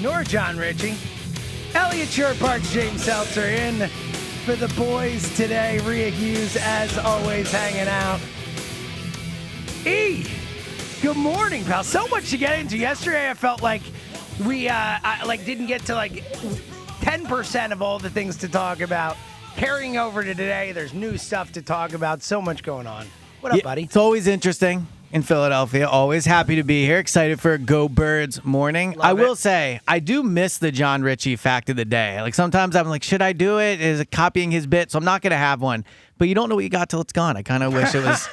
nor John Ritchie. Elliot Shortparks, James Seltzer in for the boys today. Rhea Hughes, as always, hanging out. Good morning, pal. So much to get into. Yesterday, I felt like we didn't get to 10% of all the things to talk about. Carrying over to today, there's new stuff to talk about. So much going on. What up, buddy? It's always interesting in Philadelphia. Always happy to be here. Excited for a Go Birds morning. I will say, I do miss the John Ritchie fact of the day. Like sometimes I'm like, should I do it? Is it copying his bit? So I'm not going to have one. But you don't know what you got till it's gone. I kind of wish it was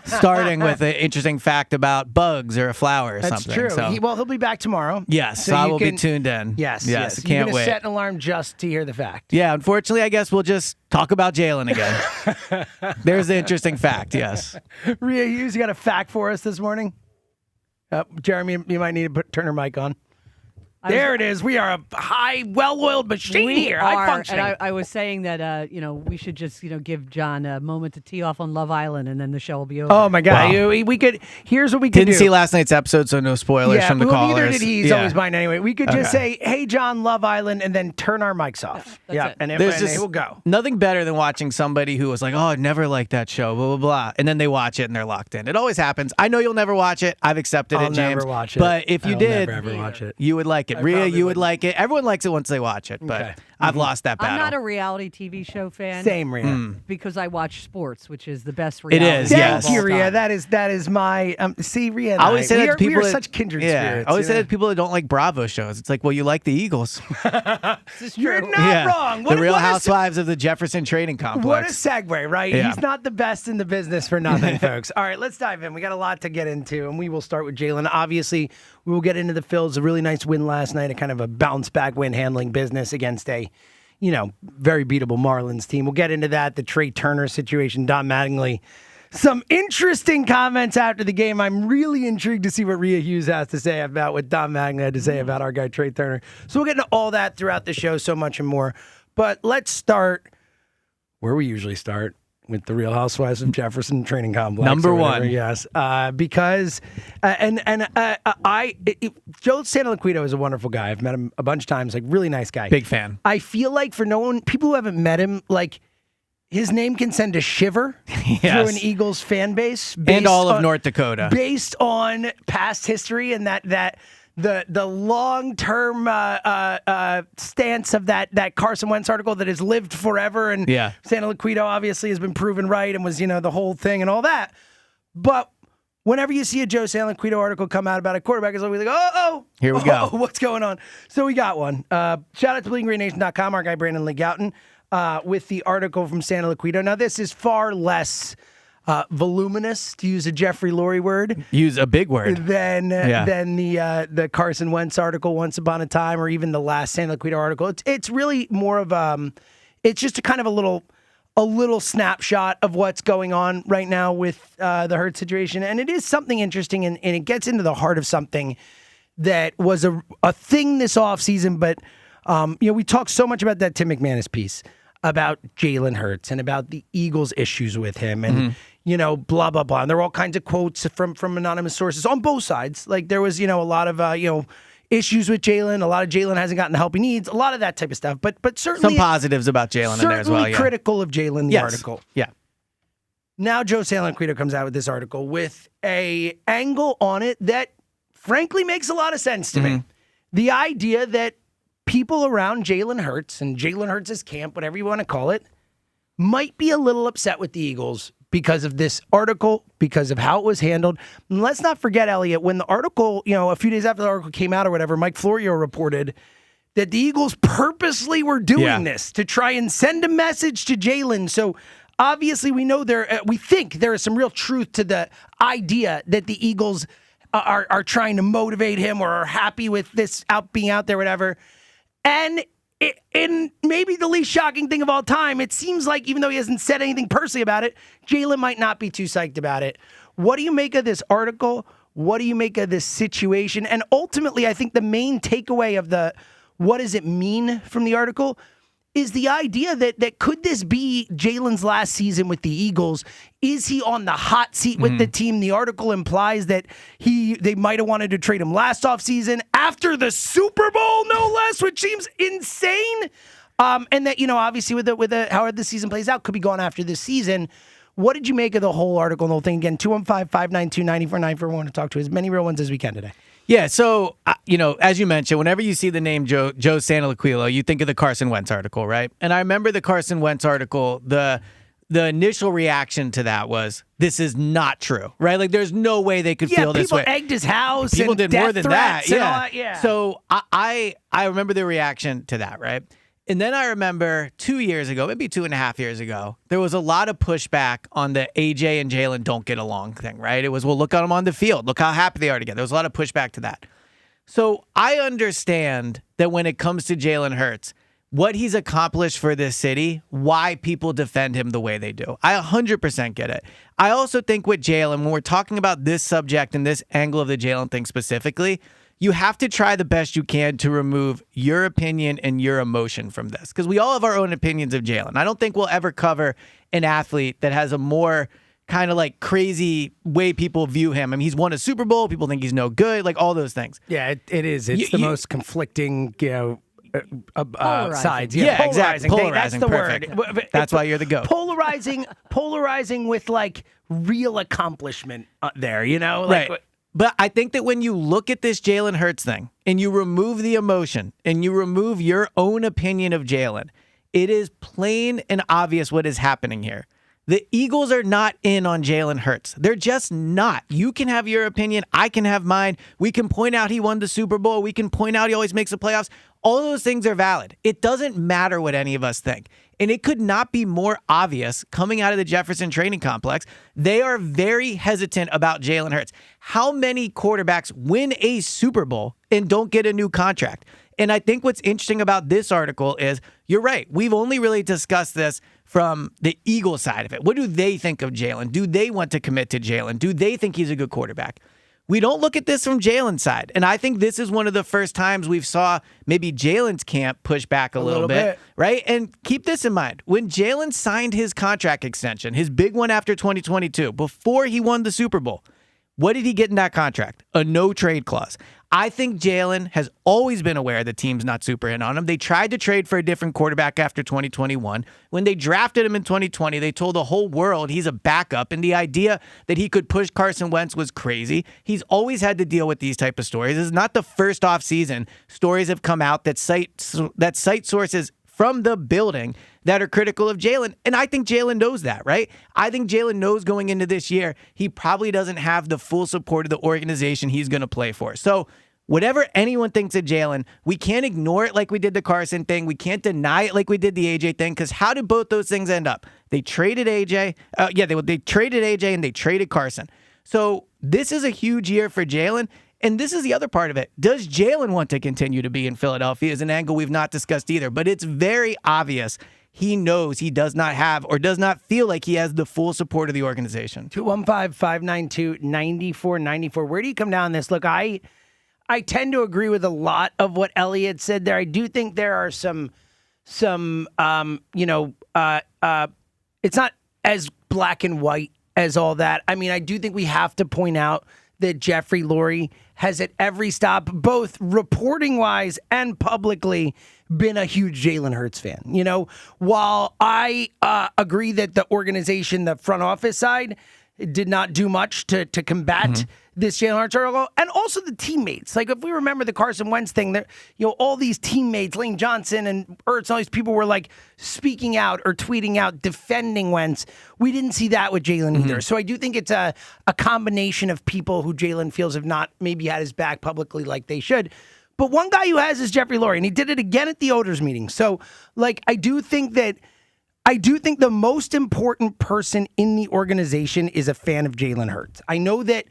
starting with an interesting fact about bugs or a flower or something. That's true. So, He'll be back tomorrow. yes, so I will be tuned in. Yes. I You're can't going to wait. set an alarm just to hear the fact. Yeah, unfortunately, I guess we'll just talk about Jalen again. There's the interesting fact, yes. Rhea Hughes, you got a fact for us this morning? Jeremy, you might need to turn her mic on. There it is. We are a high, well-oiled machine here. High functioning. And I was saying that, we should just, give John a moment to tee off on Love Island, and then the show will be over. Oh, my God. Wow. Here's what we could do. Didn't see last night's episode, so no spoilers from the callers. Neither did he. He's always mine anyway. We could just say, hey, John, Love Island, and then turn our mics off. That's it. And There's just we'll go. nothing better than watching somebody who was like, oh, I never liked that show, blah, blah, blah. And then they watch it and they're locked in. It always happens. I know you'll never watch it. I've accepted I'll it, James. never watch it. But if you did, never ever watch it. you would like it. Rhea, you would like it. Everyone likes it once they watch it, but Okay. I've lost that battle. I'm not a reality TV show fan. Same, Rhea. Because I watch sports, which is the best It reality is, show yes. of Thank all you, Rhea. time. That is my see, Rhea. And I always say that to people we are that- such kindred yeah, spirits. I always say you know? that to people that don't like Bravo shows. It's like, well, you like the Eagles. You're not Yeah. wrong. The Real Housewives of the Jefferson Trading What a Complex. segue, right? Yeah. He's not the best in the business for nothing, folks. All right, let's dive in. We got a lot to get into, and we will start with Jalen. Obviously, we will get into the Phils. A really nice win last night, a kind of a bounce-back win handling business against a, very beatable Marlins team. We'll get into that, the Trey Turner situation, Don Mattingly. Some interesting comments after the game. I'm really intrigued to see what Rhea Hughes has to say about what Don Mattingly had to say about our guy Trey Turner. So we'll get into all that throughout the show, so much and more. But let's start where we usually start, with the Real Housewives of Jefferson Training Complex. Number or whatever, one. yes. Because, Joe Santoliquito is a wonderful guy. I've met him a bunch of times, really nice guy. Big fan. I feel like for people who haven't met him, his name can send a shiver through an Eagles fan base. And all of North Dakota. Based on past history and that the long-term stance of that Carson Wentz article that has lived forever, and Santoliquito obviously has been proven right and was, the whole thing and all that. But whenever you see a Joe Santoliquito article come out about a quarterback, it's always like, here we go. What's going on? So we got one. Shout out to BleedingGreenNation.com, our guy Brandon Lee Gouton, with the article from Santoliquito. Now, this is far less voluminous, to use a Jeffrey Lurie word. Use a big word. Than the Carson Wentz article once upon a time, or even the last Santoliquito article. It's really more of it's just a kind of a little snapshot of what's going on right now with the Hurts situation, and it is something interesting, and it gets into the heart of something that was a thing this offseason. But we talked so much about that Tim McManus piece about Jalen Hurts and about the Eagles' issues with him, and blah blah blah. And there were all kinds of quotes from anonymous sources on both sides. Like there was a lot of issues with Jalen. A lot of Jalen hasn't gotten the help he needs. A lot of that type of stuff. But certainly some positives about Jalen in there as well. Yeah. Critical of Jalen. The article. Yeah. Now Joe Santoliquito comes out with this article with a angle on it that frankly makes a lot of sense to me. The idea that people around Jalen Hurts and Jalen Hurts' camp, whatever you want to call it, might be a little upset with the Eagles because of this article, because of how it was handled. And let's not forget, Elliot, when the article, a few days after the article came out or whatever, Mike Florio reported that the Eagles purposely were doing this to try and send a message to Jalen. So obviously we know we think there is some real truth to the idea that the Eagles are trying to motivate him or are happy with this being out there, whatever. And in maybe the least shocking thing of all time, it seems like even though he hasn't said anything personally about it, Jalen might not be too psyched about it. What do you make of this article? What do you make of this situation? And ultimately, I think the main takeaway of what does it mean from the article is the idea that could this be Jalen's last season with the Eagles? Is he on the hot seat with the team? The article implies that they might have wanted to trade him last offseason after the Super Bowl, no less, which seems insane. And that, obviously with how the season plays out, could be gone after this season. What did you make of the whole article and the whole thing? Again, 215-592-9494. We want to talk to as many real ones as we can today. Yeah, so, as you mentioned, whenever you see the name Joe Santoliquillo, you think of the Carson Wentz article, right? And I remember the Carson Wentz article, the initial reaction to that was, this is not true, right? Like, there's no way they could feel this way. People egged his house. People and did death more than that. threats and all that, yeah. So I remember the reaction to that, right? And then I remember 2 years ago, maybe 2.5 years ago, there was a lot of pushback on the AJ and Jalen don't get along thing, right? It was, well, look at them on the field. Look how happy they are together. There was a lot of pushback to that. So I understand that when it comes to Jalen Hurts, what he's accomplished for this city, why people defend him the way they do. I 100% get it. I also think with Jalen, when we're talking about this subject and this angle of the Jalen thing specifically, you have to try the best you can to remove your opinion and your emotion from this. Because we all have our own opinions of Jalen. I don't think we'll ever cover an athlete that has a more kind of like crazy way people view him. I mean, he's won a Super Bowl. People think he's no good, like all those things. Yeah, it is. It's the most conflicting, sides. Yeah, exactly. Polarizing. That's the perfect. word. That's why you're the GOAT. Polarizing with like real accomplishment there, Like, right. But I think that when you look at this Jalen Hurts thing and you remove the emotion and you remove your own opinion of Jalen, it is plain and obvious what is happening here. The Eagles are not in on Jalen Hurts. They're just not. You can have your opinion. I can have mine. We can point out he won the Super Bowl. We can point out he always makes the playoffs. All those things are valid. It doesn't matter what any of us think. And it could not be more obvious coming out of the Jefferson Training Complex. They are very hesitant about Jalen Hurts. How many quarterbacks win a Super Bowl and don't get a new contract? And I think what's interesting about this article is, you're right, we've only really discussed this from the Eagles side of it. What do they think of Jalen? Do they want to commit to Jalen? Do they think he's a good quarterback? We don't look at this from Jalen's side. And I think this is one of the first times we've saw maybe Jalen's camp push back a little bit, right? And keep this in mind. When Jalen signed his contract extension, his big one after 2022, before he won the Super Bowl, what did he get in that contract? A no-trade clause. I think Jalen has always been aware the team's not super in on him. They tried to trade for a different quarterback after 2021. When they drafted him in 2020, they told the whole world he's a backup, and the idea that he could push Carson Wentz was crazy. He's always had to deal with these type of stories. This is not the first offseason. Stories have come out that cite sources from the building that are critical of Jalen. And I think Jalen knows that, right? I think Jalen knows going into this year, he probably doesn't have the full support of the organization he's going to play for. So whatever anyone thinks of Jalen, we can't ignore it like we did the Carson thing. We can't deny it like we did the AJ thing, because how did both those things end up? They traded AJ. They traded AJ and they traded Carson. So this is a huge year for Jalen. And this is the other part of it. Does Jalen want to continue to be in Philadelphia is an angle we've not discussed either. But it's very obvious he knows he does not have or does not feel like he has the full support of the organization. 215-592-9494. Where do you come down on this? Look, I tend to agree with a lot of what Elliot said there. I do think there are some it's not as black and white as all that. I mean, I do think we have to point out that Jeffrey Lurie has at every stop, both reporting-wise and publicly, been a huge Jalen Hurts fan. While I agree that the organization, the front office side, did not do much to combat this Jalen Hurts article, and also the teammates. Like, if we remember the Carson Wentz thing, that all these teammates, Lane Johnson and Ertz, all these people were like speaking out or tweeting out, defending Wentz. We didn't see that with Jalen either. So I do think it's a combination of people who Jalen feels have not maybe had his back publicly like they should. But one guy who has is Jeffrey Lurie, and he did it again at the owners' meeting. So, I do think the most important person in the organization is a fan of Jalen Hurts. I know that,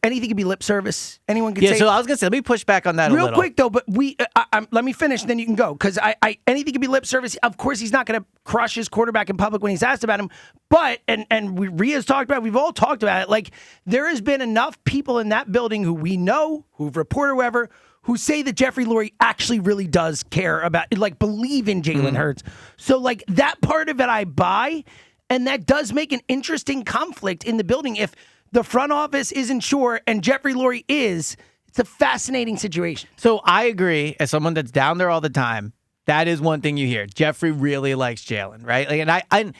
anything could be lip service. Anyone could say. Yeah, so I was going to say, let me push back on that a little. Real quick, though, but let me finish, then you can go. Because anything could be lip service. Of course, he's not going to crush his quarterback in public when he's asked about him. But, and Ria's talked about it, we've all talked about it, there has been enough people in that building who we know, who've reported whoever, who say that Jeffrey Lurie actually really does care about, like, believe in Jalen Hurts. So, like, that part of it I buy, and that does make an interesting conflict in the building. If the front office isn't sure and Jeffrey Lurie is, it's a fascinating situation. So I agree, as someone that's down there all the time, that is one thing you hear. Jeffrey really likes Jalen, right? Like, and I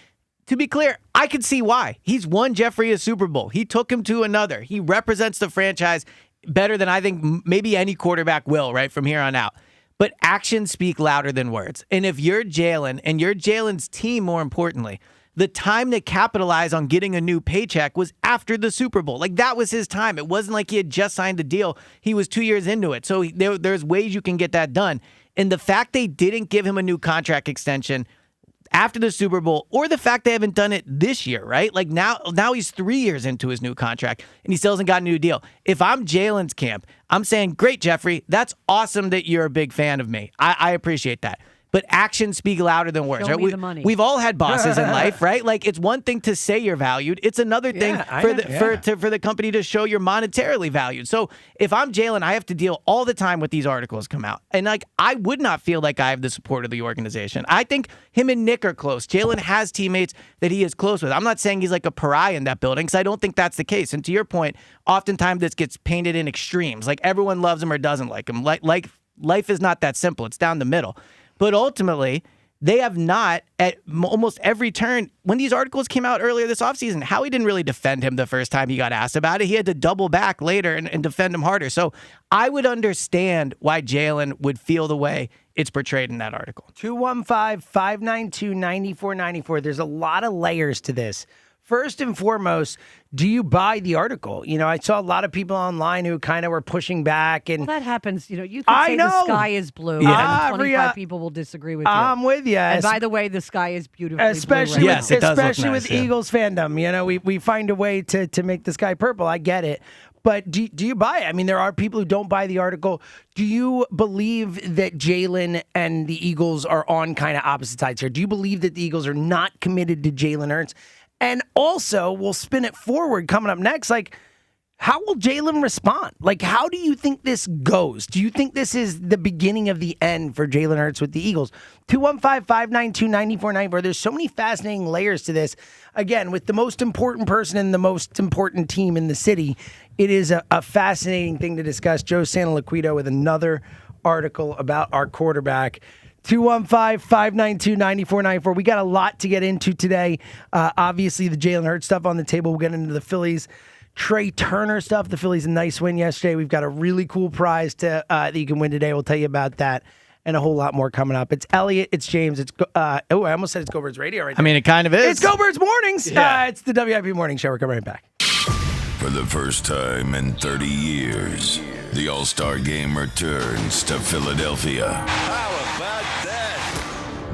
to be clear, I could see why. He's won Jeffrey a Super Bowl. He took him to another. He represents the franchise better than I think maybe any quarterback will, right, from here on out. But actions speak louder than words. And if you're Jalen, and you're Jalen's team, more importantly, the time to capitalize on getting a new paycheck was after the Super Bowl. Like, that was his time. It wasn't like he had just signed the deal. He was 2 years into it. So there's ways you can get that done. And the fact they didn't give him a new contract extension after the Super Bowl, or the fact they haven't done it this year, right? Like, now he's 3 years into his new contract, and he still hasn't got a new deal. If I'm Jalen's camp, I'm saying, great, Jeffrey, that's awesome that you're a big fan of me. I appreciate that. But actions speak louder than words. Show right? me the money. We've all had bosses in life, right? Like, it's one thing to say you're valued. It's another thing for the company to show you're monetarily valued. So if I'm Jalen, I have to deal all the time with these articles come out. And, like, I would not feel like I have the support of the organization. I think him and Nick are close. Jalen has teammates that he is close with. I'm not saying he's like a pariah in that building, because I don't think that's the case. And to your point, oftentimes this gets painted in extremes. Like, everyone loves him or doesn't like him. Like life is not that simple. It's down the middle. But ultimately, they have not, at almost every turn, when these articles came out earlier this offseason, Howie didn't really defend him the first time he got asked about it. He had to double back later and defend him harder. So I would understand why Jalen would feel the way it's portrayed in that article. 215-592-9494. There's a lot of layers to this. First and foremost, do you buy the article? You know, I saw a lot of people online who kind of were pushing back. And well, that happens. You know, you can say the sky is blue, and 25 people will disagree with you. I'm with you. And by the way, the sky is beautifully especially blue. With, especially with Eagles fandom. You know, we find a way to make the sky purple. I get it. But do you buy it? I mean, there are people who don't buy the article. Do you believe that Jalen and the Eagles are on kind of opposite sides here? Do you believe that the Eagles are not committed to Jalen Hurts? And also, we'll spin it forward coming up next. Like, how will Jalen respond? Like, how do you think this goes? Do you think this is the beginning of the end for Jalen Hurts with the Eagles? 215-592-9494. There's so many fascinating layers to this. Again, with the most important person and the most important team in the city, it is a fascinating thing to discuss. Joe Santoliquito with another article about our quarterback. 215-592-9494. We got a lot to get into today. Obviously, the Jalen Hurts stuff on the table. We'll get into the Phillies. Trey Turner stuff. The Phillies, a nice win yesterday. We've got a really cool prize that you can win today. We'll tell you about that and a whole lot more coming up. It's Elliot. It's James. I almost said it's Go Birds Radio right now. I mean, it kind of is. It's Go Birds Mornings. Yeah. It's the WIP Morning Show. We're coming right back. For the first time in 30 years, the All-Star Game returns to Philadelphia. How about that?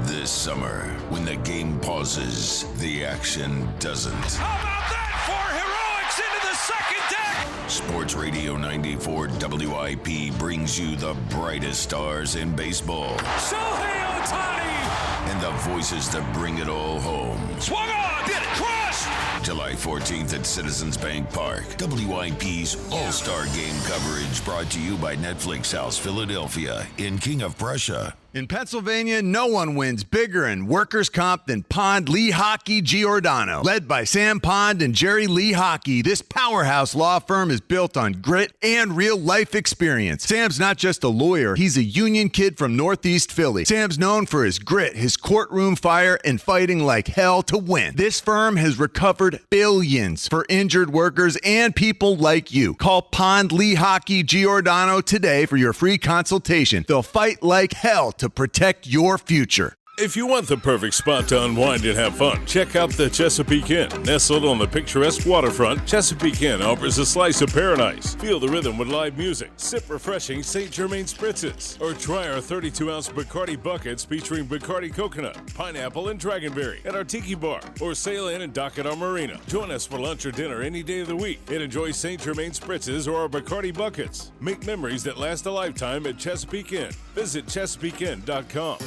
This summer, when the game pauses, the action doesn't. How about that for heroics into the second deck? Sports Radio 94 WIP brings you the brightest stars in baseball Shohei Ohtani! and the voices that bring it all home. Swung on! Did it! Crushed! July 14th at Citizens Bank Park. WIP's All-Star Game coverage brought to you by Netflix House Philadelphia in King of Prussia. In Pennsylvania, no one wins bigger in workers' comp than Pond Lee Hockey Giordano. Led by Sam Pond and Jerry Lee Hockey, this powerhouse law firm is built on grit and real-life experience. Sam's not just a lawyer, he's a union kid from Northeast Philly. Sam's known for his grit, his courtroom fire, and fighting like hell to win. This firm has recovered billions for injured workers and people like you. Call Pond Lee Hockey Giordano today for your free consultation. They'll fight like hell to protect your future. If you want the perfect spot to unwind and have fun, check out the Chesapeake Inn. Nestled on the picturesque waterfront, Chesapeake Inn offers a slice of paradise. Feel the rhythm with live music, sip refreshing St. Germain spritzes, or try our 32-ounce Bacardi buckets featuring Bacardi coconut, pineapple, and dragonberry at our Tiki Bar, or sail in and dock at our marina. Join us for lunch or dinner any day of the week and enjoy St. Germain spritzes or our Bacardi buckets. Make memories that last a lifetime at Chesapeake Inn. Visit ChesapeakeInn.com.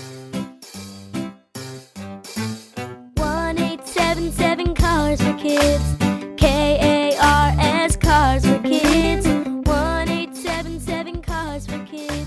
1-877 Cars for Kids. KARS Cars for Kids. 1-877 Cars for Kids.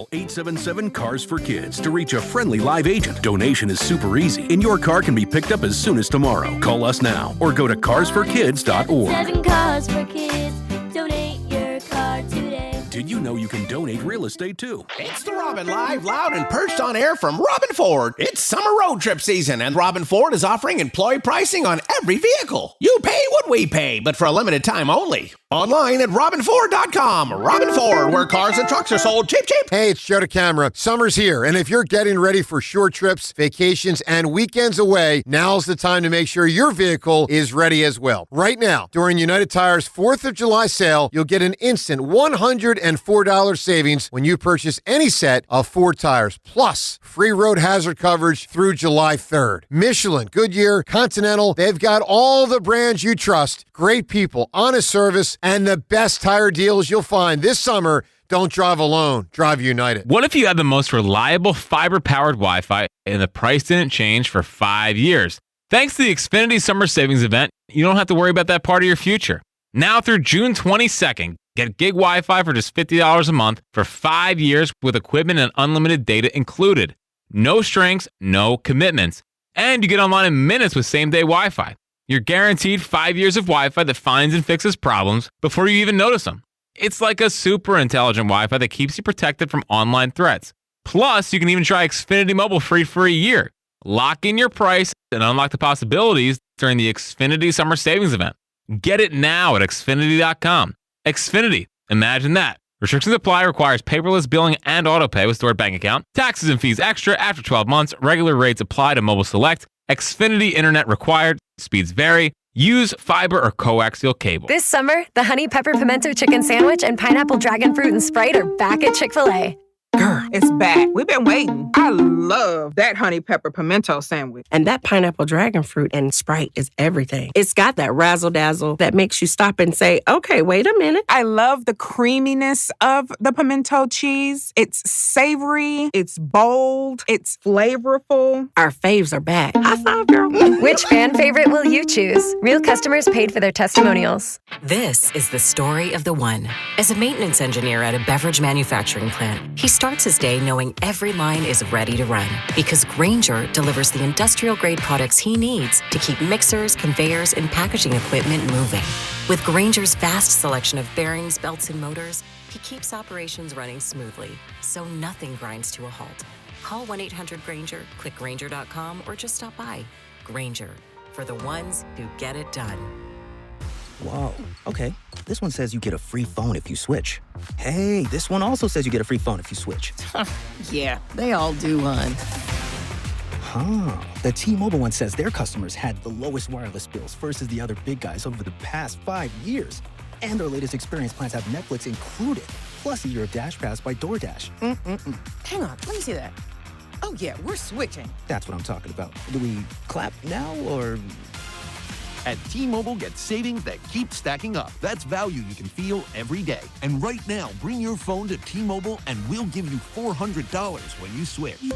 Call 877-CARS-FOR-KIDS to reach a friendly live agent. Donation is super easy, and your car can be picked up as soon as tomorrow. Call us now or go to carsforkids.org. 7 Cars for Kids. Donate your car today. Did you know you can donate real estate too? It's the Robin Live, loud and perched on air from Robin Ford. It's summer road trip season, and Robin Ford is offering employee pricing on every vehicle. You pay what we pay, but for a limited time only. Online at robinford.com. Robin Ford, where cars and trucks are sold cheap, cheap. Hey, it's Joe DeCamera. Summer's here, and if you're getting ready for short trips, vacations, and weekends away, now's the time to make sure your vehicle is ready as well. Right now, during United Tire's 4th of July sale, you'll get an instant $104 savings when you purchase any set of 4 tires, plus free road hazard coverage through July 3rd. Michelin, Goodyear, Continental, they've got all the brands you trust, great people, honest service, and the best tire deals you'll find this summer. Don't drive alone. Drive United. What if you had the most reliable fiber-powered Wi-Fi and the price didn't change for 5 years? Thanks to the Xfinity Summer Savings Event, you don't have to worry about that part of your future. Now through June 22nd, get gig Wi-Fi for just $50 a month for 5 years with equipment and unlimited data included. No strings, no commitments. And you get online in minutes with same-day Wi-Fi. You're guaranteed 5 years of Wi-Fi that finds and fixes problems before you even notice them. It's like a super intelligent Wi-Fi that keeps you protected from online threats. Plus, you can even try Xfinity Mobile free for a year. Lock in your price and unlock the possibilities during the Xfinity Summer Savings Event. Get it now at Xfinity.com. Xfinity, imagine that. Restrictions apply, requires paperless billing and autopay with stored bank account. Taxes and fees extra after 12 months. Regular rates apply to Mobile Select. Xfinity Internet required. Speeds vary. Use fiber or coaxial cable. This summer, the Honey Pepper Pimento Chicken Sandwich and Pineapple Dragon Fruit and Sprite are back at Chick-fil-A. Girl, it's back. We've been waiting. I love that honey pepper pimento sandwich. And that pineapple dragon fruit and Sprite is everything. It's got that razzle-dazzle that makes you stop and say, okay, wait a minute. I love the creaminess of the pimento cheese. It's savory, it's bold, it's flavorful. Our faves are back. High five, girl. Which fan favorite will you choose? Real customers paid for their testimonials. This is the story of the one. As a maintenance engineer at a beverage manufacturing plant, he starts his day knowing every line is ready to run because Grainger delivers the industrial-grade products he needs to keep mixers, conveyors, and packaging equipment moving. With Grainger's vast selection of bearings, belts, and motors, he keeps operations running smoothly, so nothing grinds to a halt. Call 1-800-GRAINGER, click Grainger.com, or just stop by. Grainger, for the ones who get it done. Whoa, okay. This one says you get a free phone if you switch. Hey, this one also says you get a free phone if you switch. Yeah, they all do, hon. Huh. The T-Mobile one says their customers had the lowest wireless bills versus the other big guys over the past 5 years. And their latest experience plans have Netflix included, plus a year of Dash Pass by DoorDash. Hang on, let me see that. Oh, yeah, we're switching. That's what I'm talking about. Do we clap now or... At T-Mobile, get savings that keep stacking up. That's value you can feel every day. And right now, bring your phone to T-Mobile and we'll give you $400 when you switch.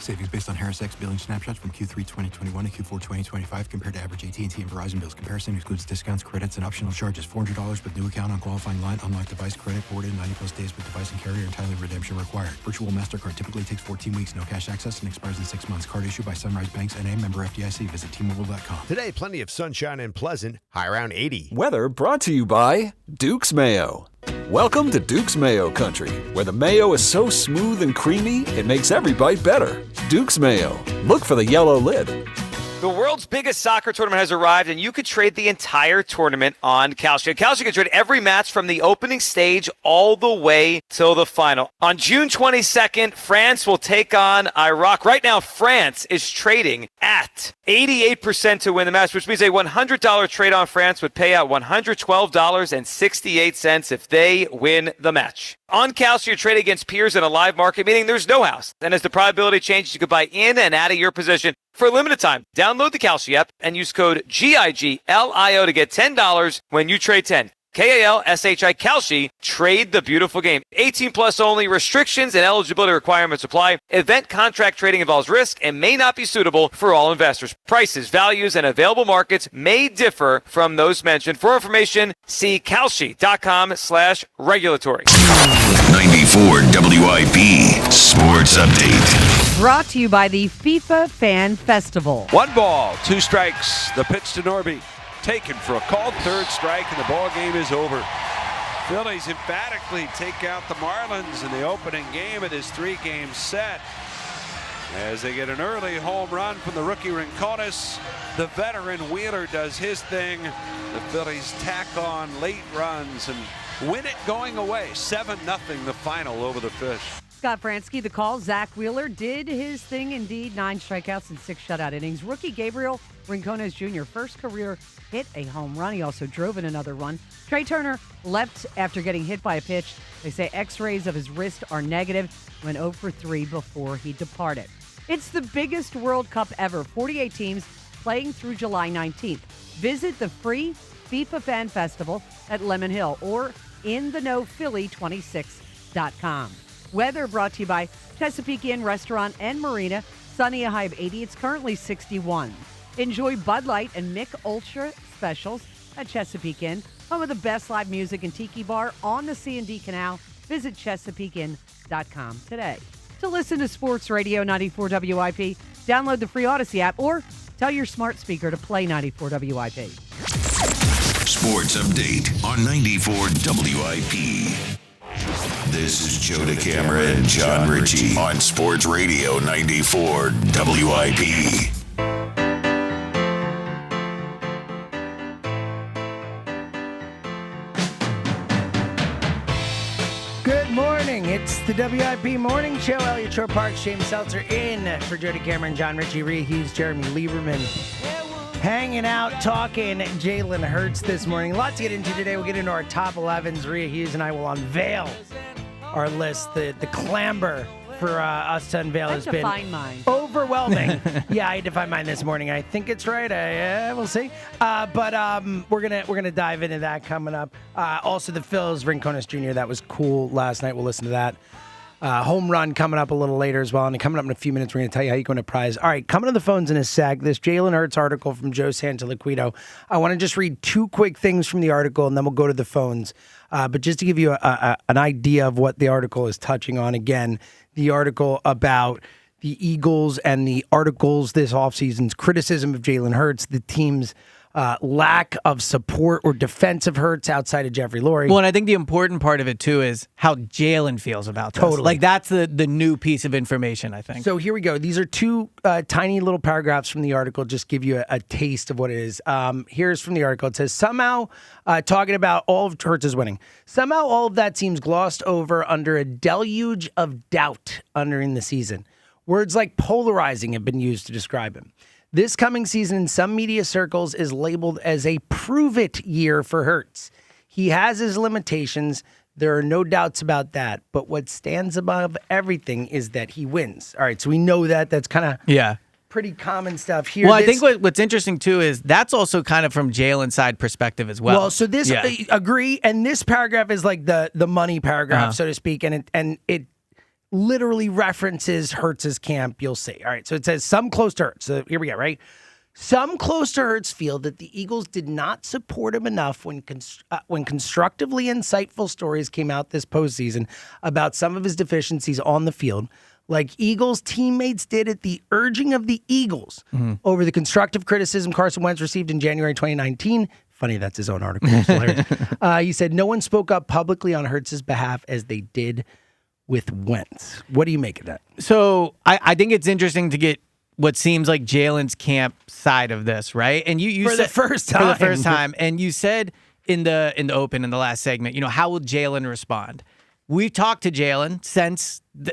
Savings based on Harris X billing snapshots from Q3 2021 to Q4 2025 compared to average AT&T and Verizon bills. Comparison excludes discounts, credits, and optional charges. $400 with new account on qualifying line. Unlocked device credit ported 90+ days with device and carrier. Entirely redemption required. Virtual MasterCard typically takes 14 weeks. No cash access and expires in 6 months. Card issued by Sunrise Banks N.A. member FDIC. Visit T-Mobile.com. Today, plenty of sunshine and pleasant. High around 80. Weather brought to you by Duke's Mayo. Welcome to Duke's Mayo Country, where the mayo is so smooth and creamy, it makes every bite better. Duke's Mayo. Look for the yellow lid. The world's biggest soccer tournament has arrived, and you could trade the entire tournament on Kalshi. Kalshi can trade every match from the opening stage all the way till the final. On June 22nd, France will take on Iraq. Right now, France is trading at 88% to win the match, which means a $100 trade on France would pay out $112.68 if they win the match. On Kalshi, you're trading against peers in a live market, meaning there's no house. And as the probability changes, you can buy in and out of your position for a limited time. Download the Kalshi app and use code GIGLIO to get $10 when you trade 10. Kalshi, Kalshi, trade the beautiful game. 18 plus only. Restrictions and eligibility requirements apply. Event contract trading involves risk and may not be suitable for all investors. Prices, values, and available markets may differ from those mentioned. For information, see kalshi.com/regulatory. 94 WIP Sports Update. Brought to you by the FIFA Fan Festival. 1 ball, 2 strikes. The pitch to Norby. Taken for a called third strike, and the ball game is over. Phillies emphatically take out the Marlins in the opening game of this 3-game set. As they get an early home run from the rookie Rincones, the veteran Wheeler does his thing. The Phillies tack on late runs and win it going away. 7-0 the final over the Fish. Scott Fransky, the call. Zack Wheeler did his thing indeed. 9 strikeouts and 6 shutout innings. Rookie Gabriel Rincones Jr., first career hit a home run. He also drove in another run. Trey Turner left after getting hit by a pitch. They say x-rays of his wrist are negative. Went 0 for 3 before he departed. It's the biggest World Cup ever. 48 teams playing through July 19th. Visit the free FIFA Fan Festival at Lemon Hill or InTheKnowPhilly26.com. Weather brought to you by Chesapeake Inn Restaurant and Marina. Sunny, a high of 80. It's currently 61. Enjoy Bud Light and Mick Ultra specials at Chesapeake Inn. Home of the best live music and tiki bar on the C&D Canal. Visit ChesapeakeInn.com today. To listen to Sports Radio 94 WIP, download the free Odyssey app or tell your smart speaker to play 94 WIP. Sports Update on 94 WIP. This is Joe DeCamara and John Ritchie on Sports Radio 94 WIP. Good morning. It's the WIP Morning Show. Elliot Shore Parks, James Seltzer in for Joe DeCamara and John Ritchie. Rhea Hughes, Jeremy Lieberman. Hanging out, talking Jalen Hurts this morning. A lot to get into today. We'll get into our top 11s. Rhea Hughes and I will unveil our list. The clamber for us to unveil has been overwhelming. Yeah, I defined mine this morning. I think it's right. We'll see. But we're gonna dive into that coming up. Also, the Phils, Rincones Jr. That was cool last night. We'll listen to that. Home run coming up a little later as well. And coming up in a few minutes, we're going to tell you how you can win a prize. All right, coming to the phones in a sec. This Jalen Hurts article from Joe Santoliquito. I want to just read 2 quick things from the article, and then we'll go to the phones. But just to give you an idea of what the article is touching on, again, the article about the Eagles and the articles this offseason's criticism of Jalen Hurts, the team's lack of support or defense of Hurts outside of Jeffrey Lurie. Well, and I think the important part of it, too, is how Jalen feels about this. Totally. Like, that's the new piece of information, I think. So here we go. These are 2 tiny little paragraphs from the article, just give you a taste of what it is. Here's from the article. It says, somehow, talking about all of Hurts' winning, somehow all of that seems glossed over under a deluge of doubt in the season. Words like polarizing have been used to describe him. This coming season in some media circles is labeled as a prove-it year for Hurts. He has his limitations. There are no doubts about that. But what stands above everything is that he wins. All right, so we know that. That's kind of pretty common stuff here. Well, I think what's interesting, too, is that's also kind of from Jalen's side perspective as well. Well, so this, agree, and this paragraph is like the money paragraph, so to speak, and it literally references Hurts' camp, you'll see. All right, so it says some close to Hurts. So here we go, right? Some close to Hurts feel that the Eagles did not support him enough when constructively insightful stories came out this postseason about some of his deficiencies on the field, like Eagles teammates did at the urging of the Eagles over the constructive criticism Carson Wentz received in January 2019. Funny, that's his own article. It's hilarious. He said no one spoke up publicly on Hurts' behalf as they did with Wentz. What do you make of that? So I think it's interesting to get what seems like Jalen's camp side of this, right? And you for said, the first time, and you said in the open in the last segment, how will Jalen respond? We've talked to Jalen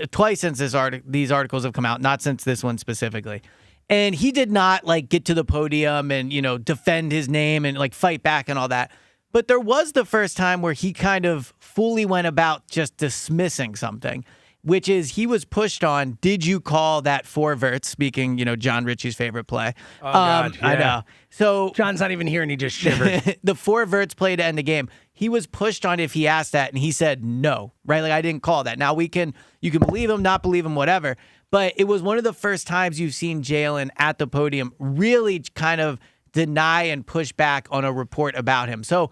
twice since these articles have come out, not since this one specifically. And he did not get to the podium and, defend his name and fight back and all that. But there was the first time where he kind of fully went about just dismissing something. which is he was pushed on, did you call that 4 verts? Speaking, John Ritchie's favorite play. Oh, God, yeah. I know. So John's not even here and he just shivered. the 4 verts play to end the game. He was pushed on if he asked that, and he said no, right? Like, I didn't call that. Now, you can believe him, not believe him, whatever. But it was one of the first times you've seen Jalen at the podium really kind of deny and push back on a report about him. So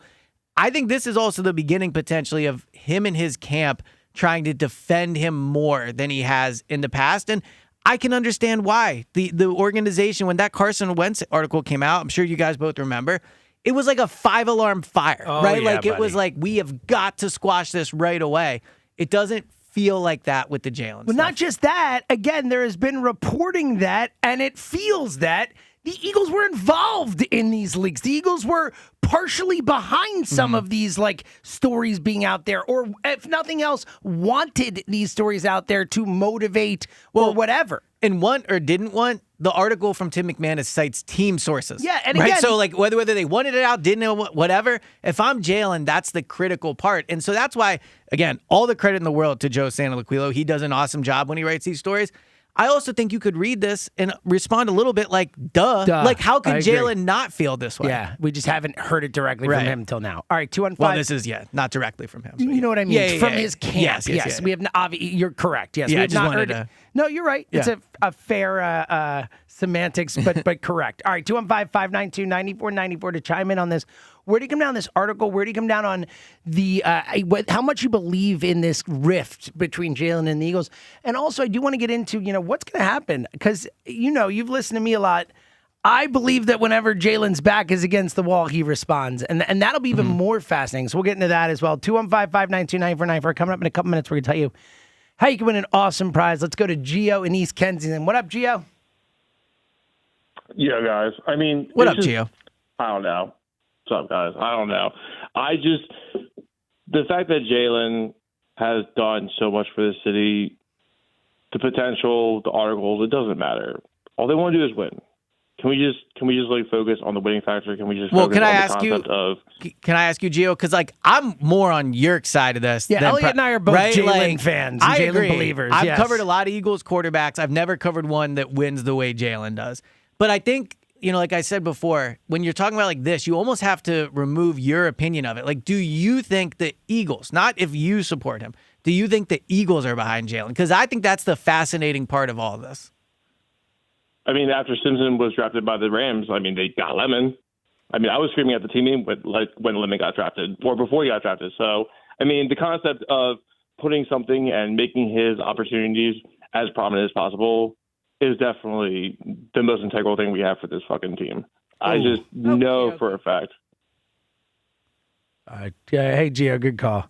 I think this is also the beginning potentially of him and his camp trying to defend him more than he has in the past. And I can understand why. The organization, when that Carson Wentz article came out, I'm sure you guys both remember, it was like a 5-alarm fire, right? Yeah, like it was like, we have got to squash this right away. It doesn't feel like that with the Jalen Well, stuff. not just that. Again, there has been reporting that, and it feels that the Eagles were involved in these leaks. The Eagles were partially behind some of these stories being out there, or if nothing else, wanted these stories out there to motivate or whatever. And want or didn't want, the article from Tim McManus cites team sources. Yeah, and right? again, So whether they wanted it out, didn't know, whatever, if I'm Jalen, that's the critical part. And so that's why, again, all the credit in the world to Joe Santoliquillo. He does an awesome job when he writes these stories. I also think you could read this and respond a little bit like, duh. Like, how could Jalen not feel this way? Yeah, we just haven't heard it directly from him until now. All right, 215. Well, this is, not directly from him. You know what I mean? Yeah, from his camp. Yes. We have you're correct. Yes, Yeah, we I have just not wanted heard to- No, you're right. It's a fair semantics, but correct. All right, 215-592-9494 to chime in on this. Where do you come down on this article? Where do you come down on the how much you believe in this rift between Jalen and the Eagles? And also, I do want to get into what's going to happen because you've listened to me a lot. I believe that whenever Jalen's back is against the wall, he responds. And that'll be even more fascinating. So we'll get into that as well. 215-592-9494. Coming up in a couple minutes, we're going to tell you how you can win an awesome prize. Let's go to Gio in East Kensington. What up, Gio? Yeah, guys. I mean, what up, Gio? I don't know. What's up, guys? I don't know. The fact that Jalen has done so much for the city, the potential, the articles, it doesn't matter. All they want to do is win. Can we just focus on the winning factor? Can we just focus on the concept of? Can I ask you, Gio? Because I'm more on your side of this. Yeah, than Elliot and I are both Jalen fans, I Jalen agree. believers. I've yes. covered a lot of Eagles quarterbacks. I've never covered one that wins the way Jalen does. But I think, like I said before, when you're talking about like this, you almost have to remove your opinion of it. Like, do you think the Eagles, not if you support him, do you think the Eagles are behind Jalen? Because I think that's the fascinating part of all of this. I mean, after Simpson was drafted by the Rams, they got Lemon. I was screaming at the team when Lemon got drafted or before he got drafted. So, the concept of putting something and making his opportunities as prominent as possible is definitely the most integral thing we have for this fucking team. I just know for a fact. Hey, Gio, good call.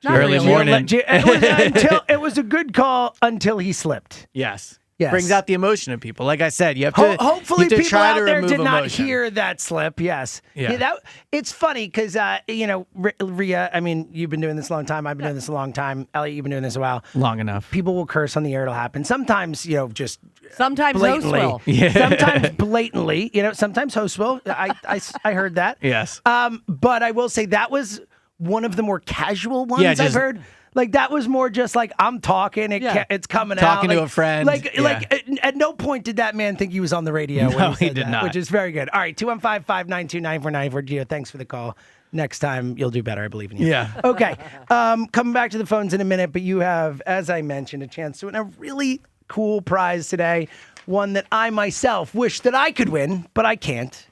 Early morning. It was a good call until he slipped. Yes. Yes. Brings out the emotion in people. Like I said, you have to hopefully you have to people try out to there remove did not emotion. hear that slip. Yes. Yeah. It's funny because Rhea, you've been doing this a long time. I've been doing this a long time. Elliot, you've been doing this a while. Long enough. People will curse on the air. It'll happen. Sometimes, just sometimes blatantly. host will. Yeah. Sometimes blatantly. Sometimes host will. I heard that. Yes. But I will say that was one of the more casual ones Yeah, I've just- heard. Like, that was more just like, I'm talking, it's coming out. Talking to a friend. At no point did that man think he was on the radio when No, he said he did that, not. which is very good. All right, 215-592-9494. Gio, thanks for the call. Next time, you'll do better. I believe in you. Yeah. Okay, coming back to the phones in a minute, but you have, as I mentioned, a chance to win a really cool prize today, one that I myself wish that I could win, but I can't.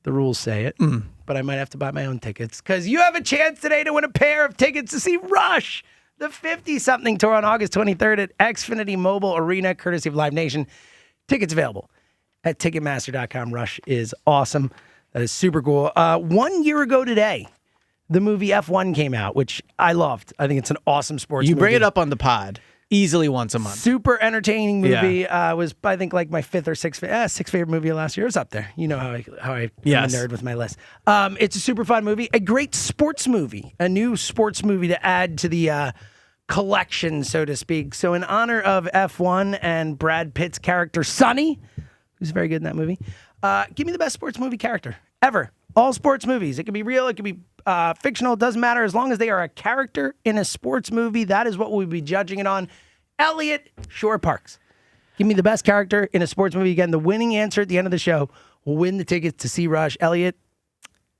The rules say it. But I might have to buy my own tickets because you have a chance today to win a pair of tickets to see Rush, the 50-something tour on August 23rd at Xfinity Mobile Arena, courtesy of Live Nation. Tickets available at Ticketmaster.com. Rush is awesome. That is super cool. 1 year ago today, the movie F1 came out, which I loved. I think it's an awesome sports movie. You bring it up on the pod easily once a month. Super entertaining movie. Was, I think, like my fifth or sixth favorite movie of last year. It was up there. You know how I'm a nerd with my list. It's a super fun movie. A great sports movie. A new sports movie to add to the collection, so to speak. So in honor of F1 and Brad Pitt's character, Sonny, who's very good in that movie, give me the best sports movie character ever. All sports movies. It could be real. It could be Fictional doesn't matter as long as they are a character in a sports movie. That is what we'll be judging it on. Elliot Shore Parks. Give me the best character in a sports movie. Again, the winning answer at the end of the show will win the tickets to see Rush. Elliot.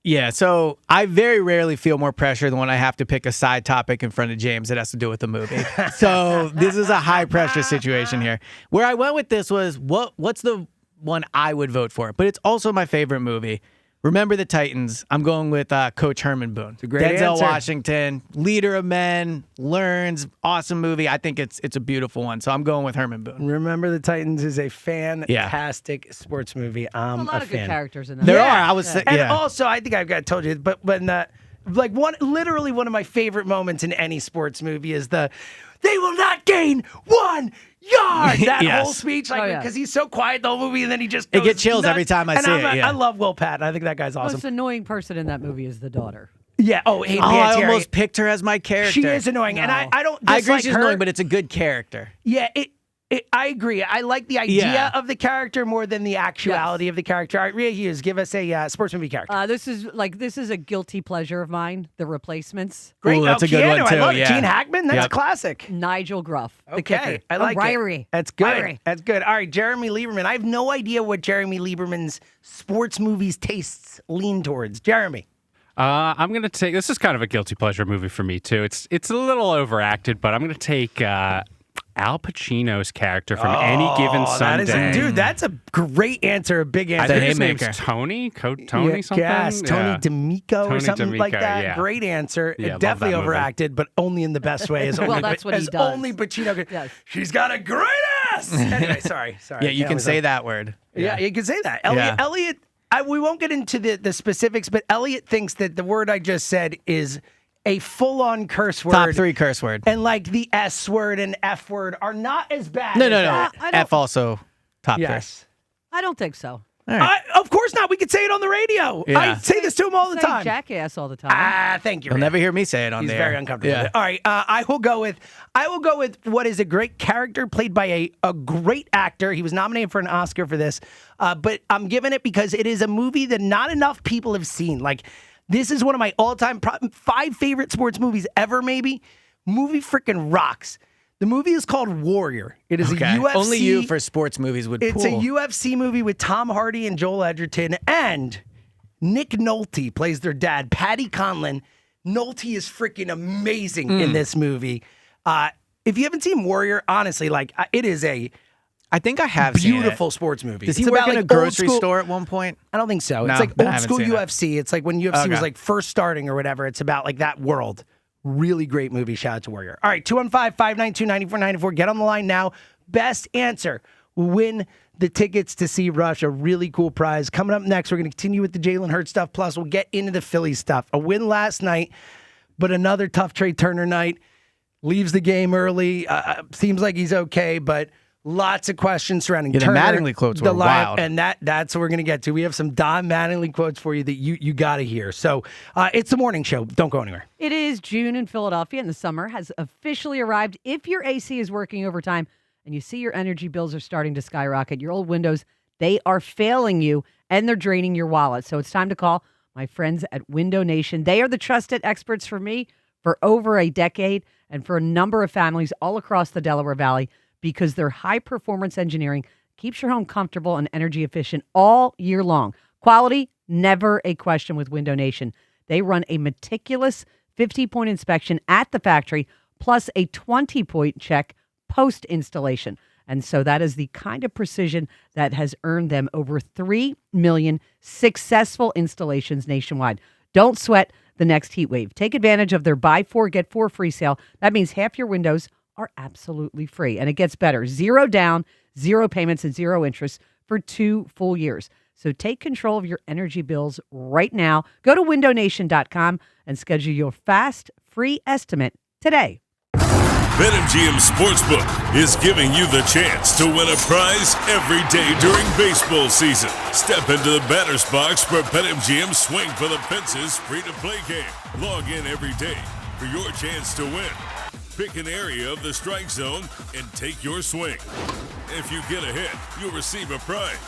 Yeah, so I very rarely feel more pressure than when I have to pick a side topic in front of James that has to do with the movie. So this is a high pressure situation here. Where I went with this was what's the one I would vote for, but it's also my favorite movie. Remember the Titans. I'm going with Coach Herman Boone. It's a great Denzel answer. Washington, leader of men, learns, awesome movie. I think it's a beautiful one, so I'm going with Herman Boone. Remember the Titans is a fantastic sports movie. I'm a lot of good characters in that. There are. And also, I think I've told you, but when literally one of my favorite moments in any sports movie is they will not gain 1 yard. That Yes. whole speech, because he's so quiet the whole movie, and then he just It goes gets chills nuts. every time I And see I'm it, like, yeah. I love Will Patton. I think that guy's The awesome. most annoying person in that movie is the daughter. Yeah. Oh, Hayden I Panettiere. almost picked her as my character. She is annoying, and I don't. I agree dislike she's her. annoying, but it's a good character. Yeah, I agree. I like the idea Yeah. of the character more than the actuality of the character. All right, Rhea Hughes, give us a sports movie character. This is a guilty pleasure of mine. The Replacements. Great. Ooh, that's a good Keanu, one, too, I love it. yeah. Gene Hackman. That's Yep. classic. Nigel Gruff. The Okay, kicker. I like Ryrie. it. That's good. Ryrie. That's good. All right, Jeremy Lieberman. I have no idea what Jeremy Lieberman's sports movies tastes lean towards. Jeremy. I'm going to take, this is kind of a guilty pleasure movie for me, too. It's a little overacted, but I'm going to take Al Pacino's character from Any Given Sunday. That's a great answer, a big answer. I think his name's Tony? Tony something? Yes, Tony D'Amico or Tony something like D'Amico, that. yeah. Great answer. Yeah, love Definitely that movie. overacted, but only in the best way. As Well, only, that's what he as does. only Pacino could. Yes. She's got a great ass. Anyway, sorry. Yeah, you can say that word. Yeah, you can say that. Yeah. Elliot, we won't get into the specifics, but Elliot thinks that the word I just said is a full-on curse word. Top 3 curse word. And like the S word and F word are not as bad. No. as that. F also top Yes. I don't think so. Of course not. We could say it on the radio. Yeah. I say this to him all the Say time. jackass all the time. Thank you. You'll Rick. never hear me say it on He's there. very uncomfortable Yeah. with it. All right, I will go with what is a great character played by a great actor. He was nominated for an Oscar for this, but I'm giving it because it is a movie that not enough people have seen. Like, this is one of my all-time 5 favorite sports movies ever, maybe. Movie freaking rocks. The movie is called Warrior. It is a UFC. Only you for sports movies would It's pull. a UFC movie with Tom Hardy and Joel Edgerton, and Nick Nolte plays their dad, Paddy Conlon. Nolte is freaking amazing in this movie. If you haven't seen Warrior, honestly, it is a I think I have seen it. beautiful sports movie. Does he It's work about, in a old grocery school- store at one point? I don't think so. No, It's like I old haven't school seen it. UFC. It's like when UFC was Okay. like first starting or whatever. It's about like that world. Really great movie. Shout out to Warrior. All right, 215-592-9494. Get on the line now. Best answer will win the tickets to see Rush. A really cool prize. Coming up next, we're going to continue with the Jalen Hurts stuff. Plus, we'll get into the Phillies stuff. A win last night, but another tough Trey Turner night. Leaves the game early. Seems like he's okay, but lots of questions surrounding Yeah, the Turner. Mattingly quotes were lineup, wild. and that's what we're going to get to. We have some Don Mattingly quotes for you that you got to hear. So it's the morning show. Don't go anywhere. It is June in Philadelphia, and the summer has officially arrived. If your AC is working overtime and you see your energy bills are starting to skyrocket, your old windows, they are failing you, and they're draining your wallet. So it's time to call my friends at Window Nation. They are the trusted experts for me for over a decade and for a number of families all across the Delaware Valley, because their high-performance engineering keeps your home comfortable and energy efficient all year long. Quality, never a question with Window Nation. They run a meticulous 50-point inspection at the factory, plus a 20-point check post-installation. And so that is the kind of precision that has earned them over 3 million successful installations nationwide. Don't sweat the next heat wave. Take advantage of their buy 4, get 4 free sale. That means half your windows are absolutely free. And it gets better. 0 down, 0 payments, and 0 interest for 2 full years. So take control of your energy bills right now. Go to windownation.com and schedule your fast, free estimate today. BetMGM Sportsbook is giving you the chance to win a prize every day during baseball season. Step into the batter's box for BetMGM Swing for the Fences free-to-play game. Log in every day for your chance to win. Pick an area of the strike zone and take your swing. If you get a hit, you'll receive a prize.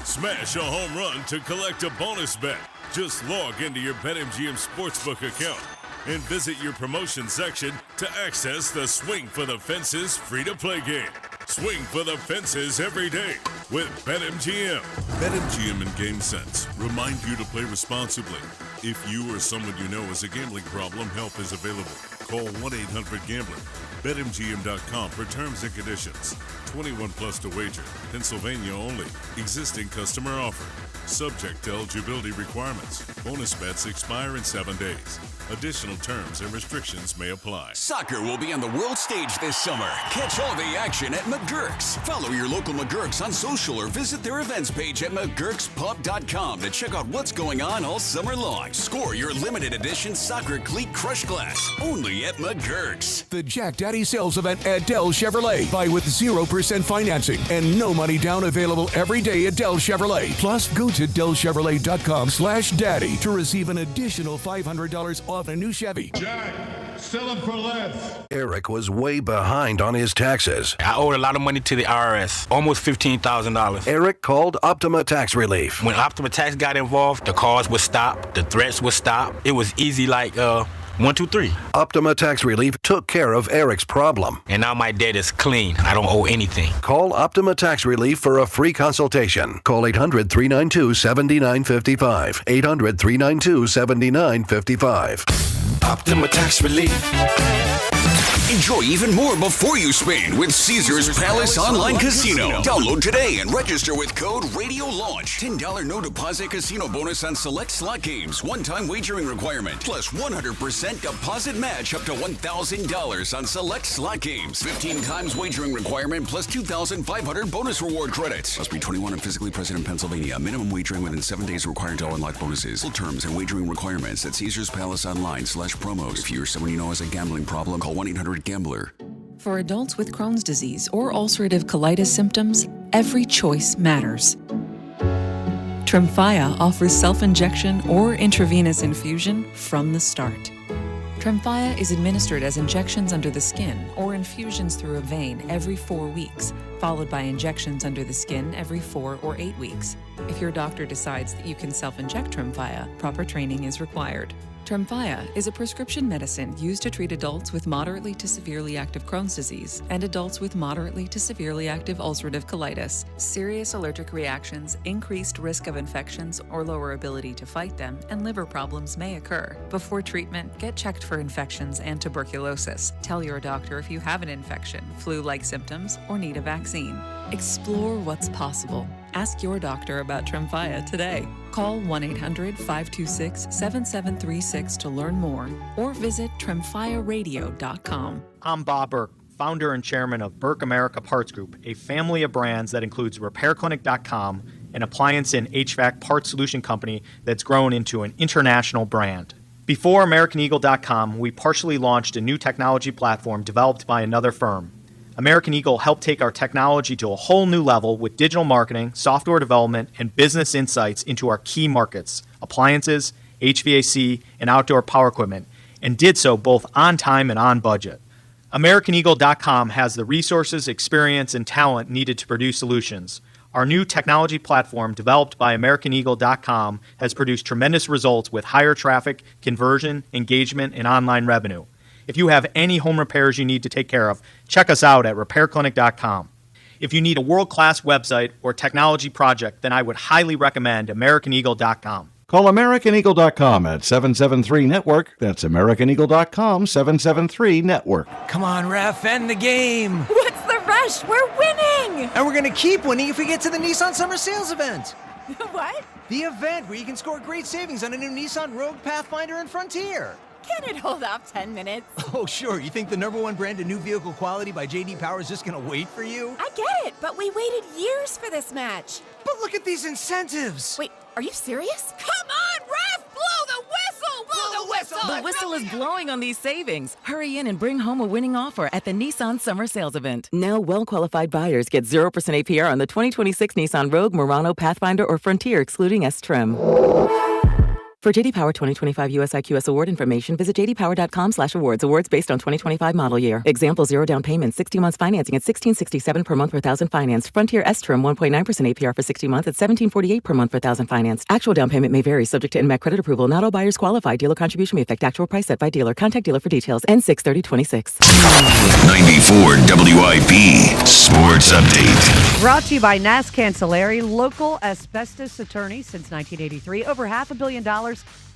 Smash a home run to collect a bonus bet. Just log into your BetMGM Sportsbook account and visit your promotion section to access the Swing for the Fences free-to-play game. Swing for the fences every day with BetMGM. BetMGM and GameSense remind you to play responsibly. If you or someone you know has a gambling problem, help is available. Call 1-800-GAMBLER. BetMGM.com for terms and conditions. 21 plus to wager. Pennsylvania only. Existing customer offer. Subject to eligibility requirements. Bonus bets expire in 7 days. Additional terms and restrictions may apply. Soccer will be on the world stage this summer. Catch all the action at McGurk's. Follow your local McGurk's on social or visit their events page at McGurk'sPub.com to check out what's going on all summer long. Score your limited edition soccer cleat crush glass only at McGurk's. The Jack Daddy sales event at Dell Chevrolet. Buy with 0% financing and no money down available every day at Dell Chevrolet. Plus, go to DellChevrolet.com/daddy to receive an additional $500 off a new Chevy. Jack, sell them for less. Eric was way behind on his taxes. I owed a lot of money to the IRS, almost $15,000. Eric called Optima Tax Relief. When Optima Tax got involved, the calls would stop, the threats would stop. It was easy like 1, 2, 3. Optima Tax Relief took care of Eric's problem. And now my debt is clean. I don't owe anything. Call Optima Tax Relief for a free consultation. Call 800-392-7955. 800-392-7955. Optima Tax Relief. Enjoy even more before you spend with Caesars Palace Online Casino. Download today and register with code RADIOLAUNCH. $10 no deposit casino bonus on select slot games. One-time wagering requirement. Plus 100% deposit match up to $1,000 on select slot games. 15 times wagering requirement plus 2,500 bonus reward credits. Must be 21 and physically present in Pennsylvania. Minimum wagering within 7 days required to unlock bonuses. Full terms and wagering requirements at Caesars Palace Online/promos. If you or someone you know has a gambling problem, call 1-800-GAMBLER. For adults with Crohn's disease or ulcerative colitis symptoms, every choice matters. Tremfya offers self-injection or intravenous infusion from the start. Tremfya is administered as injections under the skin or infusions through a vein every 4 weeks, followed by injections under the skin every 4 or 8 weeks. If your doctor decides that you can self-inject Tremfya, proper training is required. Tremfya is a prescription medicine used to treat adults with moderately to severely active Crohn's disease and adults with moderately to severely active ulcerative colitis. Serious allergic reactions, increased risk of infections or lower ability to fight them, and liver problems may occur. Before treatment, get checked for infections and tuberculosis. Tell your doctor if you have an infection, flu-like symptoms, or need a vaccine. Explore what's possible. Ask your doctor about Tremfya today. Call 1-800-526-7736 to learn more or visit tremfyaradio.com. I'm Bob Burke, founder and chairman of Burke America Parts Group, a family of brands that includes RepairClinic.com, an appliance and HVAC parts solution company that's grown into an international brand. Before AmericanEagle.com, we partially launched a new technology platform developed by another firm. American Eagle helped take our technology to a whole new level with digital marketing, software development, and business insights into our key markets, appliances, HVAC, and outdoor power equipment, and did so both on time and on budget. AmericanEagle.com has the resources, experience, and talent needed to produce solutions. Our new technology platform, developed by AmericanEagle.com, has produced tremendous results with higher traffic, conversion, engagement, and online revenue. If you have any home repairs you need to take care of, check us out at RepairClinic.com. If you need a world-class website or technology project, then I would highly recommend AmericanEagle.com. Call AmericanEagle.com at 773-NETWORK. That's AmericanEagle.com, 773-NETWORK. Come on, ref, end the game. What's the rush? We're winning! And we're going to keep winning if we get to the Nissan Summer Sales event. What? The event where you can score great savings on a new Nissan Rogue, Pathfinder, and Frontier. Can it hold off 10 minutes? Oh, sure. You think the #1 brand of new vehicle quality by J.D. Power is just going to wait for you? I get it, but we waited years for this match. But look at these incentives. Wait, are you serious? Come on, ref! Blow the whistle! Blow the whistle! The whistle is blowing on these savings. Hurry in and bring home a winning offer at the Nissan Summer Sales event. Now, well-qualified buyers get 0% APR on the 2026 Nissan Rogue, Murano, Pathfinder, or Frontier, excluding S-Trim. For JD Power 2025 US IQS award information, visit jdpower.com/awards. Awards based on 2025 model year. Example: 0 down payment, 60 months financing at $1,667 per month per thousand financed. Frontier S term 1.9% APR for 60 months at $1,748 per month per thousand financed. Actual down payment may vary, subject to NMAC credit approval. Not all buyers qualify. Dealer contribution may affect actual price set by dealer. Contact dealer for details. N6/3026. 94 WIP Sports Update. Brought to you by Nas Cancellari, local asbestos attorney since 1983. Over $500 million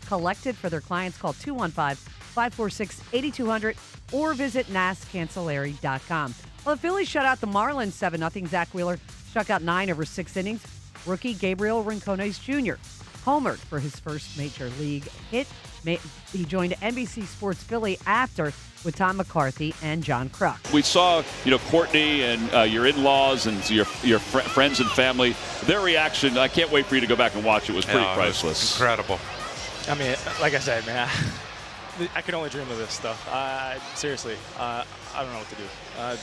collected for their clients. Call 215-546-8200 or visit nascancellari.com. Well, the Phillies shut out the Marlins 7-0. Zack Wheeler struck out 9 over 6 innings. Rookie Gabriel Rincones Jr. homered for his first major league hit. He joined NBC Sports Philly after with Tom McCarthy and John Kruk. We saw, Courtney and your in-laws and your friends and family, their reaction. I can't wait for you to go back and watch it. Was pretty priceless. It was incredible. I mean, like I said, man, I could only dream of this stuff. Seriously, I don't know what to do.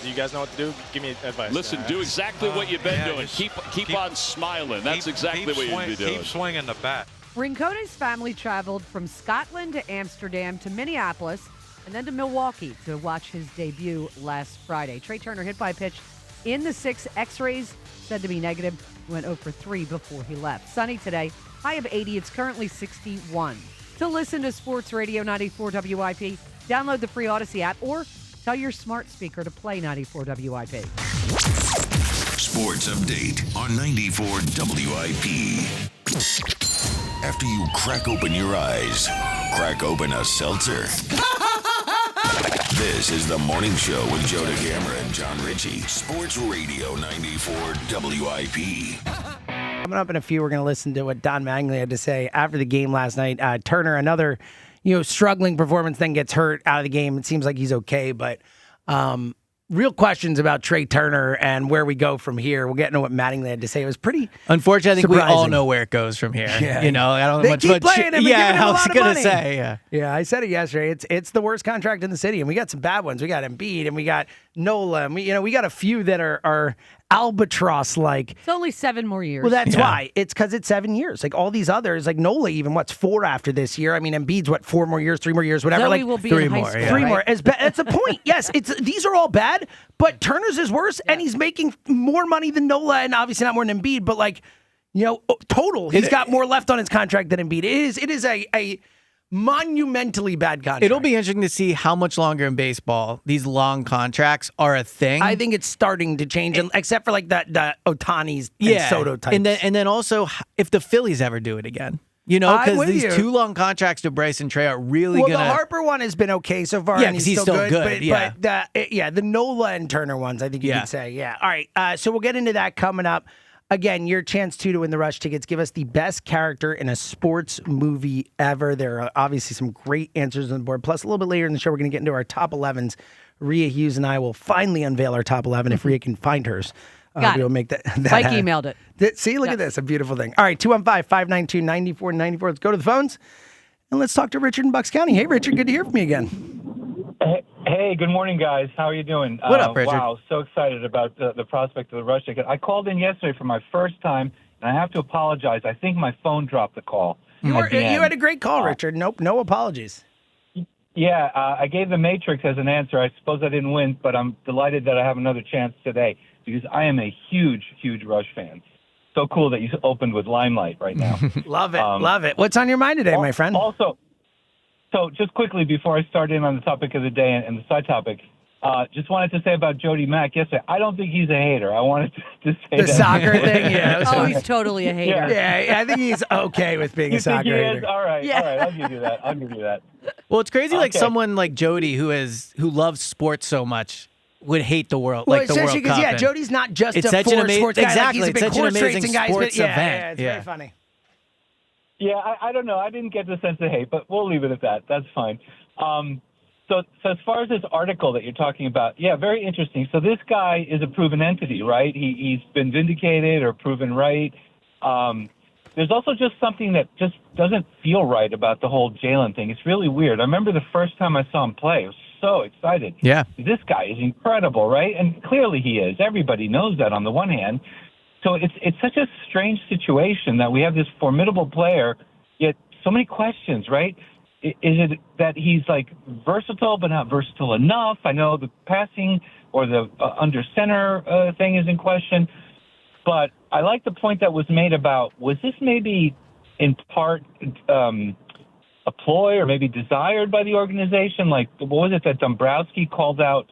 Do you guys know what to do? Give me advice. Listen, do exactly what you've been doing. Keep on smiling. That's exactly what you need to do. Keep swinging the bat. Rincones' family traveled from Scotland to Amsterdam to Minneapolis and then to Milwaukee to watch his debut last Friday. Trey Turner hit by a pitch in the 6th. X-rays said to be negative. He went 0 for 3 before he left. Sunny today. High of 80. It's currently 61. To listen to Sports Radio 94 WIP, download the free Odyssey app or tell your smart speaker to play 94 WIP. Sports Update on 94 WIP. After you crack open your eyes, crack open a seltzer. This is the morning show with Joe DeGamera and John Ritchie. Sports Radio 94 WIP. Coming up in a few, we're going to listen to what Don Mattingly had to say after the game last night. Turner, another struggling performance, then gets hurt out of the game. It seems like he's okay, but real questions about Trey Turner and where we go from here. We'll get into what Mattingly had to say. It was pretty Unfortunately, I think surprising. we all know where it goes from here. Yeah. I don't know They much keep about playing him and yeah, giving him I a was lot of gonna money. say, Yeah, I said it yesterday. It's the worst contract in the city, and we got some bad ones. We got Embiid, and we got Nola, and we got a few that are albatross-like. It's only 7 more years. Well, that's why. It's because it's 7 years. Like all these others, like Nola even, what's 4 after this year? I mean, Embiid's 4 more years, 3 more years, whatever. Zoe like will be 3 in high more, school, yeah. 3 right? more. That's the point. Yes, these are all bad, but Turner's is worse, and he's making more money than Nola, and obviously not more than Embiid, but total, he's got more left on his contract than Embiid. It is a monumentally bad contract. It'll be interesting to see how much longer in baseball these long contracts are a thing. I think it's starting to change, except for like the Ohtani's and Soto types. And then also if the Phillies ever do it again. Because these 2 long contracts to Bryce and Trey are really well, gonna. the Harper one has been okay so far. Yeah, and 'cause he's still good. But the Nola and Turner ones, I think you could say. Yeah. All right. So we'll get into that coming up. Again, your chance to win the Rush tickets. Give us the best character in a sports movie ever. There are obviously some great answers on the board. Plus, a little bit later in the show, we're going to get into our top 11s. Rhea Hughes and I will finally unveil our top 11 if Rhea can find hers. We'll make that Mike happen. emailed it. See, look at this. A beautiful thing. All right, 215-592-9494. Let's go to the phones, and let's talk to Richard in Bucks County. Hey, Richard, good to hear from you again. Hey, good morning, guys. How are you doing? What up, Richard? Wow, so excited about the prospect of the Rush ticket. I called in yesterday for my first time, and I have to apologize. I think my phone dropped the call. You had a great call, Richard. Nope, no apologies. Yeah, I gave the Matrix as an answer. I suppose I didn't win, but I'm delighted that I have another chance today because I am a huge, huge Rush fan. So cool that you opened with Limelight right now. Love it, love it. What's on your mind today, my friend? Also, so just quickly before I start in on the topic of the day and the side topic, just wanted to say about Jody Mack yesterday. I don't think he's a hater. I wanted to say the soccer thing. Yeah. He's totally a hater. Yeah, I think he's okay with being a soccer hater. All right, all right. I'll give you that. Well, it's crazy. Like Okay. someone like Jody who loves sports so much would hate the world, Well, like the World especially Cup. because Jody's not just It's a such an forward sports guy. exactly. Like, he's a It's big such an horse amazing racing guy. sports Yeah, event. it's very funny. Yeah, I don't know. I didn't get the sense of hate, but we'll leave it at that. That's fine. So as far as this article that you're talking about, yeah, very interesting. So this guy is a proven entity, right? He's been vindicated or proven right. There's also just something that just doesn't feel right about the whole Jalen thing. It's really weird. I remember the first time I saw him play, I was so excited. Yeah. This guy is incredible, right? And clearly he is. Everybody knows that on the one hand. So it's such a strange situation that we have this formidable player, yet so many questions, right? Is it that he's like versatile but not versatile enough? I know the passing or the under center thing is in question, but I like the point that was made about, was this maybe in part a ploy or maybe desired by the organization? Like, what was it that Dombrowski called out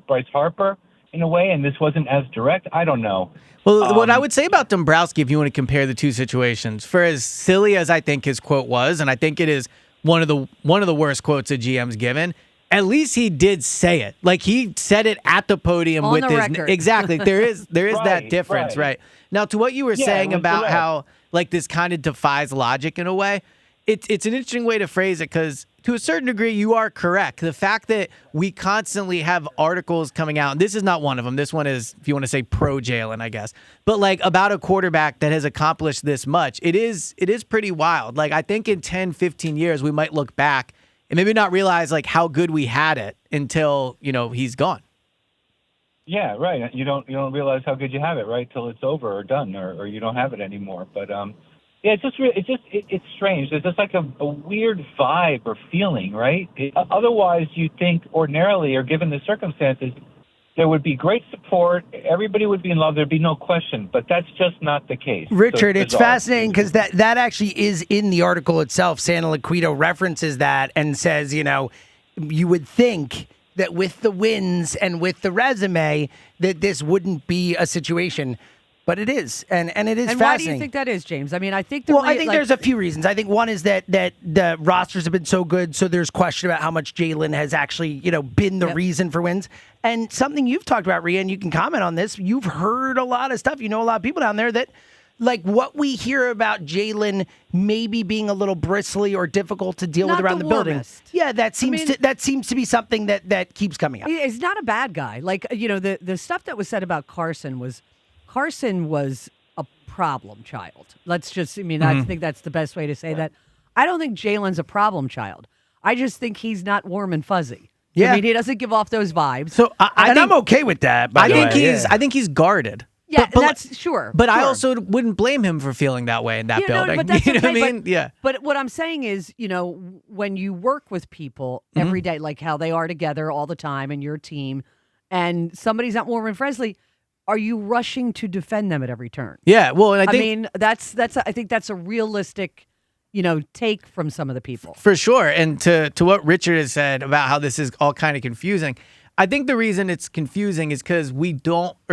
Bryce Harper in a way, and this wasn't as direct? I don't know. Well, what I would say about Dombrowski, if you want to compare the two situations, for as silly as I think his quote was, and I think it is one of the worst quotes a GM's given, at least he did say it. Like, he said it at the podium on with the his record. exactly. There is Right, that difference, right? Now, to what you were saying it was about direct. how like this kind of defies logic in a way, it's an interesting way to phrase it, because to a certain degree, you are correct. The fact that we constantly have articles coming out, and this is not one of them. This one is, if you want to say pro Jalen, I guess. But like about a quarterback that has accomplished this much, it is pretty wild. Like, I think in 10, 15 years, we might look back and maybe not realize like how good we had it until, he's gone. Yeah, right. You don't realize how good you have it, right, till it's over or done, or you don't have it anymore. But yeah, it's strange. There's just like a weird vibe or feeling, right? Otherwise, you think ordinarily, or given the circumstances, there would be great support. Everybody would be in love. There'd be no question. But that's just not the case. Richard, So it's bizarre. fascinating because that actually is in the article itself. Santa Liquido references that and says, you would think that with the wins and with the resume that this wouldn't be a situation. But it is, and it is And fascinating. why do you think that is, James? I mean, I think I think there's a few reasons. I think one is that the rosters have been so good, so there's question about how much Jalen has actually, been the reason for wins. And something you've talked about, Rhea, and you can comment on this. You've heard a lot of stuff. You know a lot of people down there that, like, what we hear about Jalen maybe being a little bristly or difficult to deal with around the building. Yeah, that seems to be something that keeps coming up. He's not a bad guy. Like, the stuff that was said about Carson was a problem child. I think that's the best way to say that. I don't think Jalen's a problem child. I just think he's not warm and fuzzy. Yeah. I mean, he doesn't give off those vibes. So I'm okay with that. I think he's guarded. Yeah, that's sure. But sure. I also wouldn't blame him for feeling that way in that building. But that's you know okay, what I mean? Yeah. But what I'm saying is, when you work with people every day, like how they are together all the time and your team, and somebody's not warm and friendly, are you rushing to defend them at every turn? Yeah. Well, and I think I think that's a realistic, take from some of the people. For sure. And to what Richard has said about how this is all kind of confusing, I think the reason it's confusing is because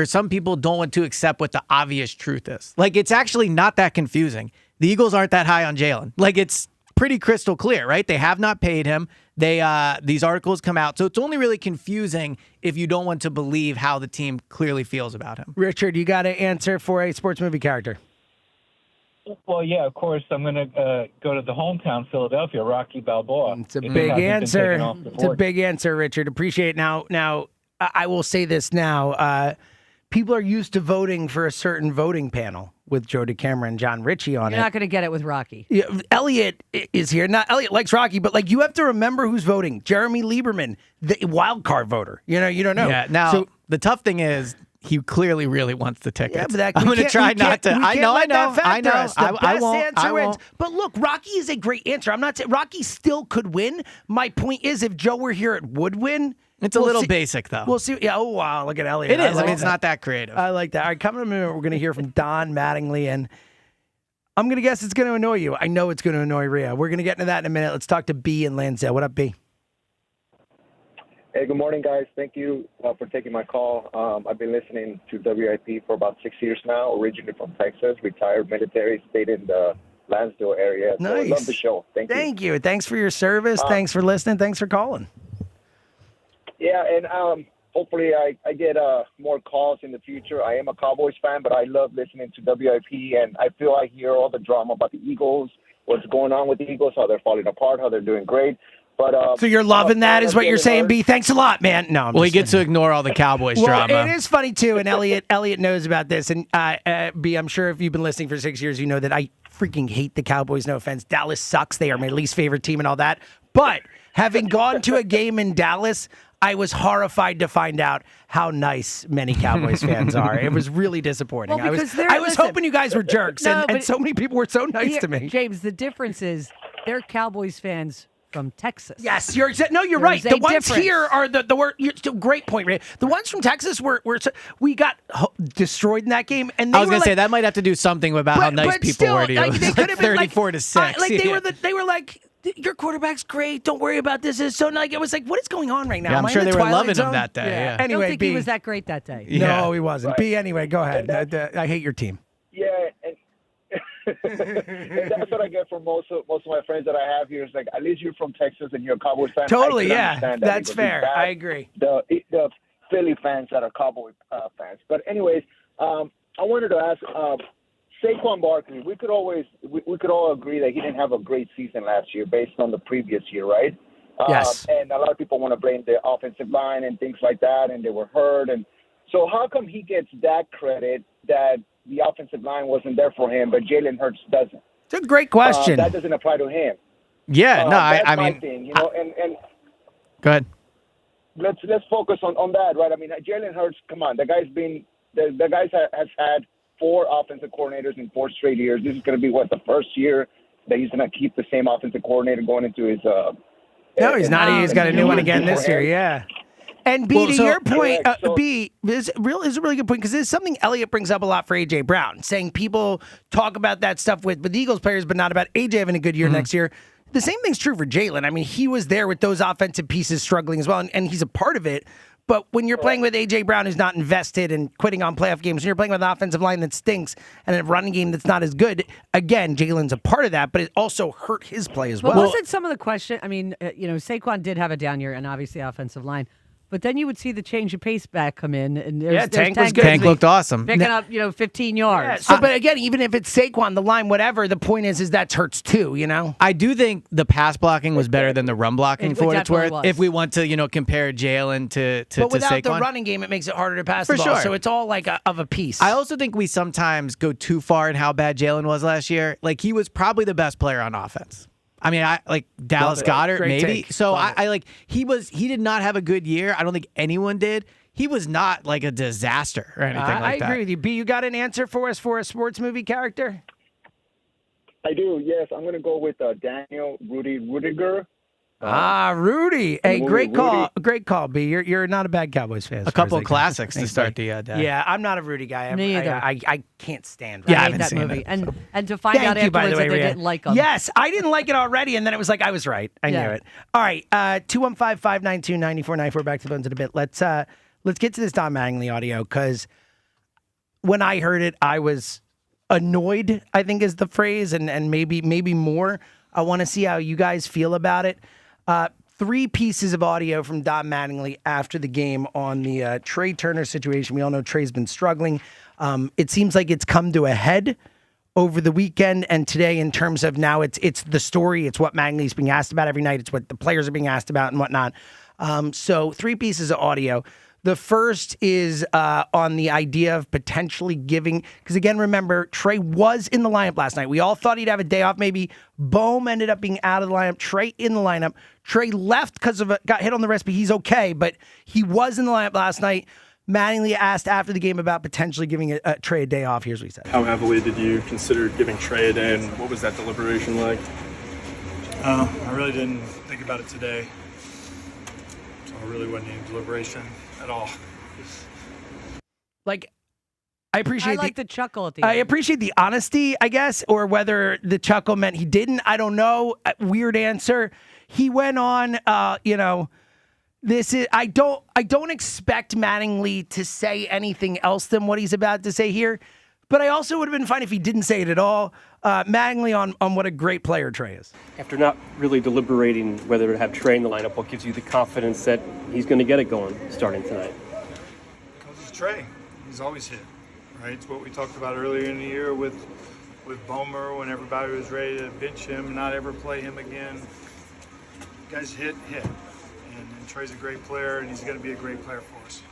some people don't want to accept what the obvious truth is. Like, it's actually not that confusing. The Eagles aren't that high on Jalen. Like, it's pretty crystal clear, right? They have not paid him. These articles come out. So it's only really confusing if you don't want to believe how the team clearly feels about him. Richard, you got to answer for a sports movie character. Well, yeah, of course. I'm going to go to the hometown, Philadelphia, Rocky Balboa. It's a big answer. It's a big answer, Richard. Appreciate it. Now, I will say this now. People are used to voting for a certain voting panel with Joe DeCamera and John Ritchie on it. You're not going to get it with Rocky. Yeah, Elliot is here. Not Elliot likes Rocky, but like you have to remember who's voting. Jeremy Lieberman, the wild card voter. You don't know. Yeah. Now, the tough thing is, he clearly really wants the tickets. Yeah, but I'm going to try not to. I know. I won't. wins. But look, Rocky is a great answer. I'm not saying Rocky still could win. My point is, if Joe were here, it would win. It's a little basic, though. We'll see. Yeah. Oh, wow. Look at Elliot. It is. It's not that creative. I like that. All right, coming in a minute, we're going to hear from Don Mattingly, and I'm going to guess it's going to annoy you. I know it's going to annoy Rhea. We're going to get into that in a minute. Let's talk to B in Lansdale. What up, B? Hey, good morning, guys. Thank you for taking my call. I've been listening to WIP for about 6 years now, originally from Texas, retired military, stayed in the Lansdale area. So Nice. I love the show. Thank you. Thanks for your service. Thanks for listening. Thanks for calling. Yeah, and hopefully I get more calls in the future. I am a Cowboys fan, but I love listening to WIP, and I feel I hear all the drama about the Eagles, what's going on with the Eagles, how they're falling apart, how they're doing great. But so you're loving that, is what you're saying, B? Thanks a lot, man. No, I'm well, he just gets to ignore all the Cowboys drama. It is funny too, and Elliot knows about this. And B, I'm sure if you've been listening for 6 years, you know that I freaking hate the Cowboys. No offense, Dallas sucks. They are my least favorite team and all that. But having gone to a game in Dallas, I was horrified to find out how nice many Cowboys fans are. It was really disappointing. Well, I was hoping you guys were jerks, and so many people were so nice to me. James, the difference is they're Cowboys fans from Texas. Yes, you're right. The ones here are the word. Great point, Ray. The ones from Texas we got destroyed in that game, and I was gonna say that might have to do something about how nice people were to you. They could have been 34-6. They were like, your quarterback's great. Don't worry about this. So like it was like, what is going on right now? Yeah, I'm sure they were loving him that day. Yeah. Anyway, I don't think he was that great that day. No, he wasn't. B, anyway, go ahead. I hate your team. Yeah, and that's what I get from most of my friends that I have here. Is like, at least you're from Texas and you're a Cowboys fan. Totally, yeah, that's fair. I agree. The Philly fans that are Cowboy fans. But anyways, I wanted to ask Saquon Barkley. We could all agree that he didn't have a great season last year based on the previous year, right? Yes. And a lot of people want to blame the offensive line and things like that, and they were hurt. And so how come he gets that credit that the offensive line wasn't there for him, but Jalen Hurts doesn't? It's a great question. That doesn't apply to him. Yeah, that's I my mean, thing, you know. And go ahead. Let's focus on that, right? I mean, Jalen Hurts. Come on, the guy's has had 4 offensive coordinators in 4 straight years. This is going to be the first year that he's going to keep the same offensive coordinator going into his. No, he's not. He's got a new one again this year. Yeah. And B, to your point, B is a really good point because this is something Elliott brings up a lot for A.J. Brown, saying people talk about that stuff with Eagles players, but not about A.J. having a good year next year. The same thing's true for Jalen. I mean, he was there with those offensive pieces struggling as well, and he's a part of it. But when you're playing with A.J. Brown who's not invested and quitting on playoff games, and you're playing with an offensive line that stinks and a running game that's not as good, again, Jalen's a part of that, but it also hurt his play as well. But wasn't some of the question, I mean, Saquon did have a down year and obviously offensive line. But then you would see the change of pace back come in, and Tank was good. Tank looked awesome, picking up 15 yards. Yeah, but again, even if it's Saquon, the line, whatever, the point is that hurts too. You know, I do think the pass blocking was better than the run blocking for what it's worth. Was. If we want to compare Jalen to but without Saquon. the running game, it makes it harder to pass the ball. Sure. So it's all like of a piece. I also think we sometimes go too far in how bad Jalen was last year. Like he was probably the best player on offense. I mean, I like Dallas Goedert, maybe. Take. So I like he did not have a good year. I don't think anyone did. He was not like a disaster or anything like that. I agree with you. B, you got an answer for us for a sports movie character? I do, yes. I'm going to go with Daniel Rudiger. Rudy. Hey, great call. Great call, B. You're not a bad Cowboys fan. A couple of classics to start the day. Yeah, I'm not a Rudy guy. Me either. I can't stand Rudy. I hate that movie. And to find out afterwards that they didn't like him. Yes, I didn't like it already, and then it was like I was right. I knew it. All right, 215-592-9494. Back to the bones in a bit. Let's get to this Don Mattingly audio, because when I heard it, I was annoyed, I think is the phrase, and maybe more. I want to see how you guys feel about it. 3 pieces of audio from Don Mattingly after the game on the Trey Turner situation. We all know Trey's been struggling. It seems like it's come to a head over the weekend and today in terms of now it's the story. It's what Mattingly's being asked about every night. It's what the players are being asked about and whatnot. So 3 pieces of audio. The first is on the idea of potentially giving, because again, remember, Trey was in the lineup last night. We all thought he'd have a day off. Maybe Bohm ended up being out of the lineup. Trey in the lineup. Trey left because got hit on the wrist, but he's okay. But he was in the lineup last night. Mattingly asked after the game about potentially giving Trey a day off. Here's what he said. How heavily did you consider giving Trey a day, and what was that deliberation like? I really didn't think about it today. So I really wasn't in deliberation at all. Like, I appreciate the chuckle at the end. I appreciate the honesty, I guess, or whether the chuckle meant he didn't. I don't know. Weird answer. He went on, this is I don't expect Mattingly to say anything else than what he's about to say here. But I also would have been fine if he didn't say it at all. Mattingly on what a great player Trey is. After not really deliberating whether to have Trey in the lineup, what gives you the confidence that he's going to get it going starting tonight? Because it's Trey. He's always hit, right? It's what we talked about earlier in the year with Bomer when everybody was ready to bench him, not ever play him again. Guys hit. And Trey's a great player, and he's going to be a great player for us.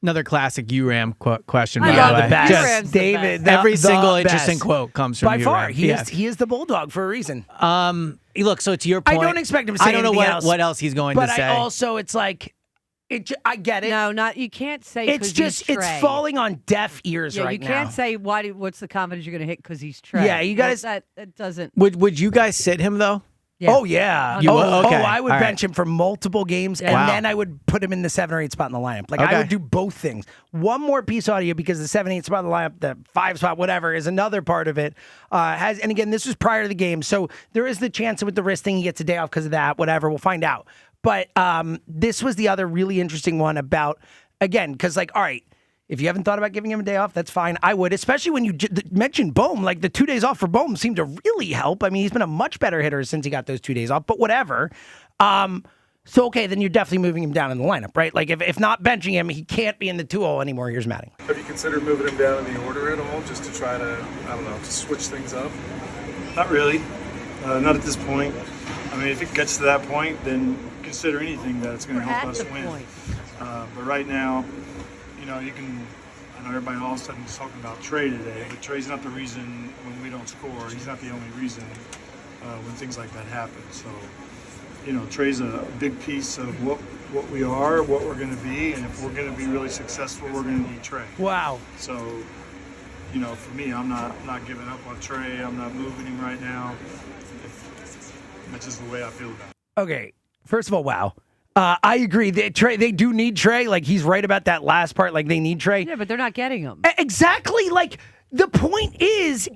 Another classic URAM question. I love the best. Just David, every the single best. interesting quote comes from by URAM. far. He is the bulldog for a reason. Look, so to your point, I don't expect him to say I don't know anything else, what else he's going to say. But also, it's like, I get it. No, not you can't say. It's 'cause just he's it's Trey. falling on deaf ears Yeah, right you now. can't say what's the confidence you're going to hit because he's Trey. Yeah, you gotta- that doesn't. Would you guys sit him though? Yeah. Oh yeah. You oh, would? Okay. I would All bench him for multiple games, and Wow. then I would put him in the 7 or 8 spot in the lineup. Like Okay. I would do both things. One more piece of audio because the 7, 8 spot in the lineup, the 5 spot, whatever, is another part of it. And again, this was prior to the game, so there is the chance that with the wrist thing, he gets a day off because of that. Whatever, we'll find out. But this was the other really interesting one about, again, because like, all right, if you haven't thought about giving him a day off, that's fine. I would, especially when you mentioned Bohm. Like the 2 days off for Bohm seemed to really help. I mean, he's been a much better hitter since he got those 2 days off, but whatever. So, okay, then you're definitely moving him down in the lineup, right? Like if not benching him, he can't be in the 2-0 anymore. Here's Matting. Have you considered moving him down in the order at all, just to try to, I don't know, to switch things up? Not really. Not at this point. I mean, if it gets to that point, then consider anything that's going to help us win. But right now, you can. I know everybody all of a sudden is talking about Trey today, but Trey's not the reason when we don't score. He's not the only reason when things like that happen. So, Trey's a big piece of what we are, what we're going to be, and if we're going to be really successful, we're going to need Trey. Wow. So, for me, I'm not giving up on Trey. I'm not moving him right now. That's just the way I feel about it. Okay, first of all, wow. I agree. They do need Trey. Like, he's right about that last part. Like, they need Trey. Yeah, but they're not getting him. Exactly. Like, the point is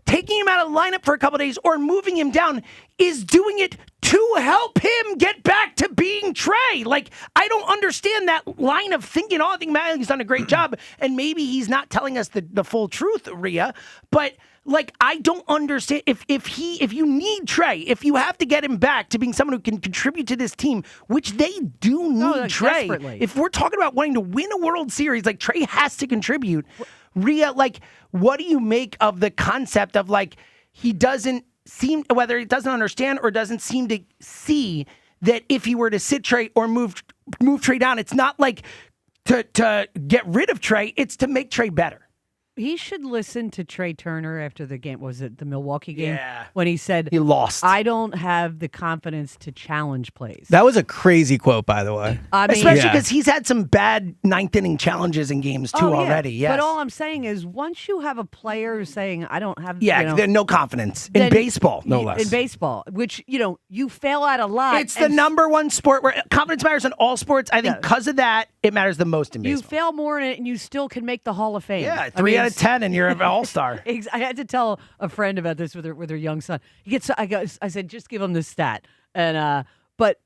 taking him out of the lineup for a couple days or moving him down is doing it to help him get back to being Trey. Like, I don't understand that line of thinking. I think Matting's done a great job, and maybe he's not telling us the full truth, Rhea, but like, I don't understand if you need Trey, if you have to get him back to being someone who can contribute to this team, which they do need Trey. Desperately. If we're talking about wanting to win a World Series, like Trey has to contribute. Rhea, like, what do you make of the concept of like he doesn't seem, whether he doesn't understand or doesn't seem to see that if he were to sit Trey or move Trey down, it's not like to get rid of Trey, it's to make Trey better. He should listen to Trey Turner after the game. Was it the Milwaukee game? Yeah. When he said, he lost. I don't have the confidence to challenge plays. That was a crazy quote, by the way. I mean, especially because he's had some bad ninth inning challenges in games too already. Yes. But all I'm saying is once you have a player saying, I don't have there's no confidence. In baseball, no less. In baseball, which, you fail at a lot. It's the number one sport where confidence matters in all sports. I think because of that, it matters the most in baseball. You fail more in it and you still can make the Hall of Fame. Yeah, 3 out of 10 and you're an all-star. I had to tell a friend about this with her young son. I said, just give him this stat. And but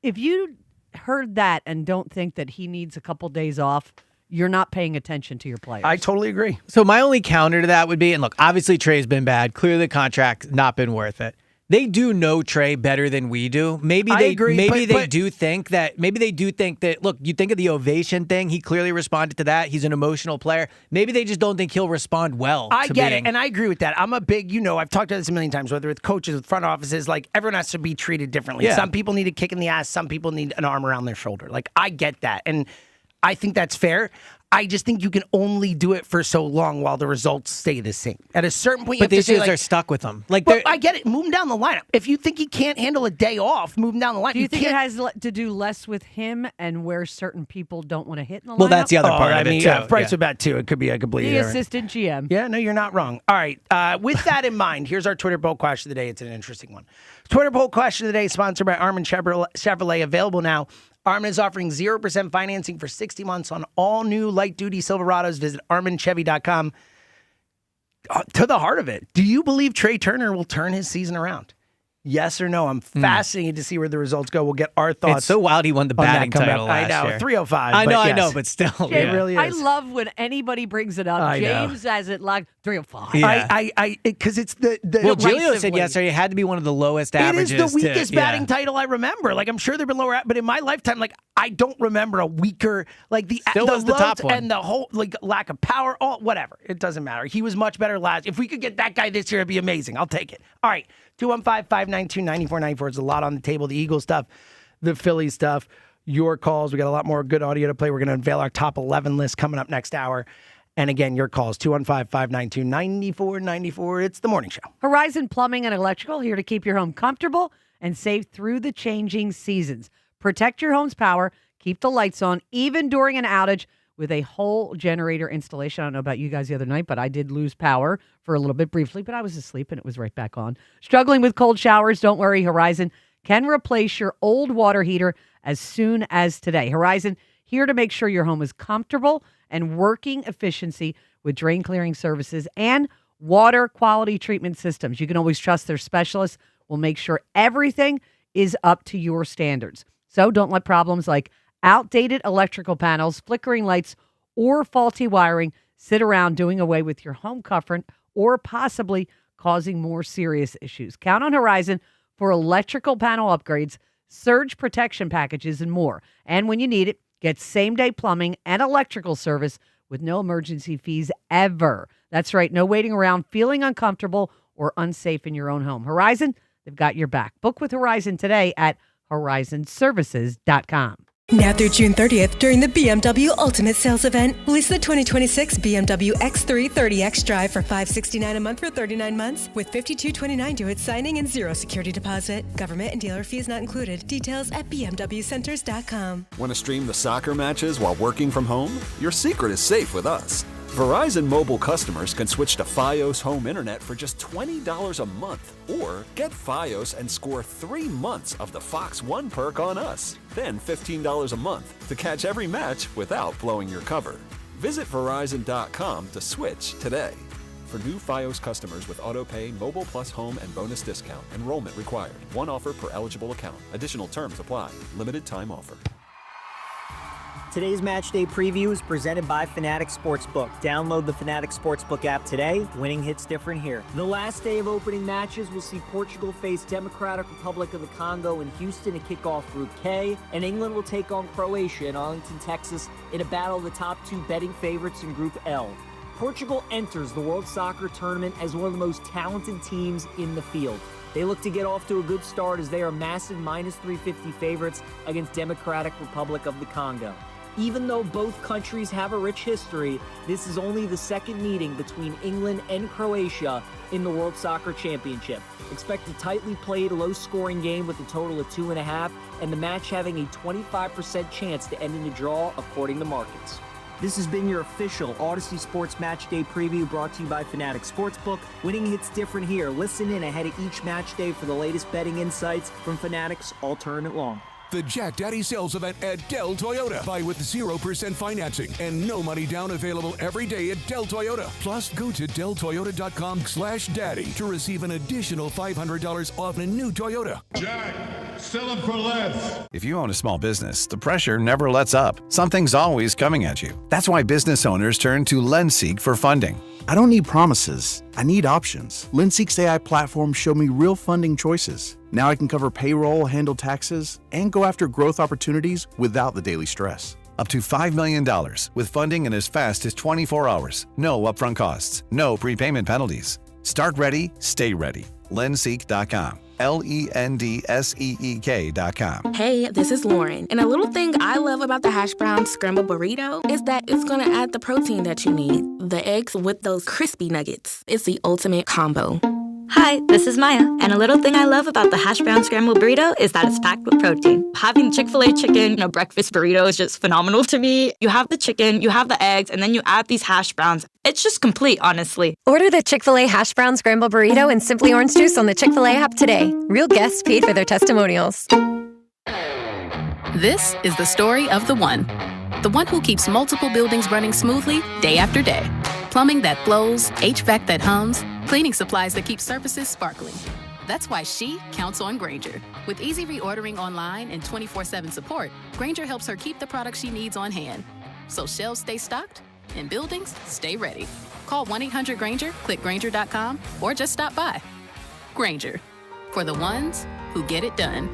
if you heard that and don't think that he needs a couple days off, you're not paying attention to your players. I totally agree. So my only counter to that would be, and look, obviously Trey's been bad. Clearly the contract's not been worth it. They do know Trey better than we do. Maybe they agree. Maybe they do think that. Look, you think of the ovation thing. He clearly responded to that. He's an emotional player. Maybe they just don't think he'll respond well. I get it, and I agree with that. I'm a big, I've talked about this a million times. Whether it's coaches, with front offices, like everyone has to be treated differently. Yeah. Some people need a kick in the ass. Some people need an arm around their shoulder. Like I get that, and I think that's fair. I just think you can only do it for so long while the results stay the same. At a certain point, you but have the to say, issues are stuck with him. Like, I get it. Move him down the lineup. If you think he can't handle a day off, move him down the lineup. Do you think it has to do less with him and where certain people don't want to hit in the lineup? Well, that's the other part of it, too. Yeah, Bryce with that, too. It could be a completely The assistant GM. Yeah, no, you're not wrong. All right. With that in mind, here's our Twitter poll question of the day. It's an interesting one. Twitter poll question of the day, sponsored by Armin Chevrolet, available now. Armin is offering 0% financing for 60 months on all new light-duty Silverados. Visit ArminChevy.com. To the heart of it, do you believe Trey Turner will turn his season around? Yes or no? I'm fascinated to see where the results go. We'll get our thoughts. It's so wild he won the batting title last year. I know, 305. I know, but still. It really is. I love when anybody brings it up. I James has it like 305. Yeah. Because it's the Well, Julio said yesterday it had to be one of the lowest averages. It is the weakest batting title I remember. Like, I'm sure they've been lower, but in my lifetime, like, I don't remember a weaker, like the was the top one. And the whole like lack of power, all whatever. It doesn't matter. He was much better last. If we could get that guy this year, it'd be amazing. I'll take it. All right. 215-592-9494. There's a lot on the table. The Eagles stuff, the Phillies stuff, your calls. We got a lot more good audio to play. We're going to unveil our top 11 list coming up next hour. And again, your calls, 215-592-9494. It's the morning show. Horizon Plumbing and Electrical, here to keep your home comfortable and safe through the changing seasons. Protect your home's power. keep the lights on, even during an outage with a whole generator installation. I don't know about you guys the other night, but I did lose power for a little bit briefly, but I was asleep and it was right back on. Struggling with cold showers? Don't worry. Horizon can replace your old water heater as soon as today. Horizon, here to make sure your home is comfortable and working efficiency with drain clearing services and water quality treatment systems. You can always trust their specialists will make sure everything is up to your standards. So don't let problems like outdated electrical panels, flickering lights, or faulty wiring sit around doing away with your home comfort or possibly causing more serious issues. Count on Horizon for electrical panel upgrades, surge protection packages, and more. And when you need it, get same-day plumbing and electrical service with no emergency fees ever. That's right, no waiting around, feeling uncomfortable or unsafe in your own home. Horizon, they've got your back. Book with Horizon today at horizonservices.com. Now through June 30th, during the BMW Ultimate Sales Event, lease the 2026 BMW X3 30X Drive for $569 a month for 39 months with $52.29 due at signing and zero security deposit. Government and dealer fees not included. Details at bmwcenters.com. Want to stream the soccer matches while working from home? Your secret is safe with us. Verizon Mobile customers can switch to Fios Home Internet for just $20 a month, or get Fios and score 3 months of the Fox One perk on us. Then $15 a month to catch every match without blowing your cover. Visit Verizon.com to switch today. For new Fios customers with AutoPay, Mobile Plus Home, and bonus discount, enrollment required. One offer per eligible account. Additional terms apply. Limited time offer. Today's Match Day preview is presented by Fanatics Sportsbook. Download the Fanatics Sportsbook app today. Winning hits different here. The last day of opening matches will see Portugal face Democratic Republic of the Congo in Houston to kick off Group K, and England will take on Croatia in Arlington, Texas in a battle of the top 2 betting favorites in Group L. Portugal enters the World Soccer Tournament as one of the most talented teams in the field. They look to get off to a good start as they are massive minus 350 favorites against Democratic Republic of the Congo. Even though both countries have a rich history, this is only the second meeting between England and Croatia in the World Soccer Championship. Expect a tightly played, low-scoring game with a total of 2.5, and the match having a 25% chance to end in a draw, according to markets. This has been your official Odyssey Sports Match Day preview brought to you by Fanatics Sportsbook. Winning hits different here. Listen in ahead of each match day for the latest betting insights from Fanatics all tournament long. The Jack Daddy sales event at Dell Toyota. Buy with 0% financing and no money down available every day at Dell Toyota. Plus, go to delltoyota.com/daddy to receive an additional $500 off a new Toyota. Jack, sell them for less. If you own a small business, the pressure never lets up. Something's always coming at you. That's why business owners turn to LendSeek for funding. I don't need promises. I need options. LendSeek's AI platform showed me real funding choices. Now I can cover payroll, handle taxes, and go after growth opportunities without the daily stress. Up to $5 million with funding in as fast as 24 hours. No upfront costs. No prepayment penalties. Start ready, stay ready. LendSeek.com. LendSeek.com. Hey, this is Lauren. And a little thing I love about the hash brown scrambled burrito is that it's going to add the protein that you need. The eggs with those crispy nuggets. It's the ultimate combo. Hi, this is Maya, and a little thing I love about the hash brown scrambled burrito is that it's packed with protein. Having Chick-fil-A chicken, breakfast burrito is just phenomenal to me. You have the chicken, you have the eggs, and then you add these hash browns. It's just complete, honestly. Order the Chick-fil-A hash brown scrambled burrito and Simply Orange Juice on the Chick-fil-A app today. Real guests paid for their testimonials. This is the story of the one who keeps multiple buildings running smoothly day after day. Plumbing that flows, HVAC that hums, cleaning supplies that keep surfaces sparkling. That's why she counts on Grainger. With easy reordering online and 24/7 support, Grainger helps her keep the products she needs on hand. So shelves stay stocked and buildings stay ready. Call 1-800-GRAINGER, click Grainger.com, or just stop by. Grainger, for the ones who get it done.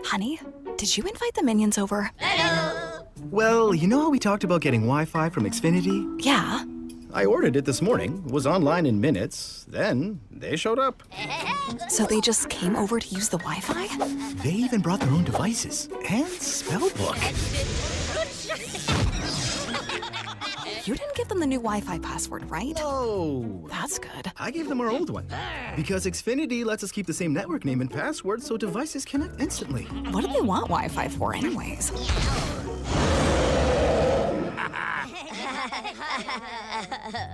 Honey, did you invite the minions over? Well, you know how we talked about getting Wi-Fi from Xfinity? Yeah. I ordered it this morning, was online in minutes, then they showed up. So they just came over to use the Wi-Fi? They even brought their own devices and spell book. You didn't give them the new Wi-Fi password, right? No. That's good. I gave them our old one. Because Xfinity lets us keep the same network name and password so devices connect instantly. What do they want Wi-Fi for anyways?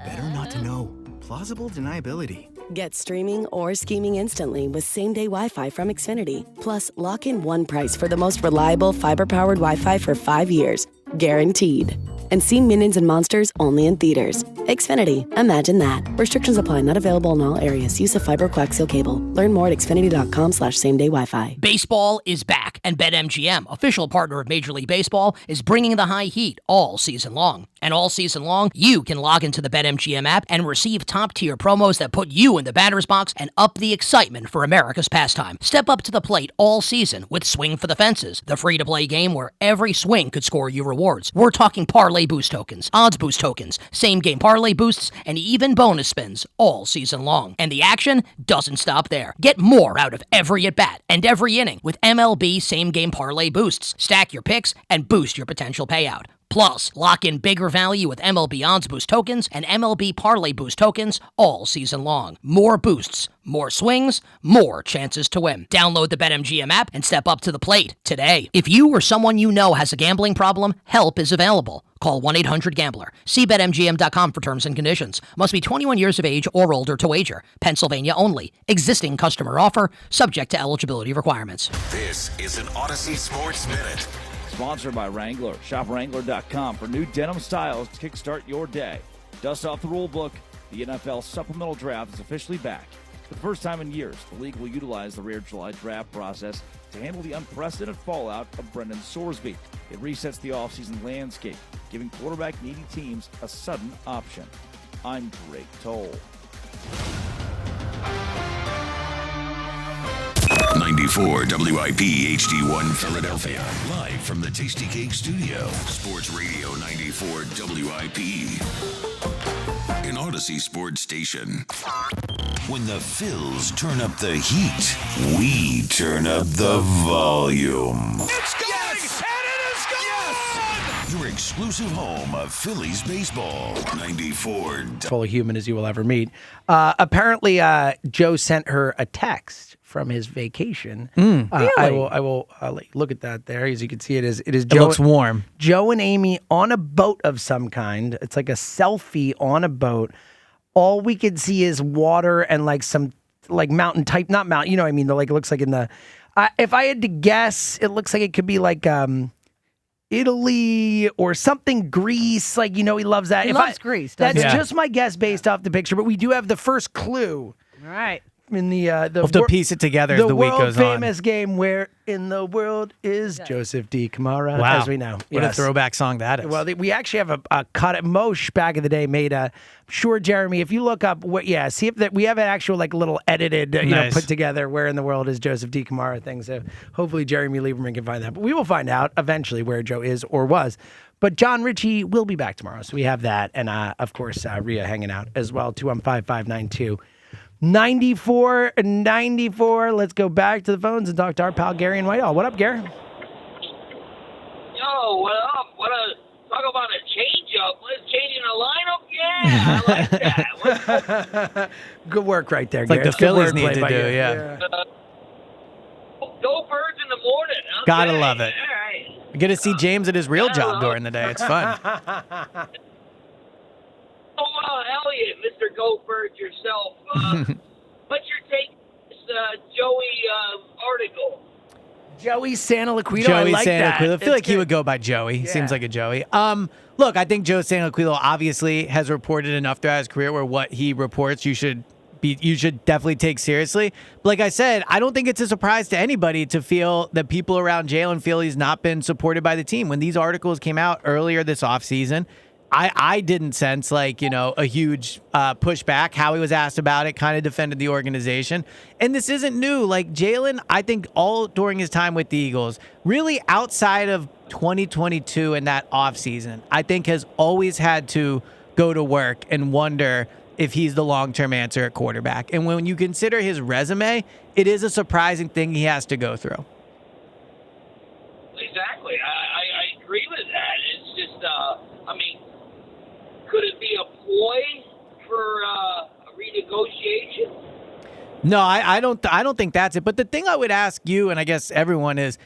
Better not to know. Plausible deniability. Get streaming or scheming instantly with same-day Wi-Fi from Xfinity. Plus, lock in one price for the most reliable fiber-powered Wi-Fi for 5 years. Guaranteed. And see Minions and Monsters only in theaters. Xfinity. Imagine that. Restrictions apply. Not available in all areas. Use of fiber coaxial cable. Learn more at xfinity.com/same-day Wi-Fi. Baseball is back, and BetMGM, official partner of Major League Baseball, is bringing the high heat all season long. And all season long, you can log into the BetMGM app and receive top-tier promos that put you in the batter's box and up the excitement for America's pastime. Step up to the plate all season with Swing for the Fences, the free-to-play game where every swing could score you rewards. We're talking parlay boost tokens, odds boost tokens, same-game parlay boosts, and even bonus spins all season long. And the action doesn't stop there. Get more out of every at-bat and every inning with MLB same-game parlay boosts. Stack your picks and boost your potential payout. Plus, lock in bigger value with MLB Odds Boost tokens and MLB Parlay Boost tokens all season long. More boosts, more swings, more chances to win. Download the BetMGM app and step up to the plate today. If you or someone you know has a gambling problem, help is available. Call 1-800-GAMBLER. See BetMGM.com for terms and conditions. Must be 21 years of age or older to wager. Pennsylvania only. Existing customer offer. Subject to eligibility requirements. This is an Odyssey Sports Minute. Sponsored by Wrangler. Shop Wrangler.com for new denim styles to kickstart your day. Dust off the rule book. The NFL Supplemental Draft is officially back. For the first time in years, the league will utilize the rare July draft process to handle the unprecedented fallout of Brendan Sorsby. It resets the offseason landscape, giving quarterback-needy teams a sudden option. I'm Drake Toll. 94 WIP HD1 Philadelphia. Live from the Tasty Cake Studio. Sports Radio 94 WIP. An Odyssey Sports Station. When the Phils turn up the heat, we turn up the volume. It's going! And it is gone! Your exclusive home of Phillies baseball. 94. Full human as you will ever meet. Apparently, Joe sent her a text from his vacation. Really? I will let you look at that there. As you can see, it is Joe. It looks warm. Joe and Amy on a boat of some kind. It's like a selfie on a boat. All we can see is water and like some like mountain type, not mountain. You know what I mean? Like it looks like in the. If I had to guess, it looks like it could be like Italy or something, Greece. Like, you know, he loves that. He loves Greece. That's just my guess based off the picture. But we do have the first clue. All right. In the we'll have to piece it together as the week goes on. The world famous game, Where in the World is Joseph D. Camara, Wow. as we know. What a throwback song that is. Well, we actually have a cut. Moshe back in the day made a. Sure, Jeremy, if you look up, see if that we have an actual like little edited, put together Where in the World is Joseph D. Camara thing. So hopefully Jeremy Lieberman can find that. But we will find out eventually where Joe is or was. But John Ritchie will be back tomorrow, so we have that, and of course Rhea hanging out as well. 215-592. 94. Let's go back to the phones and talk to our pal Gary in Whitehall. What up, Gary? Yo, what up? Talk about a change-up. Let's changing the lineup? Yeah, I like that. Good work right there, It's Gary. like the Phillies need to do, yeah. Go Birds in the morning. Okay. Gotta love it. All right. You get to see James at his real job during the day. It's fun. Oh, Elliot, Mr. Goldberg yourself. What's your take on this Joey article? Joey Santoliquito. Joey I like that. Santoliquito. I feel like he would go by Joey. Yeah. Seems like a Joey. Look, I think Joe Santoliquito obviously has reported enough throughout his career where what he reports you should definitely take seriously. But like I said, I don't think it's a surprise to anybody to feel that people around Jalen feel he's not been supported by the team. When these articles came out earlier this offseason, I didn't sense a huge pushback. Howie was asked about it, kind of defended the organization. And this isn't new. Like Jalen, I think all during his time with the Eagles, really outside of 2022 and that offseason, I think has always had to go to work and wonder if he's the long-term answer at quarterback. And when you consider his resume, it is a surprising thing he has to go through. Exactly. I agree with that. It's just, No, I don't think that's it. But the thing I would ask you, and I guess everyone is,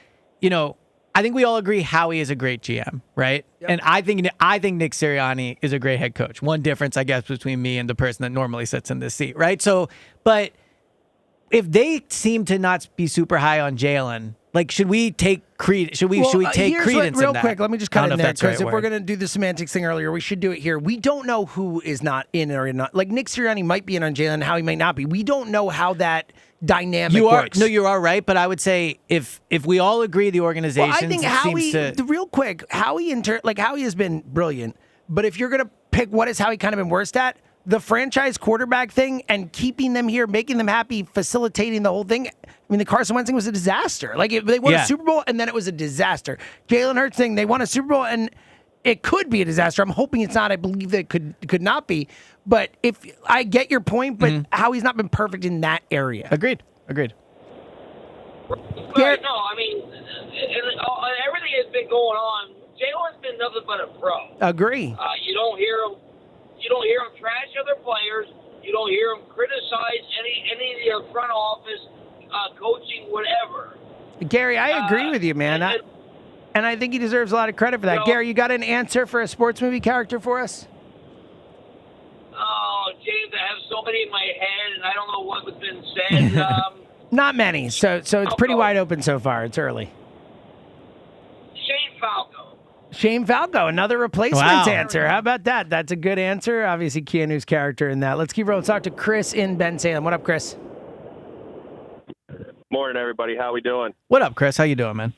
I think we all agree Howie is a great GM, right? Yep. And I think Nick Sirianni is a great head coach. One difference, I guess, between me and the person that normally sits in this seat, right? So, but if they seem to not be super high on Jalen, like, should we take credence? Should we take credence real in that? Quick, let me just cut in there, because if right we're going to do the semantics thing earlier, we should do it here. We don't know who is not in or not. Like, Nick Sirianni might be in on Jalen, how he might not be. We don't know how that dynamic works. No, you are right, but I would say if we all agree the organization I think Howie, real quick, Howie has been brilliant, but if you're going to pick what has Howie kind of been worst at, the franchise quarterback thing and keeping them here, making them happy, facilitating the whole thing. I mean, the Carson Wentz thing was a disaster. Like, they won a Super Bowl, and then it was a disaster. Jalen Hurts thing, they won a Super Bowl, and it could be a disaster. I'm hoping it's not. I believe that it could not be. But if I get your point, but Howie's not been perfect in that area. Agreed. Right, no, I mean, everything has been going on. Jalen's been nothing but a pro. Agree. You don't hear him. You don't hear him trash other players. You don't hear him criticize any of the front office, coaching, whatever. Gary, I agree with you, man. And I think he deserves a lot of credit for that. Gary, you got an answer for a sports movie character for us? Oh, James, I have so many in my head, and I don't know what was been said. Not many. So it's pretty wide open so far. It's early. Shane Falco, another replacement answer. How about that? That's a good answer. Obviously, Keanu's character in that. Let's keep rolling. Let's talk to Chris in Ben Salem. What up, Chris? Morning, everybody. How we doing? What up, Chris? How you doing, man?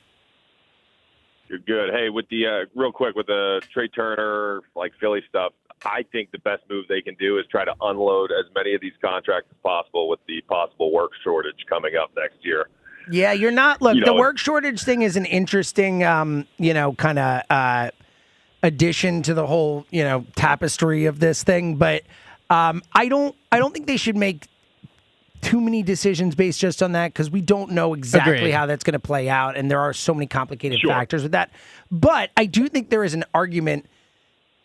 You're good. Hey, with the real quick with the Trey Turner, Philly stuff, I think the best move they can do is try to unload as many of these contracts as possible with the possible work shortage coming up next year. Yeah, you're not. Look, the work shortage thing is an interesting, kind of addition to the whole, tapestry of this thing. But I don't think they should make too many decisions based just on that, because we don't know exactly how that's going to play out, and there are so many complicated factors with that. But I do think there is an argument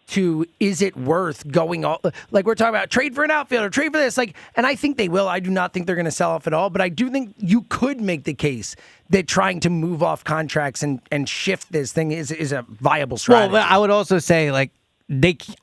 to, is it worth going all, like we're talking about, trade for an outfielder, trade for this, and I think they will. I do not think they're going to sell off at all, but I do think you could make the case that trying to move off contracts and shift this thing is a viable strategy. Well, I would also say,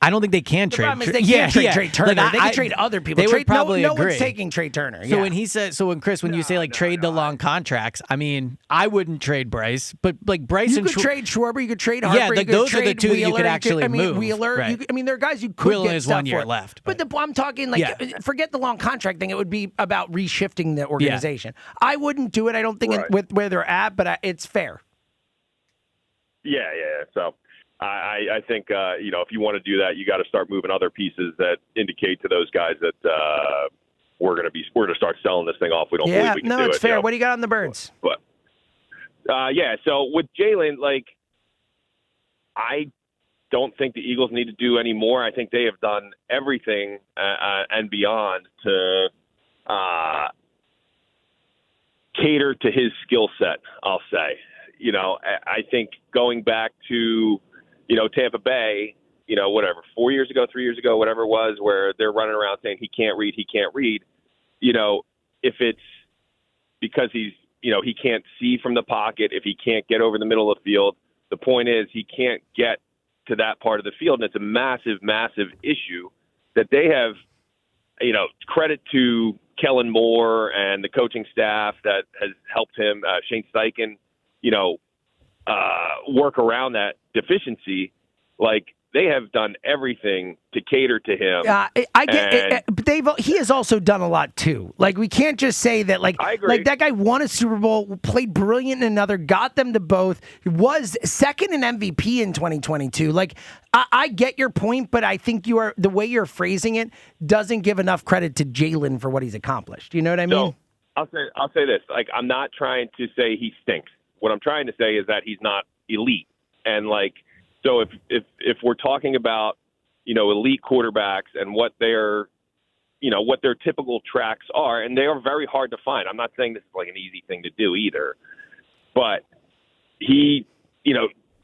I don't think they can trade. They can't trade Trey Turner. They can trade other people. They would probably no agree. one's taking Trey Turner. So when he said, Chris, when you say trade the long contracts, I mean, I wouldn't trade Bryce, but Bryce you and could trade Schwarber, you could trade Harper. Yeah, those are the two that you could actually move. Wheeler. Right. There are guys you could Wheeler get has stuff 1 year for. left. But I'm talking forget the long contract thing. It would be about reshifting the organization. I wouldn't do it. I don't think with where they're at, but it's fair. Yeah. So. I think, if you want to do that, you got to start moving other pieces that indicate to those guys that we're going to start selling this thing off. We don't believe we can do it. No, it's fair. What do you got on the Birds? But so with Jalen, I don't think the Eagles need to do any more. I think they have done everything and beyond to cater to his skill set, I'll say. I think going back to Tampa Bay, 4 years ago, 3 years ago, whatever it was, where they're running around saying he can't read. If it's because he can't see from the pocket, if he can't get over the middle of the field, the point is he can't get to that part of the field. And it's a massive, massive issue that they have, credit to Kellen Moore and the coaching staff that has helped him, Shane Steichen, work around that deficiency. They have done everything to cater to him. I get it, but he has also done a lot too. We can't just say that. I agree. That guy won a Super Bowl, played brilliant in another, got them to both, was second in MVP in 2022. I get your point, but I think the way you're phrasing it doesn't give enough credit to Jalen for what he's accomplished. You know what I mean? So, I'll say this. I'm not trying to say he stinks. What I'm trying to say is that he's not elite. And so if we're talking about, elite quarterbacks and what their typical tracks are, and they are very hard to find. I'm not saying this is an easy thing to do either, but he,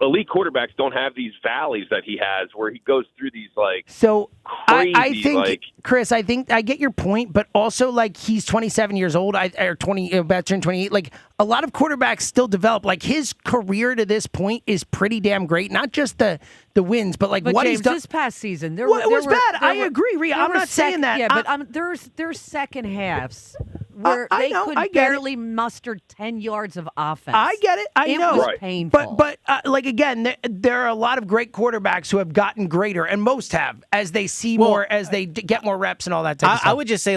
elite quarterbacks don't have these valleys that he has where he goes through these So crazy, I think, Chris, I think I get your point, but also he's 27 years old, or 20, about to turn 28. A lot of quarterbacks still develop. His career to this point is pretty damn great. Not just the wins, but what James, he's done this past season, it was bad. I agree, Rhea. I'm not saying that. Yeah, but there's second halves where they could barely muster 10 yards of offense. I get it. I know. It was painful. But again, there are a lot of great quarterbacks who have gotten greater, and most have, as they see more, as they get more reps and all that type of stuff. I would just say,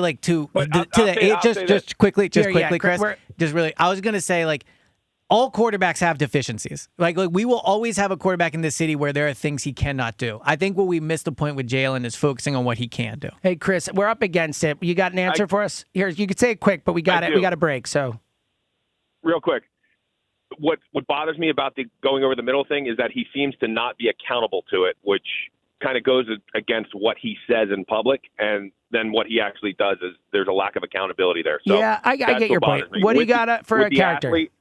just quickly, Chris, just really, I was going to say, all quarterbacks have deficiencies. We will always have a quarterback in this city where there are things he cannot do. I think what we missed the point with Jalen is focusing on what he can do. Hey, Chris, we're up against it. You got an answer for us? Here, you could say it quick, but we got a break. So, real quick, what bothers me about the going over the middle thing is that he seems to not be accountable to it, which kind of goes against what he says in public, and then what he actually does is there's a lack of accountability there. So yeah, I get your point. What do you got for a character? Athlete,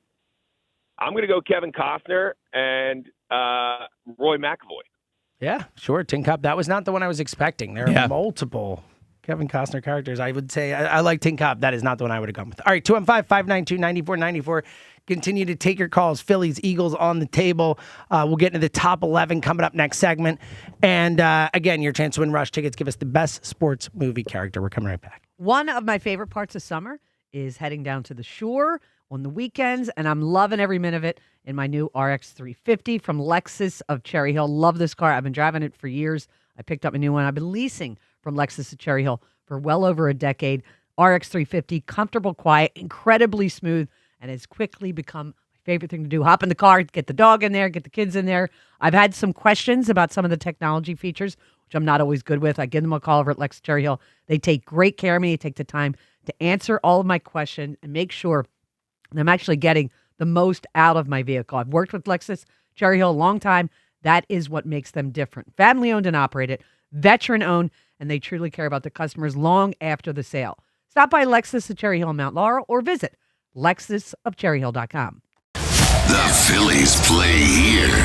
I'm going to go Kevin Costner and Roy McAvoy. Yeah, sure. Tin Cup. That was not the one I was expecting. There are multiple Kevin Costner characters. I would say I like Tin Cup. That is not the one I would have gone with. All right, 215-592-9494. Continue to take your calls. Phillies, Eagles on the table. We'll get into the top 11 coming up next segment. And again, your chance to win Rush tickets. Give us the best sports movie character. We're coming right back. One of my favorite parts of summer is heading down to the shore on the weekends, and I'm loving every minute of it in my new RX 350 from Lexus of Cherry Hill. Love this car. I've been driving it for years. I picked up a new one. I've been leasing from Lexus of Cherry Hill for well over a decade. RX 350, comfortable, quiet, incredibly smooth, and has quickly become my favorite thing to do. Hop in the car, get the dog in there, get the kids in there. I've had some questions about some of the technology features, which I'm not always good with. I give them a call over at Lexus Cherry Hill. They take great care of me. They take the time to answer all of my questions and make sure I'm actually getting the most out of my vehicle. I've worked with Lexus Cherry Hill a long time. That is what makes them different. Family owned and operated, veteran owned, and they truly care about the customers long after the sale. Stop by Lexus of Cherry Hill in Mount Laurel or visit LexusofCherryHill.com. The Phillies play here.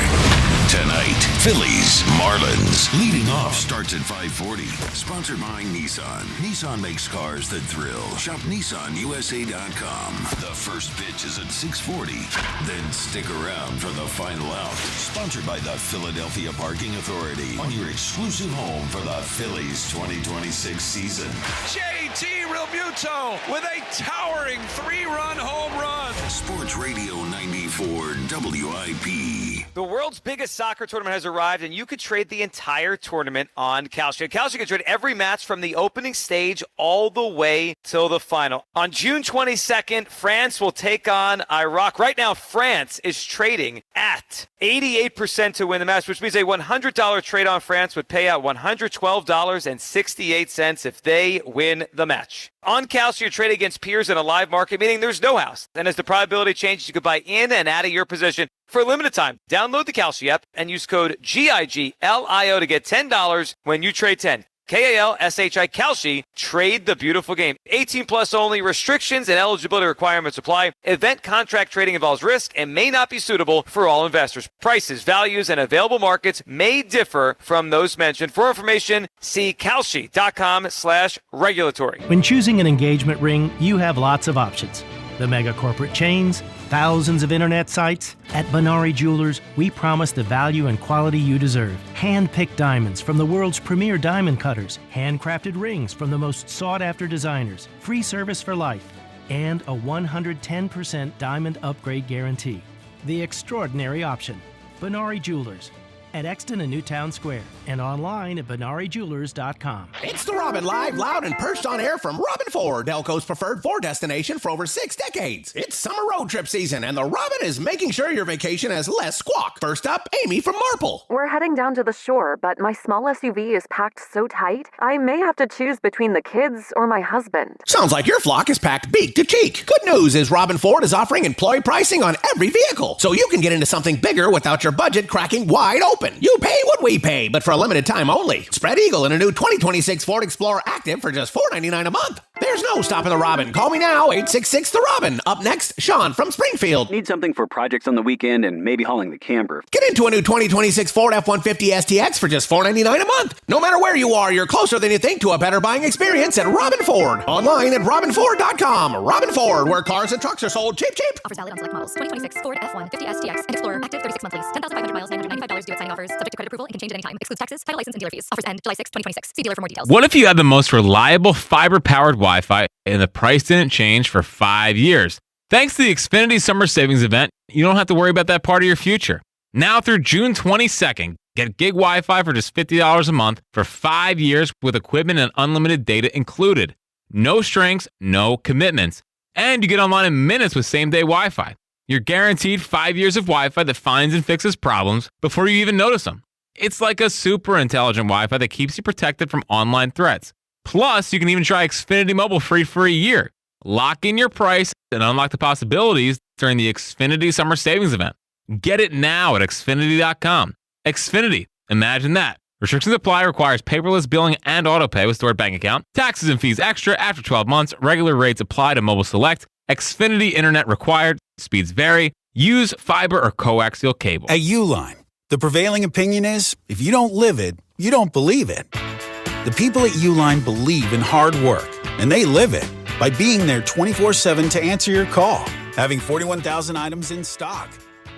Tonight, Phillies, Marlins. Leading off starts at 5:40. Sponsored by Nissan. Nissan makes cars that thrill. Shop NissanUSA.com. The first pitch is at 6:40. Then stick around for the final out. Sponsored by the Philadelphia Parking Authority. On your exclusive home for the Phillies 2026 season. JT Realmuto with a towering 3-run home run. Sports Radio 94 WIP. The world's biggest soccer tournament has arrived, and you could trade the entire tournament on Kalshi. Kalshi can trade every match from the opening stage all the way till the final. On June 22nd, France will take on Iraq. Right now, France is trading at 88% to win the match, which means a $100 trade on France would pay out $112.68 if they win the match. On Kalshi, you're trading against peers in a live market, meaning there's no house. And as the probability changes, you could buy in and out of your position for a limited time. Download the Kalshi app and use code GIGLIO to get $10 when you trade 10. KALSHI Kalshi. Trade the beautiful game. 18 plus only. Restrictions and eligibility requirements apply. Event contract trading involves risk and may not be suitable for all investors. Prices, values, and available markets may differ from those mentioned. For information, see kalshi.com/regulatory. When choosing an engagement ring, you have lots of options. The mega corporate chains, thousands of internet sites. At Benari Jewelers, we promise the value and quality you deserve. Hand-picked diamonds from the world's premier diamond cutters, handcrafted rings from the most sought-after designers, free service for life, and a 110% diamond upgrade guarantee. The extraordinary option. Benari Jewelers. At Exton and Newtown Square, and online at BenariJewelers.com. It's the Robin live, loud, and perched on air from Robin Ford, Elko's preferred Ford destination for over 6 decades. It's summer road trip season, and the Robin is making sure your vacation has less squawk. First up, Amy from Marple. We're heading down to the shore, but my small SUV is packed so tight, I may have to choose between the kids or my husband. Sounds like your flock is packed beak to cheek. Good news is Robin Ford is offering employee pricing on every vehicle, so you can get into something bigger without your budget cracking wide open. You pay what we pay, but for a limited time only. Spread Eagle in a new 2026 Ford Explorer Active for just $499 a month. There's There's no stopping the Robin. Call me now, 866-THE-ROBIN. Up next, Sean from Springfield. Need something for projects on the weekend and maybe hauling the camper. Get into a new 2026 Ford F-150 STX for just $499 a month. No matter where you are, you're closer than you think to a better buying experience at Robin Ford. Online at robinford.com. Robin Ford, where cars and trucks are sold cheap. Offers valid on select models. 2026 Ford F-150 STX and Explorer. Active 36 monthlies. 10,500 miles. $995 due at signing offers. Subject to credit approval and can change at any time. Excludes taxes, title license, and dealer fees. Offers end July 6, 2026. See dealer for more details. What if you had the most reliable fiber-powered Wi-Fi and the price didn't change for 5 years? Thanks to the Xfinity Summer Savings Event, you don't have to worry about that part of your future. Now through June 22nd, get gig Wi-Fi for just $50 a month for 5 years with equipment and unlimited data included. No strings, no commitments. And you get online in minutes with same-day Wi-Fi. You're guaranteed 5 years of Wi-Fi that finds and fixes problems before you even notice them. It's like a super intelligent Wi-Fi that keeps you protected from online threats. Plus, you can even try Xfinity Mobile free for a year. Lock in your price and unlock the possibilities during the Xfinity Summer Savings Event. Get it now at Xfinity.com. Xfinity, imagine that. Restrictions apply, requires paperless billing and autopay with stored bank account. Taxes and fees extra after 12 months. Regular rates apply to mobile select. Xfinity Internet required. Speeds vary. Use fiber or coaxial cable. At Uline, the prevailing opinion is, if you don't live it, you don't believe it. The people at Uline believe in hard work, and they live it by being there 24/7 to answer your call, having 41,000 items in stock,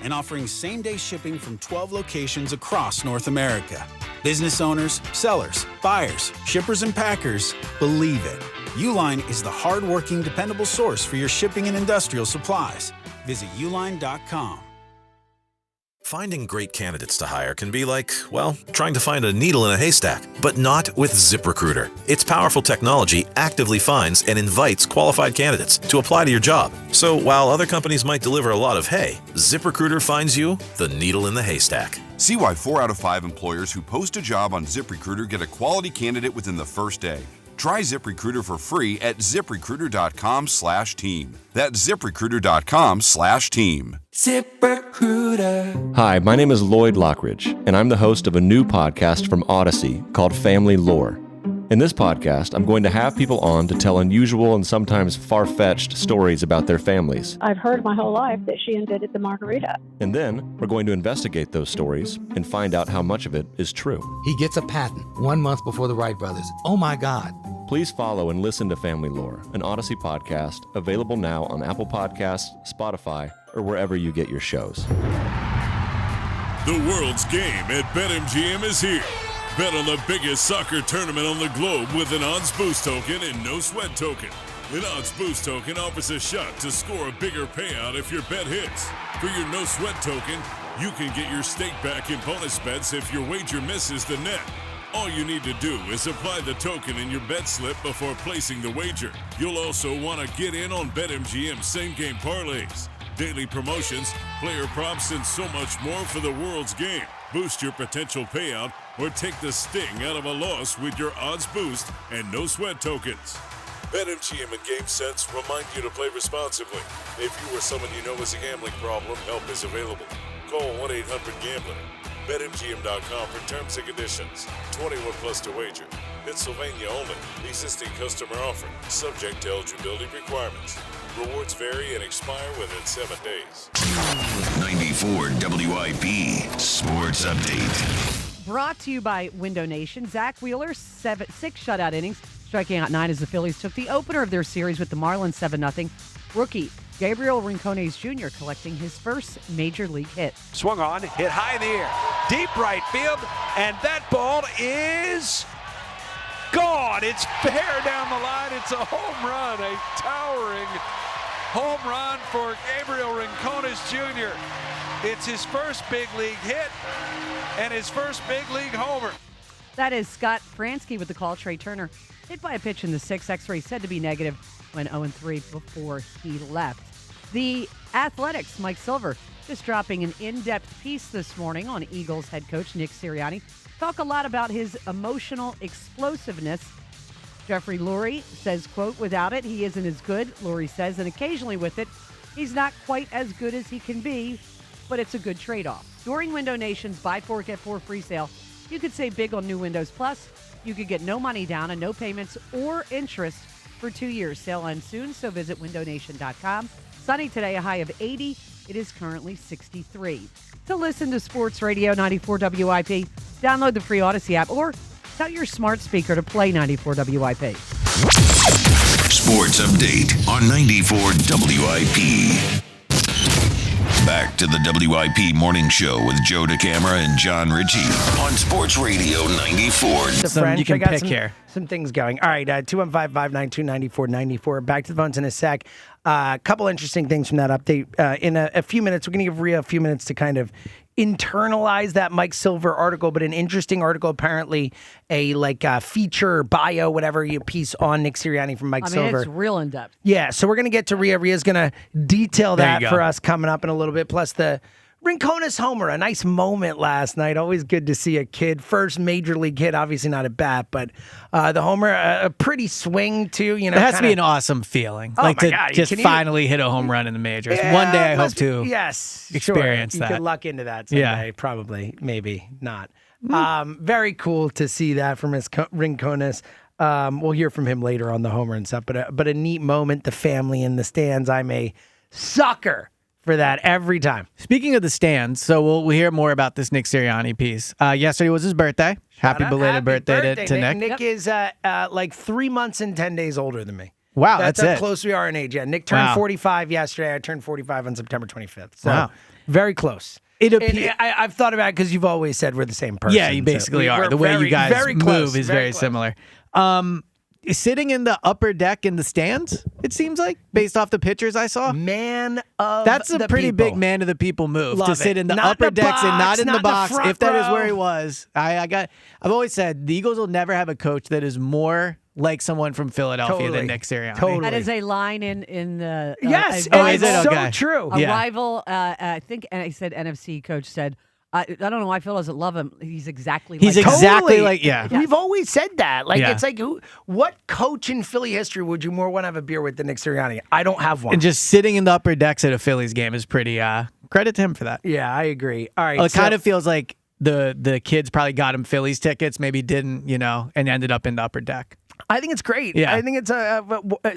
and offering same-day shipping from 12 locations across North America. Business owners, sellers, buyers, shippers, and packers believe it. Uline is the hard-working, dependable source for your shipping and industrial supplies. Visit uline.com. Finding great candidates to hire can be like, well, trying to find a needle in a haystack, but not with ZipRecruiter. Its powerful technology actively finds and invites qualified candidates to apply to your job. So while other companies might deliver a lot of hay, ZipRecruiter finds you the needle in the haystack. See why 4 out of 5 employers who post a job on ZipRecruiter get a quality candidate within the first day. Try ZipRecruiter for free at ZipRecruiter.com/team. That's ZipRecruiter.com/team. ZipRecruiter. Hi, my name is Lloyd Lockridge, and I'm the host of a new podcast from Odyssey called Family Lore. In this podcast, I'm going to have people on to tell unusual and sometimes far-fetched stories about their families. I've heard my whole life that she invented the margarita. And then we're going to investigate those stories and find out how much of it is true. He gets a patent 1 month before the Wright brothers. Oh my God. Please follow and listen to Family Lore, an Odyssey podcast, available now on Apple Podcasts, Spotify, or wherever you get your shows. The world's game at BetMGM is here. Bet on the biggest soccer tournament on the globe with an odds boost token and no sweat token. An odds boost token offers a shot to score a bigger payout if your bet hits. For your no sweat token, you can get your stake back in bonus bets if your wager misses the net. All you need to do is apply the token in your bet slip before placing the wager. You'll also want to get in on BetMGM same-game parlays, daily promotions, player props, and so much more for the world's game. Boost your potential payout or take the sting out of a loss with your odds boost and no sweat tokens. BetMGM and GameSense remind you to play responsibly. If you or someone you know has a gambling problem, help is available. Call 1-800-GAMBLER. BetMGM.com for terms and conditions. 21 plus to wager. Pennsylvania only. Existing customer offer. Subject to eligibility requirements. Rewards vary and expire within 7 days. 94 WIP Sports Update. Brought to you by Window Nation. Zack Wheeler, 6 shutout innings, striking out 9 as the Phillies took the opener of their series with the Marlins 7-0. Rookie Gabriel Rincones Jr. collecting his first major league hit. Swung on, hit high in the air, deep right field, and that ball is gone. It's fair down the line. It's a home run, a towering home run for Gabriel Rincones Jr. It's his first big league hit and his first big league homer. That is Scott Fransky with the call. Trey Turner hit by a pitch in the 6th. X-ray said to be negative, went 0-3 before he left. The Athletics, Mike Silver, just dropping an in-depth piece this morning on Eagles head coach Nick Sirianni. Talk a lot about his emotional explosiveness. Jeffrey Lurie says, quote, without it, he isn't as good, Lurie says, and occasionally with it, he's not quite as good as he can be, but it's a good trade-off. During Window Nation's Buy 4, Get 4 free sale, you could save big on new Windows Plus. You could get no money down and no payments or interest for 2 years. Sale ends soon, so visit windownation.com. Sunny today, a high of 80. It is currently 63. To listen to Sports Radio 94 WIP, download the free Odyssey app or tell your smart speaker to play 94 WIP. Sports update on 94 WIP. Back to the WIP Morning Show with Joe DeCamara and John Ritchie on Sports Radio 94. You can pick here. Some things going. All right, 215-592-9494. Back to the phones in a sec. A couple interesting things from that update. In a few minutes, we're going to give Rhea a few minutes to kind of internalize that Mike Silver article, but an interesting article, apparently a feature, bio, whatever piece on Nick Sirianni from Mike Silver. It's real in-depth. Yeah, so we're going to get to Rhea. Rhea's going to detail There that you for go. us coming up in a little bit, plus the Rincones homer, a nice moment last night. Always good to see a kid, first major league kid, obviously not at bat, but the homer, a pretty swing too. It has to be an awesome feeling, Oh like my to God, just can you- finally hit a home run in the majors. Yeah, One day I hope must be- to experience sure. that. You could luck into that someday. Yeah. Probably, maybe not. Very cool to see that from his Rincones. We'll hear from him later on the homer and stuff, but a neat moment. The family in the stands. I'm a sucker for that every time. Speaking of the stands, so we'll hear more about this Nick Sirianni piece. Yesterday was his birthday. Happy belated birthday to Nick. Nick is like 3 months and 10 days older than me. Wow, that's that's how it. close we are in age. Yeah, Nick turned Wow. 45 yesterday. I turned 45 on September 25th. So Wow. very close. It And appears. I've thought about it because you've always said we're the same person. Yeah, you so basically are. we're The way you guys very close, move is very close. similar. Sitting in the upper deck in the stands, it seems like, based off the pictures I saw. Man of That's a the pretty people. big man of the people move Love to sit it. in the Not upper the decks and not box, in the not the box. front If that is where row. he was, I've always said the Eagles will never have a coach that is more like someone from Philadelphia Totally. than Nick Sirianni. Totally. That is a line in the Yes, a and is it's it? so Okay. true. A Yeah. rival, I think, and I said NFC coach said, I don't know why Phil doesn't love him. He's exactly He's like him. exactly like, yeah. We've always said that. Like, Yeah. it's like, what coach in Philly history would you more want to have a beer with than Nick Sirianni? I don't have one. And just sitting in the upper decks at a Phillies game is pretty, credit to him for that. Yeah, I agree. All right. It kind of feels like the kids probably got him Phillies tickets, maybe didn't, and ended up in the upper deck. I think it's great. Yeah. I think it's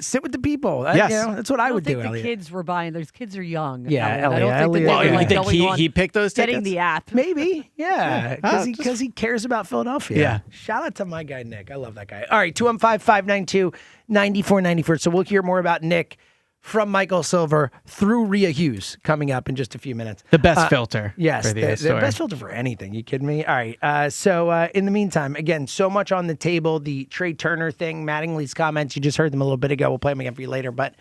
sit with the people. Yes. That's what I would I don't do, think the Elliot. kids were buying. Those kids are young. Yeah, Elliot. I don't Elliot, think that they Elliot. were You like think going he on, picked those getting tickets? the app. Maybe, yeah, Yeah. because he cares about Philadelphia. Yeah. Shout out to my guy Nick. I love that guy. All right, 215-592-9494. So we'll hear more about Nick from Michael Silver through Rhea Hughes coming up in just a few minutes. The best filter. Yes, for the the story. best filter for anything. You kidding me? All right. So in the meantime, again, so much on the table. The Trey Turner thing, Mattingly's comments. You just heard them a little bit ago. We'll play them again for you later. But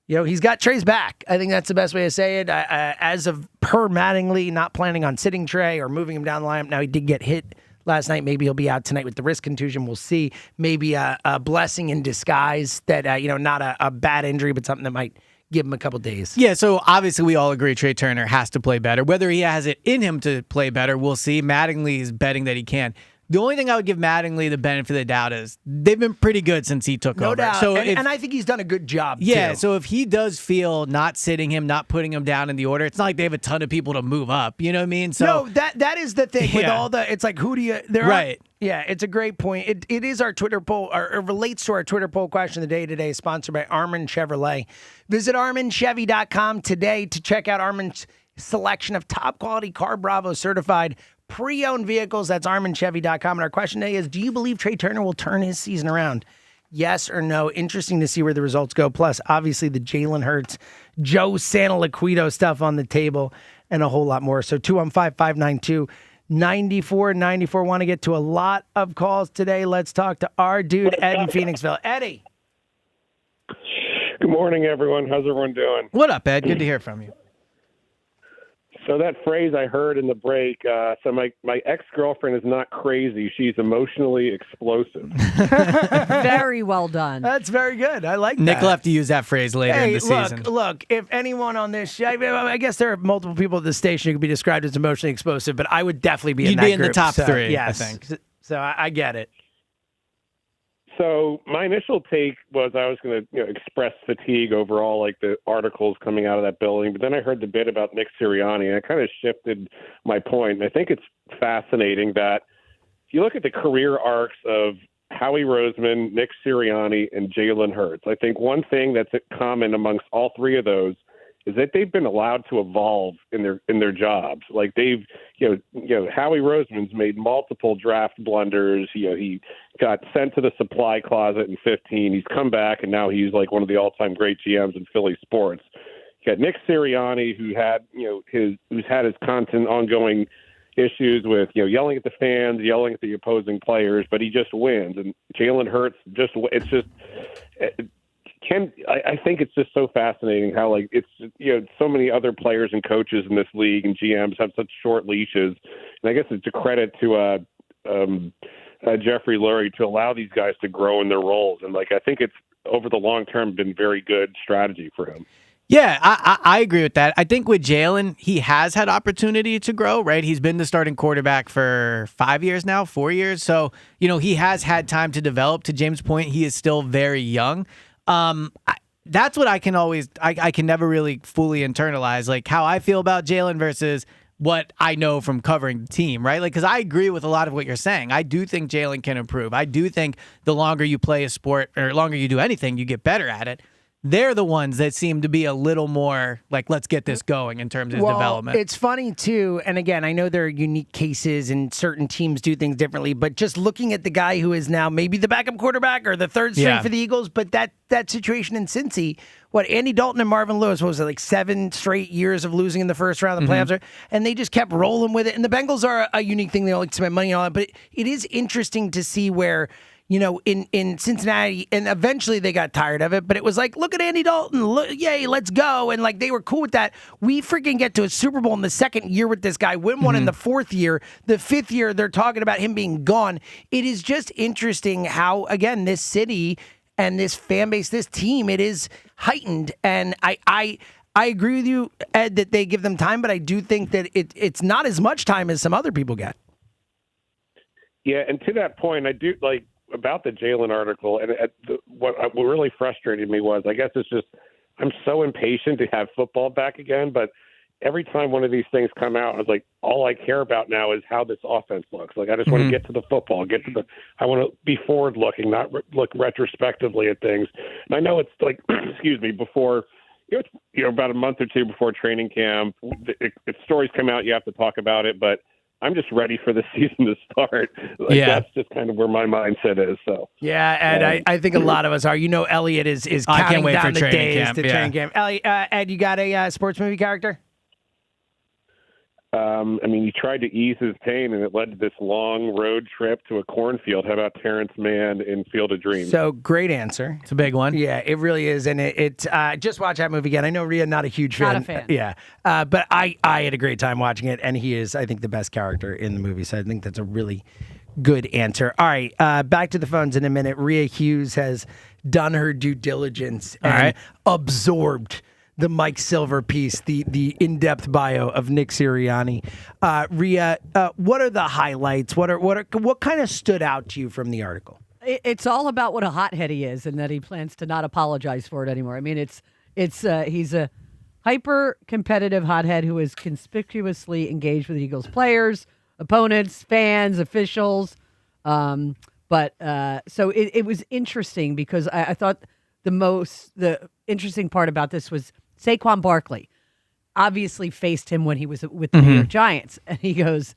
he's got Trey's back. I think that's the best way to say it. As of per Mattingly, not planning on sitting Trey or moving him down the lineup. Now he did get hit last night. Maybe he'll be out tonight with the wrist contusion. We'll see. Maybe a blessing in disguise that not a bad injury, but something that might give him a couple days. Yeah, so obviously we all agree Trey Turner has to play better. Whether he has it in him to play better, we'll see. Mattingly is betting that he can. The only thing I would give Mattingly the benefit of the doubt is they've been pretty good since he took No over. doubt. So And I think he's done a good job, yeah, too. so if he does feel not sitting him, not putting him down in the order, it's not like they have a ton of people to move up. You know what I mean? So No, that is the thing with Yeah. all the. It's like who do you? There Right. Yeah, it's a great point. It is our Twitter poll, or it relates to our Twitter poll question of the day today, sponsored by Armin Chevrolet. Visit ArminChevy.com today to check out Armin's selection of top quality Car Bravo certified pre-owned vehicles. That's ArminChevy.com. And our question today is: do you believe Trey Turner will turn his season around? Yes or no? Interesting to see where the results go. Plus, obviously, the Jalen Hurts, Joe Santoliquito stuff on the table, and a whole lot more. So 215-592-9494. Want to get to a lot of calls today. Let's talk to our dude, Ed in Phoenixville. Eddie. Good morning, everyone. How's everyone doing? What up, Ed? Good to hear from you. So that phrase I heard in the break, so my ex-girlfriend is not crazy. She's emotionally explosive. Very well done. That's very good. I like Nick that. will have to use that phrase later in the season. Look, if anyone on this show, I guess there are multiple people at the station who could be described as emotionally explosive, but I would definitely be in You'd that be in the group. top So, three, yes. I think. So I get it. So my initial take was I was going to express fatigue overall, like the articles coming out of that building. But then I heard the bit about Nick Sirianni, and I kind of shifted my point. And I think it's fascinating that if you look at the career arcs of Howie Roseman, Nick Sirianni, and Jalen Hurts. I think one thing that's common amongst all three of those is that they've been allowed to evolve in their jobs. Like they've, Howie Roseman's made multiple draft blunders. He got sent to the supply closet in 2015. He's come back, and now he's like one of the all-time great GMs in Philly sports. You got Nick Sirianni, who's had his constant ongoing issues with yelling at the fans, yelling at the opposing players, but he just wins. And Jalen Hurts I think it's just so fascinating how so many other players and coaches in this league and GMs have such short leashes. And I guess it's a credit to Jeffrey Lurie to allow these guys to grow in their roles. And I think it's over the long term been very good strategy for him. Yeah, I agree with that. I think with Jalen, he has had opportunity to grow, right? He's been the starting quarterback for 5 years now, 4 years. So, he has had time to develop. To James' point, he is still very young. That's what I can never really fully internalize, like how I feel about Jalen versus what I know from covering the team, right? Because I agree with a lot of what you're saying. I do think Jalen can improve. I do think the longer you play a sport or longer you do anything, you get better at it. They're the ones that seem to be a little more like, let's get this going in terms of development. It's funny, too. And again, I know there are unique cases and certain teams do things differently, but just looking at the guy who is now maybe the backup quarterback or the third string for the Eagles, but that situation in Cincy, Andy Dalton and Marvin Lewis, what was it, 7 straight years of losing in the first round of the playoffs, and they just kept rolling with it. And the Bengals are a unique thing. They don't like to spend money on it, but it is interesting to see where, in Cincinnati, and eventually they got tired of it, but it was like, look at Andy Dalton, yay, let's go. And they were cool with that. We freaking get to a Super Bowl in the second year with this guy, win one in the fourth year. The fifth year, they're talking about him being gone. It is just interesting how, again, this city and this fan base, this team, it is heightened. And I agree with you, Ed, that they give them time, but I do think that it's not as much time as some other people get. Yeah, and to that point, I do about the Jalen article, and what really frustrated me was, I guess it's just, I'm so impatient to have football back again, but every time one of these things come out, I was like, all I care about now is how this offense looks. I just want to get to the football, I want to be forward looking, not look retrospectively at things. And I know it's excuse me, before, about a month or two before training camp, if stories come out, you have to talk about it, but I'm just ready for the season to start. That's just kind of where my mindset is. So yeah, and I think a lot of us are. Elliot is counting I can't wait down for the training days camp. to training camp. Elliot, Ed, you got a sports movie character? He tried to ease his pain, and it led to this long road trip to a cornfield. How about Terrence Mann in Field of Dreams? So great answer. It's a big one. Yeah, it really is, and it just watch that movie again. I know Rhea, not a huge fan. Not a fan. Yeah, but I had a great time watching it, and he is, I think, the best character in the movie. So I think that's a really good answer. All right, back to the phones in a minute. Rhea Hughes has done her due diligence and absorbed the Mike Silver piece, the in-depth bio of Nick Sirianni. Rhea, what are the highlights? What kind of stood out to you from the article? It's all about what a hothead he is, and that he plans to not apologize for it anymore. He's a hyper-competitive hothead who is conspicuously engaged with Eagles players, opponents, fans, officials. So it was interesting because I thought the interesting part about this was Saquon Barkley obviously faced him when he was with the New York Giants. And he goes,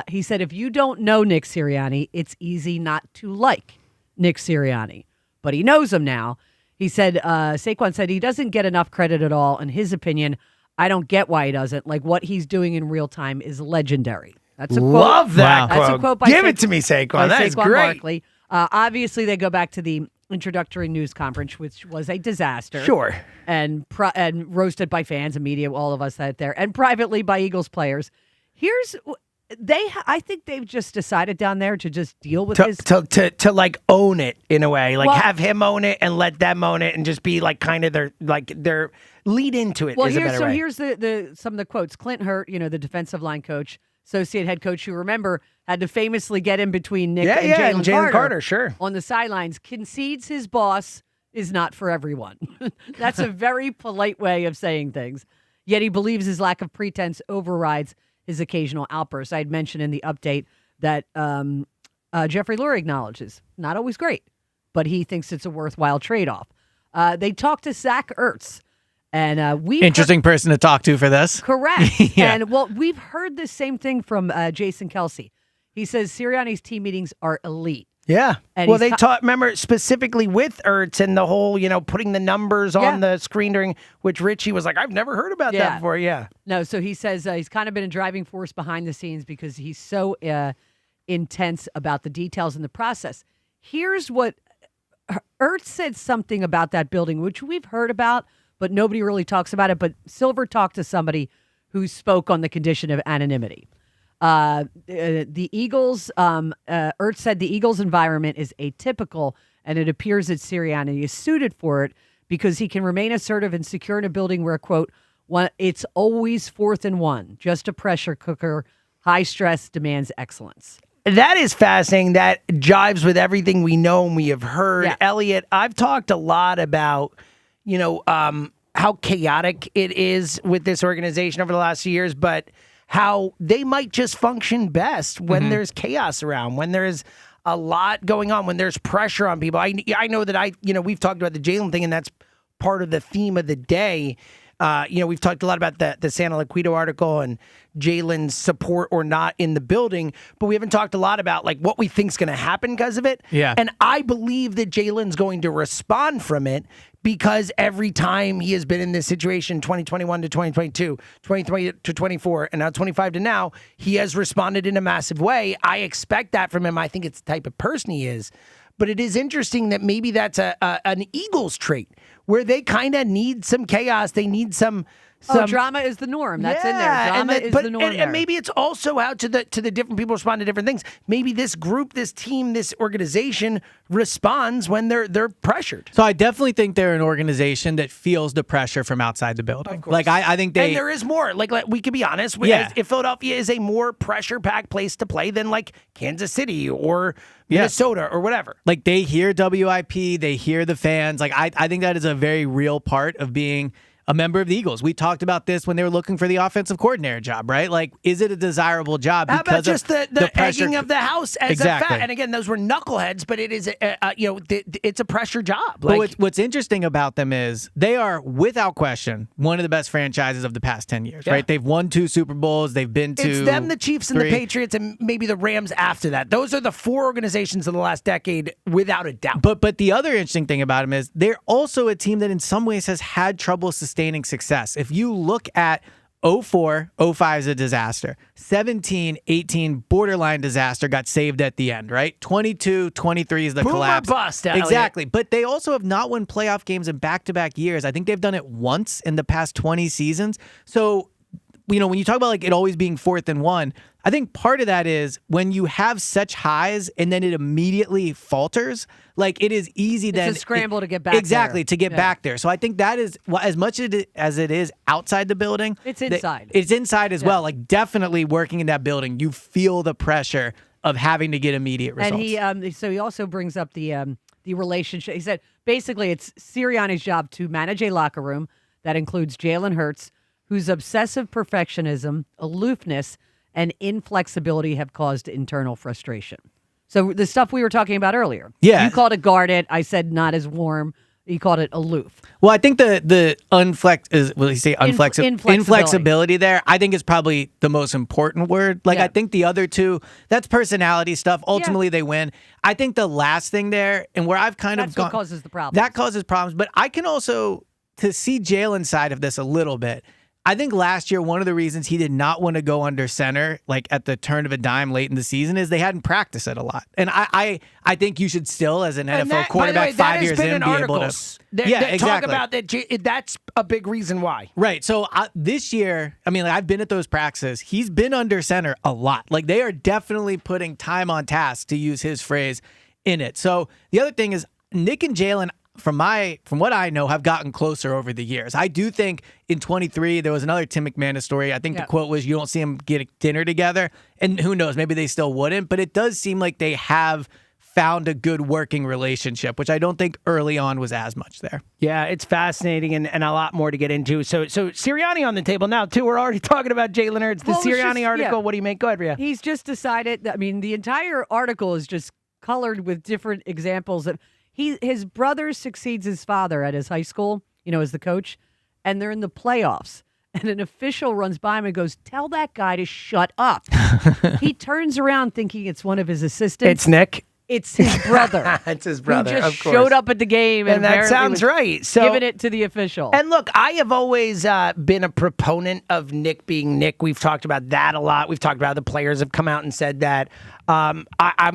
he said, if you don't know Nick Sirianni, it's easy not to like Nick Sirianni. But he knows him now. He said, Saquon said he doesn't get enough credit at all. In his opinion, I don't get why he doesn't. Like, what he's doing in real time is legendary. That's a quote. Love that quote. That's a quote by Give it to me, Saquon. That is great. Barkley. Obviously, they go back to the introductory news conference, which was a disaster. Sure. And roasted by fans and media, all of us out there, and privately by Eagles players. I think they've just decided down there to just deal with this. To like own it in a way, have him own it and let them own it and just be like kind of their lead into it. Here's the some of the quotes. Clint Hurt, the defensive line coach, associate head coach, who remember had to famously get in between Nick and Jalen Carter, sure, on the sidelines, concedes his boss is not for everyone. That's a very polite way of saying things. Yet he believes his lack of pretense overrides his occasional outbursts. I had mentioned in the update that Jeffrey Lurie acknowledges, not always great, but he thinks it's a worthwhile trade-off. They talked to Zach Ertz, and Interesting person to talk to for this. Correct. Yeah. And, we've heard the same thing from Jason Kelsey. He says Sirianni's team meetings are elite. Yeah. And well, he's they taught, remember, specifically with Ertz and the whole, putting the numbers on the screen during, which Richie was like, I've never heard about that before. Yeah. No, so he says he's kind of been a driving force behind the scenes because he's so intense about the details in the process. Here's what Ertz said something about that building, which we've heard about, but nobody really talks about it. But Silver talked to somebody who spoke on the condition of anonymity. The Eagles, Ertz said the Eagles environment is atypical, and it appears that Sirianni is suited for it because he can remain assertive and secure in a building where, quote, it's always 4th and 1, just a pressure cooker, high stress demands excellence. That is fascinating. That jives with everything we know and we have heard. Yeah. Elliot, I've talked a lot about, how chaotic it is with this organization over the last few years, but how they might just function best when there's chaos around, when there's a lot going on, when there's pressure on people. I know that we've talked about the Jalen thing, and that's part of the theme of the day. We've talked a lot about the Santa Laquito article and Jalen's support or not in the building, but we haven't talked a lot about what we think's going to happen because of it. Yeah. And I believe that Jalen's going to respond from it because every time he has been in this situation, 2021 to 2022, 2020 to 24, and now 25 to now, he has responded in a massive way. I expect that from him. I think it's the type of person he is. But it is interesting that maybe that's an Eagles trait where they kind of need some chaos. They need some drama is the norm. That's in there. Drama is the norm. And maybe it's also how to the different people respond to different things. Maybe this group, this team, this organization responds when they're pressured. So I definitely think they're an organization that feels the pressure from outside the building. I think they... And there is more. We could be honest. Yeah. If Philadelphia is a more pressure-packed place to play than Kansas City or Minnesota or whatever. They hear WIP, they hear the fans. I think that is a very real part of being a member of the Eagles. We talked about this when they were looking for the offensive coordinator job, right? Is it a desirable job? How about just the pressure egging of the house as exactly. a fact? And again, those were knuckleheads, but it is, it's a pressure job. But what's interesting about them is they are, without question, one of the best franchises of the past 10 years, right? They've won 2 Super Bowls. They've been to It's them, the Chiefs, and 3. the Patriots, and maybe the Rams after that. Those are the 4 organizations of the last decade, without a doubt. But the other interesting thing about them is they're also a team that in some ways has had trouble sustaining success. If you look at 04, 05 is a disaster. 17, 18, borderline disaster, got saved at the end, right? 22, 23 is the Boom collapse. or bust, Elliot. Exactly. But they also have not won playoff games in back-to-back years. I think they've done it once in the past 20 seasons. So, when you talk about it always being 4th and 1, I think part of that is when you have such highs and then it immediately falters, it is easy then. It's a scramble to get back exactly, there. to get back there. So I think that is, as much as it is outside the building, it's inside. It's inside as well. Definitely working in that building, you feel the pressure of having to get immediate results. And he also brings up the relationship. He said basically it's Sirianni's job to manage a locker room that includes Jalen Hurts, whose obsessive perfectionism, aloofness, and inflexibility have caused internal frustration. So the stuff we were talking about earlier. Yeah. You called it guarded. I said not as warm. You called it aloof. Well, I think the inflexibility there, I think is probably the most important word. I think the other two, that's personality stuff. Ultimately, they win. I think the last thing there, and where I've That's what causes the problem. That causes problems. But I can also, to see Jalen's side of this a little bit, I think last year, one of the reasons he did not want to go under center, at the turn of a dime late in the season, is they hadn't practiced it a lot. And I think you should still, as an NFL quarterback, 5 years in, be able to. Exactly. Talk about that. That's a big reason why. Right. So this year, I've been at those practices. He's been under center a lot. They are definitely putting time on task, to use his phrase, in it. So the other thing is Nick and Jalen, from what I know, have gotten closer over the years. I do think in 23, there was another Tim McManus story. I think the quote was, you don't see them get dinner together. And who knows, maybe they still wouldn't. But it does seem like they have found a good working relationship, which I don't think early on was as much there. Yeah, it's fascinating and a lot more to get into. So Sirianni on the table now, too. We're already talking about Jalen Hurts. The Sirianni article, what do you make? Go ahead, Rhea. He's just decided, the entire article is just colored with different examples that his brother succeeds his father at his high school, as the coach, and they're in the playoffs. And an official runs by him and goes, "Tell that guy to shut up." He turns around thinking it's one of his assistants. It's Nick. It's his brother. It's his brother, who just of course. showed up at the game. And that apparently sounds was right. So giving it to the official. And look, I have always been a proponent of Nick being Nick. We've talked about that a lot. We've talked about the players have come out and said that. I'm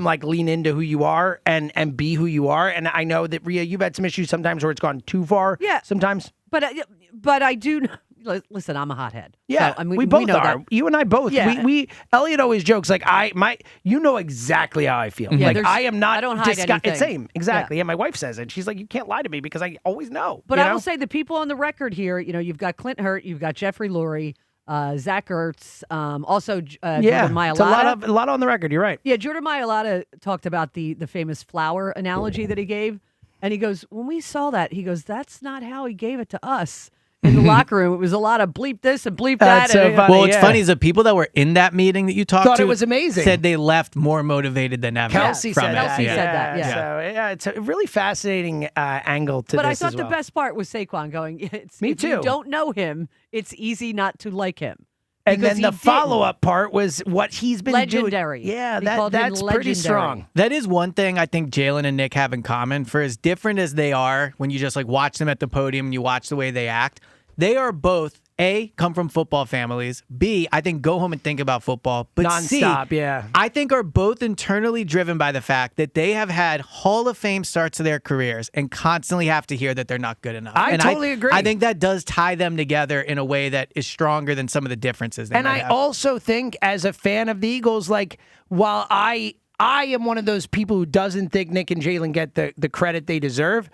like, lean into who you are and be who you are. And I know that, Rhea, you've had some issues sometimes where it's gone too far. Yeah. Sometimes. But I do. Listen, I'm a hothead. Yeah, so, we both know are. that. You and I both. Yeah. Elliot always jokes like you know exactly how I feel. Yeah, like I am not. I don't hide anything. Same, exactly. Yeah. And my wife says it. She's like, you can't lie to me because I always know. But I will say the people on the record here. You've got Clint Hurt, you've got Jeffrey Lurie, Zach Ertz, also Jordan Mailata. It's a lot on the record. You're right. Yeah, Jordan Mailata talked about the famous flower analogy that he gave, and he goes, when we saw that, he goes, that's not how he gave it to us. In the locker room, it was a lot of bleep this and bleep that. So funny, well, what's funny is the people that were in that meeting that you talked thought to it was amazing. said they left more motivated than ever. Kelsey from said it. that. Kelsey said that. Yeah. So it's a really fascinating angle to but this. I thought as well. the best part was Saquon going, Me if too. you don't know him, it's easy not to like him. And Because then the he didn't. follow-up part was what he's been Legendary. doing. Yeah, He called him that's pretty legendary. strong. That is one thing I think Jalen and Nick have in common. For as different as they are, when you just like watch them at the podium and you watch the way they act, they are both A, come from football families. B, I think go home and think about football. But Nonstop, C, yeah. I think are both internally driven by the fact that they have had Hall of Fame starts to their careers and constantly have to hear that they're not good enough. I totally agree. I think that does tie them together in a way that is stronger than some of the differences they And might I have. also think, as a fan of the Eagles, like, while I am one of those people who doesn't think Nick and Jalen get the credit they deserve,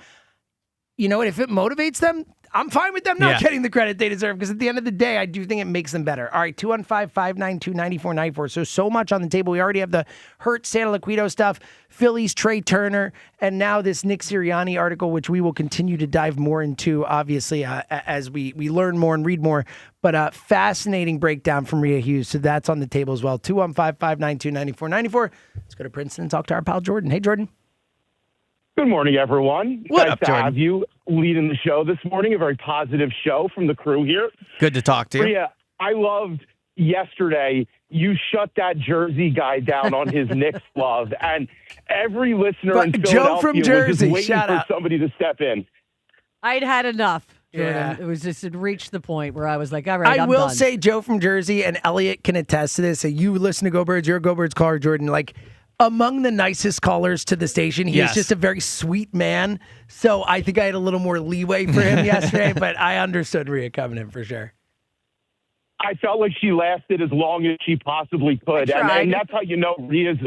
you know what? If it motivates them, I'm fine with them not getting the credit they deserve, because at the end of the day, I do think it makes them better. All right, 215-592-9494. So much on the table. We already have the Hurt Santa Laquito stuff, Phillies Trey Turner, and now this Nick Sirianni article, which we will continue to dive more into, obviously, as we learn more and read more. But fascinating breakdown from Rhea Hughes. So that's on the table as well. 215-592-9494. Let's go to Princeton and talk to our pal Jordan. Hey, Jordan. Good morning, everyone. What nice up, to Jordan? have you leading the show this morning. A very positive show from the crew here. Good to talk to you. Rhea, I loved yesterday you shut that Jersey guy down on his Knicks love, and every listener in Philadelphia Joe from Jersey, was just waiting shout for out. somebody to step in. I'd had enough, Jordan. Yeah. It was just, it reached the point where I was like, all right, I I'm will done. say Joe from Jersey and Elliot can attest to this. And you listen to Go Birds, you're a Go Birds caller, Jordan. Like, among the nicest callers to the station. He is just a very sweet man. So I think I had a little more leeway for him yesterday, but I understood Rhea coming in for sure. I felt like she lasted as long as she possibly could. And that's how you know Rhea's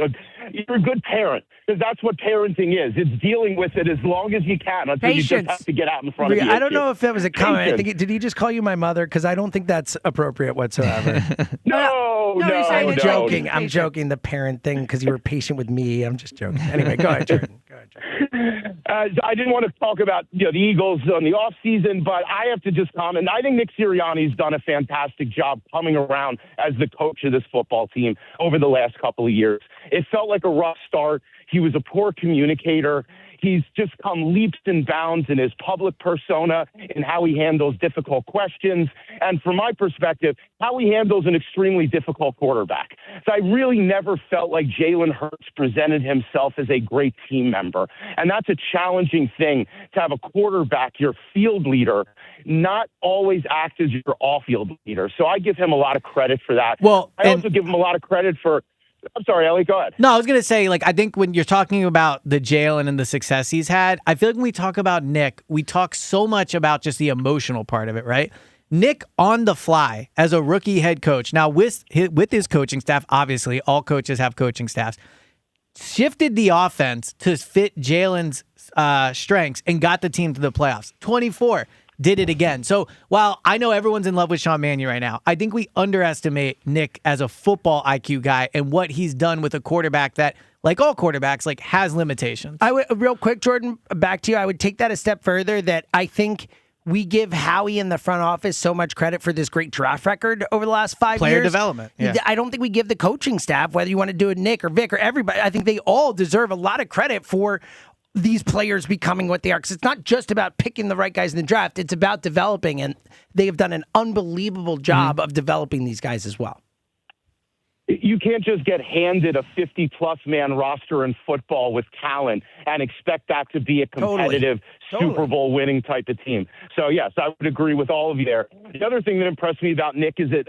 you're a good parent, because that's what parenting is. It's dealing with it as long as you can until you just have to get out in front of Rhea, the I don't issue. know if that was a comment. I Patience. think did he just call you my mother? Because I don't think that's appropriate whatsoever. No, I'm joking. I'm joking. The parent thing, because you were patient with me. I'm just joking. Anyway, go ahead, Jordan. I didn't want to talk about the Eagles on the offseason, but I have to just comment. I think Nick Sirianni's done a fantastic job coming around as the coach of this football team over the last couple of years. It felt like a rough start. He was a poor communicator. He's just come leaps and bounds in his public persona, in how he handles difficult questions, and from my perspective, how he handles an extremely difficult quarterback. So I really never felt like Jalen Hurts presented himself as a great team member, and that's a challenging thing, to have a quarterback, your field leader, not always act as your off-field leader. So I give him a lot of credit for that. Well, I also give him a lot of credit for I'm sorry, Ellie, go ahead. No, I was going to say, like, I think when you're talking about the Jalen and the success he's had, I feel like when we talk about Nick, we talk so much about just the emotional part of it, right? Nick on the fly as a rookie head coach. Now, with his coaching staff, obviously, all coaches have coaching staffs, shifted the offense to fit Jalen's strengths and got the team to the playoffs. 24. Did it again. So while I know everyone's in love with Sean Mannion right now, I think we underestimate Nick as a football IQ guy and what he's done with a quarterback that, like all quarterbacks, like has limitations. I would, real quick, Jordan, back to you. I would take that a step further, that I think we give Howie in the front office so much credit for this great draft record over the last 5 years. Player development. Yeah. I don't think we give the coaching staff, whether you want to do it Nick or Vic or everybody, I think they all deserve a lot of credit for these players becoming what they are. Because it's not just about picking the right guys in the draft. It's about developing, and they have done an unbelievable job of developing these guys as well. You can't just get handed a 50-plus man roster in football with talent and expect that to be a competitive Super Bowl winning type of team. So, yes, I would agree with all of you there. The other thing that impressed me about Nick is that,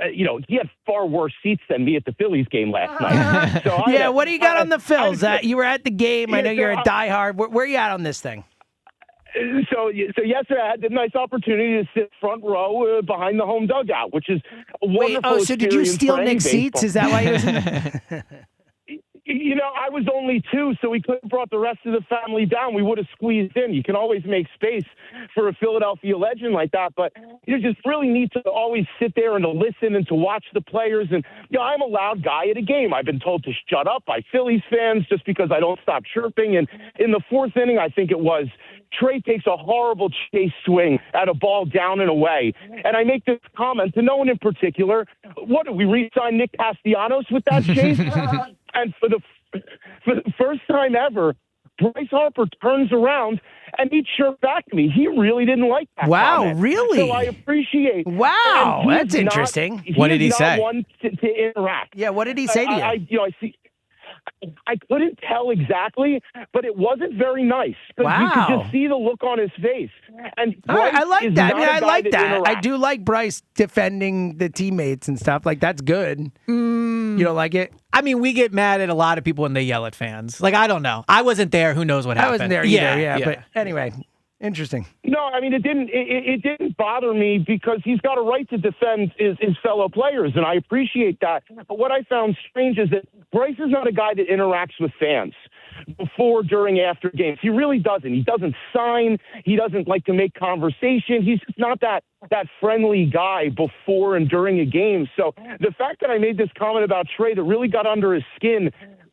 he had far worse seats than me at the Phillies game last night. So what do you got on the Phils? You were at the game. I know you're a diehard. Where are you at on this thing? So yesterday I had the nice opportunity to sit front row behind the home dugout, which is a wonderful so did you steal Nick's seats? Is that why he was in I was only 2, so we could have brought the rest of the family down. We would have squeezed in. You can always make space for a Philadelphia legend like that, but you just really need to always sit there and to listen and to watch the players. And, I'm a loud guy at a game. I've been told to shut up by Phillies fans just because I don't stop chirping. And in the 4th inning, I think it was, Trey takes a horrible chase swing at a ball down and away. And I make this comment to no one in particular. What, did we re-sign Nick Castellanos with that chase? And for the first time ever, Bryce Harper turns around and he chirped back to me. He really didn't like that. Wow, comment. really? So I appreciate. Wow, that's interesting. What did he say? One to interact. Yeah, what did he say to you? I couldn't tell exactly, but it wasn't very nice. Wow. You could just see the look on his face. And I like that. I like that. I interacts. do like Bryce defending the teammates and stuff. Like, that's good. You don't like it? I mean, we get mad at a lot of people when they yell at fans. Like, I don't know. I wasn't there. Who knows what happened? I wasn't there either. Yeah. But anyway, interesting. No, I mean, it didn't bother me because he's got a right to defend his fellow players, and I appreciate that. But what I found strange is that Bryce is not a guy that interacts with fans before, during, after games. He really doesn't. He doesn't sign. He doesn't like to make conversation. He's just not that friendly guy before and during a game. So the fact that I made this comment about Trey that really got under his skin,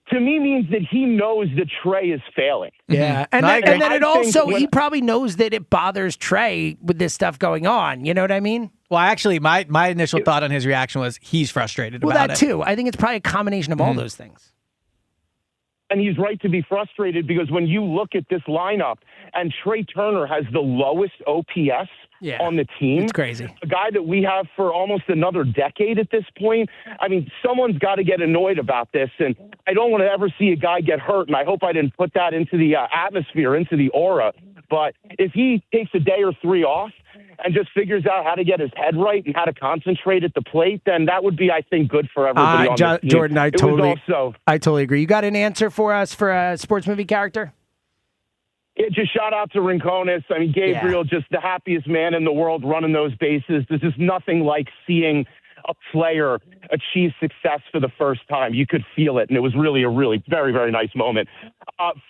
to me, means that he knows that Trey is failing. Yeah, and then it also, he probably knows that it bothers Trey with this stuff going on. You know what I mean? Well, actually, my initial thought on his reaction was he's frustrated about it. Well, that too. I think it's probably a combination of all those things. And he's right to be frustrated because when you look at this lineup and Trey Turner has the lowest OPS on the team. It's crazy. A guy that we have for almost another decade at this point. I mean, someone's got to get annoyed about this. And I don't want to ever see a guy get hurt. And I hope I didn't put that into the atmosphere, into the aura. But if he takes a day or 3 off and just figures out how to get his head right and how to concentrate at the plate, then that would be, I think, good for everybody on this team. Jordan, I totally agree. You got an answer for us for a sports movie character? Yeah, just shout out to Rincones. I mean, Gabriel, just the happiest man in the world running those bases. There's just nothing like seeing a player achieve success for the first time. You could feel it, and it was really a very, very nice moment.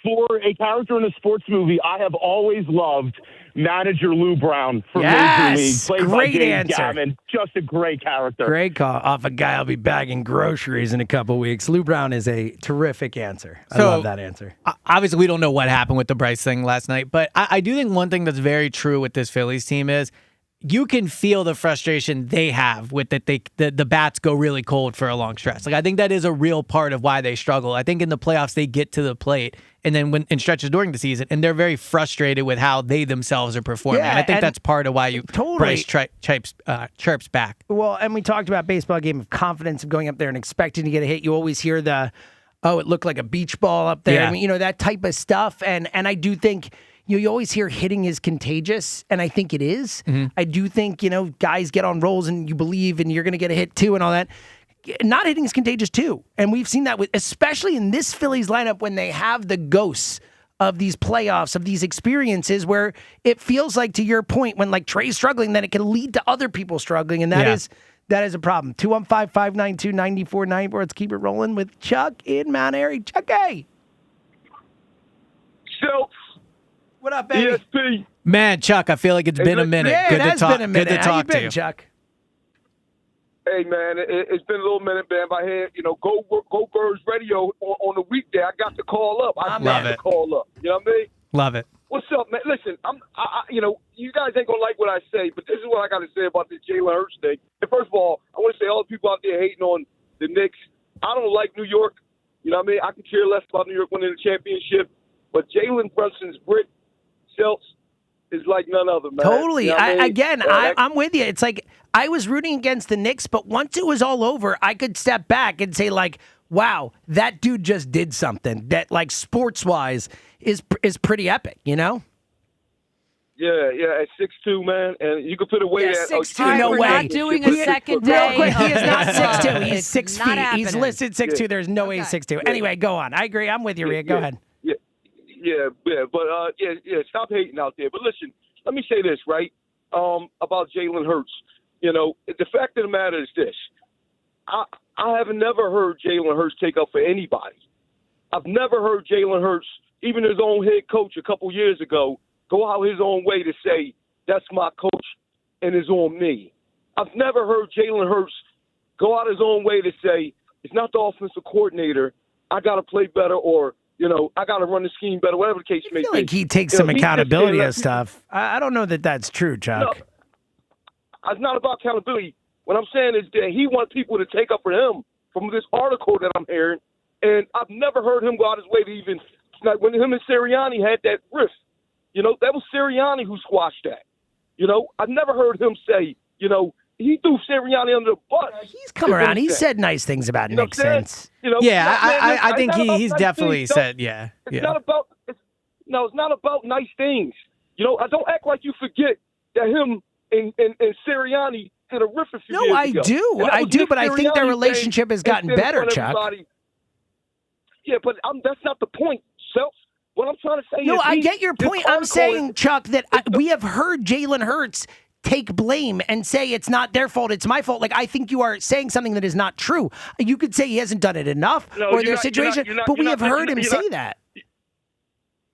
For a character in a sports movie, I have always loved manager Lou Brown from Major League. Played by Dave Gammon. Just a great character. Great call off a guy I'll be bagging groceries in a couple weeks. Lou Brown is a terrific answer. I love that answer. Obviously, we don't know what happened with the Bryce thing last night, but I do think one thing that's very true with this Phillies team is you can feel the frustration they have with that the bats go really cold for a long stretch. Like, I think that is a real part of why they struggle. I think in the playoffs they get to the plate and then when in stretches during the season, and they're very frustrated with how they themselves are performing. Yeah, and I think that's part of why Bryce chirps back. Well, and we talked about baseball game of confidence of going up there and expecting to get a hit. You always hear it looked like a beach ball up there. Yeah. I mean, that type of stuff. And I do think you always hear hitting is contagious, and I think it is. Mm-hmm. I do think, guys get on rolls and you believe and you're going to get a hit too and all that. Not hitting is contagious too. And we've seen that especially in this Phillies lineup when they have the ghosts of these playoffs, of these experiences where it feels like, to your point, when like Trey's struggling, then it can lead to other people struggling. And that is a problem. 215-592-9494. Let's keep it rolling with Chuck in Mount Airy. Chuck A. So, what up, baby? ESP. Man, Chuck, I feel like it's been a minute. Yeah, Good it to has talk. been a minute. Good to How talk you been, to you, Chuck? Hey, man, it's been a little minute, man. My head, Go Birds Radio on the weekday. I got to call up. I got to call up. You know what I mean? Love it. What's up, man? Listen, you guys ain't gonna like what I say, but this is what I got to say about this Jalen Hurts thing. And first of all, I want to say all the people out there hating on the Knicks. I don't like New York. You know what I mean? I can care less about New York winning the championship, but Jalen Brunson's Brit Seltz is like none other, man. Totally. You know what I mean? I'm with you. It's like I was rooting against the Knicks, but once it was all over, I could step back and say, like, wow, that dude just did something that, like, sports-wise is pretty epic, you know? Yeah, at 6'2", man, and you can put away that 6'2", no way. We're not doing a second day. Real quick, he is not of- 6'2", he's It's 6 not feet. happening. He's listed 6'2". There's no way he's 6'2". Anyway, go on. I agree. I'm with you, Rhea. Go ahead. Yeah, but stop hating out there. But listen, let me say this, right, about Jalen Hurts. The fact of the matter is this. I have never heard Jalen Hurts take up for anybody. I've never heard Jalen Hurts, even his own head coach a couple years ago, go out his own way to say, that's my coach and it's on me. I've never heard Jalen Hurts go out his own way to say, it's not the offensive coordinator, I got to play better, or, I got to run the scheme better, whatever the case may be. I feel like he takes some accountability of stuff. I don't know that that's true, Chuck. No, it's not about accountability. What I'm saying is that he wants people to take up for him from this article that I'm hearing, and I've never heard him go out his way to even, like when him and Sirianni had that riff, that was Sirianni who squashed that. I've never heard him say, he threw Sirianni under the bus. He's come around. He said nice things about Nick since. I think he's definitely said, It's not about, it's not about nice things. I don't act like you forget that him and Sirianni had a riff a few years ago. I do, but I think their relationship has gotten better, Chuck. Yeah, but that's not the point, Self. What I'm trying to say is... No, I get your point. I'm saying, Chuck, that we have heard Jalen Hurts take blame and say it's not their fault, it's my fault. Like, I think you are saying something that is not true. You could say he hasn't done it enough or their situation, but we have heard him say that.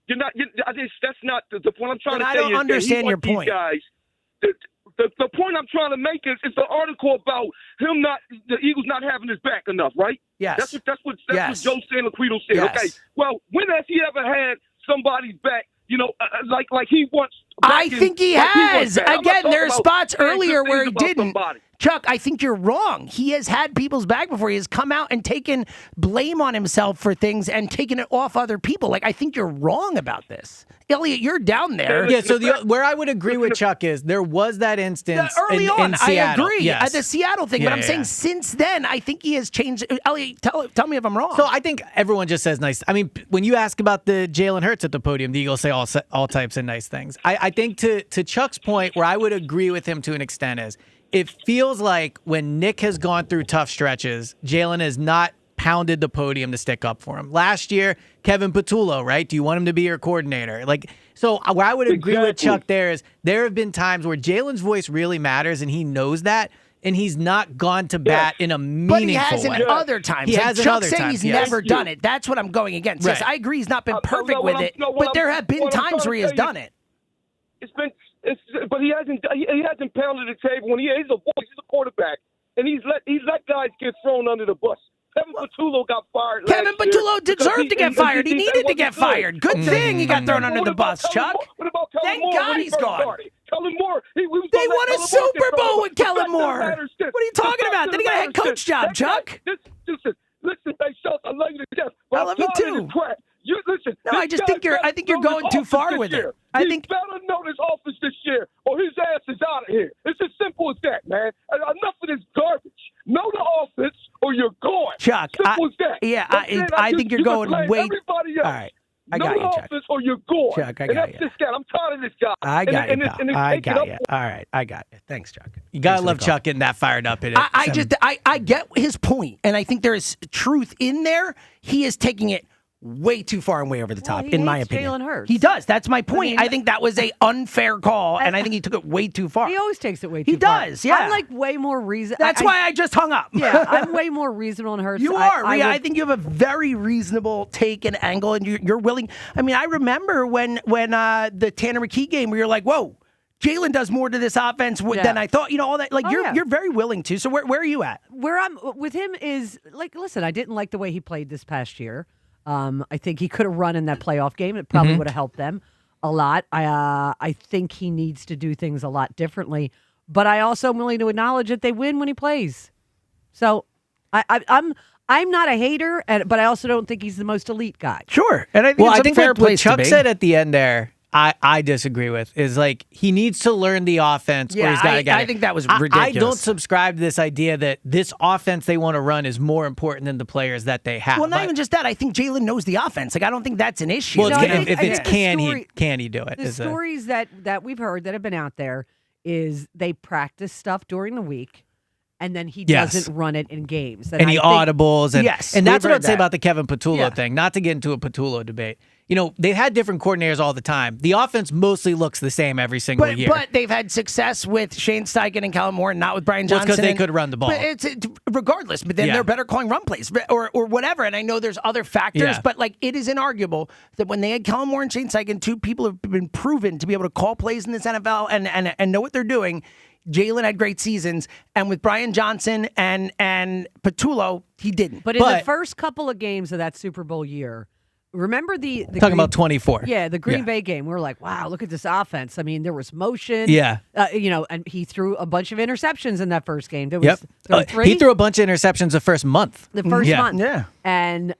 That's not the point I'm trying to say. I don't understand your point. Guys, the point I'm trying to make is the article about him the Eagles not having his back enough, right? Yes. That's what Joe Santana-Quito said. Yes. Okay. Well, when has he ever had somebody's back? Like he wants. I think he has. Again, there are spots earlier where he didn't. Chuck, I think you're wrong. He has had people's back before. He has come out and taken blame on himself for things and taken it off other people. Like, I think you're wrong about this. Elliot, you're down there. Yeah, so where I would agree with Chuck is there was that instance early on. in Seattle. I agree. Yes. The Seattle thing, but I'm saying since then, I think he has changed. Elliot, tell me if I'm wrong. So I think everyone just says nice. I mean, when you ask about the Jalen Hurts at the podium, the Eagles say all types of nice things. I think to Chuck's point, where I would agree with him to an extent is, it feels like when Nick has gone through tough stretches, Jalen has not pounded the podium to stick up for him. Last year, Kevin Patullo, right? Do you want him to be your coordinator? So where I would agree with Chuck there is there have been times where Jalen's voice really matters and he knows that, and he's not gone to bat in a meaningful way. But he has in other times. He has in Chuck other saying times, he's never done it. That's what I'm going against. Right. Yes, I agree he's not been perfect with it, but there have been times where he has done it. But he hasn't pounded the table when he's a voice, he's a quarterback, and he's let guys get thrown under the bus. Kevin Patullo got fired. Kevin Patullo deserved to get fired. He needed to get fired. Good thing he got thrown under the bus, Chuck. Thank God he's gone. Kellen Moore. They won a Super Bowl with Kellen Moore. What are you talking about? Then he got a head coach job, Chuck. Listen, hey, Schultz, I love you to death. I love you too. Listen, no, I just think you're going too far with it. I think he better know this office this year, or his ass is out of here. It's as simple as that, man. Enough of this garbage. Know the offense, or you're gone. Chuck, simple as that. Yeah, I think you're going way. Everybody else. All right, I got you, Chuck. Office, or you're gone. Chuck, I and got that's you. This guy. I'm tired of this guy. I got you. I got you. All right, I got you. Thanks, Chuck. You gotta love Chuck getting that fired up in it. I get his point, and I think there is truth in there. He is taking it way too far and way over the top, in my opinion. Jalen Hurts. He does. That's my point. I think that was a unfair call, and I think he took it way too far. He always takes it way too far. He does, yeah. I'm like way more reasonable. That's why I just hung up. Yeah, I'm way more reasonable on Hurts. You are, Rhea. I think you have a very reasonable take and angle, and you're willing. I mean, I remember when the Tanner McKee game where you're like, whoa, Jalen does more to this offense than I thought. All that. Like you're very willing to. So where are you at? Where I'm with him is like, listen, I didn't like the way he played this past year. I think he could have run in that playoff game. It probably would have helped them a lot. I think he needs to do things a lot differently. But I also am willing to acknowledge that they win when he plays. So I'm not a hater, but I also don't think he's the most elite guy. Sure, and I think it's a fair place what Chuck to be. said at the end there, I disagree with, is like he needs to learn the offense. Yeah, or he's gotta get I it. think that was I ridiculous. don't subscribe to this idea that this offense they want to run is more important than the players that they have. Well, not even just that. I think Jalen knows the offense. Like I don't think that's an issue. Well, No, I think- if I it's think can he do it? The stories that we've heard that have been out there is they practice stuff during the week, and then he doesn't run it in games. And he audibles. And, Yes, and that's we've what heard I'd say that. about the Kevin Patullo thing. Not to get into a Patullo debate. They've had different coordinators all the time. The offense mostly looks the same every single year. But they've had success with Shane Steichen and Kellen Moore, and not with Brian Well, it's Johnson. 'cause they could run the ball. But it's regardless. But then they're better calling run plays or whatever. And I know there's other factors, but like it is inarguable that when they had Kellen Moore and Shane Steichen, two people have been proven to be able to call plays in this NFL and know what they're doing. Jalen had great seasons, and with Brian Johnson and Patullo, he didn't. But in the first couple of games of that Super Bowl year, remember the Talking about 24. Yeah, the Green Bay game. We were like, wow, look at this offense. I mean, there was motion. Yeah. And he threw a bunch of interceptions in that first game. There was three. He threw a bunch of interceptions the first month. The first month. Yeah. And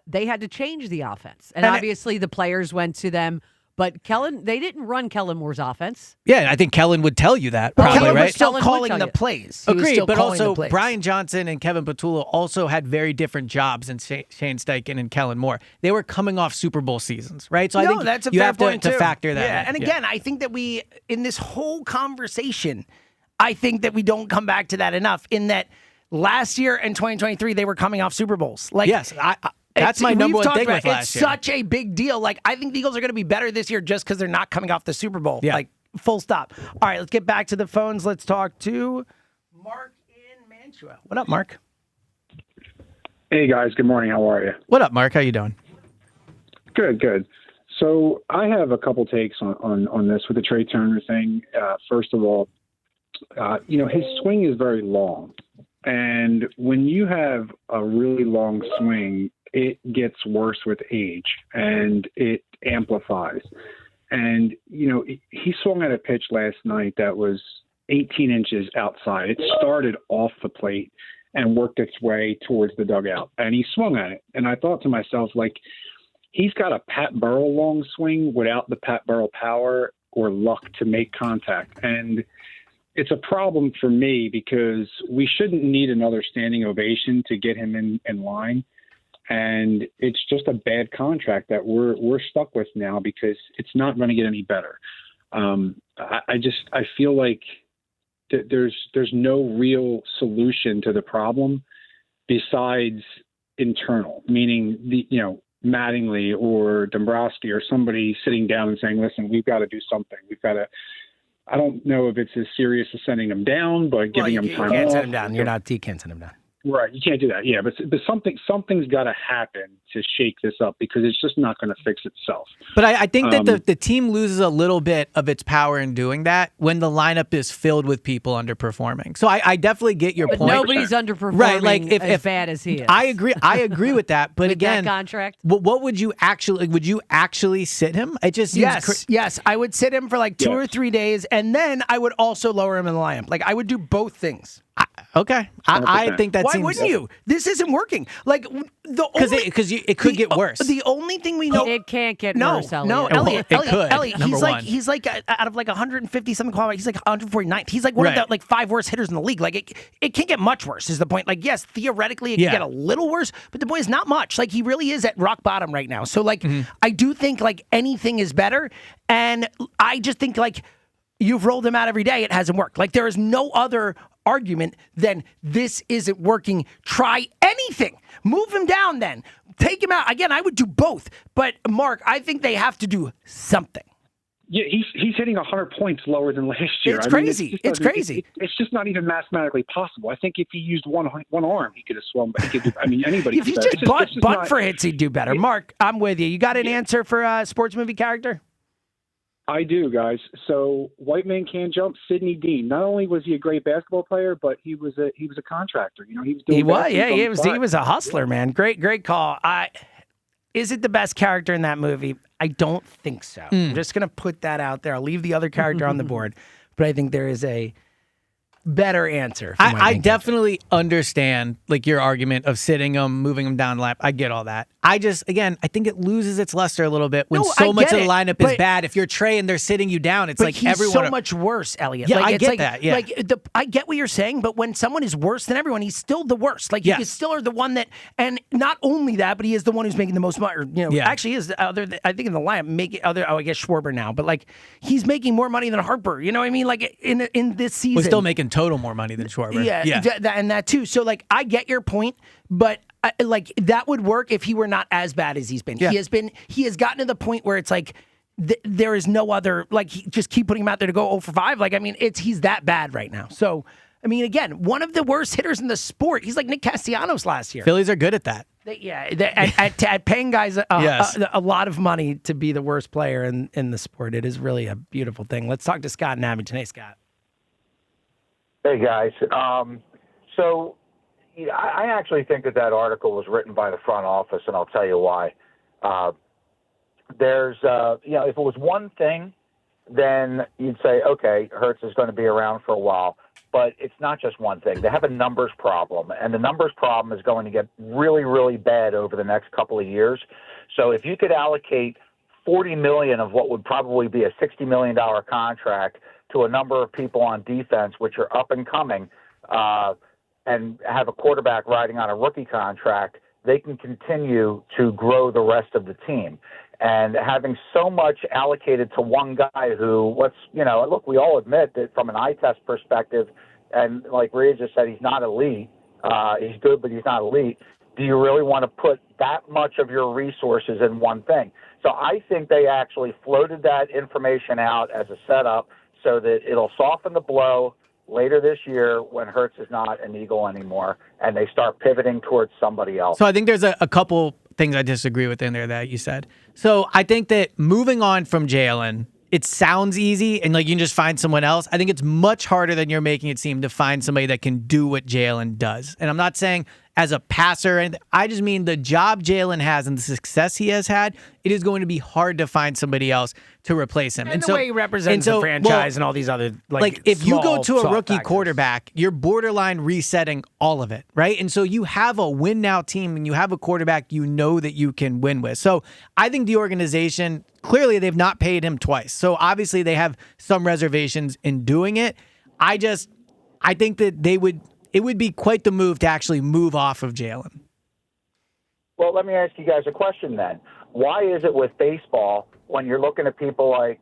they had to change the offense. And And obviously the players went to them. But they didn't run Kellen Moore's offense. Yeah, I think Kellen would tell you that, Well, probably, Kellen right? was still Kellen would calling tell the you. plays. He was Agreed, still but calling the also plays. Brian Johnson and Kevin Patullo also had very different jobs than Shane Steichen and Kellen Moore. They were coming off Super Bowl seasons, right? So I think that's a you fair have point to too. factor that Yeah, in. and again, I think that we, in this whole conversation, I think that we don't come back to that enough. In that last year and 2023, they were coming off Super Bowls. Like, yes, that's my number we've one talked thing about with it. last It's year. such a big deal. Like, I think the Eagles are going to be better this year just because they're not coming off the Super Bowl. Yeah. Like, full stop. All right, let's get back to the phones. Let's talk to Mark in Mantua. What up, Mark? Hey, guys. Good morning. How are you? What up, Mark? How you doing? Good. So I have a couple takes on this with the Trey Turner thing. First of all, his swing is very long. And when you have a really long swing, it gets worse with age and it amplifies. And, he swung at a pitch last night that was 18 inches outside. It started off the plate and worked its way towards the dugout. And he swung at it. And I thought to myself, like, he's got a Pat Burrell long swing without the Pat Burrell power or luck to make contact. And it's a problem for me because we shouldn't need another standing ovation to get him in line. And it's just a bad contract that we're stuck with now because it's not going to get any better. I feel like there's no real solution to the problem besides internal, meaning Mattingly or Dombrowski or somebody sitting down and saying, listen, we've got to do something. I don't know if it's as serious as sending them down, but giving them time off. You can't send him down. You can't send him down. Right, you can't do that. Yeah, but something's got to happen to shake this up because it's just not going to fix itself. But I think that the team loses a little bit of its power in doing that when the lineup is filled with people underperforming. So I definitely get your But point. nobody's underperforming right, like as bad as he is. I agree with that. But With again, that contract? what would you actually sit him? It just seems yes, I would sit him for like 2 or 3 days, and then I would also lower him in the lineup. Like I would do both things. Okay, I think that Why seems. wouldn't you? This isn't working. Like because it could get worse. The only thing we know it can't get no, worse. Elliot. No, Elliot, it could, Elliot, number one. he's like out of like 150 something qualified. He's like 149th. He's like one of the like 5 worst hitters in the league. Like it can't get much worse. Is the point? Like yes, theoretically it can get a little worse, but the point is not much. Like he really is at rock bottom right now. So like I do think like anything is better, and I just think like you've rolled him out every day. It hasn't worked. Like there is no other argument than this isn't working. Try anything. Move him down then. Take him out. Again, I would do both. But Mark, I think they have to do something. Yeah, he's hitting 100 points lower than last year. It's crazy. It's crazy. It's just not even mathematically possible. I think if he used one arm, he could have swung. Anybody. If he just butt for hits, he'd do better. Mark, I'm with you. You got an answer for sports movie character? I do, guys. So White Man Can't Jump, Sidney Dean. Not only was he a great basketball player, but he was a contractor. He was doing He was, baskets yeah, on he the was. side. He was a hustler, man. Great call. Is it the best character in that movie? I don't think so. I'm just gonna put that out there. I'll leave the other character on the board, but I think there is a better answer. I definitely understand like your argument of sitting him, moving him down the lap. I get all that. I think it loses its luster a little bit when so much of the lineup is bad. If you're Trey and they're sitting you down, it's like he's everyone so much worse, Elliot. Yeah, like, I it's get like, that. Yeah, I get what you're saying, but when someone is worse than everyone, he's still the worst. Like you still are the one that, and not only that, but he is the one who's making the most money. Or, actually is other. I think in the lineup making other. Oh, I guess Schwarber now, but like he's making more money than Harper. You know what I mean? Like in this season, we're still making total more money than Schwarber. Yeah. And that too. So like I get your point, but like that would work if he were not as bad as he's been. Yeah. He has gotten to the point where it's like there is no other, like just keep putting him out there to go 0 for 5. Like I mean, he's that bad right now. So I mean, again, one of the worst hitters in the sport. He's like Nick Castellanos last year. Phillies are good at that. At paying guys a lot of money to be the worst player in the sport. It is really a beautiful thing. Let's talk to Scott and Abington. Hey, Scott. Hey, guys. So I actually think that article was written by the front office, and I'll tell you why. If it was one thing, then you'd say, okay, Hurts is going to be around for a while. But it's not just one thing. They have a numbers problem, and the numbers problem is going to get really, really bad over the next couple of years. So if you could allocate $40 million of what would probably be a $60 million contract to a number of people on defense, which are up and coming, and have a quarterback riding on a rookie contract, they can continue to grow the rest of the team. And having so much allocated to one guy who, look, we all admit that from an eye test perspective, and like Rhea just said, he's not elite. He's good, but he's not elite. Do you really want to put that much of your resources in one thing? So I think they actually floated that information out as a setup so that it'll soften the blow later this year when Hurts is not an Eagle anymore and they start pivoting towards somebody else. So I think there's a couple things I disagree with in there that you said. So I think that moving on from Jalen, it sounds easy and like you can just find someone else. I think it's much harder than you're making it seem to find somebody that can do what Jalen does. And I'm not saying as a passer, and I just mean the job Jalen has and the success he has had, it is going to be hard to find somebody else to replace him. And the way he represents the franchise and all these other like if you go to a rookie factors. quarterback, you're borderline resetting all of it, right? And so you have a win now team and you have a quarterback you know that you can win with. So I think the organization, clearly they've not paid him twice. So obviously they have some reservations in doing it. I think that it would be quite the move to actually move off of Jalen. Well, let me ask you guys a question then. Why is it with baseball, when you're looking at people like,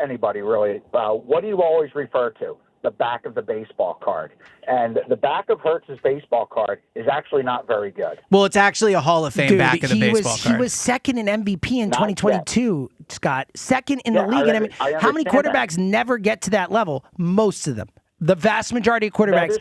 anybody really, what do you always refer to? The back of the baseball card. And the back of Hurts' baseball card is actually not very good. Well, it's actually a Hall of Fame back of the baseball card. He was second in MVP in 2022, Scott. Second in the league. How many quarterbacks never get to that level? Most of them. The vast majority of quarterbacks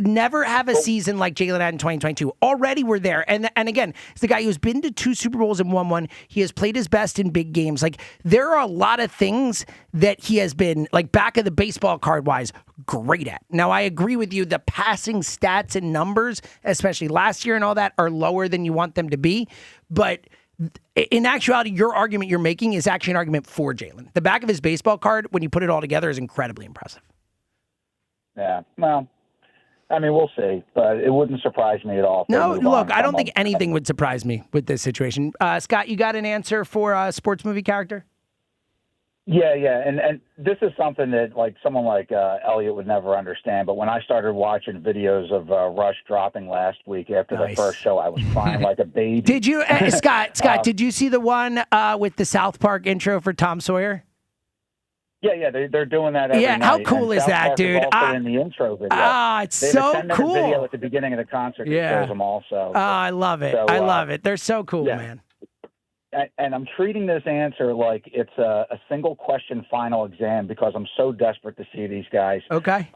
never have a season like Jalen had in 2022. Already we're there. And again, it's the guy who's been to 2 Super Bowls and won one. He has played his best in big games. Like, there are a lot of things that he has been, like, back of the baseball card-wise, great at. Now, I agree with you. The passing stats and numbers, especially last year and all that, are lower than you want them to be. But in actuality, your argument you're making is actually an argument for Jalen. The back of his baseball card, when you put it all together, is incredibly impressive. Yeah, well, I mean, we'll see, but it wouldn't surprise me at all. No, look, I don't think anything would surprise me with this situation. Scott, you got an answer for a sports movie character? Yeah, and this is something that someone like Elliot would never understand, but when I started watching videos of Rush dropping last week after the first show, I was crying like a baby. Did you, Scott, did you see the one with the South Park intro for Tom Sawyer? Yeah, they're doing that every night. How cool is that, dude? Is also in the intro video. It's they so have a 10-minute cool. video at the beginning of the concert that shows them also. I love it. I love it. They're so cool, man. And I'm treating this answer like it's a single question final exam because I'm so desperate to see these guys. Okay.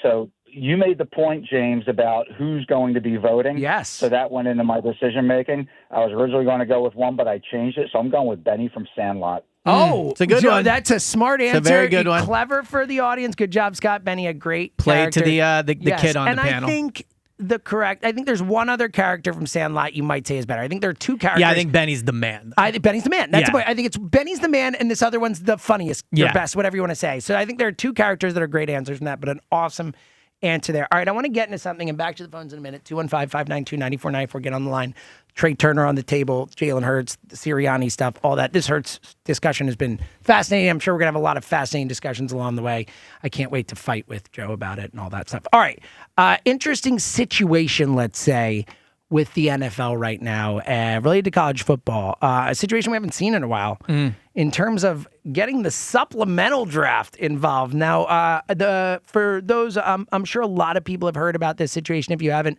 So you made the point, James, about who's going to be voting. Yes. So that went into my decision making. I was originally going to go with one, but I changed it. So I'm going with Benny from Sandlot. Oh, it's a good Joe, one. That's a smart answer. It's a very good one. Clever for the audience. Good job, Scott Benny. A great Play character. to the Yes. kid on and the panel. And I think there's one other character from Sandlot you might say is better. I think there are two characters. Yeah, I think Benny's the man. I think Benny's the man. That's Yeah. the point. I think it's Benny's the man, and this other one's the funniest, or Yeah. best, whatever you want to say. So I think there are two characters that are great answers in that, but an awesome answer there. All right, I want to get into something, and back to the phones in a minute. 215-592-9494. Get on the line. Trey Turner on the table, Jalen Hurts, the Sirianni stuff, all that. This Hurts discussion has been fascinating. I'm sure we're going to have a lot of fascinating discussions along the way. I can't wait to fight with Joe about it and all that stuff. All right, interesting situation, let's say, with the NFL right now, related to college football. A situation we haven't seen in a while in terms of getting the supplemental draft involved. Now, for those, I'm sure a lot of people have heard about this situation. If you haven't,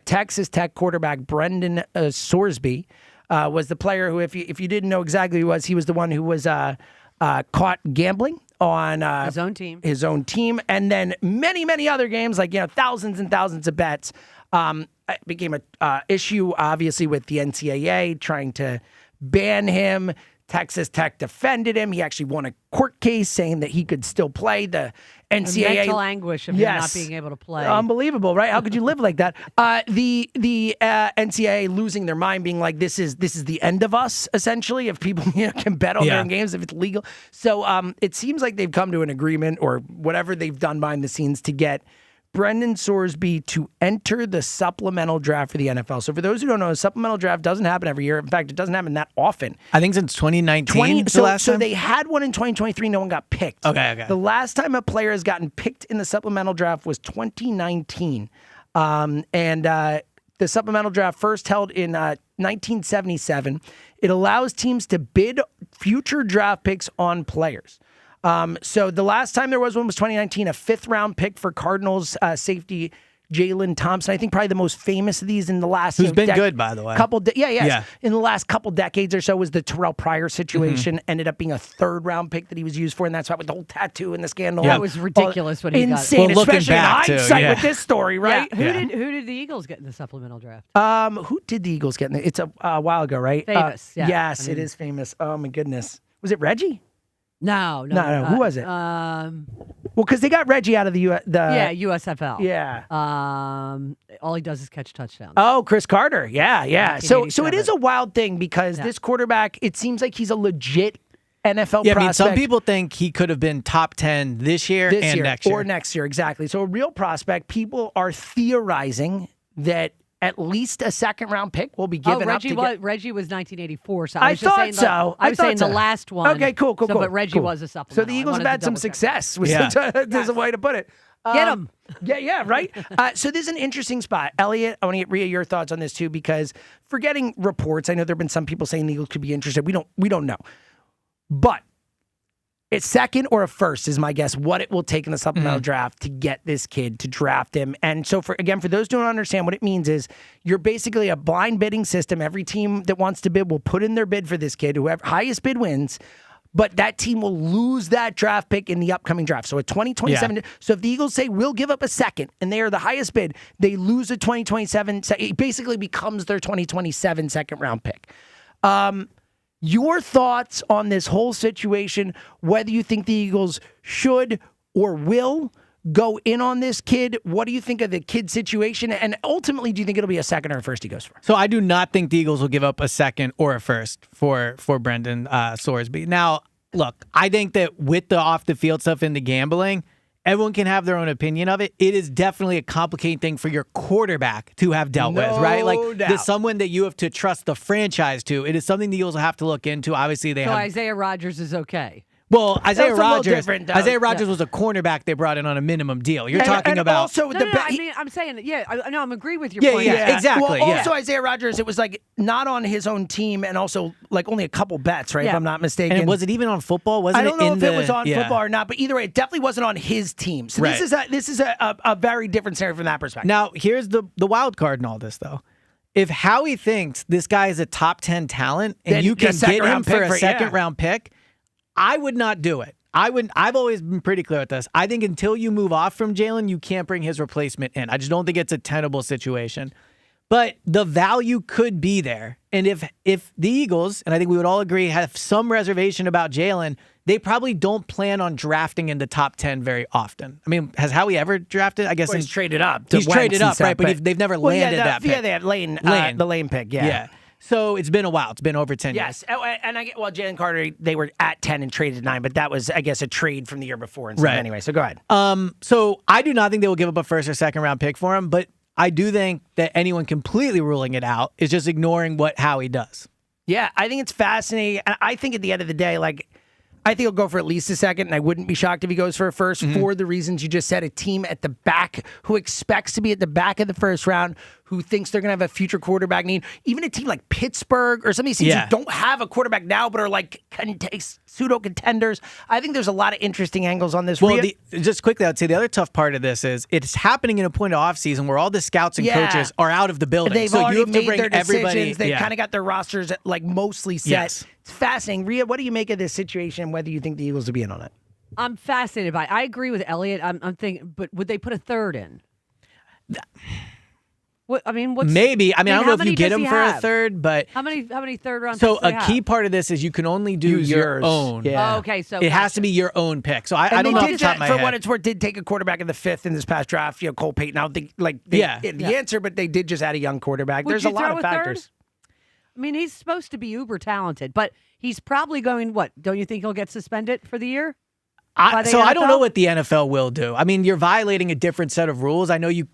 Texas Tech quarterback Brendan Sorsby was the player who, if you didn't know exactly who he was the one who was caught gambling on his own team, and then many other games, like thousands and thousands of bets. It became a issue, obviously, with the NCAA trying to ban him. Texas Tech defended him. He actually won a court case saying that he could still play. The NCAA The mental anguish of him not being able to play. Unbelievable, right? How could you live like that? The NCAA losing their mind, being like, this is the end of us, essentially, if people can bet on their own games, if it's legal. So it seems like they've come to an agreement, or whatever they've done behind the scenes, to get Brendan Sorsby to enter the supplemental draft for the NFL. So for those who don't know, a supplemental draft doesn't happen every year. In fact, it doesn't happen that often. I think since 2019. So they had one in 2023. No one got picked. Okay. The last time a player has gotten picked in the supplemental draft was 2019. The supplemental draft first held in 1977. It allows teams to bid future draft picks on players. So the last time there was one was 2019, a 5th-round pick for Cardinals safety Jalen Thompson. I think probably the most famous of these in the last. Who's been good, by the way. In the last couple decades or so was the Terrell Pryor situation. Ended up being a 3rd-round pick that he was used for, and that's why with the whole tattoo and the scandal. That was ridiculous when he insane, got it. Especially in hindsight with this story, right? Yeah. Who did the Eagles get in the supplemental draft? Who did the Eagles get in it? It's a while ago, right? Famous. Yes, it is famous. Oh my goodness, was it Reggie? No. Who was it? Well, because they got Reggie out of the USFL. Yeah. All he does is catch touchdowns. Oh, Chris Carter. Yeah. So it 1987. is a wild thing because this quarterback, it seems like he's a legit NFL prospect. I mean, some people think he could have been top 10 this year and next year. Or next year, exactly. So a real prospect. People are theorizing that at least a 2nd-round pick will be given up. Reggie was 1984. So I was just thought saying so. I was saying so. the last one. Okay, cool. But Reggie was a supplemental. So the Eagles have had some success. There's a way to put it. Get him. Yeah, right? So this is an interesting spot. Elliot, I want to get Rhea your thoughts on this too, because forgetting reports, I know there have been some people saying the Eagles could be interested. We don't know. But it's 2nd or a 1st is my guess, what it will take in the supplemental draft to get this kid, to draft him. And so for those who don't understand, what it means is you're basically a blind bidding system. Every team that wants to bid will put in their bid for this kid. Whoever highest bid wins. But that team will lose that draft pick in the upcoming draft. So a 2027. So if the Eagles say we'll give up a 2nd and they are the highest bid, they lose a 2027. It basically becomes their 2027 2nd-round pick. Your thoughts on this whole situation, whether you think the Eagles should or will go in on this kid. What do you think of the kid situation? And ultimately, do you think it'll be a 2nd or a 1st he goes for? So I do not think the Eagles will give up a 2nd or a 1st for Brendan Sorsby. Now, look, I think that with the off-the-field stuff and the gambling, everyone can have their own opinion of it. It is definitely a complicating thing for your quarterback to have dealt with, right? Like, there's someone that you have to trust the franchise to. It is something the Eagles will have to look into. Obviously, they have. Isaiah Rodgers is okay. Well, Isaiah Rodgers was a cornerback they brought in on a minimum deal. You're talking about also I'm saying I'm agreeing with your point. Yeah, exactly. Well, also Isaiah Rodgers, it was like not on his own team, and also like only a couple bets, right? If I'm not mistaken. And was it even on football? I don't know if it was on football or not, but either way, it definitely wasn't on his team. So this is a very different scenario from that perspective. Now, here's the wild card in all this, though. If Howie thinks this guy is a top 10 talent and then you can get him for a 2nd-round pick, I would not do it. I've always been pretty clear with this. I think until you move off from Jalen, you can't bring his replacement in. I just don't think it's a tenable situation. But the value could be there. And if the Eagles, and I think we would all agree, have some reservation about Jalen, they probably don't plan on drafting in the top 10 very often. I mean, has Howie ever drafted? I guess he's traded up. He's traded up, right? But they've never landed that pick. Yeah, they had Lane. The Lane pick, yeah. So it's been a while. It's been over 10 years. Yes. And Jalen Carter, they were at 10 and traded 9, but that was, I guess, a trade from the year before and stuff anyway. So go ahead. So I do not think they will give up a first or second round pick for him, but I do think that anyone completely ruling it out is just ignoring what Howie does. Yeah, I think it's fascinating. And I think at the end of the day, I think he'll go for at least a second, and I wouldn't be shocked if he goes for a first for the reasons you just said. A team at the back who expects to be at the back of the first round, who thinks they're going to have a future quarterback need. Even a team like Pittsburgh or some of these teams who don't have a quarterback now but are like pseudo contenders. I think there's a lot of interesting angles on this. Well, just quickly, I would say the other tough part of this is it's happening in a point of offseason where all the scouts and coaches are out of the building. They've so already you have to made bring their decisions. everybody. They've kind of got their rosters mostly set. Yes. It's fascinating. Rhea, what do you make of this situation, whether you think the Eagles will be in on it? I'm fascinated by it. I agree with Elliot. I'm thinking, but would they put a third in? What I mean, maybe. I don't know if you get him for a third, but how many third round? So picks a key part of this is you can only do your own. Yeah. Oh, okay, so it has to be your own pick. So I don't know off the top of my head. For what it's worth, did take a quarterback in the 5th in this past draft. Cole Payton. I don't think the answer, but they did just add a young quarterback. Would There's you a lot throw of a factors. Third? I mean, he's supposed to be uber talented, but he's probably going. What? Don't you think he'll get suspended for the year? I don't know what the NFL will do. I mean, you're violating a different set of rules. I know you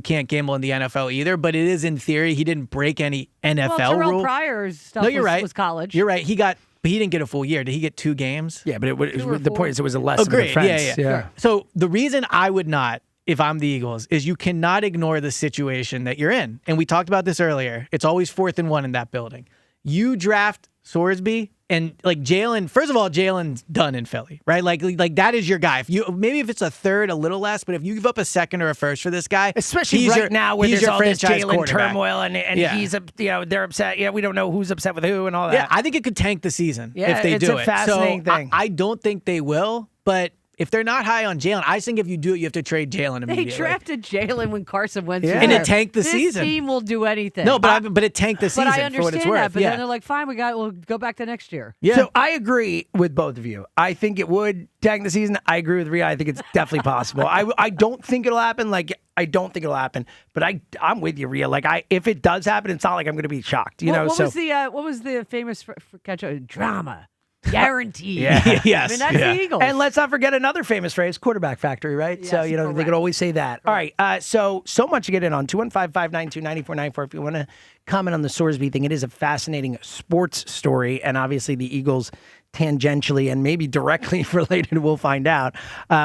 can't gamble in the NFL either, but it is in theory. He didn't break any NFL rule. Terrell Pryor's stuff no, you're right. was college. You're right. But he didn't get a full year. Did he get 2 games? Yeah, but the point is it was a less of an Agreed. offense. Yeah. So the reason I would not, if I'm the Eagles, is you cannot ignore the situation that you're in. And we talked about this earlier. It's always 4th and 1 in that building. You draft Sorsby and Jalen. First of all, Jalen's done in Philly, right? Like that is your guy. If it's a third, a little less, but if you give up a second or a first for this guy, especially now where there's all this Jalen turmoil and he's they're upset. Yeah, we don't know who's upset with who and all that. Yeah, I think it could tank the season if they do it. It's a fascinating thing. I don't think they will, but if they're not high on Jalen, I just think if you do it, you have to trade Jalen immediately. They drafted Jalen when Carson Wentz was and it tanked the season. This team will do anything. No, but it tanked the season. But I understand for what it's worth. that. But then they're like, fine, we'll go back to next year. Yeah. So I agree with both of you. I think it would tank the season. I agree with Rhea. I think it's definitely possible. I don't think it'll happen. I don't think it'll happen. But I'm with you, Rhea. If it does happen, it's not like I'm going to be shocked. What was the famous catch drama? Guaranteed. Yes. I mean, that's the Eagles. And let's not forget another famous phrase, quarterback factory, right? Yes, so, they correct. could always say that. All right. So much to get in on. 215-592-9494. If you want to comment on the Sorsby thing, it is a fascinating sports story. And obviously the Eagles tangentially and maybe directly related, we'll find out.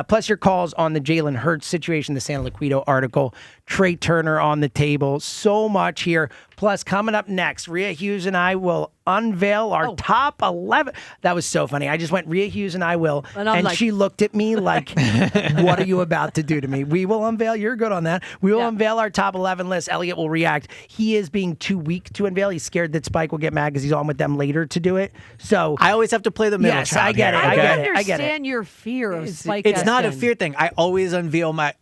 Plus your calls on the Jalen Hurts situation, the San Liquido article, Trey Turner on the table. So much here. Plus, coming up next, Rhea Hughes and I will unveil our top 11. That was so funny. I just went, Rhea Hughes and I will. And she looked at me like, what are you about to do to me? We will unveil. You're good on that. We will unveil our top 11 list. Elliot will react. He is being too weak to unveil. He's scared that Spike will get mad because he's on with them later to do it. So I always have to play the middle child. Yes, I get it. I understand your fear of Spike. It's not a fear thing. I always unveil my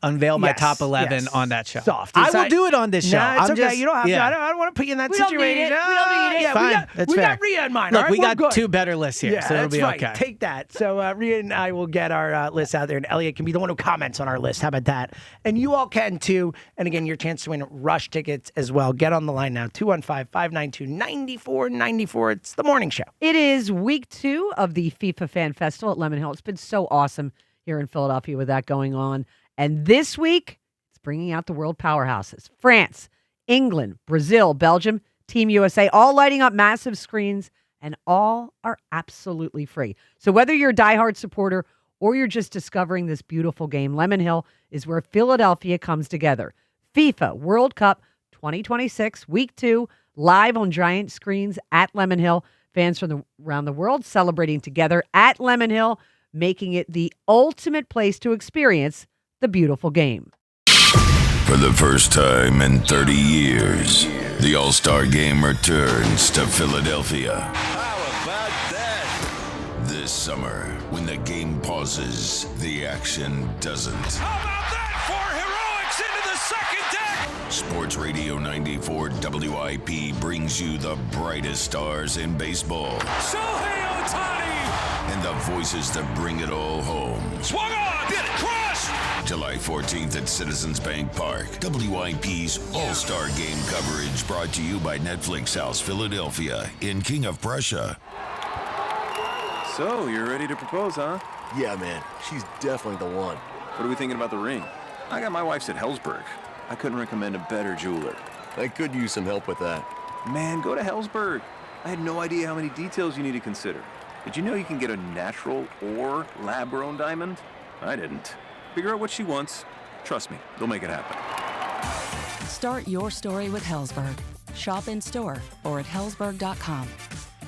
top 11 on that show. Soft. I will do it on this show. It's okay. You don't have to. I don't want to put you in that situation. We don't need it. Fine. We got Rhea in mind. Look, right? we got good. 2 better lists here, so it'll be right. okay. Take that. So Rhea and I will get our lists out there, and Elliot can be the one who comments on our list. How about that? And you all can too. And again, your chance to win Rush tickets as well. Get on the line now. 215-592-9494. It's the morning show. It is week 2 of the FIFA Fan Festival at Lemon Hill. It's been so awesome here in Philadelphia with that going on. And this week, it's bringing out the world powerhouses. France, England, Brazil, Belgium, Team USA, all lighting up massive screens, and all are absolutely free. So whether you're a diehard supporter or you're just discovering this beautiful game, Lemon Hill is where Philadelphia comes together. FIFA World Cup 2026, week 2, live on giant screens at Lemon Hill. Fans from around the world celebrating together at Lemon Hill, making it the ultimate place to experience the beautiful game. For the first time in 30 years, the All-Star Game returns to Philadelphia. How about that? This summer, when the game pauses, the action doesn't. How about that for heroics into the second deck? Sports Radio 94 WIP brings you the brightest stars in baseball. Shohei Ohtani! And the voices that bring it all home. Swung on! Did it! Crushed! July 14th at Citizens Bank Park. WIP's All-Star Game coverage brought to you by Netflix House Philadelphia in King of Prussia. So, you're ready to propose, huh? Yeah, man. She's definitely the one. What are we thinking about the ring? I got my wife's at Hellsberg. I couldn't recommend a better jeweler. I could use some help with that. Man, go to Hellsberg. I had no idea how many details you need to consider. Did you know you can get a natural or lab-grown diamond? I didn't. Figure out what she wants. Trust me, they'll make it happen. Start your story with Hellsberg. Shop in store or at hellsberg.com.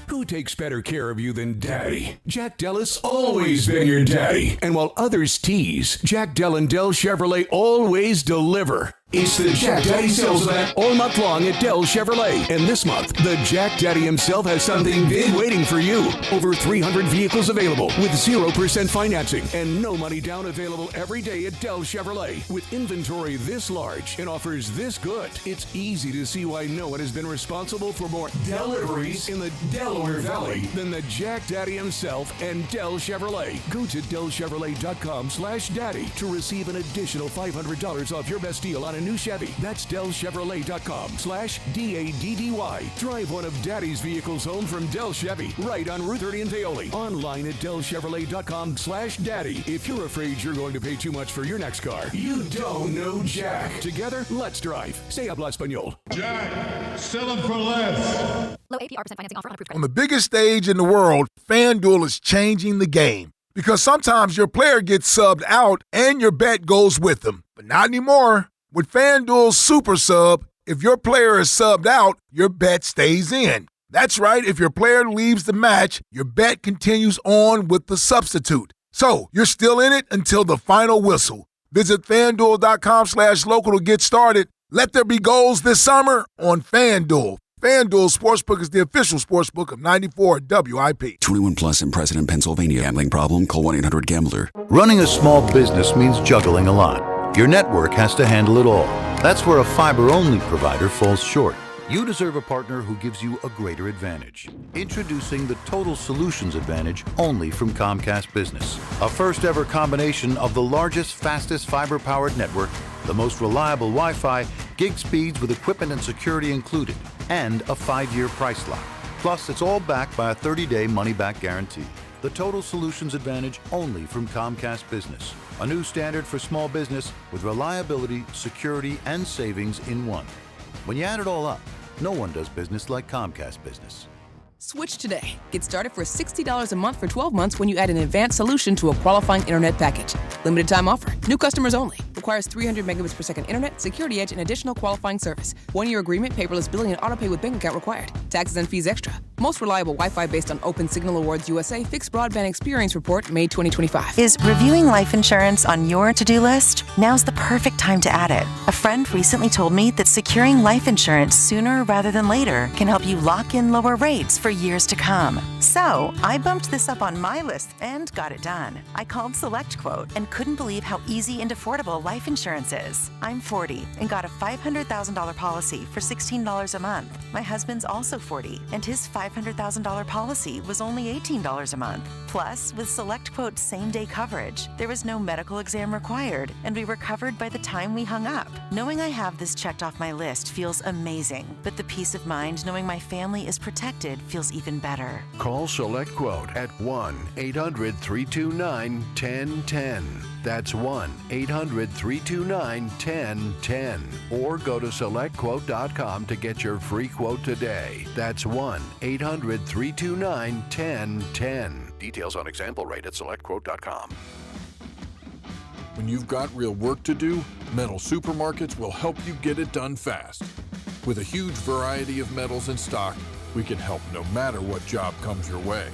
Who takes better care of you than Daddy? Jack Dell has always been your daddy. And while others tease, Jack Dell and Dell Chevrolet always deliver. It's the Jack Daddy sales event all month long at Dell Chevrolet. And this month, the Jack Daddy himself has something big waiting for you. Over 300 vehicles available with 0% financing and no money down available every day at Dell Chevrolet. With inventory this large and offers this good, it's easy to see why no one has been responsible for more deliveries in the Delaware Valley than the Jack Daddy himself and Dell Chevrolet. Go to DellChevrolet.com/daddy to receive an additional $500 off your best deal on a new Chevy. That's DellChevrolet.com/DADDY. Drive one of Daddy's vehicles home from Dell Chevy right on Route 30 in Paoli. Online at DellChevrolet.com/daddy. If you're afraid you're going to pay too much for your next car, you don't know Jack. Together, let's drive. Say habla español. Jack, sell them for less. Low APR % financing offer on approved credit. On the biggest stage in the world, FanDuel is changing the game. Because sometimes your player gets subbed out and your bet goes with them. But not anymore. With FanDuel's Super Sub, if your player is subbed out, your bet stays in. That's right, if your player leaves the match, your bet continues on with the substitute. So, you're still in it until the final whistle. Visit FanDuel.com/local to get started. Let there be goals this summer on FanDuel. FanDuel Sportsbook is the official sportsbook of 94 WIP. 21 plus in President, Pennsylvania. Gambling problem? Call 1-800-GAMBLER. Running a small business means juggling a lot. Your network has to handle it all. That's where a fiber-only provider falls short. You deserve a partner who gives you a greater advantage. Introducing the Total Solutions Advantage only from Comcast Business. A first-ever combination of the largest, fastest fiber-powered network, the most reliable Wi-Fi, gig speeds with equipment and security included, and a 5-year price lock. Plus, it's all backed by a 30-day money-back guarantee. The Total Solutions Advantage only from Comcast Business. A new standard for small business with reliability, security, and savings in one. When you add it all up, no one does business like Comcast Business. Switch today. Get started for $60 a month for 12 months when you add an advanced solution to a qualifying internet package. Limited time offer. New customers only. Requires 300 megabits per second internet, security edge, and additional qualifying service. 1-year agreement, paperless billing, and autopay with bank account required. Taxes and fees extra. Most reliable Wi-Fi based on Open Signal Awards USA Fixed Broadband Experience Report, May 2025. Is reviewing life insurance on your to-do list? Now's the perfect time to add it. A friend recently told me that securing life insurance sooner rather than later can help you lock in lower rates for years to come. So I bumped this up on my list and got it done. I called SelectQuote and couldn't believe how easy and affordable life insurance is. I'm 40 and got a $500,000 policy for $16 a month. My husband's also 40 and his $500,000 policy was only $18 a month. Plus, with SelectQuote's same-day coverage, there was no medical exam required and we were covered by the time we hung up. Knowing I have this checked off my list feels amazing, but the peace of mind knowing my family is protected feels even better. Call SelectQuote at 1-800-329-1010. That's 1-800-329-1010. Or go to SelectQuote.com to get your free quote today. That's 1-800-329-1010. Details on example rate at SelectQuote.com. When you've got real work to do, Metal Supermarkets will help you get it done fast. With a huge variety of metals in stock, we can help no matter what job comes your way.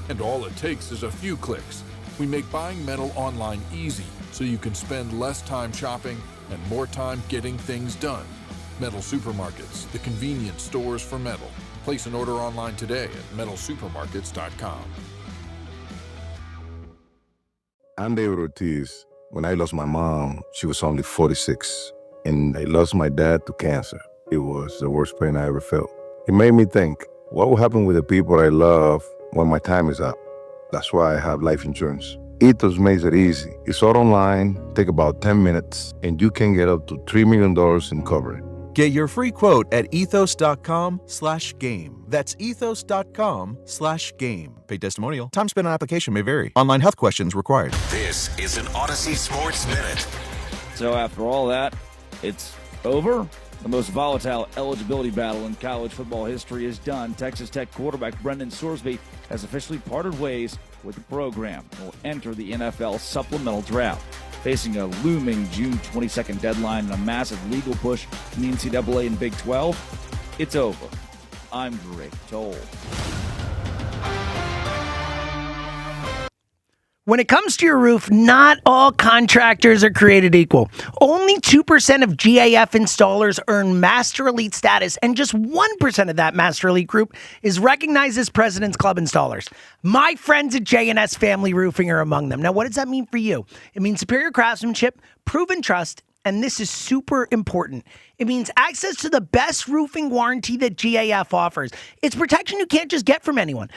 And all it takes is a few clicks. We make buying metal online easy so you can spend less time shopping and more time getting things done. Metal Supermarkets, the convenience stores for metal. Place an order online today at metalsupermarkets.com. I'm David Ortiz. When I lost my mom, she was only 46. and I lost my dad to cancer. It was the worst pain I ever felt. It made me think, what will happen with the people I love when my time is up? That's why I have life insurance. Ethos makes it easy. It's all online, take about 10 minutes, and you can get up to $3 million in coverage. Get your free quote at ethos.com/game. That's ethos.com/game. Paid testimonial. Time spent on application may vary. Online health questions required. This is an Odyssey Sports Minute. So after all that, it's over. The most volatile eligibility battle in college football history is done. Texas Tech quarterback Brendan Sorsby has officially parted ways with the program and will enter the NFL supplemental draft. Facing a looming June 22nd deadline and a massive legal push in the NCAA and Big 12, it's over. I'm Drake Toll. When it comes to your roof, not all contractors are created equal. Only 2% of GAF installers earn Master Elite status, and just 1% of that Master Elite group is recognized as President's Club installers. My friends at J&S Family Roofing are among them. Now, what does that mean for you? It means superior craftsmanship, proven trust, and this is super important. It means access to the best roofing warranty that GAF offers. It's protection you can't just get from anyone.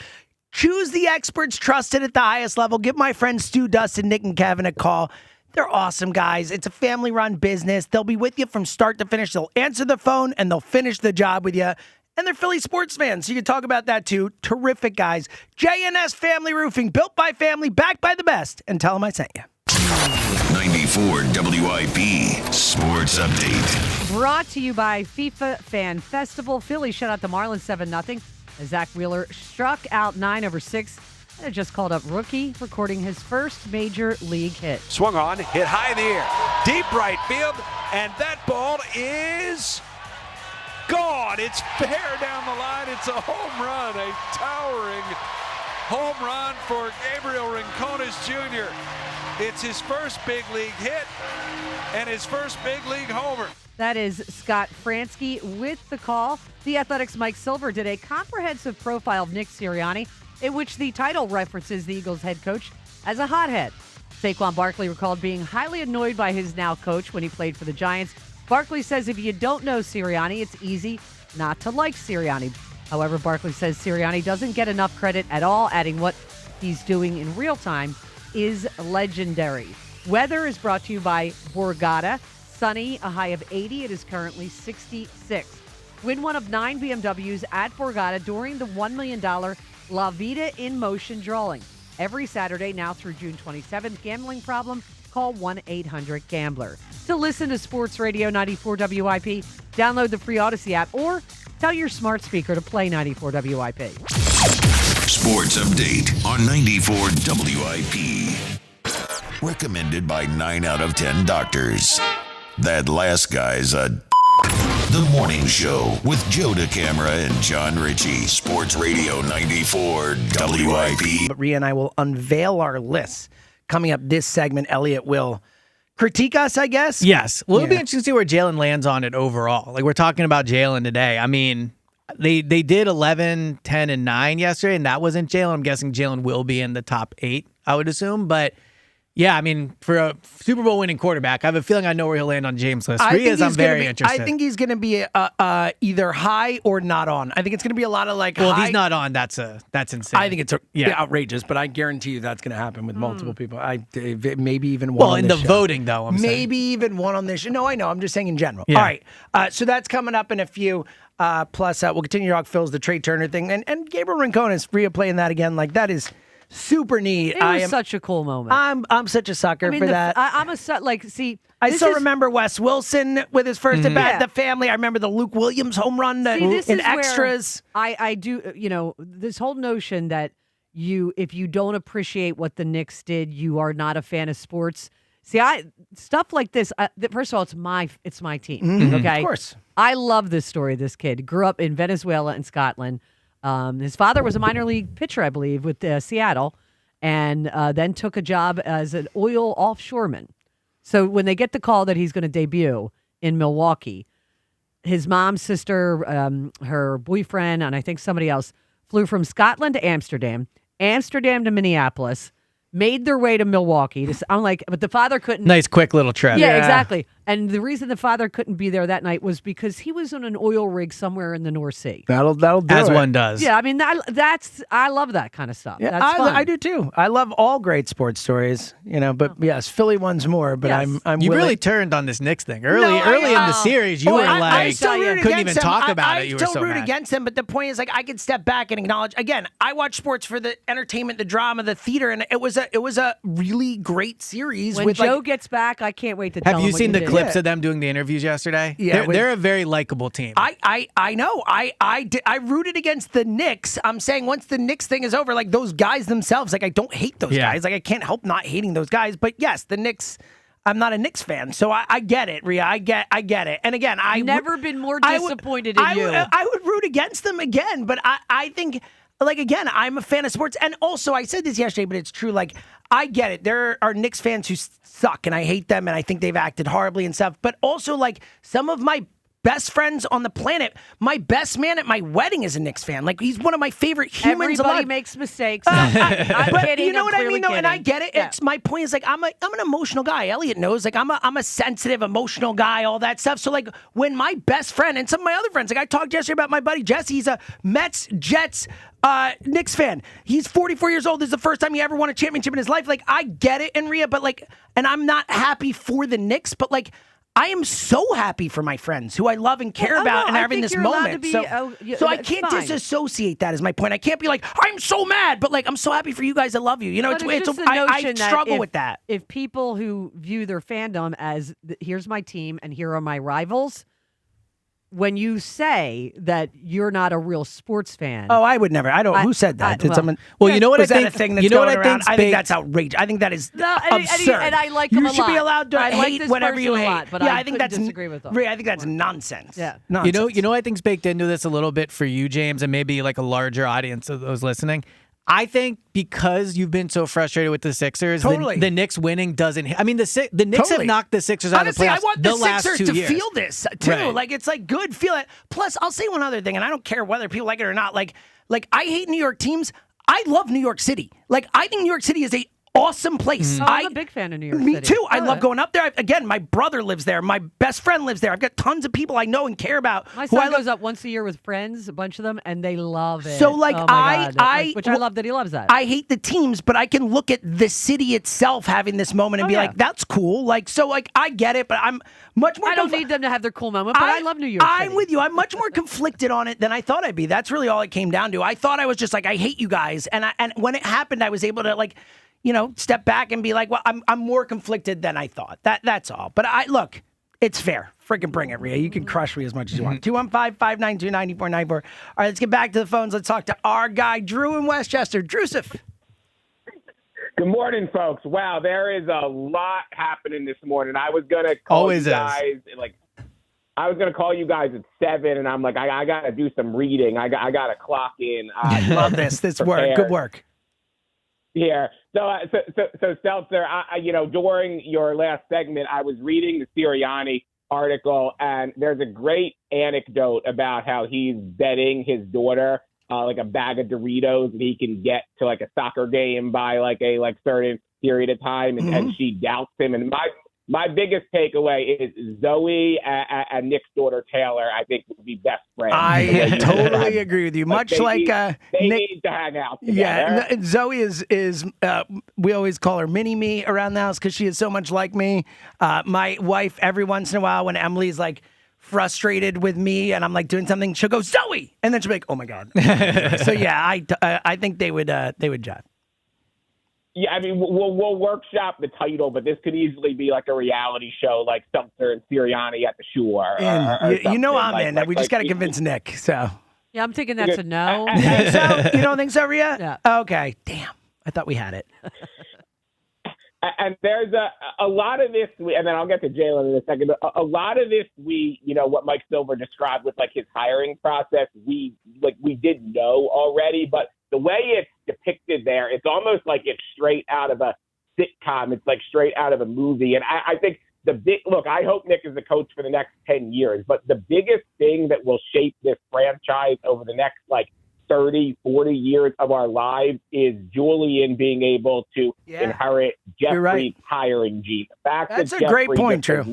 Choose the experts trusted at the highest level. Give my friends Stu, Dustin, Nick, and Kevin a call. They're awesome guys. It's a family-run business. They'll be with you from start to finish. They'll answer the phone, and they'll finish the job with you. And they're Philly sports fans, so you can talk about that too. Terrific guys. J&S Family Roofing, built by family, backed by the best. And tell them I sent you. 94 WIP Sports Update. Brought to you by FIFA Fan Festival. Philly shut out the Marlins 7-0. Zack Wheeler struck out 9 over 6 and just called up rookie, recording his first major league hit. Swung on, hit high in the air, deep right field, and that ball is gone. It's fair down the line. It's a home run, a towering home run for Gabriel Rincones Jr. It's his first big league hit and his first big league homer. That is Scott Fransky with the call. The Athletics' Mike Silver did a comprehensive profile of Nick Sirianni, in which the title references the Eagles head coach as a hothead. Saquon Barkley recalled being highly annoyed by his now coach when he played for the Giants. Barkley says if you don't know Sirianni, it's easy not to like Sirianni. However, Barkley says Sirianni doesn't get enough credit at all, adding what he's doing in real time is legendary. Weather is brought to you by Borgata. Sunny, a high of 80. It is currently 66. Win one of 9 BMWs at Borgata during the $1 million La Vida in Motion drawing. Every Saturday now through June 27th. Gambling problem? Call 1-800-GAMBLER. To listen to Sports Radio 94 WIP, download the free Odyssey app or tell your smart speaker to play 94 WIP. Sports Update on 94 WIP. Recommended by 9 out of 10 doctors. That last guy's a The Morning Show with Joe DeCamara and John Ritchie. Sports Radio 94 WIP. But Rhea and I will unveil our lists. Coming up this segment, Elliot will critique us, I guess? Yes. Well, it'll be interesting to see where Jalen lands on it overall. Like, we're talking about Jalen today. I mean, they did 11, 10, and 9 yesterday, and that wasn't Jalen. I'm guessing Jalen will be in the top 8, I would assume. But yeah, I mean, for a Super Bowl winning quarterback, I have a feeling I know where he'll land on James' list. I'm very interested. I think he's going to be either high or not on. I think it's going to be a lot of like. Well, high. if he's not on, that's insane. I think it's outrageous, but I guarantee you that's going to happen with multiple people. Maybe even one. Well, on in this the show. voting though, maybe even one on this show. No, I know. I'm just saying in general. Yeah. All right. So that's coming up in a few. Plus, we'll continue to talk Phil's the Trey Turner thing, and Gabriel Rincones free of playing that again. Like that is. Super neat. It was such a cool moment. I'm such a sucker for that. I still remember Wes Wilson with his first at bat. The family. I remember the Luke Williams home run in extras. I do. You know, this whole notion that if you don't appreciate what the Knicks did, you are not a fan of sports. See, stuff like this. First of all, it's my team. Mm-hmm. Okay, of course. I love this story. This kid grew up in Venezuela and Scotland. His father was a minor league pitcher, I believe, with Seattle, and then took a job as an oil offshoreman. So when they get the call that he's going to debut in Milwaukee, his mom's sister, her boyfriend, and I think somebody else flew from Scotland to Amsterdam to Minneapolis, made their way to Milwaukee. I'm like, but the father couldn't. Nice, quick little trip. Yeah, exactly. And the reason the father couldn't be there that night was because he was on an oil rig somewhere in the North Sea. That'll do As it. one does. Yeah, I mean, I love that kind of stuff. Yeah, That's fun. I do too. I love all great sports stories, but yes, Philly one's more. But Yes. I'm You willing. really turned on this Knicks thing early in the series. You were I still root couldn't against even them. talk about I it. You were still so root mad. against them, but the point is, I can step back and acknowledge. Again, I watch sports for the entertainment, the drama, the theater, and it was a really great series. When with Joe gets back, I can't wait to tell Have him you what seen the did. clips of them doing the interviews yesterday? Yeah, they're a very likable team. I know. I rooted against the Knicks. I'm saying once the Knicks thing is over, like those guys themselves, like I don't hate those guys. Like I can't help not hating those guys. But yes, the Knicks. I'm not a Knicks fan, so I get it, Rhea. I get it. And again, I've never been more disappointed in you. I would root against them again, but I think, like, again, I'm a fan of sports. And also, I said this yesterday, but it's true. Like, I get it. There are Knicks fans who suck, and I hate them, and I think they've acted horribly and stuff. But also, like, some of my best friends on the planet, my best man at my wedding is a Knicks fan. Like, he's one of my favorite humans Everybody alive. makes mistakes. I'm But kidding. you know I'm what I clearly mean, though, and I kidding. get it. Yeah. It's my point is like I'm an emotional guy. Elliot knows, like I'm a sensitive, emotional guy. All that stuff. So like when my best friend and some of my other friends, like I talked yesterday about my buddy Jesse. He's a Mets, Jets, Knicks fan. He's 44 years old. This is the first time he ever won a championship in his life. Like I get it, Enria, but like, and I'm not happy for the Knicks, but like. I am so happy for my friends who I love and care about and are having this moment. So I can't disassociate that as my point. I can't be like, I'm so mad, but like I'm so happy for you guys. I love you. But just the I notion that struggle if- with that. If people who view their fandom as here's my team and here are my rivals, when you say that you're not a real sports fan, Oh, I would never. I don't. Who said that? Did someone? Well, you know what was I that think- a thing that's you know what going I around? think's I think big- that's outrageous. I think that is No, absurd. and I like you him a should be lot. allowed to I like hate this whatever you person a hate. lot, but yeah, I I think couldn't that's disagree with them. Ray, I think that's nonsense. Yeah. Nonsense. You know what I think's baked into this a little bit for you, James, and maybe like a larger audience of those listening. I think because you've been so frustrated with the Sixers, Totally. the Knicks winning doesn't. I mean, the Knicks Totally. have knocked the Sixers out Honestly, of the playoffs I want the the last Sixers 2 to years. feel this too. Right. Like it's like good, feel it. Plus, I'll say one other thing, and I don't care whether people like it or not. Like I hate New York teams. I love New York City. Like I think New York City is a awesome place. I'm a big fan of New York Me City. too. I Oh, love yeah. going up there. Again, my brother lives there. My best friend lives there. I've got tons of people I know and care about. My who I son love. goes up once a year with friends, a bunch of them, and they love it. So, like, oh my God. Which I well, love that he loves that. I hate the teams, but I can look at the city itself having this moment and be like, that's cool. Like, so, like, I get it, but I'm much more. I don't need them to have their cool moment, but I love New York City. I'm with you. I'm much more conflicted on it than I thought I'd be. That's really all it came down to. I thought I was just like, I hate you guys, and when it happened, I was able to like. Step back and be like, well, I'm more conflicted than I thought. That's all. But look, it's fair. Freaking bring it, Rhea. You can crush me as much as you want. 215-592-9494. All right, let's get back to the phones. Let's talk to our guy, Drew in Westchester. Drewsif. Good morning, folks. Wow, there is a lot happening this morning. I was going to call Always you is. guys, I was going to call you guys at 7, and I'm like, I got to do some reading. I got to clock in. Love this. This work. Good work. Here. So Seltzer, during your last segment, I was reading the Sirianni article, and there's a great anecdote about how he's betting his daughter like a bag of Doritos that he can get to like a soccer game by like a certain period of time, and she doubts him. And my biggest takeaway is Zoe and Nick's daughter Taylor, I think, would be best friends. I totally agree with you. Much like they Nick. need to hang out together. Yeah, Zoe is we always call her mini me around the house because she is so much like me. My wife, every once in a while, when Emily's like frustrated with me and I'm like doing something, she'll go Zoe, and then she'll be like, oh my god. So yeah, I think they would jive. Yeah, I mean, we'll workshop the title, but this could easily be like a reality show, like Seltzer and Sirianni at the Shore. Or You know I'm something. in. We just got to convince Nick. So Yeah, I'm thinking that's a no. so you don't think so, Rhea? Yeah. Okay. Damn. I thought we had it. And there's a lot of this, and then I'll get to Jalen in a second. But a lot of this, what Mike Silver described with like his hiring process, we did know already. But the way it's depicted there, it's almost like it's straight out of a sitcom. It's like straight out of a movie. And I think I hope Nick is the coach for the next 10 years. But the biggest thing that will shape this franchise over the next 30, 40 years of our lives is Julian being able to inherit Jeffrey's hiring gene. The fact That's that a great Jeffrey point, just Drew.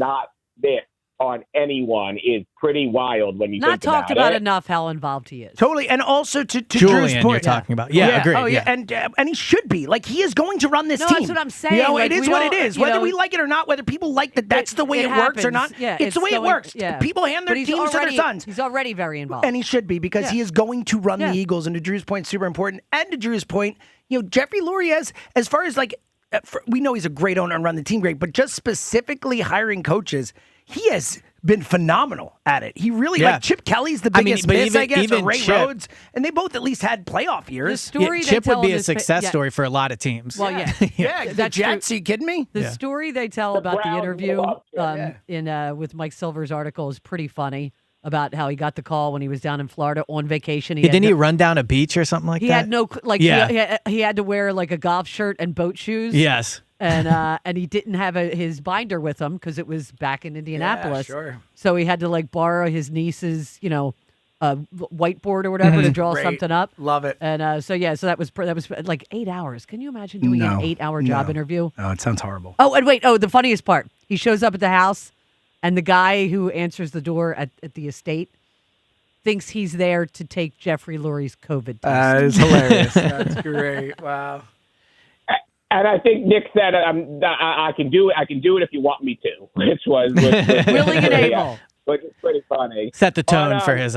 this on anyone is pretty wild when you Not think talked about about it. enough how involved he is. Totally, and also to Julian, Drew's point, you're talking about. Yeah, agreed. Oh yeah, yeah. and he should be like he is going to run this No, team. that's what I'm saying. You know, Like, it is we what it don't- is. you Whether know, we like it or not, whether people like that, that's the way it works or happens. not. Yeah, it's the way it going- works. yeah. People hand their But he's teams to their already- sons. He's already very involved. And he should be because he is going to run the Eagles. And to Drew's point, super important. And to Drew's point, Jeffrey Lurie, as far as like, we know he's a great owner and run the team great, but just specifically hiring coaches, he has been phenomenal at it. He really, like Chip Kelly's the biggest miss, I guess, or Ray Rhodes. And they both at least had playoff years. Chip would be a success story for a lot of teams. Well, yeah. Yeah, the Jets, are you kidding me? The story they tell about the Browns interview in with Mike Silver's article is pretty funny about how he got the call when he was down in Florida on vacation. Didn't he run down a beach or something like He that? had no he had to wear like a golf shirt and boat shoes. Yes. And he didn't have his binder with him because it was back in Indianapolis. Yeah, sure. So he had to like borrow his niece's, whiteboard or whatever to draw something up. Love it. And so that was like 8 hours. Can you imagine doing an 8-hour job interview? Oh, it sounds horrible. Oh, and wait. Oh, the funniest part. He shows up at the house, and the guy who answers the door at the estate thinks he's there to take Jeffrey Lurie's COVID test. That is hilarious. That's great. Wow. And I think Nick said, "I can do it. I can do it if you want me to," which was willing and able. Which is pretty funny. Set the tone for his.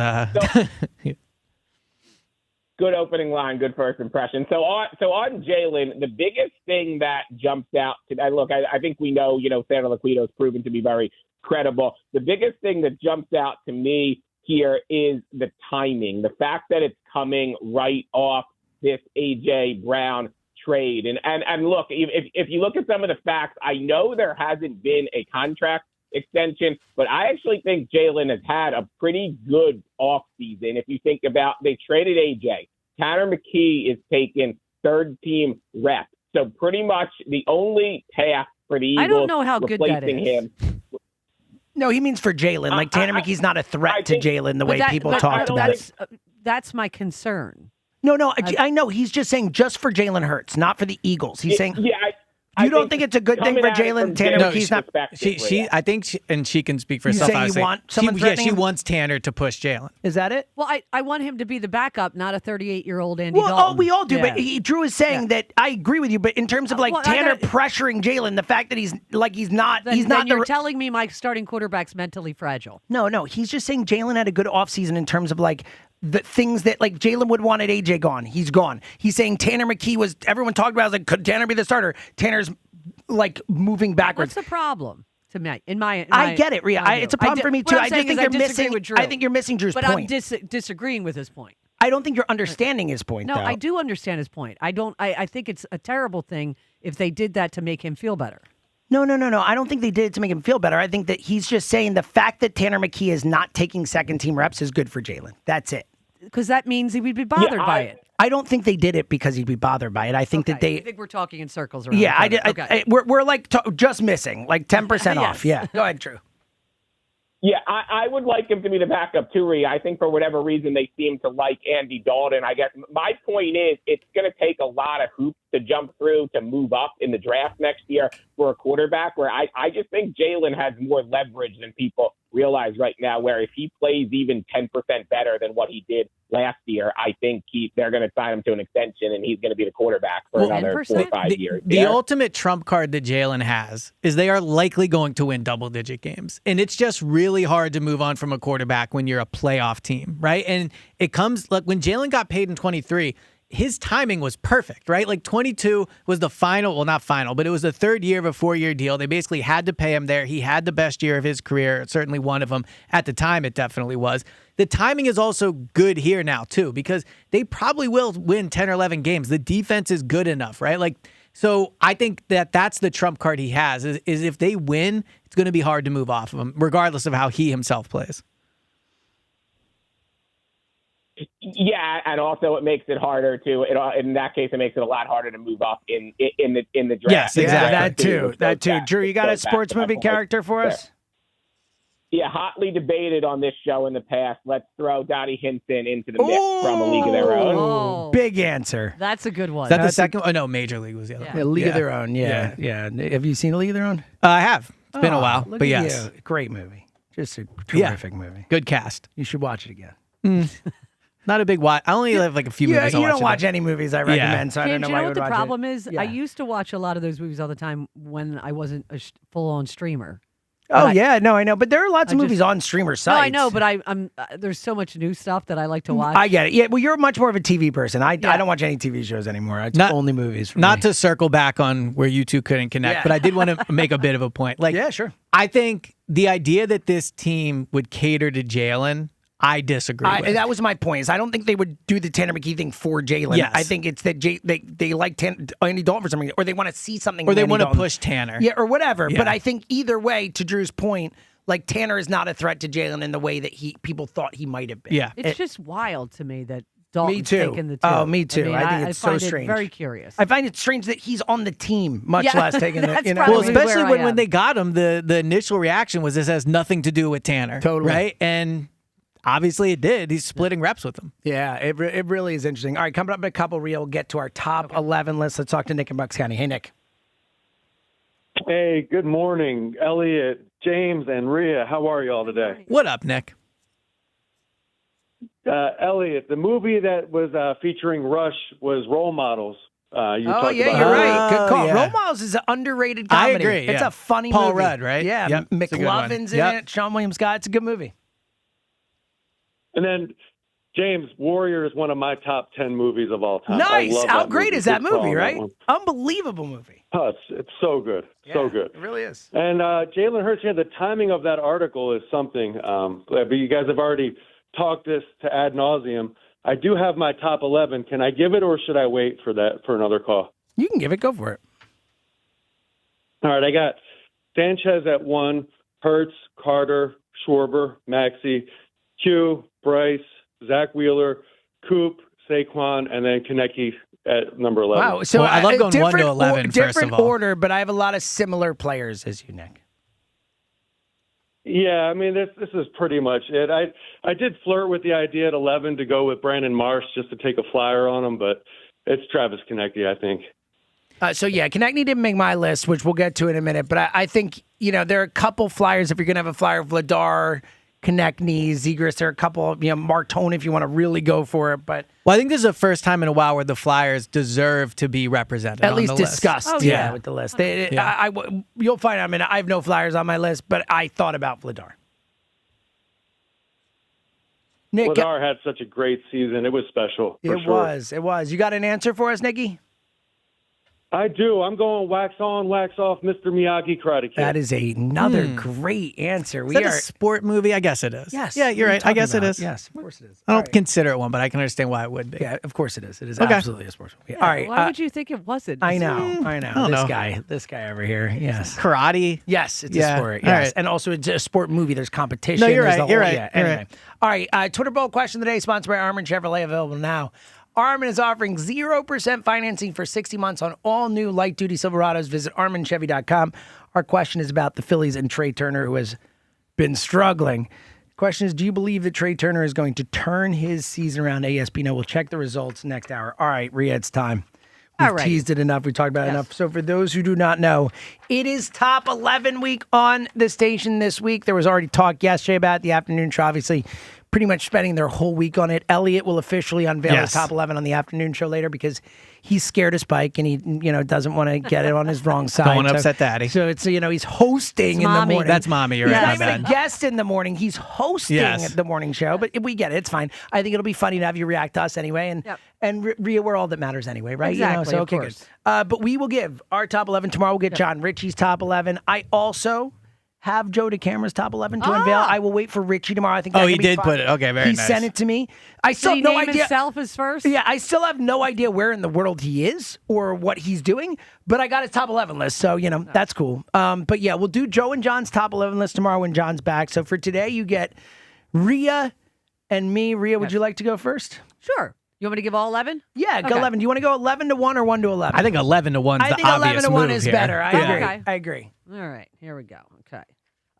Good opening line, good first impression. So on Jalen, the biggest thing that jumps out to look, I think we know, Santa Laquito has proven to be very credible. The biggest thing that jumps out to me here is the timing, the fact that it's coming right off this A.J. Brown trade. And look, if you look at some of the facts, I know there hasn't been a contract extension, but I actually think Jalen has had a pretty good offseason. If you think about, they traded AJ. Tanner McKee is taking third team rep. So pretty much the only path for the Eagles I don't know how good that replacing is. him. No, he means for Jalen. Like Tanner McKee's not a threat to Jalen the way people talked about it. That's my concern. No, I know. He's just saying just for Jalen Hurts, not for the Eagles. He's saying, I don't think it's a good thing for Jalen? Tanner McKee's not. I think, and she can speak for You herself. saying you want someone she threatening him? wants Tanner to push Jalen. Is that it? Well, I want him to be the backup, not a 38-year-old Andy Well, Dalton. we all do. Yeah. But Drew is saying that I agree with you. But in terms of like Well, I Tanner gotta- pressuring Jalen, the fact that he's not Then you're the. telling me my starting quarterback's mentally fragile. No. He's just saying Jalen had a good offseason in terms of like the things that like Jalen would want at AJ gone. He's gone. He's saying Tanner McKee was everyone talked about. I was like, could Tanner be the starter? Tanner's like moving backwards. What's the problem to me? I get it, Rhea. It's a problem for me too. I just think you're missing. With Drew. I think you're missing Drew's but point. I'm disagreeing with his point. I don't think you're understanding his point. No, though. I do understand his point. I think it's a terrible thing if they did that to make him feel better. No. I don't think they did it to make him feel better. I think that he's just saying the fact that Tanner McKee is not taking second team reps is good for Jalen. That's it. Because that means he would be bothered by it. I don't think they did it because he'd be bothered by it. I think that they. I think we're talking in circles around. Yeah, each other. Okay. we're like just missing like 10% off. Yes. Yeah, go ahead, Drew. Yeah, I would like him to be the backup too, Rhea. I think for whatever reason they seem to like Andy Dalton. I guess my point is it's going to take a lot of hoops to jump through to move up in the draft next year for a quarterback, where I just think Jalen has more leverage than people realize right now, where if he plays even 10% better than what he did last year, I think they're going to sign him to an extension and he's going to be the quarterback for another 4 or 5 years. The ultimate trump card that Jalen has is they are likely going to win double-digit games. And it's just really hard to move on from a quarterback when you're a playoff team, right? And it comes, like when Jalen got paid in 23, his timing was perfect, right? Like 22 was the final, well, not final, but it was the third year of a 4-year deal. They basically had to pay him there. He had the best year of his career, certainly one of them. At the time, it definitely was. The timing is also good here now, too, because they probably will win 10 or 11 games. The defense is good enough, right? Like, so I think that that's the trump card he has, is if they win, it's going to be hard to move off of him, regardless of how he himself plays. Yeah, and also it makes it harder to. In that case, it makes it a lot harder to move up in the draft. Yes, exactly. That too. Drew, you got a sports movie character for us? Yeah, hotly debated on this show in the past. Let's throw Dottie Hinton into the mix from A League of Their Own. Oh, big answer. That's a good one. Is that the second? Oh no, Major League was the other. A League of Their Own. Yeah. Have you seen A League of Their Own? I have. It's been a while, Look but at yes. you. Great movie. Just a terrific movie. Good cast. You should watch it again. Not a big watch. I only have like a few movies. You I don't watch today. any movies I recommend, so I don't James, know you why know you what would the watch problem it. is? Yeah. I used to watch a lot of those movies all the time when I wasn't a full-on streamer. Oh, yeah, no, I know. But there are lots of movies on streamer sites. No, I know, but I'm there's so much new stuff that I like to watch. I get it. Yeah, well, you're much more of a TV person. I don't watch any TV shows anymore. It's only movies. For Not me. to circle back on where you two couldn't connect, but I did want to make a bit of a point. Like, yeah, sure. I think the idea that this team would cater to Jalen, I disagree with. That was my point. Is I don't think they would do the Tanner McKee thing for Jalen. Yes. I think it's that they like Andy Dalton for some reason, or they want to see something. Or from they Andy want to Dalton. push Tanner. Yeah, or whatever. Yeah. But I think either way, to Drew's point, like Tanner is not a threat to Jalen in the way that people thought he might have been. Yeah, It's just wild to me that Dalton's me too. taking the two. Oh, me too. mean, I think it's find so it strange. very curious. I find it strange that he's on the team, much Yeah, less taking the. that's You know, probably Well, especially where I when am. they got him, the initial reaction was this has nothing to do with Tanner. Totally. Right? And obviously it did. He's splitting reps with him. Yeah, it really is interesting. All right, coming up in a couple, Rhea, we'll get to our top 11 list. Let's talk to Nick in Bucks County. Hey, Nick. Hey, good morning, Elliot, James, and Rhea. How are you all today? What up, Nick? Elliot, the movie that was featuring Rush was Role Models. You Oh, talked yeah, about you're earlier. right. Good call. yeah. Role Models is an underrated I comedy. agree, It's yeah. a funny Paul movie. Rudd, right? Yeah, Yep, it's a good one. McLovin's in Yep. it. Sean William Scott. It's a good movie. And then, James, Warrior is one of my top 10 movies of all time. I Nice. love How that great movie. is that Good call movie, on that right? one. Unbelievable movie. Oh, it's so good. So good. It really is. And Jalen Hurts, yeah, the timing of that article is something. But you guys have already talked this to ad nauseum. I do have my top 11. Can I give it, or should I wait for another call? You can give it. Go for it. All right, I got Sanchez at 1, Hurts, Carter, Schwarber, Maxey, Q, Bryce, Zack Wheeler, Coop, Saquon, and then Konecki at number 11. Wow. So Well, I love going 1 to different 11 first different of all. order, but I have a lot of similar players as you, Nick. Yeah, I mean, this is pretty much it. I did flirt with the idea at 11 to go with Brandon Marsh just to take a flyer on him, but it's Travis Konecki, I think. So, yeah, Konechny didn't make my list, which we'll get to in a minute. But I think, there are a couple flyers. If you're going to have a flyer, Vladar, Konechny, Zegras, there are a couple, Martone if you want to really go for it. But Well, I think this is the first time in a while where the Flyers deserve to be represented. at on least the list. discussed, with the list. You'll find, I have no flyers on my list, but I thought about Vladar. Nick, Vladar had such a great season. It was special. For sure. It was. You got an answer for us, Nicky? I do. I'm going wax on, wax off, Mr. Miyagi Karate Kid. That is another great answer. Is that a sport movie? I guess it is. Yes. Yeah, you're What are you right. I guess talking it about? is. Yes, of course it is. I don't consider it one, but I can understand why it would be. Yeah, of course it is. It is Okay. absolutely a sports movie. All right. Why would you think it wasn't? I know. I don't know. This guy over here. Yes. Karate. Yes, it's Yeah. a sport. All Yes. right. And also it's a sport movie. There's competition. No, you're There's right. the You're whole- right. Yeah. You're Anyway. All right. Twitter poll question of the day, sponsored by Armin Chevrolet, available now. Armin is offering 0% financing for 60 months on all new light-duty Silverados. Visit ArminChevy.com. Our question is about the Phillies and Trey Turner, who has been struggling. Question is, do you believe that Trey Turner is going to turn his season around ASP? No, we'll check the results next hour. All right, Rhea, it's time. We've All right. teased it enough. We talked about it enough. So for those who do not know, it is top 11 week on the station this week. There was already talk yesterday about the afternoon show, obviously pretty much spending their whole week on it. Elliot will officially unveil his top 11 on the afternoon show later because he's scared of Spike and he, doesn't want to get it on his wrong side. Don't want to upset Daddy. So it's, he's hosting in the Mommy. morning. That's Mommy. You're He's right. not My even bad. a guest in the morning. He's hosting Yes. the morning show, but we get it. It's fine. I think it'll be funny to have you react to us anyway. And Rhea, we're all that matters anyway, right? Exactly, So, of okay, course. good. But we will give our top 11 tomorrow. We'll get John Ritchie's top 11. I also have Joe DeCamera's top 11 to unveil. I will wait for Richie tomorrow. I think that Oh, he could be did fun. put it. Okay, very He nice. sent it to me. I still Did he have no name idea. himself as first? Yeah, I still have no idea where in the world he is or what he's doing, but I got his top 11 list, so, that's cool. But yeah, we'll do Joe and John's top 11 list tomorrow when John's back. So for today, you get Rhea and me. Rhea, would you like to go first? Sure. You want me to give all 11? Yeah, go Okay. 11. Do you want to go 11 to 1 or 1 to 11? I think 11 to 1 is I the think obvious 11 to 1 move is here. better. I agree. Okay. I agree. All right. Here we go. Okay.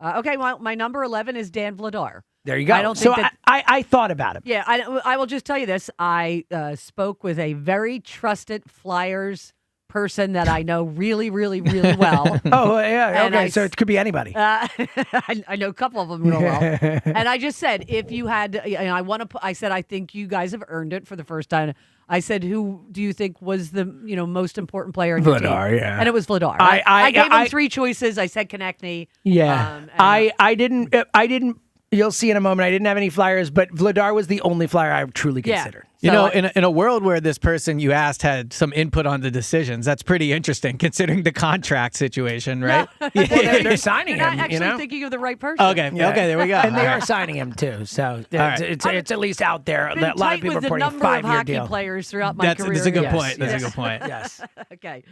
Okay, well, my number 11 is Dan Vladar. There you go. I don't so think that. I thought about him. Yeah, I will just tell you this. I spoke with a very trusted Flyers person that I know really, really, really well. Oh, yeah. And Okay, so it could be anybody. I know a couple of them real well. And I just said, if you had, I said, I think you guys have earned it for the first time. I said, who do you think was the most important player in your team? Vladar, yeah. And it was Vladar. I gave him three choices. I said Konechny. Yeah. I didn't. You'll see in a moment. I didn't have any flyers, but Vladar was the only flyer I truly considered. In a world where this person you asked had some input on the decisions, that's pretty interesting considering the contract situation, right? No. They're signing You're him. not actually thinking of the right person. Okay, there we go. And they All are right. signing him too, so right. it's at least out there. Been A lot tight of people with the reporting a number of 5-year hockey deal. players throughout my career. That's a good Yes, point. That's yes. a good point. Yes. Okay.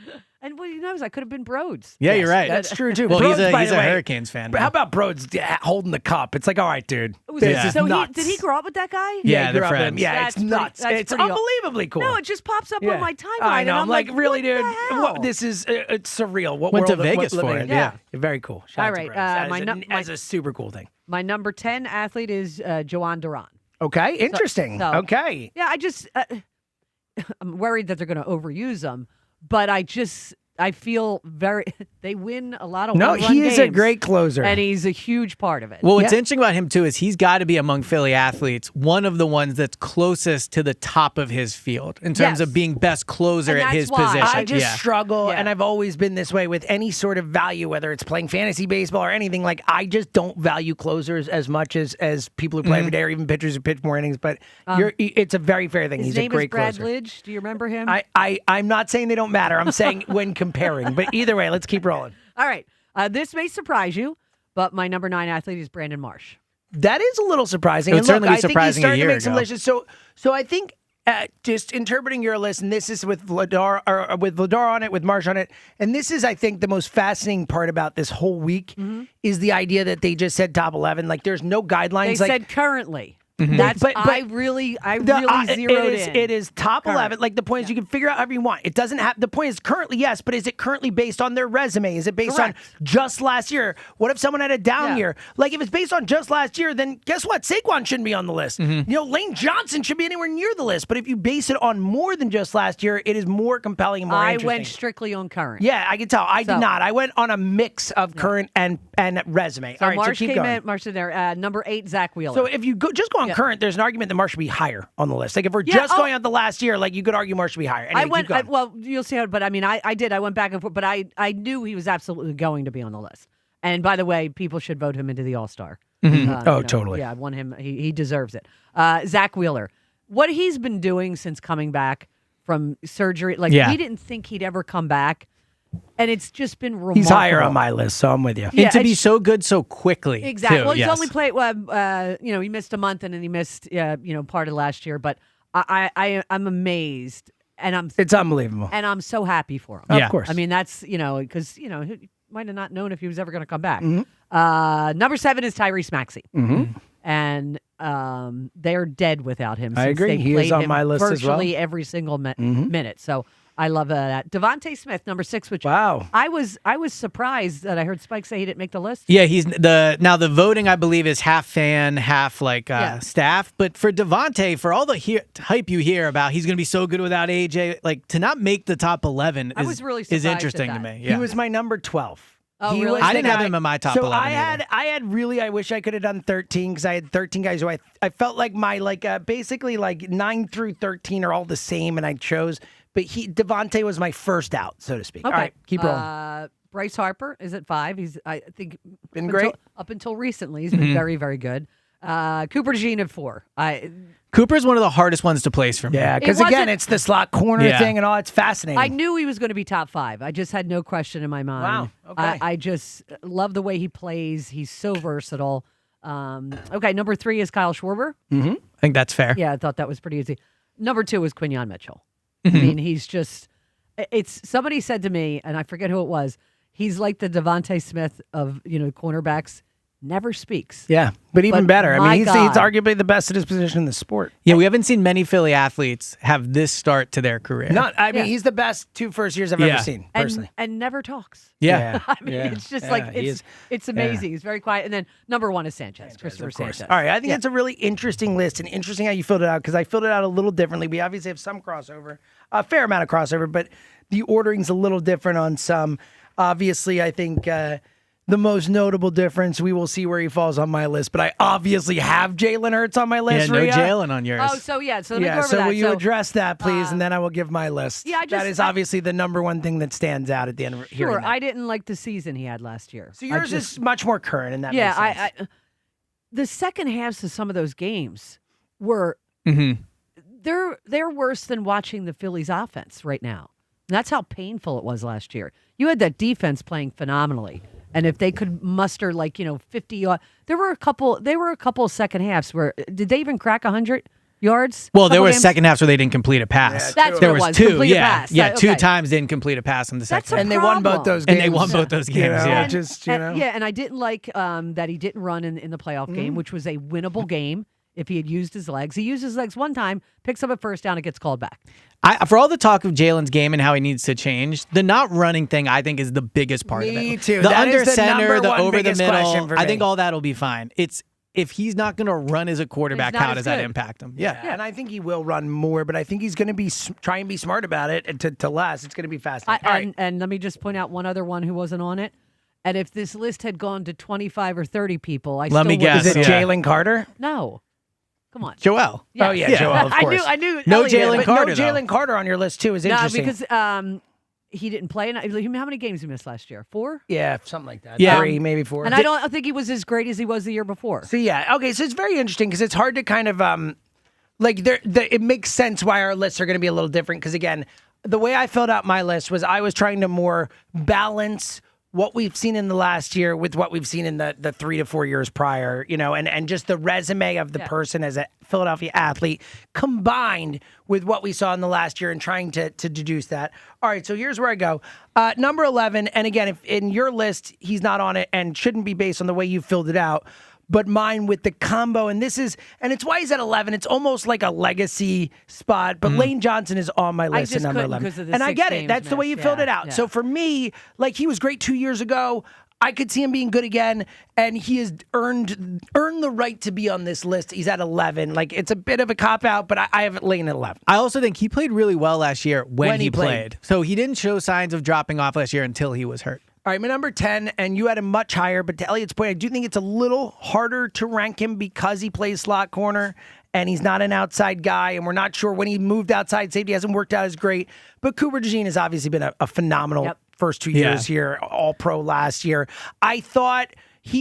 And what knows? I could have been Broads. Yeah, you're right. That's true too. Well, Broads, by he's the a way, Hurricanes fan. How about Broads holding the cup? It's like, all right, dude. This is So nuts. did he grow up with that guy? Yeah, he they're grew up with him. friends. Yeah, That's it's nuts. pretty- that's It's pretty unbelievably cool. No, it just pops up on my timeline. I know. And I'm like, really, what dude? the hell? This is it's surreal. What Went to world- what Vegas living for in. it, Yeah, very cool. Shout All out to right, Broads. As a super cool thing. My number 10 athlete is Joan Duran. Okay, interesting. So- Okay. Yeah, I just I'm worried that they're going to overuse him, but I feel they win a lot of No, one-run he is a games, great closer. and he's a huge part of it. Well, what's interesting about him, too, is he's got to be among Philly athletes, one of the ones that's closest to the top of his field in terms of being best closer And at that's his why. position. I just Yeah. struggle, and I've always been this way with any sort of value, whether it's playing fantasy baseball or anything. Like, I just don't value closers as much as people who play every day, or even pitchers who pitch more innings. But it's a very fair thing. His He's name a great is Brad closer. Lidge. Do you remember him? I'm not saying they don't matter. I'm saying when comparing. But either way, let's keep rolling. All right. This may surprise you, but my number 9 athlete is Brandon Marsh. That is a little surprising. It would And certainly look, be I think he's surprising a starting to year make some ago. lists. So I think just interpreting your list, and this is with Vladar or with Vladar on it, with Marsh on it, and this is, I think, the most fascinating part about this whole week is the idea that they just said top 11. Like, there's no guidelines. They like, said currently. Mm-hmm. That's But I really zeroed in. It is top 11. Like, the point is, you can figure out however you want. It doesn't have, the point is currently, yes, but is it currently based on their resume? Is it based Correct. on just last year? What if someone had a down year? Like, if it's based on just last year, then guess what? Saquon shouldn't be on the list. Lane Johnson should be anywhere near the list. But if you base it on more than just last year, it is more compelling and more I interesting. went strictly on current. Yeah, I can tell. I did not. I went on a mix of current and resume. So All right, Marsh so keep came going. in. Marsh in there. Number 8, Zack Wheeler. So if you go on current, there's an argument that Marsh should be higher on the list. Like, if we're just going on the last year, like, you could argue Marsh should be higher. Anyway, I went. keep going. Well, you'll see how. But I mean, I did. I went back and forth. But I knew he was absolutely going to be on the list. And by the way, people should vote him into the All-Star. Totally. Yeah, I want him. He deserves it. Zack Wheeler. What he's been doing since coming back from surgery, like we didn't think he'd ever come back. And it's just been remarkable. He's higher on my list, so I'm with you. Yeah, and to be so good so quickly. Exactly. Too, Well, he's yes. only played, he missed a month and then he missed, part of last year. But I'm amazed, and it's unbelievable, and I'm so happy for him. Of course. I mean, that's because he might have not known if he was ever going to come back. Mm-hmm. Number 7 is Tyrese Maxey, Mm-hmm. and they're dead without him. I since agree. they He is played on him my list as well. virtually every single minute. So I love that. Devontae Smith, number 6, which wow, I was surprised that I heard Spike say he didn't make the list. Yeah, he's the voting, I believe, is half fan, half staff. But for Devontae, for all the hype you hear about, he's going to be so good without AJ. Like, to not make the top 11 I was really surprised is interesting at to that. me. Yeah. He was my number 12. Oh, He really? was I the didn't have guy- him in my top so 11 I had really, I wish I could have done 13 because I had 13 guys who I felt like my basically like 9 through 13 are all the same, and I chose. But Devontae was my first out, so to speak. Okay. All right, keep rolling. Bryce Harper is at 5. He's, I think, Been great. Up until recently. He's been very, very good. Cooper DeJean at 4. Cooper's one of the hardest ones to place for me. Yeah, because again, it's the slot corner thing and all. It's fascinating. I knew he was going to be top 5. I just had no question in my mind. Wow. Okay. I just love the way he plays. He's so versatile. Okay, number 3 is Kyle Schwarber. Mm-hmm. I think that's fair. Yeah, I thought that was pretty easy. Number 2 is Quinyon Mitchell. I mean, he's just, somebody said to me, and I forget who it was, he's like the Devontae Smith of, cornerbacks, never speaks. Yeah, but even better. I my mean, he's God. arguably the best at his position in the sport. Yeah, we haven't seen many Philly athletes have this start to their career. I mean, he's the best 2 first years I've ever seen, personally. And never talks. Yeah. I mean, it's just it's amazing. He's very quiet. And then number 1 is Sanchez, Christopher Sanchez. All right, I think it's a really interesting list, and interesting how you filled it out, because I filled it out a little differently. We obviously have some crossover, a fair amount of crossover, but the ordering's a little different on some. Obviously, I think the most notable difference, we will see where he falls on my list, but I obviously have Jalen Hurts on my list. Yeah, no Rhea. Jalen on yours. Oh, so let me go over so that. will you address that, please, and then I will give my list. Yeah, that is obviously the number one thing that stands out at the end of hearing Sure, that. I didn't like the season he had last year. So yours is much more current, and that yeah, makes sense. The second halves of some of those games were they're worse than watching the Phillies offense right now. And that's how painful it was last year. You had that defense playing phenomenally. And if they could muster 50 there were a couple second halves where did they even crack 100 yards? Well, there were second halves where they didn't complete a pass. That's there what it was. two. Complete a Yeah, pass. yeah, Okay. 2 times didn't complete a pass in the second. That's a And they won both those games. And they won both those games. Yeah, and I didn't like that he didn't run in the playoff game, which was a winnable game if he had used his legs. He used his legs one time, picks up a first down, and gets called back. For all the talk of Jalen's game and how he needs to change, the not running thing I think is the biggest part of it. Me too. The That under is the center, number the one over the biggest question middle. for I me. think all that'll be fine. It's if he's not going to run as a quarterback, He's not how as does that good. impact him? Yeah, and I think he will run more, but I think he's going to be try and be smart about it and to last. It's going to be fascinating. And let me just point out one other one who wasn't on it. And if this list had gone to 25 or 30 people, I Let still me wouldn't guess. Is it put him. Jalen Carter? No. Come on. Joel. Yes. Oh, yeah, Joel, of course. I knew. No Elliott, Jalen but- Carter, No, though. Jalen Carter on your list, too, is No, interesting. because he didn't play. How many games he missed last year? 4? Yeah, something like that. Yeah. 3, maybe 4. And I don't think he was as great as he was the year before. So, yeah, okay, so it's very interesting because it's hard to kind of, it makes sense why our lists are going to be a little different because, again, the way I filled out my list was I was trying to more balance what we've seen in the last year with what we've seen in the 3 to 4 years prior, and just the resume of the person as a Philadelphia athlete combined with what we saw in the last year and trying to deduce that. All right, so here's where I go. Number 11, and again, if in your list, he's not on it and shouldn't be based on the way you filled it out, but mine with the combo, and it's why he's at 11. It's almost like a legacy spot, but Lane Johnson is on my list at number 11. because of the And I 6 get it. games That's the way you missed. filled it Yeah, out. yeah. So for me, he was great 2 years ago. I could see him being good again, and he has earned the right to be on this list. He's at 11. It's a bit of a cop-out, but I have Lane at 11. I also think he played really well last year when he he played. played. So he didn't show signs of dropping off last year until he was hurt. All right, my number 10, and you had him much higher, but to Elliott's point, I do think it's a little harder to rank him because he plays slot corner and he's not an outside guy, and we're not sure when he moved outside safety, hasn't worked out as great. But Cooper DeJean has obviously been a phenomenal first 2 years here, all-pro last year. I thought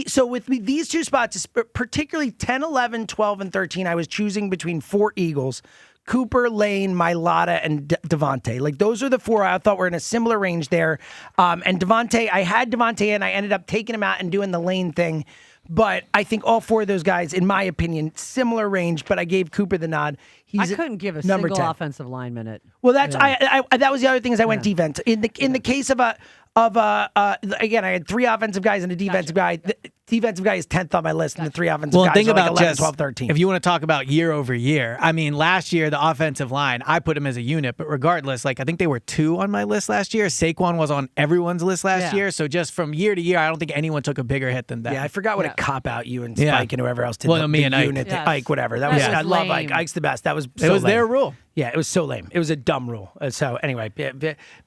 so with these two spots, particularly 10, 11, 12, and 13, I was choosing between 4 Eagles. Cooper, Lane, Mailata, and Devontae. Those are the 4 I thought were in a similar range there. And Devontae, I had Devontae and I ended up taking him out and doing the Lane thing. But I think all 4 of those guys, in my opinion, similar range, but I gave Cooper the nod. I couldn't give a number single 10. offensive line minute. Well, that's I that was the other thing is I went defense. In the case of again, I had 3 offensive guys and a defensive guy. The defensive guy is 10th on my list, and the 3 offensive guys think are about 11, just 12, 13. if you want to talk about year over year. I mean, last year the offensive line, I put him as a unit, but regardless, I think they were 2 on my list last year. Saquon was on everyone's list last year, so just from year to year, I don't think anyone took a bigger hit than that. Yeah, I forgot what a cop out you and Spike and whoever else did. Well, me and Ike. Unit, Yes. Ike, whatever. That That was was I love lame. Ike. Ike's the best. That was It was lame. their rule. Yeah, it was so lame. It was a dumb rule. So anyway,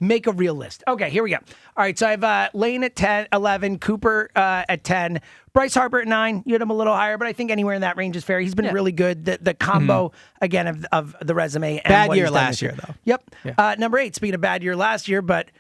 make a real list. Okay, here we go. All right, so I have Lane at 10, 11, Cooper at 10, Bryce Harper at 9. You had him a little higher, but I think anywhere in that range is fair. He's been really good. The combo, again, of the resume. And Bad what year he's done last this year, though. Yep. Number 8, speaking of bad year last year, but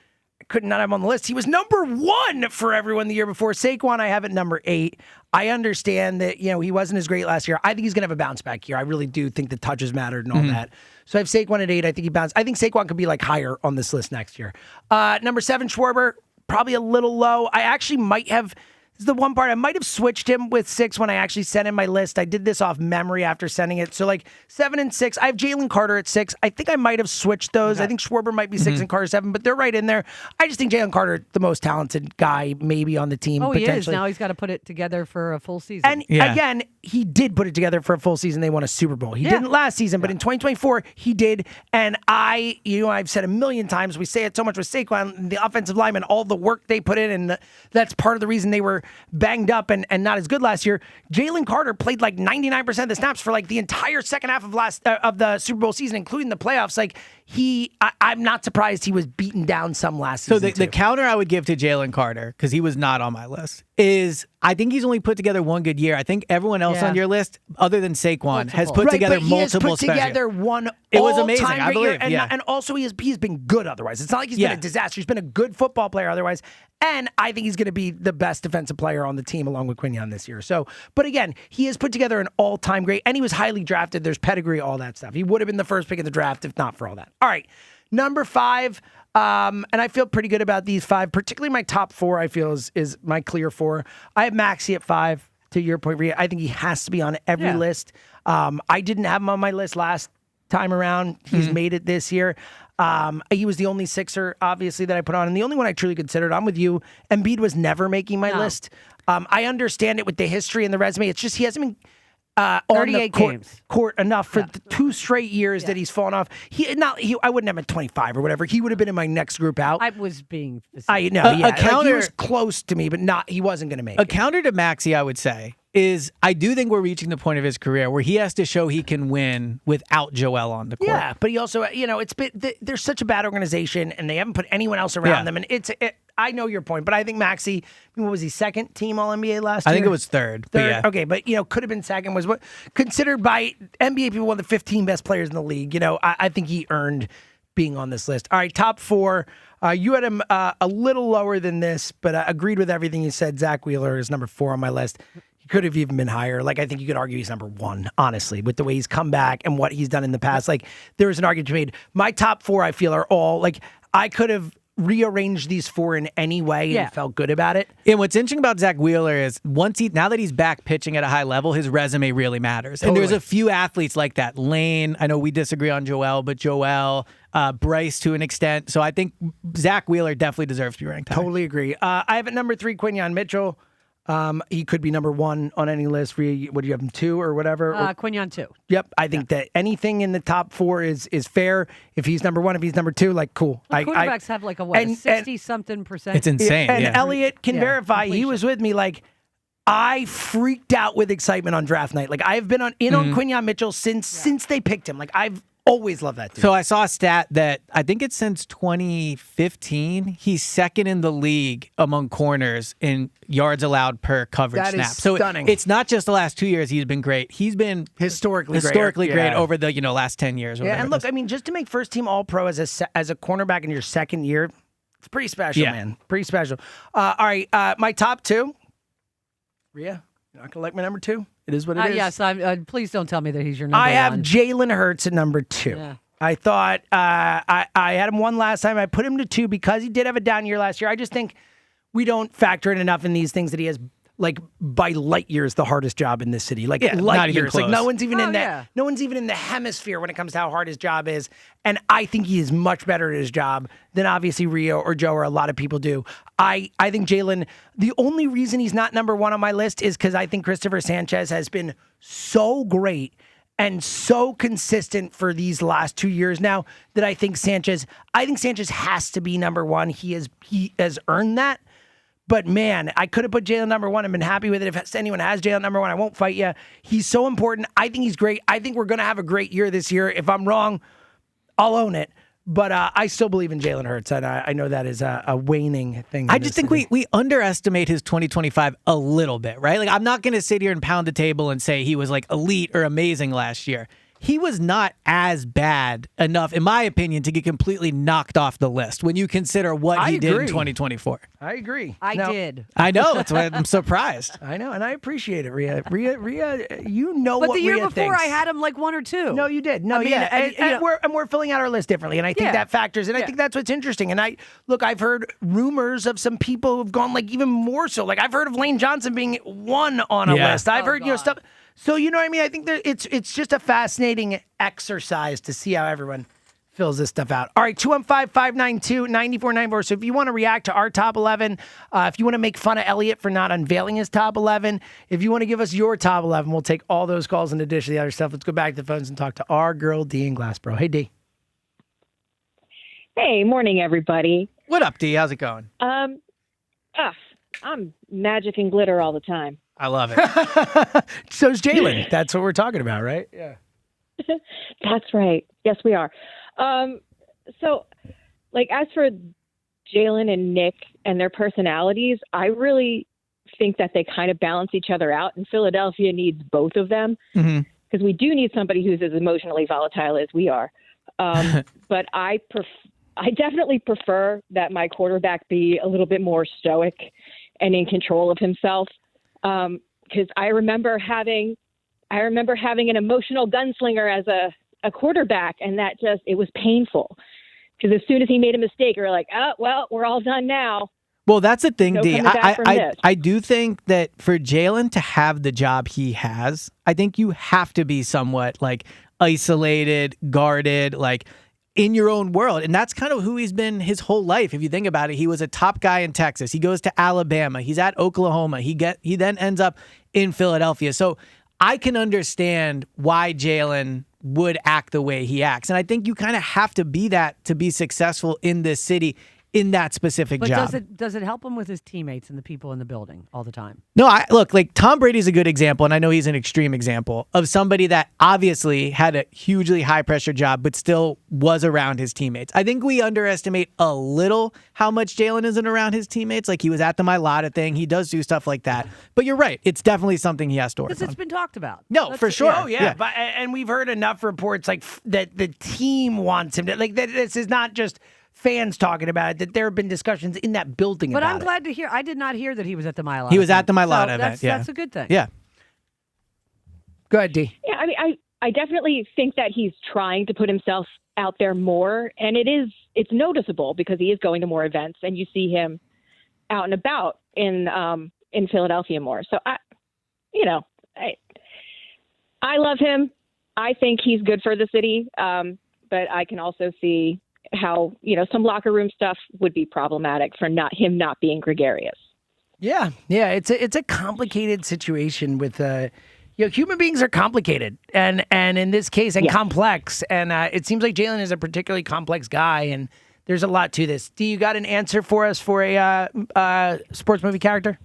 I could not have him on the list. He was number 1 for everyone the year before. Saquon, I have at number 8. I understand that, he wasn't as great last year. I think he's going to have a bounce back year. I really do think the touches mattered and all that. So I have Saquon at 8. I think he bounced. I think Saquon could be higher on this list next year. Number 7, Schwarber, probably a little low. I actually might have. This is the one part I might have switched him with 6 when I actually sent in my list. I did this off memory after sending it. So 7 and 6. I have Jalen Carter at 6. I think I might have switched those. Okay. I think Schwarber might be 6 and Carter 7, but they're right in there. I just think Jalen Carter, the most talented guy maybe on the team. Oh, he is. potentially. Now he's got to put it together for a full season. And again, he did put it together for a full season. They won a Super Bowl. He didn't last season, but in 2024, he did. And I've said a million times, we say it so much with Saquon, the offensive linemen, all the work they put in, and that's part of the reason they were banged up and not as good last year. Jalen Carter played 99% of the snaps for the entire second half of the Super Bowl season, including the playoffs. I'm not surprised he was beaten down some last So season. the counter I would give to Jalen Carter, because he was not on my list, is I think he's only put together one good year. I think everyone else on your list, other than Saquon, has put together multiple special. He has put together one. It was amazing, all-time I great believe. year, and also he's been good otherwise. It's not like he's been a disaster. He's been a good football player otherwise. And I think he's going to be the best defensive player on the team along with Quinion this year. So, but again, he has put together an all-time great, and he was highly drafted. There's pedigree, all that stuff. He would have been the first pick of the draft if not for all that. All right, number 5, and I feel pretty good about these 5, particularly my top 4. I feel is my clear 4. I have Maxey at 5. To your point, Rhea, I think he has to be on every list. I didn't have him on my list last time around. He's made it this year. He was the only Sixer, obviously, that I put on, and the only one I truly considered. I'm with you. Embiid was never making my list. I understand it with the history and the resume. It's just he hasn't been on the court enough for the 2 straight years that he's fallen off. I wouldn't have him at 25 or whatever. He would have been in my next group out. I was being. I know. A counter, he was close to me, but he wasn't going to make it. A counter to Maxey, I would say, is I do think we're reaching the point of his career where he has to show he can win without Joel on the court. Yeah, but he also, it's been they're such a bad organization, and they haven't put anyone else around them. And I know your point, but I think Maxey, what was he, second team All-NBA last year? I think it was third. Third, okay, but could have been second. Was what considered by NBA people one of the 15 best players in the league. I think he earned being on this list. All right, top 4. You had him a little lower than this, but I agreed with everything you said. Zack Wheeler is number 4 on my list. Could have even been higher. Like, I think you could argue he's number 1, honestly, with the way he's come back and what he's done in the past. Like, there was an argument made. My top 4, I feel, are all, like, I could have rearranged these 4 in any way and felt good about it. And what's interesting about Zack Wheeler is now that he's back pitching at a high level, his resume really matters. Totally. And there's a few athletes like that. Lane, I know we disagree on Joel, but Joel, Bryce to an extent. So I think Zack Wheeler definitely deserves to be ranked high. Totally agree. I have at number 3, Quinion Mitchell. He could be number 1 on any list. What do you have him 2 or whatever? Quinion 2. Yep, I think that anything in the top 4 is fair. If he's number 1, if he's number 2, like cool. Well, quarterbacks have like a 60-something%. It's insane. And Elliot can verify. Completion. He was with me. Like, I freaked out with excitement on draft night. Like, I've been on Quinion Mitchell since they picked him. Like, I've always loved that dude. So I saw a stat that I think it's since 2015, he's second in the league among corners in yards allowed per coverage snap. That is stunning. So it's not just the last 2 years he's been great. He's been historically great over the last 10 years. Yeah, and look, I mean, just to make first team All-Pro as a cornerback in your second year, it's pretty special, man. Pretty special. All right, my top 2. Rhea, you're not gonna like my number 2? It is what it is. Yes, please don't tell me that he's your number 1. I have Jalen Hurts at number 2. Yeah. I thought I had him 1 last time. I put him to 2 because he did have a down year last year. I just think we don't factor in enough in these things that he has, like, by light years the hardest job in this city. Like, light years. Like, no one's even no one's even in the hemisphere when it comes to how hard his job is. And I think he is much better at his job than obviously Rio or Joe or a lot of people do. I think Jalen, the only reason he's not number 1 on my list is because I think Christopher Sanchez has been so great and so consistent for these last 2 years now that I think Sanchez has to be number 1. He has earned that. But man, I could have put Jalen number 1 and been happy with it. If anyone has Jalen number 1, I won't fight you. He's so important. I think he's great. I think we're going to have a great year this year. If I'm wrong, I'll own it. But I still believe in Jalen Hurts, and I know that is a waning thing. I just think we underestimate his 2025 a little bit, right? Like, I'm not going to sit here and pound the table and say he was like elite or amazing last year. He was not as bad enough, in my opinion, to get completely knocked off the list when you consider what he did in 2024. I agree. I did. I know. That's why I'm surprised. I know, and I appreciate it, Rhea. Rhea, you know but what the year Rhea before, thinks. I had him like 1 or 2. No, you did. No, I mean, and we're filling out our list differently, and I think that factors, and I think that's what's interesting. And I've heard rumors of some people who've gone like even more so. Like, I've heard of Lane Johnson being 1 on a list. I've heard stuff. So, you know what I mean? I think that it's just a fascinating exercise to see how everyone fills this stuff out. All right, 215-592-9494. So if you want to react to our top 11, if you want to make fun of Elliot for not unveiling his top 11, if you want to give us your top 11, we'll take all those calls in addition to the other stuff. Let's go back to the phones and talk to our girl, Dee in Glassboro. Hey, Dee. Hey, morning, everybody. What up, Dee? How's it going? I'm magic and glitter all the time. I love it. So's Jalen. That's what we're talking about, right? Yeah. That's right. Yes, we are. So, like, as for Jalen and Nick and their personalities, I really think that they kind of balance each other out, and Philadelphia needs both of them because we do need somebody who's as emotionally volatile as we are. But I definitely prefer that my quarterback be a little bit more stoic and in control of himself. Because I remember having an emotional gunslinger as a quarterback, and it was painful. Because as soon as he made a mistake, we were like, oh, well, we're all done now. Well, that's the thing, No D. coming back from this. I do think that for Jalen to have the job he has, I think you have to be somewhat like isolated, guarded, like in your own world. And that's kind of who he's been his whole life. If you think about it, he was a top guy in Texas. He goes to Alabama. He's at Oklahoma. He then ends up in Philadelphia. So I can understand why Jalen would act the way he acts. And I think you kind of have to be that to be successful in this city in that specific job. But does it help him with his teammates and the people in the building all the time? No, look, like Tom Brady's a good example, and I know he's an extreme example of somebody that obviously had a hugely high-pressure job but still was around his teammates. I think we underestimate a little how much Jalen isn't around his teammates. Like, he was at the Mylotta thing. He does do stuff like that. But you're right. It's definitely something he has to work on. Because it's been talked about. No, for sure. Oh, yeah. But, and we've heard enough reports like that the team wants him to, like, that this is not just fans talking about it, that there have been discussions in that building But about I'm glad to hear. I did not hear that he was at the Mylotta. He was at the Mylotta event. event, yeah. That's a good thing. Yeah. Go ahead, D. Yeah, I mean, I definitely think that he's trying to put himself out there more, and it's noticeable because he is going to more events, and you see him out and about in Philadelphia more. So I love him. I think he's good for the city, but I can also see how some locker room stuff would be problematic for him not being gregarious. Yeah, it's a complicated situation with human beings are complicated, and in this case, complex, and it seems like Jalen is a particularly complex guy, and there's a lot to this. Do you got an answer for us for a sports movie character?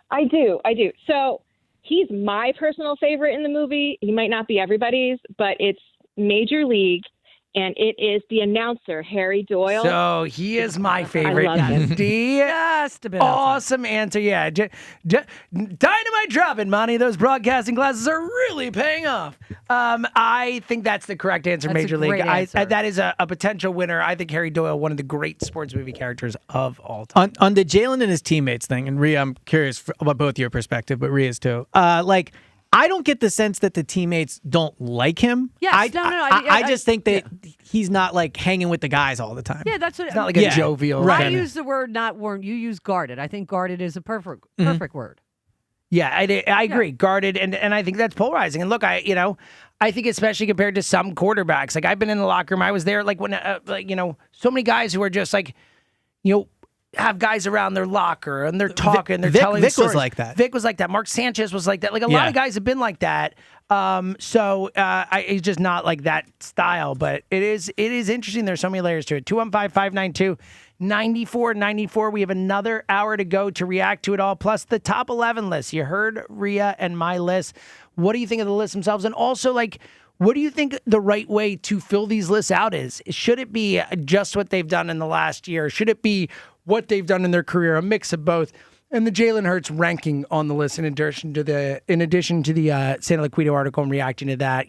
I do. So he's my personal favorite in the movie. He might not be everybody's, but it's Major League. And it is the announcer, Harry Doyle. So he is my favorite. I love him. Just a bit awesome answer. Yeah. Dynamite dropping, Monty. Those broadcasting classes are really paying off. I think that's the correct answer, That's Major a League. great answer. That is a potential winner. I think Harry Doyle, one of the great sports movie characters of all time. On the Jalen and his teammates thing, and Rhea, I'm curious about both your perspective, but Rhea's too. I don't get the sense that the teammates don't like him. Yes, I just think that he's not like hanging with the guys all the time. Yeah, that's what. It's not like a jovial. I use the word not warm. You use guarded. I think guarded is a perfect word. Yeah, I agree. Guarded, and I think that's polarizing. And look, I think especially compared to some quarterbacks, like I've been in the locker room. I was there, like when, so many guys who are just like, have guys around their locker and they're talking, they're telling Vic stories. was like that. Vic was like that. Mark Sanchez was like that. Like a lot of guys have been like that. It's just not like that style, but it is interesting. There's so many layers to it. 215-592-9494. We have another hour to go to react to it all, plus the top 11 list. You heard Rhea and my list. What do you think of the list themselves? And also, what do you think the right way to fill these lists out is? Should it be just what they've done in the last year? Should it be what they've done in their career, a mix of both? And the Jalen Hurts ranking on the list in addition to the Santa Laquito article and reacting to that.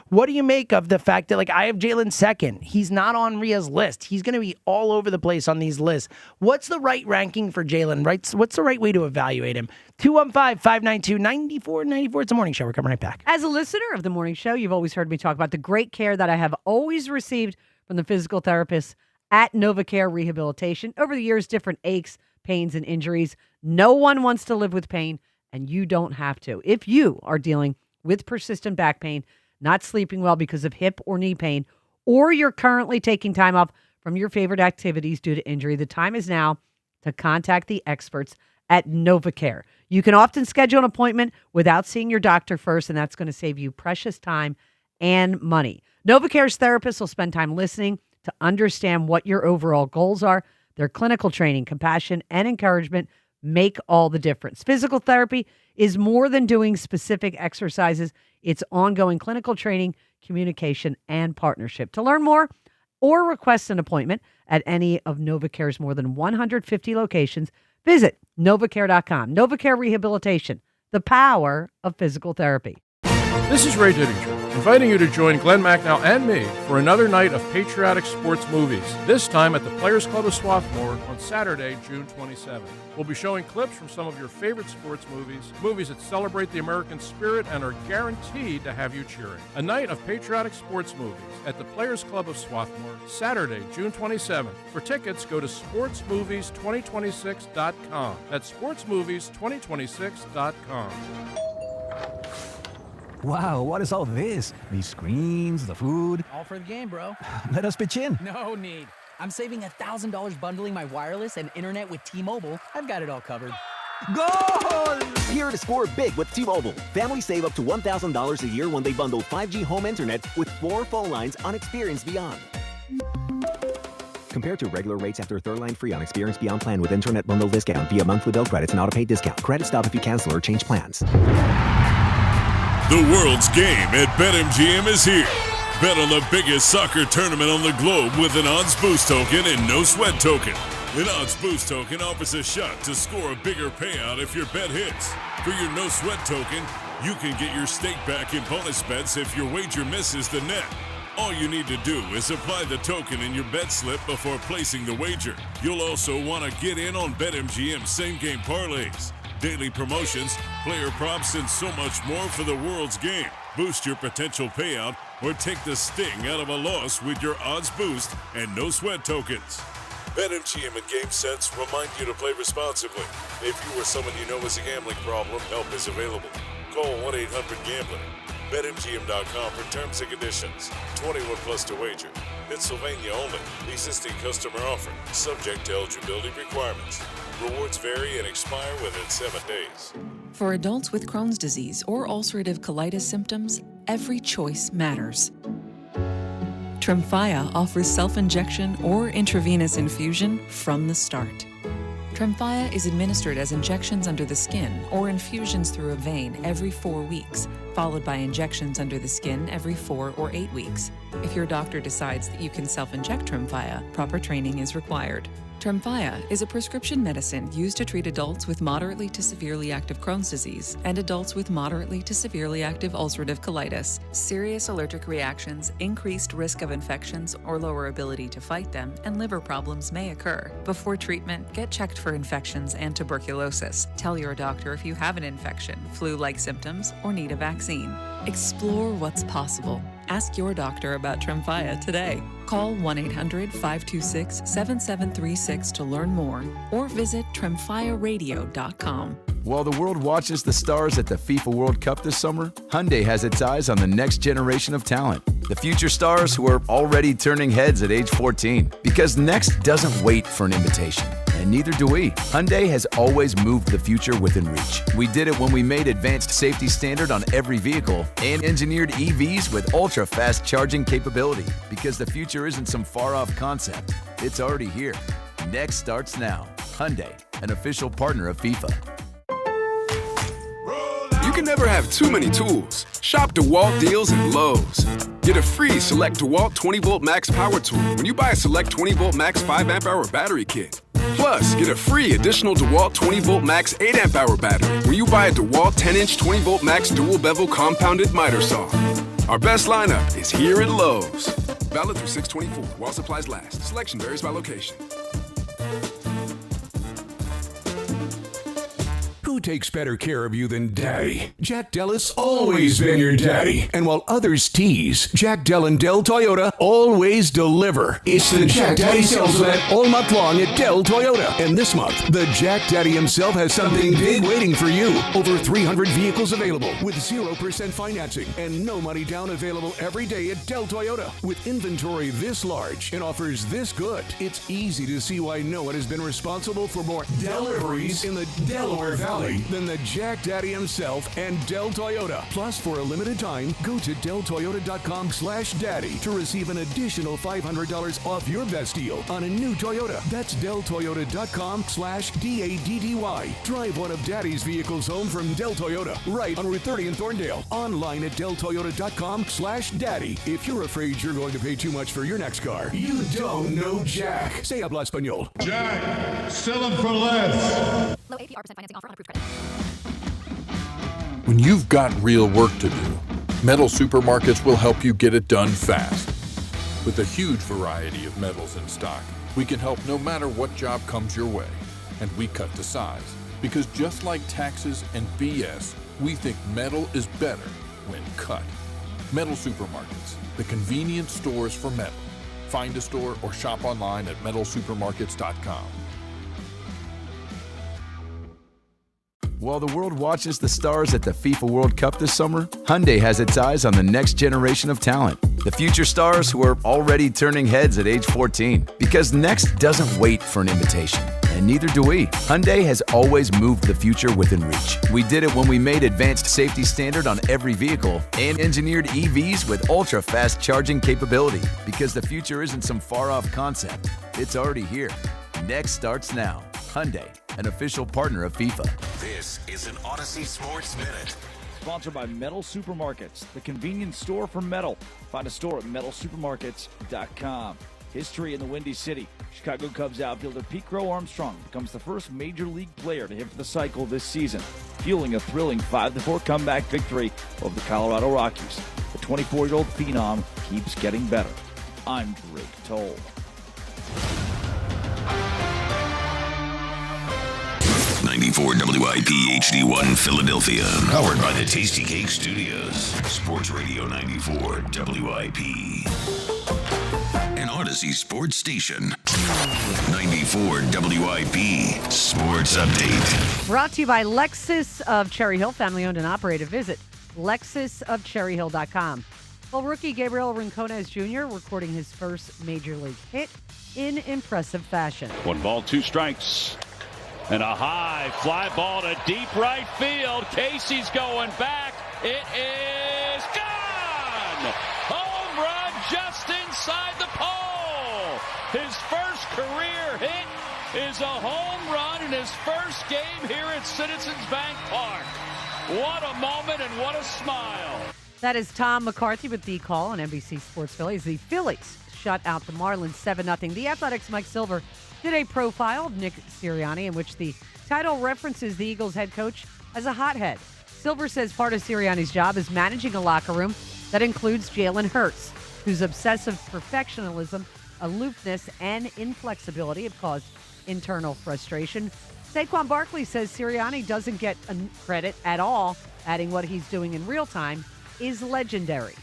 What do you make of the fact that I have Jalen second? He's not on Rhea's list. He's going to be all over the place on these lists. What's the right ranking for Jalen? Right? What's the right way to evaluate him? 215-592-9494. It's a morning show. We're coming right back. As a listener of the morning show, you've always heard me talk about the great care that I have always received from the physical therapists at NovaCare Rehabilitation. Over the years, different aches, pains, and injuries. No one wants to live with pain, and you don't have to. If you are dealing with persistent back pain, not sleeping well because of hip or knee pain, or you're currently taking time off from your favorite activities due to injury, the time is now to contact the experts at NovaCare. You can often schedule an appointment without seeing your doctor first, and that's going to save you precious time and money. NovaCare's therapists will spend time listening to understand what your overall goals are. Their clinical training, compassion, and encouragement make all the difference. Physical therapy is more than doing specific exercises. It's ongoing clinical training, communication, and partnership. To learn more or request an appointment at any of NovaCare's more than 150 locations, visit novacare.com. NovaCare Rehabilitation, the power of physical therapy. This is Ray Didinger, inviting you to join Glenn Macnow and me for another night of patriotic sports movies, this time at the Players Club of Swarthmore on Saturday, June 27th. We'll be showing clips from some of your favorite sports movies that celebrate the American spirit and are guaranteed to have you cheering. A night of patriotic sports movies at the Players Club of Swarthmore, Saturday, June 27th. For tickets, go to sportsmovies2026.com. That's sportsmovies2026.com. Wow, what is all this? These screens, the food. All for the game, bro. Let us pitch in. No need. I'm saving $1,000 bundling my wireless and internet with T-Mobile. I've got it all covered. Goal! Here to score big with T-Mobile. Families save up to $1,000 a year when they bundle 5G home internet with 4 phone lines on Experience Beyond. Compared to regular rates after third line free on Experience Beyond plan with internet bundle discount via monthly bill credits and auto-pay discount. Credit stop if you cancel or change plans. The world's game at BetMGM is here. Bet on the biggest soccer tournament on the globe with an odds boost token and no sweat token. An odds boost token offers a shot to score a bigger payout if your bet hits. For your no sweat token, you can get your stake back in bonus bets if your wager misses the net. All you need to do is apply the token in your bet slip before placing the wager. You'll also want to get in on BetMGM same-game parlays, daily promotions, player props, and so much more for the world's game. Boost your potential payout or take the sting out of a loss with your odds boost and no sweat tokens. BetMGM and GameSense remind you to play responsibly. If you or someone you know has a gambling problem, help is available. Call 1-800-GAMBLER. BetMGM.com for terms and conditions. 21 plus to wager. Pennsylvania only. Existing customer offer. Subject to eligibility requirements. Rewards vary and expire within 7 days. For adults with Crohn's disease or ulcerative colitis symptoms, every choice matters. Tremfya offers self-injection or intravenous infusion from the start. Tremfya is administered as injections under the skin or infusions through a vein every 4 weeks, followed by injections under the skin every 4 or 8 weeks. If your doctor decides that you can self-inject Tremfya, proper training is required. Tremfya is a prescription medicine used to treat adults with moderately to severely active Crohn's disease and adults with moderately to severely active ulcerative colitis. Serious allergic reactions, increased risk of infections or lower ability to fight them, and liver problems may occur. Before treatment, get checked for infections and tuberculosis. Tell your doctor if you have an infection, flu-like symptoms, or need a vaccine. Explore what's possible. Ask your doctor about Tremfya today. Call 1-800-526-7736 to learn more or visit tremfyaradio.com. While the world watches the stars at the FIFA World Cup this summer, Hyundai has its eyes on the next generation of talent. The future stars who are already turning heads at age 14. Because next doesn't wait for an invitation. And neither do we. Hyundai has always moved the future within reach. We did it when we made advanced safety standard on every vehicle and engineered EVs with ultra-fast charging capability. Because the future isn't some far-off concept. It's already here. Next starts now. Hyundai, an official partner of FIFA. You can never have too many tools. Shop DeWalt deals at Lowe's. Get a free Select DeWalt 20-volt max power tool when you buy a Select 20-volt max 5-amp-hour battery kit. Plus, get a free additional DeWalt 20-volt max 8-amp-hour battery when you buy a DeWalt 10-inch 20-volt max dual-bevel compounded miter saw. Our best lineup is here at Lowe's. Valid through 6/24 while supplies last. Selection varies by location. Who takes better care of you than Daddy? Jack Dellis always been your daddy. And while others tease, Jack Dell and Dell Toyota always deliver. It's the Jack Daddy sales event all month long at Dell Toyota. And this month, the Jack Daddy himself has something big waiting for you. Over 300 vehicles available with 0% financing and no money down available every day at Dell Toyota. With inventory this large and offers this good, it's easy to see why no one has been responsible for more deliveries in the Delaware Valley. family than the Jack Daddy himself and Del Toyota. Plus, for a limited time, go to deltoyota.com/daddy to receive an additional $500 off your best deal on a new Toyota. That's deltoyota.com/daddy. Drive one of Daddy's vehicles home from Del Toyota, right on Route 30 in Thorndale. Online at deltoyota.com/daddy. If you're afraid you're going to pay too much for your next car, you don't know Jack. Say habla español. Jack, sell them for less. Low APR % financing offer on approved credit. When you've got real work to do, Metal Supermarkets will help you get it done fast. With a huge variety of metals in stock, we can help no matter what job comes your way. And we cut to size. Because just like taxes and BS, we think metal is better when cut. Metal Supermarkets, the convenient stores for metal. Find a store or shop online at metalsupermarkets.com. While the world watches the stars at the FIFA World Cup this summer, Hyundai has its eyes on the next generation of talent. The future stars who are already turning heads at age 14. Because next doesn't wait for an invitation. And neither do we. Hyundai has always moved the future within reach. We did it when we made advanced safety standard on every vehicle and engineered EVs with ultra-fast charging capability. Because the future isn't some far-off concept. It's already here. Next starts now. Hyundai, an official partner of FIFA. This is an Odyssey Sports Minute. Sponsored by Metal Supermarkets, the convenience store for metal. Find a store at metalsupermarkets.com. History in the Windy City. Chicago Cubs outfielder Pete Crow Armstrong becomes the first major league player to hit for the cycle this season, fueling a thrilling 5-4 comeback victory over the Colorado Rockies. The 24-year-old phenom keeps getting better. I'm Drake Toll. 94 WIP HD1 Philadelphia. Powered by the Tasty Cake Studios. Sports Radio 94 WIP. An Odyssey Sports Station. 94 WIP Sports Update. Brought to you by Lexus of Cherry Hill, family owned and operated. Visit lexusofcherryhill.com. Well, rookie Gabriel Rincones Jr. recording his first major league hit in impressive fashion. 1 ball, 2 strikes. And a high fly ball to deep right field. Casey's going back. It is gone! Home run just inside the pole. His first career hit is a home run in his first game here at Citizens Bank Park. What a moment and what a smile. That is Tom McCarthy with the call on NBC Sports Phillies. The Phillies shut out the Marlins 7-0. The Athletics' Mike Silver did a profile of Nick Sirianni in which the title references the Eagles head coach as a hothead. Silver says part of Sirianni's job is managing a locker room that includes Jalen Hurts, whose obsessive perfectionism, aloofness, and inflexibility have caused internal frustration. Saquon Barkley says Sirianni doesn't get credit at all, adding what he's doing in real time is legendary.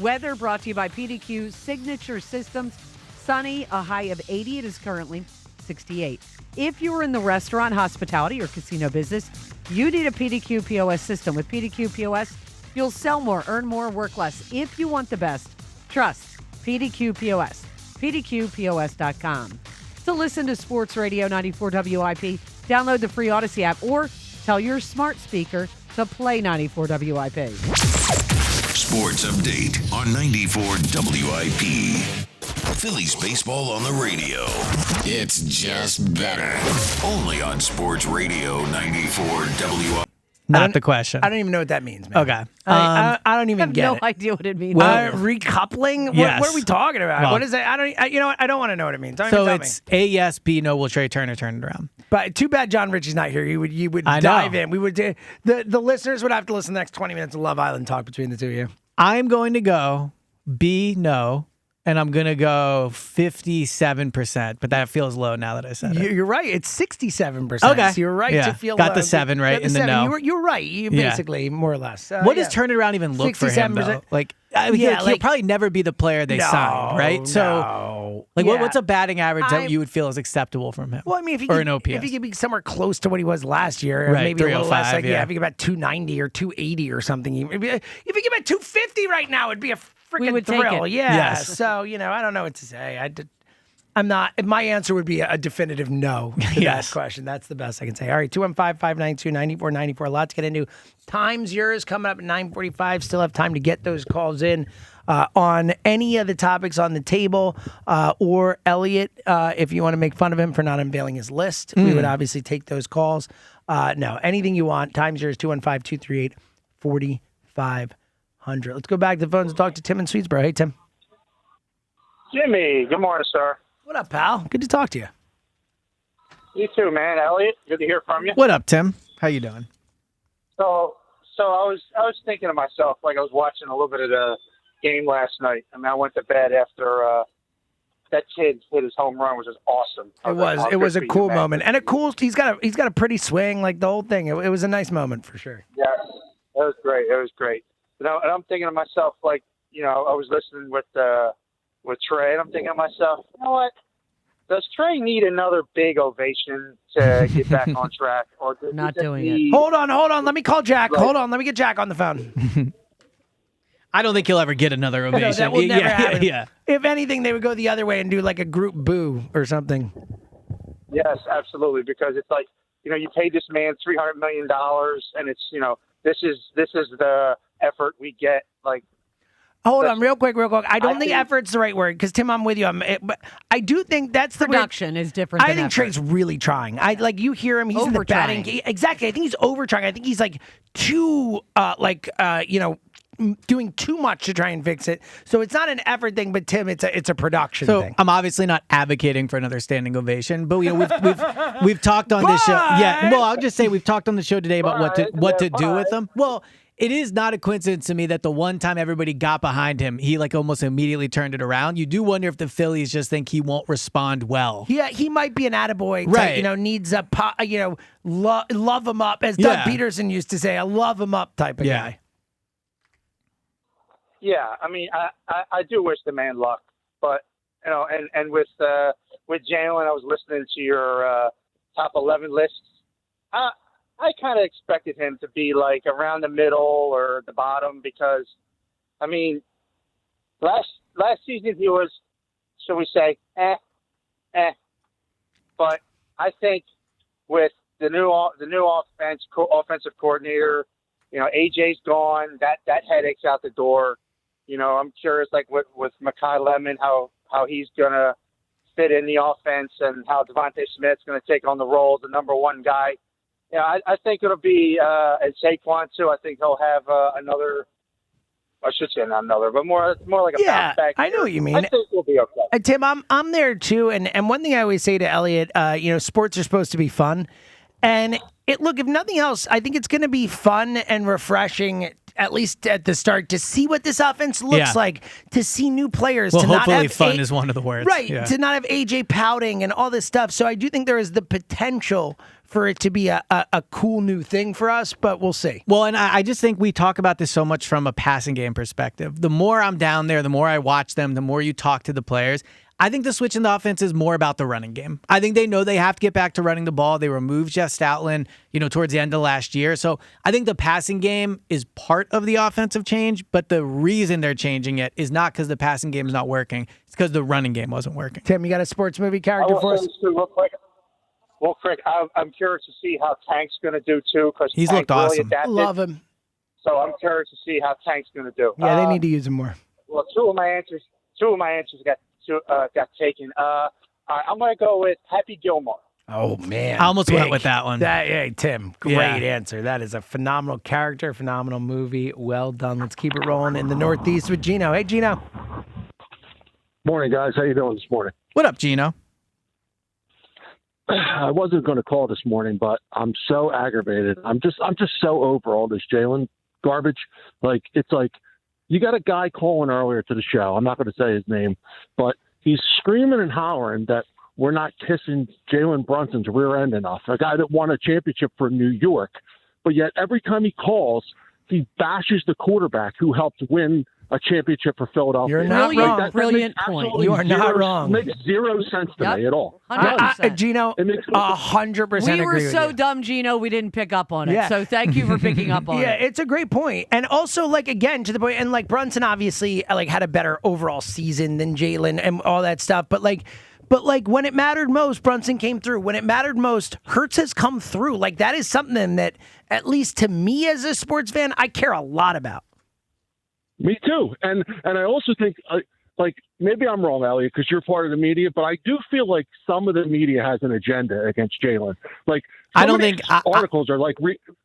Weather brought to you by PDQ Signature Systems. Sunny, a high of 80. It is currently 68. If you are in the restaurant, hospitality, or casino business, you need a PDQ POS system. With PDQ POS, you'll sell more, earn more, work less. If you want the best, trust PDQ POS. PDQPOS.com. To listen to Sports Radio 94 WIP, download the free Odyssey app or tell your smart speaker to play 94 WIP. Sports Update on 94 WIP. Phillies baseball on the radio. It's just better. Only on Sports Radio 94 WIP. Not the question. I don't even know what that means, man. Okay. I don't even get it. I have no idea what it means. Recoupling? Yes. What are we talking about? Well, what is it? You know what? I don't want to know what it means. Don't So even tell it's me. A, yes, B, no, will Trey Turner turn it around? But too bad John Ritchie's not here. You would I dive know. in. We would the listeners would have to listen to the next 20 minutes of Love Island talk between the two of you. I'm going to go B, no, and I'm going to go 57%, but that feels low now that I said it. You're right. It's 67%. Okay. So you're right Yeah. to feel Got the low. 7 right Got the in the 7. no. You're right. You Yeah. basically, more or less. What does turn it around even look for him, though? 67%? Like, Yeah, he'll like- probably never be the player they signed, right? So, like, Yeah. what's a batting average that I- you would feel is acceptable from him? Well, I mean, if he or could, an OPS. if he could be somewhere close to what he was last year, Right, maybe a little less, 305, like yeah. if he could about 290 or 280 or something. If he could get about 250 right now, it'd be a We freaking would take thrill. it. Yeah. Yes. So I don't know what to say. I'm not. My answer would be a definitive no to Yes. that question. That's the best I can say. All right, 215-592-9494. A lot to get into. Time's yours coming up at 9:45. Still have time to get those calls in on any of the topics on the table. Or Elliot, if you want to make fun of him for not unveiling his list, we would obviously take those calls. No, anything you want. Time's yours, 215-238-4500. Let's go back to the phones and talk to Tim in Swedesboro. Hey, Tim. Jimmy, good morning, sir. What up, pal? Good to talk to you. You too, man. Elliot, good to hear from you. What up, Tim? How you doing? So I was thinking to myself, like I was watching a little bit of the game last night. I mean, I went to bed after that kid hit his home run, which was awesome. It was a cool moment, and he's got a pretty swing, like the whole thing. It was a nice moment for sure. Yeah, it was great. It was great. And I'm thinking to myself, like, I was listening with Trey, and I'm thinking to myself, you know what? Does Trey need another big ovation to get back on track? Or Not doing it. Hold on. Let me call Jack. Right. Hold on. Let me get Jack on the phone. I don't think he'll ever get another ovation. No, that will never happen. Yeah. If anything, they would go the other way and do like a group boo or something. Yes, absolutely. Because it's like, you paid this man $300 million, and it's, this is the effort we get. Like, hold on, real quick. I don't think effort's the right word because Tim, I'm with you. But I do think that's the Production is different. I than think effort. Trey's really trying. You hear him. He's in the batting. Exactly. I think he's over trying. I think he's like too doing too much to try and fix it. So it's not an effort thing, but Tim, it's a production thing. I'm obviously not advocating for another standing ovation, but we've talked on this show. Yeah, well, I'll just say we've talked on the show today about what to do with them. Well, it is not a coincidence to me that the one time everybody got behind him, he like almost immediately turned it around. You do wonder if the Phillies just think he won't respond well. Yeah, he might be an attaboy. Right. Type, needs a love him up, as Doug Peterson used to say, a love him up type of guy. Yeah, I mean, I do wish the man luck, but and with Jalen, I was listening to your top 11 lists. I kind of expected him to be like around the middle or the bottom because, I mean, last season he was, shall we say, But I think with the new offensive coordinator, AJ's gone. That headache's out the door. I'm curious, like with Mekhi Lemon, how he's gonna fit in the offense and how Devontae Smith's gonna take on the role of the number one guy. Yeah, I think it'll be and Saquon too. I think he'll have another. I should say not another, but more like a bounce back. I know what you mean. I think we'll be okay. Tim, I'm there too, and one thing I always say to Elliot, sports are supposed to be fun, and look, if nothing else, I think it's going to be fun and refreshing, at least at the start, to see what this offense looks like, to see new players. Well, to hopefully not have fun is one of the words. Right, Yeah. to not have AJ pouting and all this stuff. So I do think there is the potential for it to be a cool new thing for us, but we'll see. Well, and I just think we talk about this so much from a passing game perspective. The more I'm down there, the more I watch them, the more you talk to the players. I think the switch in the offense is more about the running game. I think they know they have to get back to running the ball. They removed Jeff Stoutland, towards the end of last year. So I think the passing game is part of the offensive change, but the reason they're changing it is not because the passing game is not working. It's because the running game wasn't working. Tim, you got a sports movie character for us? Real quick. Well, Crick, I'm curious to see how Tank's going to do too, because he's looked awesome. Love him. So I'm curious to see how Tank's going to do. Yeah, they need to use him more. Well, two of my answers got taken. I'm going to go with Happy Gilmore. Oh man, I almost went with that one. Hey, Tim, great answer. That is a phenomenal character, phenomenal movie. Well done. Let's keep it rolling in the Northeast with Gino. Hey, Gino. Morning, guys. How you doing this morning? What up, Gino? I wasn't going to call this morning, but I'm so aggravated. I'm just so over all this Jalen garbage. Like, it's like you got a guy calling earlier to the show. I'm not going to say his name, but he's screaming and hollering that we're not kissing Jalen Brunson's rear end enough. A guy that won a championship for New York, but yet every time he calls, he bashes the quarterback who helped win a championship for Philadelphia. You're not wrong. That Brilliant makes point. absolutely You are not wrong. Makes zero sense to me at all. 100%. Gino, 100% We were agree with so you. dumb, Gino, we didn't pick up on it. Yeah. So thank you for picking up on Yeah, it. it's a great point. And also, again, to the point, and Brunson obviously, had a better overall season than Jalen and all that stuff. But, But like when it mattered most, Brunson came through. When it mattered most, Hurts has come through. Like that is something that, at least to me as a sports fan, I care a lot about. Me too. And I also think, like, maybe I'm wrong, Elliot, because you're part of the media, but I do feel like some of the media has an agenda against Jalen. Like, I don't think articles are like.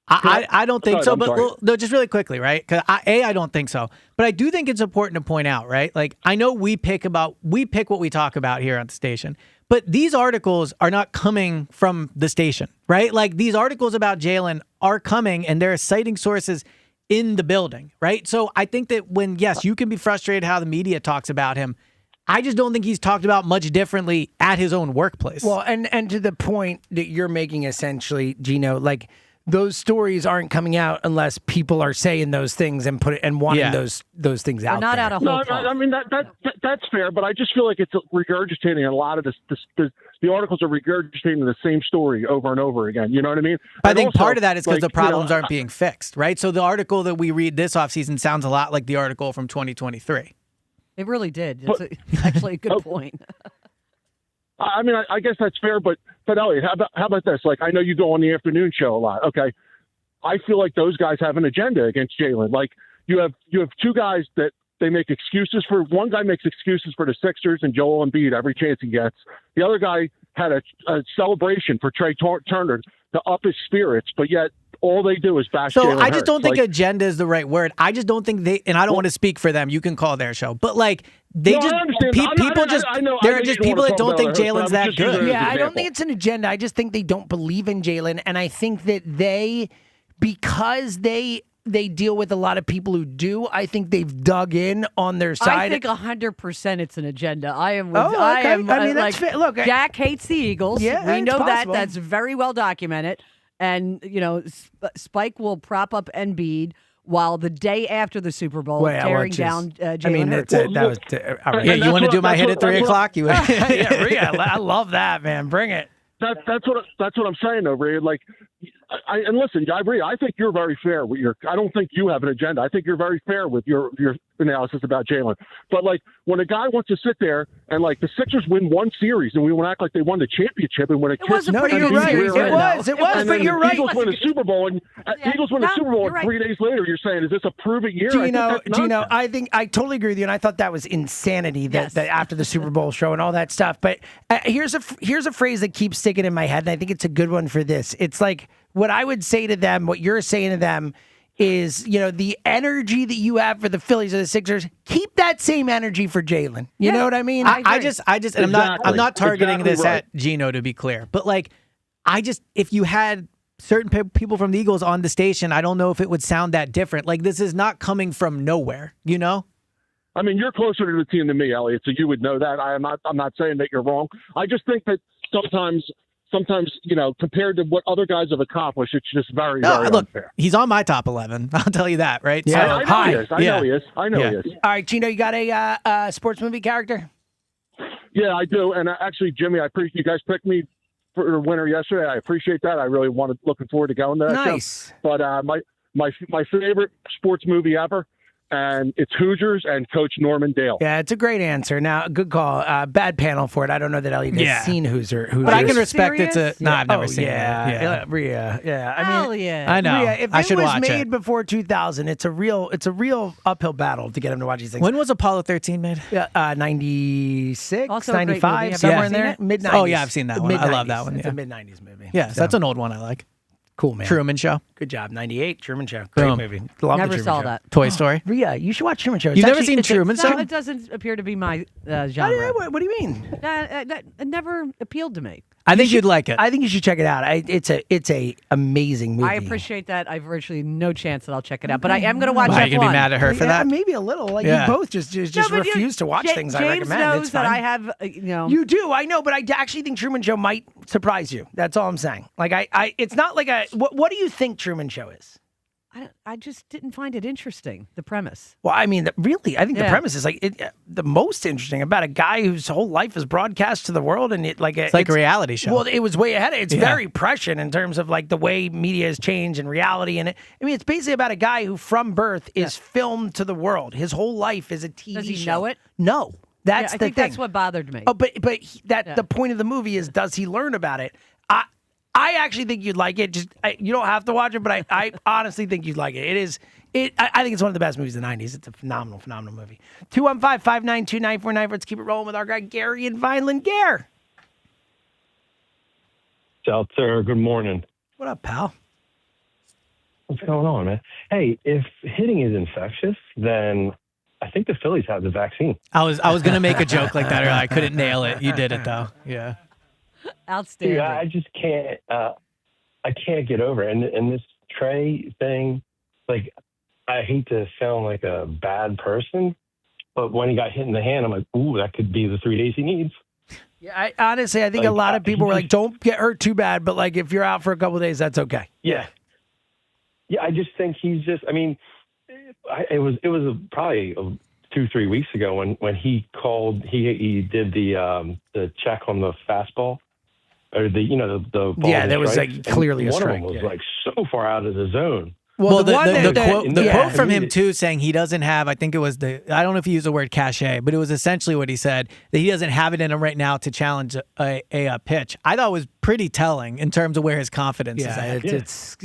I don't think so, but no, just really quickly, right? Because I don't think so, but I do think it's important to point out, right? Like I know we pick what we talk about here on the station, but these articles are not coming from the station, right? Like these articles about Jalen are coming, and they're citing sources in the building, right? So I think that when yes, you can be frustrated how the media talks about him. I just don't think he's talked about much differently at his own workplace. Well, and to the point that you're making, essentially, Gino, like those stories aren't coming out unless people are saying those things and wanting those things out. Not there. out of whole. No, I mean that's fair, but I just feel like it's regurgitating a lot of the articles are regurgitating the same story over and over again. You know what I mean? I think part of that is because the problems aren't being fixed, right? So the article that we read this offseason sounds a lot like the article from 2023. It really did. It's actually a good point. I mean, I guess that's fair, but Elliot, how about this? Like, I know you go on the afternoon show a lot. Okay, I feel like those guys have an agenda against Jalen. Like, you have two guys that they make excuses for. One guy makes excuses for the Sixers and Joel Embiid every chance he gets. The other guy had a celebration for Trey Turner to up his spirits, but yet all they do is bash Jalen I just Hurts. don't think agenda is the right word. I just don't think they, and I don't want to speak for them. You can call their show, but like they No, I understand. there are just people that don't think Jalen's that good. Yeah, I don't think it's an agenda. I just think they don't believe in Jalen, and I think that because they deal with a lot of people who do, I think they've dug in on their side. I think 100% it's an agenda. I am. With, Oh, okay. I am. I mean, that's fair. Look, Jack hates the Eagles. Yeah, we it's know that. possible. That's very well documented. And Spike will prop up Embiid while the day after the Super Bowl tearing down Jalen Hurts. You want to do my hit at 3 o'clock? I love that, man. Bring it. That's what I'm saying over here. Like, and listen, I agree. I think you're very fair with your. I don't think you have an agenda. I think you're very fair with your analysis about Jalen. But like, when a guy wants to sit there and like the Sixers win one series and we want to act like they won the championship and when it was a pretty you're good right. series. It was, and but you're right. Eagles win a Super Bowl and Eagles win a Super Bowl. And 3 days later, you're saying, is this a prove-it year? Gino, I think I totally agree with you, and I thought that was insanity that after the Super Bowl show and all that stuff. But here's a phrase that keeps sticking in my head, and I think it's a good one for this. It's like what I would say to them, what you're saying to them is, the energy that you have for the Phillies or the Sixers, keep that same energy for Jalen. You know what I mean? I just, and I'm not targeting this at Gino, to be clear, but like, if you had certain people from the Eagles on the station, I don't know if it would sound that different. Like, this is not coming from nowhere, I mean, you're closer to the team than me, Elliot, so you would know that. I'm not saying that you're wrong. I just think that sometimes, compared to what other guys have accomplished, it's just very, very unfair. He's on my top 11. I'll tell you that, right? Yeah, I know he is. All right, Gino, you got a sports movie character? Yeah, I do. And actually, Jimmy, I appreciate you guys picked me for the winner yesterday. I appreciate that. I really looking forward to going there. Nice. But my favorite sports movie ever, and it's Hoosiers and Coach Norman Dale. Yeah, it's a great answer. Now, good call. Bad panel for it. I don't know that Elliot has seen Hoosiers. But I can respect it's no, I've never seen it. Yeah. Rhea. Yeah. I mean, I know. Rhea, if I should it was watch made it. before 2000, it's a real uphill battle to get him to watch these things. When was Apollo 13 made? 96, Also a great 95, movie. somewhere Have in you there. seen Mid-90s. Oh, yeah, I've seen that one. I love that one. It's Yeah. a mid-90s movie. Yeah, so that's an old one I like. Cool, man. Truman Show. Good job. 98, Truman Show. Great Boom. movie. Love Never the Truman saw Show. that. Toy Story. Rhea, you should watch Truman Show. You've never seen Truman Show? No, it doesn't appear to be my genre. What do you mean? It never appealed to me. I think you'd like it. I think you should check it out. It's a amazing movie. I appreciate that. I've virtually no chance that I'll check it out, but I am going to watch Why, F1. are you going to be mad at her for that? Maybe a little. Like Yeah. you both just refuse to watch things I James recommend. knows It's that fine. I have, You do, I know, but I actually think Truman Show might surprise you. That's all I'm saying. Like it's not like a. What do you think Truman Show is? I just didn't find it interesting, the premise. Well, I mean, really, I think the Yeah. premise is the most interesting about a guy whose whole life is broadcast to the world, and it's like a reality show. Well, it was way ahead. It's very prescient in terms of like the way media has changed and reality, and it's basically about a guy who from birth is filmed to the world. His whole life is a TV show. Does he know it? No. That's I the think thing. that's what bothered me. Oh, but the point of the movie is, does he learn about it? I actually think you'd like it. You don't have to watch it, but I honestly think you'd like it. I think it's one of the best movies of the 90s. It's a phenomenal movie. 215-592-9494. Let's keep it rolling with our guy Gary in Vineland. Gare. Out there. Good morning. What up, pal? What's going on, man? Hey, if hitting is infectious, then I think the Phillies have the vaccine. I was going to make a joke like that earlier. I couldn't nail it. You did it though. Yeah. Outstanding. Dude, I just can't. I can't get over it. And this Trey thing, like, I hate to sound like a bad person, but when he got hit in the hand, I'm like, ooh, that could be the 3 days he needs. Yeah, honestly, I think a lot of people were like, don't get hurt too bad, but like if you're out for a couple of days, that's okay. Yeah. Yeah, I just think he's just, I mean, it was probably 2-3 weeks ago when he called, he did the check on the fastball. Or the ball. Yeah, that was like clearly a strike. One of them was like so far out of the zone. Well, the quote from him too, saying he doesn't have, I think it was I don't know if he used the word cachet, but it was essentially what he said, that he doesn't have it in him right now to challenge a pitch. I thought it was pretty telling in terms of where his confidence is at. It's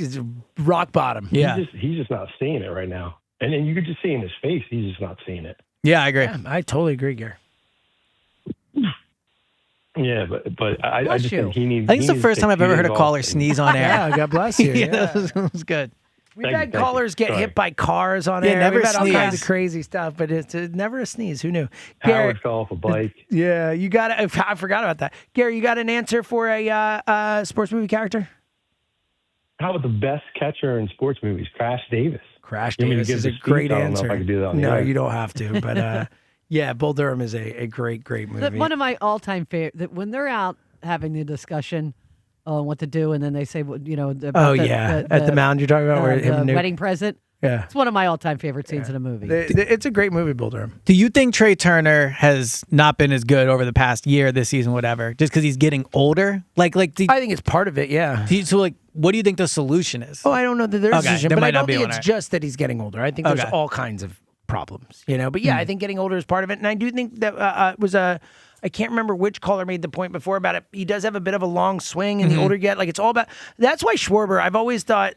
rock bottom. Yeah, he's just not seeing it right now, and then you could just see in his face he's just not seeing it. Yeah, I agree. Yeah, I totally agree, Gary. Yeah, but I just think he needs. I think it's the first time I've ever heard a caller sneeze on air. Yeah, God bless you. Yeah, that was good. We've had callers get hit by cars on air. Never We've had all sneeze. kinds of crazy stuff, but it's never a sneeze. Who knew? Howard fell off a bike. Yeah, you got it. I forgot about that. Gary, you got an answer for a sports movie character? How about the best catcher in sports movies, Crash Davis? Crash Davis is a great answer. I don't know if I could do that on the No, air. you don't have to. But yeah, Bull Durham is a great movie. One of my all-time favorite. When they're out having the discussion on what to do, and then they say, at the mound you're talking about, where the wedding present. Yeah, it's one of my all-time favorite scenes in a movie. It's a great movie, Bull Durham. Do you think Trey Turner has not been as good over the past year, this season, whatever, just because he's getting older? I think it's part of it. Yeah. So, what do you think the solution is? Oh, I don't know that there's a solution, but I don't think it's one. just that he's getting older. I think there's all kinds of problems, But yeah, I think getting older is part of it, and I do think that I can't remember which caller made the point before about it. He does have a bit of a long swing, and the older you get, it's all about. That's why Schwarber. I've always thought,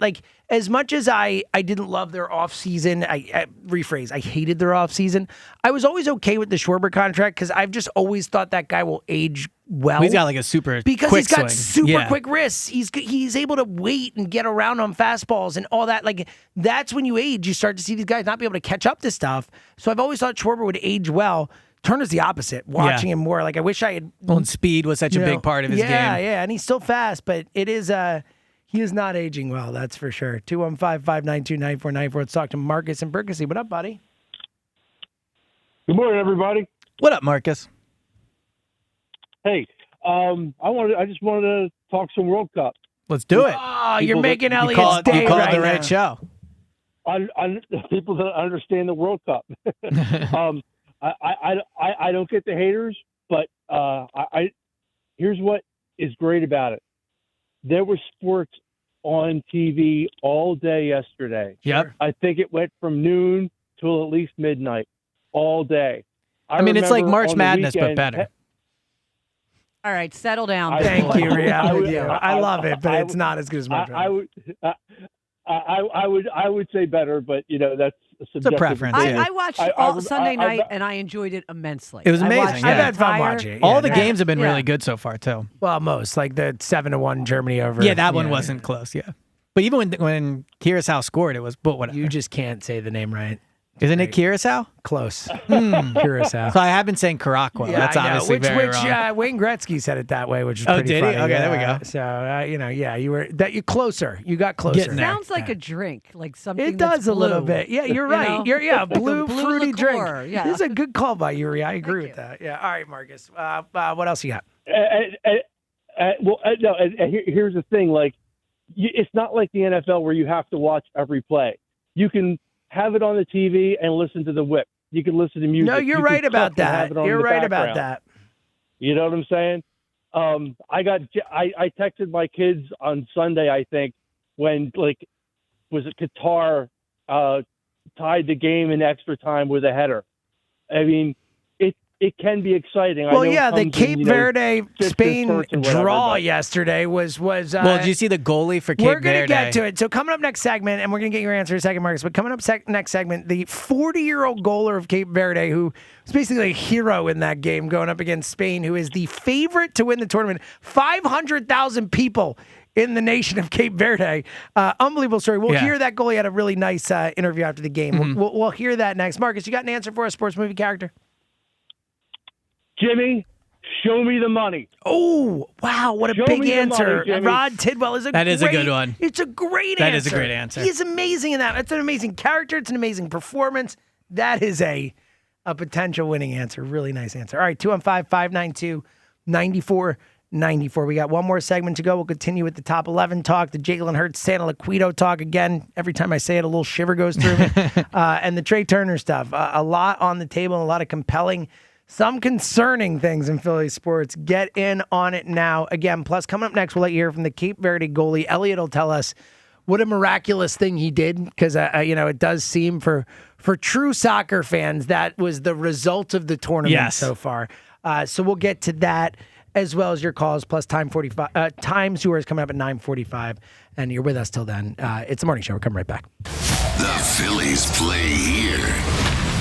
as much as I didn't love their offseason, I rephrase, I hated their offseason. I was always okay with the Schwarber contract because I've just always thought that guy will age well. He's got a super because quick he's got swing. super quick wrists. He's able to wait and get around on fastballs and all that. That's when you age, you start to see these guys not be able to catch up to stuff. So I've always thought Schwarber would age well. Turner's the opposite. Watching him more, I wish I had. Well, and speed was such a big part of his game. Yeah, and he's still fast, but it is. He is not aging well. That's for sure. 215-592-9494. Let's talk to Marcus and Berkesy. What up, buddy? Good morning, everybody. What up, Marcus? Hey, I just wanted to talk some World Cup. Let's do it. Oh, you're making Elliot's day. You called right the right now. show. People that understand the World Cup. I don't get the haters, but here's what is great about it. There was sports on TV all day yesterday. Yep. I think it went from noon till at least midnight, all day. I mean, it's like remember March on the Madness, but weekend- better. All right, settle down. Thank you, reality. I I- love it, but I- it's not as good as March I would say better, but that's a subjective preference, opinion. yeah. I watched I- all I- Sunday I- night, and I enjoyed it immensely. It was I amazing. watched Yeah. the I've had fun entire- watching it. All Yeah, the no. games have been Yeah. really good so far, too. Well, most the 7-1 Germany over. Yeah, that one wasn't close. Yeah, but even when Curacao scored, it was. But whatever. You just can't say the name right. Isn't it Curacao? Close. Curacao. So I have been saying Caracas. Yeah, That's I know. obviously very wrong. Wayne Gretzky said it that way, which is Oh, pretty did he? funny. Okay, there we Yeah. go. So you were you closer. You got closer. Getting there. Sounds like a drink, like something. It does that's a little blue. bit. Yeah, you're You right. know? You're Like a blue fruity liqueur, drink. yeah. This is a good call by you, Ria. I agree with that. Yeah. All right, Marcus. What else you got? Here's the thing. It's not like the NFL where you have to watch every play. You can have it on the TV and listen to the whip. You can listen to music. No, you're You right can about cook and have that. it on You're the right about background. that. You know what I'm saying? I texted my kids on Sunday, I think, when was it Qatar tied the game in extra time with a header. I mean, it can be exciting. Well, yeah, the Cape Verde Spain draw yesterday was. Well, did you see the goalie for Cape Verde? We're going to get to it. So coming up next segment, and we're going to get your answer in a second, Marcus. But coming up next segment, the 40-year-old goaler of Cape Verde, who was basically a hero in that game, going up against Spain, who is the favorite to win the tournament. 500,000 people in the nation of Cape Verde. Unbelievable story. We'll hear that goalie had a really nice interview after the game. Mm-hmm. We'll hear that next. Marcus, you got an answer for a sports movie character? Jimmy, show me the money. Oh, wow. What a big answer. Money, Rod Tidwell is a That is a good one. It's a great answer. That is a great answer. He's amazing in that. It's an amazing character. It's an amazing performance. That is a potential winning answer. Really nice answer. All right, 215-592-9494. We got one more segment to go. We'll continue with the top 11 talk, the Jalen Hurts, Santa Laquito talk. Again, every time I say it, a little shiver goes through me. And the Trey Turner stuff. A lot on the table, and a lot of compelling, some concerning things in Philly sports. Get in on it now. Again, plus coming up next, we'll let you hear from the Cape Verde goalie. Elliot will tell us what a miraculous thing he did, because it does seem for true soccer fans that was the result of the tournament so far. So we'll get to that, as well as your calls, plus Time Yours coming up at 9:45, and you're with us till then. It's the morning show. We'll come right back. The Phillies play here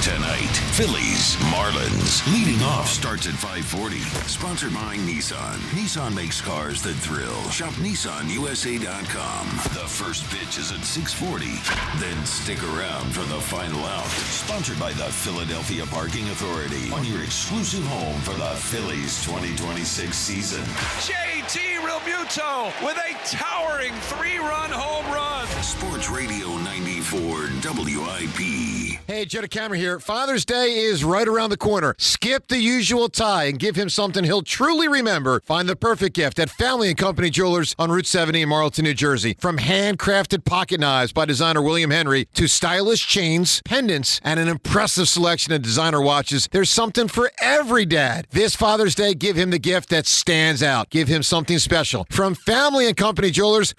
tonight. Phillies, Marlins. Leading off starts at 5:40. Sponsored by Nissan. Nissan makes cars that thrill. Shop NissanUSA.com. The first pitch is at 6:40. Then stick around for the final out. Sponsored by the Philadelphia Parking Authority. On your exclusive home for the Phillies 2026 season. JT Realmuto with a towering 3-run home run. Sports Radio 94 WIP. Hey, Jetta Camera here. Father's Day is right around the corner. Skip the usual tie and give him something he'll truly remember. Find the perfect gift at Family & Company Jewelers on Route 70 in Marlton, New Jersey. From handcrafted pocket knives by designer William Henry to stylish chains, pendants, and an impressive selection of designer watches, there's something for every dad. This Father's Day, give him the gift that stands out. Give him something special. From Family & Company Jewelers,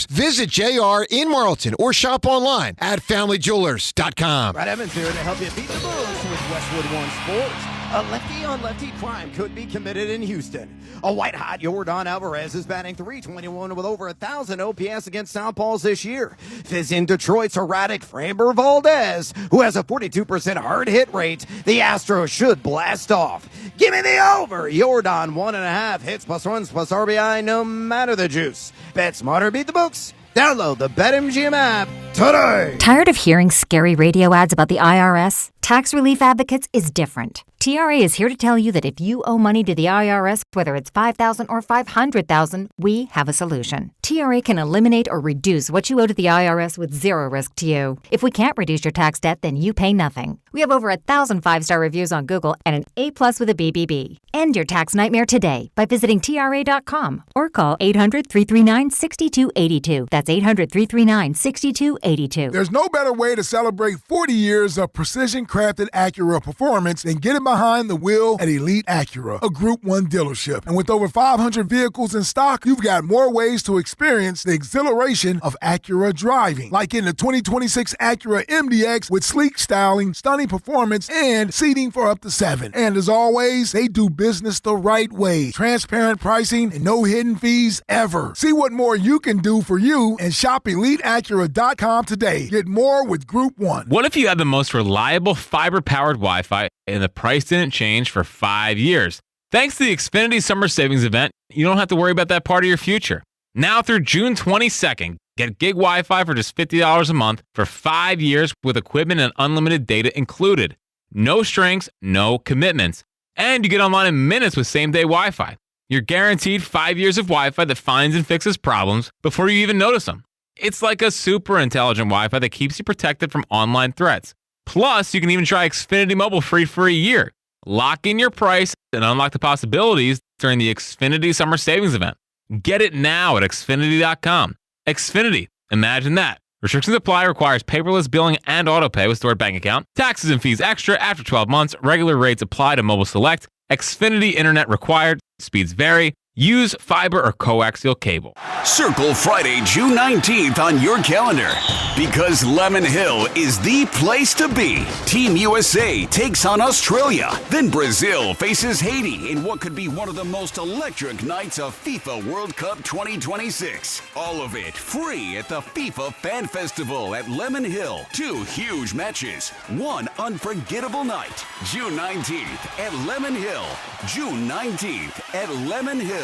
Visit JR in Marlton or shop online at familyjewelers.com. Brad Evans here to help you beat the books with Westwood One Sports. A lefty-on-lefty crime could be committed in Houston. A white-hot Yordan Alvarez is batting .321 with over 1,000 OPS against Southpaws this year. Fizz in Detroit's erratic Framber Valdez, who has a 42% hard hit rate. The Astros should blast off. Give me the over. Yordan 1.5 hits plus runs plus RBI, no matter the juice. Bet smarter, beat the books. Download the BetMGM app today. Tired of hearing scary radio ads about the IRS? Tax Relief Advocates is different. TRA is here to tell you that if you owe money to the IRS, whether it's $5,000 or $500,000, we have a solution. TRA can eliminate or reduce what you owe to the IRS with zero risk to you. If we can't reduce your tax debt, then you pay nothing. We have over 1,000 5-star reviews on Google and an A+ with a BBB. End your tax nightmare today by visiting TRA.com or call 800-339-6282. That's 800-339-6282. There's no better way to celebrate 40 years of precision-crafted Acura performance than getting behind the wheel at Elite Acura, a Group 1 dealership. And with over 500 vehicles in stock, you've got more ways to experience the exhilaration of Acura driving, like in the 2026 Acura MDX with sleek styling, stunning performance, and seating for up to 7. And as always, they do business the right way. Transparent pricing and no hidden fees ever. See what more you can do for you and shop EliteAcura.com today. Get more with Group 1. What if you had the most reliable fiber-powered Wi-Fi and the price didn't change for 5 years? Thanks to the Xfinity Summer Savings Event, you don't have to worry about that part of your future. Now through June 22nd, get gig Wi-Fi for just $50 a month for 5 years with equipment and unlimited data included. No strings, no commitments. And you get online in minutes with same-day Wi-Fi. You're guaranteed 5 years of Wi-Fi that finds and fixes problems before you even notice them. It's like a super intelligent Wi-Fi that keeps you protected from online threats. Plus, you can even try Xfinity Mobile free for a year. Lock in your price and unlock the possibilities during the Xfinity Summer Savings Event. Get it now at Xfinity.com. Xfinity. Imagine that. Restrictions apply. Requires paperless billing and autopay with stored bank account. Taxes and fees extra after 12 months. Regular rates apply to Mobile Select. Xfinity Internet required. Speeds vary. Use fiber or coaxial cable. Circle Friday, June 19th on your calendar because Lemon Hill is the place to be. Team USA takes on Australia. Then Brazil faces Haiti in what could be one of the most electric nights of FIFA World Cup 2026. All of it free at the FIFA Fan Festival at Lemon Hill. 2 huge matches, 1 unforgettable night. June 19th at Lemon Hill. June 19th at Lemon Hill.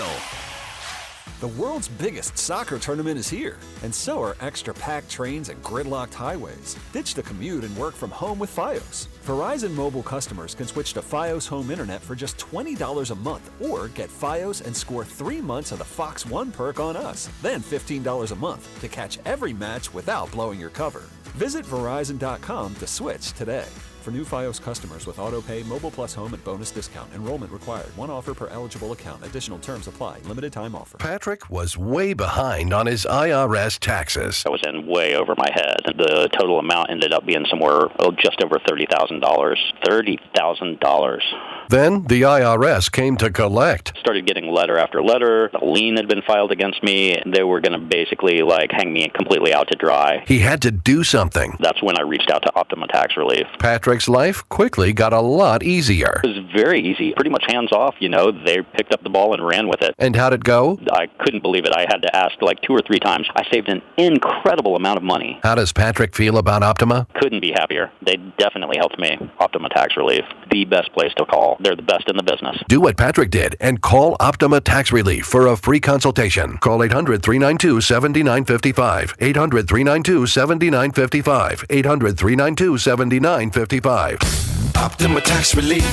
The world's biggest soccer tournament is here, and so are extra-packed trains and gridlocked highways. Ditch the commute and work from home with Fios. Verizon Mobile customers can switch to Fios Home Internet for just $20 a month, or get Fios and score 3 months of the Fox One perk on us, then $15 a month to catch every match without blowing your cover. Visit Verizon.com to switch today. For new Fios customers with AutoPay, Mobile Plus Home, and bonus discount. Enrollment required. 1 offer per eligible account. Additional terms apply. Limited time offer. Patrick was way behind on his IRS taxes. I was in way over my head. The total amount ended up being somewhere just over $30,000. $30,000. Then the IRS came to collect. Started getting letter after letter. A lien had been filed against me. They were going to basically hang me completely out to dry. He had to do something. That's when I reached out to Optima Tax Relief. Patrick's life quickly got a lot easier. It was very easy, pretty much hands off. They picked up the ball and ran with it. And how'd it go? I couldn't believe it. I had to ask 2 or 3 times. I saved an incredible amount of money. How does Patrick feel about Optima? Couldn't be happier. They definitely helped me. Optima Tax Relief, the best place to call. They're the best in the business. Do what Patrick did and call Optima Tax Relief for a free consultation. Call 800-392-7955. 800-392-7955. 800-392-7955. Optima Tax Relief.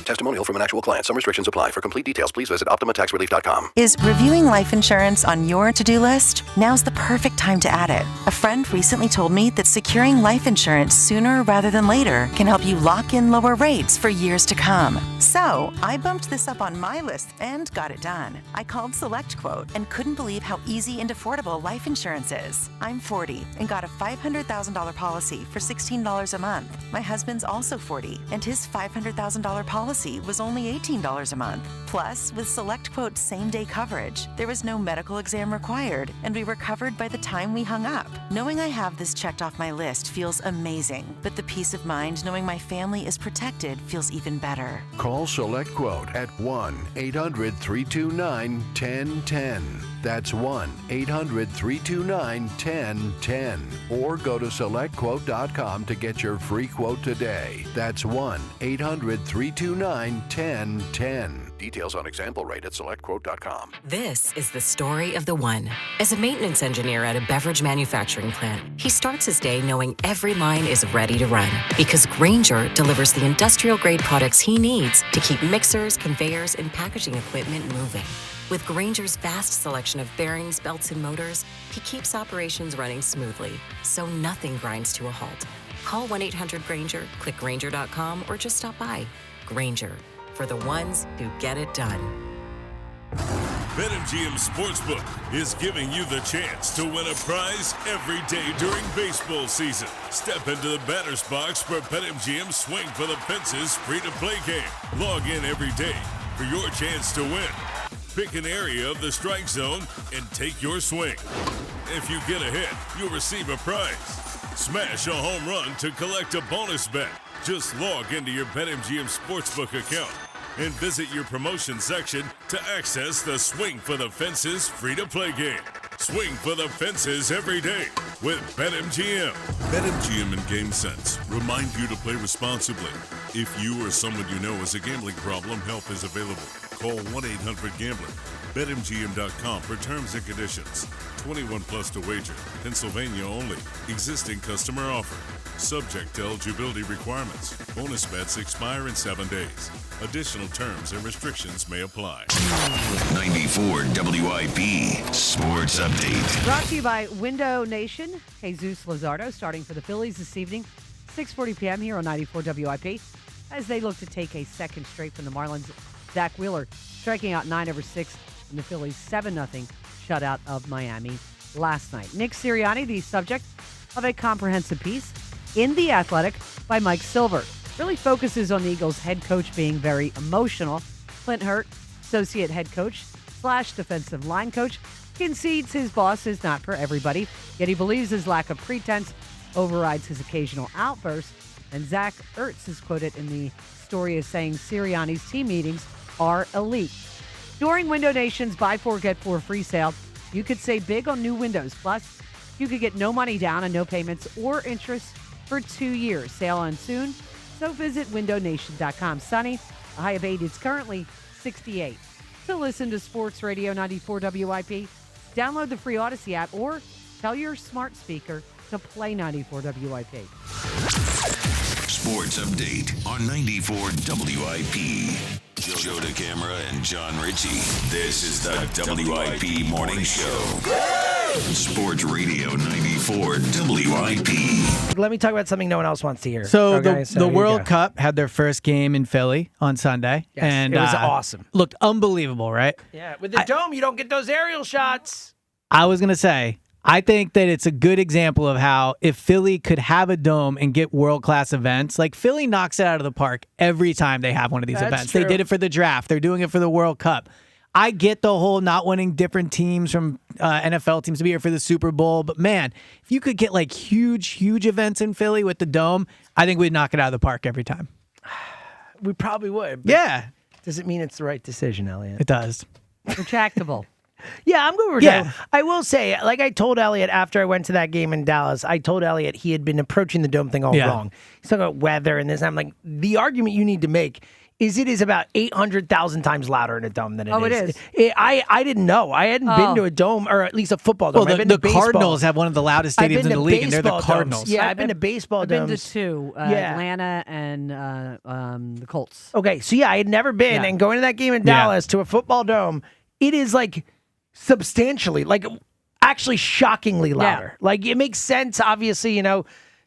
Testimonial from an actual client. Some restrictions apply. For complete details, please visit OptimaTaxRelief.com. Is reviewing life insurance on your to-do list? Now's the perfect time to add it. A friend recently told me that securing life insurance sooner rather than later can help you lock in lower rates for years to come. So I bumped this up on my list and got it done. I called SelectQuote and couldn't believe how easy and affordable life insurance is. I'm 40 and got a $500,000 policy for $16 a month. My husband's also 40 and his $500,000 policy was only $18 a month. Plus, with SelectQuote's same-day coverage, there was no medical exam required, and we were covered by the time we hung up. Knowing I have this checked off my list feels amazing, but the peace of mind knowing my family is protected feels even better. Call SelectQuote at 1-800-329-1010. That's 1-800-329-1010. Or go to SelectQuote.com to get your free quote today. That's 1-800-329-1010. Details on example rate at SelectQuote.com. This is the story of the one. As a maintenance engineer at a beverage manufacturing plant, he starts his day knowing every line is ready to run because Grainger delivers the industrial-grade products he needs to keep mixers, conveyors, and packaging equipment moving. With Grainger's vast selection of bearings, belts, and motors, he keeps operations running smoothly, so nothing grinds to a halt. Call 1-800-GRAINGER, click Grainger.com, or just stop by. Grainger, for the ones who get it done. BetMGM Sportsbook is giving you the chance to win a prize every day during baseball season. Step into the batter's box for BetMGM Swing for the Fences free-to-play game. Log in every day for your chance to win. Pick an area of the strike zone and take your swing. If you get a hit, you'll receive a prize. Smash a home run to collect a bonus bet. Just log into your BetMGM Sportsbook account and visit your promotion section to access the Swing for the Fences free-to-play game. Swing for the Fences every day with BetMGM. BetMGM and GameSense remind you to play responsibly. If you or someone you know has a gambling problem, help is available. Call 1-800-GAMBLER. BetMGM.com for terms and conditions. 21 plus to wager. Pennsylvania only. Existing customer offer. Subject to eligibility requirements. Bonus bets expire in 7 days. Additional terms and restrictions may apply. 94 WIP Sports Update. Brought to you by Window Nation. Jesus Luzardo starting for the Phillies this evening, 6:40 p.m. here on 94 WIP, as they look to take a second straight from the Marlins. Zack Wheeler striking out 9 over 6 in the Phillies' 7-0 shutout of Miami last night. Nick Sirianni, the subject of a comprehensive piece in The Athletic by Mike Silver, really focuses on the Eagles' head coach being very emotional. Clint Hurt associate head coach / defensive line coach, concedes his boss is not for everybody, yet he believes his lack of pretense overrides his occasional outbursts. And Zach Ertz is quoted in the story as saying Sirianni's team meetings are elite. During Window Nation's Buy 4, Get 4 free sale, you could save big on new windows. Plus, you could get no money down and no payments or interest for 2 years. Sale on soon, so visit windownation.com. Sunny, a high of 80. It's currently 68. To listen to Sports Radio 94 WIP, download the free Odyssey app or tell your smart speaker to play 94 WIP. Sports Update on 94 WIP. Joe DeCamara and John Ritchie. This is the WIP Morning Show. Sports Radio 94 WIP. Let me talk about something no one else wants to hear. So Okay, the World Cup had their first game in Philly on Sunday. Yes, and it was awesome. Looked unbelievable, right? Yeah, with the dome, you don't get those aerial shots. I was going to say, I think that it's a good example of how if Philly could have a dome and get world-class events, like Philly knocks it out of the park every time they have one of these That's events. true. They did it for the draft. They're doing it for the World Cup. I get the whole not wanting different teams from NFL teams to be here for the Super Bowl, but man, if you could get like huge events in Philly with the dome, I think we'd knock it out of the park every time. We probably would. But Yeah. Does it mean it's the right decision, Elliot? It does. Retractable. Yeah, I'm going with Yeah. that. I will say, like I told Elliot after I went to that game in Dallas, I told Elliot he had been approaching the dome thing all wrong. He's talking about weather and this. And I'm like, the argument you need to make is it is about 800,000 times louder in a dome than it is. Oh, it is. I didn't know. I hadn't been to a dome, or at least a football dome. Well, I've been the to baseball. Cardinals have one of the loudest I've stadiums been in to the league, and they're the baseball Cardinals. domes. Yeah, I've been to baseball I've domes. been to two, Atlanta and the Colts. Okay, so yeah, I had never been, Yeah. and going to that game in Dallas to a football dome, it is like substantially, like actually shockingly louder. Like it makes sense, obviously,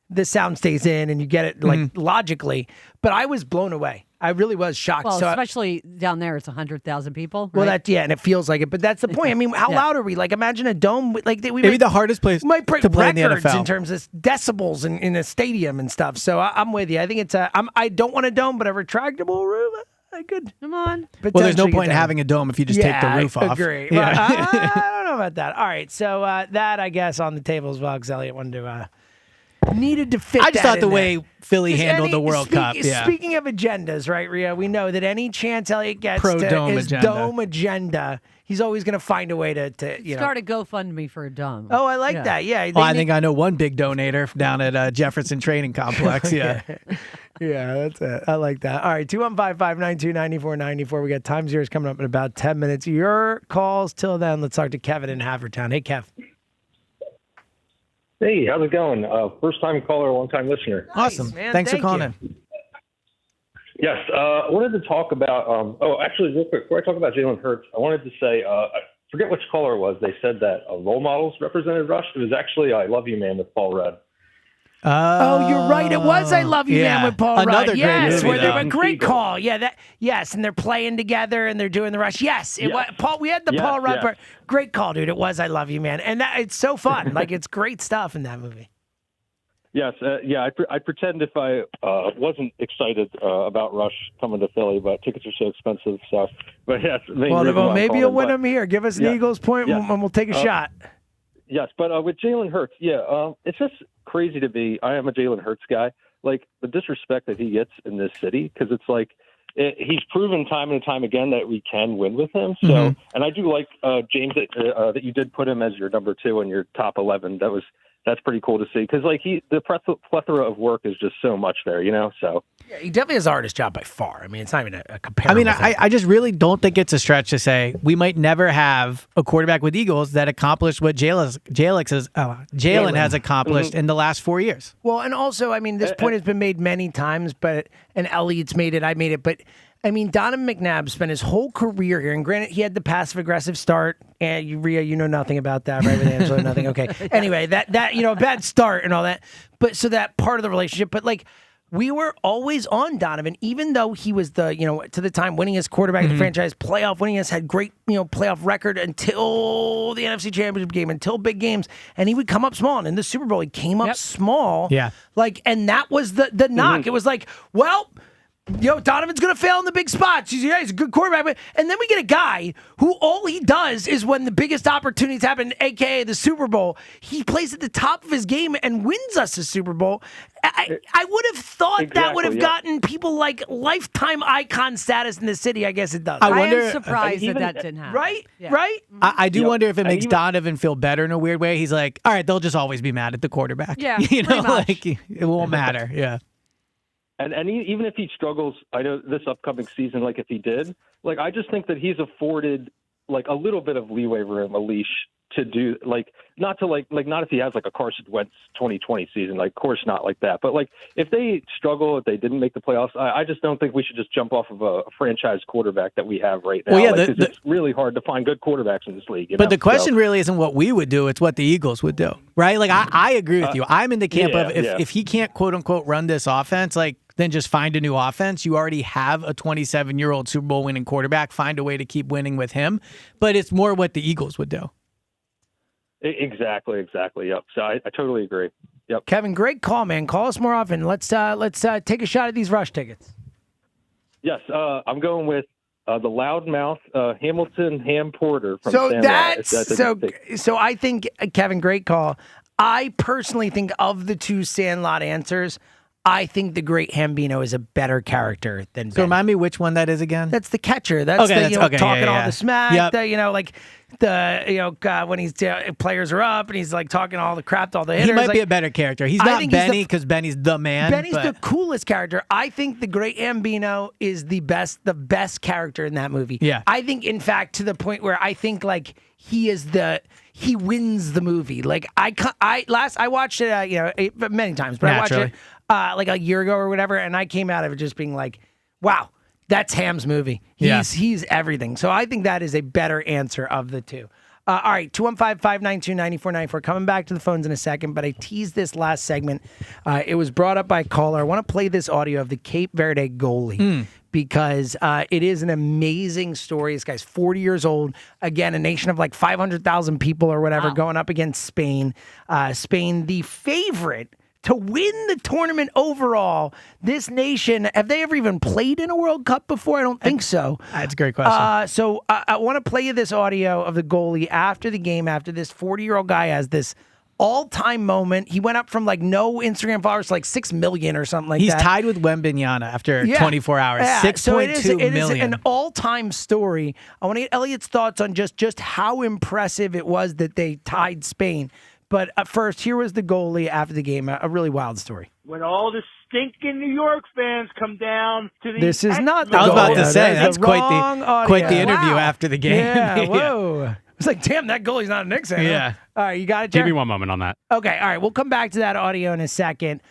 the sound stays in and you get it like logically, but I was blown away. I really was shocked. Well, So especially down there, it's 100,000 people. well, right? and it feels like it, but that's the point. I mean, how Yeah. loud are we? Like, imagine a dome. We Maybe might- the hardest place might break to play in the records NFL. in terms of decibels in a stadium and stuff. So I'm with you. I think it's I don't want a dome, but a retractable roof. I could. Come on. Well, there's no potentially point in get having a dome if you just take the roof I off. agree. Yeah. Well, I don't know about that. All right, so that I guess on the table as well, because Elliot wanted to needed to fit. I just that thought the in way there. Philly Just handled the World Cup. Yeah. Speaking of agendas, right, Rhea? We know that any chance Elliot gets to Pro-dome his agenda. dome agenda, he's always going to find a way to Start a GoFundMe for a dome. Oh, I like that. Yeah. Well, I think I know one big donator down at Jefferson Training Complex. Yeah. Yeah, that's it. I like that. All right, 215-592-9494. We got time zeros coming up in about 10 minutes. Your calls till then. Let's talk to Kevin in Havertown. Hey, Kev. Hey, how's it going? First time caller, long time listener. Awesome. man. Thanks for Thank calling you. in. Yes, I wanted to talk about. Actually, real quick, before I talk about Jalen Hurts, I wanted to say, I forget which caller it was. They said that role models represented Rush. It was actually "I Love You, Man" with Paul Rudd. Oh, you're right. It was "I Love You, Man" with Paul Another Rudd. great Yes, movie, where they though. were great call. Yeah, yes, and they're playing together and they're doing the rush. Yes, it was Paul. We had the Yes, Paul Rudd yes. part. Great call, dude. It was "I Love You, Man," and it's so fun. Like it's great stuff in that movie. Yes, I pretend if I wasn't excited about Rush coming to Philly, but tickets are so expensive. So, but yes, Well, maybe you'll win them here. Give us an Eagles point, and we'll take a shot. Yes, but with Jalen Hurts, it's just crazy to me. I am a Jalen Hurts guy. Like the disrespect that he gets in this city, because it's like he's proven time and time again that we can win with him. So, and I do like James that you did put him as your number 2 in your top 11. That's pretty cool to see because like the plethora of work is just so much there, So Yeah, he definitely has the hardest job by far. I mean, it's not even a comparison. I mean, I just really don't think it's a stretch to say we might never have a quarterback with Eagles that accomplished what Jalen has accomplished in the last 4 years. Well, and also, I mean, this point has been made many times, and Elliot's made it, I made it, but I mean, Donovan McNabb spent his whole career here, and granted, he had the passive-aggressive start, and Rhea, you know nothing about that, right, with Angelo, nothing, okay. Anyway, that a bad start and all that, but so that part of the relationship, but like, we were always on Donovan, even though he was the, to the time, winningest quarterback in the franchise, playoff winningest, had great, playoff record until the NFC Championship game, until big games, and he would come up small, and in the Super Bowl, he came up small, Yeah. like, and that was the knock. It was like, well, Donovan's going to fail in the big spots. He's a good quarterback. And then we get a guy who all he does is when the biggest opportunities happen, a.k.a. the Super Bowl, he plays at the top of his game and wins us a Super Bowl. I would have thought that would have gotten people like lifetime icon status in the city. I guess it does. I am surprised that didn't happen. Right? Yeah. Right? I do wonder if it makes Donovan feel better in a weird way. He's like, all right, they'll just always be mad at the quarterback. Yeah, like it won't matter. Yeah. And even if he struggles, I know this upcoming season, like if he did, like I just think that he's afforded like a little bit of leeway room, a leash to do not if he has like a Carson Wentz 2020 season, like of course not like that. But like if they struggle, if they didn't make the playoffs, I just don't think we should just jump off of a franchise quarterback that we have right now. Well, yeah, it's really hard to find good quarterbacks in this league. But the question really isn't what we would do; it's what the Eagles would do, right? Like I agree with you. I'm in the camp of if he can't quote unquote run this offense, like then just find a new offense. You already have a 27-year-old Super Bowl winning quarterback. Find a way to keep winning with him. But it's more what the Eagles would do. Exactly. Yep. So I totally agree. Yep. Kevin, great call, man. Call us more often. Let's take a shot at these rush tickets. Yes, I'm going with the loudmouth Hamilton Ham Porter from So Sandlot. so I think Kevin, great call. I personally think of the two Sandlot answers, I think the Great Hambino is a better character than So remind me which one that is again? That's the catcher. That's talking all the smack. Yep. When he's players are up and he's like talking all the crap to all the hitters. He might be a better character. He's not Benny because Benny's the man. Benny's the coolest character. I think the Great Hambino is the best character in that movie. Yeah. I think, in fact, to the point where I think like he wins the movie. Like I watched it many times, but Naturally. I watched it like a year ago or whatever, and I came out of it just being like, wow, that's Ham's movie. He's everything. So I think that is a better answer of the two. All right, 215-592-9494. Coming back to the phones in a second, but I teased this last segment. It was brought up by a caller. I want to play this audio of the Cape Verde goalie because it is an amazing story. This guy's 40 years old. Again, a nation of like 500,000 people or whatever going up against Spain. Spain, the favorite to win the tournament overall. This nation, have they ever even played in a World Cup before? I don't think so. That's a great question. So I want to play you this audio of the goalie after the game, after this 40-year-old guy has this all-time moment. He went up from like no Instagram followers to like 6 million or something like He's that. He's tied with Wembenyama after 24 hours. Yeah. 6.2 million. It is an all-time story. I want to get Elliot's thoughts on just how impressive it was that they tied Spain. But first, here was the goalie after the game. A really wild story. When all the stinking New York fans come down to the... This is not the I was about goalie. to say, that's quite the interview Wow. after the game. Yeah, whoa. It's like, damn, that goalie's not a Knicks fan. Yeah. All right, you got it, Give Jerry? me one moment on that. Okay, all right. We'll come back to that audio in a second.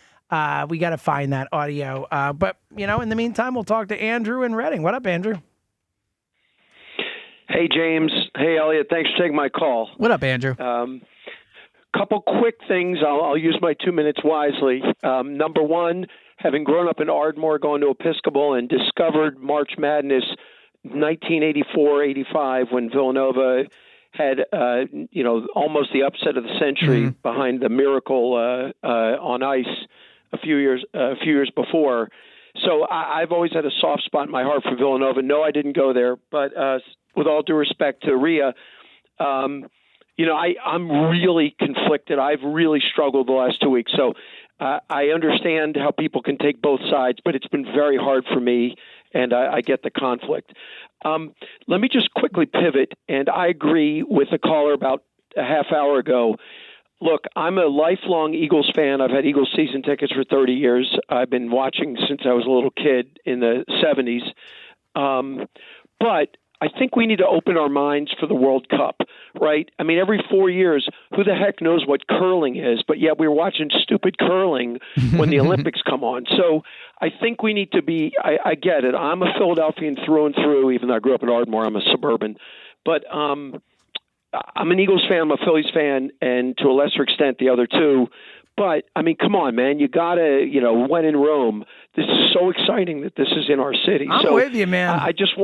We got to find that audio. But, in the meantime, we'll talk to Andrew in Reading. What up, Andrew? Hey, James. Hey, Elliot. Thanks for taking my call. What up, Andrew? Couple quick things. I'll use my 2 minutes wisely. Number one, having grown up in Ardmore, going to Episcopal, and discovered March Madness 1984-85 when Villanova had, almost the upset of the century behind the miracle on ice a few years before. So I've always had a soft spot in my heart for Villanova. No, I didn't go there, but with all due respect to Rhea, I'm really conflicted. I've really struggled the last 2 weeks. So I understand how people can take both sides, but it's been very hard for me, and I get the conflict. Let me just quickly pivot, and I agree with the caller about a half hour ago. Look, I'm a lifelong Eagles fan. I've had Eagles season tickets for 30 years. I've been watching since I was a little kid in the 70s. But I think we need to open our minds for the World Cup, right? I mean, every 4 years, who the heck knows what curling is? But yet we're watching stupid curling when the Olympics come on. So I think we need to be, I get it. I'm a Philadelphian through and through, even though I grew up in Ardmore. I'm a suburban. But I'm an Eagles fan, I'm a Phillies fan, and to a lesser extent, the other two. But, I mean, come on, man. You got to, when in Rome. This is so exciting that this is in our city. I'm with you, man. I just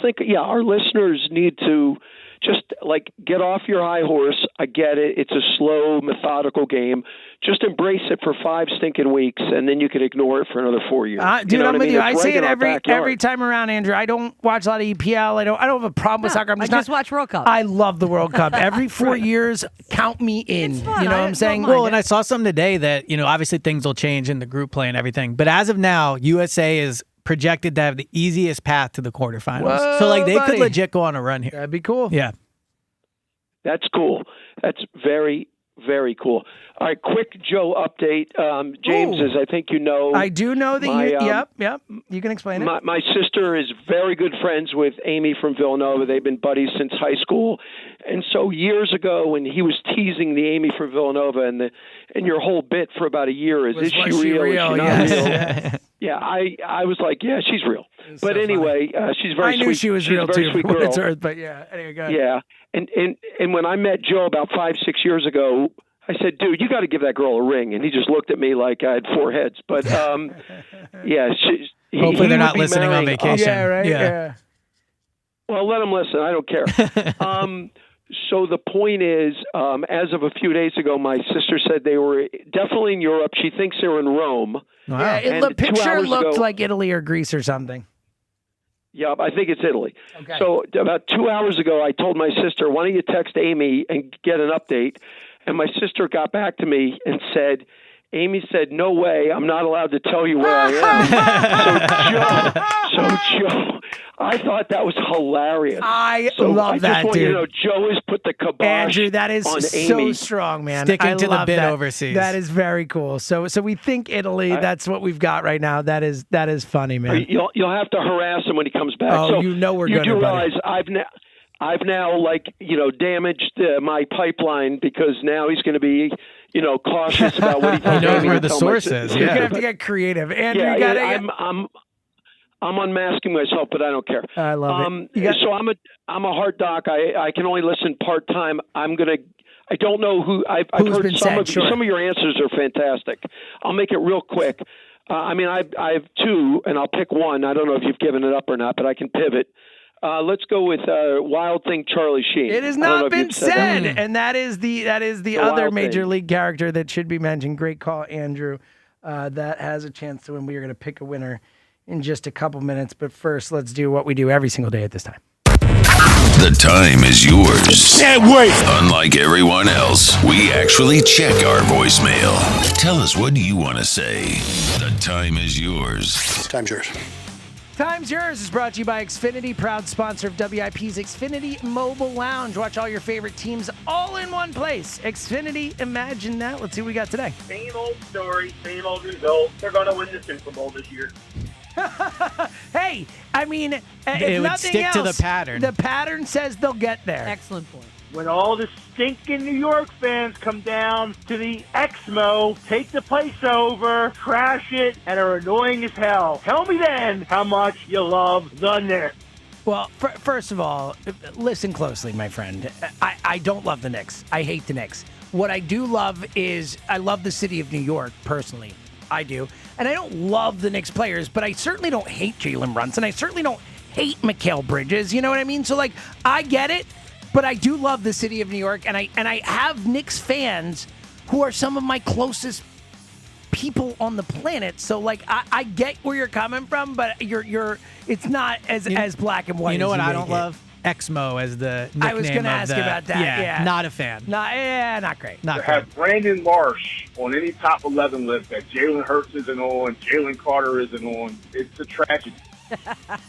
think, our listeners need to just like get off your high horse. I get it. It's a slow, methodical game. Just embrace it for 5 stinking weeks, and then you can ignore it for another 4 years. Dude, you know I'm with what you. I I mean? say it right every time around, Andrew. I don't watch a lot of EPL. I don't have a problem with soccer. I just watch World Cup. I love the World Cup. Every 4 years, count me in. You know what I'm saying? Well, and I saw something today that, obviously things will change in the group play and everything. But as of now, USA is projected to have the easiest path to the quarterfinals. Whoa, so, they buddy. could legit go on a run here. That'd be cool. Yeah. That's cool. That's very, very cool. All right, quick Joe update. James, as I think you know. I do know that yep. You can explain it. My sister is very good friends with Amy from Villanova. They've been buddies since high school. And so years ago when he was teasing the Amy from Villanova and your whole bit for about a year is she real? Is she not real? Yeah, I was like, yeah, she's real. But anyway, she's very sweet. I knew she was real too, for what it's worth, but yeah. Anyway, go ahead. Yeah. And when I met Joe about 5-6 years ago, I said, dude, you got to give that girl a ring. And he just looked at me like I had 4 heads. But, yeah. Hopefully they're not listening on vacation. Yeah, right? Yeah. Well, let them listen. I don't care. So the point is, as of a few days ago, my sister said they were definitely in Europe. She thinks they're in Rome. Wow. Yeah, the picture looked like Italy or Greece or something. Yeah, I think it's Italy. Okay. So about 2 hours ago, I told my sister, why don't you text Amy and get an update? And my sister got back to me and said, Amy said, no way, I'm not allowed to tell you where I am. Joe, I thought that was hilarious. I love that, I just want you to know, Joe has put the kibosh Andrew, that is on so Amy. strong, man. Sticking to the love bid that. overseas. That is very cool. So we think Italy. That's what we've got right now. That is funny, man. You'll have to harass him when he comes back. Oh, so we're you going to, do realize I've now damaged my pipeline because now he's going to be cautious about what he tells He knows Amy where to the tell source my is. sister. You're gonna have to get creative, Andrew. Yeah, I'm unmasking myself, but I don't care. I love it. So I'm a hard doc. I can only listen part time. I don't know who I've heard some of your answers are fantastic. I'll make it real quick. I have 2, and I'll pick one. I don't know if you've given it up or not, but I can pivot. Let's go with Wild Thing Charlie Sheen. It has not been said, and that is the other Major League character that should be mentioned. Great call, Andrew. That has a chance to win. We are going to pick a winner in just a couple minutes, but first, let's do what we do every single day at this time. The time is yours. Can't wait. Unlike everyone else, we actually check our voicemail. Tell us, what do you want to say? The time is yours. Time's yours. Time's Yours is brought to you by Xfinity, proud sponsor of WIP's Xfinity Mobile Lounge. Watch all your favorite teams all in one place. Xfinity, imagine that. Let's see what we got today. Same old story, same old result. They're going to win the Super Bowl this year. Hey, it if would nothing stick else, to the pattern. The pattern says they'll get there. Excellent point. When all the stinking New York fans come down to the Exmo, take the place over, trash it, and are annoying as hell. Tell me then how much you love the Knicks. Well, first of all, listen closely, my friend. I don't love the Knicks. I hate the Knicks. What I do love is I love the city of New York, personally. I do. And I don't love the Knicks players, but I certainly don't hate Jalen Brunson. I certainly don't hate Mikal Bridges. You know what I mean? So, I get it. But I do love the city of New York, and I have Knicks fans who are some of my closest people on the planet. So I get where you're coming from, but it's not as black and white. You know as what you I don't love? Exmo as the nickname. I was going to ask about that. Yeah, not a fan. Not great. To have Brandon Marsh on any top 11 list that Jalen Hurts isn't on, Jalen Carter isn't on, it's a tragedy.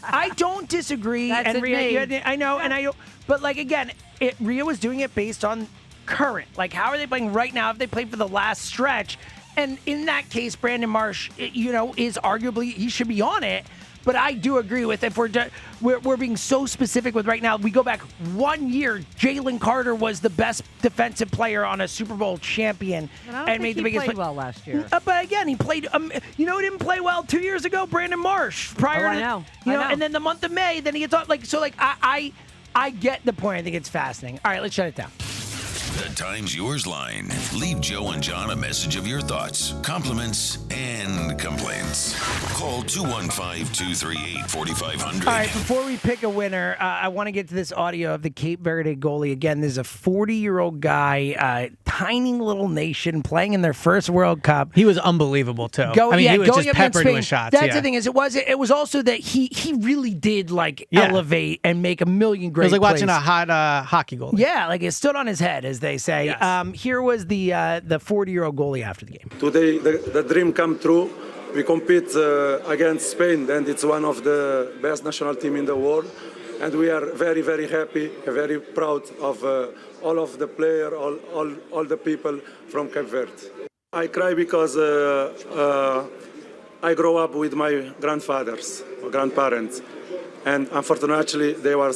I don't disagree. That's and me. I know, and I. But again, Rio was doing it based on current. How are they playing right now? If they played for the last stretch, and in that case, Brandon Marsh, is arguably he should be on it. But I do agree with if we're being so specific with right now. We go back 1 year. Jalen Carter was the best defensive player on a Super Bowl champion, and I don't think he played well last year. But again, he played. Who didn't play well 2 years ago? Brandon Marsh. I know. And then the month of May, then he gets off. I get the point. I think it's fascinating. All right, let's shut it down. The Time's Yours line. Leave Joe and John a message of your thoughts, compliments, and complaints. Call 215-238-4500. All right, before we pick a winner, I want to get to this audio of the Cape Verde goalie. Again, this is a 40-year-old guy, tiny little nation, playing in their first World Cup. He was unbelievable, too. He was just peppered with shots. That's the thing is, it was also that he really did, elevate and make a million great plays. It was like watching a hot hockey goalie. Yeah, it stood on his head, as they say. Yes. Here was the 40-year-old goalie after the game. Today, the dream come true. We compete against Spain, and it's one of the best national team in the world. And we are very, very happy, very proud of all of the players, all the people from Cape Verde. I cry because I grew up with my grandparents, and unfortunately they are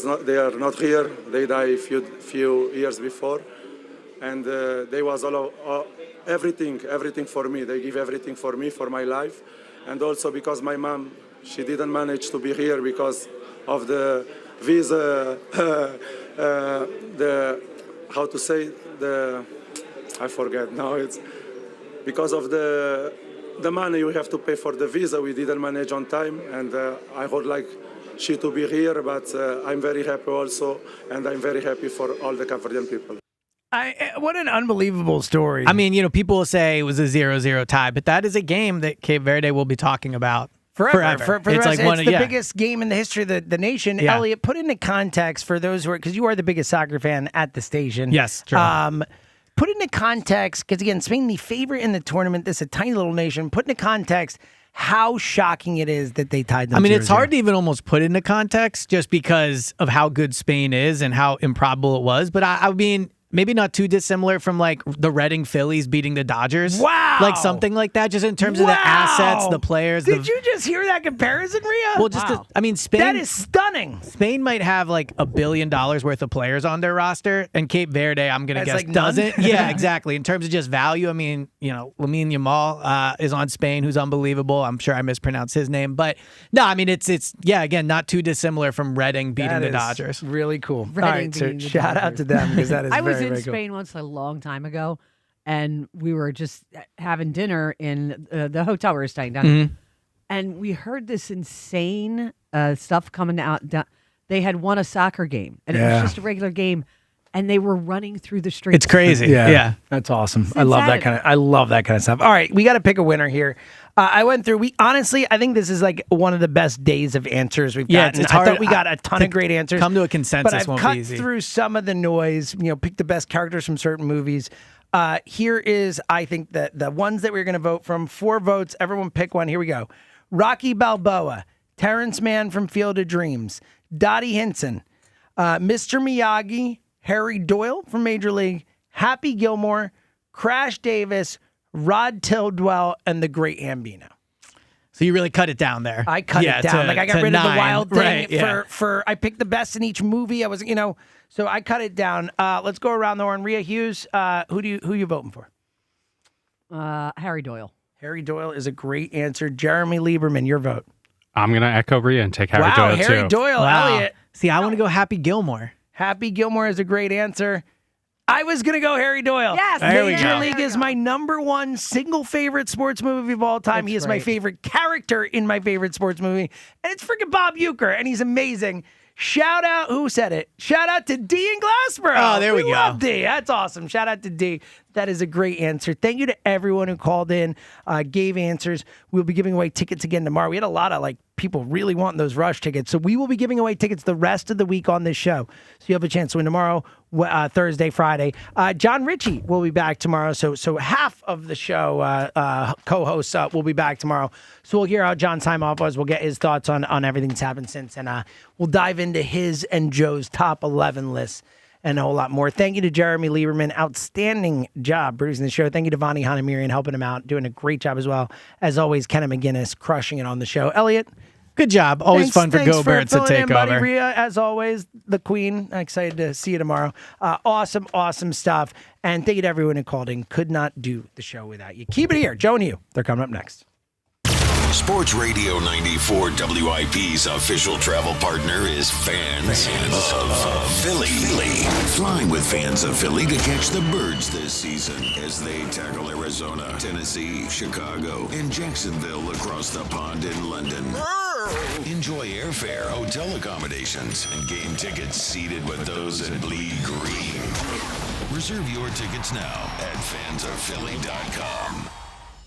not here. They died a few years before, and they was everything for me. They give everything for me, for my life, and also because my mom, she didn't manage to be here because of the visa, I forget now. It's because of the money you have to pay for the visa. We didn't manage on time, and I would like she to be here, but I'm very happy also, and I'm very happy for all the Cape Verdean people. What an unbelievable story. I mean, people will say it was a 0-0 tie, but that is a game that Cape Verde will be talking about forever. For the rest, it's the biggest game in the history of the nation. Yeah. Elliot, put into context for those who are, because you are the biggest soccer fan at the station. Yes, true. Put into context, because again, Spain, the favorite in the tournament, this is a tiny little nation. Put into context how shocking it is that they tied them. I mean, it's hard to even almost put into context just because of how good Spain is and how improbable it was. But I mean, maybe not too dissimilar from the Reading Phillies beating the Dodgers. Wow. Like something like that, just in terms of the assets, the players. Did you just hear that comparison, Rhea? Well, just Spain. That is stunning. Spain might have $1 billion worth of players on their roster, and Cape Verde, I'm going to guess, doesn't. Yeah, exactly. In terms of just value, I mean, Lamine Yamal is on Spain, who's unbelievable. I'm sure I mispronounced his name. But no, I mean, it's again, not too dissimilar from Reading beating the Dodgers. Really cool. Reading All right, so shout out to them because that is I was very, in very Spain once a long time ago, and we were just having dinner in the hotel we were staying down. Mm-hmm. And we heard this insane stuff coming out. They had won a soccer game, and it was just a regular game, and they were running through the streets. It's crazy. Yeah. That's awesome. I love that kind of stuff. All right, we got to pick a winner here. I went through. I think this is one of the best days of answers we've gotten. It's I hard. thought we got a ton of great answers. Come to a consensus. But I've won't cut be easy. through some of the noise. Pick the best characters from certain movies. Here is, I think, the ones that we're going to vote from. 4 votes. Everyone pick one. Here we go. Rocky Balboa, Terrence Mann from Field of Dreams, Dottie Hinson, Mr. Miyagi, Harry Doyle from Major League, Happy Gilmore, Crash Davis, Rod Tidwell, and The Great Ambino. So you really cut it down there. I cut it down. I got rid of the wild thing right, for I picked the best in each movie. I was, so I cut it down. Let's go around the horn. Rhea Hughes, who you voting for? Harry Doyle. Harry Doyle is a great answer. Jeremy Lieberman, your vote. I'm going to echo Rhea and take Harry Doyle, too. Harry Doyle, Elliot. See, I want to go Happy Gilmore. Happy Gilmore is a great answer. I was going to go Harry Doyle. Yes. Major League is my #1 single favorite sports movie of all time. He is my favorite character in my favorite sports movie. And it's freaking Bob Uecker, and he's amazing. Shout out, who said it? Shout out to D in Glassboro. Oh, there we go. Love D. That's awesome. Shout out to D. That is a great answer. Thank you to everyone who called in, gave answers. We'll be giving away tickets again tomorrow. We had a lot of people really wanting those Rush tickets. So we will be giving away tickets the rest of the week on this show. So you have a chance to win tomorrow, Thursday, Friday. John Ritchie will be back tomorrow. So half of the show co-hosts will be back tomorrow. So we'll hear how John's time off was. We'll get his thoughts on everything that's happened since. And we'll dive into his and Joe's top 11 lists and a whole lot more. Thank you to Jeremy Lieberman. Outstanding job producing the show. Thank you to Vani Hanamirian helping him out, doing a great job as well. As always, Kenna McGinnis crushing it on the show. Elliot, good job. Always fun for Go Birds to take over. Rhea, as always, the queen. I'm excited to see you tomorrow. Awesome stuff. And thank you to everyone who called in. Could not do the show without you. Keep it here. Joe and you. They're coming up next. Sports Radio 94 WIP's official travel partner is Fans of Philly. Fly with Fans of Philly to catch the birds this season as they tackle Arizona, Tennessee, Chicago, and Jacksonville across the pond in London. Enjoy airfare, hotel accommodations, and game tickets seated with those in bleed green. Reserve your tickets now at fansofphilly.com.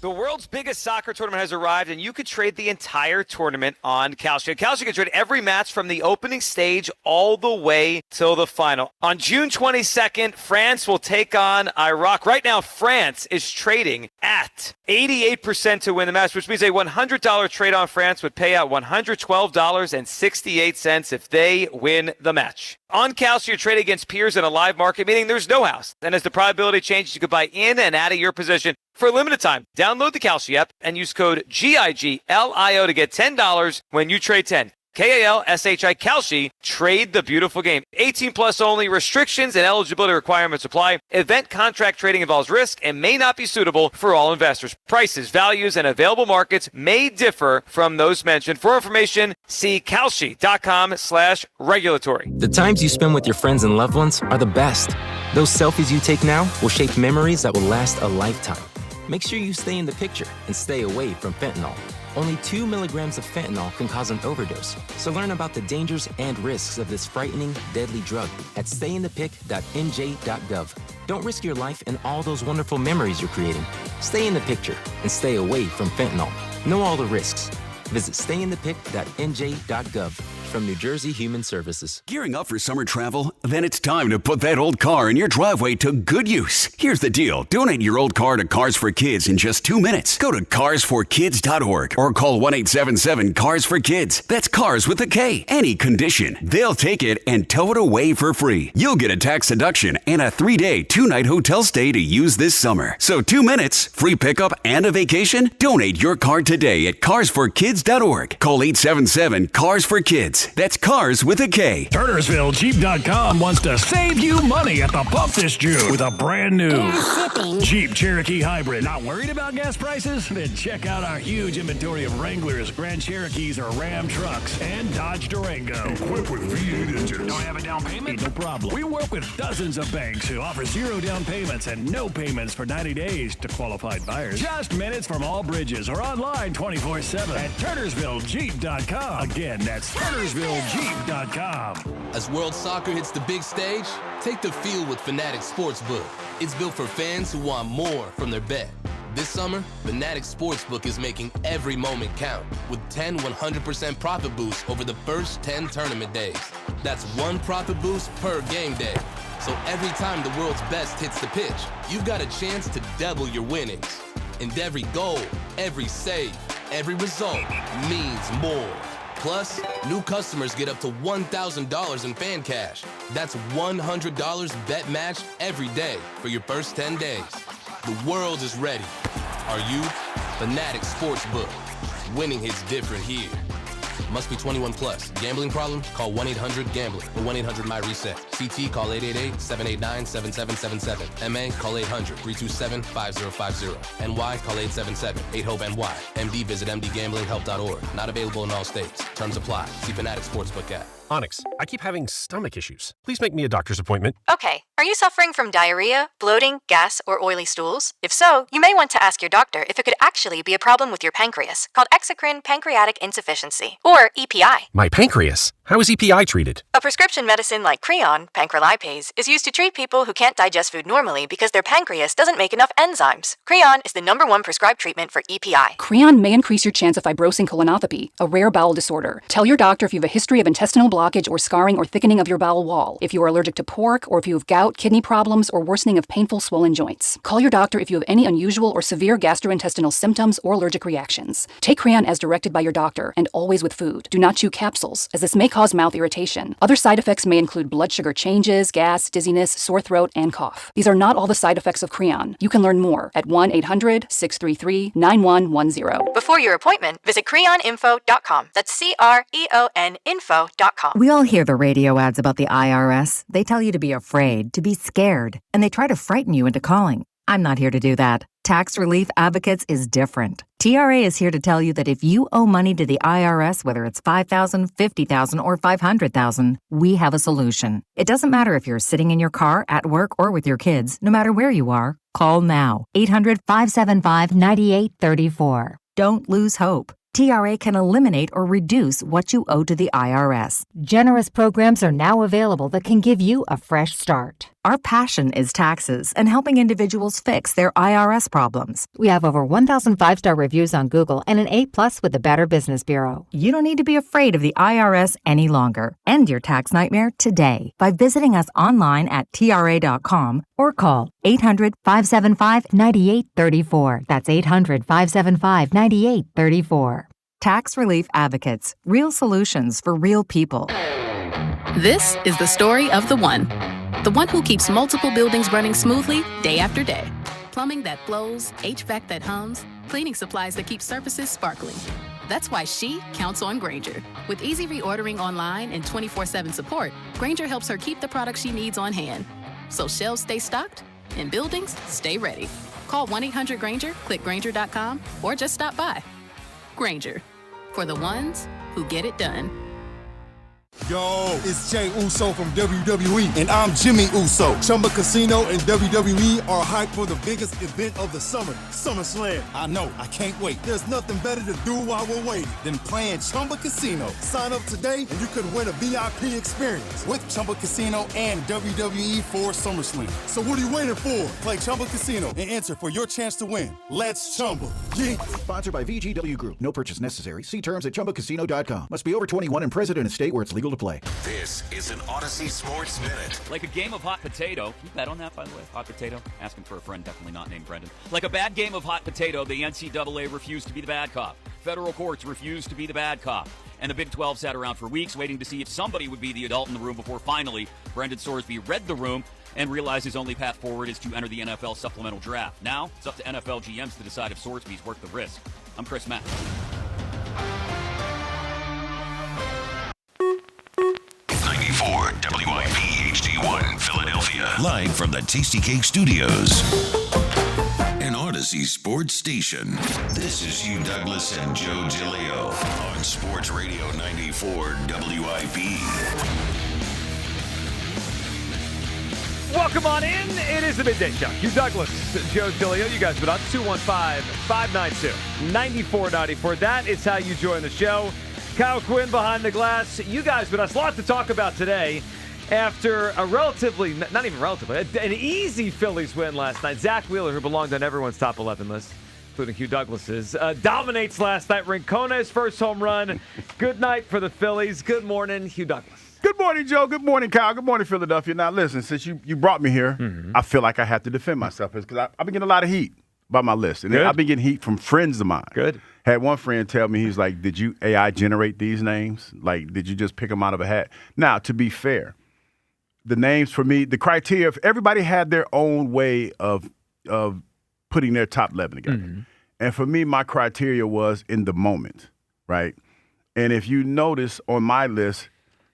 The world's biggest soccer tournament has arrived, and you could trade the entire tournament on Kalshi. Kalshi can trade every match from the opening stage all the way till the final. On June 22nd, France will take on Iraq. Right now, France is trading at 88% to win the match, which means a $100 trade on France would pay out $112.68 if they win the match. On Kalshi, you're trading against peers in a live market, meaning there's no house. And as the probability changes, you can buy in and out of your position for a limited time. Download the Kalshi app and use code GIGLIO to get $10 when you trade 10. KALSHI Kalshi. Trade the beautiful game. 18 plus only. Restrictions and eligibility requirements apply. Event contract trading involves risk and may not be suitable for all investors. Prices, values, and available markets may differ from those mentioned. For information, see kalshi.com/regulatory. The times you spend with your friends and loved ones are the best. Those selfies you take now will shape memories that will last a lifetime. Make sure you stay in the picture and stay away from fentanyl. Only 2 milligrams of fentanyl can cause an overdose. So learn about the dangers and risks of this frightening, deadly drug at stayinthepic.nj.gov. Don't risk your life and all those wonderful memories you're creating. Stay in the picture and stay away from fentanyl. Know all the risks. Visit stayinthepic.nj.gov. From New Jersey Human Services. Gearing up for summer travel? Then it's time to put that old car in your driveway to good use. Here's the deal. Donate your old car to Cars for Kids in just 2 minutes. Go to carsforkids.org or call 1-877-CARS-FOR-KIDS. That's cars with a K. Any condition. They'll take it and tow it away for free. You'll get a tax deduction and a 3-day, 2-night hotel stay to use this summer. So 2 minutes, free pickup, and a vacation? Donate your car today at carsforkids.org. Call 877-CARS-FOR-KIDS. That's cars with a K. TurnersvilleJeep.com wants to save you money at the pump this June with a brand new Jeep Cherokee Hybrid. Not worried about gas prices? Then check out our huge inventory of Wranglers, Grand Cherokees, or Ram trucks, and Dodge Durango. Equipped with V8 engines. Don't have a down payment? No problem. We work with dozens of banks who offer 0 down payments and no payments for 90 days to qualified buyers. Just minutes from all bridges or online 24/7 at TurnersvilleJeep.com. Again, that's TurnersvilleJeep.com. As world soccer hits the big stage, take the field with Fanatics Sportsbook. It's built for fans who want more from their bet. This summer, Fanatics Sportsbook is making every moment count with 10 100% profit boosts over the first 10 tournament days. That's 1 profit boost per game day. So every time the world's best hits the pitch, you've got a chance to double your winnings. And every goal, every save, every result means more. Plus, new customers get up to $1,000 in fan cash. That's $100 bet matched every day for your first 10 days. The world is ready. Are you? Fanatics Sportsbook. Winning hits different here. Must be 21 plus. Gambling problem? Call 1-800-GAMBLING or 1-800-MY-RESET. CT, call 888-789-7777. MA, call 800-327-5050. NY, call 877-8-HOPE-NY. MD, visit mdgamblinghelp.org. Not available in all states. Terms apply. See Fanatics Sportsbook app. Onyx, I keep having stomach issues. Please make me a doctor's appointment. Okay, are you suffering from diarrhea, bloating, gas, or oily stools? If so, you may want to ask your doctor if it could actually be a problem with your pancreas, called exocrine pancreatic insufficiency, or EPI. My pancreas? How is EPI treated? A prescription medicine like Creon, pancrelipase, is used to treat people who can't digest food normally because their pancreas doesn't make enough enzymes. Creon is the #1 prescribed treatment for EPI. Creon may increase your chance of fibrosing colonopathy, a rare bowel disorder. Tell your doctor if you have a history of intestinal blockage or scarring or thickening of your bowel wall, if you are allergic to pork, or if you have gout, kidney problems, or worsening of painful swollen joints. Call your doctor if you have any unusual or severe gastrointestinal symptoms or allergic reactions. Take Creon as directed by your doctor and always with food. Do not chew capsules, as this may cause mouth irritation. Other side effects may include blood sugar changes, gas, dizziness, sore throat, and cough. These are not all the side effects of Creon. You can learn more at 1-800-633-9110. Before your appointment, visit creoninfo.com. That's CREON info.com. We all hear the radio ads about the IRS. They tell you to be afraid, to be scared, and they try to frighten you into calling. I'm not here to do that. Tax Relief Advocates is different. TRA is here to tell you that if you owe money to the IRS, whether it's $5,000, $50,000, or $500,000, we have a solution. It doesn't matter if you're sitting in your car, at work, or with your kids. No matter where you are, call now. 800-575-9834. Don't lose hope. TRA can eliminate or reduce what you owe to the IRS. Generous programs are now available that can give you a fresh start. Our passion is taxes and helping individuals fix their IRS problems. We have over 1,000 5-star reviews on Google and an A+ with the Better Business Bureau. You don't need to be afraid of the IRS any longer. End your tax nightmare today by visiting us online at TRA.com or call 800-575-9834. That's 800-575-9834. Tax Relief Advocates. Real solutions for real people. This is the story of the one who keeps multiple buildings running smoothly day after day. Plumbing that flows, HVAC that hums, cleaning supplies that keep surfaces sparkling. That's why she counts on Grainger. With easy reordering online and 24/7 support, Grainger helps her keep the products she needs on hand. So shelves stay stocked and buildings stay ready. Call 1-800-GRAINGER, click Grainger.com, or just stop by. Grainger, for the ones who get it done. Yo, it's Jay Uso from WWE, and I'm Jimmy Uso. Chumba Casino and WWE are hyped for the biggest event of the summer, SummerSlam. I know, I can't wait. There's nothing better to do while we're waiting than playing Chumba Casino. Sign up today, and you could win a VIP experience with Chumba Casino and WWE for SummerSlam. So what are you waiting for? Play Chumba Casino and enter for your chance to win. Let's Chumba. Yeah. Sponsored by VGW Group. No purchase necessary. See terms at ChumbaCasino.com. Must be over 21 and present in a state where it's legal to play. This is an Odyssey Sports Minute. Like a game of hot potato. Can you bet on that, by the way? Hot potato? Asking for a friend, definitely not named Brendan. Like a bad game of hot potato, the NCAA refused to be the bad cop. Federal courts refused to be the bad cop. And the Big 12 sat around for weeks waiting to see if somebody would be the adult in the room before finally Brendan Sorsby read the room and realized his only path forward is to enter the NFL supplemental draft. Now, it's up to NFL GMs to decide if Sorsby's worth the risk. I'm Chris Mack. 94 WIP HD1 Philadelphia. Live from the Tasty Cake Studios. An Odyssey Sports Station. This is Hugh Douglas and Joe Giglio on Sports Radio 94 WIP. Welcome on in. It is the Midday Show. Hugh Douglas, Joe Giglio. You guys been on 215-592-9494. That is how you join the show. Kyle Quinn behind the glass. You guys been us. A lot to talk about today after a relatively, not even relatively, an easy Phillies win last night. Zack Wheeler, who belonged on everyone's top 11 list, including Hugh Douglas's, dominates last night. Rincone's first home run. Good night for the Phillies. Good morning, Hugh Douglas. Good morning, Joe. Good morning, Kyle. Good morning, Philadelphia. Now, listen, since you brought me here, I feel like I have to defend myself because I've been getting a lot of heat about my list. And I've been getting heat from friends of mine. Good. Had one friend tell me, he's like, did you AI generate these names? Like, did you just pick them out of a hat? Now, to be fair, the names for me, the criteria, everybody had their own way of putting their top 11 together. And for me, my criteria was in the moment, right? And if you notice on my list,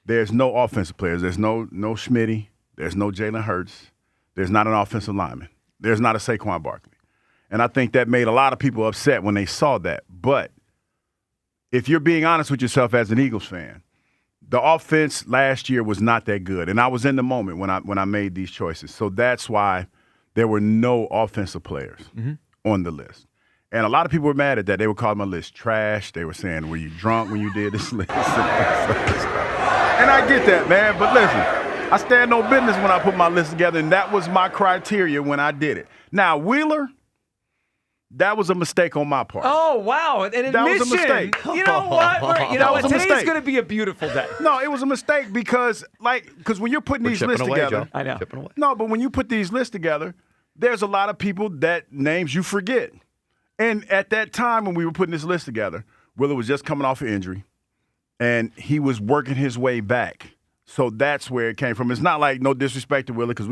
there's no offensive players. There's no Schmitty. There's no Jalen Hurts. There's not an offensive lineman. There's not a Saquon Barkley. And I think that made a lot of people upset when they saw that. But if you're being honest with yourself as an Eagles fan, the offense last year was not that good. And I was in the moment when I made these choices. So that's why there were no offensive players on the list. And a lot of people were mad at that. They were calling my list trash. They were saying, were you drunk when you did this list? And I get that, man. But listen, I stand on business when I put my list together, and that was my criteria when I did it. Now, Wheeler, that was a mistake on my part. Oh, wow. An admission. That was a mistake. You know what? You know what? Today's going to be a beautiful day. No, it was a mistake because when you're putting these lists together. Joe. I know. No, but when you put these lists together, there's a lot of people that names you forget. And at that time when we were putting this list together, Wheeler was just coming off an injury, and he was working his way back. So that's where it came from. It's not like no disrespect to Wheeler because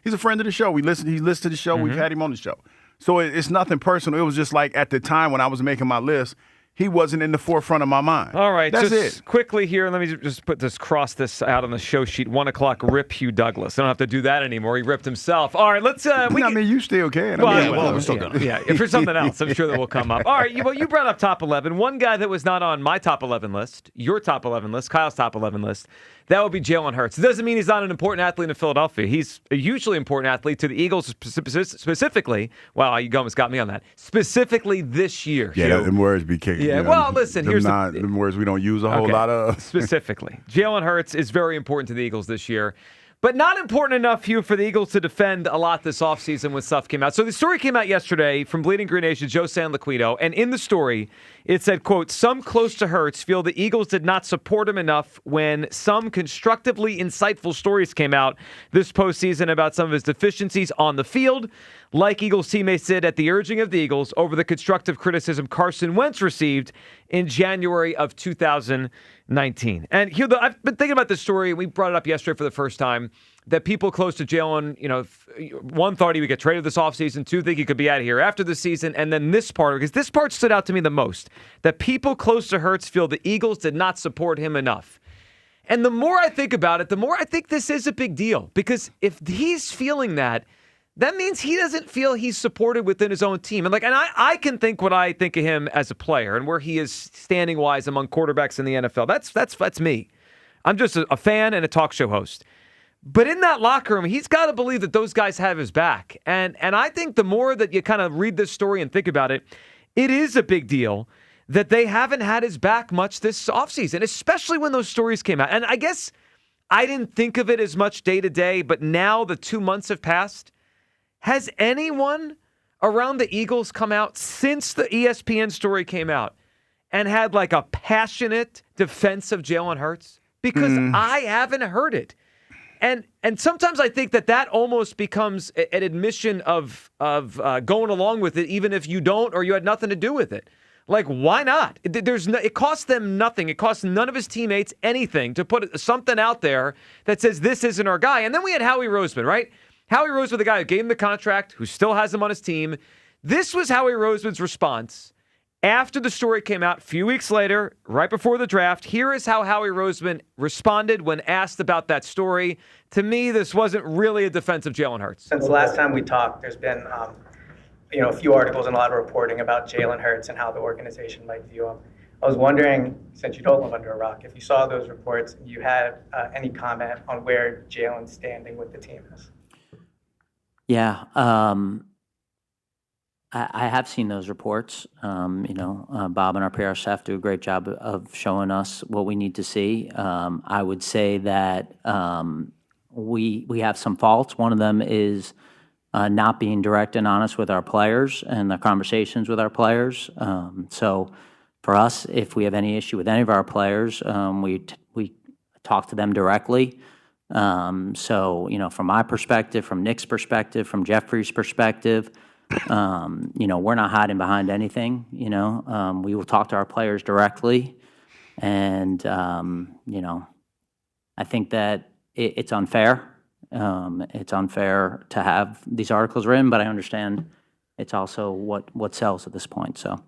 he's a friend of the show. He listened to the show. We've had him on the show. So it's nothing personal. It was just like at the time when I was making my list, he wasn't in the forefront of my mind. All right, that's just it. quickly here, let me just cross this out on the show sheet. 1 o'clock, rip Hugh Douglas. I don't have to do that anymore. He ripped himself. All right, let's. You still can. We're still going. Yeah, for something else, I'm sure that will come up. All right, you brought up top 11. One guy that was not on my top 11 list, your top 11 list, Kyle's top 11 list. That would be Jalen Hurts. It doesn't mean he's not an important athlete in Philadelphia. He's a hugely important athlete to the Eagles specifically. Wow, you almost got me on that. Specifically this year. Yeah, them words be kicking. Yeah, well, listen, here's them words we don't use a whole lot of. Specifically, Jalen Hurts is very important to the Eagles this year. But not important enough, Hugh, for the Eagles to defend a lot this offseason when stuff came out. So the story came out yesterday from Bleeding Green Nation, Joe Sanliquido, and in the story, it said, quote, some close to Hurts feel the Eagles did not support him enough when some constructively insightful stories came out this postseason about some of his deficiencies on the field, like Eagles teammates did at the urging of the Eagles over the constructive criticism Carson Wentz received in January of 2019. And Hugh, I've been thinking about this story, and we brought it up yesterday for the first time, that people close to Jalen, one thought he would get traded this offseason, two think he could be out of here after the season, and then this part, because this part stood out to me the most, that people close to Hurts feel the Eagles did not support him enough. And the more I think about it, the more I think this is a big deal, because if he's feeling that means he doesn't feel he's supported within his own team. And I can think what I think of him as a player and where he is standing-wise among quarterbacks in the NFL. That's me. I'm just a fan and a talk show host. But in that locker room, he's got to believe that those guys have his back. And I think the more that you kind of read this story and think about it, it is a big deal that they haven't had his back much this offseason, especially when those stories came out. And I guess I didn't think of it as much day to day, but now the 2 months have passed. Has anyone around the Eagles come out since the ESPN story came out and had like a passionate defense of Jalen Hurts? Because I haven't heard it. And sometimes I think that almost becomes an admission of going along with it, even if you don't or you had nothing to do with it. Like, why not? It costs them nothing. It costs none of his teammates anything to put something out there that says this isn't our guy. And then we had Howie Roseman, right? Howie Roseman, the guy who gave him the contract, who still has him on his team. This was Howie Roseman's response after the story came out a few weeks later, right before the draft. Here is how Howie Roseman responded when asked about that story. To me, this wasn't really a defense of Jalen Hurts. Since the last time we talked, there's been a few articles and a lot of reporting about Jalen Hurts and how the organization might view him. I was wondering, since you don't live under a rock, if you saw those reports, you had any comment on where Jalen's standing with the team is. Yeah, I have seen those reports. Bob and our PR staff do a great job of showing us what we need to see. I would say that we have some faults. One of them is not being direct and honest with our players and the conversations with our players. So for us, if we have any issue with any of our players, we talk to them directly. From my perspective, from Nick's perspective, from Jeffrey's perspective, we're not hiding behind anything. We will talk to our players directly. And, I think that it's unfair. It's unfair to have these articles written, but I understand it's also what sells at this point. So,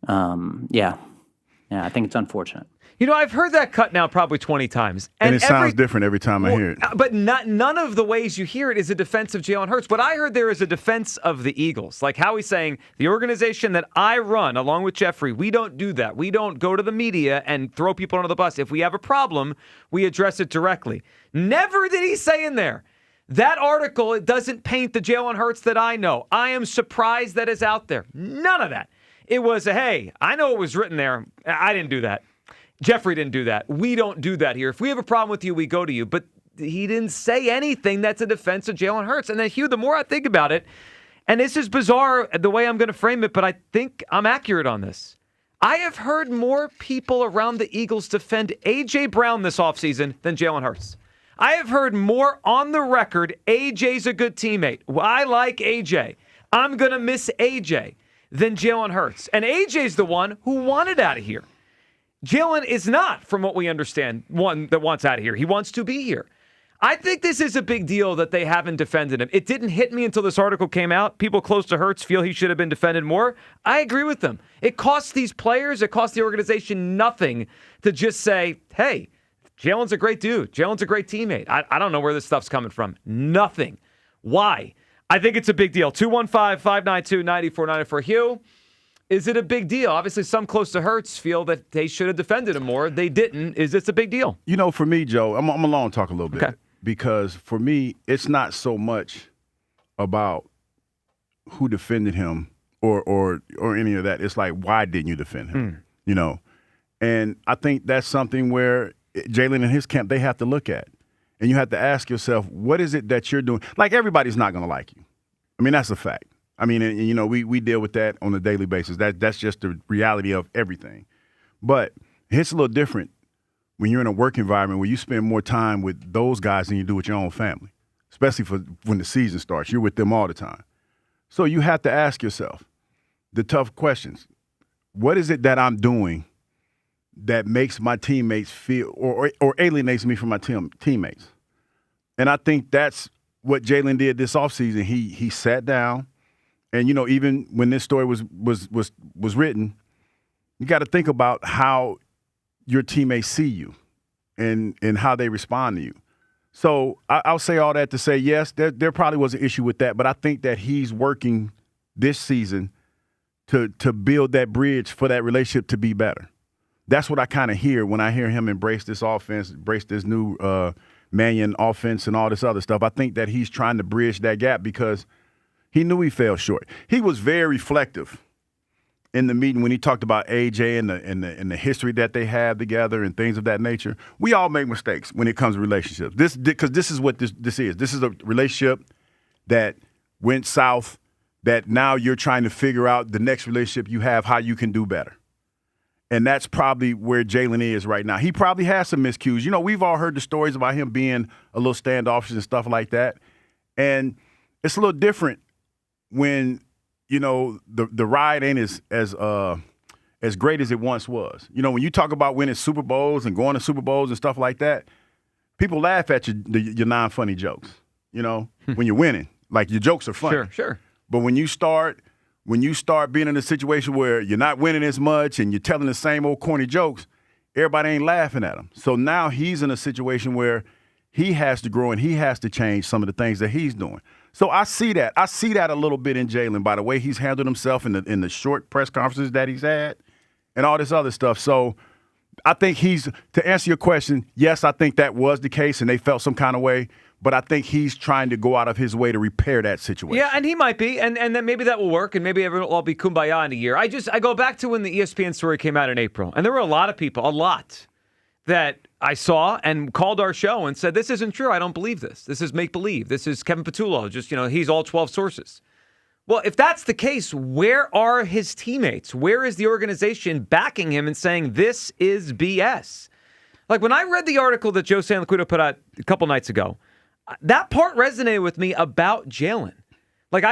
I think it's unfortunate. I've heard that cut now probably 20 times. And it sounds different every time I hear it. But none of the ways you hear it is a defense of Jalen Hurts. What I heard there is a defense of the Eagles. Like Howie's saying, the organization that I run, along with Jeffrey, we don't do that. We don't go to the media and throw people under the bus. If we have a problem, we address it directly. Never did he say in there, that article, it doesn't paint the Jalen Hurts that I know. I am surprised that is out there. None of that. It was, hey, I know it was written there. I didn't do that. Jeffrey didn't do that. We don't do that here. If we have a problem with you, we go to you. But he didn't say anything that's a defense of Jalen Hurts. And then, Hugh, the more I think about it, and this is bizarre the way I'm going to frame it, but I think I'm accurate on this. I have heard more people around the Eagles defend A.J. Brown this offseason than Jalen Hurts. I have heard more on the record, A.J.'s a good teammate. I like A.J. I'm going to miss A.J. than Jalen Hurts. And A.J.'s the one who wanted out of here. Jalen is not, from what we understand, one that wants out of here. He wants to be here. I think this is a big deal that they haven't defended him. It didn't hit me until this article came out. People close to Hurts feel he should have been defended more. I agree with them. It costs these players, it costs the organization nothing to just say, hey, Jalen's a great dude. Jalen's a great teammate. I don't know where this stuff's coming from. Nothing. Why? I think it's a big deal. 215-592-9494. Hugh, is it a big deal? Obviously, some close to Hurts feel that they should have defended him more. They didn't. Is this a big deal? You know, for me, Joe, I'm alone talk a little bit. Okay. Because for me, it's not so much about who defended him or any of that. It's like, why didn't you defend him? You know? And I think that's something where Jalen and his camp, they have to look at. And you have to ask yourself, what is it that you're doing? Like, everybody's not going to like you. I mean, that's a fact. I mean, and, you know, we deal with that on a daily basis. That's just the reality of everything. But it's a little different when you're in a work environment where you spend more time with those guys than you do with your own family, especially for when the season starts. You're with them all the time. So you have to ask yourself the tough questions. What is it that I'm doing that makes my teammates feel or alienates me from my teammates? And I think that's what Jalen did this offseason. He sat down, and, you know, even when this story was written, you got to think about how your teammates see you and how they respond to you. So I'll say all that to say, yes, there probably was an issue with that, but I think that he's working this season to build that bridge for that relationship to be better. That's what I kind of hear when I hear him embrace this offense, embrace this new Mannion offense and all this other stuff. I think that he's trying to bridge that gap because he knew he fell short. He was very reflective in the meeting when he talked about AJ and the history that they have together and things of that nature. We all make mistakes when it comes to relationships. Because this is what this is. This is a relationship that went south, that now you're trying to figure out the next relationship you have, how you can do better. And that's probably where Jalen is right now. He probably has some miscues. You know, we've all heard the stories about him being a little standoffish and stuff like that. And it's a little different when, you know, the ride ain't as great as it once was. You know, when you talk about winning Super Bowls and going to Super Bowls and stuff like that, people laugh at your non-funny jokes, you know, when you're winning. Like, your jokes are funny. Sure. But when you start being in a situation where you're not winning as much and you're telling the same old corny jokes, everybody ain't laughing at him. So now he's in a situation where he has to grow and he has to change some of the things that he's doing. So I see that. I see that a little bit in Jalen by the way he's handled himself in the short press conferences that he's had and all this other stuff. So I think to answer your question, yes, I think that was the case and they felt some kind of way. But I think he's trying to go out of his way to repair that situation. Yeah, and he might be, and then maybe that will work, and maybe everyone will all be kumbaya in a year. I go back to when the ESPN story came out in April, and there were a lot of people, that I saw and called our show and said, this isn't true. I don't believe this. This is make-believe. This is Kevin Patullo. Just, you know, he's all 12 sources. Well, if that's the case, where are his teammates? Where is the organization backing him and saying this is BS? Like, when I read the article that Joe Sanliquito put out a couple nights ago, that part resonated with me about Jalen. Like,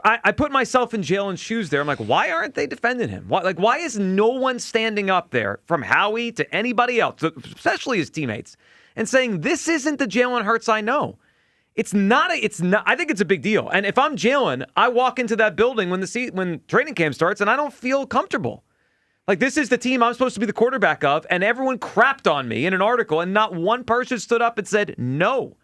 I put myself in Jalen's shoes there. I'm like, why aren't they defending him? Why is no one standing up there from Howie to anybody else, especially his teammates, and saying this isn't the Jalen Hurts I know? It's not. I think it's a big deal. And if I'm Jalen, I walk into that building when training camp starts, and I don't feel comfortable. Like, this is the team I'm supposed to be the quarterback of, and everyone crapped on me in an article, and not one person stood up and said no.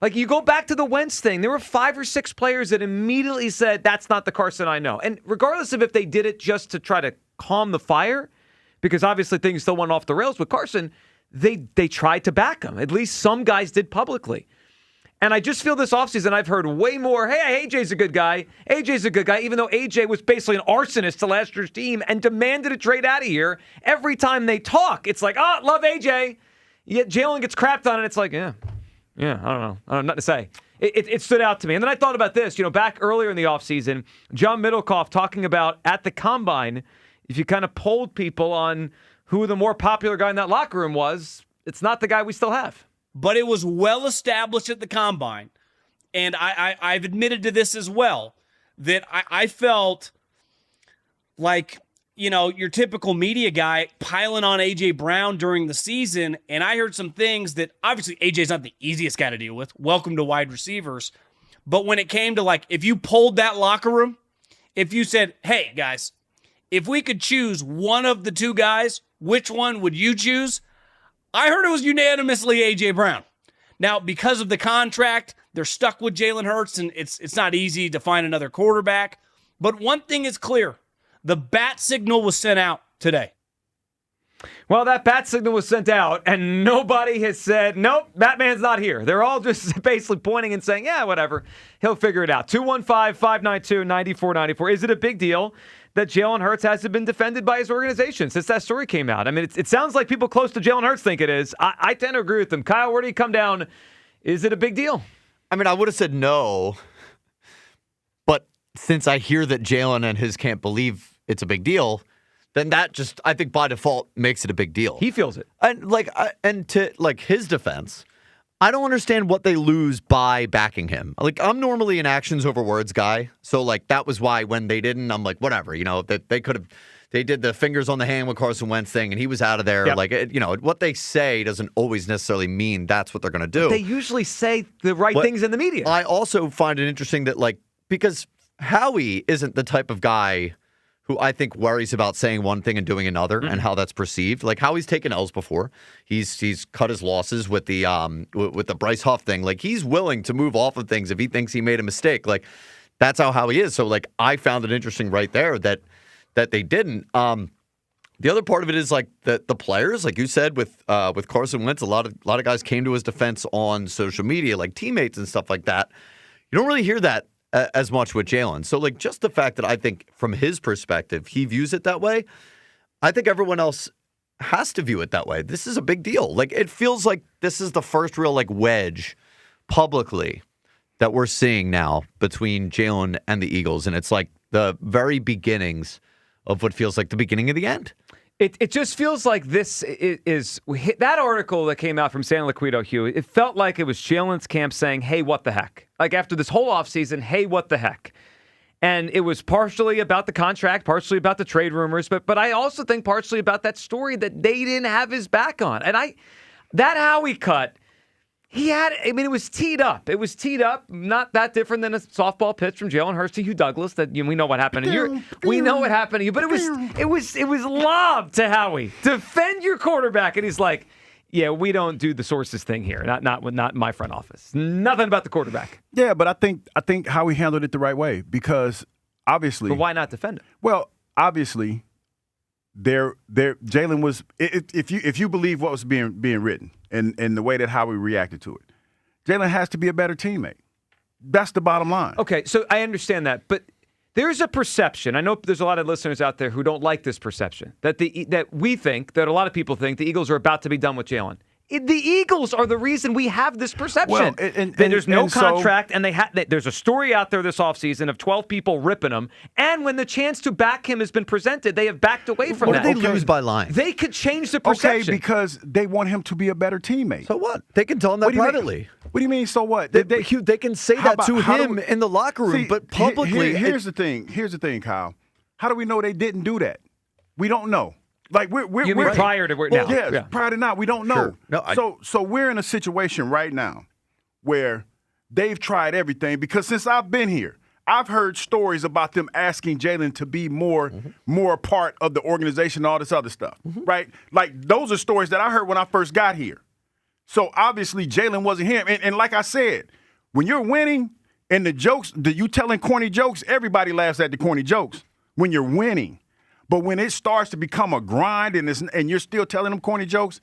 Like, you go back to the Wentz thing, there were 5 or 6 players that immediately said, that's not the Carson I know. And regardless of if they did it just to try to calm the fire, because obviously things still went off the rails with Carson, they tried to back him. At least some guys did publicly. And I just feel this offseason I've heard way more, hey, AJ's a good guy. AJ's a good guy, even though AJ was basically an arsonist to last year's team and demanded a trade out of here. Every time they talk, it's like, love AJ. Yet Jalen gets crapped on, and it's like, yeah, I don't know. I don't know, nothing to say. It stood out to me. And then I thought about this, back earlier in the offseason, John Middlecoff talking about at the Combine, if you kind of polled people on who the more popular guy in that locker room was, it's not the guy we still have. But it was well established at the Combine, and I've admitted to this as well, that I felt like your typical media guy piling on A.J. Brown during the season, and I heard some things that obviously A.J.'s not the easiest guy to deal with. Welcome to wide receivers. But when it came to, if you polled that locker room, if you said, hey, guys, if we could choose one of the two guys, which one would you choose? I heard it was unanimously A.J. Brown. Now, because of the contract, they're stuck with Jalen Hurts, and it's not easy to find another quarterback. But one thing is clear. The bat signal was sent out today. Well, that bat signal was sent out, and nobody has said, nope, Batman's not here. They're all just basically pointing and saying, yeah, whatever. He'll figure it out. 215-592-9494. Is it a big deal that Jalen Hurts hasn't been defended by his organization since that story came out? I mean, it sounds like people close to Jalen Hurts think it is. I tend to agree with them. Kyle, where do you come down? Is it a big deal? I mean, I would have said no, but since I hear that Jalen and his camp believe it's a big deal, then that just, I think by default, makes it a big deal. He feels it. And to his defense, I don't understand what they lose by backing him. I'm normally an actions over words guy, so that was why when they didn't, I'm like, whatever, that they could have. They did the fingers on the hand with Carson Wentz thing, and he was out of there. Yep. What they say doesn't always necessarily mean that's what they're going to do. But they usually say the right things in the media. I also find it interesting that, because Howie isn't the type of guy who I think worries about saying one thing and doing another and how that's perceived. Howie's taken L's before. He's cut his losses with the Bryce Huff thing. He's willing to move off of things if he thinks he made a mistake. That's how Howie is. So I found it interesting right there that they didn't. The other part of it is the players, like you said, with Carson Wentz, a lot of guys came to his defense on social media, teammates and stuff like that. You don't really hear that as much with Jalen. So, just the fact that I think from his perspective, he views it that way, I think everyone else has to view it that way. This is a big deal. It feels like this is the first real, wedge publicly that we're seeing now between Jalen and the Eagles. And it's the very beginnings of what feels like the beginning of the end. It just feels like this is that article that came out from San Liquido, Hugh, it felt like it was Jalen's camp saying, hey, what the heck? After this whole offseason, hey, what the heck? And it was partially about the contract, partially about the trade rumors, but I also think partially about that story that they didn't have his back on. And that Howie cut, it was teed up. It was teed up, not that different than a softball pitch from Jalen Hurts to Hugh Douglas. That we know what happened. We know what happened to you. But it was lobbed to Howie. Defend your quarterback, and he's like, "Yeah, we don't do the sources thing here. Not my front office. Nothing about the quarterback." Yeah, but I think Howie handled it the right way because obviously. But why not defend it? Well, obviously, Jalen was. If you believe what was being written. And the way that Howie reacted to it. Jalen has to be a better teammate. That's the bottom line. Okay, so I understand that, but there's a perception. I know there's a lot of listeners out there who don't like this perception, that we think, that a lot of people think the Eagles are about to be done with Jalen. The Eagles are the reason we have this perception. Well, and there's no contract, and there's a story out there this offseason of 12 people ripping him, and when the chance to back him has been presented, they have backed away from that. What did they lose by lying? They could change the perception. Okay, because they want him to be a better teammate. So what? They can tell him that privately. What do you mean, so what? They can say that to him in the locker room, but publicly. Here's the thing, Kyle. How do we know they didn't do that? We don't know. We're prior to now? Yes, yeah. Prior to now, we don't know. Sure. No, so we're in a situation right now where they've tried everything because since I've been here, I've heard stories about them asking Jalen to be more a part of the organization and all this other stuff, right? Those are stories that I heard when I first got here. So obviously Jalen wasn't him. And like I said, when you're winning and the jokes, you telling corny jokes, everybody laughs at the corny jokes when you're winning. But when it starts to become a grind and you're still telling them corny jokes,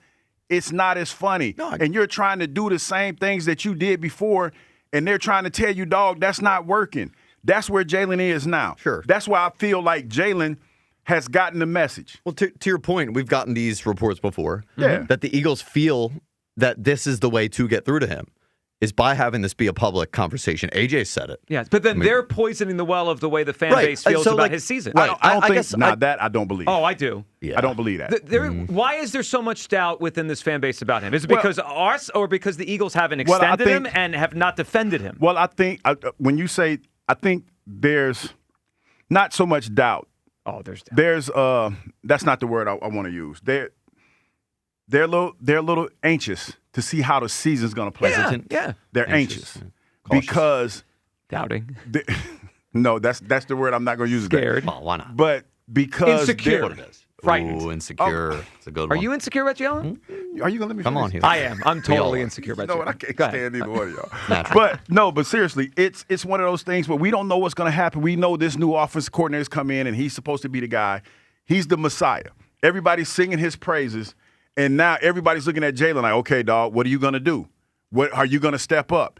it's not as funny. And you're trying to do the same things that you did before, and they're trying to tell you, dog, that's not working. That's where Jalen is now. Sure. That's why I feel like Jalen has gotten the message. Well, to your point, we've gotten these reports before that the Eagles feel that this is the way to get through to him. Is by having this be a public conversation. AJ said it. Yes, but then they're poisoning the well of the way the fan base feels about his season. Right. I don't think that I don't believe. Oh, I do. Yeah. I don't believe that. Why is there so much doubt within this fan base about him? Is it because us or because the Eagles haven't extended him and have not defended him? Well, I think when you say, I think there's not so much doubt. Oh, there's that's not the word I want to use. They're a little anxious to see how the season's going to play. Yeah. They're anxious because doubting. No, that's the word I'm not going to use. Scared. Well, why not? But because insecure. What it is. Frightened. Ooh, insecure. It's a good one. Are you insecure, Reggie Allen? Are you going to let me Come finish? on here. I am. I'm totally insecure, Reggie. You know what? I can't Go ahead. stand either one of y'all. But seriously, it's one of those things where we don't know what's going to happen. We know this new offensive coordinator's come in, and he's supposed to be the guy. He's the Messiah. Everybody's singing his praises, and now everybody's looking at Jalen like, okay, dog, what are you going to do? What are you going to step up?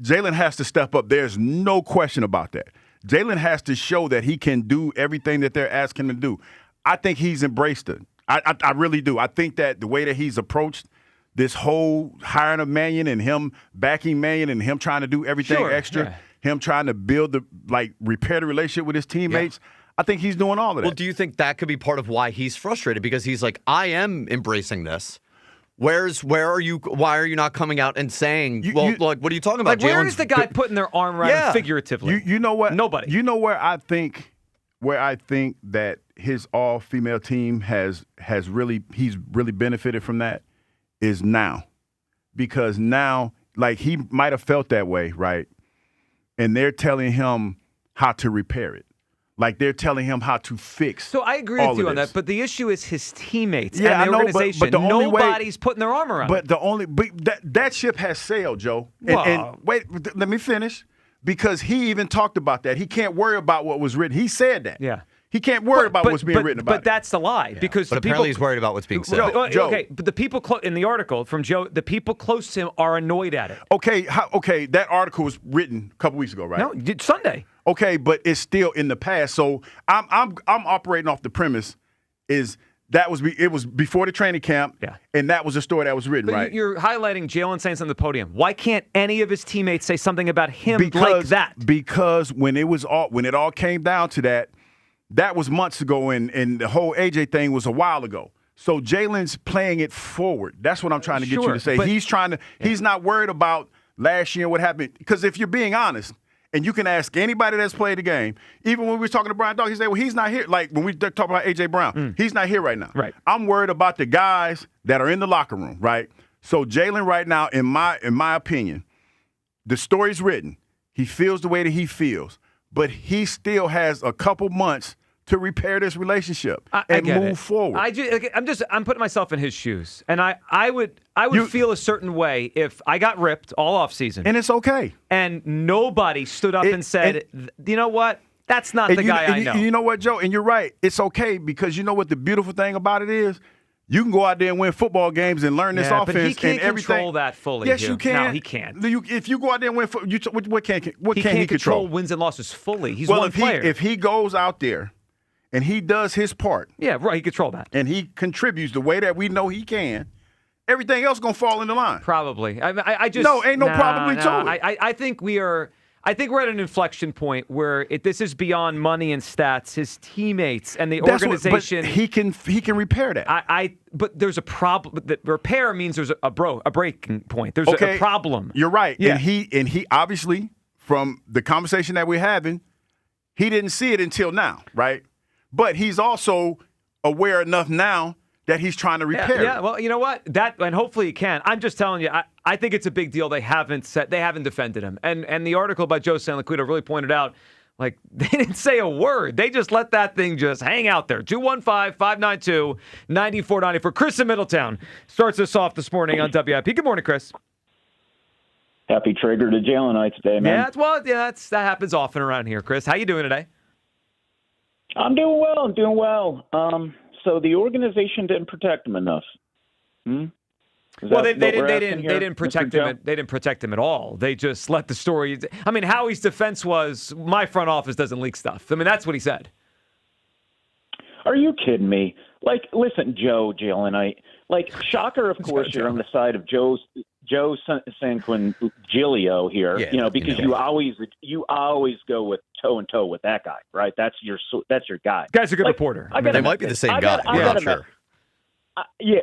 Jalen has to step up. There's no question about that. Jalen has to show that he can do everything that they're asking him to do. I think he's embraced it. I really do. I think that the way that he's approached this whole hiring of Mannion and him backing Mannion and him trying to do everything extra, him trying to build repair the relationship with his teammates, I think he's doing all of that. Well, do you think that could be part of why he's frustrated? Because he's like, I am embracing this. Where are you? Why are you not coming out and saying, what are you talking about? Like, where is the guy putting their arm around him figuratively? You know what? Nobody. You know where I think that his all-female team he's really benefited from that is now. Because now, like, he might have felt that way, right? And they're telling him how to repair it. Like, they're telling him how to fix. So I agree with you on that, but the issue is his teammates Yeah, and the I know, organization. but the only Nobody's putting their arm around him. That ship has sailed, Joe. And wait, let me finish. Because he even talked about that. He can't worry about what was written. He said that. Yeah. He can't worry about what's being written about. But that's the lie. Because But the apparently people, he's worried about what's being said. Joe. Okay, but the people in the article from Joe, the people close to him are annoyed at it. Okay, that article was written a couple weeks ago, right? No, Sunday. Okay, but it's still in the past. So I'm operating off the premise is it was before the training camp, and that was a story that was written, But right? you're highlighting Jalen saying something on the podium. Why can't any of his teammates say something about him like that? Because when it all came down to that was months ago, and the whole AJ thing was a while ago. So Jalen's playing it forward. That's what I'm trying to get you to say. He's not worried about last year and what happened. Because if you're being honest, and you can ask anybody that's played the game, even when we were talking to Brian Dawg, he said, well, he's not here. Like when we talk about AJ Brown, he's not here right now. Right. I'm worried about the guys that are in the locker room, right? So Jalen right now, in my opinion, the story's written. He feels the way that he feels, but he still has a couple months to repair this relationship and move forward. I'm putting myself in his shoes, and I would feel a certain way if I got ripped all off season, and it's okay, and nobody stood up and said, you know what, that's not the guy I know. You know what, Joe, and you're right. It's okay because you know what the beautiful thing about it is. You can go out there and win football games and learn this offense but he can't and everything. Control that fully. Yes, here. you can. No, he can't. If you go out there and win, what can't he control? He can't control wins and losses fully. He's one if player. If he goes out there and he does his part, yeah, right, he control that, and he contributes the way that we know he can, everything else gonna fall into line. Probably. I just ain't no probably to it. I think we are. I think we're at an inflection point where this is beyond money and stats. His teammates and the organization. But he can repair that. But there's a problem. That repair means there's a breaking point. There's a problem. You're right. Yeah. And he obviously, from the conversation that we're having, he didn't see it until now, right? But he's also aware enough now that he's trying to repair. Yeah, well, you know what? And hopefully he can. I'm just telling you, I think it's a big deal. They haven't defended him. And the article by Joe Sanliquito really pointed out, like, they didn't say a word. They just let that thing just hang out there. 215-592-9490 Chris in Middletown starts us off this morning on WIP. Good morning, Chris. Happy trigger to Jalen night today, man. That happens often around here, Chris. How you doing today? I'm doing well. So the organization didn't protect him enough. Well, they didn't protect him. They didn't protect him at all. They just let the story. I mean, Howie's defense was, my front office doesn't leak stuff. I mean, that's what he said. Are you kidding me? Like, listen, Jalen, shocker. Of course, you're on the side of Joe Sanquinigilio here. Yeah, because you always go with toe and toe with that guy, right? That's your guy. Guy's a good reporter. They might be the same guy. I'm not sure.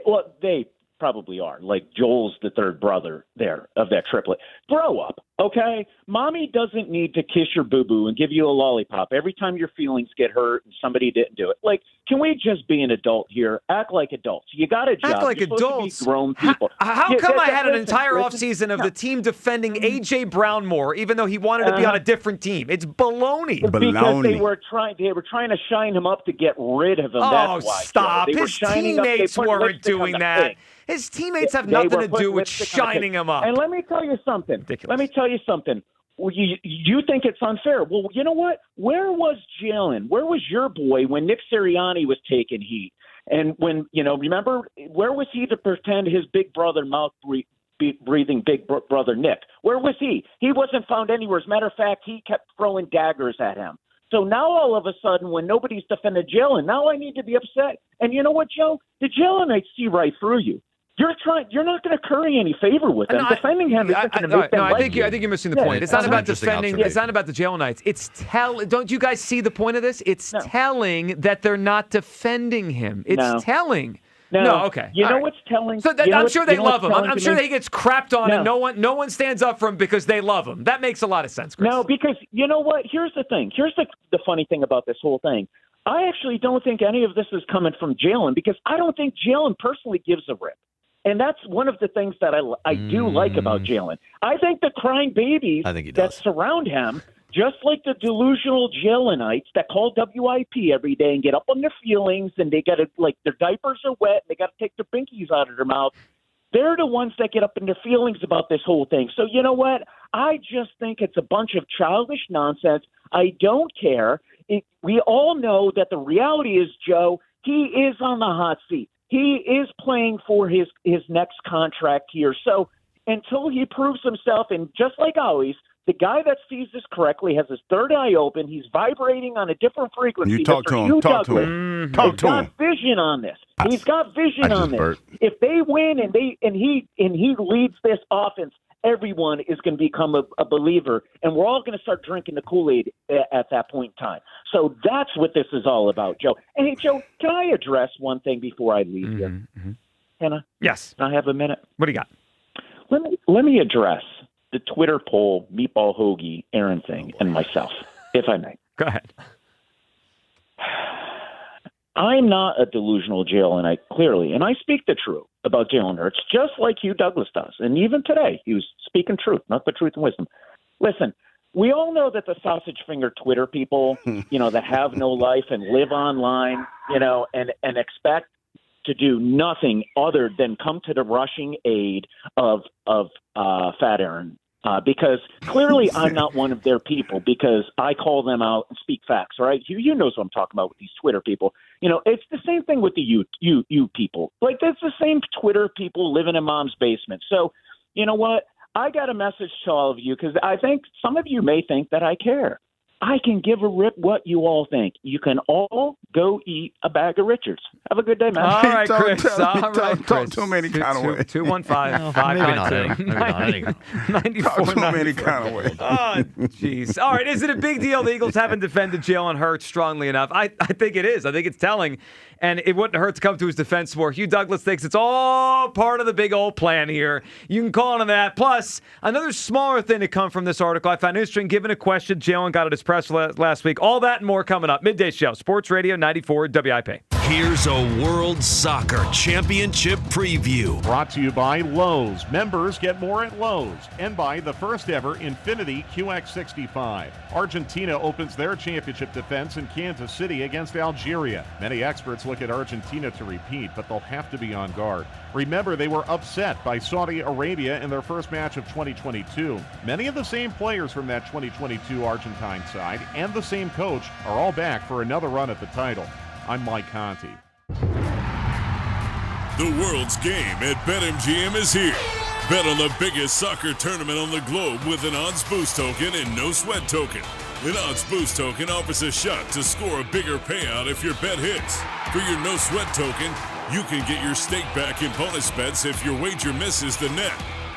Well, Dave, probably are. Like Joel's the third brother there of that triplet. Grow up, okay? Mommy doesn't need to kiss your boo-boo and give you a lollipop every time your feelings get hurt and somebody didn't do it. Like, can we just be an adult here? Act like adults. You got a job. Act like You're supposed adults. to be grown people. How come I had an entire listen. offseason of the team defending A.J. Brown more, even though he wanted to be on a different team? It's baloney. Because they were trying to shine him up to get rid of him. That's why. Stop. His teammates weren't doing on that. His teammates have nothing to do with shining him up. And let me tell you something. Ridiculous. Well, you think it's unfair. Well, you know what? Where was Jalen? Where was your boy when Nick Sirianni was taking heat? And when, remember, where was he to pretend his big brother mouth breathing big brother Nick? Where was he? He wasn't found anywhere. As a matter of fact, he kept throwing daggers at him. So now all of a sudden, when nobody's defended Jalen, now I need to be upset. And you know what, Joe? The Jelenites see right through you. You're not going to curry any favor with them. Defending him isn't going to make them I think you're missing the point. It's not about defending. It's not about the Jelenites. It's don't you guys see the point of this? It's telling that they're not defending him. It's telling. No, okay. You know what's telling? So I'm sure they love him. I'm sure he gets crapped on, and no one stands up for him because they love him. That makes a lot of sense, Chris. No, because you know what? Here's the thing. Here's the funny thing about this whole thing. I actually don't think any of this is coming from Jalen because I don't think Jalen personally gives a rip. And that's one of the things that I do like about Jalen. I think the crying babies that surround him, just like the delusional Jelenites that call WIP every day and get up on their feelings and they got to, like, their diapers are wet and they got to take their binkies out of their mouth. They're the ones that get up in their feelings about this whole thing. So you know what? I just think it's a bunch of childish nonsense. I don't care. We all know that the reality is, Joe, he is on the hot seat. He is playing for his next contract here. So until he proves himself, and just like always, the guy that sees this correctly has his third eye open. He's vibrating on a different frequency. You talk to him. Talk to him. He's got vision on this. He's got vision on this. If they win and he leads this offense, everyone is going to become a believer, and we're all going to start drinking the Kool-Aid at that point in time. So that's what this is all about, Joe. And hey, Joe, can I address one thing before I leave you? Can I? Yes. Can I have a minute? What do you got? Let me address the Twitter poll, Meatball Hoagie, Aaron thing, and myself, if I may. Go ahead. I'm not a delusional Jalenite, clearly, and I speak the truth about Jalen Hurts, just like Hugh Douglas does. And even today, he was speaking truth, not the truth and wisdom. Listen, we all know that the sausage finger Twitter people, that have no life and live online, and expect to do nothing other than come to the rushing aid of Fat Aaron. Because clearly I'm not one of their people because I call them out and speak facts, right? You know what I'm talking about with these Twitter people. It's the same thing with the you people. Like, that's the same Twitter people living in mom's basement. So, you know what? I got a message to all of you because I think some of you may think that I care. I can give a rip what you all think. You can all go eat a bag of Richards. Have a good day, man. All right, Chris. Talk to him any kind of way. 215-592-94. Talk to him any kind of way. Oh, jeez. All right, is it a big deal the Eagles haven't defended Jalen Hurts strongly enough? I think it is. I think it's telling. And it wouldn't hurt to come to his defense more. Hugh Douglas thinks it's all part of the big old plan here. You can call on that. Plus, another smaller thing to come from this article. I found interesting. Given a question, Jalen got at his press last week. All that and more coming up. Midday Show, Sports Radio 94 WIP. Here's a World Soccer Championship preview. Brought to you by Lowe's. Members get more at Lowe's. And by the first ever Infinity QX65. Argentina opens their championship defense in Kansas City against Algeria. Many experts look at Argentina to repeat, but they'll have to be on guard. Remember, they were upset by Saudi Arabia in their first match of 2022. Many of the same players from that 2022 Argentine side and the same coach are all back for another run at the title. I'm Mike Conti. The world's game at BetMGM is here. Bet on the biggest soccer tournament on the globe with an odds boost token and no sweat token. An odds boost token offers a shot to score a bigger payout if your bet hits. For your no sweat token, you can get your stake back in bonus bets if your wager misses the net.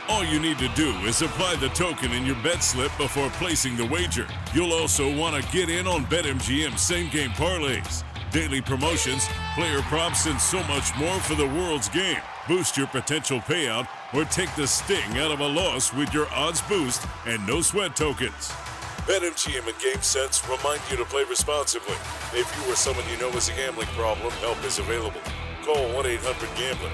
All you need to do is apply the token in your bet slip before placing the wager. You'll also want to get in on BetMGM same-game parlays. daily promotions, player props, and so much more for the world's game. Boost your potential payout or take the sting out of a loss with your odds boost and no sweat tokens. BetMGM and GameSense remind you to play responsibly. If you or someone you know has a gambling problem, help is available. Call 1-800-GAMBLER.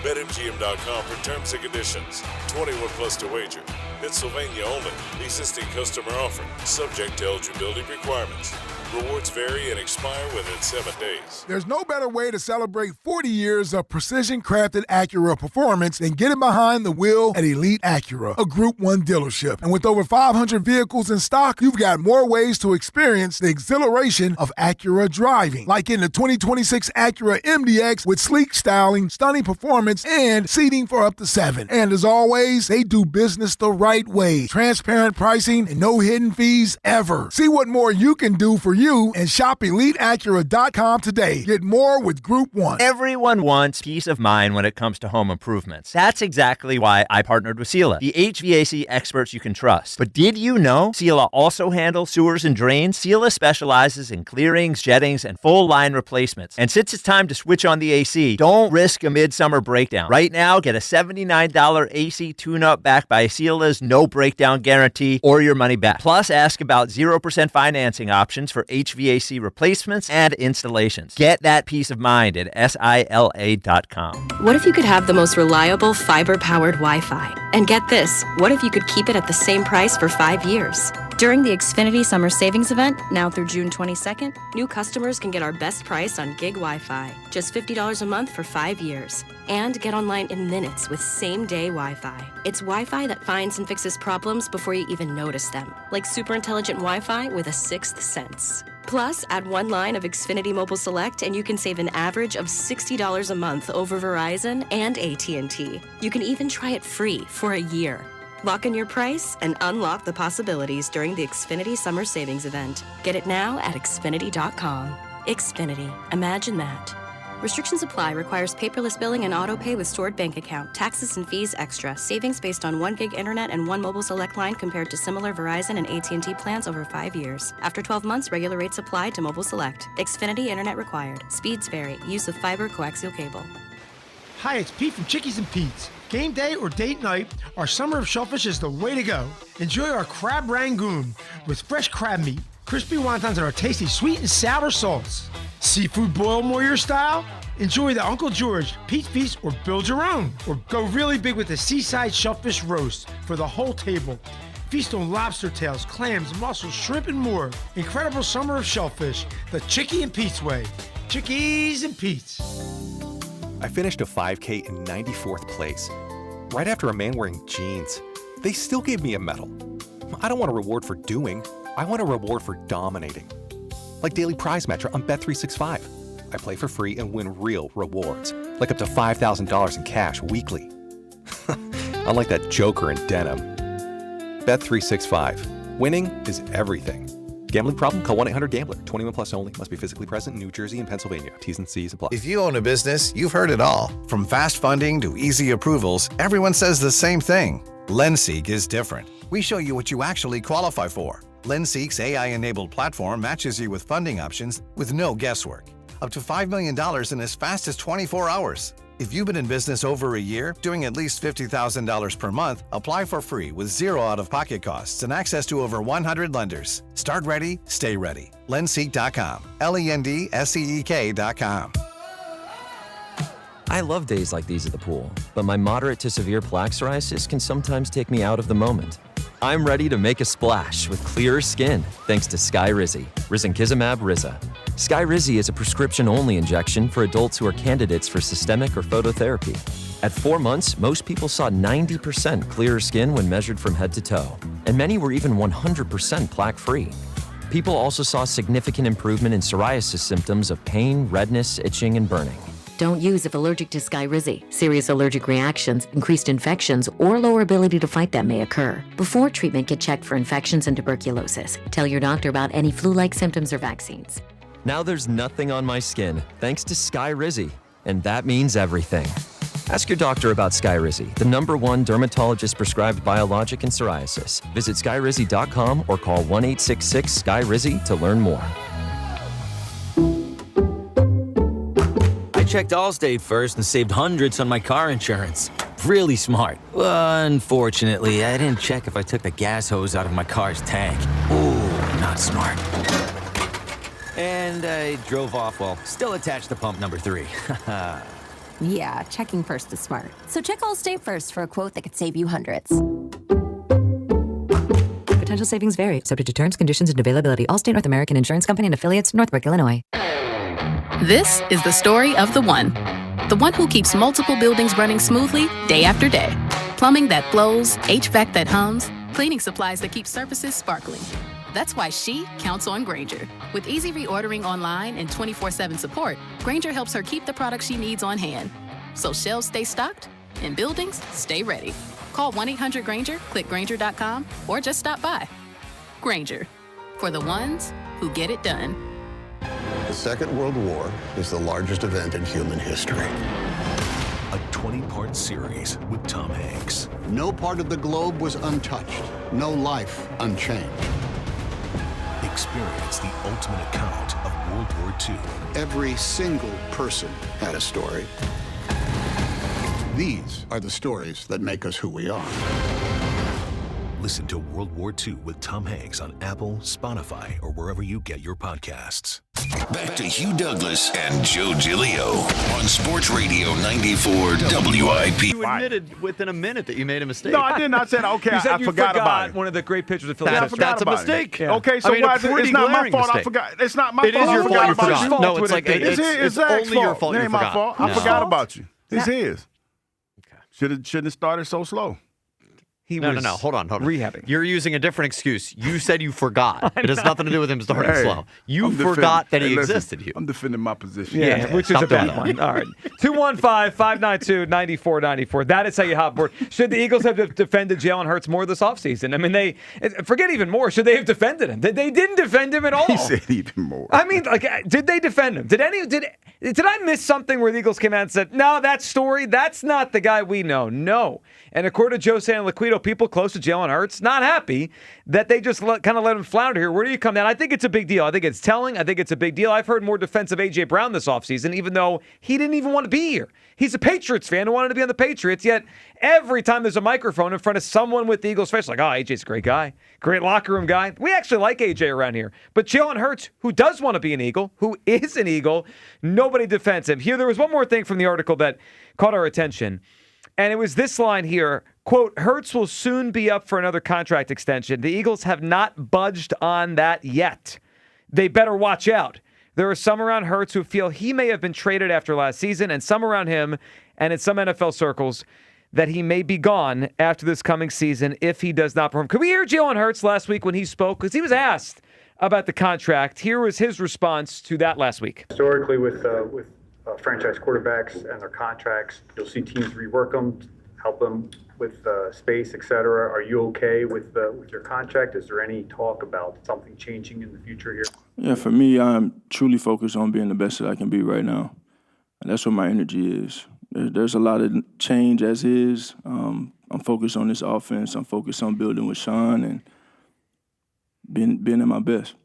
BetMGM.com for terms and conditions. 21 plus to wager. Pennsylvania only. Existing customer offer. Subject to eligibility requirements. Rewards vary and expire within 7 days. There's no better way to celebrate 40 years of precision-crafted Acura performance than getting behind the wheel at Elite Acura, a Group 1 dealership. And with over 500 vehicles in stock, you've got more ways to experience the exhilaration of Acura driving. Like in the 2026 Acura MDX with sleek styling, stunning performance, and seating for up to 7. And as always, they do business the right way. Transparent pricing and no hidden fees ever. See what more you can do for you and shop EliteAcura.com today. Get more with Group 1. Everyone wants peace of mind when it comes to home improvements. That's exactly why I partnered with Sela, the HVAC experts you can trust. But did you know Sela also handles sewers and drains? Sela specializes in clearings, jettings, and full line replacements. And since it's time to switch on the AC, don't risk a midsummer breakdown. Right now, get a $79 AC tune-up backed by Sela's no breakdown guarantee or your money back. Plus, ask about 0% financing options for HVAC replacements and installations. Get that peace of mind at SILA.com. What if you could have the most reliable fiber-powered Wi-Fi? And get this, what if you could keep it at the same price for 5 years? During the Xfinity Summer Savings Event, now through June 22nd, new customers can get our best price on gig Wi-Fi, just $50 a month for 5 years. And get online in minutes with same-day Wi-Fi. It's Wi-Fi that finds and fixes problems before you even notice them, like super intelligent Wi-Fi with a sixth sense. Plus, add one line of Xfinity Mobile Select and you can save an average of $60 a month over Verizon and AT&T. You can even try it free for a year. Lock in your price and unlock the possibilities during the Xfinity Summer Savings Event. Get it now at Xfinity.com. Xfinity. Imagine that. Restrictions apply. Requires paperless billing and auto pay with stored bank account. Taxes and fees extra. Savings based on 1 gig internet and 1 mobile select line compared to similar Verizon and AT&T plans over 5 years. After 12 months, regular rates apply to mobile select. Xfinity internet required. Speeds vary. Use of fiber coaxial cable. Hi, it's Pete from Chickies and Pete's. Game day or date night, our summer of shellfish is the way to go. Enjoy our crab rangoon with fresh crab meat, crispy wontons, and our tasty sweet and sour sauce. Seafood boil more your style? Enjoy the Uncle George, Pete's Feast, or build your own. Or go really big with the Seaside Shellfish Roast for the whole table. Feast on lobster tails, clams, mussels, shrimp, and more. Incredible summer of shellfish, the Chickie and Pete's way. Chickies and Pete's. I finished a 5K in 94th place, right after a man wearing jeans. They still gave me a medal. I don't want a reward for doing, I want a reward for dominating. Like Daily Prize Match on Bet365. I play for free and win real rewards, like up to $5,000 in cash weekly. Unlike that joker in denim. Bet365. Winning is everything. Gambling problem? Call 1-800-GAMBLER. 21 plus only. Must be physically present in New Jersey and Pennsylvania. T's and C's apply. If you own a business, you've heard it all. From fast funding to easy approvals, everyone says the same thing. LendSeek is different. We show you what you actually qualify for. LendSeek's AI-enabled platform matches you with funding options with no guesswork. Up to $5 million in as fast as 24 hours. If you've been in business over a year, doing at least $50,000 per month, apply for free with zero out-of-pocket costs and access to over 100 lenders. Start ready, stay ready. Lendseek.com. LENDSEEK.com. I love days like these at the pool, but my moderate to severe plaque psoriasis can sometimes take me out of the moment. I'm ready to make a splash with clearer skin thanks to Skyrizi, risankizumab Riza. Skyrizi is a prescription-only injection for adults who are candidates for systemic or phototherapy. At 4 months, most people saw 90% clearer skin when measured from head to toe, and many were even 100% plaque-free. People also saw significant improvement in psoriasis symptoms of pain, redness, itching, and burning. Don't use if allergic to Skyrizi. Serious allergic reactions, increased infections, or lower ability to fight them may occur. Before treatment, get checked for infections and tuberculosis. Tell your doctor about any flu-like symptoms or vaccines. Now there's nothing on my skin, thanks to Skyrizi, and that means everything. Ask your doctor about Skyrizi, the #1 dermatologist-prescribed biologic in psoriasis. Visit Skyrizi.com or call 1-866-SKYRIZI to learn more. checked Allstate first and saved hundreds on my car insurance. Really smart. Unfortunately, I didn't check if I took the gas hose out of my car's tank. Ooh, not smart. And I drove off while still attached to pump number 3. Yeah, checking first is smart. So check Allstate first for a quote that could save you hundreds. Potential savings vary, subject to terms, conditions, and availability. Allstate North American Insurance Company and affiliates, Northbrook, Illinois. This is the story of the one. The one who keeps multiple buildings running smoothly day after day. Plumbing that flows, HVAC that hums, cleaning supplies that keep surfaces sparkling. That's why she counts on Grainger. With easy reordering online and 24/7 support, Grainger helps her keep the products she needs on hand. So shelves stay stocked and buildings stay ready. Call 1-800-GRAINGER, click Grainger.com, or just stop by. Grainger, for the ones who get it done. The Second World War is the largest event in human history. A 20-part series with Tom Hanks. No part of the globe was untouched, no life unchanged. Experience the ultimate account of World War II. Every single person had a story. These are the stories that make us who we are. Listen to World War II with Tom Hanks on Apple, Spotify, or wherever you get your podcasts. Back to Hugh Douglas and Joe Giglio on Sports Radio 94 WIP. You admitted within a minute that you made a mistake. No, I didn't. I said, okay, You said I you forgot about it. one of the great pitchers of Philadelphia. That's a mistake. Yeah. Okay, so I mean, why is it? It's not my fault. I forgot. It's not my fault. It is your fault. You forgot. No, it's like it's only your fault. It You ain't my fault. I No. forgot about you. It's his. Shouldn't have started so slow. No. Hold on. Rehabbing. You're using a different excuse. You said you forgot. It has nothing to do with him starting slow. You forgot that he existed. I'm defending my position. Yeah, which is a bad one. All right. 215-592-9494. That is how you hop board. Should the Eagles have defended Jalen Hurts more this offseason? I mean, forget even more. Should they have defended him? They didn't defend him at all. He said even more. I mean, did they defend him? Did I miss something where the Eagles came out and said, no, that story, that's not the guy we know? No. And according to Joe Sanliquido, people close to Jalen Hurts not happy that they just kind of let him flounder here. Where do you come down? I think it's a big deal. I think it's telling. I think it's a big deal. I've heard more defense of A.J. Brown this offseason, even though he didn't even want to be here. He's a Patriots fan who wanted to be on the Patriots, yet every time there's a microphone in front of someone with the Eagles face, like, oh, A.J.'s a great guy, great locker room guy. We actually like A.J. around here. But Jalen Hurts, who does want to be an Eagle, who is an Eagle, nobody defends him. Here, there was one more thing from the article that caught our attention, and it was this line here. Quote, Hurts will soon be up for another contract extension. The Eagles have not budged on that yet. They better watch out. There are some around Hurts who feel he may have been traded after last season, and some around him and in some NFL circles that he may be gone after this coming season if he does not perform. Could we hear Jalen Hurts last week when he spoke? Because he was asked about the contract. Here was his response to that last week. Historically, with franchise quarterbacks and their contracts, you'll see teams rework them, help them with space, et cetera. Are you okay with your contract? Is there any talk about something changing in the future here? Yeah, for me, I'm truly focused on being the best that I can be right now. And that's what my energy is. There's a lot of change as is. I'm focused on this offense. I'm focused on building with Sean and being at my best.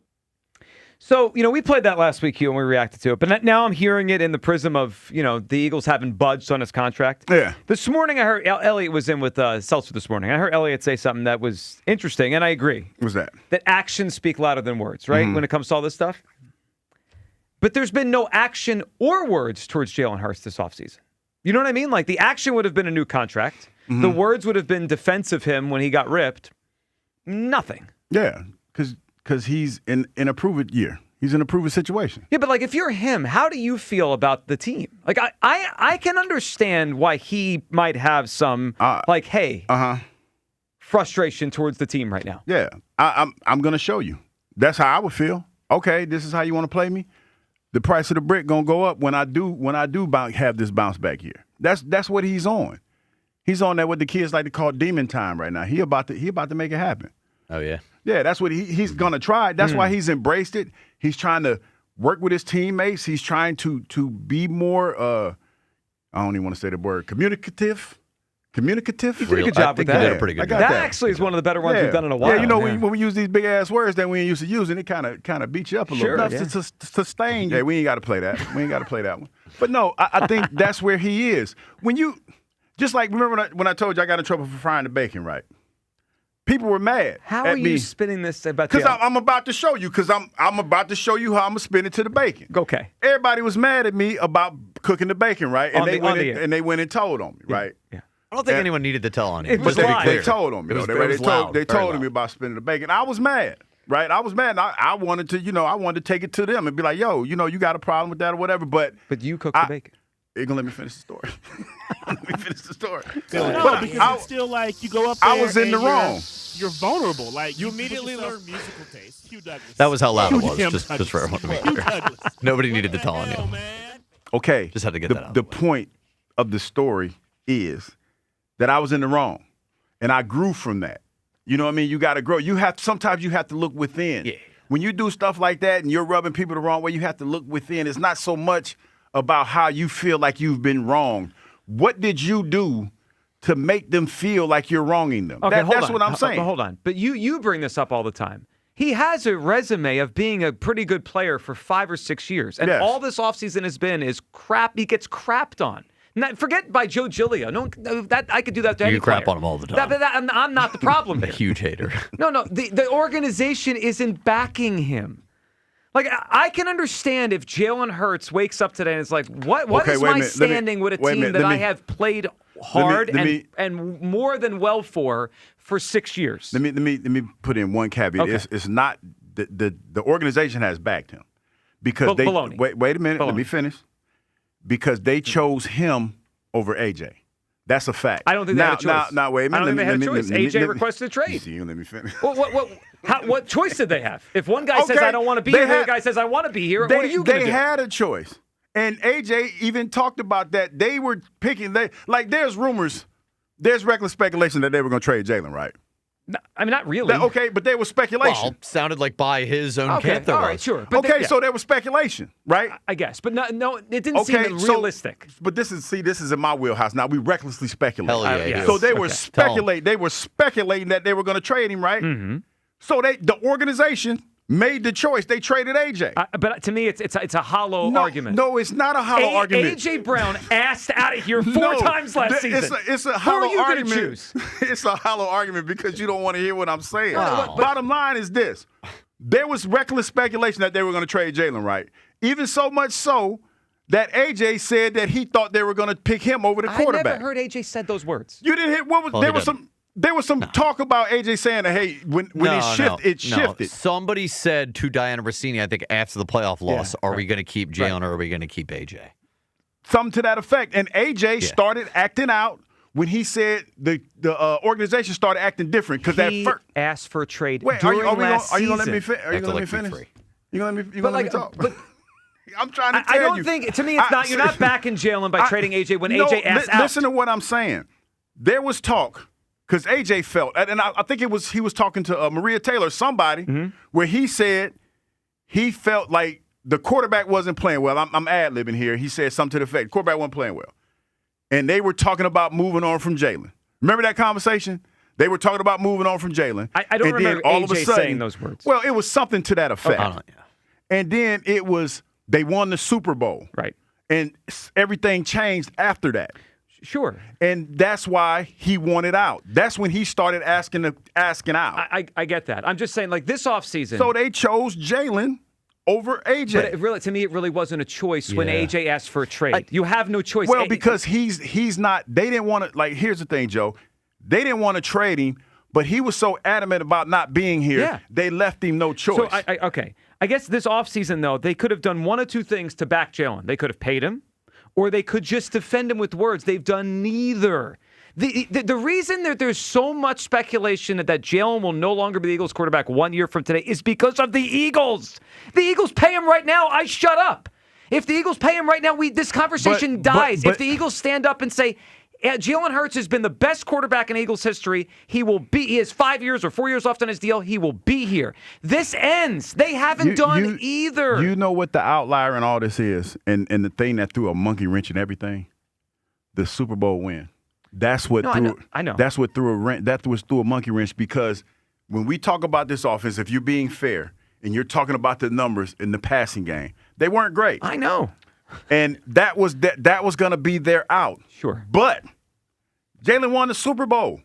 So, we played that last week, Hugh, and we reacted to it. But now I'm hearing it in the prism of, the Eagles haven't budged on his contract. Yeah. This morning I heard Elliot was in with Seltzer this morning. I heard Elliot say something that was interesting, and I agree. What's that? That actions speak louder than words, right, when it comes to all this stuff? But there's been no action or words towards Jalen Hurts this offseason. You know what I mean? Like, the action would have been a new contract. Mm-hmm. The words would have been defense of him when he got ripped. Nothing. Yeah, because he's in a prove-it year. He's in a prove-it situation. Yeah, but if you're him, how do you feel about the team? Like, I can understand why he might have some, frustration towards the team right now. Yeah, I'm going to show you. That's how I would feel. Okay, this is how you want to play me. The price of the brick going to go up when I do have this bounce back year. That's what he's on. He's on that what the kids like to call demon time right now. He about to make it happen. Oh, yeah. Yeah, that's what he's going to try. That's why he's embraced it. He's trying to work with his teammates. He's trying to be more, I don't even want to say the word, communicative. Communicative. You did a good job with that. You did a pretty good job. That actually is one of the better ones we've done in a while. Yeah, you know, when we use these big ass words that we ain't used to using, it kind of beat you up a little bit. To sustain. Yeah, we ain't got to play that. We ain't got to play that one. But no, I think that's where he is. When you, just like, remember when I told you I got in trouble for frying the bacon, right? People were mad. How at are me. you spinning this about? Because I'm about to show you. Because I'm about to show you how I'm gonna spin it to the bacon. Okay. Everybody was mad at me about cooking the bacon, right? And they went and told on me, right? Yeah. I don't think anyone needed to tell on you. But they told on me. They told me me about spinning the bacon. I was mad, right? I was mad. And I wanted to take it to them and be like, yo, you got a problem with that or whatever. But you cooked the bacon. You're going to let me finish the story. Let me finish the story. No, because it's still like you go up there I was in the wrong. You're vulnerable. Like you immediately learn musical taste. Hugh Douglas. That was how loud it Hugh was, just for everyone to be clear. Nobody needed to tell on you. Okay. Just had to get that out. The point of the story is that I was in the wrong, and I grew from that. You know what I mean? You got to grow. Sometimes you have to look within. Yeah. When you do stuff like that and you're rubbing people the wrong way, you have to look within. It's not so much about how you feel like you've been wronged. What did you do to make them feel like you're wronging them? Okay, That's what I'm saying. Hold on. But you bring this up all the time. He has a resume of being a pretty good player for 5 or 6 years. And all this offseason has been is crap. He gets crapped on. Forget by Joe Giglio. No, that I could do that to any player. You crap on him all the time. I'm not the problem here. A huge hater. No. The organization isn't backing him. Like, I can understand if Jalen Hurts wakes up today and is like, what is my standing with a team that I have played hard and more than well for 6 years? Let me put in one caveat. Okay. It's not the organization has backed him because baloney. Wait a minute. Baloney. Let me finish. Because they chose him over AJ. That's a fact. I don't think they had a choice. Now, wait a minute. I don't think they had a choice. AJ requested a trade. See, let me finish. What choice did they have? If one guy says, I don't want to be here, the other guy says, I want to be here, what are you going to do? They had a choice. And AJ even talked about that. They were picking, there's rumors, there's reckless speculation that they were going to trade Jalen, right? No, I mean, not really. Okay, but there was speculation. Well, sounded like by his own camp there all was. right, sure. But so there was speculation, right? I guess. But no, it didn't seem realistic. But this is in my wheelhouse. Now, we recklessly speculate. Hell yeah. So they were speculating that they were going to trade him, right? Mm-hmm. So the organization made the choice. They traded AJ. But to me, it's a hollow argument. No, it's not a hollow argument. AJ Brown asked out of here 4 times last season. It's a hollow Who are you argument. Gonna choose? It's a hollow argument because you don't want to hear what I'm saying. Wow. Bottom line is this. There was reckless speculation that they were going to trade Jalen, right? Even so much so that AJ said that he thought they were going to pick him over the quarterback. I never heard AJ said those words. You didn't hear there was some talk about AJ saying that, hey, when it shifted. Somebody said to Diana Rossini, I think after the playoff loss, are we going to keep Jalen or are we going to keep AJ? Something to that effect. And AJ started acting out when he said the organization started acting different because that first asked for a trade. Wait, during last season. Are you going to let me finish? Are you going to let me finish? You going to let me talk? But I'm trying to tell you. I don't think, to me, it's not. You're not backing Jalen by trading AJ when AJ asked out. Listen to what I'm saying. There was talk. Because AJ felt, and I think he was talking to Maria Taylor, somebody, where he said he felt like the quarterback wasn't playing well. I'm ad-libbing here. He said something to the effect, the quarterback wasn't playing well. And they were talking about moving on from Jalen. Remember that conversation? They were talking about moving on from Jalen. I don't remember AJ saying those words. Well, it was something to that effect. And then it was, they won the Super Bowl. Right. And everything changed after that. Sure. And that's why he wanted out. That's when he started asking out. I get that. I'm just saying, like, this offseason. So they chose Jalen over AJ. But to me, it really wasn't a choice when AJ asked for a trade. You have no choice. Well, because he's not. They didn't want to. Like, here's the thing, Joe. They didn't want to trade him, but he was so adamant about not being here. They left him no choice. So okay. I guess this offseason, though, they could have done one of two things to back Jalen. They could have paid him, or they could just defend him with words. They've done neither. The reason that there's so much speculation that Jalen will no longer be the Eagles quarterback 1 year from today is because of the Eagles. The Eagles pay him right now. I shut up. If the Eagles pay him right now, this conversation dies. If the Eagles stand up and say, Jalen Hurts has been the best quarterback in Eagles history. He has 5 years or 4 years left on his deal. He will be here. This ends. They haven't done either. You know what the outlier in all this is, and the thing that threw a monkey wrench in everything? The Super Bowl win. That's what I know. That's what threw a wrench. That was threw a monkey wrench because when we talk about this offense, if you're being fair and you're talking about the numbers in the passing game, they weren't great. I know. And that was going to be their out. Sure. But Jalen won the Super Bowl.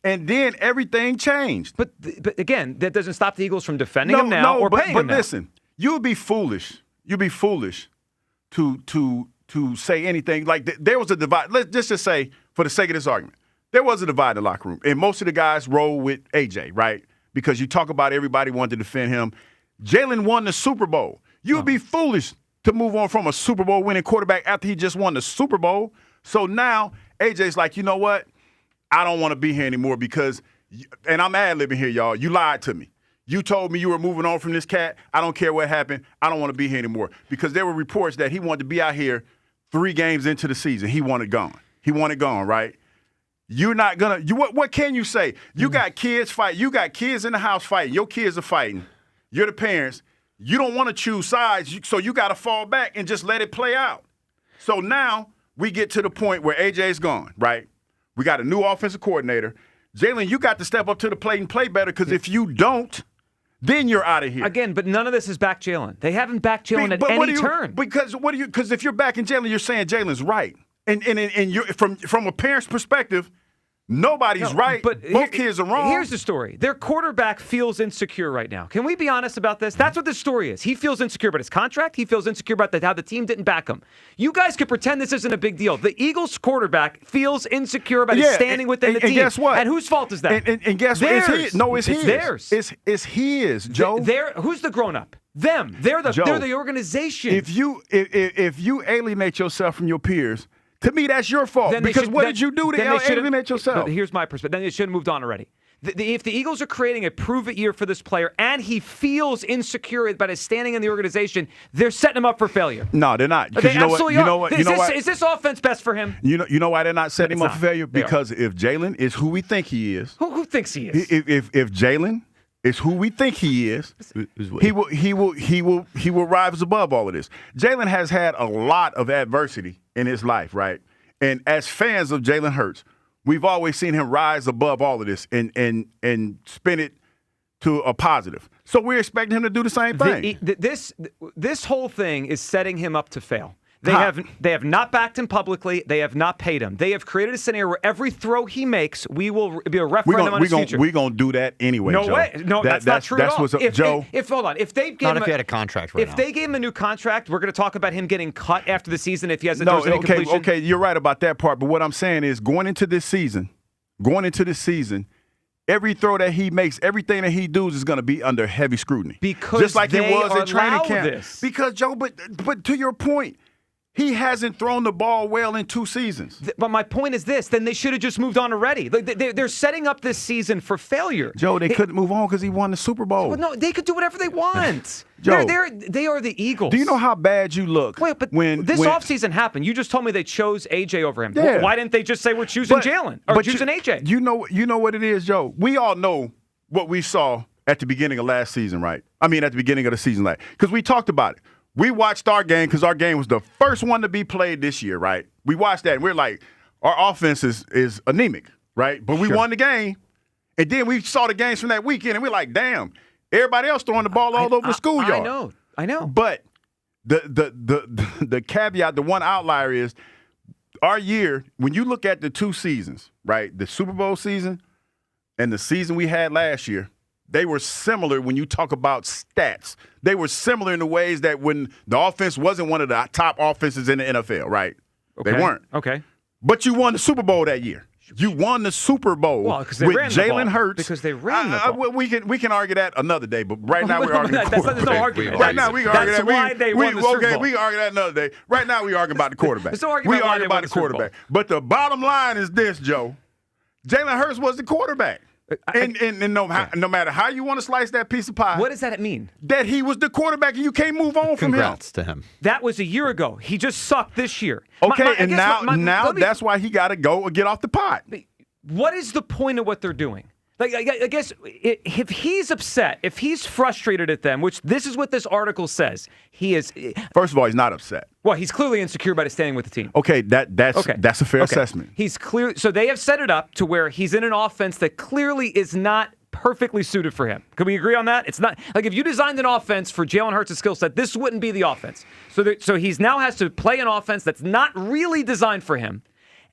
And then everything changed. But again, that doesn't stop the Eagles from defending him now or paying him now. But listen, you would be foolish. You'd be foolish to say anything like there was a divide. Let's just say, for the sake of this argument, there was a divide in the locker room, and most of the guys roll with AJ, right? Because you talk about everybody wanted to defend him. Jalen won the Super Bowl. You would be foolish to move on from a Super Bowl winning quarterback after he just won the Super Bowl. So now AJ's like, you know what? I don't want to be here anymore because, and I'm ad-libbing here, y'all. You lied to me. You told me you were moving on from this cat. I don't care what happened. I don't want to be here anymore. Because there were reports that he wanted to be out here 3 games into the season. He wanted gone. He wanted gone, right? You're not going to – what can you say? You got kids fighting. You got kids in the house fighting. Your kids are fighting. You're the parents. You don't want to choose sides, so you got to fall back and just let it play out. So now we get to the point where AJ's gone, right? We got a new offensive coordinator. Jalen, you got to step up to the plate and play better because if you don't, then you're out of here. Again, but none of this is back Jalen. They haven't backed Jalen at any turn. Because if you're backing Jalen, you're saying Jalen's right. And you're, from a parent's perspective, nobody's right. But both kids are wrong. Here's the story. Their quarterback feels insecure right now. Can we be honest about this? That's what this story is. He feels insecure about his contract. He feels insecure about how the team didn't back him. You guys could pretend this isn't a big deal. The Eagles quarterback feels insecure about his standing within the team. And guess what? And whose fault is that? And guess what? It's his. No, it's his. Theirs. It's his, Joe. Who's the grown-up? Them. They're the organization. If you alienate yourself from your peers, to me, that's your fault. Because what did you do to alienate yourself? Here's my perspective. Then they should have moved on already. If the Eagles are creating a prove-it year for this player and he feels insecure about his standing in the organization, they're setting him up for failure. No, they're not. They absolutely are. Is this offense best for him? You know why they're not setting him up for failure? Because if Jalen is who we think he is. Who thinks he is? If Jalen is who we think he is, he will rise above all of this. Jalen has had a lot of adversity in his life, right? And as fans of Jalen Hurts, we've always seen him rise above all of this and spin it to a positive. So we're expecting him to do the same thing. This whole thing is setting him up to fail. They have not backed him publicly. They have not paid him. They have created a scenario where every throw he makes, we will be a referendum on his future. We're going to do that anyway, No Joe. way. No, that's not true at all. Joe. Hold on. If they gave Not him if he had a contract right now. If they gave him a new contract, we're going to talk about him getting cut after the season if he has a completion. Okay, you're right about that part. But what I'm saying is going into this season, every throw that he makes, everything that he does is going to be under heavy scrutiny. Because just like it was in training camp. This. Because, Joe, but to your point, he hasn't thrown the ball well in 2 seasons. But my point is this: then they should have just moved on already. They're setting up this season for failure. Joe, they couldn't move on because he won the Super Bowl. Well, no, they could do whatever they want. Joe, they are the Eagles. Do you know how bad you look? Wait, but when offseason happened, you just told me they chose AJ over him. Yeah. Why didn't they just say we're choosing Jalen or choosing AJ? You know what it is, Joe? We all know what we saw at the beginning of last season, right? I mean, at the beginning of the season, because we talked about it. We watched our game because our game was the first one to be played this year, right? We watched that, and we're like, our offense is anemic, right? But we won the game, and then we saw the games from that weekend, and we're like, damn, everybody else throwing the ball all over the schoolyard. I know. But the caveat, the one outlier is our year, when you look at the 2 seasons, right, the Super Bowl season and the season we had last year, they were similar when you talk about stats. They were similar in the ways that when the offense wasn't one of the top offenses in the NFL, right? Okay. They weren't. Okay. But you won the Super Bowl that year. You won the Super Bowl with Jalen Hurts. Because they ran the ball. We can argue that another day, but right now we're arguing the quarterback. There's no argument. Right now we can argue that. That's why they won the Super Bowl. We can argue that another day. Right now we arguing about the quarterback. There's no argument we argue about the quarterback. But the bottom line is this, Joe. Jalen Hurts was the quarterback. And no matter how you want to slice that piece of pie. What does that mean? That he was the quarterback and you can't move on from him. Congrats to him. That was a year ago. He just sucked this year. Okay, now that's why he got to go and get off the pot. What is the point of what they're doing? Like, I guess if he's upset, if he's frustrated at them, which this is what this article says, he is. First of all, he's not upset. Well, he's clearly insecure about his standing with the team. Okay, that's a fair assessment. He's clear. So they have set it up to where he's in an offense that clearly is not perfectly suited for him. Can we agree on that? It's not like if you designed an offense for Jalen Hurts' skill set, this wouldn't be the offense. So he's now has to play an offense that's not really designed for him,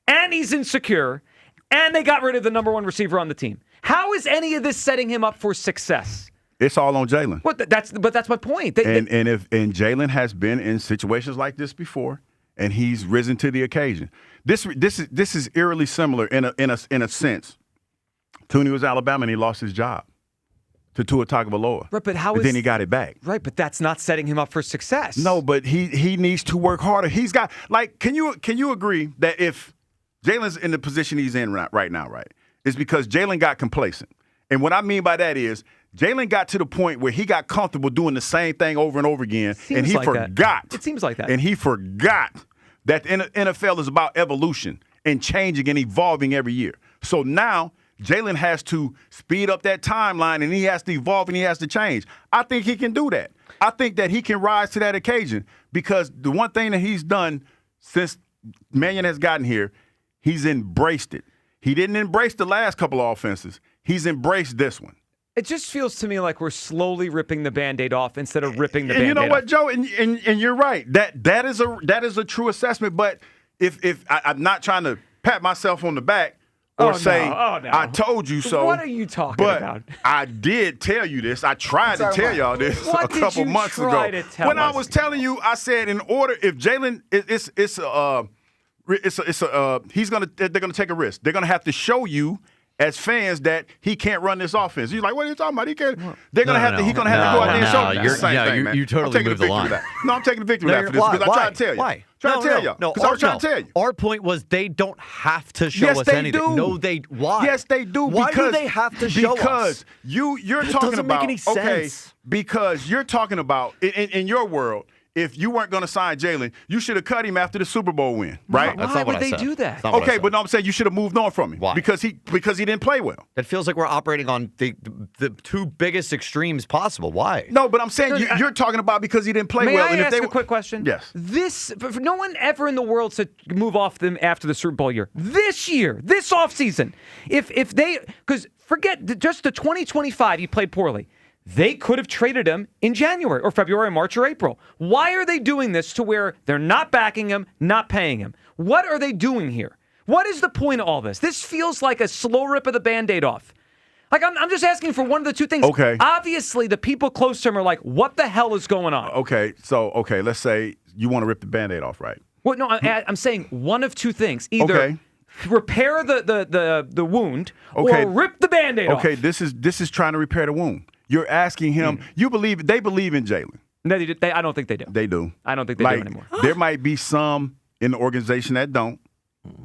and he's insecure, and they got rid of the number one receiver on the team. How is any of this setting him up for success? It's all on Jalen. But that's my point. And Jalen has been in situations like this before, and he's risen to the occasion. This is eerily similar in a sense to when he was Alabama and he lost his job to Tua Tagovailoa. Right, but then he got it back. Right, but that's not setting him up for success. No, but he needs to work harder. He's got can you agree that if Jalen's in the position he's in right now, right? Is because Jalen got complacent. And what I mean by that is Jalen got to the point where he got comfortable doing the same thing over and over again, and he forgot. It seems like that. And he forgot that the NFL is about evolution and changing and evolving every year. So now Jalen has to speed up that timeline, and he has to evolve, and he has to change. I think he can do that. I think that he can rise to that occasion because the one thing that he's done since Mannion has gotten here, he's embraced it. He didn't embrace the last couple of offenses. He's embraced this one. It just feels to me like we're slowly ripping the Band-Aid off instead of ripping the Band-Aid off. And you know what, Joe? And you're right. That is a true assessment. But if I'm not trying to pat myself on the back or say I told you so. What are you talking about? I did tell you this. I tried to tell y'all this a couple months ago. When I was telling you, I said in order if Jalen they're gonna take a risk. They're gonna have to show you as fans that he can't run this offense. He's like, what are you talking about? He can't. They're gonna have to. He's gonna have to go out there and show them. Same thing, man. You totally moved the line. No, I'm taking the victory lap for this because I tried to tell you. Why? Trying to tell y'all. Because I was trying to tell you. Our point was they don't have to show us anything. Do. No, why? Yes, they do. Why do they have to show us? Because you're talking about. Doesn't make any sense. Because you're talking about in your world. If you weren't going to sign Jalen, you should have cut him after the Super Bowl win, right? Why would they do that? Okay, but no, I'm saying you should have moved on from him. Why? Because he didn't play well. It feels like we're operating on the two biggest extremes possible. Why? No, but I'm saying you're talking about because he didn't play well. May I ask a quick question? Yes. No one ever in the world said move off them after the Super Bowl year. This year, this offseason, because forget just the 2025, he played poorly. They could have traded him in January or February, March, or April. Why are they doing this to where they're not backing him, not paying him? What are they doing here? What is the point of all this? This feels like a slow rip of the Band-Aid off. Like, I'm just asking for one of the two things. Okay. Obviously, the people close to him are like, what the hell is going on? Okay, let's say you want to rip the Band-Aid off, right? Well, no, I'm saying one of two things. Either repair the wound or rip the Band-Aid off. Okay, this is trying to repair the wound. You're asking him. They believe in Jalen. No, I don't think they do. They do. I don't think they do anymore. There might be some in the organization that don't,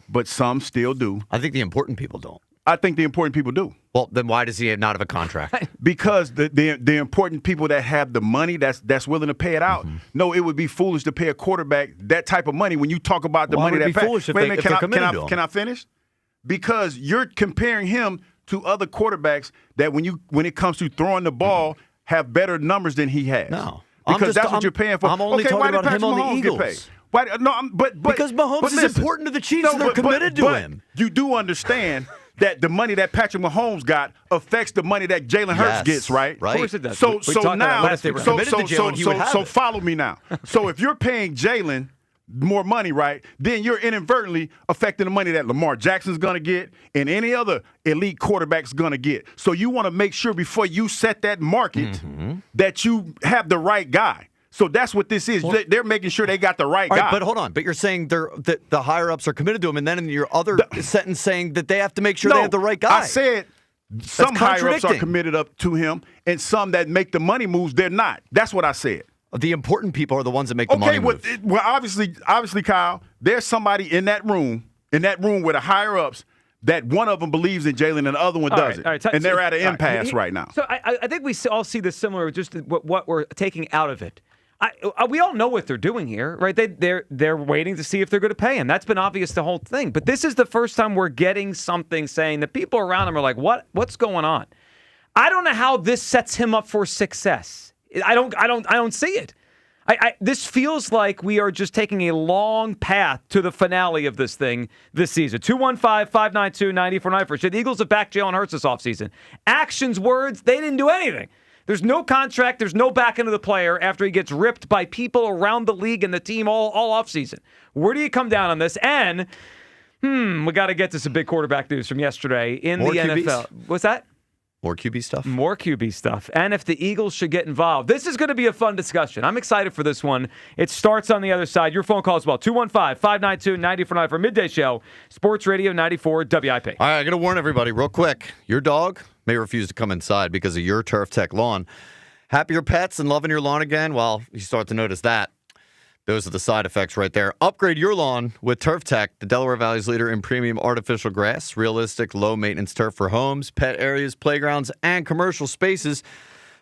but some still do. I think the important people don't. I think the important people do. Well, then why does he not have a contract? Because the important people that have the money that's willing to pay it out. No, it would be foolish to pay a quarterback that type of money when you talk about the money that foolish can I finish? Because you're comparing him to other quarterbacks that when it comes to throwing the ball have better numbers than he has. No. Because that's what you're paying for. I'm only talking about him on the Eagles. Because Mahomes is important to the Chiefs and they're committed to him. You do understand that the money that Patrick Mahomes got affects the money that Jalen Hurts gets, right? Of course it does. So follow me now. So if you're paying Jalen more money, right, then you're inadvertently affecting the money that Lamar Jackson's going to get and any other elite quarterback's going to get. So you want to make sure before you set that market that you have the right guy. So that's what this is. Well, they're making sure they got the right guy. But hold on. But you're saying the higher-ups are committed to him, and then in your other sentence saying that they have to make sure they have the right guy. I said some higher-ups are committed up to him, and some that make the money moves, they're not. That's what I said. The important people are the ones that make the money move. Well, obviously, Kyle, there's somebody in that room with the higher-ups that one of them believes in Jalen and the other one doesn't. And they're at an impasse right now. So I think we all see this similar, just what we're taking out of it. We all know what they're doing here, right? They're waiting to see if they're going to pay him. That's been obvious the whole thing. But this is the first time we're getting something saying that people around him are like, what's going on? I don't know how this sets him up for success. I don't see it. This feels like we are just taking a long path to the finale of this thing this season. 215-592-9494. Should the Eagles have backed Jalen Hurts this offseason? Actions, words, they didn't do anything. There's no contract. There's no back end of the player after he gets ripped by people around the league and the team all offseason. Where do you come down on this? And, we got to get to some big quarterback news from yesterday in the NFL. What's that? More QB stuff. More QB stuff. And if the Eagles should get involved. This is going to be a fun discussion. I'm excited for this one. It starts on the other side. Your phone call as well. 215-592-9494 for Midday Show. Sports Radio 94 WIP. All right, I got to warn everybody real quick. Your dog may refuse to come inside because of your Turf Tech lawn. Happier pets and loving your lawn again? Well, you start to notice that. Those are the side effects right there. Upgrade your lawn with Turf Tech, the Delaware Valley's leader in premium artificial grass, realistic, low-maintenance turf for homes, pet areas, playgrounds, and commercial spaces.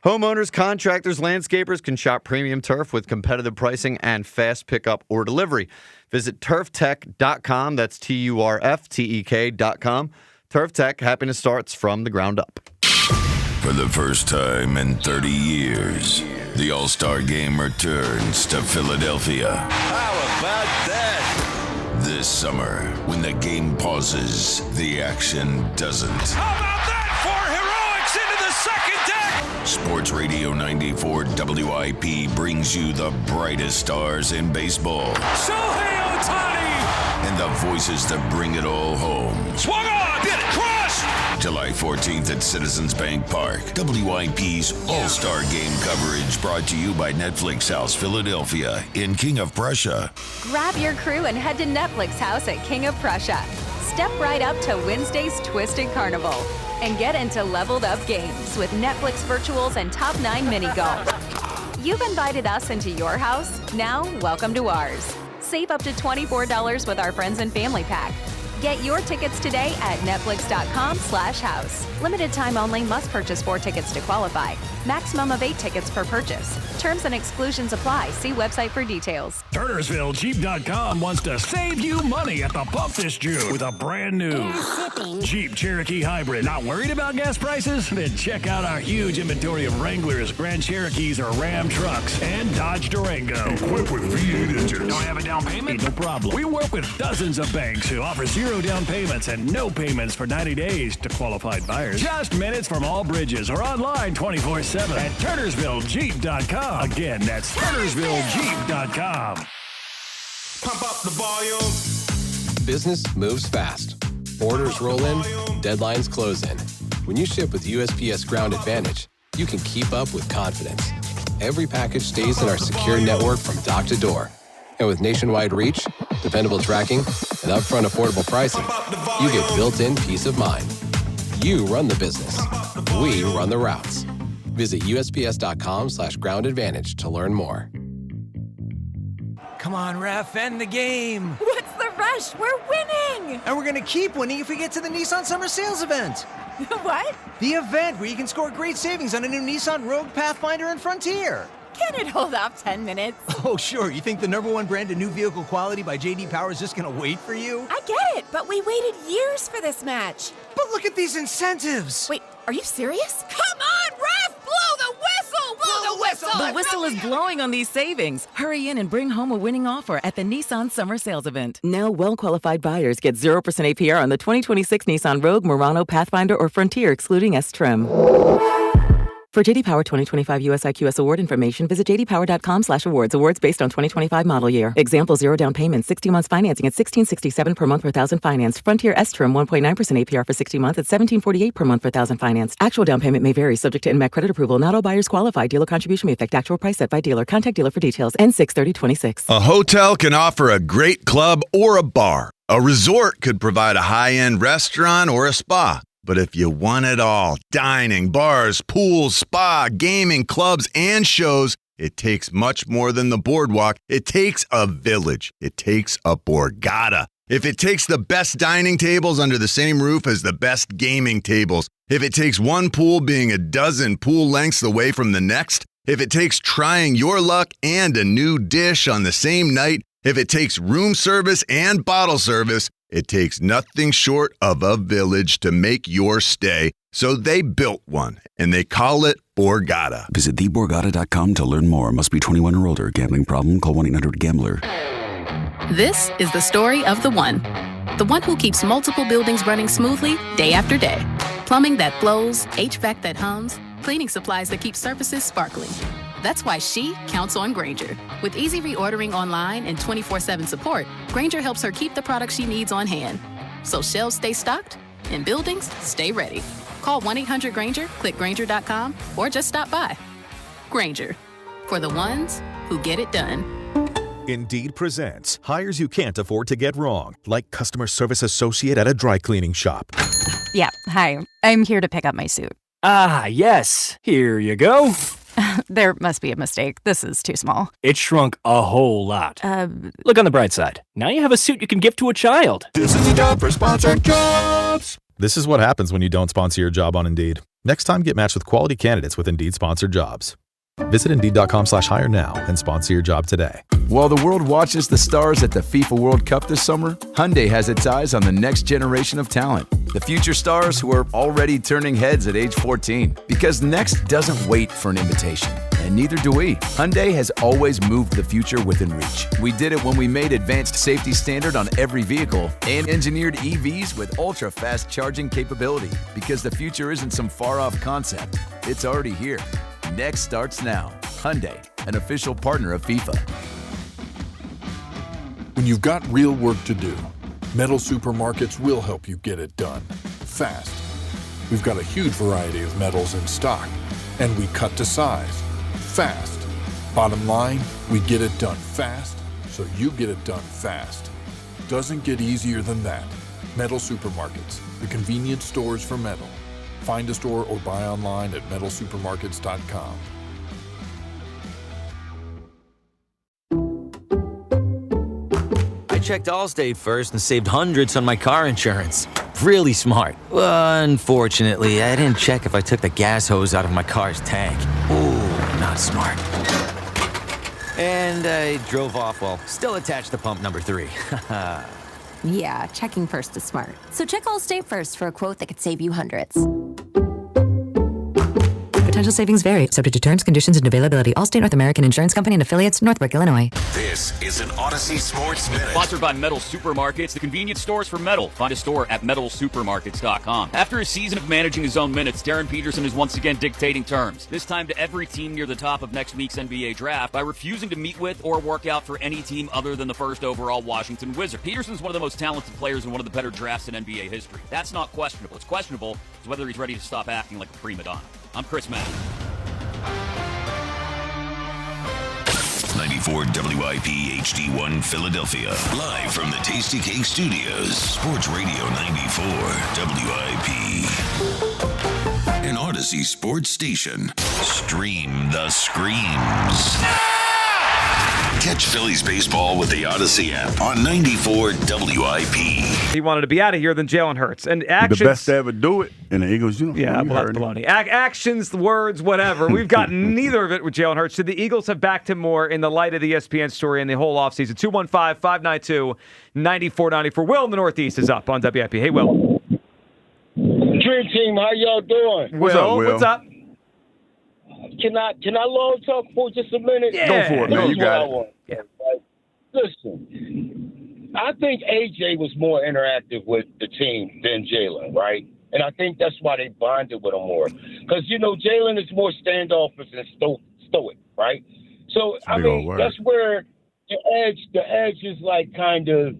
Homeowners, contractors, landscapers can shop premium turf with competitive pricing and fast pickup or delivery. Visit turftech.com. That's TURFTEK.com. Turf Tech, happiness starts from the ground up. For the first time in 30 years, the All-Star Game returns to Philadelphia. How about that? This summer, when the game pauses, the action doesn't. How about that for heroics into the second deck? Sports Radio 94 WIP brings you the brightest stars in baseball. Shohei Ohtani! And the voices that bring it all home. Swung on! Did it! Crushed! July 14th at Citizens Bank Park. WIP's All-Star Game coverage brought to you by Netflix House Philadelphia in King of Prussia. Grab your crew and head to Netflix House at King of Prussia. Step right up to Wednesday's Twisted Carnival and get into leveled up games with Netflix virtuals and top 9 mini golf. You've invited us into your house. Now, welcome to ours. Save up to $24 with our Friends and Family Pack. Get your tickets today at netflix.com/house. Limited time only. Must purchase 4 tickets to qualify. Maximum of 8 tickets per purchase. Terms and exclusions apply. See website for details. TurnersvilleJeep.com wants to save you money at the pump this June with a brand new Jeep Cherokee Hybrid. Not worried about gas prices? Then check out our huge inventory of Wranglers, Grand Cherokees, or Ram trucks, and Dodge Durango. Equipped with V8 engines. Don't have a down payment? No problem. We work with dozens of banks who offer 0 down payments and no payments for 90 days to qualified buyers. Just minutes from all bridges or online 24/7 at TurnersvilleJeep.com. Again, that's TurnersvilleJeep.com. Pump up the volume. Business moves fast. Orders roll in, deadlines close in. When you ship with USPS Ground Advantage, you can keep up with confidence. Every package stays in our secure network from dock to door. And with nationwide reach, dependable tracking, and upfront affordable pricing, you get built-in peace of mind. You run the business. We run the routes. Visit USPS.com/Ground Advantage to learn more. Come on, ref, end the game. What's the rush? We're winning! And we're going to keep winning if we get to the Nissan Summer Sales event. What? The event where you can score great savings on a new Nissan Rogue, Pathfinder, and Frontier. Can it hold off 10 minutes? Oh, sure. You think the #1 brand of new vehicle quality by J.D. Power is just going to wait for you? I get it, but we waited years for this match. But look at these incentives. Wait, are you serious? Come on, ref! Blow the whistle! Blow the whistle! The whistle is blowing on these savings. Hurry in and bring home a winning offer at the Nissan Summer Sales Event. Now, well-qualified buyers get 0% APR on the 2026 Nissan Rogue, Murano, Pathfinder, or Frontier, excluding S-Trim. For J.D. Power 2025 US IQS award information, visit jdpower.com/awards. Awards based on 2025 model year. Example, 0 down payment, 60 months financing at $1,667 per month per thousand financed. Frontier S-Trim 1.9% APR for 60 months at $1,748 per month per thousand financed. Actual down payment may vary, subject to INMAC credit approval. Not all buyers qualify. Dealer contribution may affect actual price set by dealer. Contact dealer for details. N6/30/26. A hotel can offer a great club or a bar. A resort could provide a high-end restaurant or a spa. But if you want it all, dining, bars, pools, spa, gaming, clubs, and shows, it takes much more than the boardwalk. It takes a village. It takes a Borgata. If it takes the best dining tables under the same roof as the best gaming tables, if it takes one pool being a dozen pool lengths away from the next, If it takes trying your luck and a new dish on the same night, if it takes room service and bottle service, it takes nothing short of a village to make your stay. So they built one, and they call it Borgata. Visit theborgata.com to learn more. Must be 21 or older. Gambling problem? Call 1-800-GAMBLER. This is the story of the one who keeps multiple buildings running smoothly day after day. Plumbing that flows, HVAC that hums, cleaning supplies that keep surfaces sparkling. That's why she counts on Grainger. With easy reordering online and 24/7 support, Grainger helps her keep the products she needs on hand. So shelves stay stocked and buildings stay ready. Call 1-800-GRAINGER, click Grainger.com, or just stop by. Grainger, for the ones who get it done. Indeed presents hires you can't afford to get wrong, like customer service associate at a dry cleaning shop. Yeah, hi. I'm here to pick up my suit. Ah, yes. Here you go. There must be a mistake. This is too small. It shrunk a whole lot. Look on the bright side. Now you have a suit you can give to a child. This is the job for sponsored jobs. This is what happens when you don't sponsor your job on Indeed. Next time, get matched with quality candidates with Indeed sponsored jobs. Visit Indeed.com/hire now and sponsor your job today. While the world watches the stars at the FIFA World Cup this summer, Hyundai has its eyes on the next generation of talent. The future stars who are already turning heads at age 14. Because next doesn't wait for an invitation. And neither do we. Hyundai has always moved the future within reach. We did it when we made advanced safety standard on every vehicle and engineered EVs with ultra-fast charging capability. Because the future isn't some far-off concept. It's already here. Next starts now. Hyundai, an official partner of FIFA. When you've got real work to do, Metal Supermarkets will help you get it done fast. We've got a huge variety of metals in stock, and we cut to size fast. Bottom line, we get it done fast, so you get it done fast. Doesn't get easier than that. Metal Supermarkets, the convenience stores for metal. Find a store or buy online at metalsupermarkets.com. I checked Allstate first and saved hundreds on my car insurance. Really smart. Unfortunately, I didn't check if I took the gas hose out of my car's tank. Ooh, not smart. And I drove off while still attached to pump number 3. Yeah, checking first is smart. So check Allstate first for a quote that could save you hundreds. Potential savings vary, subject to terms, conditions, and availability. Allstate North American Insurance Company and affiliates, Northbrook, Illinois. This is an Odyssey Sports Minute. Sponsored by Metal Supermarkets, the convenience stores for metal. Find a store at metalsupermarkets.com. After a season of managing his own minutes, Darren Peterson is once again dictating terms. This time to every team near the top of next week's NBA draft by refusing to meet with or work out for any team other than the first overall Washington Wizards. Peterson's one of the most talented players and one of the better drafts in NBA history. That's not questionable. What's questionable is whether he's ready to stop acting like a prima donna. I'm Chris Madden. 94 WIP HD1 Philadelphia. Live from the Tasty Cake Studios. Sports Radio 94 WIP. An Odyssey sports station. Stream the screams. Catch Phillies baseball with the Odyssey app on 94 WIP. He wanted to be out of here than Jalen Hurts. And actions, the best to ever do it in the Eagles uniform. Yeah, well, that's baloney. Actions, words, whatever. We've gotten neither of it with Jalen Hurts. Should the Eagles have backed him more in the light of the ESPN story in the whole offseason? 215-592-9494. Will in the Northeast is up on WIP. Hey, Will. Dream Team, how y'all doing? Will, what's up? Can I long talk for just a minute? Yeah. Go for it, man. You got it. Yeah. Listen, I think AJ was more interactive with the team than Jalen, right? And I think that's why they bonded with him more. Because, Jalen is more standoffish and stoic, right? So, I mean, that's where the edge is like kind of,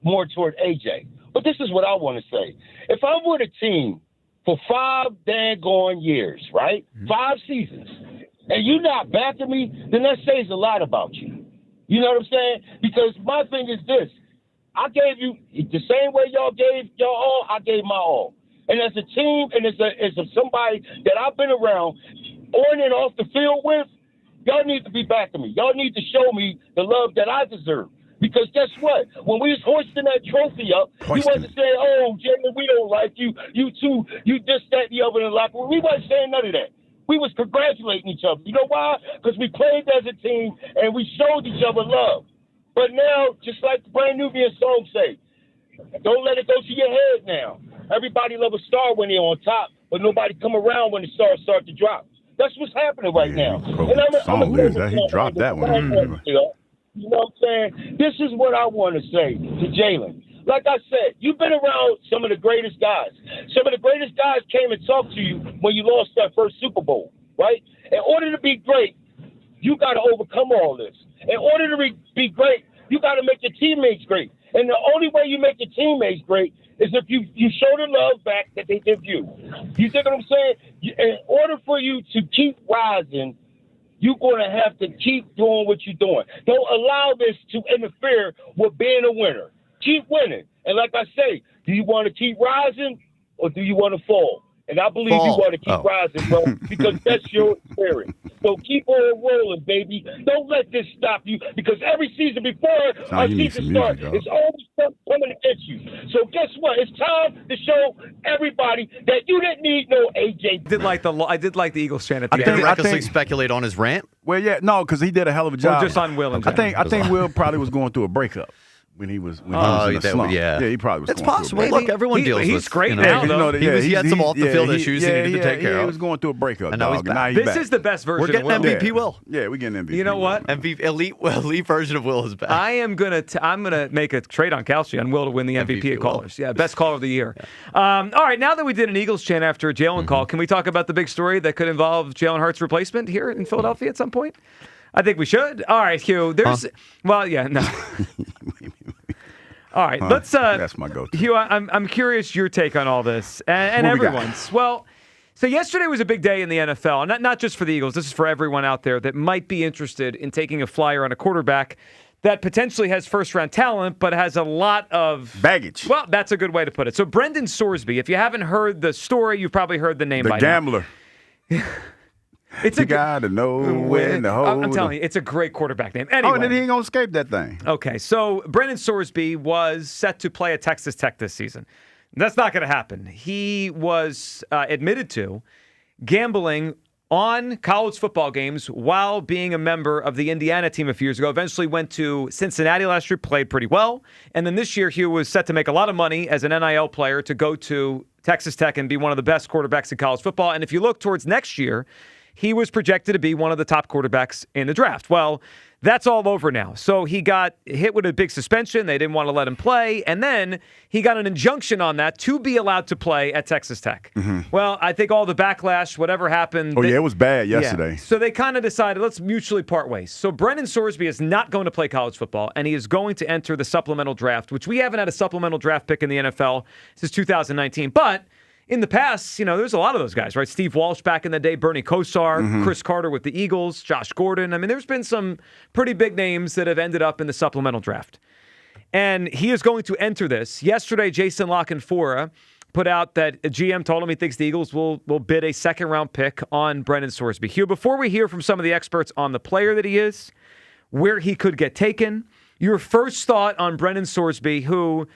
more toward AJ. But this is what I want to say. If I'm with a team for 5 daggone years, right? 5 seasons. And you're not backing me, then that says a lot about you. You know what I'm saying? Because my thing is this. I gave you the same way y'all gave y'all all, I gave my all. And as a team and as somebody that I've been around on and off the field with, y'all need to be backing me. Y'all need to show me the love that I deserve. Because guess what? When we was hoisting that trophy up, we wasn't saying, oh, Jalen, we don't like you. You too, you this, that, the other in the locker room. We wasn't saying none of that. We was congratulating each other. You know why? Because we played as a team and we showed each other love. But now, just like the Brand Nubian song say, don't let it go to your head now. Everybody love a star when they're on top, but nobody come around when the stars start to drop. That's what's happening right now. And he dropped that one. You know what I'm saying? This is what I want to say to Jalen. Like I said, you've been around some of the greatest guys. Some of the greatest guys came and talked to you when you lost that first Super Bowl, right? In order to be great, you got to overcome all this. In order to be great, you got to make your teammates great. And the only way you make your teammates great is if you show the love back that they give you. You think what I'm saying? In order for you to keep rising, you're going to have to keep doing what you're doing. Don't allow this to interfere with being a winner. Keep winning. And like I say, do you want to keep rising or do you want to fall? And I believe you want to keep rising, bro, because that's your spirit. So keep on rolling, baby. Don't let this stop you, because every season before our season starts, it's always something coming against you. So guess what? It's time to show everybody that you didn't need no AJ. I did like the Eagles chant at the end. I recklessly speculate on his rant. Well, yeah, no, because he did a hell of a job. Or just on Will. I think Will probably was going through a breakup. When he was in a slump. Yeah, he probably was. It's possible. Look, everyone deals with. He's great now, though. He had some off-the-field issues he needed to take care of. He was going through a breakup, and now he's back. This is the best version of Will. We're getting MVP Will. Yeah, we're getting MVP. You know what? MVP elite version of Will is back. I'm gonna make a trade on Kalshi on Will to win the MVP of callers. Yeah, best caller of the year. Yeah. All right, now that we did an Eagles chant after a Jalen call, can we talk about the big story that could involve Jalen Hurts' replacement here in Philadelphia at some point? I think we should. All right, Hugh. Well, yeah, no. All right, let's. That's my go-to. Hugh, I'm curious your take on all this and everyone's. Well, so yesterday was a big day in the NFL, not just for the Eagles. This is for everyone out there that might be interested in taking a flyer on a quarterback that potentially has first-round talent, but has a lot of baggage. Well, that's a good way to put it. So Brendan Sorsby, if you haven't heard the story, you've probably heard the name by now. The gambler. It's a guy to know when to hold. I'm telling you, it's a great quarterback name. Anyway. And then he ain't going to escape that thing. Okay, so Brendan Sorsby was set to play at Texas Tech this season. That's not going to happen. He was admitted to gambling on college football games while being a member of the Indiana team a few years ago. Eventually went to Cincinnati last year, played pretty well. And then this year, he was set to make a lot of money as an NIL player to go to Texas Tech and be one of the best quarterbacks in college football. And if you look towards next year, he was projected to be one of the top quarterbacks in the draft. Well, that's all over now. So he got hit with a big suspension. They didn't want to let him play. And then he got an injunction on that to be allowed to play at Texas Tech. Mm-hmm. Well, I think all the backlash, whatever happened. Oh, it was bad yesterday. Yeah. So they kind of decided, let's mutually part ways. So Brendan Sorsby is not going to play college football, and he is going to enter the supplemental draft, which we haven't had a supplemental draft pick in the NFL since 2019. But in the past, there's a lot of those guys, right? Steve Walsh back in the day, Bernie Kosar, Chris Carter with the Eagles, Josh Gordon. I mean, there's been some pretty big names that have ended up in the supplemental draft. And he is going to enter this. Yesterday, Jason Lockenfora put out that a GM told him he thinks the Eagles will bid a second-round pick on Brendan Sorsby. Hugh, before we hear from some of the experts on the player that he is, where he could get taken, your first thought on Brendan Sorsby, who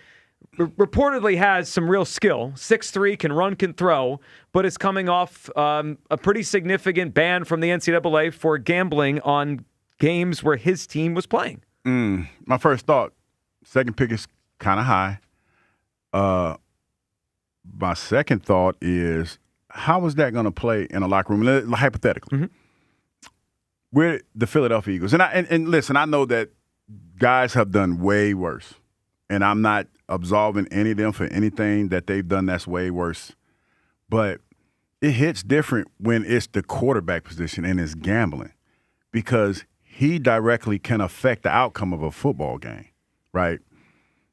reportedly has some real skill, 6'3", can run, can throw, but is coming off a pretty significant ban from the NCAA for gambling on games where his team was playing. My first thought, second pick is kind of high. My second thought is, how is that going to play in a locker room, hypothetically? Mm-hmm. We're the Philadelphia Eagles. And listen, I know that guys have done way worse, and I'm not absolving any of them for anything that they've done that's way worse. But it hits different when it's the quarterback position and it's gambling, because he directly can affect the outcome of a football game, right?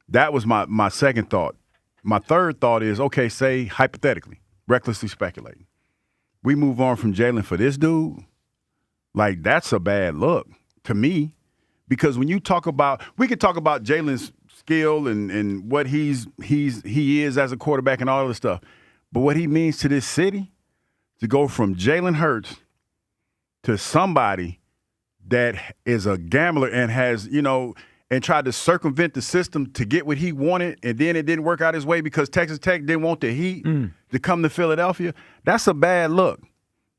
That was my second thought. My third thought is, okay, say hypothetically, recklessly speculating, we move on from Jalen for this dude, like that's a bad look to me, because when you talk about, we could talk about Jalen's skill and what he is as a quarterback and all of this stuff, but what he means to this city, to go from Jalen Hurts to somebody that is a gambler and has, and tried to circumvent the system to get what he wanted, and then it didn't work out his way because Texas Tech didn't want the heat to come to Philadelphia, that's a bad look.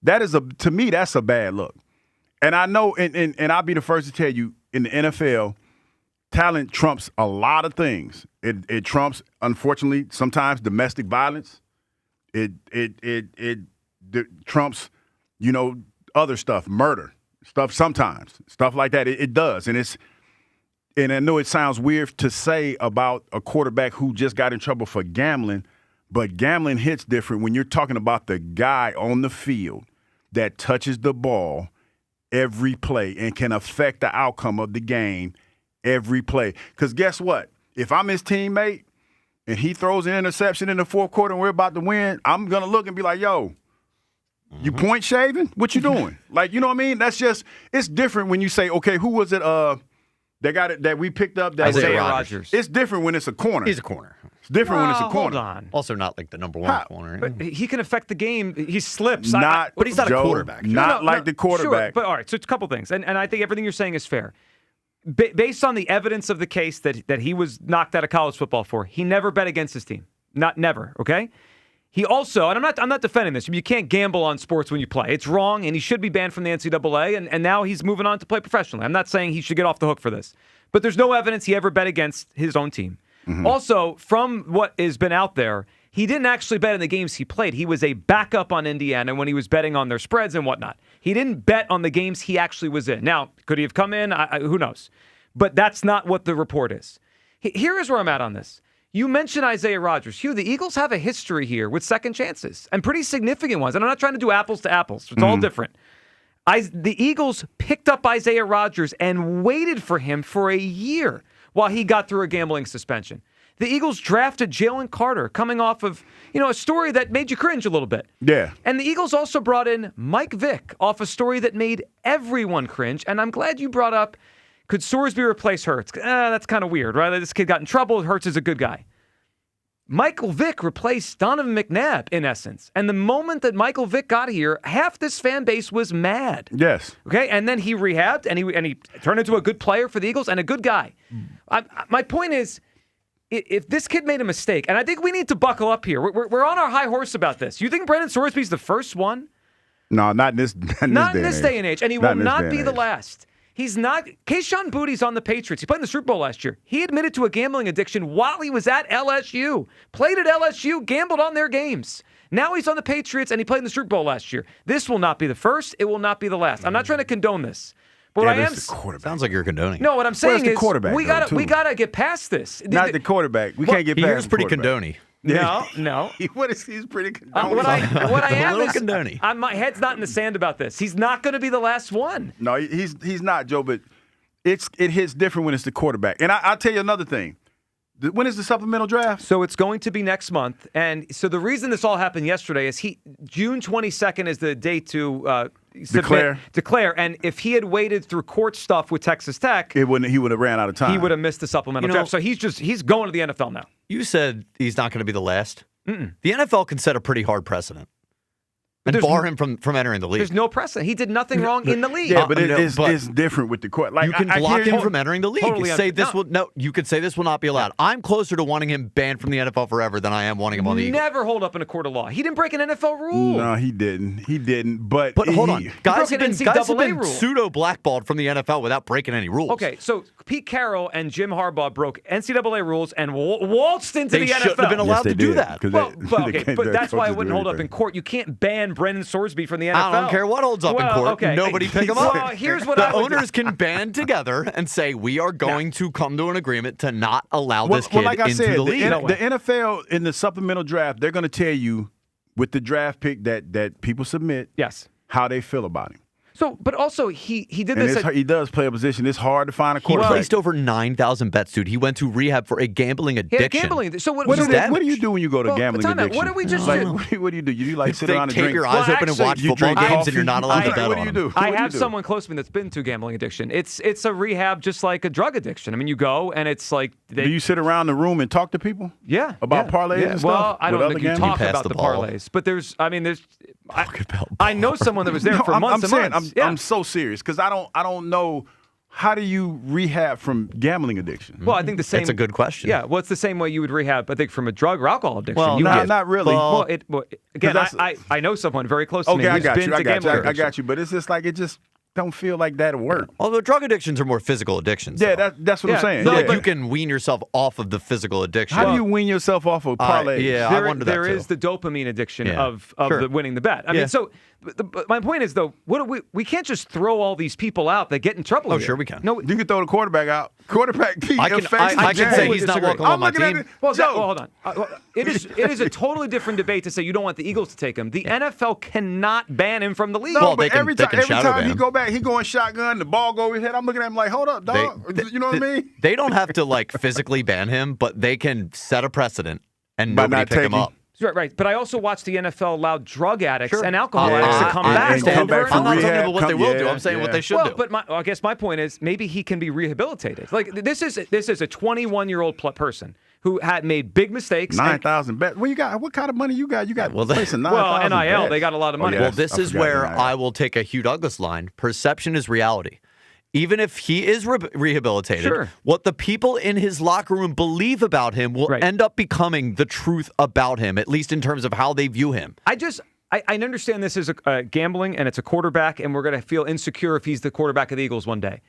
to me, that's a bad look. And I know, and I'll be the first to tell you, in the NFL, talent trumps a lot of things. It trumps, unfortunately, sometimes domestic violence. It trumps, other stuff, murder stuff. Sometimes stuff like that. It does, and I know it sounds weird to say about a quarterback who just got in trouble for gambling, but gambling hits different when you're talking about the guy on the field that touches the ball every play and can affect the outcome of the game every play. Because guess what? If I'm his teammate and he throws an interception in the fourth quarter and we're about to win, I'm going to look and be like, yo, you point shaving? What you doing? Like, you know what I mean? That's just – it's different when you say, okay, who was it that got it that we picked up? That Isaiah Rodgers. It's different when it's a corner. He's a corner. It's different when it's a Hold corner. on. Also not like the number one corner. But he can affect the game. He slips. But he's not a quarterback. Not like the quarterback. Sure, but all right, so it's a couple things. And I think everything you're saying is fair. Based on the evidence of the case that he was knocked out of college football for, he never bet against his team. Never, okay? He also, and I'm not defending this, you can't gamble on sports when you play. It's wrong, and he should be banned from the NCAA, and now he's moving on to play professionally. I'm not saying he should get off the hook for this. But there's no evidence he ever bet against his own team. Mm-hmm. Also, from what has been out there, he didn't actually bet in the games he played. He was a backup on Indiana when he was betting on their spreads and whatnot. He didn't bet on the games he actually was in. Now, could he have come in? Who knows? But that's not what the report is. Here is where I'm at on this. You mentioned Isaiah Rodgers. Hugh, the Eagles have a history here with second chances, and pretty significant ones. And I'm not trying to do apples to apples. It's all different. The Eagles picked up Isaiah Rodgers and waited for him for a year while he got through a gambling suspension. The Eagles drafted Jalen Carter coming off of, a story that made you cringe a little bit. Yeah. And the Eagles also brought in Mike Vick off a story that made everyone cringe. And I'm glad you brought up, could Sorsby replace Hurts? That's kind of weird, right? This kid got in trouble. Hurts is a good guy. Michael Vick replaced Donovan McNabb, in essence. And the moment that Michael Vick got here, half this fan base was mad. Yes. Okay, and then he rehabbed, and he turned into a good player for the Eagles and a good guy. My point is, if this kid made a mistake, and I think we need to buckle up here. We're on our high horse about this. You think Brendan Sorsby's the first one? No, not in this day and age. And he will not be the last. He's not. Keyshawn Booty's on the Patriots. He played in the Super Bowl last year. He admitted to a gambling addiction while he was at LSU. Played at LSU, gambled on their games. Now he's on the Patriots, and he played in the Super Bowl last year. This will not be the first. It will not be the last. I'm not trying to condone this. But what I am sounds like you're condoning. No, what I'm saying is we gotta get past this. Not the quarterback. We can't get past. He's pretty condony. No. He's pretty condony. What I am is condony. My head's not in the sand about this. He's not going to be the last one. No, he's not, Joe. But it hits different when it's the quarterback. And I'll tell you another thing. When is the supplemental draft? So it's going to be next month. And so the reason this all happened yesterday is June 22nd is the date to declare. And if he had waited through court stuff with Texas Tech, he would have ran out of time. He would have missed the supplemental draft. So he's going to the NFL now. You said he's not going to be the last. The NFL can set a pretty hard precedent and bar him from entering the league. There's no precedent. He did nothing wrong in the league. Yeah, but it's different with the court. Like you can block him from entering the league. Totally you could say this will not be allowed. I'm closer to wanting him banned from the NFL forever than I am wanting him on the Eagles. Never hold up in a court of law. He didn't break an NFL rule. No, he didn't. But hold on, guys have been rule. pseudo blackballed from the NFL without breaking any rules. Okay, so Pete Carroll and Jim Harbaugh broke NCAA rules and waltzed into the NFL. They shouldn't have been allowed to do that. But that's why it wouldn't hold up in court. You can't ban Brendan Sorsby from the NFL. I don't care what holds up in court. Okay. Nobody pick him up. Well, here's what the owners can band together and say we are going to come to an agreement to not allow this kid into the league. The NFL in the supplemental draft, they're going to tell you with the draft pick that people submit, how they feel about him. So, but also he did this. He does play a position. It's hard to find a quarterback. He placed over 9,000 bets, dude. He went to rehab for a gambling addiction. Gambling. So what do you do when you go to gambling addiction? What do we just do? What do you do? You like sit around and tape drink? your eyes open and watch football games, and you're not allowed to bet on them. What do you do? I have someone close to me that's been to gambling addiction. It's a rehab just like a drug addiction. I mean, you go and it's like. Do you sit around the room and talk to people? Yeah. About parlays and stuff? Well, I don't think you talk about the parlays, but I know someone that was there for months and months. I'm so serious because I don't know how do you rehab from gambling addiction? Well, I think the same. It's a good question. Yeah, well, it's the same way you would rehab, I think, from a drug or alcohol addiction. Well, not really. Again, I know someone very close to me Okay, who's been to gambling addiction. I got you. But it's just like it just don't feel like that'll work. Although drug addictions are more physical addictions. Yeah, that's what I'm saying. So Yeah. you can wean yourself off of the physical addiction. How do you wean yourself off of parlays? I wonder that There too. is the dopamine addiction Yeah. of Sure. the winning the bet. I mean, so but my point is, though, we can't just throw all these people out that get in trouble. Oh, sure we can. No, you can throw the quarterback out. Quarterback I can say he's not welcome on my team. Well, hold on. It is a totally different debate to say you don't want the Eagles to take him. The NFL cannot ban him from the league. No, but every time he go back, he going shotgun, the ball go over his head. I'm looking at him like, hold up, dog. You know what I mean? They don't have to like physically ban him, but they can set a precedent and By nobody not pick him taking- up. Right. But I also watch the NFL allow drug addicts and alcohol addicts to come back. and come back from I'm not talking rehab, about what they will do. yeah, I'm saying what yeah. they should Well, do. but I guess my point is maybe he can be rehabilitated. Like this is a 21-year-old person who had made big mistakes. 9,000 bets. What you got? What kind of money you got? You got placing 9,000 NIL. bets. They got a lot of money. Well, this is where I will take a Hugh Douglas line. Perception is reality. Even if he is rehabilitated, what the people in his locker room believe about him will end up becoming the truth about him, at least in terms of how they view him. I understand this is a gambling and it's a quarterback, and we're going to feel insecure if he's the quarterback of the Eagles one day.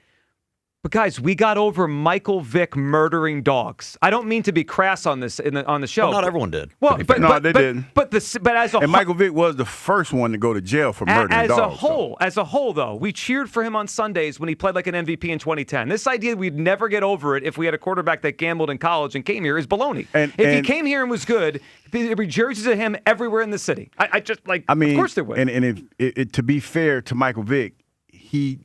But guys, we got over Michael Vick murdering dogs. I don't mean to be crass on this on the show. Well, not everyone did. Well, they didn't. But as a and Michael Vick was the first one to go to jail for murdering dogs. As a whole, though, we cheered for him on Sundays when he played like an MVP in 2010. This idea we'd never get over it if we had a quarterback that gambled in college and came here is baloney. If he came here and was good, there'd be jerseys of him everywhere in the city. I mean, of course there would. And if to be fair to Michael Vick, he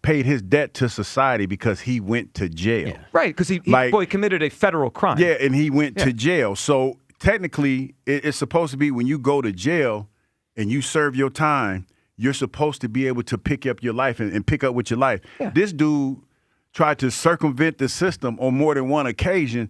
paid his debt to society because he went to jail. Yeah. Right, because he committed a federal crime. Yeah, and he went to jail. So technically, it's supposed to be when you go to jail and you serve your time, you're supposed to be able to pick up your life and pick up with your life. Yeah. This dude tried to circumvent the system on more than one occasion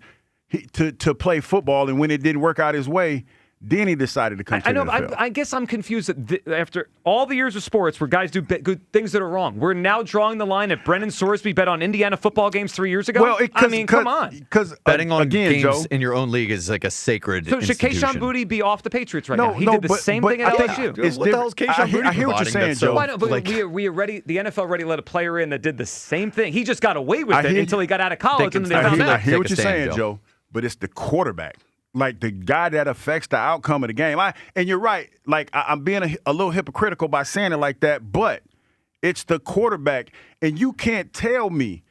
to play football, and when it didn't work out his way, then he decided to come to the NFL. I guess I'm confused that after all the years of sports where guys do good things that are wrong, we're now drawing the line at Brennan Sorsby bet on Indiana football games 3 years ago? Well, come on. Because betting on games Joe, in your own league is like a sacred So should institution. Keyshawn Boutte be off the Patriots right now? He did the same thing at LSU. What the hell is Keyshawn Boutte I hear what you're saying, Joe. Why not? But the NFL already let a player in that did the same thing. He just got away with it until he got out of college, and then they found out. I hear what you're saying, Joe, but it's the quarterback. Like the guy that affects the outcome of the game. And you're right. Like I'm being a little hypocritical by saying it like that, but it's the quarterback. And you can't tell me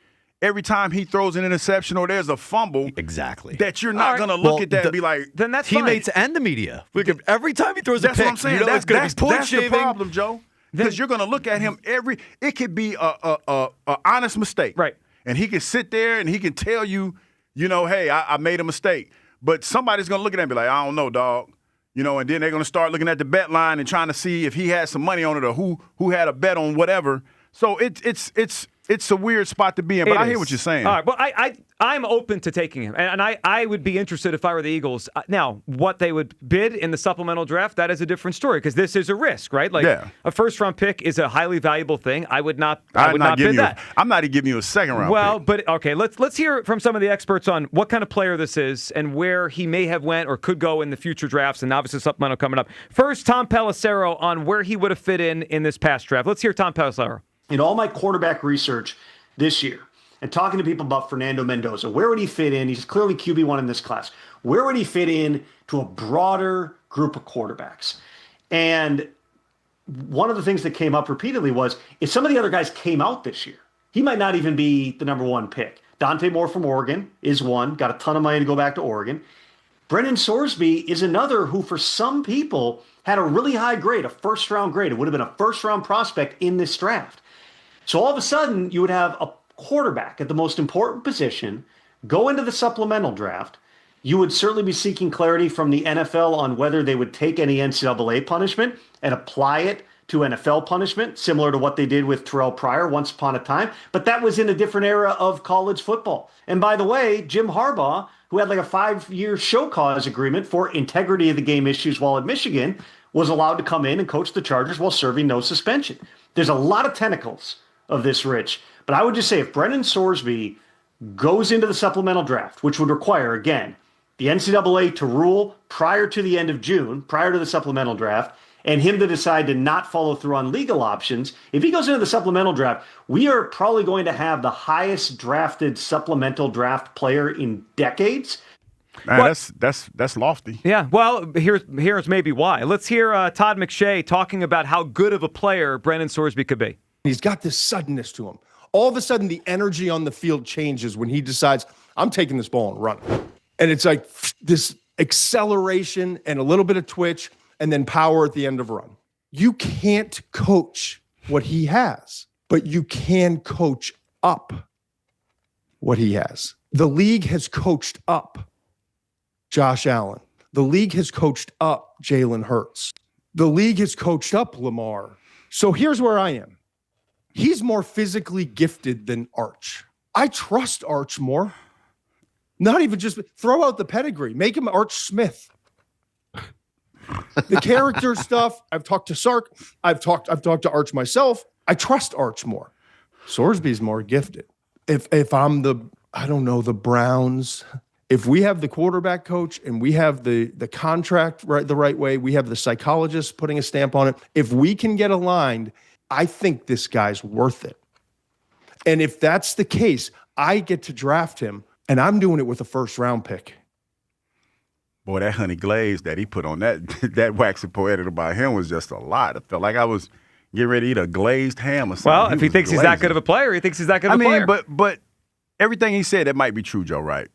every time he throws an interception or there's a fumble that you're not going to look at that and be like, then that's teammates fine. and the media. Every time he throws a pick, that's what I'm saying. you know it's going to be point that's shaving. the problem, Joe. Because you're going to look at him it could be a honest mistake. Right. And he can sit there and he can tell you, hey, I made a mistake. But somebody's going to look at him and be like, I don't know, dog. And then they're going to start looking at the bet line and trying to see if he had some money on it or who had a bet on whatever. So it's a weird spot to be in, but I hear what you're saying. All right, well, I'm open to taking him, and I would be interested if I were the Eagles. Now, what they would bid in the supplemental draft, that is a different story, because this is a risk, right? Like a first-round pick is a highly valuable thing. I would not bid that. I'm not even giving you a second-round pick. Well, but okay, let's hear from some of the experts on what kind of player this is and where he may have went or could go in the future drafts, and obviously supplemental coming up. First, Tom Pelissero on where he would have fit in this past draft. Let's hear Tom Pelissero. In all my quarterback research this year and talking to people about Fernando Mendoza, where would he fit in? He's clearly QB1 in this class. Where would he fit in to a broader group of quarterbacks? And one of the things that came up repeatedly was if some of the other guys came out this year, he might not even be the number one pick. Dante Moore from Oregon is one, got a ton of money to go back to Oregon. Brennan Sorsby is another who, for some people, had a really high grade, a first-round grade. It would have been a first-round prospect in this draft. So all of a sudden, you would have a quarterback at the most important position go into the supplemental draft. You would certainly be seeking clarity from the NFL on whether they would take any NCAA punishment and apply it to NFL punishment, similar to what they did with Terrell Pryor once upon a time. But that was in a different era of college football. And by the way, Jim Harbaugh, who had like a 5-year show cause agreement for integrity of the game issues while at Michigan, was allowed to come in and coach the Chargers while serving no suspension. There's a lot of tentacles of this, Rich. But I would just say if Brendan Sorsby goes into the supplemental draft, which would require, again, the NCAA to rule prior to the end of June, prior to the supplemental draft, and him to decide to not follow through on legal options, if he goes into the supplemental draft, we are probably going to have the highest drafted supplemental draft player in decades. That's lofty. Yeah, well, here's maybe why. Let's hear Todd McShay talking about how good of a player Brendan Sorsby could be. He's got this suddenness to him. All of a sudden, the energy on the field changes when he decides, I'm taking this ball and running. And it's like this acceleration and a little bit of twitch and then power at the end of a run. You can't coach what he has, but you can coach up what he has. The league has coached up Josh Allen. The league has coached up Jalen Hurts. The league has coached up Lamar. So here's where I am. He's more physically gifted than Arch. I trust Arch more. Not even just throw out the pedigree. Make him Arch Smith. The character stuff, I've talked to Sark. I've talked to Arch myself. I trust Arch more. Sorsby's more gifted. If I'm the Browns, if we have the quarterback coach and we have the contract the right way, we have the psychologist putting a stamp on it. If we can get aligned, I think this guy's worth it. And if that's the case, I get to draft him, and I'm doing it with a first-round pick. Boy, that honey glaze that he put on that waxy poetic about him was just a lot. I felt like I was getting ready to eat a glazed ham or something. Well, if he thinks he's that good of a player, he thinks he's that good of a player. But everything he said, that might be true, Joe, right?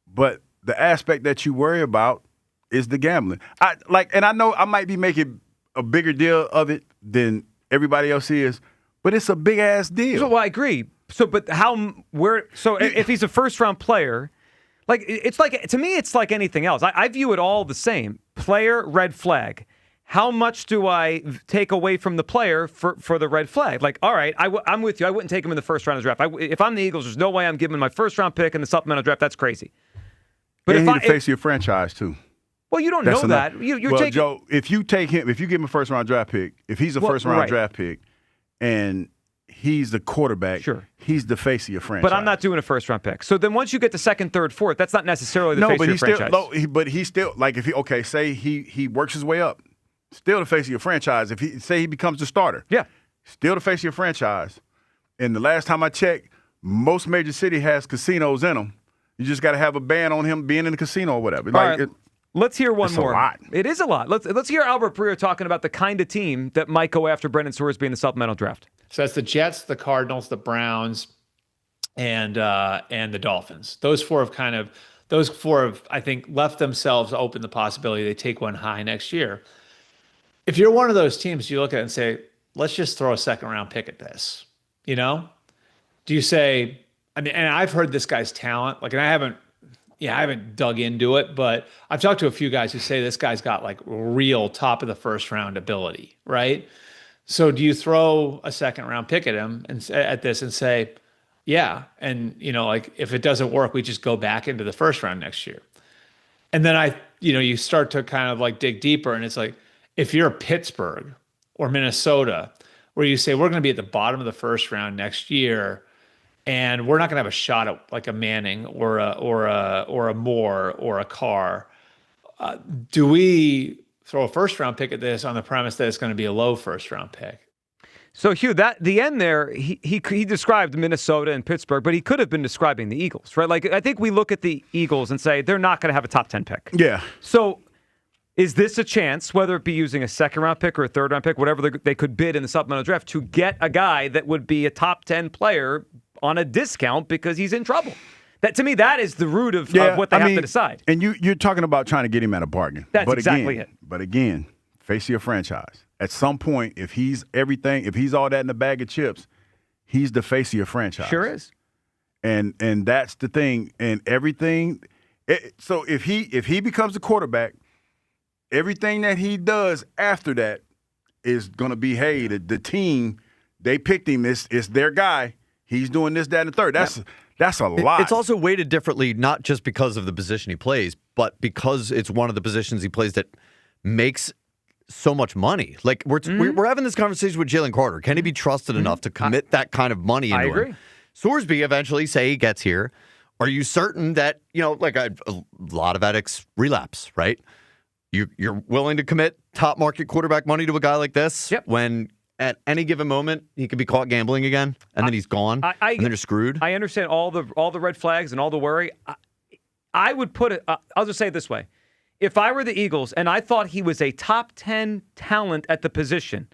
But the aspect that you worry about is the gambling. And I know I might be making a bigger deal of it than everybody else is, but it's a big ass deal. So, well, I agree. So, but if he's a first round player, like it's like to me, it's like anything else. I view it all the same. Player, red flag. How much do I take away from the player for the red flag? Like, all right, I'm with you. I wouldn't take him in the first round of the draft. If I'm the Eagles, there's no way I'm giving my first round pick in the supplemental draft. That's crazy. But if face of your franchise too. Well, you don't know that. Taking Joe, if you take him, if you give him a first round draft pick, if he's a first round draft pick, and he's the quarterback, sure, he's the face of your franchise. But I'm not doing a first round pick. So then once you get to second, third, fourth, that's not necessarily the face of your franchise. But he's still like say he works his way up, still the face of your franchise. If he becomes the starter, yeah, still the face of your franchise. And the last time I checked, most major city has casinos in them. You just got to have a ban on him being in the casino or whatever. Let's hear one more. A lot. It is a lot. Let's hear Albert Breer talking about the kind of team that might go after Brendan Sorsby in the supplemental draft. So that's the Jets, the Cardinals, the Browns, and the Dolphins. Those four have I think left themselves open the possibility they take one high next year. If you're one of those teams, you look at it and say, let's just throw a second round pick at this. Do you say? I mean, and I've heard this guy's talent, and I haven't dug into it, but I've talked to a few guys who say this guy's got like real top of the first round ability, right? So do you throw a second round pick at him and at this and say, yeah, and if it doesn't work, we just go back into the first round next year. And then you start to kind of like dig deeper, and it's like, if you're Pittsburgh or Minnesota, where you say we're going to be at the bottom of the first round next year, and we're not going to have a shot at like a Manning or a Moore or a Carr. Do we throw a first round pick at this on the premise that it's going to be a low first round pick? So Hugh, the end there, he described Minnesota and Pittsburgh, but he could have been describing the Eagles, right? Like I think we look at the Eagles and say they're not going to have a top 10 pick. Yeah. So is this a chance, whether it be using a second round pick or a third round pick, whatever they could bid in the supplemental draft, to get a guy that would be a top 10 player on a discount because he's in trouble? That to me, that is the root of what they have to decide. And you're talking about trying to get him at a bargain. That's exactly it. But again, face your franchise. At some point, if he's everything, if he's all that in a bag of chips, he's the face of your franchise. Sure is. And that's the thing. And everything. So if he becomes the quarterback, everything that he does after that is going to be, hey, the team, they picked him. It's their guy. He's doing this, that, and the third. That's a lot. It's also weighted differently, not just because of the position he plays, but because it's one of the positions he plays that makes so much money. Like we're having this conversation with Jalen Carter. Can he be trusted enough to commit that kind of money into I agree. him? Sorsby eventually, say he gets here. Are you certain that, like a lot of addicts relapse, right? You're willing to commit top market quarterback money to a guy like this when at any given moment he could be caught gambling again and then he's gone and then you're screwed? I understand all the red flags and all the worry. I would put it, I'll just say it this way. If I were the Eagles and I thought he was a top 10 talent at the position,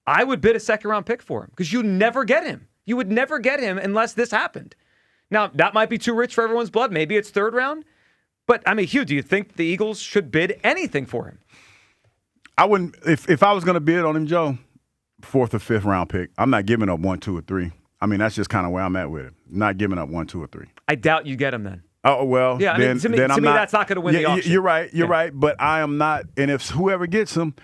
I would bid a second-round pick for him because you'd never get him. You would never get him unless this happened. Now, that might be too rich for everyone's blood. Maybe it's third round. But, I mean, Hugh, do you think the Eagles should bid anything for him? I wouldn't. If I was going to bid on him, Joe, 4th or 5th round pick, I'm not giving up 1, 2, or 3. I mean, that's just kind of where I'm at with it. Not giving up 1, 2, or 3. I doubt you get him then. Oh, well, yeah, then, to me, then I'm not, that's not going to win the auction. You're right. You're right. But I am not. And if whoever gets him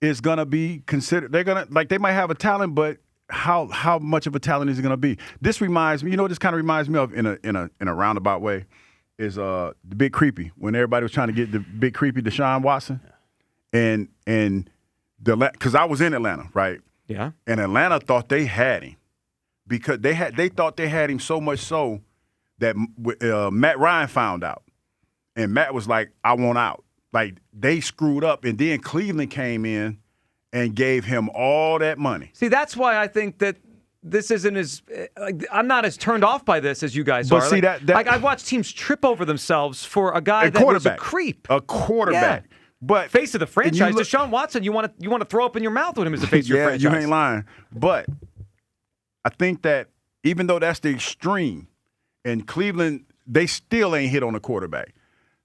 is going to be considered, they're going to, they might have a talent, but how much of a talent is it going to be? This reminds me, this kind of reminds me of in a roundabout way is the Big Creepy, when everybody was trying to get the Big Creepy Deshaun Watson. And because I was in Atlanta, right? Yeah. And Atlanta thought they had him because they thought they had him so much so that Matt Ryan found out. And Matt was like, I want out. Like, they screwed up. And then Cleveland came in and gave him all that money. See, that's why I think that this isn't as I'm not as turned off by this as you guys are. See, I've watched teams trip over themselves for a guy that was a creep. A quarterback. Yeah. But face of the franchise, Deshaun Watson, you want to throw up in your mouth with him as the face of your franchise. You ain't lying. But I think that even though that's the extreme, and Cleveland, they still ain't hit on a quarterback.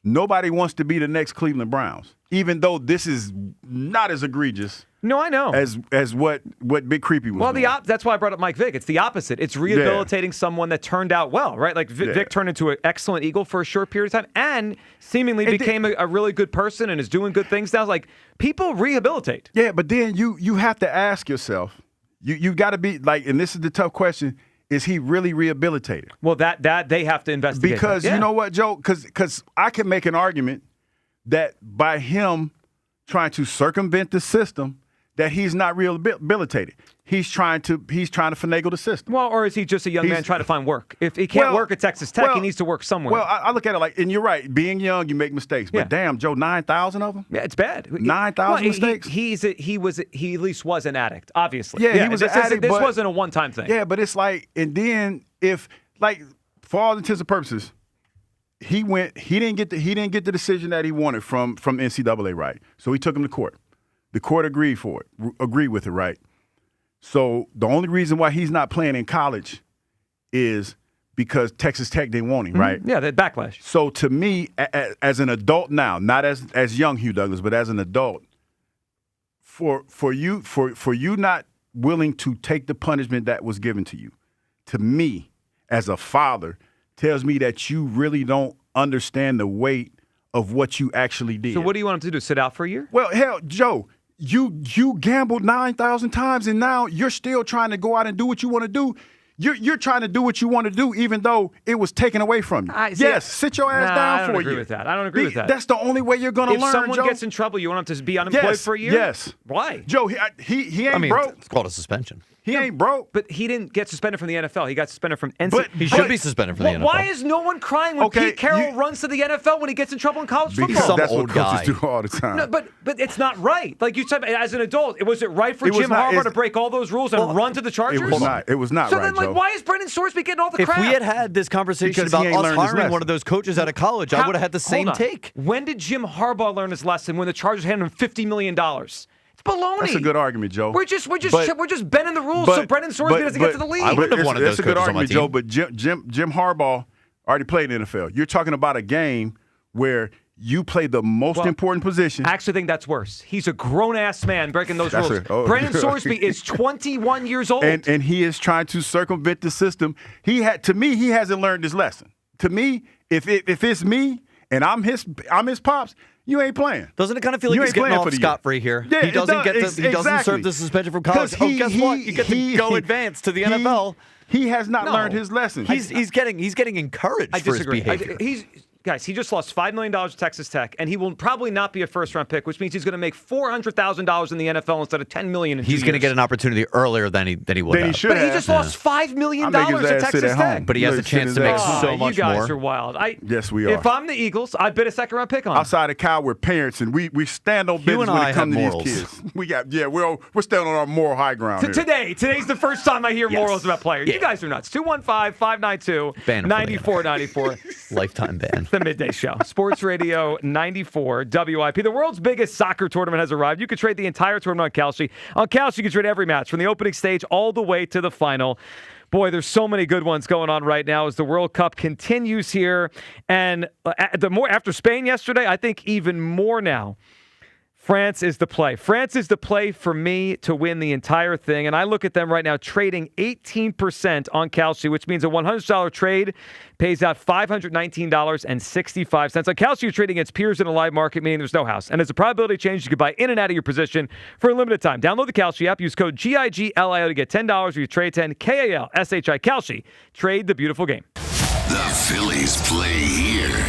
Nobody wants to be the next Cleveland Browns, even though this is not as egregious. No, I know. As what Big Creepy was. Well, that's why I brought up Mike Vick. It's the opposite. It's rehabilitating someone that turned out well, right? Like Vick turned into an excellent Eagle for a short period of time and seemingly became a really good person and is doing good things now. Like, people rehabilitate. Yeah, but then you have to ask yourself, you got to be like, and this is the tough question, is he really rehabilitated? Well, that they have to investigate. Because you know what, Joe? Because I can make an argument that by him trying to circumvent the system, that he's not rehabilitated. He's trying to finagle the system. Well, or is he just a young man trying to find work? If he can't work at Texas Tech, he needs to work somewhere. Well, I look at it like, and you're right, being young, you make mistakes. But damn, Joe, 9,000 of them? Yeah, it's bad. 9,000 mistakes? He at least was an addict, obviously. Yeah, he was an addict. This wasn't a one-time thing. Yeah, but it's like, and then if, like, for all intents and purposes, he didn't get the decision that he wanted from NCAA, right? So he took him to court. The court agreed with it, right? So the only reason why he's not playing in college is because Texas Tech didn't want him, right? Yeah, that backlash. So to me, as an adult now, not as young Hugh Douglas, but as an adult, for you not willing to take the punishment that was given to you, to me, as a father, tells me that you really don't understand the weight of what you actually did. So what do you want him to do? Sit out for a year? Well, hell, Joe, you gambled 9,000 times, and now you're still trying to go out and do what you want to do. You're trying to do what you want to do, even though it was taken away from you. Sit your ass down for a year. I don't agree with that. I don't agree with that. That's the only way you're going to learn, Joe. If someone gets in trouble, you want him to be unemployed for a year? Yes. Why? Joe, he ain't broke. It's called a suspension. He ain't broke. But he didn't get suspended from the NFL. He got suspended from NCAA. He should be suspended from the NFL. Why is no one crying when Pete Carroll runs to the NFL when he gets in trouble in college football? Because that's what coaches do all the time. No, but it's not right. Like you said, as an adult, was it right for Jim Harbaugh to break all those rules and run to the Chargers? It was not so right, then, like, Joe. why is Brendan Sorsby getting all the crap? If we had this conversation about us hiring one of those coaches out of college, I would have had the same take. When did Jim Harbaugh learn his lesson when the Chargers handed him $50 million? Baloney. That's a good argument, Joe. We're just bending the rules so Brendan Sorsby doesn't get to the league. I wouldn't have wanted those coaches on my team. Joe, but Jim Harbaugh already played in the NFL. You're talking about a game where you play the most important position. I actually think that's worse. He's a grown-ass man breaking those rules. Brendan Sorsby is 21 years old. And he is trying to circumvent the system. He hasn't learned his lesson. To me, if it's me and I'm his pops, you ain't playing. Doesn't it kind of feel like he's getting off scot-free here? Yeah, he doesn't serve the suspension from college. Guess what? You get to go advance to the NFL. He has not learned his lesson. He's getting encouraged for his behavior. Guys, he just lost $5 million to Texas Tech, and he will probably not be a first-round pick, which means he's going to make $400,000 in the NFL instead of $10 million in 2 years. He's going to get an opportunity earlier than he would have. But he just lost $5 million to Texas Tech. But he has a chance to make so much more. You guys are wild. Yes, we are. If I'm the Eagles, I'd bet a second-round pick on him. Outside of Kyle, we're parents, and we stand on business when it comes to these kids. We're standing on our moral high ground here. Today's the first time I hear morals about players. You guys are nuts. 215-592-9494. Lifetime ban. The Midday Show. Sports Radio 94 WIP. The world's biggest soccer tournament has arrived. You can trade the entire tournament on Kalshi. On Kalshi, you can trade every match from the opening stage all the way to the final. Boy, there's so many good ones going on right now as the World Cup continues here. And after Spain yesterday, I think even more now. France is the play. France is the play for me to win the entire thing. And I look at them right now trading 18% on Kalshi, which means a $100 trade pays out $519.65. On Kalshi, you're trading against peers in a live market, meaning there's no house. And as a probability change, you can buy in and out of your position for a limited time. Download the Kalshi app. Use code GIGLIO to get $10 when you trade 10. KALSHI. Kalshi. Trade the beautiful game. The Phillies play here.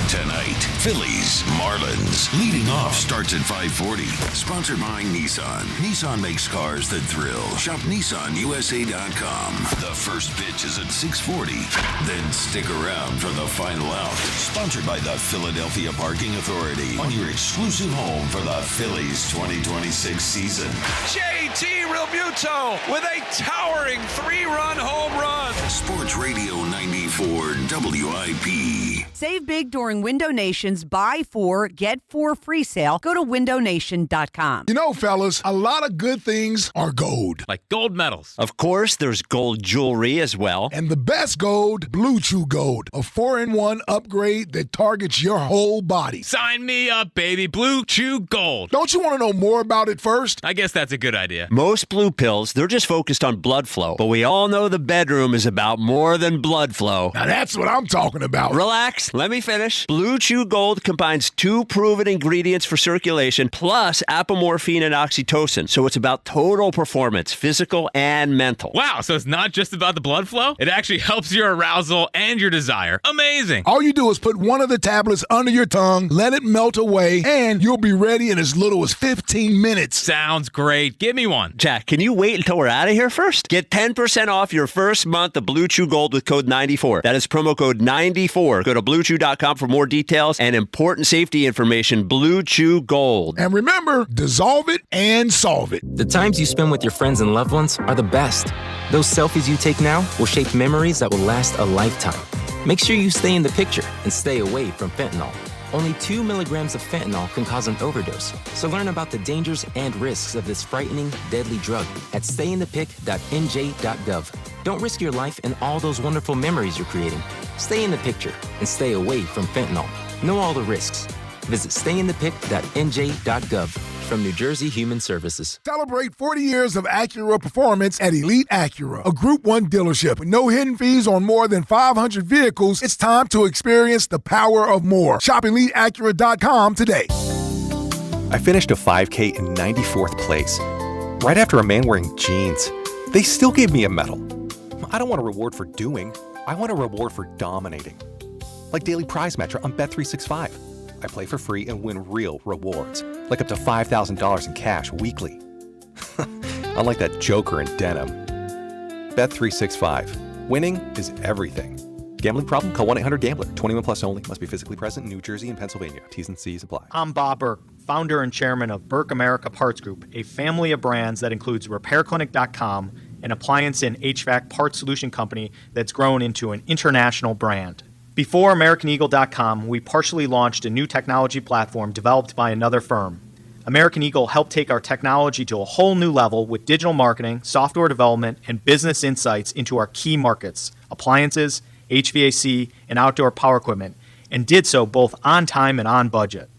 Tonight, Phillies, Marlins. Leading off starts at 5:40. Sponsored by Nissan. Nissan makes cars that thrill. Shop NissanUSA.com. The first pitch is at 6:40. Then stick around for the final out. Sponsored by the Philadelphia Parking Authority. On your exclusive home for the Phillies 2026 season. JT Realmuto with a towering 3-run home run. Sports Radio 94 WIP. Save big during Window Nation's Buy 4, Get 4 free sale. Go to windownation.com. You know, fellas, a lot of good things are gold. Like gold medals. Of course, there's gold jewelry as well. And the best gold, Blue Chew Gold, a 4-in-1 upgrade that targets your whole body. Sign me up, baby. Blue Chew Gold. Don't you want to know more about it first? I guess that's a good idea. Most blue pills, they're just focused on blood flow. But we all know the bedroom is about more than blood flow. Now that's what I'm talking about. Relax. Let me finish. Blue Chew Gold combines 2 proven ingredients for circulation plus apomorphine and oxytocin. So it's about total performance, physical and mental. Wow, so it's not just about the blood flow? It actually helps your arousal and your desire. Amazing. All you do is put one of the tablets under your tongue, let it melt away, and you'll be ready in as little as 15 minutes. Sounds great. Give me one. Jack, can you wait until we're out of here first? Get 10% off your first month of Blue Chew Gold with code 94. That is promo code 94. Go to BlueChew.com for more details and important safety information. Blue Chew Gold. And remember, dissolve it and solve it. The times you spend with your friends and loved ones are the best. Those selfies you take now will shape memories that will last a lifetime. Make sure you stay in the picture and stay away from fentanyl. Only 2 milligrams of fentanyl can cause an overdose. So learn about the dangers and risks of this frightening, deadly drug at stayinthepic.nj.gov. Don't risk your life and all those wonderful memories you're creating. Stay in the picture and stay away from fentanyl. Know all the risks. Visit stayinthepic.nj.gov. From New Jersey Human Services. Celebrate 40 years of Acura performance at Elite Acura, a Group 1 dealership with no hidden fees on more than 500 vehicles. It's time to experience the power of more. Shop EliteAcura.com today. I finished a 5K in 94th place, right after a man wearing jeans. They still gave me a medal. I don't want a reward for doing. I want a reward for dominating. Like Daily Prize Match on Bet365. I play for free and win real rewards, like up to $5,000 in cash weekly. Unlike that joker in denim. Bet365. Winning is everything. Gambling problem? Call 1-800-GAMBLER. 21 plus only. Must be physically present in New Jersey and Pennsylvania. T's and C's apply. I'm Bob Burke, founder and chairman of Burke America Parts Group, a family of brands that includes RepairClinic.com, an appliance and HVAC parts solution company that's grown into an international brand. Before AmericanEagle.com, we partially launched a new technology platform developed by another firm. American Eagle helped take our technology to a whole new level with digital marketing, software development, and business insights into our key markets, appliances, HVAC, and outdoor power equipment, and did so both on time and on budget.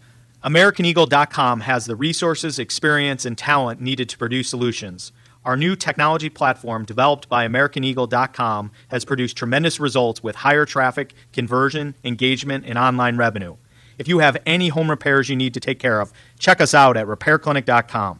AmericanEagle.com has the resources, experience, and talent needed to produce solutions. Our new technology platform, developed by AmericanEagle.com, has produced tremendous results with higher traffic, conversion, engagement, and online revenue. If you have any home repairs you need to take care of, check us out at RepairClinic.com.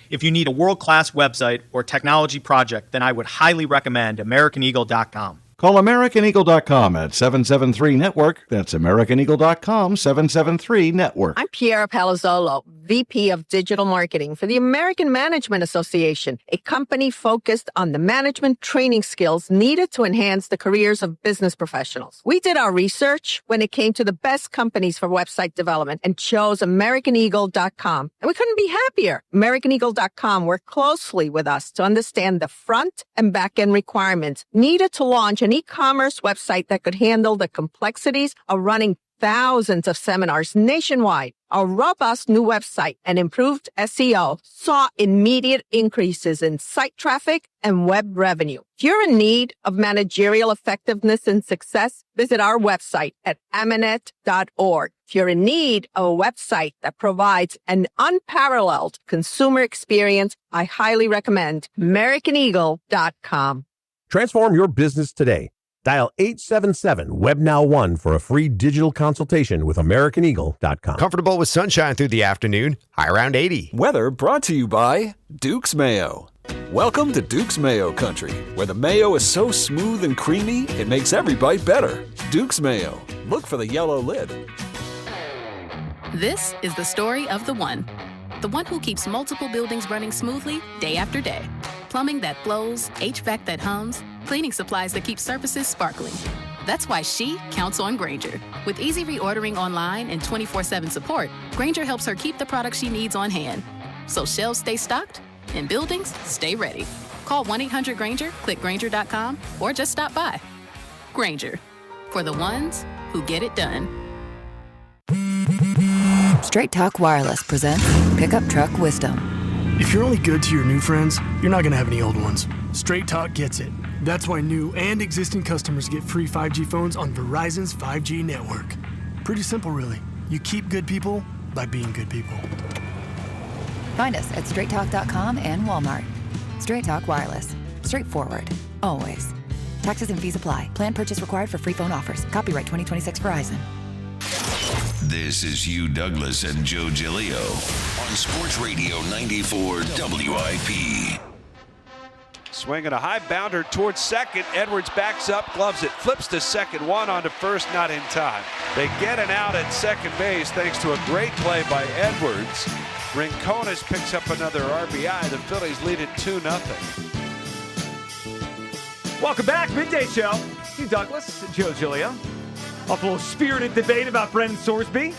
If you need a world-class website or technology project, then I would highly recommend AmericanEagle.com. Call AmericanEagle.com at 773-NETWORK. That's AmericanEagle.com, 773-NETWORK. I'm Piera Palazzolo, VP of Digital Marketing for the American Management Association, a company focused on the management training skills needed to enhance the careers of business professionals. We did our research when it came to the best companies for website development and chose AmericanEagle.com. And we couldn't be happier. AmericanEagle.com worked closely with us to understand the front and back end requirements needed to launch an e-commerce website that could handle the complexities of running thousands of seminars nationwide. Our robust new website and improved SEO saw immediate increases in site traffic and web revenue. If you're in need of managerial effectiveness and success, visit our website at amanet.org. If you're in need of a website that provides an unparalleled consumer experience, I highly recommend AmericanEagle.com. Transform your business today. Dial 877-WEB-NOW-1 for a free digital consultation with AmericanEagle.com. Comfortable with sunshine through the afternoon, high around 80. Weather brought to you by Duke's Mayo. Welcome to Duke's Mayo Country, where the mayo is so smooth and creamy, it makes every bite better. Duke's Mayo. Look for the yellow lid. This is the story of the one who keeps multiple buildings running smoothly day after day. Plumbing that flows, HVAC that hums, cleaning supplies that keep surfaces sparkling. That's why she counts on Grainger. With easy reordering online and 24/7 support, Grainger helps her keep the products she needs on hand. So shelves stay stocked and buildings stay ready. Call 1-800-GRAINGER, click Grainger.com, or just stop by. Grainger, for the ones who get it done. Straight Talk Wireless presents Pickup Truck Wisdom. If you're only good to your new friends, you're not going to have any old ones. Straight Talk gets it. That's why new and existing customers get free 5G phones on Verizon's 5G network. Pretty simple, really. You keep good people by being good people. Find us at straighttalk.com and Walmart. Straight Talk Wireless. Straightforward. Always. Taxes and fees apply. Plan purchase required for free phone offers. Copyright 2026 Verizon. This is Hugh Douglas and Joe Giglio on Sports Radio 94 WIP. Swinging a high bounder towards second. Edwards backs up, gloves it, flips to second, one on to first, not in time. They get an out at second base thanks to a great play by Edwards. Rincones picks up another RBI. The Phillies lead it 2-0. Welcome back, Midday Show. Hugh Douglas, Joe Giglio. Off a little spirited debate about Brendan Sorsby,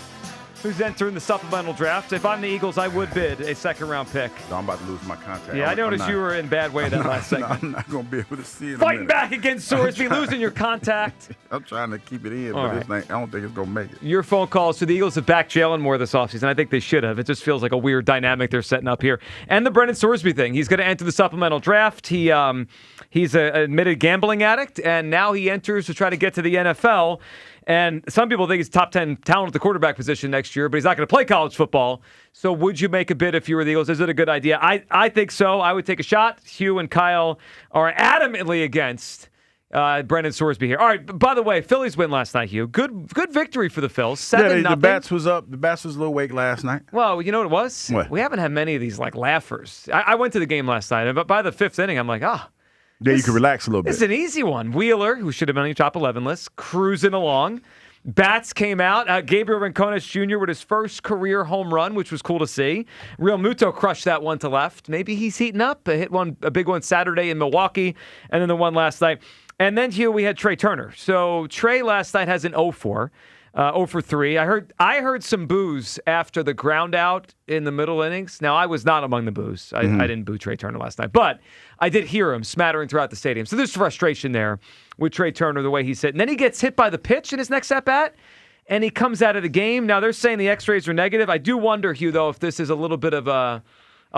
who's entering the supplemental draft. If I'm the Eagles, I would bid a second-round pick. So I'm about to lose my contact. Yeah, I noticed you were in bad way that last segment. I'm not going to be able to see it. Fighting back against Sorsby, losing your contact. I'm trying to keep it in, All but right. I don't think it's going to make it. Your phone calls. So the Eagles have backed Jalen more this offseason. I think they should have. It just feels like a weird dynamic they're setting up here. And the Brendan Sorsby thing. He's going to enter the supplemental draft. He's an admitted gambling addict, and now he enters to try to get to the NFL. And some people think he's top 10 talent at the quarterback position next year, but he's not going to play college football. So would you make a bid if you were the Eagles? Is it a good idea? I think so. I would take a shot. Hugh and Kyle are adamantly against Brendan Sorsby here. All right, by the way, Phillies win last night, Hugh. Good victory for the Phils. 7-0. The bats was up. The bats was a little weak last night. Well, you know what it was? What? We haven't had many of these like laughers. I went to the game last night, but by the fifth inning, I'm like, Yeah, you can relax a little bit. It's an easy one. Wheeler, who should have been on your top 11 list, cruising along. Bats came out. Gabriel Rincones Jr. with his first career home run, which was cool to see. Real Muto crushed that one to left. Maybe he's heating up. Hit a big one Saturday in Milwaukee, and then the one last night. And then, Hugh, we had Trey Turner. So Trey last night has an 0-4. 0 for 3. I heard some boos after the ground out in the middle innings. Now, I was not among the boos. I didn't boo Trey Turner last night. But I did hear him smattering throughout the stadium. So there's frustration there with Trey Turner, the way he's hit. And then he gets hit by the pitch in his next at-bat, and he comes out of the game. Now, they're saying the x-rays are negative. I do wonder, Hugh, though, if this is a little bit of a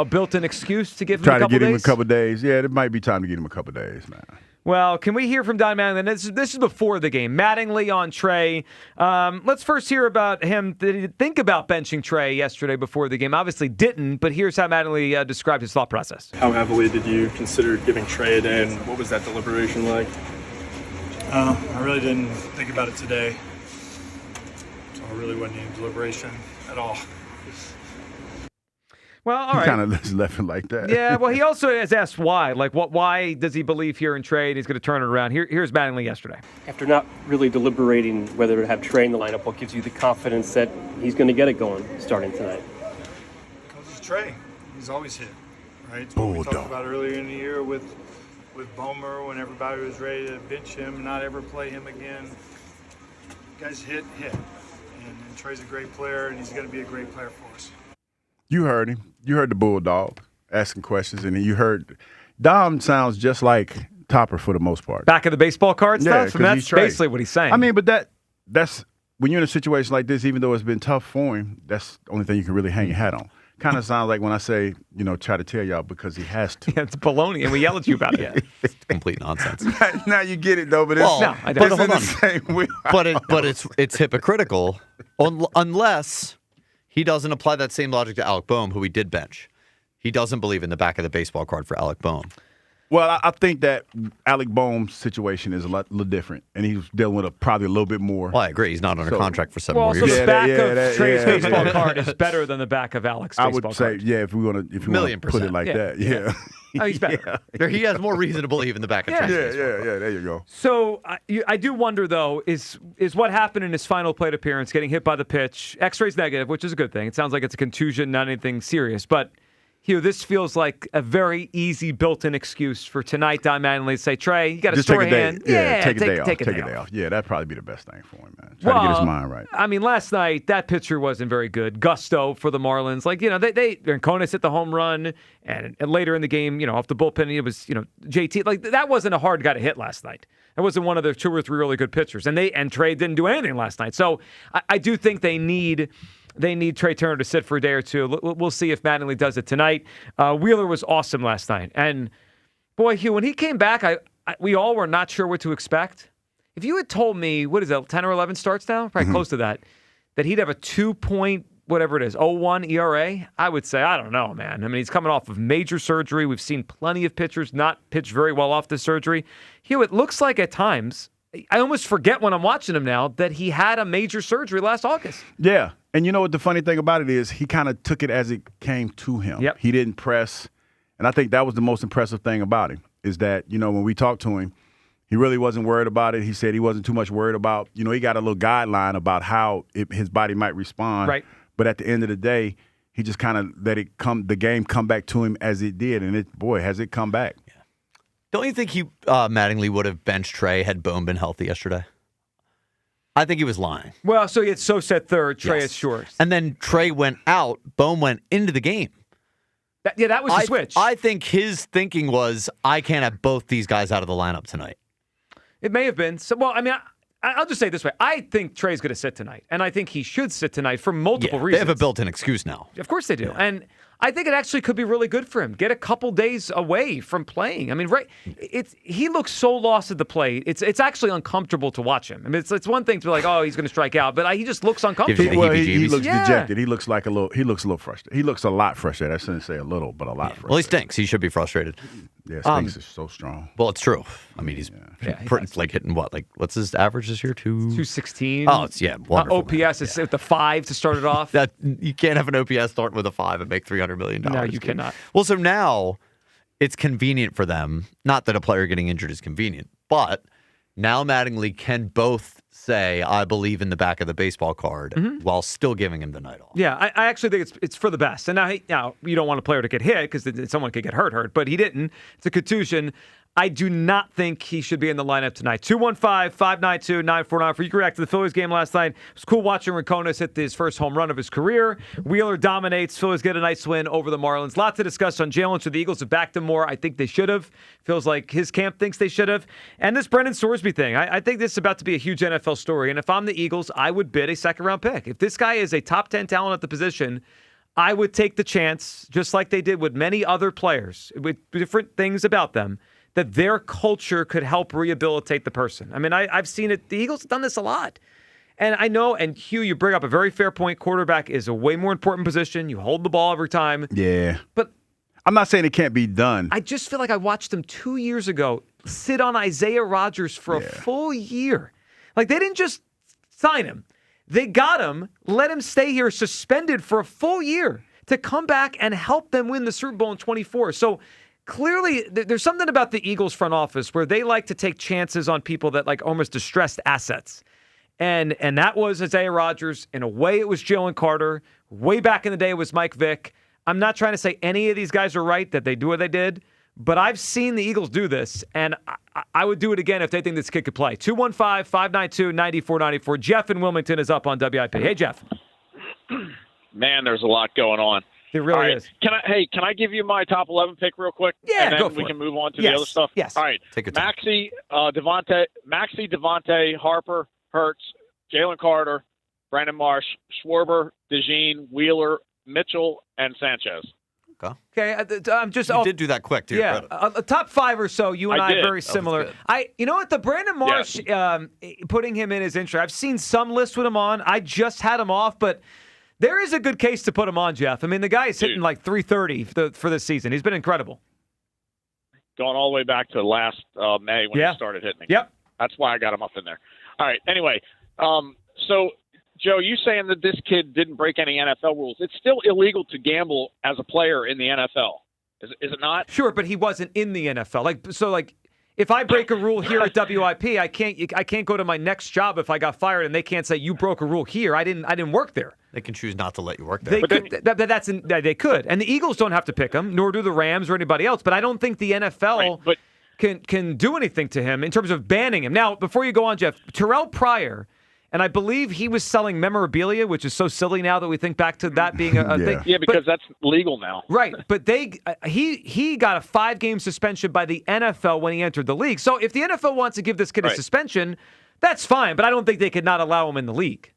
built-in excuse to give him a couple days. Try to get him a couple days. Yeah, it might be time to get him a couple days, man. Well, can we hear from Don Mattingly? This is before the game. Mattingly on Trey. Let's first hear about him. Did he think about benching Trey yesterday before the game? Obviously didn't, but here's how Mattingly described his thought process. How heavily did you consider giving Trey a day, and what was that deliberation like? I really didn't think about it today. So I really wasn't in deliberation at all. Well, all right. He kind of just left it like that. Yeah, well, he also has asked why. Like, why does he believe here in Trey and he's going to turn it around? Here's Mattingly yesterday. After not really deliberating whether to have Trey in the lineup, what gives you the confidence that he's going to get it going starting tonight? Because it's Trey. He's always hit, right? It's what we talked about earlier in the year with Bomer when everybody was ready to bench him, not ever play him again. Guys hit. And Trey's a great player, and he's going to be a great player for us. You heard him. You heard the Bulldog asking questions, and then you heard Dom sounds just like Topper for the most part. Back of the baseball card Yeah, stuff? And that's basically what he's saying. I mean, but that's when you're in a situation like this, even though it's been tough for him, that's the only thing you can really hang your hat on. Kind of sounds like when I say, try to tell y'all because he has to. Yeah, it's baloney, and we yell at you about it. It's complete nonsense. Now you get it, though, but it's, I it's don't. in Hold the on. same way. But it's hypocritical unless he doesn't apply that same logic to Alec Boehm, who he did bench. He doesn't believe in the back of the baseball card for Alec Boehm. Well, I think that Alec Boehm's situation is a little different, and he's dealing with probably a little bit more. Well, I agree. He's not under contract for 7 more so years. the back of Trey's baseball card is better than the back of Alex's I baseball Oh, would say, card. if we want to put it like that, yeah. Oh, he's better. He has more reason to believe in the back of Trey's baseball card. Yeah, there you go. So I do wonder, though, is what happened in his final plate appearance, getting hit by the pitch, X-rays negative, which is a good thing. It sounds like it's a contusion, not anything serious. But, Hugh, this feels like a very easy built-in excuse for tonight, Don Mattingly, to say, Trey, you got a Just sore take a day. hand. Take a day off. Take a day off. Yeah, that'd probably be the best thing for him, man. Try to get his mind right. I mean, last night, that pitcher wasn't very good. Gusto for the Marlins. Like, Conus hit the home run, and later in the game, off the bullpen, it was, JT. Like, that wasn't a hard guy to hit last night. That wasn't one of the 2 or 3 really good pitchers. And Trey didn't do anything last night. So I do think they need Trey Turner to sit for a day or two. We'll see if Mattingly does it tonight. Wheeler was awesome last night. And, boy, Hugh, when he came back, we all were not sure what to expect. If you had told me, what is that, 10 or 11 starts now? Probably close to that he'd have a 2.01 ERA, I would say, I don't know, man. I mean, he's coming off of major surgery. We've seen plenty of pitchers not pitch very well off the surgery. Hugh, it looks like at times, I almost forget when I'm watching him now, that he had a major surgery last August. Yeah. And you know what the funny thing about it is? He kind of took it as it came to him. Yep. He didn't press. And I think that was the most impressive thing about him is that, when we talked to him, he really wasn't worried about it. He said he wasn't too much worried about, he got a little guideline about how his body might respond. Right. But at the end of the day, he just kind of let the game come back to him as it did. And has it come back. Yeah. Don't you think Mattingly would have benched Trey had Boehm been healthy yesterday? I think he was lying. Well, so he had Sosa at third, Trey at short. And then Trey went out, Boehm went into the game. That was the switch. I think his thinking was, I can't have both these guys out of the lineup tonight. It may have been. So, well, I mean, I'll just say it this way. I think Trey's going to sit tonight, and I think he should sit tonight for multiple reasons. They have a built-in excuse now. Of course they do. Yeah. And I think it actually could be really good for him. Get a couple days away from playing. I mean, he looks so lost at the plate. It's actually uncomfortable to watch him. I mean, it's one thing to be like, oh, he's going to strike out, but he just looks uncomfortable. He looks dejected. He looks a little frustrated. He looks a lot frustrated. I shouldn't say a little, but a lot frustrated. Well, he stinks. He should be frustrated. Yeah, Stinks is so strong. Well, it's true. I mean, he's hitting what? Like, what's his average this year? 216. Oh, it's wonderful. OPS is with the 5 to start it off. That you can't have an OPS start with a 5 and make $300 million. No, you cannot. Well, so now it's convenient for them. Not that a player getting injured is convenient, but now Mattingly can both say, I believe in the back of the baseball card while still giving him the night off. Yeah, I actually think it's for the best. And now you don't want a player to get hit because someone could get hurt, but he didn't. It's a contusion. I do not think he should be in the lineup tonight. 215-592-9494. You can react to the Phillies game last night. It was cool watching Rincones hit his first home run of his career. Wheeler dominates. Phillies get a nice win over the Marlins. Lots to discuss on Jalen. So the Eagles have backed him more. I think they should have. Feels like his camp thinks they should have. And this Brendan Sorsby thing. I think this is about to be a huge NFL story. And if I'm the Eagles, I would bid a second-round pick. If this guy is a top 10 talent at the position, I would take the chance, just like they did with many other players, with different things about them, that their culture could help rehabilitate the person. I mean, I've seen it. The Eagles have done this a lot. And I know, and Hugh, you bring up a very fair point. Quarterback is a way more important position. You hold the ball every time. Yeah. But I'm not saying it can't be done. I just feel like I watched him 2 years ago sit on Isaiah Rodgers for a full year. Like, they didn't just sign him. They got him, let him stay here suspended for a full year. to come back and help them win the Super Bowl in 24. So clearly, there's something about the Eagles front office where they like to take chances on people that like almost distressed assets. And that was Isaiah Rodgers. In a way, it was Jalen Carter. Way back in the day, it was Mike Vick. I'm not trying to say any of these guys are right, that they do what they did, but I've seen the Eagles do this, and I would do it again if they think this kid could play. 215-592-9494. Jeff in Wilmington is up on WIP. Hey, Jeff. Man, there's a lot going on. It really is. Can I give you my top 11 pick real quick? Yeah, and then go for we it. can move on to Yes, the other stuff. yes. All right. Take your time. Maxey, Devontae, Harper, Hurts, Jalen Carter, Brandon Marsh, Schwarber, DeJean, Wheeler, Mitchell, and Sanchez. Okay, I'm just. You did do that quick, too. Yeah, a top 5 or so. You and I are very similar. You know what? The Brandon Marsh, putting him in is interesting. I've seen some lists with him on. I just had him off, but there is a good case to put him on, Jeff. I mean, the guy is hitting like 330 for this season. He's been incredible. Going all the way back to last May when he started hitting. Yep. That's why I got him up in there. All right. Anyway, so Joe, you saying that this kid didn't break any NFL rules? It's still illegal to gamble as a player in the NFL, is it not? Sure, but he wasn't in the NFL. If I break a rule here at WIP, I can't go to my next job if I got fired, and they can't say you broke a rule here. I didn't work there. They can choose not to let you work there. They could, and the Eagles don't have to pick him, nor do the Rams or anybody else. But I don't think the NFL can do anything to him in terms of banning him. Now, before you go on, Jeff, Terrell Pryor. And I believe he was selling memorabilia, which is so silly now that we think back to that being a thing. Yeah, because that's legal now. Right, but he got a 5-game suspension by the NFL when he entered the league. So if the NFL wants to give this kid a suspension, that's fine. But I don't think they could not allow him in the league.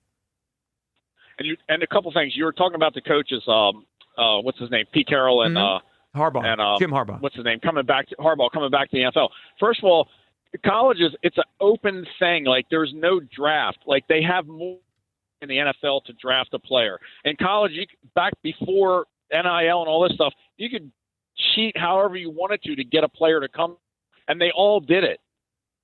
And a couple things. You were talking about the coaches. What's his name? Pete Carroll and Harbaugh. And Jim Harbaugh. What's his name? Harbaugh coming back to the NFL. First of all, colleges, it's an open thing. Like, there's no draft. Like, they have more in the NFL to draft a player. In college, back before NIL and all this stuff, you could cheat however you wanted to get a player to come, and they all did it.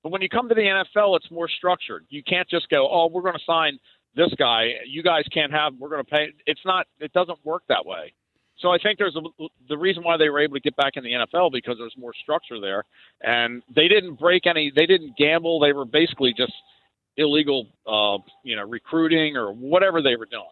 But when you come to the NFL, it's more structured. You can't just go, oh, we're going to sign this guy. You guys can't have, we're going to pay. It doesn't work that way. So I think the reason why they were able to get back in the NFL because there's more structure there, and they didn't they didn't gamble. They were basically just illegal, recruiting or whatever they were doing.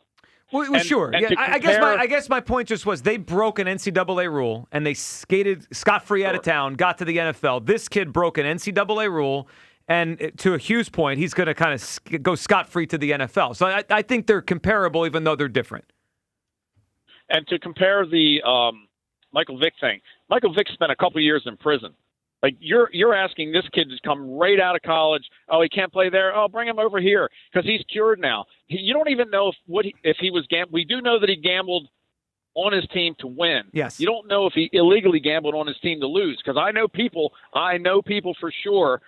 Well, sure. Yeah, I guess my point just was they broke an NCAA rule and they skated scot-free out of town, got to the NFL. This kid broke an NCAA rule, and to Hugh's point, he's going to kind of go scot-free to the NFL. So I think they're comparable, even though they're different. And to compare the Michael Vick thing, Michael Vick spent a couple of years in prison. Like, you're asking this kid to come right out of college. Oh, he can't play there. Oh, bring him over here because he's cured now. You don't even know if he was gambling. We do know that he gambled on his team to win. Yes. You don't know if he illegally gambled on his team to lose because I know people for sure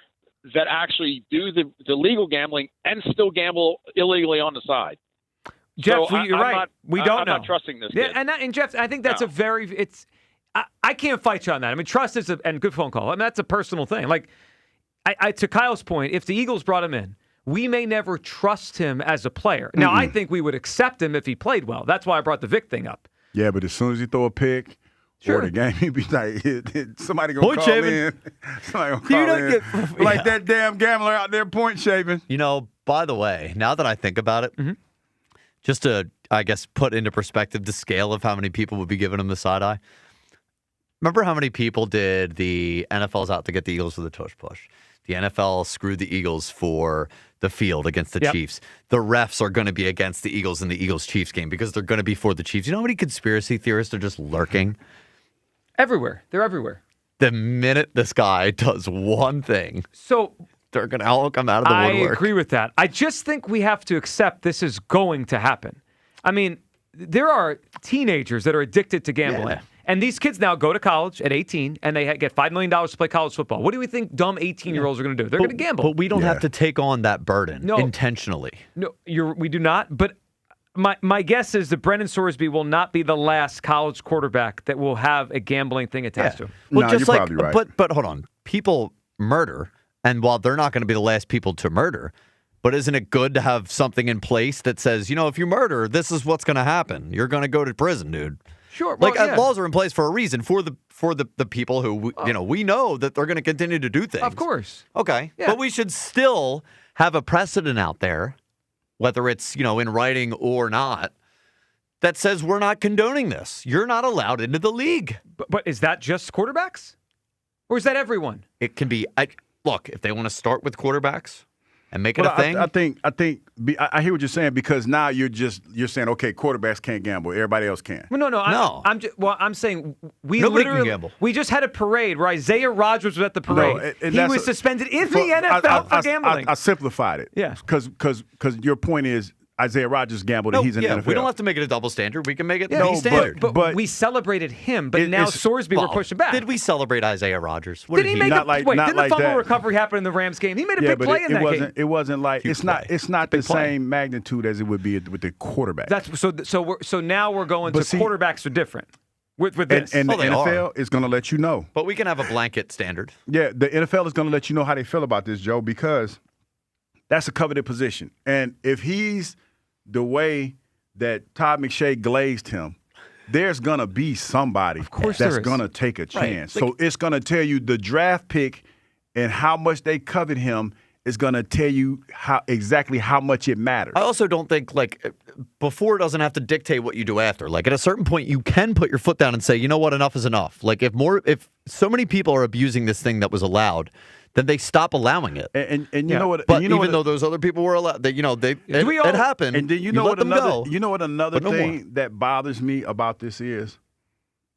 that actually do the legal gambling and still gamble illegally on the side. Jeff, so you're right. We don't know. I'm not trusting this kid. And Jeff, I think that's I can't fight you on that. I mean, trust is and good phone call. I mean, that's a personal thing. Like, to Kyle's point, if the Eagles brought him in, we may never trust him as a player. Now, I think we would accept him if he played well. That's why I brought the Vic thing up. Yeah, but as soon as you throw a pick or the game, he'd be like, somebody going to call in. Somebody going to call in. Like that damn gambler out there point shaving. By the way, now that I think about it, just to, I guess, put into perspective the scale of how many people would be giving him the side eye. Remember how many people did the NFL's out to get the Eagles with a tush push? The NFL screwed the Eagles for the field against the Chiefs. The refs are going to be against the Eagles in the Eagles-Chiefs game because they're going to be for the Chiefs. You know how many conspiracy theorists are just lurking? Everywhere. They're everywhere. The minute this guy does one thing, they're going to all come out of the woodwork. I agree with that. I just think we have to accept this is going to happen. I mean, there are teenagers that are addicted to gambling. Yeah. And these kids now go to college at 18, and they get $5 million to play college football. What do we think dumb 18-year-olds are going to do? They're going to gamble. But we don't have to take on that burden intentionally. No, we do not. But my guess is that Brendan Sorsby will not be the last college quarterback that will have a gambling thing attached to him. Well, you're probably right. But hold on. People murder, and while they're not going to be the last people to murder, But isn't it good to have something in place that says, if you murder, this is what's going to happen. You're going to go to prison, dude. Sure. Well, laws are in place for a reason for the people who we know that they're going to continue to do things. Of course. Okay. Yeah. But we should still have a precedent out there, whether it's in writing or not, that says we're not condoning this. You're not allowed into the league. But is that just quarterbacks, or is that everyone? It can be. Look, if they want to start with quarterbacks and make it a thing. I hear what you're saying, because now you're saying, okay, quarterbacks can't gamble, everybody else can. Well, no. I'm saying Nobody can gamble. We just had a parade where Isaiah Rodgers was at the parade. He was suspended in the NFL for gambling. I simplified it. Yeah. Because your point is Isaiah Rodgers gambled and he's in the NFL. We don't have to make it a double standard. We can make it the standard. But we celebrated him. But now Sorsby we're pushing back. Did we celebrate Isaiah Rodgers? Did he make not like didn't the fumble that. recovery happen in the Rams game? He made a big play in that game. It wasn't like it's not the same magnitude as it would be with the quarterback. So now we're going to quarterbacks are different with this. And the NFL is going to let you know. But we can have a blanket standard. Yeah, the NFL is going to let you know how they feel about this, Joe, because that's a coveted position. And if he's the way that Todd McShay glazed him, there's going to be somebody that's going to take a chance. Right. So it's going to tell you the draft pick and how much they covered him is going to tell you exactly how much it matters. I also don't think, before doesn't have to dictate what you do after. At a certain point, you can put your foot down and say, you know what, enough is enough. If so many people are abusing this thing that was allowed, then they stop allowing it. And you know what? But even though those other people were allowed, it happened. And then you know what another thing that bothers me about this is,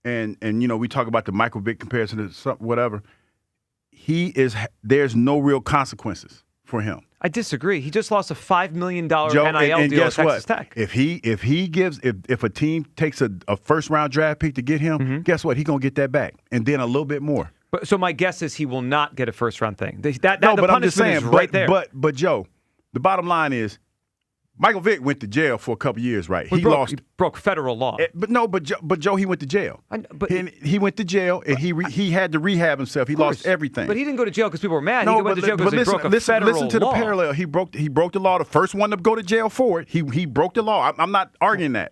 and we talk about the Michael Vick comparison to whatever. There's no real consequences for him. I disagree. He just lost a $5 million NIL and deal at guess Texas what? Tech. If a team takes a first round draft pick to get him, guess what? He's gonna get that back, and then a little bit more. So my guess is he will not get a first-round thing. The but I'm just saying, is right there. But Joe, the bottom line is, Michael Vick went to jail for a couple years, right? He broke federal law. But Joe, he went to jail. He went to jail, and he had to rehab himself. He lost everything. But he didn't go to jail because people were mad. He went to jail because he broke a federal law. Listen to the parallel. He broke the law. The first one to go to jail for it. He broke the law. I'm not arguing that.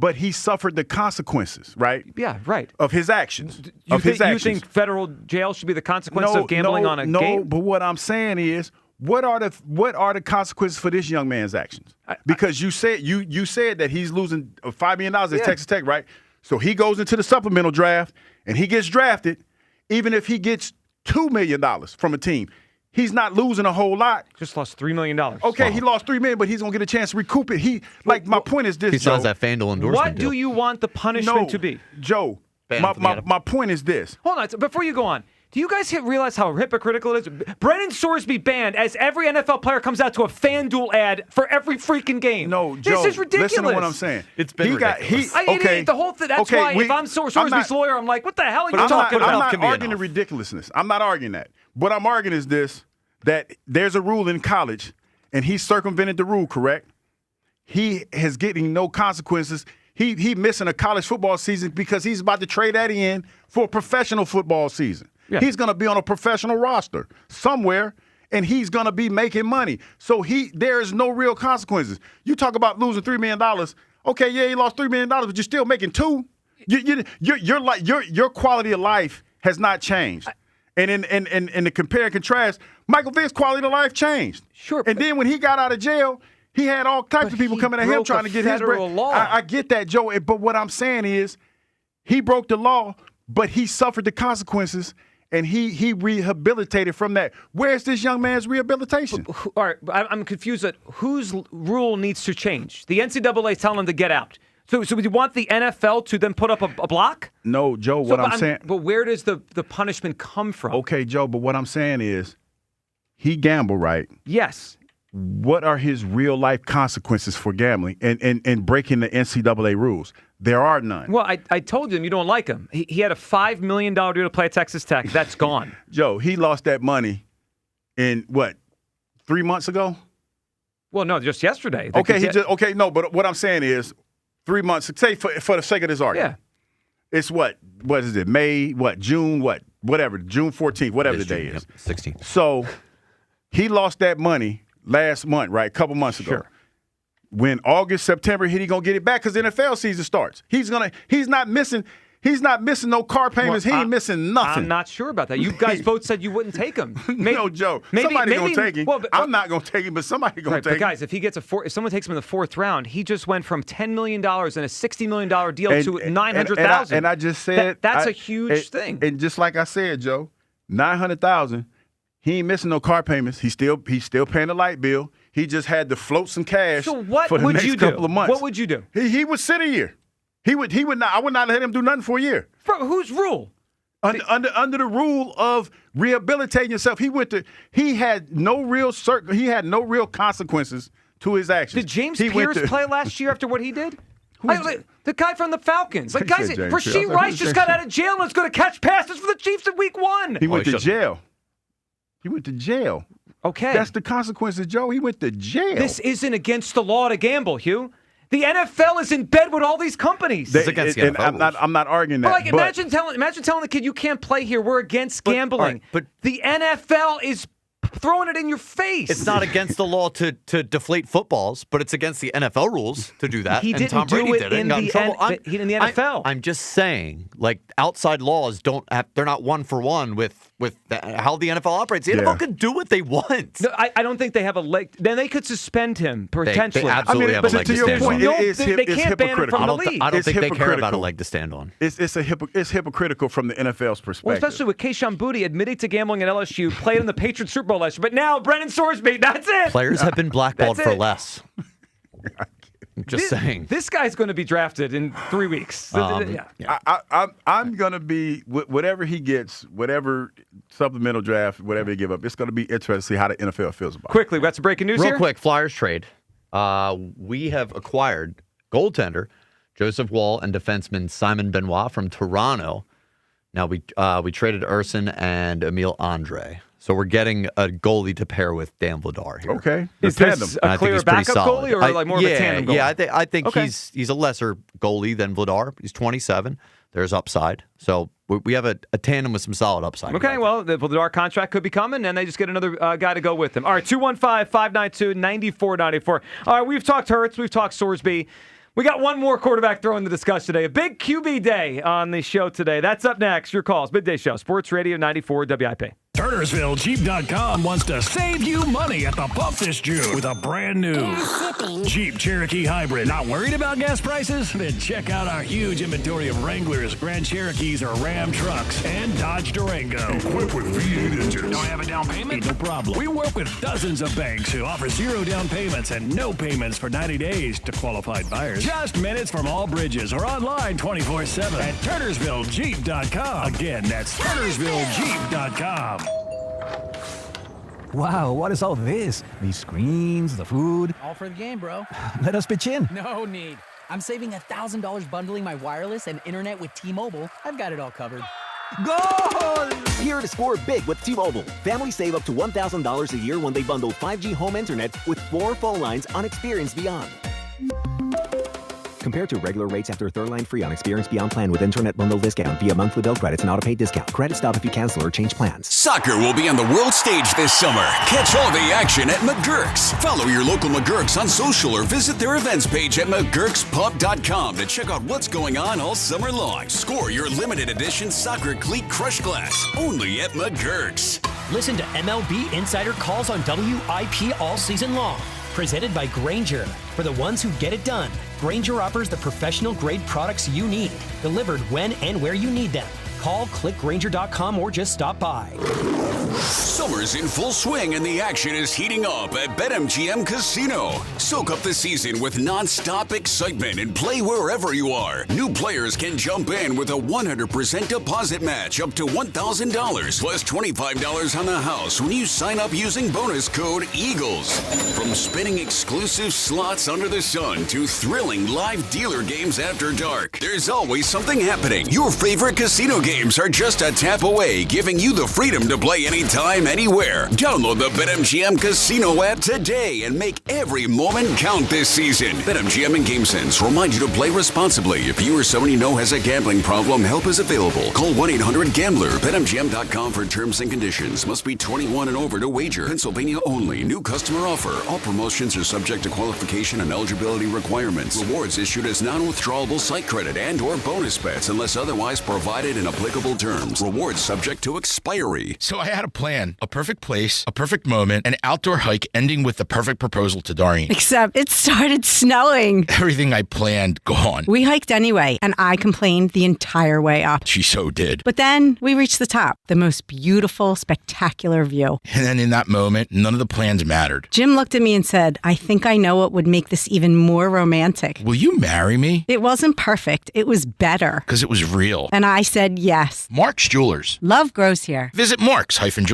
But he suffered the consequences, right? Yeah, right. Of his actions. You think federal jail should be the consequence of gambling on a game? No, but what I'm saying is, what are the consequences for this young man's actions? Because you said that he's losing $5 million at Texas Tech, right? So he goes into the supplemental draft and he gets drafted. Even if he gets $2 million from a team, he's not losing a whole lot. Just lost $3 million. Okay, He lost $3 million, but he's gonna get a chance to recoup it. My point is this, He Joe. signs that FanDuel endorsement What deal. do you want the punishment to be? Joe, my point is this. Hold on, before you go on. Do you guys realize how hypocritical it is? Brennan Sorsby banned as every NFL player comes out to a FanDuel ad for every freaking game. No, Joe, this is ridiculous. Listen to what I'm saying. It's been ridiculous. The whole thing. That's why if I'm Sorsby's lawyer, I'm like, what the hell are you talking about? I'm not arguing the ridiculousness. I'm not arguing that. What I'm arguing is this, that there's a rule in college, and he circumvented the rule, correct? He is getting no consequences. He missing a college football season because he's about to trade that in for a professional football season. Yeah. He's going to be on a professional roster somewhere, and he's going to be making money. So there is no real consequences. You talk about losing $3 million. Okay, yeah, he lost $3 million, but you're still making $2 million. Your quality of life has not changed. And in the compare and contrast, Michael Vick's quality of life changed. Sure. And then when he got out of jail, he had all types of people coming at him trying to get his bread. I get that, Joe. But what I'm saying is, he broke the law, but he suffered the consequences. And he rehabilitated from that. Where's this young man's rehabilitation? All right, I'm confused at whose rule needs to change. The NCAA is telling him to get out. So do you want the NFL to then put up a block? No, Joe, I'm saying. But where does the punishment come from? Okay, Joe, but what I'm saying is he gambled, right? Yes. What are his real life consequences for gambling and breaking the NCAA rules? There are none. Well, I told him you don't like him. He had a $5 million deal to play at Texas Tech. That's gone. Joe, he lost that money in, 3 months ago? Well, no, just yesterday. But what I'm saying is 3 months, say for the sake of this argument. Yeah. It's what is it, May, June, whatever, June 14th, whatever the day is. 16. So he lost that money last month, right? A couple months ago. Sure. When August, September hit, he gonna get it back because the NFL season starts. He's not missing no car payments. He ain't missing nothing. I'm not sure about that. You guys both said you wouldn't take him. No, Joe. Somebody gonna take him. Well, I'm not gonna take him, but somebody gonna take him. But guys, if someone takes him in the 4th round, he just went from $10 million and a $60 million deal to $900,000. And I just said that's a huge thing. And just like I said, Joe, $900,000. He ain't missing no car payments. He's still paying the light bill. He just had to float some cash for the next couple of months. What would you do? He would sit a year. He would not. I would not let him do nothing for a year. For whose rule? Under the rule of rehabilitating yourself. He had no real consequences to his actions. Did James Pierce play last year after what he did? The guy from the Falcons. Like, guys, Rasheed Rice just got out of jail and was going to catch passes for the Chiefs in week 1. He went to jail. He went to jail. Okay. That's the consequences, Joe. He went to jail. This isn't against the law to gamble, Hugh. The NFL is in bed with all these companies. It's against the NFL. I'm not arguing that. But imagine telling the kid you can't play here. We're against gambling. But the NFL is throwing it in your face. It's not against the law to deflate footballs, but it's against the NFL rules to do that. He and didn't Tom Brady do it did in the NFL. I'm just saying, like, outside laws they're not one for one with how the NFL operates. The NFL can do what they want. No, I don't think they have a leg. Then they could suspend him potentially. They absolutely have a leg to stand on. They can't ban him from the league. I don't think they care about a leg to stand on. It's hypocritical from the NFL's perspective. Well, especially with Keyshawn Booty admitting to gambling at LSU, played in the Patriots Super Bowl last year, but now Brennan Sorsby, that's it. Players have been blackballed for less. Just saying. This guy's going to be drafted in 3 weeks. I'm going to be, whatever he gets, whatever supplemental draft, whatever they give up, it's going to be interesting to see how the NFL feels about it. Quickly, we got some breaking news here. Real quick, Flyers trade. We have acquired goaltender Joseph Wall and defenseman Simon Benoit from Toronto. Now, we traded Urson and Emile Andre. So we're getting a goalie to pair with Dan Vladar here. Okay. Is this a clear backup goalie or like more of a tandem goalie? Yeah, I think he's a lesser goalie than Vladar. He's 27. There's upside. So we have a tandem with some solid upside. Okay, well, the Vladar contract could be coming, and they just get another guy to go with him. All right, 215-592-9494. All right, we've talked Hurts. We've talked Sorsby. We got one more quarterback throw in the discussion today. A big QB day on the show today. That's up next. Your calls. Midday Show. Sports Radio 94 WIP. TurnersvilleJeep.com wants to save you money at the pump this June with a brand new Jeep Cherokee Hybrid. Not worried about gas prices? Then check out our huge inventory of Wranglers, Grand Cherokees, or Ram trucks, and Dodge Durango. Equipped with V8 engines. Don't have a down payment? No problem. We work with dozens of banks who offer 0 down payments and no payments for 90 days to qualified buyers. Just minutes from all bridges or online 24/7 at TurnersvilleJeep.com. Again, that's TurnersvilleJeep.com. Wow, what is all this? These screens, the food. All for the game, bro. Let us pitch in. No need. I'm saving $1,000 bundling my wireless and internet with T-Mobile. I've got it all covered. Goal! Here to score big with T-Mobile. Families save up to $1,000 a year when they bundle 5G home internet with 4 phone lines on Experience Beyond. Compared to regular rates after third line free on Experience Beyond plan with internet bundle discount via monthly bill credits and auto-pay discount. Credit stop if you cancel or change plans. Soccer will be on the world stage this summer. Catch all the action at McGurk's. Follow your local McGurk's on social or visit their events page at McGurk'sPub.com to check out what's going on all summer long. Score your limited edition soccer cleat crush glass only at McGurk's. Listen to MLB Insider Calls on WIP all season long. Presented by Grainger. For the ones who get it done, Grainger offers the professional-grade products you need, delivered when and where you need them. Call, click Grainger.com, or just stop by. Summer's in full swing and the action is heating up at BetMGM Casino. Soak up the season with non-stop excitement and play wherever you are. New players can jump in with a 100% deposit match up to $1,000 plus $25 on the house when you sign up using bonus code EAGLES. From spinning exclusive slots under the sun to thrilling live dealer games after dark, there's always something happening. Your favorite casino games are just a tap away, giving you the freedom to play anytime anytime, anywhere. Download the BetMGM Casino app today and make every moment count this season. BetMGM and GameSense remind you to play responsibly. If you or someone you know has a gambling problem, help is available. Call 1-800-GAMBLER. BetMGM.com for terms and conditions. Must be 21 and over to wager. Pennsylvania only. New customer offer. All promotions are subject to qualification and eligibility requirements. Rewards issued as non-withdrawable site credit and or bonus bets unless otherwise provided in applicable terms. Rewards subject to expiry. So I had a plan, a perfect place, a perfect moment, an outdoor hike ending with the perfect proposal to Doreen. Except it started snowing. Everything I planned gone. We hiked anyway, and I complained the entire way up. She so did. But then we reached the top, the most beautiful, spectacular view. And then in that moment, none of the plans mattered. Jim looked at me and said, I think I know what would make this even more romantic. Will you marry me? It wasn't perfect. It was better. Because it was real. And I said yes. Mark's Jewelers. Love grows here. Visit marks-jewelers.com.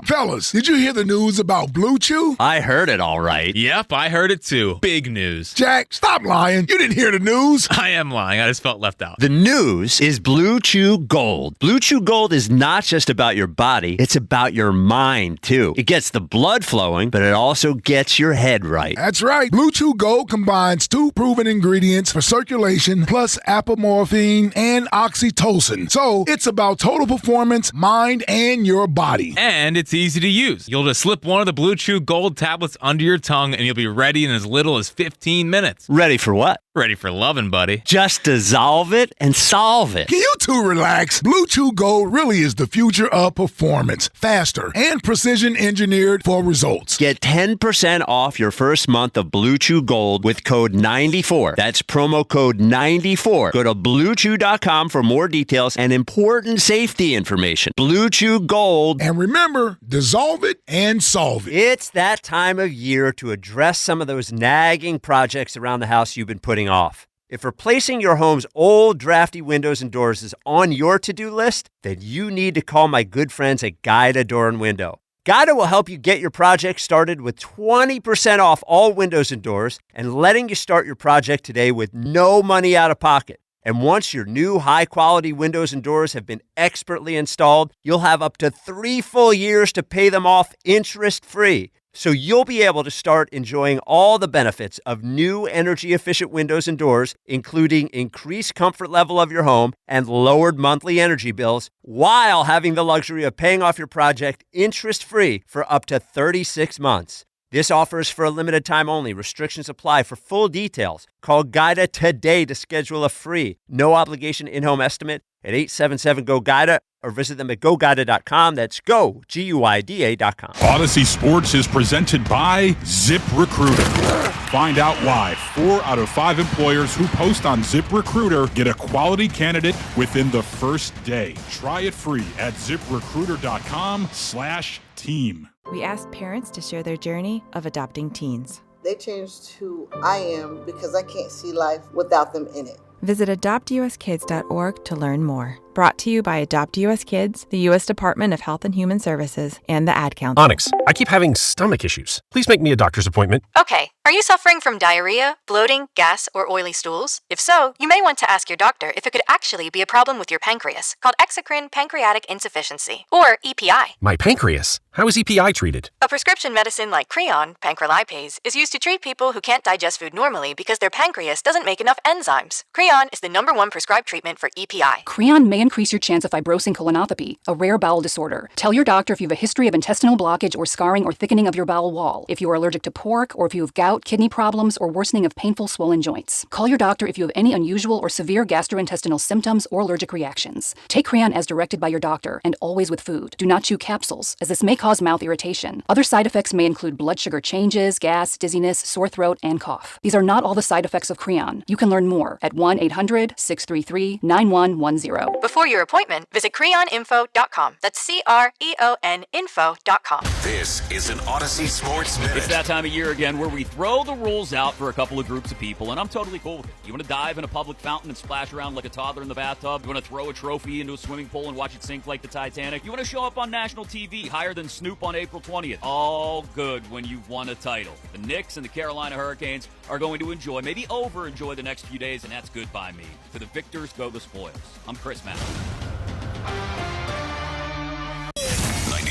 Fellas, did you hear the news about Blue Chew? I heard it all right. Yep, I heard it too. Big news. Jack, stop lying. You didn't hear the news. I am lying. I just felt left out. The news is Blue Chew Gold. Blue Chew Gold is not just about your body, it's about your mind too. It gets the blood flowing, but it also gets your head right. That's right. Blue Chew Gold combines 2 proven ingredients for circulation plus apomorphine and oxytocin. So it's about total performance, mind, and your body. And it's easy to use. You'll just slip one of the Blue Chew Gold tablets under your tongue and you'll be ready in as little as 15 minutes. Ready for what? Ready for loving, buddy. Just dissolve it and solve it. Can you two relax? Blue Chew Gold really is the future of performance. Faster and precision engineered for results. Get 10% off your first month of Blue Chew Gold with code 94. That's promo code 94. Go to BlueChew.com for more details and important safety information. Blue Chew Gold. And remember, dissolve it and solve it. It's that time of year to address some of those nagging projects around the house you've been putting off. If replacing your home's old drafty windows and doors is on your to-do list, then you need to call my good friends at Guida Door and Window. Guida will help you get your project started with 20% off all windows and doors and letting you start your project today with no money out of pocket. And once your new high-quality windows and doors have been expertly installed, you'll have up to 3 full years to pay them off interest-free. So you'll be able to start enjoying all the benefits of new energy-efficient windows and doors, including increased comfort level of your home and lowered monthly energy bills, while having the luxury of paying off your project interest-free for up to 36 months. This offer is for a limited time only. Restrictions apply. For full details, call Guida today to schedule a free, no-obligation in-home estimate at 877-GO-GUIDA or visit them at GoGuida.com. That's go, GUIDA.com. Odyssey Sports is presented by ZipRecruiter. Find out why 4 out of 5 employers who post on ZipRecruiter get a quality candidate within the first day. Try it free at ZipRecruiter.com/team. We asked parents to share their journey of adopting teens. They changed who I am because I can't see life without them in it. Visit adoptuskids.org to learn more. Brought to you by Adopt US Kids, the U.S. Department of Health and Human Services, and the Ad Council. Onyx, I keep having stomach issues. Please make me a doctor's appointment. Okay, are you suffering from diarrhea, bloating, gas, or oily stools? If so, you may want to ask your doctor if it could actually be a problem with your pancreas, called exocrine pancreatic insufficiency, or EPI. My pancreas? How is EPI treated? A prescription medicine like Creon, pancrelipase, is used to treat people who can't digest food normally because their pancreas doesn't make enough enzymes. Creon is the #1 prescribed treatment for EPI. Creon may increase your chance of fibrosing colonopathy, a rare bowel disorder. Tell your doctor if you have a history of intestinal blockage or scarring or thickening of your bowel wall, if you are allergic to pork, or if you have gout, kidney problems, or worsening of painful swollen joints. Call your doctor if you have any unusual or severe gastrointestinal symptoms or allergic reactions. Take Creon as directed by your doctor, and always with food. Do not chew capsules, as this may cause mouth irritation. Other side effects may include blood sugar changes, gas, dizziness, sore throat, and cough. These are not all the side effects of Creon. You can learn more at 1-800-633-9110. Before your appointment, visit creoninfo.com. That's CREON info.com. This is an Odyssey Sports Minute. It's that time of year again where we throw the rules out for a couple of groups of people, and I'm totally cool with it. You want to dive in a public fountain and splash around like a toddler in the bathtub? You want to throw a trophy into a swimming pool and watch it sink like the Titanic? You want to show up on national TV higher than Snoop on April 20th? All good when you've won a title. The Knicks and the Carolina Hurricanes are going to enjoy, maybe over-enjoy the next few days, and that's good by me. To the victors go the spoils. I'm Chris Matthews.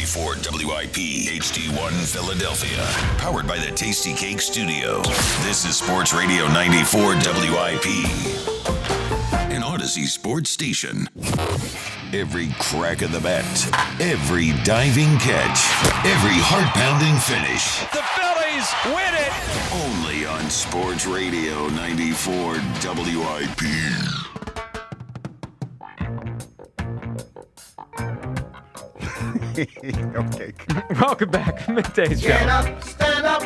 94 WIP HD1 Philadelphia. Powered by the Tasty Cake Studio. This is Sports Radio 94 WIP. An Odyssey sports station. Every crack of the bat, every diving catch, every heart-pounding finish. The Phillies win it! Only on Sports Radio 94 WIP. Okay. Welcome back. Midday show. Stand up.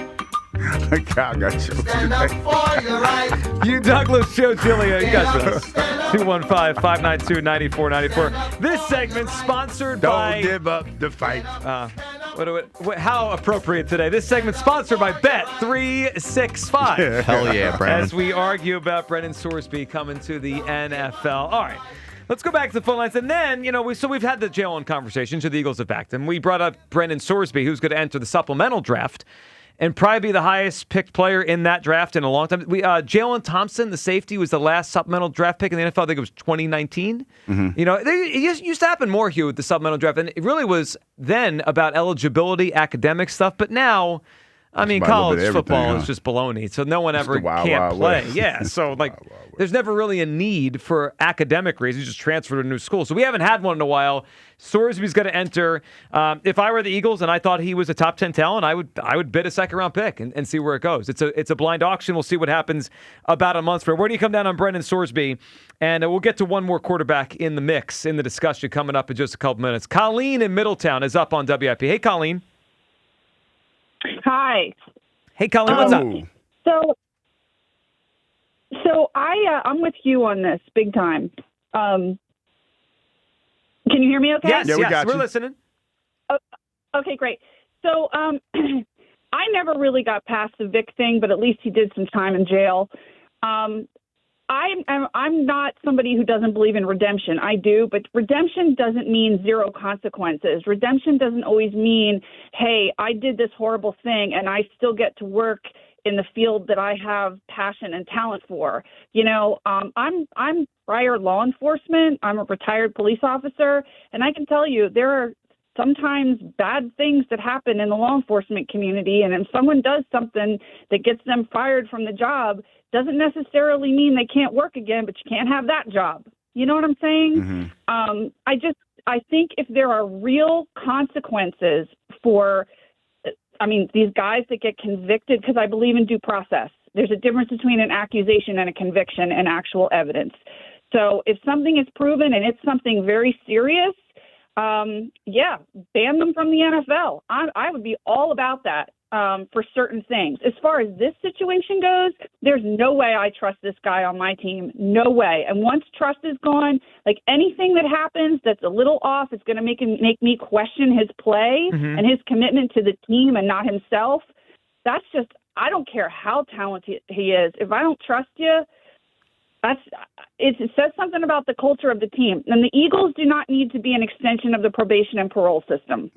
God got you. Stand up for your right. You, Douglas, Joe, Julia, you guys with us. 215-592-9494. This segment's sponsored by... Don't give up the fight. How appropriate today. This segment's sponsored by Bet365. Hell yeah, Brandon. As we argue about Brendan Sorsby coming to the NFL. All right. Let's go back to the phone lines. And then, we've had the Jalen conversation. So the Eagles have backed him. We brought up Brendan Sorsby, who's going to enter the supplemental draft and probably be the highest picked player in that draft in a long time. Jalen Thompson, the safety, was the last supplemental draft pick in the NFL. I think it was 2019. Mm-hmm. It used to happen more, Hugh, with the supplemental draft. And it really was then about eligibility, academic stuff. But now... college football is just baloney, so no one ever can't play. Yeah, so there's never really a need for academic reasons. You just transfer to a new school. So we haven't had one in a while. Sorsby's going to enter. If I were the Eagles and I thought he was a top 10 talent, I would bid a second-round pick and see where it goes. It's a blind auction. We'll see what happens about a month from now. Where do you come down on Brendan Sorsby? And we'll get to one more quarterback in the mix in the discussion coming up in just a couple minutes. Colleen in Middletown is up on WIP. Hey, Colleen. Hi. Hey, Colleen, what's up? So I'm with you on this big time. Can you hear me okay? Yes, we're listening. Okay, great. So I never really got past the Vic thing, but at least he did some time in jail. I'm not somebody who doesn't believe in redemption. I do, but redemption doesn't mean zero consequences. Redemption doesn't always mean, hey, I did this horrible thing and I still get to work in the field that I have passion and talent for. I'm prior law enforcement. I'm a retired police officer, and I can tell you there are sometimes bad things that happen in the law enforcement community, and if someone does something that gets them fired from the job, doesn't necessarily mean they can't work again, but you can't have that job. You know what I'm saying? Mm-hmm. I think if there are real consequences for, these guys that get convicted, because I believe in due process. There's a difference between an accusation and a conviction and actual evidence. So if something is proven and it's something very serious, ban them from the NFL. I would be all about that. For certain things. As far as this situation goes, there's no way I trust this guy on my team. No way. And once trust is gone, anything that happens that's a little off is going to make me question his play and his commitment to the team and not himself. That's just, I don't care how talented he is. If I don't trust you, it says something about the culture of the team. And the Eagles do not need to be an extension of the probation and parole system.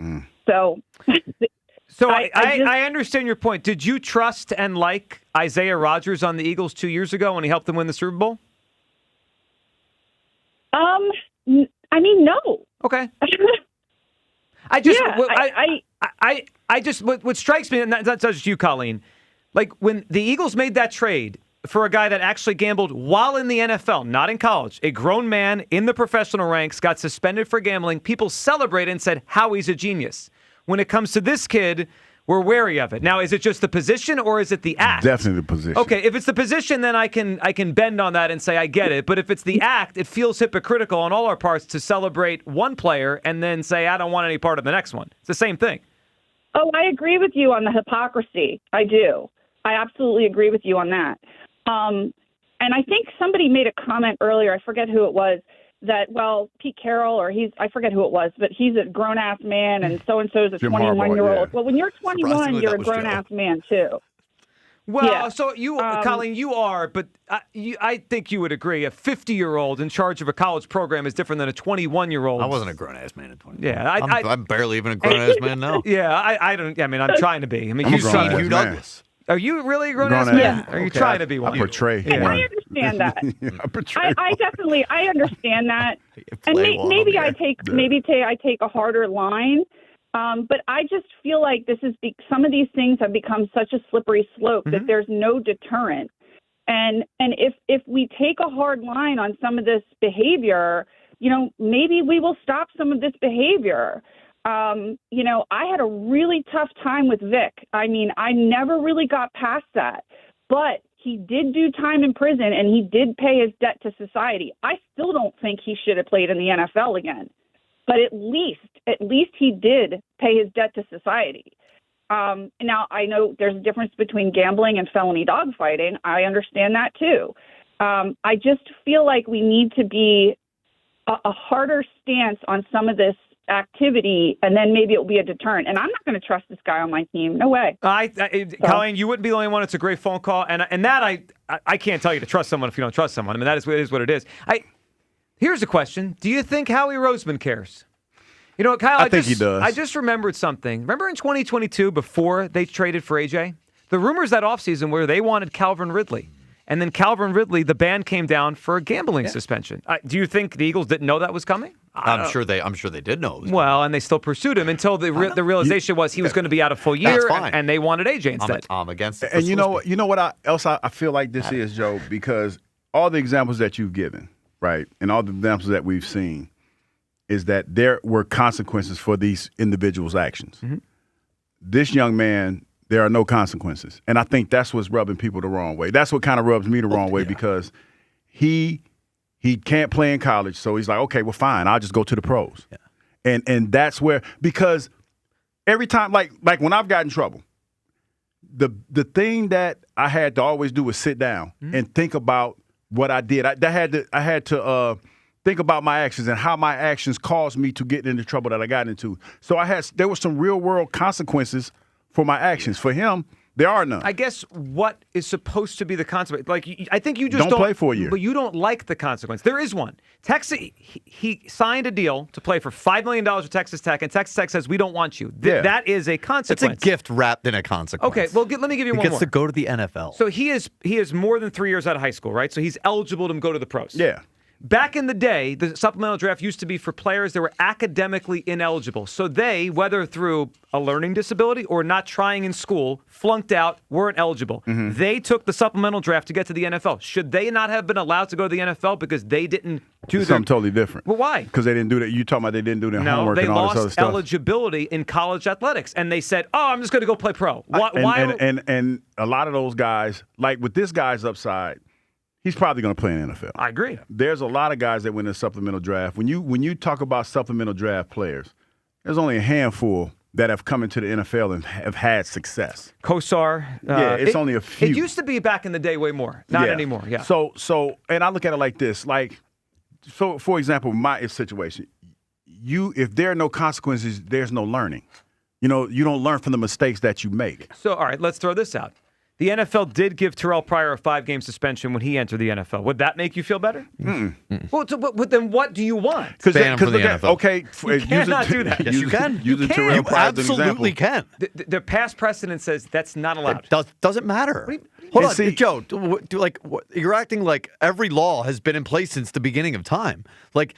So... So I understand your point. Did you trust and like Isaiah Rodgers on the Eagles 2 years ago when he helped them win the Super Bowl? No. Okay. What strikes me, and that's just you, Colleen, when the Eagles made that trade for a guy that actually gambled while in the NFL, not in college, a grown man in the professional ranks, got suspended for gambling, people celebrated and said how he's a genius. When it comes to this kid, we're wary of it. Now, is it just the position or is it the act? Definitely the position. Okay, if it's the position, then I can bend on that and say I get it. But if it's the act, it feels hypocritical on all our parts to celebrate one player and then say I don't want any part of the next one. It's the same thing. Oh, I agree with you on the hypocrisy. I do. I absolutely agree with you on that. And I think somebody made a comment earlier, I forget who it was, that, Pete Carroll, I forget who it was, but he's a grown-ass man and so-and-so is a 21-year-old. Well, when you're 21, you're a grown-ass man, too. Well, so you, Colleen, you are, but I think you would agree, a 50-year-old in charge of a college program is different than a 21-year-old. I wasn't a grown-ass man at 21. Yeah. I'm barely even a grown-ass man now. Yeah, I'm trying to be. I'm Hugh Douglas. Are you really a grown-ass man? Yeah. Are you trying to be one? I portray one. I understand that. I understand that. And maybe I take a harder line. But I just feel like some of these things have become such a slippery slope that there's no deterrent. And if we take a hard line on some of this behavior, maybe we will stop some of this behavior. I had a really tough time with Vic. I mean, I never really got past that. But he did do time in prison, and he did pay his debt to society. I still don't think he should have played in the NFL again. But at least he did pay his debt to society. Now, I know there's a difference between gambling and felony dogfighting. I understand that, too. I just feel like we need to be a harder stance on some of this activity, and then maybe it'll be a deterrent. And I'm not going to trust this guy on my team. No way. Colleen, you wouldn't be the only one. It's a great phone call. And that I can't tell you to trust someone if you don't trust someone. I mean, that is what it is. Here's a question. Do you think Howie Roseman cares? You know what, Kyle? I think he does. I just remembered something. Remember in 2022, before they traded for AJ? The rumors that offseason were they wanted Calvin Ridley. And then Calvin Ridley, the ban came down for a gambling suspension. Do you think the Eagles didn't know that was coming? I'm sure they did know it was coming. And they still pursued him until the realization was he was going to be out a full year, and they wanted AJ instead. I'm against it. And you know what I feel like this is, Joe, because all the examples that you've given, right, and all the examples that we've seen, is that there were consequences for these individuals' actions. Mm-hmm. This young man, there are no consequences. And I think that's what's rubbing people the wrong way. That's what kind of rubs me the wrong way because he can't play in college. So he's like, okay, well, fine. I'll just go to the pros. Yeah. And that's where – because every time – like when I've gotten in trouble, the thing that I had to always do was sit down and think about what I did. I had to think about my actions and how my actions caused me to get into trouble that I got into. So there were some real world consequences for my actions. For him, there are none. I guess what is supposed to be the consequence? Like I think you just don't play for a year, but you don't like the consequence. There is one. Texas, he signed a deal to play for $5 million with Texas Tech, and Texas Tech says we don't want you. That is a consequence. It's a gift wrapped in a consequence. Okay, well let me give you one more. He gets to go to the NFL. So he is more than 3 years out of high school, right? So he's eligible to go to the pros. Yeah. Back in the day, the supplemental draft used to be for players that were academically ineligible. So they, whether through a learning disability or not trying in school, flunked out, weren't eligible. Mm-hmm. They took the supplemental draft to get to the NFL. Should they not have been allowed to go to the NFL because they didn't do something totally different? Well, why? Because they didn't do that. You talking about they didn't do their homework and all this other stuff. No, they lost eligibility in college athletics, and they said, "Oh, I'm just going to go play pro." And a lot of those guys, like with this guy's upside. He's probably going to play in the NFL. I agree. There's a lot of guys that win a supplemental draft. When you talk about supplemental draft players, there's only a handful that have come into the NFL and have had success. Kosar. It's only a few. It used to be back in the day way more. Not anymore. Yeah. So, and I look at it like this. So for example, my situation, if there are no consequences, there's no learning. You don't learn from the mistakes that you make. So, all right, let's throw this out. The NFL did give Terrell Pryor a 5-game suspension when he entered the NFL. Would that make you feel better? Well, but then what do you want? Ban from the NFL. Okay, you cannot do that. Yes, you can. Using Terrell Pryor as an absolutely example. can. The past precedent says that's not allowed. It doesn't matter. Hold on, Joe. You're acting like every law has been in place since the beginning of time. Like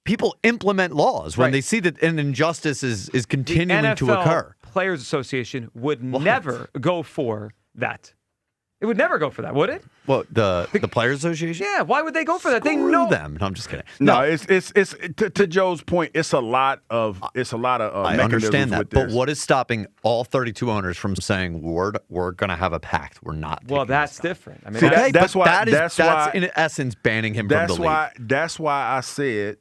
people implement laws when they see that an injustice is continuing to occur. The NFL Players Association would never go for that. It would never go for that, would it? Well, the Players Association? Yeah, why would they go for that? Screw They know them. No, I'm just kidding. No, it's to Joe's point. It's a lot of I understand that, but what is stopping all 32 owners from saying we're going to have a pact? We're not. Well, that's different. I mean, that's why that's in essence banning him from the league. That's why I said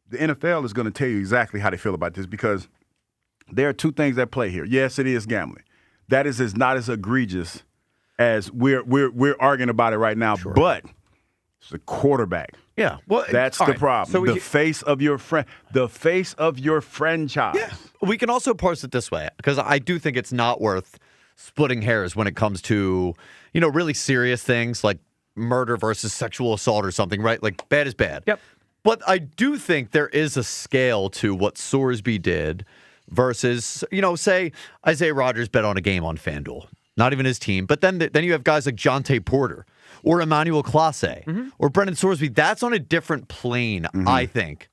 the NFL is going to tell you exactly how they feel about this because there are two things at play here. Yes, it is gambling. That is not as egregious as we're arguing about it right now, but it's a quarterback. Yeah, well, that's the problem. So the face of your franchise. Yeah. We can also parse it this way because I do think it's not worth splitting hairs when it comes to really serious things like murder versus sexual assault or something, right? Like bad is bad. Yep. But I do think there is a scale to what Sorsby did. Versus, say Isaiah Rodgers bet on a game on FanDuel. Not even his team. But then you have guys like Jonte Porter or Emmanuel Clase or Brendan Sorsby. That's on a different plane, I think,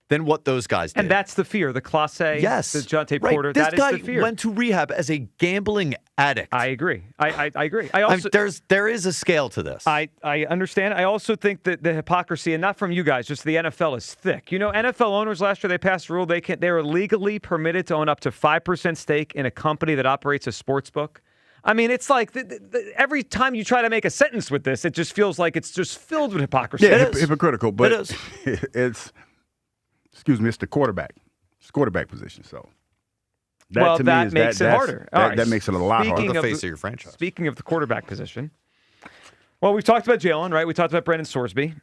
than what those guys did. And that's the fear. The Clase, yes, the Jonte right. Porter, This that guy is the fear. went to rehab as a gambling addict. I agree. I agree. I also there is a scale to this. I understand. I also think that the hypocrisy, and not from you guys, just the NFL is thick. You know, NFL owners last year, they passed a rule they're legally permitted to own up to 5% stake in a company that operates a sports book. I mean, it's like every time you try to make a sentence with this, it just feels like it's just filled with hypocrisy. Yeah, hypocritical, but it is. It's the quarterback. It's quarterback position. So that makes it harder. That makes it a lot harder. The face of your franchise. Speaking of the quarterback position, well, we've talked about Jalen, right? We talked about Brendan Sorsby.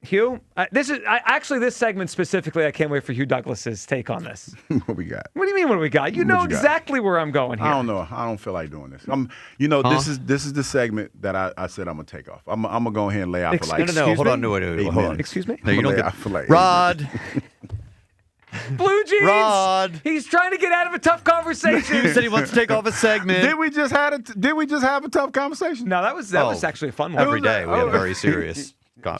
Hugh, this segment specifically, I can't wait for Hugh Douglas's take on this. What we got? What do you mean what we got? You know exactly where I'm going here. I don't know. I don't feel like doing this. This is the segment that I said I'm gonna take off. I'm gonna go ahead and lay out for like hold on. Hold on. Excuse me? No, you don't get for like Rod. Blue Jeans. Rod. He's trying to get out of a tough conversation. He said he wants to take off a segment. Did we just have a tough conversation? No, that was actually a fun one. Every day we have very serious,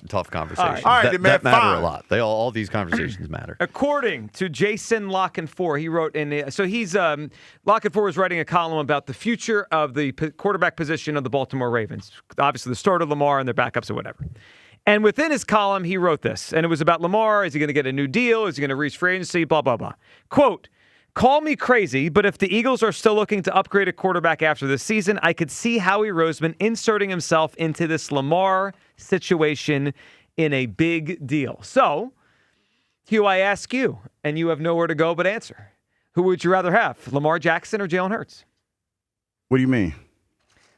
tough conversations. All right, that matter a lot. All these conversations matter. According to Jason Lockenfor, he wrote Lockenfor was writing a column about the future of the quarterback position of the Baltimore Ravens. Obviously, the start of Lamar and their backups or whatever. And within his column, he wrote this, and it was about Lamar. Is he going to get a new deal? Is he going to reach free agency? Blah, blah, blah. Quote, call me crazy, but if the Eagles are still looking to upgrade a quarterback after this season, I could see Howie Roseman inserting himself into this Lamar situation in a big deal. So, Hugh, I ask you, and you have nowhere to go but answer. Who would you rather have, Lamar Jackson or Jalen Hurts? What do you mean?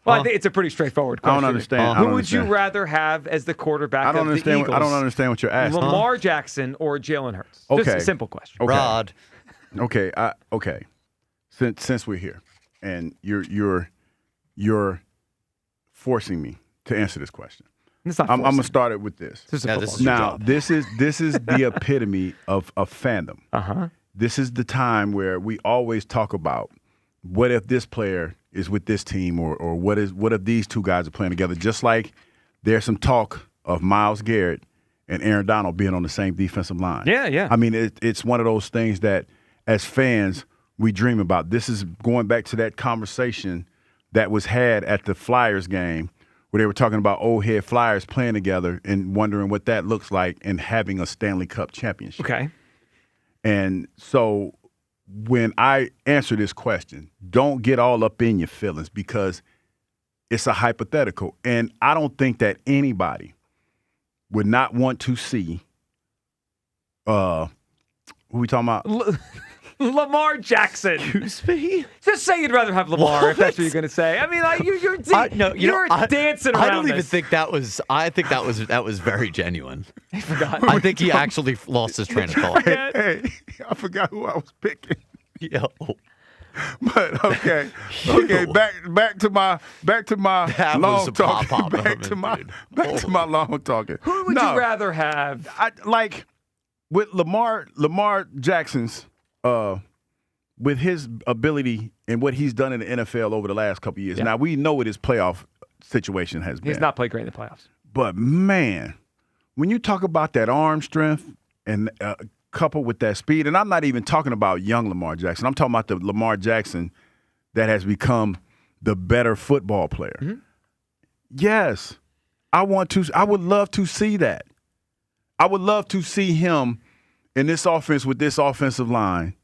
Well, I think it's a pretty straightforward question. I don't understand. Who would you rather have as the quarterback of the Eagles? I don't understand what you're asking. Lamar Jackson or Jalen Hurts? Okay. Just a simple question. Okay. Rod. Okay. Okay. Since we're here, and you're forcing me to answer this question, I'm gonna start it with this. This is the epitome of fandom. This is the time where we always talk about what if this player is with this team, or what if these two guys are playing together? Just like there's some talk of Myles Garrett and Aaron Donald being on the same defensive line. Yeah. I mean, it's one of those things that as fans we dream about. This is going back to that conversation that was had at the Flyers game where they were talking about old head Flyers playing together and wondering what that looks like and having a Stanley Cup championship. Okay. And so when I answer this question, don't get all up in your feelings because it's a hypothetical. And I don't think that anybody would not want to see who we talking about? Lamar Jackson. Excuse me? Just say you'd rather have Lamar if that's what you're going to say. I mean, you're dancing around I don't even this. think that was. I think that was very genuine. I forgot. I think he actually lost his train of thought. Hey, I forgot who I was picking. Yo. But okay, back to my long talking. Back to my long talking. Who would you rather have? With Lamar Jackson's with his ability and what he's done in the NFL over the last couple of years. Yeah. Now we know what his playoff situation has been. He's not played great in the playoffs. But man, when you talk about that arm strength and coupled with that speed, and I'm not even talking about young Lamar Jackson. I'm talking about the Lamar Jackson that has become the better football player. Mm-hmm. Yes, I would love to see that. I would love to see him in this offense with this offensive line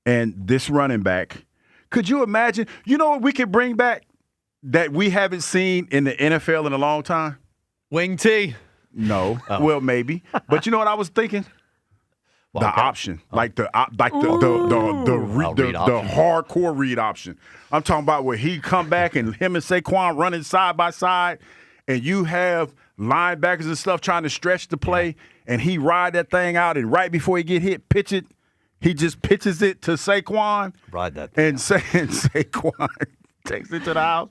and this running back. Could you imagine? You know what we could bring back that we haven't seen in the NFL in a long time? Wing T. No. Oh. Well, maybe. But you know what I was thinking? The option, like the hardcore read option. I'm talking about where he come back and him and Saquon running side by side, and you have linebackers and stuff trying to stretch the play, and he ride that thing out, and right before he get hit, pitch it. He just pitches it to Saquon. Ride that thing. And Saquon takes it to the house.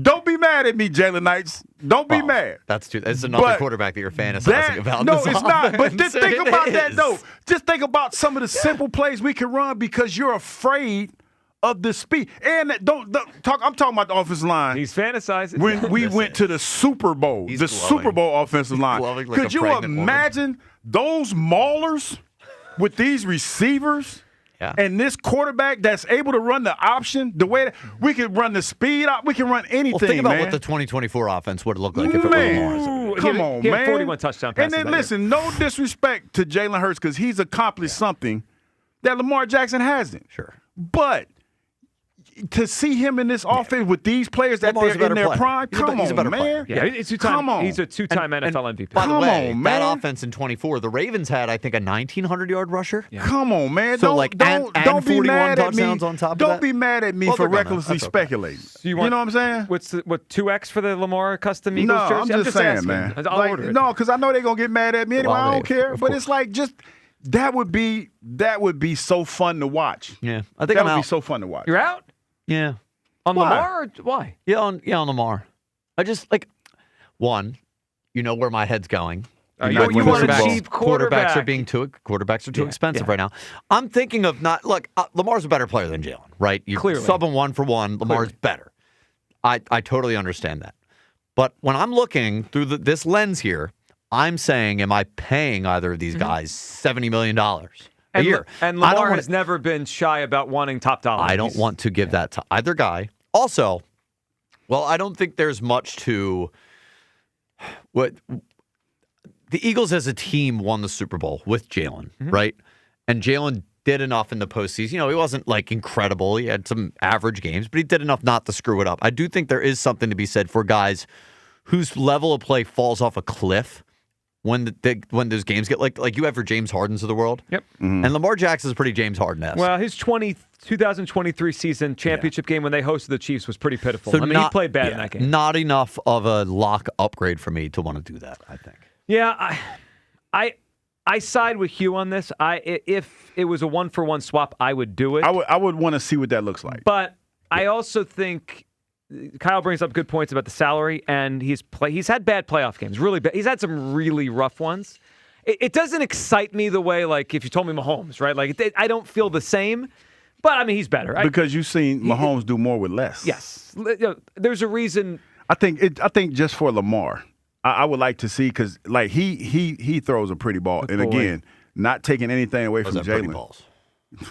Don't be mad at me, Jalen Knights. Don't be mad. That's not the quarterback that you're fantasizing about. No, it's not. But just think about that, though. Just think about some of the simple plays we can run because you're afraid of the speed. And don't talk. I'm talking about the offensive line. He's fantasizing. When we went to the Super Bowl, He's the glowing. Super Bowl offensive line. Glowing like Could a you pregnant imagine those maulers with these receivers? Yeah. And this quarterback that's able to run the option, the way that we can run the speed out, we can run anything, Well, think about man. what the 2024 offense would look like if it were Lamar. Come on, he had man. 41 touchdown passes. And then listen, no disrespect to Jalen Hurts because he's accomplished something that Lamar Jackson hasn't. Sure. But to see him in this offense with these players that Lamar's a they're in better their player. prime, He's a better man. player. Yeah, he's a two-time NFL MVP. By the way, on, that man. offense in 24, the Ravens had, I think, a 1,900-yard rusher. Yeah. Come on, man. So, don't like, don't and don't be 41 mad at me. touchdowns on top of Don't that? be mad at me Well, for they're gonna. recklessly That's okay. speculating. So you know what I'm saying? What's 2X for the Lamar custom Eagles No, jersey? I'm just saying, asking. man. I'll order it. No, because I know they're gonna get mad at me anyway. Well, I don't care. of But course. it's like just that would be so fun to watch. Yeah, I think that I'm would be out. so fun to watch. You're out Yeah. on Why? Lamar? Or why? Yeah, on Lamar. I just, like, one, you know where my head's going. You want a cheap Quarterbacks quarterback. are too expensive right now. I'm thinking of not look. Lamar's a better player than Jalen, right? You Clearly. sub him 1 for 1. Lamar's better. I totally understand that. But when I'm looking through this lens here, I'm saying, am I paying either of these guys $70 million a year? And I don't Lamar wanna- has never been shy about wanting top dollar. I don't want to give that to either guy. Also, well, I don't think there's much to what the Eagles as a team won the Super Bowl with Jalen, right? And Jalen did enough in the postseason. You know, he wasn't like incredible. He had some average games, but he did enough not to screw it up. I do think there is something to be said for guys whose level of play falls off a cliff when those games get like you have for James Harden's of the world. Yep. And Lamar Jackson's pretty James Harden-esque. Well, his 2023 season championship game when they hosted the Chiefs was pretty pitiful. So I mean, he played bad in that game. Not enough of a lock upgrade for me to want to do that, I think. Yeah, I side with Hugh on this. If it was a 1-for-1 swap, I would do it. I would want to see what that looks like. But I also think Kyle brings up good points about the salary, and he's had bad playoff games, really bad. He's had some really rough ones. It doesn't excite me the way, like, if you told me Mahomes, right? Like, I don't feel the same. But, I mean, he's better. Because you've seen Mahomes do more with less. Yes. There's a reason. I think just for Lamar, I would like to see because like he throws a pretty ball, and again, not taking anything away from Jalen.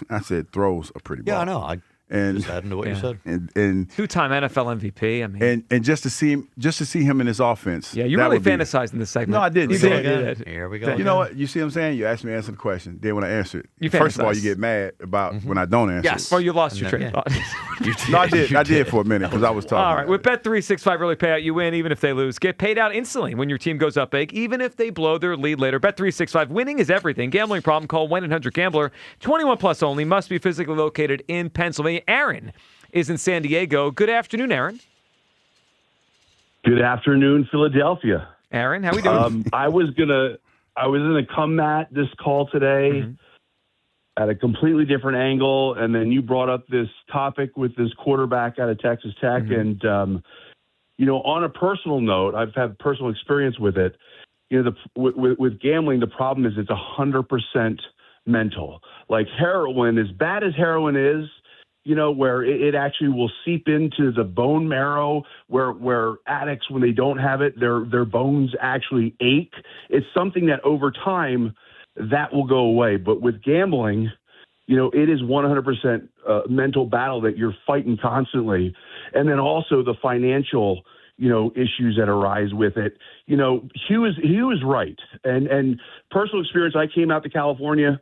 I said throws a pretty ball. Yeah, I know. And just adding to what you said. And two-time NFL MVP. I mean, and just to see him in this offense. Yeah, you really fantasized in this segment. No, I didn't. You did. Here we go. You know what? You see what I'm saying? You asked me to answer the question. Then when I answer You it, first of all, fantasized. you get mad about when I don't answer. Yes. Well, you lost your train of thought. No, I did. I did for a minute because I was talking. All right. With Bet365 Early Payout, you win even if they lose. Get paid out instantly when your team goes up big, even if they blow their lead later. Bet365, winning is everything. Gambling problem, call 1-800-GAMBLER. 21 plus only. Must be physically located in Pennsylvania. Aaron is in San Diego. Good afternoon, Aaron. Good afternoon, Philadelphia. Aaron, how we doing? I was gonna come at this call today at a completely different angle, and then you brought up this topic with this quarterback out of Texas Tech, and on a personal note, I've had personal experience with it. With gambling, the problem is it's 100% mental. Like heroin, as bad as heroin is, where it actually will seep into the bone marrow, where addicts, when they don't have it, their bones actually ache. It's something that over time that will go away. But with gambling, it is 100% mental battle that you're fighting constantly. And then also the financial, issues that arise with it. Hugh is right. And personal experience, I came out to California,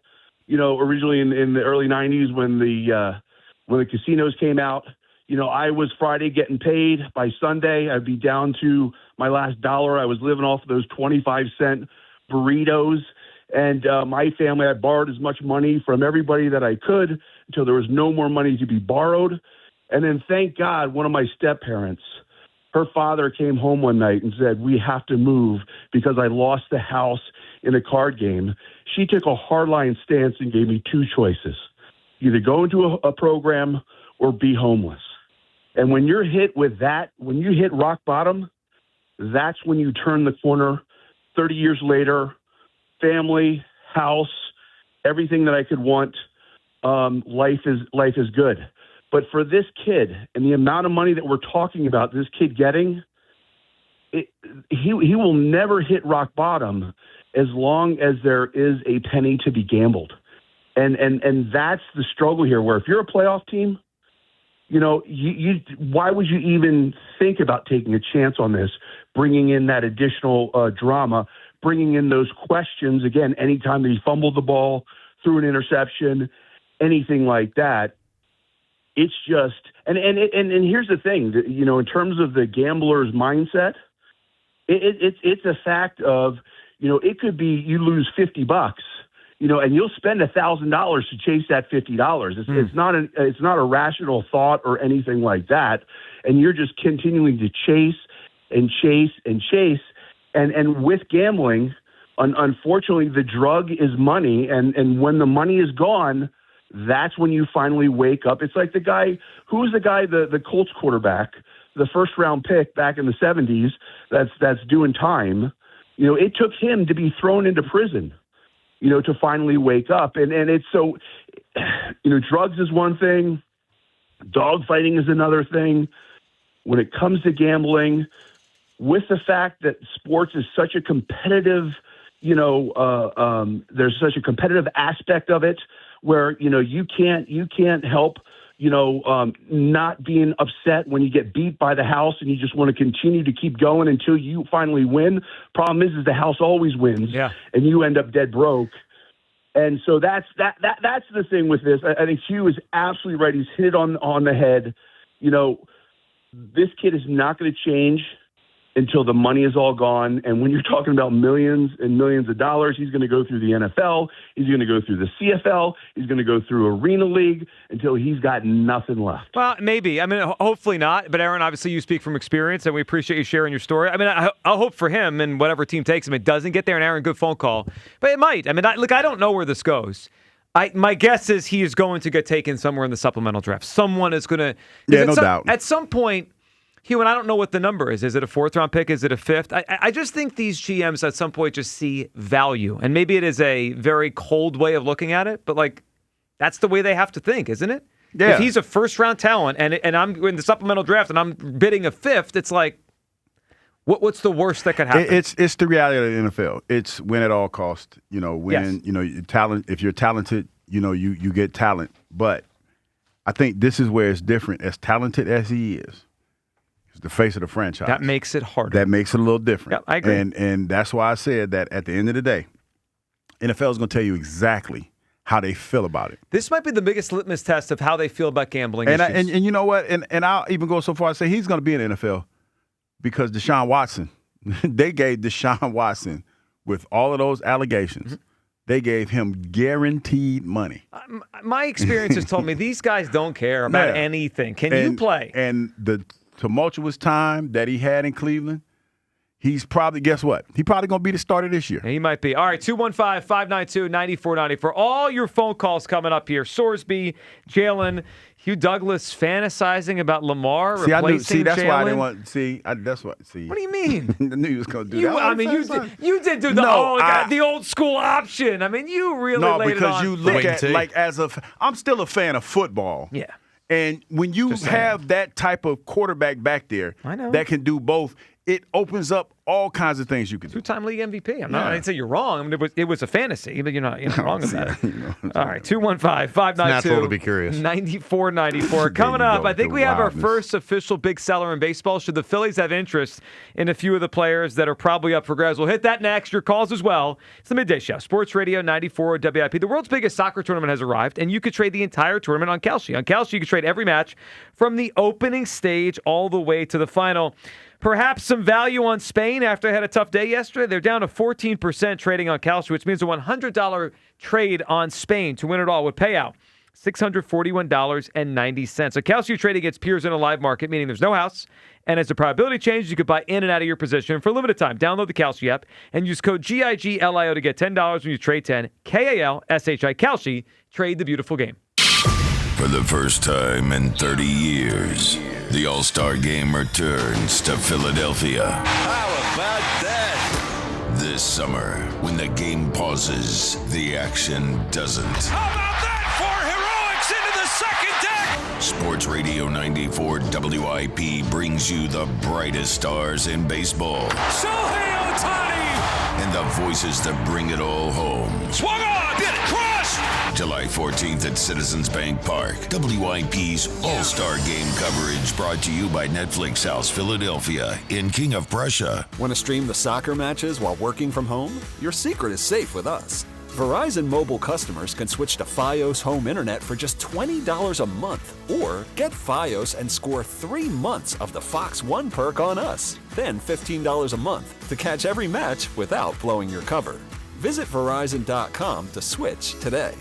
originally in the early 90s when the casinos came out. I was Friday getting paid. By Sunday, I'd be down to my last dollar. I was living off of those 25-cent burritos. And my family, I borrowed as much money from everybody that I could until there was no more money to be borrowed. And then, thank God, one of my step-parents, her father came home one night and said, "We have to move because I lost the house in a card game." She took a hardline stance and gave me two choices. Either go into a program or be homeless. And when you're hit with that, when you hit rock bottom, that's when you turn the corner. 30 years later, family, house, everything that I could want, life is good. But for this kid and the amount of money that we're talking about this kid getting, he will never hit rock bottom as long as there is a penny to be gambled. And that's the struggle here, where if you're a playoff team, why would you even think about taking a chance on this, bringing in that additional drama, bringing in those questions, again, anytime that he fumbled the ball, threw an interception, anything like that. It's just, and here's the thing, in terms of the gambler's mindset, it's a fact of, it could be you lose $50, and you'll spend $1,000 to chase that $50. It's not a rational thought or anything like that. And you're just continuing to chase and chase and chase. And with gambling, unfortunately, the drug is money. And when the money is gone, that's when you finally wake up. It's like the Colts quarterback, the first round pick back in the 70s, that's doing time. It took him to be thrown into prison, to finally wake up. And it's so, drugs is one thing, dogfighting is another thing. When it comes to gambling, with the fact that sports is such a competitive, there's such a competitive aspect of it where, you can't help, not being upset when you get beat by the house and you just want to continue to keep going until you finally win. Problem is the house always wins, and you end up dead broke. And so that's the thing with this. I think Hugh is absolutely right. He's hit it on the head. This kid is not going to change until the money is all gone. And when you're talking about millions and millions of dollars, he's going to go through the NFL. He's going to go through the CFL. He's going to go through Arena League until he's got nothing left. Well, maybe. I mean, hopefully not. But, Aaron, obviously you speak from experience, and we appreciate you sharing your story. I mean, I'll hope for him and whatever team takes him. It doesn't get there, and Aaron, good phone call. But it might. I mean, I don't know where this goes. My guess is he is going to get taken somewhere in the supplemental draft. Someone is going to. Yeah, no doubt. At some point, Hugh, and I don't know what the number is. Is it a fourth-round pick? Is it a fifth? I just think these GMs at some point just see value. And maybe it is a very cold way of looking at it, but, that's the way they have to think, isn't it? Yeah. If he's a first-round talent and I'm in the supplemental draft and I'm bidding a fifth, it's like, what's the worst that could happen? It's the reality of the NFL. It's win at all costs. When, talent, if you're talented, you get talent. But I think this is where it's different. As talented as he is, the face of the franchise. That makes it harder. That makes it a little different. Yeah, I agree. And that's why I said that at the end of the day, NFL is going to tell you exactly how they feel about it. This might be the biggest litmus test of how they feel about gambling and issues. And you know what? And I'll even go so far as to say he's going to be in the NFL because Deshaun Watson, they gave Deshaun Watson, with all of those allegations, they gave him guaranteed money. My experience has told me these guys don't care about anything. Can you play? And the tumultuous time that he had in Cleveland, he's probably, guess what? He probably going to be the starter this year. He might be. All right, 215-592-9490 for all your phone calls coming up here. Sorsby, Jalen, Hugh Douglas fantasizing about Lamar replacing Jalen. That's why I didn't want. That's what. What do you mean? I knew you was going to do that. I mean, you did do the old school option. I mean, you really laid it on. No, because you look at I'm still a fan of football. Yeah. And when you have that type of quarterback back there that can do both, it opens up all kinds of things you can do. Two-time league MVP. I didn't say you're wrong. I mean, it was a fantasy, but you're not wrong about it. All right, 215-592-9494. Coming up, I think we have our first official big seller in baseball. Should the Phillies have interest in a few of the players that are probably up for grabs? We'll hit that next. Your calls as well. It's the Midday Show, Sports Radio 94 WIP. The world's biggest soccer tournament has arrived, and you could trade the entire tournament on Kalshi. On Kalshi, you can trade every match from the opening stage all the way to the final. Perhaps some value on Spain after they had a tough day yesterday. They're down to 14% trading on Kalshi, which means a $100 trade on Spain to win it all would pay out $641.90. So Kalshi trading against peers in a live market, meaning there's no house. And as the probability changes, you could buy in and out of your position for a limited time. Download the Kalshi app and use code GIGLIO to get $10 when you trade 10. KALSHI. Kalshi. Trade the beautiful game. For the first time in 30 years, the All-Star Game returns to Philadelphia. How about that? This summer, when the game pauses, the action doesn't. How about that for heroics into the second deck? Sports Radio 94 WIP brings you the brightest stars in baseball. Shohei Ohtani! And the voices that bring it all home. Swung on! Did it! Crush! July 14th at Citizens Bank Park. WIP's All-Star Game coverage brought to you by Netflix House Philadelphia in King of Prussia. Want to stream the soccer matches while working from home? Your secret is safe with us. Verizon Mobile customers can switch to Fios Home Internet for just $20 a month, or get Fios and score 3 months of the Fox One perk on us. Then $15 a month to catch every match without blowing your cover. Visit Verizon.com to switch today.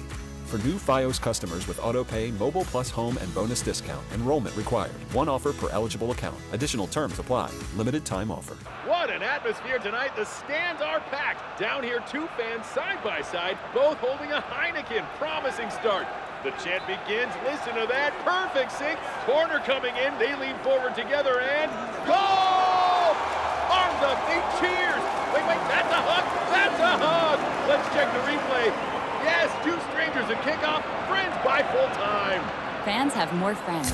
For new Fios customers with AutoPay, Mobile Plus Home, and bonus discount, enrollment required. One offer per eligible account. Additional terms apply. Limited time offer. What an atmosphere tonight. The stands are packed. Down here, 2 fans side by side, both holding a Heineken. Promising start. The chant begins. Listen to that. Perfect sync. Corner coming in. They lean forward together and goal! Arms up. They cheers. Wait. That's a hug. That's a hug. Let's check the replay. Yes, 2 strangers at kickoff. Friends by full time. Fans have more friends.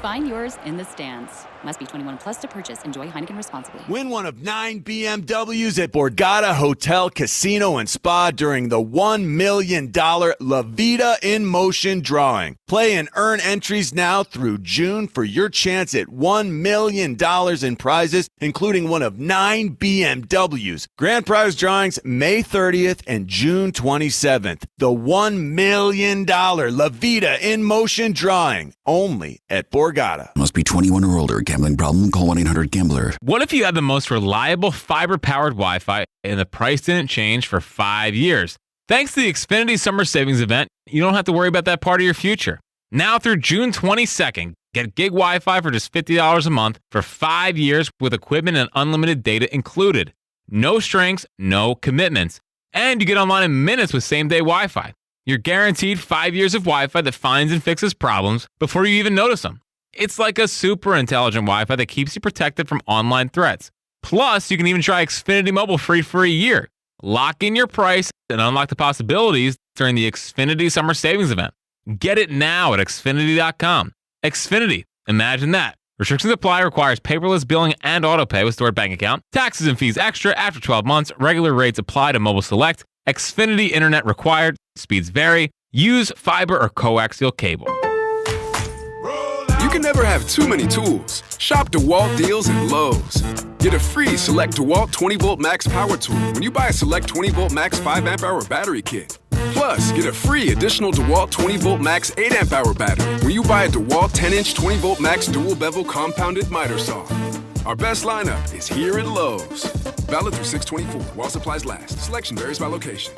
Find yours in the stands. Must be 21 plus to purchase. Enjoy Heineken responsibly. Win one of 9 BMWs at Borgata Hotel, Casino, and Spa during the $1 million La Vida in Motion drawing. Play and earn entries now through June for your chance at $1 million in prizes, including one of 9 BMWs. Grand prize drawings May 30th and June 27th. The $1 million La Vida in Motion drawing, only at Borgata. Must be 21 or older. Gambling problem? Call 1-800-GAMBLER. What if you had the most reliable fiber-powered Wi-Fi and the price didn't change for 5 years? Thanks to the Xfinity Summer Savings Event, you don't have to worry about that part of your future. Now through June 22nd, get gig Wi-Fi for just $50 a month for 5 years with equipment and unlimited data included. No strings, no commitments. And you get online in minutes with same-day Wi-Fi. You're guaranteed 5 years of Wi-Fi that finds and fixes problems before you even notice them. It's like a super intelligent Wi-Fi that keeps you protected from online threats. Plus, you can even try Xfinity Mobile free for a year. Lock in your price and unlock the possibilities during the Xfinity Summer Savings Event. Get it now at Xfinity.com. Xfinity, imagine that. Restrictions apply, requires paperless billing and autopay with stored bank account. Taxes and fees extra after 12 months. Regular rates apply to Mobile Select. Xfinity Internet required. Speeds vary. Use fiber or coaxial cable. You can never have too many tools. Shop DeWalt deals at Lowe's. Get a free Select DeWalt 20-volt max power tool when you buy a Select 20-volt max 5-amp-hour battery kit. Plus, get a free additional DeWalt 20-volt max 8-amp-hour battery when you buy a DeWalt 10-inch 20-volt max dual-bevel compounded miter saw. Our best lineup is here at Lowe's. Valid through 6/24 while supplies last. Selection varies by location.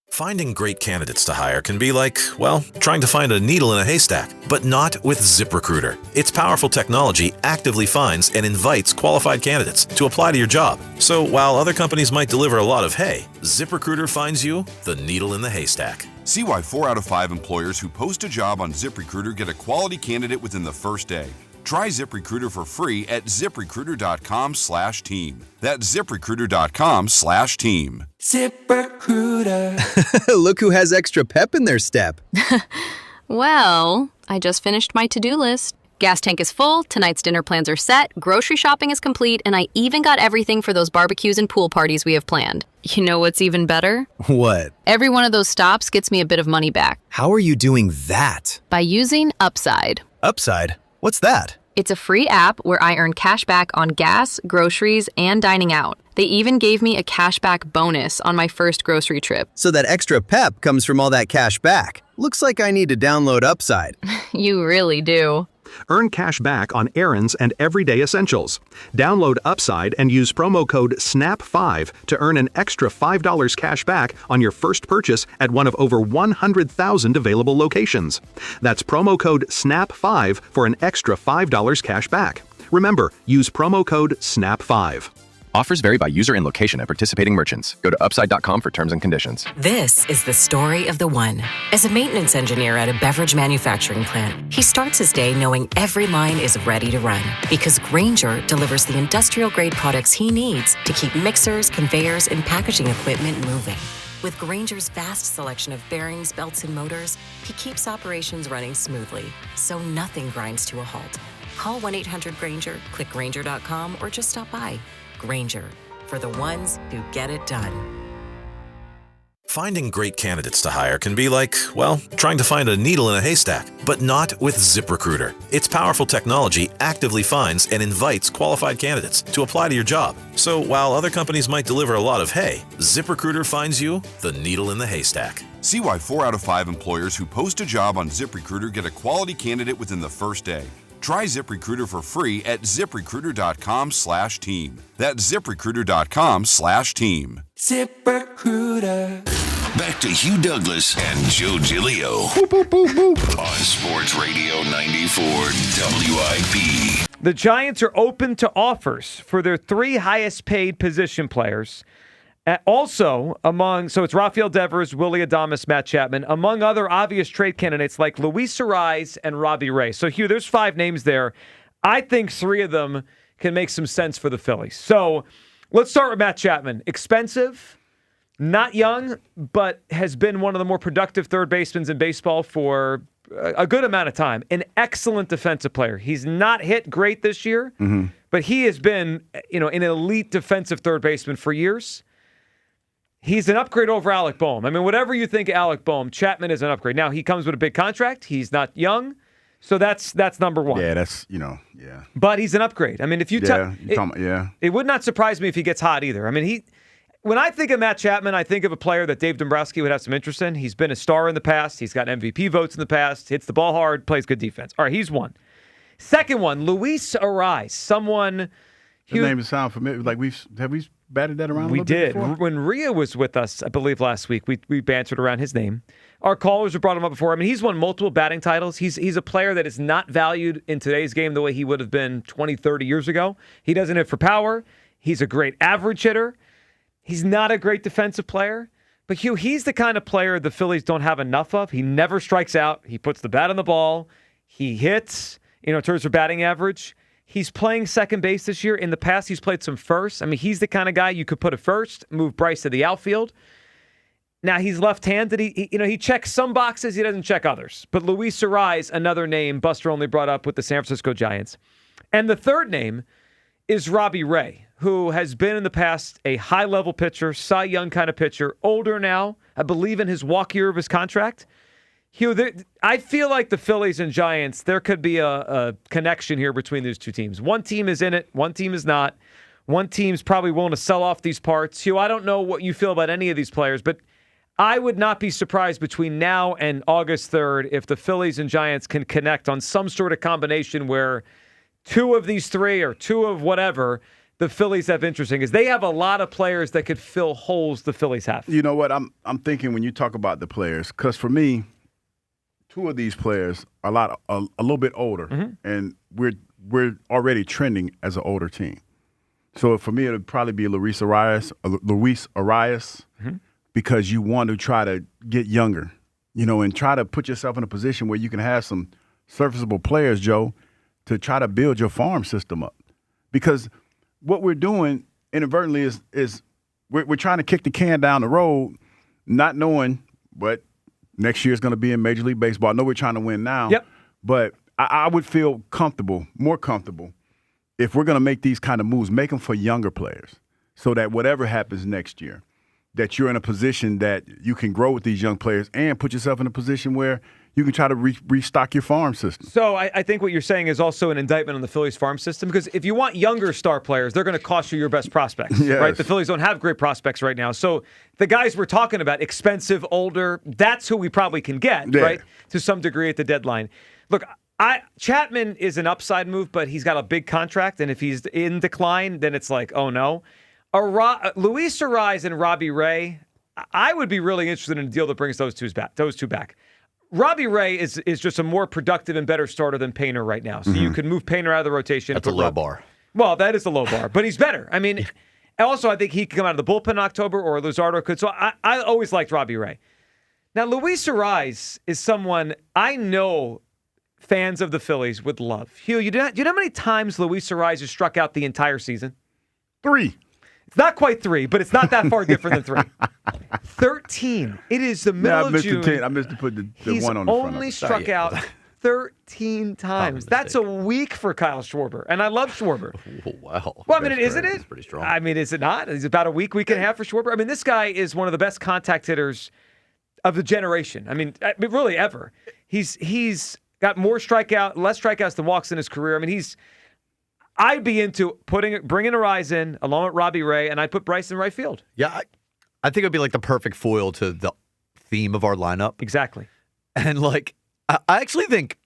Finding great candidates to hire can be like, well, trying to find a needle in a haystack, but not with ZipRecruiter. Its powerful technology actively finds and invites qualified candidates to apply to your job. So while other companies might deliver a lot of hay, ZipRecruiter finds you the needle in the haystack. See why 4 out of 5 employers who post a job on ZipRecruiter get a quality candidate within the first day. Try ZipRecruiter for free at ZipRecruiter.com/team. That's ZipRecruiter.com/team. ZipRecruiter. Look who has extra pep in their step. Well, I just finished my to-do list. Gas tank is full, tonight's dinner plans are set, grocery shopping is complete, and I even got everything for those barbecues and pool parties we have planned. You know what's even better? What? Every one of those stops gets me a bit of money back. How are you doing that? By using Upside. Upside? What's that? It's a free app where I earn cash back on gas, groceries, and dining out. They even gave me a cashback bonus on my first grocery trip. So that extra pep comes from all that cash back. Looks like I need to download Upside. You really do. Earn cash back on errands and everyday essentials. Download Upside and use promo code SNAP5 to earn an extra $5 cash back on your first purchase at one of over 100,000 available locations. That's promo code SNAP5 for an extra $5 cash back. Remember, use promo code SNAP5. Offers vary by user and location at participating merchants. Go to upside.com for terms and conditions. This is the story of the one. As a maintenance engineer at a beverage manufacturing plant, he starts his day knowing every line is ready to run because Grainger delivers the industrial-grade products he needs to keep mixers, conveyors, and packaging equipment moving. With Grainger's vast selection of bearings, belts, and motors, he keeps operations running smoothly, so nothing grinds to a halt. Call 1-800-GRAINGER, click Grainger.com, or just stop by. Grainger, for the ones who get it done. Finding great candidates to hire can be like, well, trying to find a needle in a haystack, but not with ZipRecruiter. Its powerful technology actively finds and invites qualified candidates to apply to your job. So while other companies might deliver a lot of hay, ZipRecruiter finds you the needle in the haystack. See why 4 out of 5 employers who post a job on ZipRecruiter get a quality candidate within the first day. Try ZipRecruiter for free at ZipRecruiter.com/team. That's ZipRecruiter.com/team. ZipRecruiter. Back to Hugh Douglas and Joe Giglio on Sports Radio 94 WIP. The Giants are open to offers for their 3 highest paid position players. Also, so it's Rafael Devers, Willie Adames, Matt Chapman, among other obvious trade candidates like Luis Arise and Robbie Ray. So, Hugh, there's 5 names there. I think 3 of them can make some sense for the Phillies. So, let's start with Matt Chapman. Expensive, not young, but has been one of the more productive third basemen in baseball for a good amount of time. An excellent defensive player. He's not hit great this year, but he has been, an elite defensive third baseman for years. He's an upgrade over Alec Boehm. I mean, whatever you think of Alec Boehm, Chapman is an upgrade. Now, he comes with a big contract. He's not young. So that's number one. Yeah, that's, But he's an upgrade. I mean, if you it would not surprise me if he gets hot either. I mean, when I think of Matt Chapman, I think of a player that Dave Dombrowski would have some interest in. He's been a star in the past. He's got MVP votes in the past. Hits the ball hard, plays good defense. All right, he's one. Second one, Luis Arise, someone. His name sounds familiar. Like have we batted that around a little bit before? When Rhea was with us, I believe last week, we bantered around his name. Our callers have brought him up before. I mean, he's won multiple batting titles. He's a player that is not valued in today's game the way he would have been 20, 30 years ago. He doesn't hit for power. He's a great average hitter. He's not a great defensive player. But, Hugh, he's the kind of player the Phillies don't have enough of. He never strikes out. He puts the bat on the ball. He hits, in terms of batting average. He's playing second base this year. In the past, he's played some first. I mean, he's the kind of guy you could put at first, move Bryce to the outfield. Now, he's left-handed. He checks some boxes. He doesn't check others. But Luis Arise, another name Buster only brought up with the San Francisco Giants. And the third name is Robbie Ray, who has been in the past a high-level pitcher, Cy Young kind of pitcher, older now, I believe in his walk year of his contract. Hugh, I feel like the Phillies and Giants, there could be a connection here between these two teams. One team is in it, one team is not. One team's probably willing to sell off these parts. Hugh, I don't know what you feel about any of these players, but I would not be surprised between now and August 3rd if the Phillies and Giants can connect on some sort of combination where 2 of these 3 or 2 of whatever the Phillies have interesting, is they have a lot of players that could fill holes the Phillies have. You know what? I'm thinking when you talk about the players, because for me, 2 of these players are a little bit older, and we're already trending as an older team. So for me, it would probably be Luis Arias, because you want to try to get younger, and try to put yourself in a position where you can have some serviceable players, Joe, to try to build your farm system up. Because what we're doing inadvertently is we're trying to kick the can down the road, not knowing what next year is going to be in Major League Baseball. I know we're trying to win now, but I would feel more comfortable, if we're going to make these kind of moves, make them for younger players so that whatever happens next year, that you're in a position that you can grow with these young players and put yourself in a position where you can try to restock your farm system. So I think what you're saying is also an indictment on the Phillies farm system, because if you want younger star players, they're going to cost you your best prospects, right? The Phillies don't have great prospects right now. So the guys we're talking about, expensive, older, that's who we probably can get, right, to some degree at the deadline. Look, Chapman is an upside move, but he's got a big contract, and if he's in decline, then it's like, oh no. Luis Arise and Robbie Ray, I would be really interested in a deal that brings those two back. Robbie Ray is just a more productive and better starter than Painter right now. So you could move Painter out of the rotation. That's a low bar. Well, that is a low bar, but he's better. I mean, also, I think he could come out of the bullpen in October, or Luzardo could. So I always liked Robbie Ray. Now, Luis Arise is someone I know fans of the Phillies would love. Hugh, do you know how many times Luis Arise has struck out the entire season? 3. It's not quite 3, but it's not that far different than 3. 13. It is the middle of June. 10. I missed to put the 1 on the front. He's only struck out 13 times. That's a week for Kyle Schwarber, and I love Schwarber. Wow. Well, I mean, isn't it? It's pretty strong. I mean, is it not? It's about a week and a half for Schwarber. I mean, this guy is one of the best contact hitters of the generation. I mean, really ever. He's got less strikeouts than walks in his career. I mean, I'd be into bringing a Rise in along with Robbie Ray, and I'd put Bryce in right field. Yeah, I think it would be like the perfect foil to the theme of our lineup. Exactly. And I actually think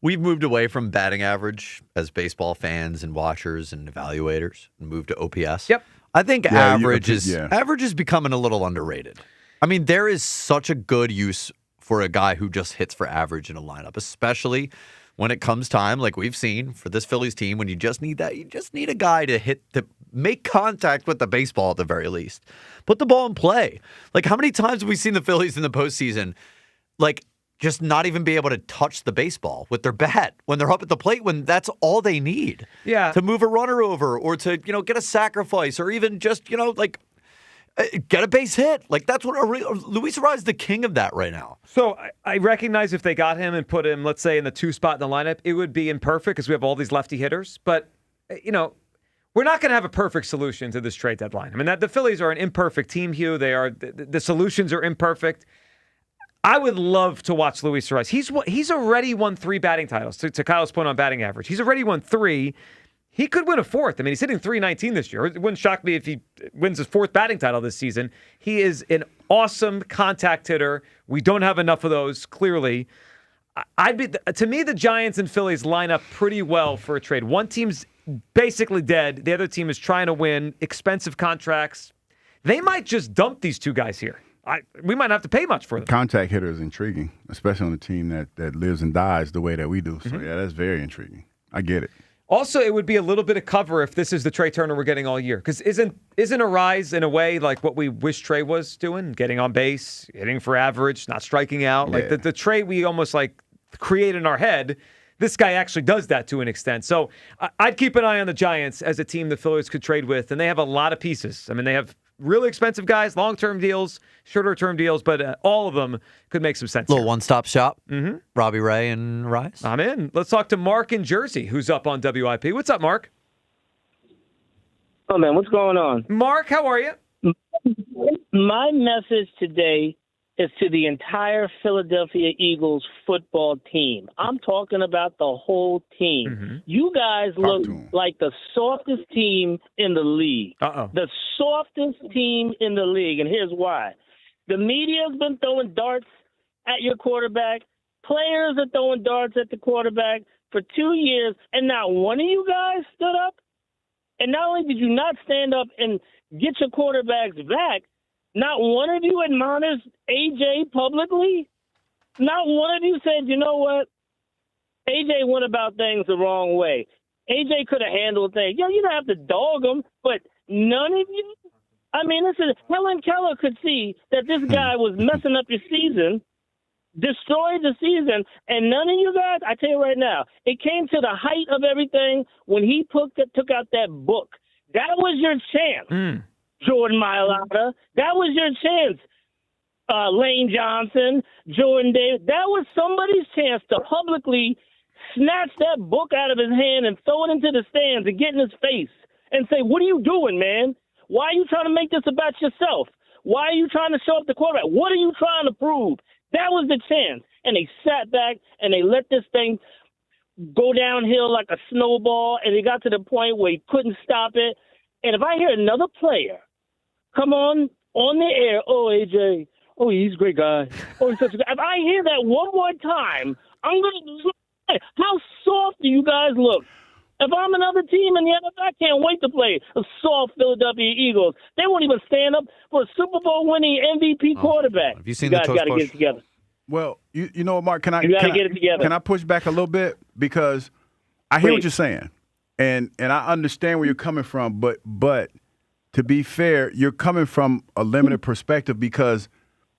we've moved away from batting average as baseball fans and watchers and evaluators and moved to OPS. Yep. I think average is becoming a little underrated. I mean, there is such a good use for a guy who just hits for average in a lineup, especially when it comes time, like we've seen for this Phillies team, when you just need that. You just need a guy to make contact with the baseball at the very least. Put the ball in play. Like, how many times have we seen the Phillies in the postseason, just not even be able to touch the baseball with their bat when they're up at the plate, when that's all they need. Yeah. To move a runner over or to, get a sacrifice or even just, get a base hit. That's what Luis Arraez is the king of that right now. So I recognize if they got him and put him, let's say, in the 2 spot in the lineup, it would be imperfect because we have all these lefty hitters. But, we're not going to have a perfect solution to this trade deadline. I mean, the Phillies are an imperfect team, Hugh. They are the solutions are imperfect. I would love to watch Luis Arraez. He's already won 3 batting titles, to Kyle's point on batting average. He's already won 3. He could win a 4th. I mean, he's hitting .319 this year. It wouldn't shock me if he wins his 4th batting title this season. He is an awesome contact hitter. We don't have enough of those, clearly. To me, the Giants and Phillies line up pretty well for a trade. One team's basically dead. The other team is trying to win. Expensive contracts. They might just dump these 2 guys here. We might not have to pay much for them. Contact hitter is intriguing, especially on a team that lives and dies the way that we do. So, yeah, that's very intriguing. I get it. Also, it would be a little bit of cover if this is the Trey Turner we're getting all year. Because isn't Arraez, in a way, like what we wish Trey was doing? Getting on base, hitting for average, not striking out. Yeah. Like the Trey we almost create in our head, this guy actually does that to an extent. So I'd keep an eye on the Giants as a team the Phillies could trade with. And they have a lot of pieces. I mean, they have really expensive guys, long-term deals, shorter-term deals, but all of them could make some sense. Little one-stop shop. Mm-hmm. Robbie Ray and Arraez. I'm in. Let's talk to Mark in Jersey, who's up on WIP. What's up, Mark? Oh, man, what's going on? Mark, how are you? My message today is to the entire Philadelphia Eagles football team. I'm talking about the whole team. Mm-hmm. You guys look like the softest team in the league. The softest team in the league, and here's why. The media's been throwing darts at your quarterback. Players are throwing darts at the quarterback for 2 years, and not one of you guys stood up. And not only did you not stand up and get your quarterbacks back, not one of you admonished AJ publicly. Not one of you said, you know what? AJ went about things the wrong way. AJ could have handled things. Yeah, you don't have to dog him, but none of you. I mean, listen, Helen Keller could see that this guy was messing up your season, destroyed the season, and none of you guys, I tell you right now, it came to the height of everything when he took out that book. That was your chance. Jordan Mailata. That was your chance. Lane Johnson, Jordan Davis. That was somebody's chance to publicly snatch that book out of his hand and throw it into the stands and get in his face and say, what are you doing, man? Why are you trying to make this about yourself? Why are you trying to show up the quarterback? What are you trying to prove? That was the chance. And they sat back and they let this thing go downhill like a snowball, and it got to the point where he couldn't stop it. And if I hear another player come on the air, oh, AJ, oh, he's a great guy. Oh, he's such a guy. If I hear that one more time, I'm going to – how soft do you guys look? If I'm another team in the NFL, I can't wait to play a soft Philadelphia Eagles. They won't even stand up for a Super Bowl winning MVP quarterback. Have you seen you guys the got to get it together. Well, you know what, Mark? Can I get it together. Can I push back a little bit? Because I hear what you're saying, and I understand where you're coming from, but to be fair, you're coming from a limited perspective because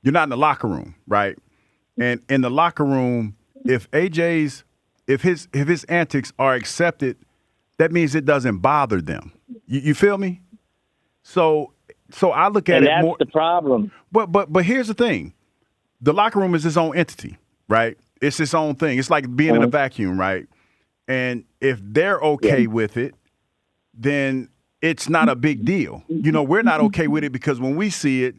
you're not in the locker room, right? And in the locker room, if his antics are accepted, that means it doesn't bother them. You feel me? So I look at And it that's more. the problem. But here's the thing: the locker room is its own entity, right? It's its own thing. It's like being in a vacuum, right? And if they're okay with it, then it's not a big deal. You know, we're not okay with it because when we see it,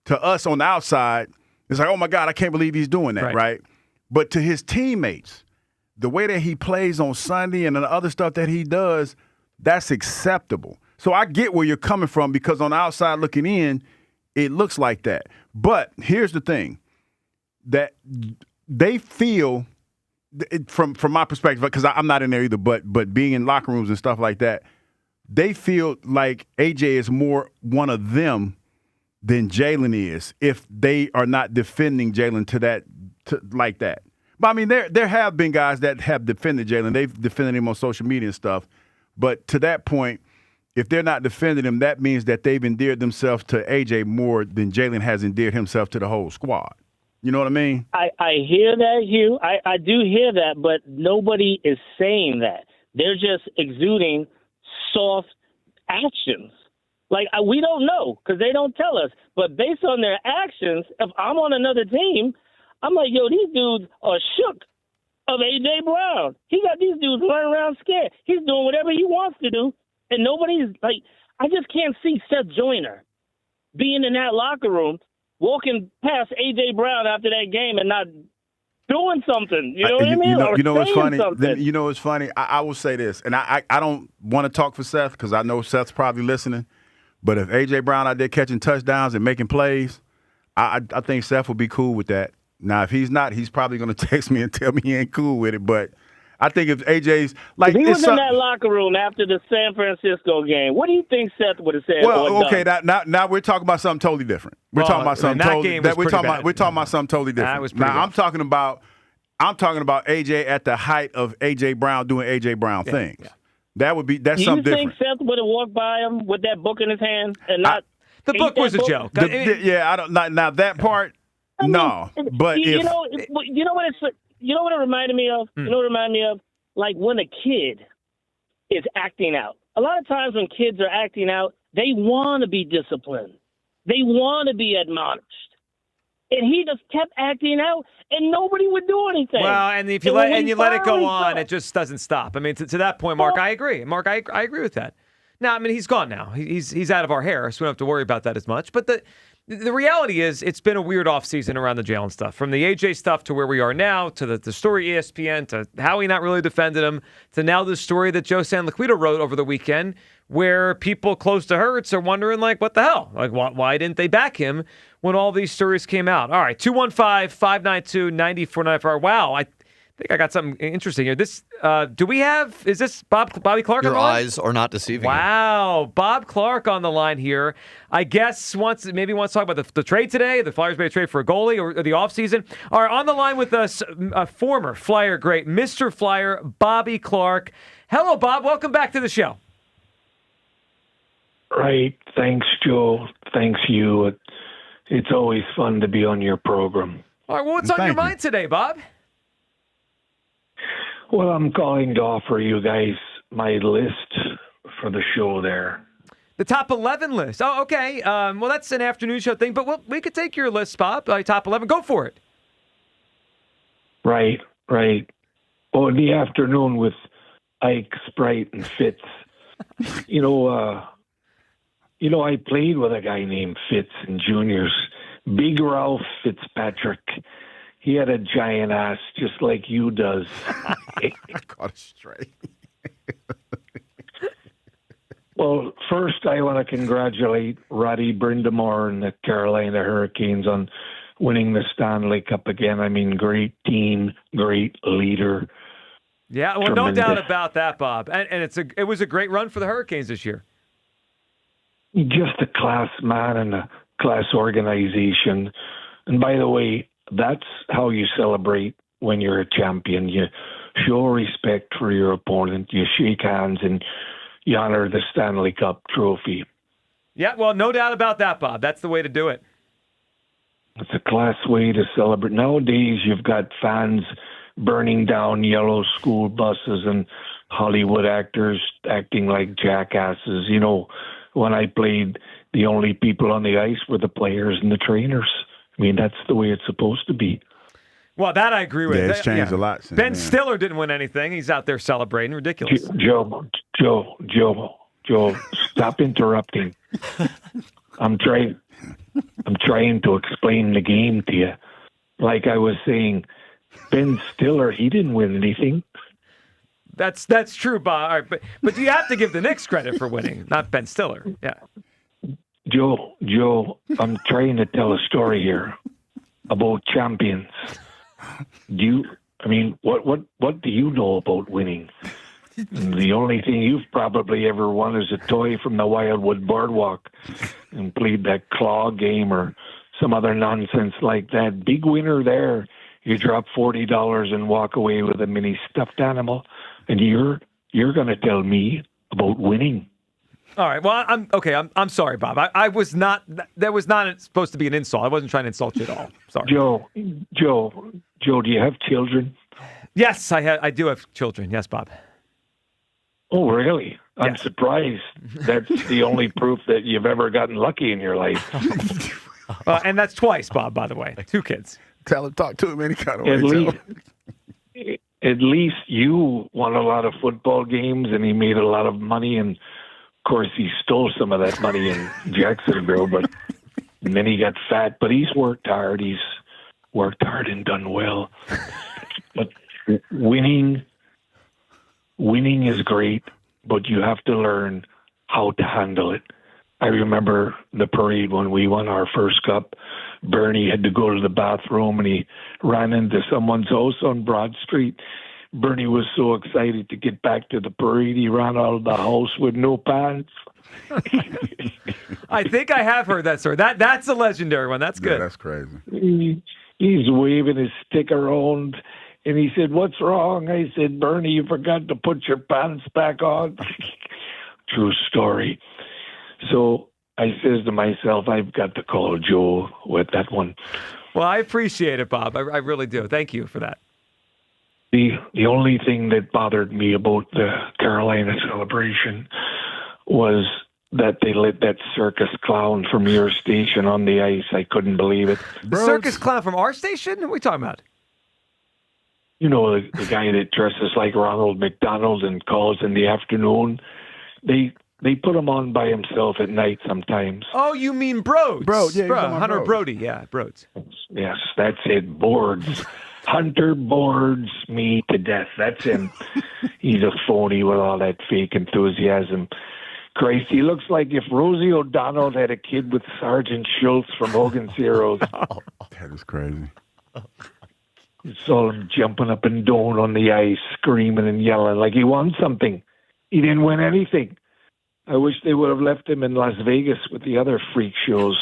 to us on the outside, it's like, oh my God, I can't believe he's doing that, right? But to his teammates, the way that he plays on Sunday and the other stuff that he does, that's acceptable. So I get where you're coming from because on the outside looking in, it looks like that. But here's the thing, that they feel, from my perspective, because I'm not in there either, but being in locker rooms and stuff like that, they feel like AJ is more one of them than Jalen is if they are not defending Jalen like that. But I mean, there have been guys that have defended Jalen. They've defended him on social media and stuff. But to that point, if they're not defending him, that means that they've endeared themselves to AJ more than Jalen has endeared himself to the whole squad. You know what I mean? I hear that, Hugh. I do hear that, but nobody is saying that. They're just exuding soft actions. Like, we don't know because they don't tell us. But based on their actions, if I'm on another team, I'm like, yo, these dudes are shook of A.J. Brown. He got these dudes running around scared. He's doing whatever he wants to do. And nobody's like, I just can't see Seth Joyner being in that locker room, walking past A.J. Brown after that game and not doing something. You know what I mean? You know what's funny? Something. You know what's funny? I will say this, and I don't want to talk for Seth because I know Seth's probably listening. But if A.J. Brown out there catching touchdowns and making plays, I think Seth will be cool with that. Now, if he's not, he's probably going to text me and tell me he ain't cool with it. But I think if AJ's like, if he was in that locker room after the San Francisco game, what do you think Seth would have said? Well, okay, now we're talking about something totally different. We're talking about something totally. We're talking about something totally different. Now I'm talking about AJ at the height of AJ Brown doing AJ Brown things. Yeah. That's something different. Do you think Seth would have walked by him with that book in his hand and not? The book was a joke. I don't. Now that part. I mean, no, but you know what it reminded me of? You know what it reminded me of? Like when a kid is acting out. A lot of times when kids are acting out, they want to be disciplined. They want to be admonished. And he just kept acting out, and nobody would do anything. Well, and if you let it go on, it just doesn't stop. I mean, to that point, Mark, I agree. Mark, I agree with that. Now, I mean, he's gone now. He's out of our hair, so we don't have to worry about that as much. But the reality is it's been a weird offseason around the Jalen stuff. From the AJ stuff to where we are now, to the story ESPN, to Howie not really defended him, to now the story that Joe San Liquido wrote over the weekend where people close to Hurts are wondering, like, what the hell? Like, why didn't they back him when all these stories came out? All right, 215-592-9494. Wow, I think I got something interesting here. This, is this Bobby Clark on the line? Your eyes are not deceiving. Wow, Bob Clark on the line here. I guess wants to talk about the trade today. The Flyers made a trade for a goalie or the offseason. All right, on the line with us, a former Flyer great, Mr. Flyer, Bobby Clark. Hello, Bob. Welcome back to the show. Right. Thanks, Joe. Thanks, you. It's always fun to be on your program. All right, well, what's on your mind today, Bob? Well, I'm calling to offer you guys my list for the show there. The top 11 list. Oh, okay. Well, that's an afternoon show thing, but we could take your list, Bob. Top 11. Go for it. Right. Oh, in the afternoon with Ike, Sprite, and Fitz. I played with a guy named Fitz in juniors. Big Ralph Fitzpatrick. He had a giant ass just like you does. Got it straight. Well, first I want to congratulate Roddy Brind'Amour and the Carolina Hurricanes on winning the Stanley Cup again. I mean, great team, great leader. Yeah, well, tremendous. No doubt about that, Bob. And it was a great run for the Hurricanes this year. Just a class man and a class organization. And by the way, that's how you celebrate when you're a champion. You show respect for your opponent. You shake hands and you honor the Stanley Cup trophy. Yeah, well, no doubt about that, Bob. That's the way to do it. It's a class way to celebrate. Nowadays, you've got fans burning down yellow school buses and Hollywood actors acting like jackasses. when I played, the only people on the ice were the players and the trainers. I mean, that's the way it's supposed to be. Well, that I agree with. Yeah, it's changed a lot since Ben then. Stiller didn't win anything. He's out there celebrating. Ridiculous. Joe, stop interrupting. I'm trying to explain the game to you. Like I was saying, Ben Stiller, he didn't win anything. That's true, Bob. All right, but you have to give the Knicks credit for winning, not Ben Stiller. Yeah. Joe, I'm trying to tell a story here about champions. What do you know about winning? The only thing you've probably ever won is a toy from the Wildwood Boardwalk and played that claw game or some other nonsense like that. Big winner there. You drop $40 and walk away with a mini stuffed animal, and you're going to tell me about winning. All right. Well, I'm sorry, Bob. I was not. That was not supposed to be an insult. I wasn't trying to insult you at all. Sorry. Joe, do you have children? Yes, I do have children. Yes, Bob. Oh, really? I'm Yes. surprised. That's the only proof that you've ever gotten lucky in your life. And that's twice, Bob. By the way, 2 kids. Tell him, talk to him any kind of way. At least you won a lot of football games, and he made a lot of money. And of course, he stole some of that money in Jacksonville, and then he got fat. But he's worked hard. He's worked hard and done well. But winning is great, but you have to learn how to handle it. I remember the parade when we won our first cup. Bernie had to go to the bathroom, and he ran into someone's house on Broad Street. Bernie was so excited to get back to the parade, he ran out of the house with no pants. I think I have heard that story. That's a legendary one. That's good. Yeah, that's crazy. He's waving his stick around, and he said, "What's wrong?" I said, "Bernie, you forgot to put your pants back on." True story. So I says to myself, I've got to call Joe with that one. Well, I appreciate it, Bob. I really do. Thank you for that. The only thing that bothered me about the Carolina celebration was that they let that circus clown from your station on the ice. I couldn't believe it. The circus clown from our station? What are we talking about? You know, the guy that dresses like Ronald McDonald and calls in the afternoon. They put him on by himself at night sometimes. Oh, you mean Broads? Broad, yeah, Hunter Broad. Brody. Yeah, Broads. Yes, that's it. Boards. Hunter boards me to death. That's him. He's a phony with all that fake enthusiasm. Christ, he looks like if Rosie O'Donnell had a kid with Sergeant Schultz from Hogan's Heroes. That is crazy. You saw him jumping up and down on the ice, screaming and yelling like he won something. He didn't win anything. I wish they would have left him in Las Vegas with the other freak shows.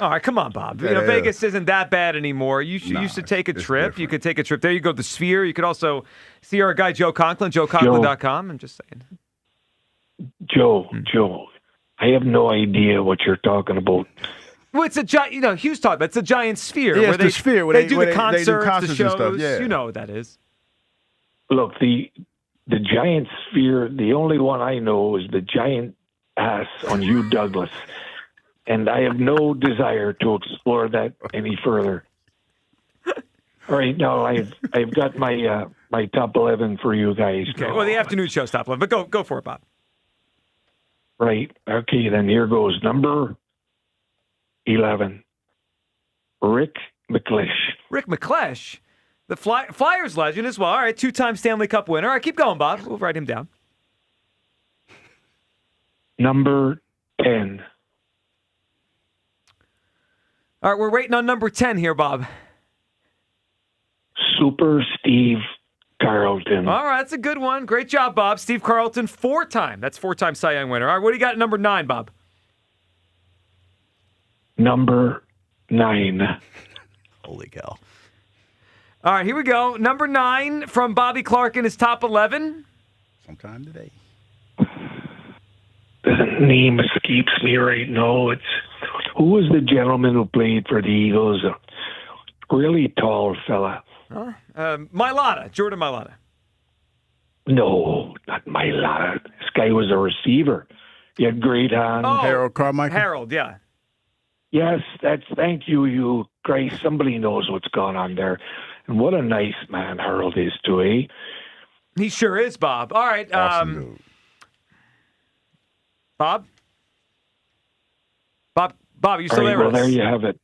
All right, come on, Bob. Yeah. Vegas isn't that bad anymore. You should take a trip. You could take a trip there. You go to the Sphere. You could also see our guy Joe Conklin, joeconklin.com. I'm just saying. Joe, I have no idea what you're talking about. Well, it's a giant. Hughes talked about it's a giant sphere. Yeah, where it's the Sphere where they do where the concerts, they do concerts the and shows. stuff, yeah. You know what that is. Look, the giant sphere, the only one I know is the giant ass on Hugh Douglas. And I have no desire to explore that any further. All right, now I've got my my top 11 for you guys. Okay. Well, the afternoon show's top 11, but go for it, Bob. Right. Okay, then here goes. Number 11, Rick McClish. Rick McClish, the Flyers legend as well. All right, 2-time Stanley Cup winner. All right, keep going, Bob. We'll write him down. Number 10. All right, we're waiting on number 10 here, Bob. Super Steve Carlton. All right, that's a good one. Great job, Bob. Steve Carlton, 4-time. That's 4-time Cy Young winner. All right, what do you got at number 9, Bob? Number 9. Holy cow. All right, here we go. Number 9 from Bobby Clark in his top 11. Sometime today. The name escapes me right now. Who was the gentleman who played for the Eagles? A really tall fella. Mailata, Jordan Mailata. No, not Mailata. This guy was a receiver. You had great hands. Oh, Harold Carmichael. Harold, yeah. Yes, thank you, you Christ. Somebody knows what's going on there. And what a nice man Harold is too, eh? He sure is, Bob. All right. Awesome dude. Bob, you still there? Well, there you have it.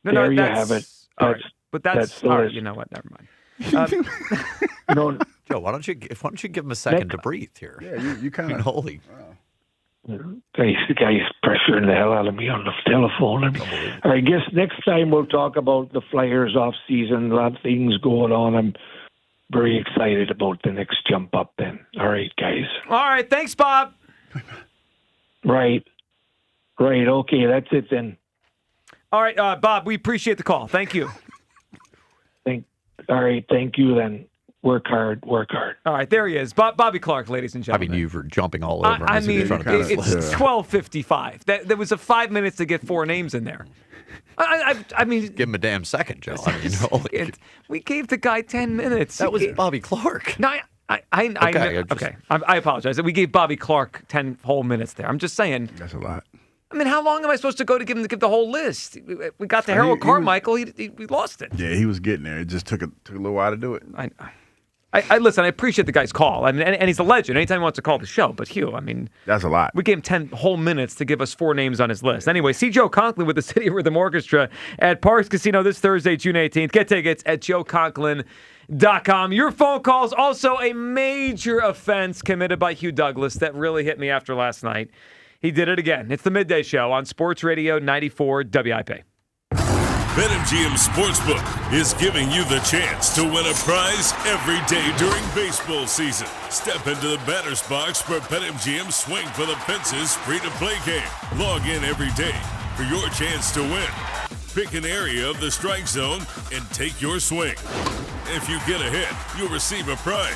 No, you have it. All right. But that's all right. You know what? Never mind. Joe, why don't you give him a second to breathe here? Yeah, you kind of holy. The guy's pressuring the hell out of me on the telephone. I guess next time we'll talk about the Flyers off season. A lot of things going on. I'm very excited about the next jump up then. All right, guys. All right. Thanks, Bob. Right. Okay, that's it then. All right, Bob, we appreciate the call. Thank you. All right, thank you then. Work hard. All right, there he is. Bobby Clark, ladies and gentlemen. I mean, you were jumping all over him. I mean, it's 12:55. There was 5 minutes to get 4 names in there. I mean, give him a damn second, Joe. I mean, we gave the guy 10 minutes. That was Bobby Clark. No, I apologize. We gave Bobby Clark 10 whole minutes there. I'm just saying. That's a lot. I mean, how long am I supposed to go to give the whole list? We got to Harold Carmichael. We lost it. Yeah, he was getting there. It just took a little while to do it. I listen. I appreciate the guy's call. I mean, and he's a legend. Anytime he wants to call the show. But Hugh, I mean, that's a lot. We gave him 10 whole minutes to give us 4 names on his list. Anyway, see Joe Conklin with the City Rhythm Orchestra at Parks Casino this Thursday, June 18th. Get tickets at joeconklin.com. Your phone calls, also a major offense committed by Hugh Douglas that really hit me after last night. He did it again. It's the Midday Show on Sports Radio 94 WIP. BetMGM Sportsbook is giving you the chance to win a prize every day during baseball season. Step into the batter's box for BetMGM Swing for the Fences free-to-play game. Log in every day for your chance to win. Pick an area of the strike zone and take your swing. If you get a hit, you'll receive a prize.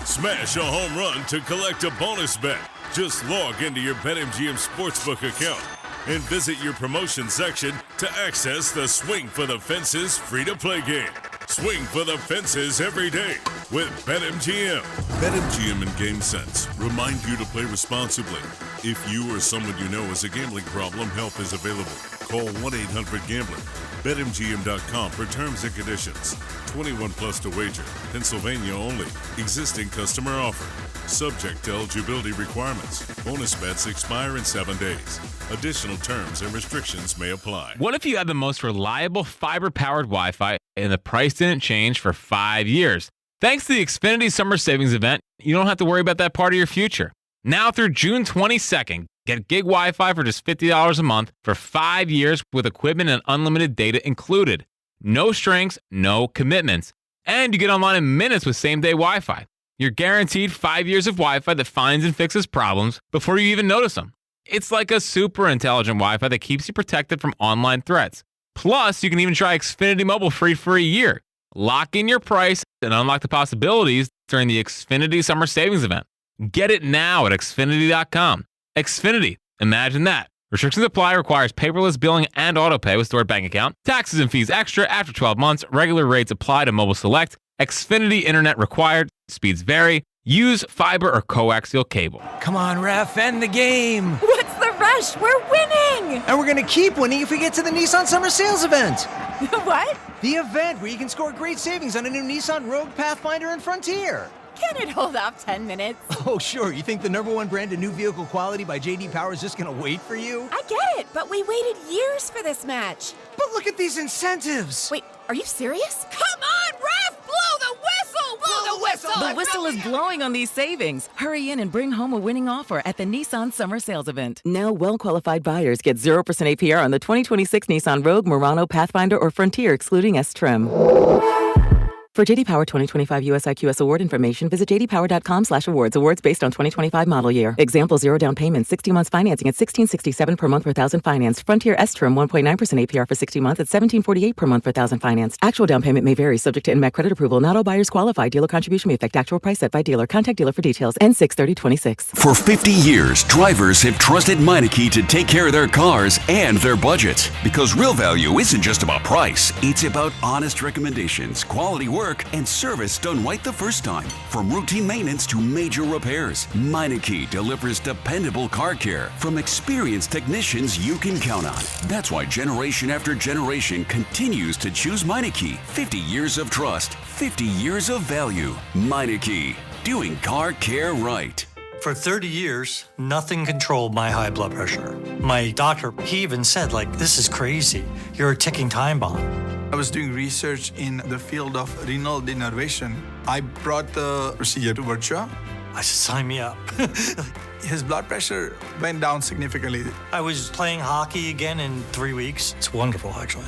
Smash a home run to collect a bonus bet. Just log into your BetMGM Sportsbook account and visit your promotion section to access the Swing for the Fences free-to-play game. Swing for the Fences every day with BetMGM. BetMGM and GameSense remind you to play responsibly. If you or someone you know has a gambling problem, help is available. Call 1-800-GAMBLER. BetMGM.com for terms and conditions. 21 plus to wager. Pennsylvania only. Existing customer offer. Subject to eligibility requirements. Bonus bets expire in 7 days. Additional terms and restrictions may apply. What if you had the most reliable fiber-powered Wi-Fi and the price didn't change for 5 years? Thanks to the Xfinity Summer Savings Event, you don't have to worry about that part of your future. Now through June 22nd, get gig Wi-Fi for just $50 a month for 5 years with equipment and unlimited data included. No strings, no commitments. And you get online in minutes with same-day Wi-Fi. You're guaranteed 5 years of Wi-Fi that finds and fixes problems before you even notice them. It's like a super intelligent Wi-Fi that keeps you protected from online threats. Plus, you can even try Xfinity Mobile free for a year. Lock in your price and unlock the possibilities during the Xfinity Summer Savings Event. Get it now at Xfinity.com. Xfinity. Imagine that. Restrictions apply. Requires paperless billing and autopay with stored bank account. Taxes and fees extra after 12 months. Regular rates apply to Mobile Select. Xfinity Internet required. Speeds vary. Use fiber or coaxial cable. Come on, ref, end the game. What's the rush? We're winning. And we're going to keep winning if we get to the Nissan Summer Sales Event. What? The event where you can score great savings on a new Nissan Rogue, Pathfinder, and Frontier. Can it hold off 10 minutes? Oh, sure. You think the #1 brand of new vehicle quality by J.D. Power is just going to wait for you? I get it, but we waited years for this match. But look at these incentives. Wait, are you serious? Come on, ref! Blow the whistle! Blow the whistle! The whistle is blowing on these savings. Hurry in and bring home a winning offer at the Nissan Summer Sales Event. Now, well-qualified buyers get 0% APR on the 2026 Nissan Rogue, Murano, Pathfinder, or Frontier, excluding S-Trim. For J.D. Power 2025 US IQS award information, visit jdpower.com/awards. Awards based on 2025 model year. Example, 0 down payment, 60 months financing at $1,667 per month per thousand financed. Frontier S-Trim 1.9% APR for 60 months at $1,748 per month per thousand financed. Actual down payment may vary, subject to NMAC credit approval. Not all buyers qualify. Dealer contribution may affect actual price set by dealer. Contact dealer for details. N6/3026. For 50 years, drivers have trusted Meineke to take care of their cars and their budget. Because real value isn't just about price. It's about honest recommendations, quality work, work and service done right the first time. From routine maintenance to major repairs, Meineke delivers dependable car care from experienced technicians you can count on. That's why generation after generation continues to choose Meineke. 50 years of trust, 50 years of value. Meineke, doing car care right. For 30 years, nothing controlled my high blood pressure. My doctor, he even said, this is crazy. You're a ticking time bomb. I was doing research in the field of renal denervation. I brought the procedure to Virtua. I said, sign me up. His blood pressure went down significantly. I was playing hockey again in 3 weeks. It's wonderful, actually.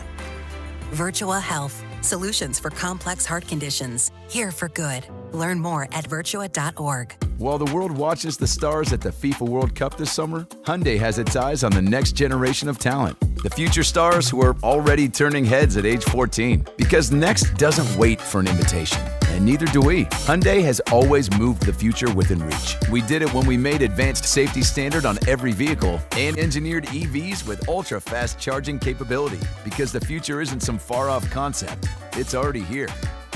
Virtua Health. Solutions for complex heart conditions. Here for good. Learn more at virtua.org. While the world watches the stars at the FIFA World Cup this summer, Hyundai has its eyes on the next generation of talent. The future stars who are already turning heads at age 14. Because next doesn't wait for an invitation. And neither do we. Hyundai has always moved the future within reach. We did it when we made advanced safety standard on every vehicle and engineered EVs with ultra-fast charging capability. Because the future isn't some far-off concept. It's already here.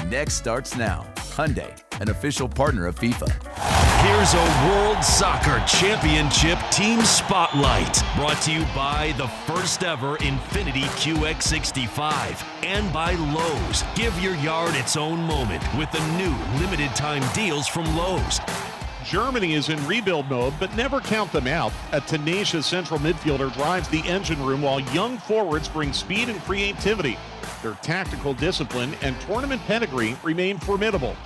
Next starts now. Hyundai, an official partner of FIFA. Here's a World Soccer Championship Team Spotlight, brought to you by the first ever Infiniti QX65 and by Lowe's. Give your yard its own moment with the new limited time deals from Lowe's. Germany is in rebuild mode, but never count them out. A tenacious central midfielder drives the engine room while young forwards bring speed and creativity. Their tactical discipline and tournament pedigree remain formidable.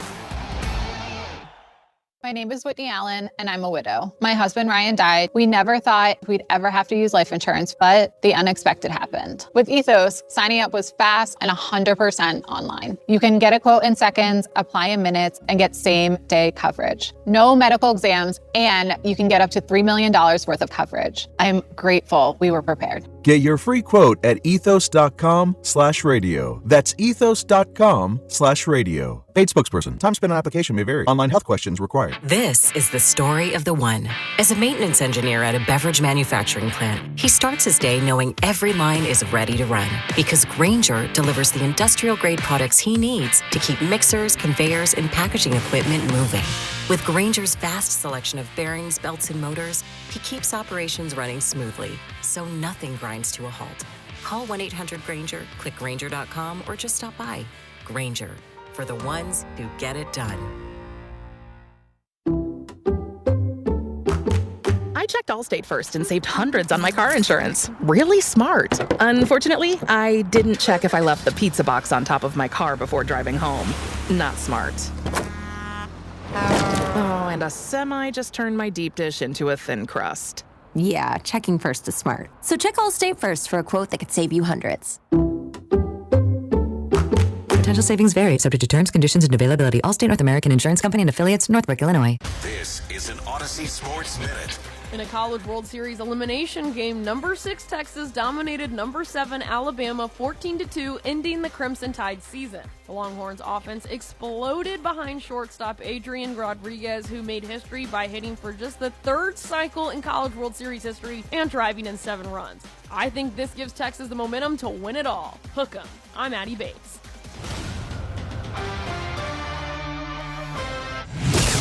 My name is Whitney Allen, and I'm a widow. My husband, Ryan, died. We never thought we'd ever have to use life insurance, but the unexpected happened. With Ethos, signing up was fast and 100% online. You can get a quote in seconds, apply in minutes, and get same-day coverage. No medical exams, and you can get up to $3 million worth of coverage. I'm grateful we were prepared. Get your free quote at ethos.com/radio. That's ethos.com/radio. Paid spokesperson. Time spent on application may vary. Online health questions required. This is the story of the one. As a maintenance engineer at a beverage manufacturing plant, he starts his day knowing every line is ready to run because Grainger delivers the industrial-grade products he needs to keep mixers, conveyors, and packaging equipment moving. With Grainger's vast selection of bearings, belts, and motors, he keeps operations running smoothly, so nothing grinds to a halt. Call 1-800-GRAINGER, click Grainger.com, or just stop by. Grainger, for the ones who get it done. I checked Allstate first and saved hundreds on my car insurance. Really smart. Unfortunately, I didn't check if I left the pizza box on top of my car before driving home. Not smart. Oh, and a semi just turned my deep dish into a thin crust. Yeah, checking first is smart. So check Allstate first for a quote that could save you hundreds. Potential savings vary, subject to terms, conditions, and availability. Allstate North American Insurance Company and affiliates, Northbrook, Illinois. This is an Odyssey Sports Minute. In a College World Series elimination game, number 6 Texas dominated number 7 Alabama 14-2, ending the Crimson Tide season. The Longhorns' offense exploded behind shortstop Adrian Rodriguez, who made history by hitting for just the 3rd cycle in College World Series history and driving in 7 runs. I think this gives Texas the momentum to win it all. Hook 'em. I'm Addie Bates.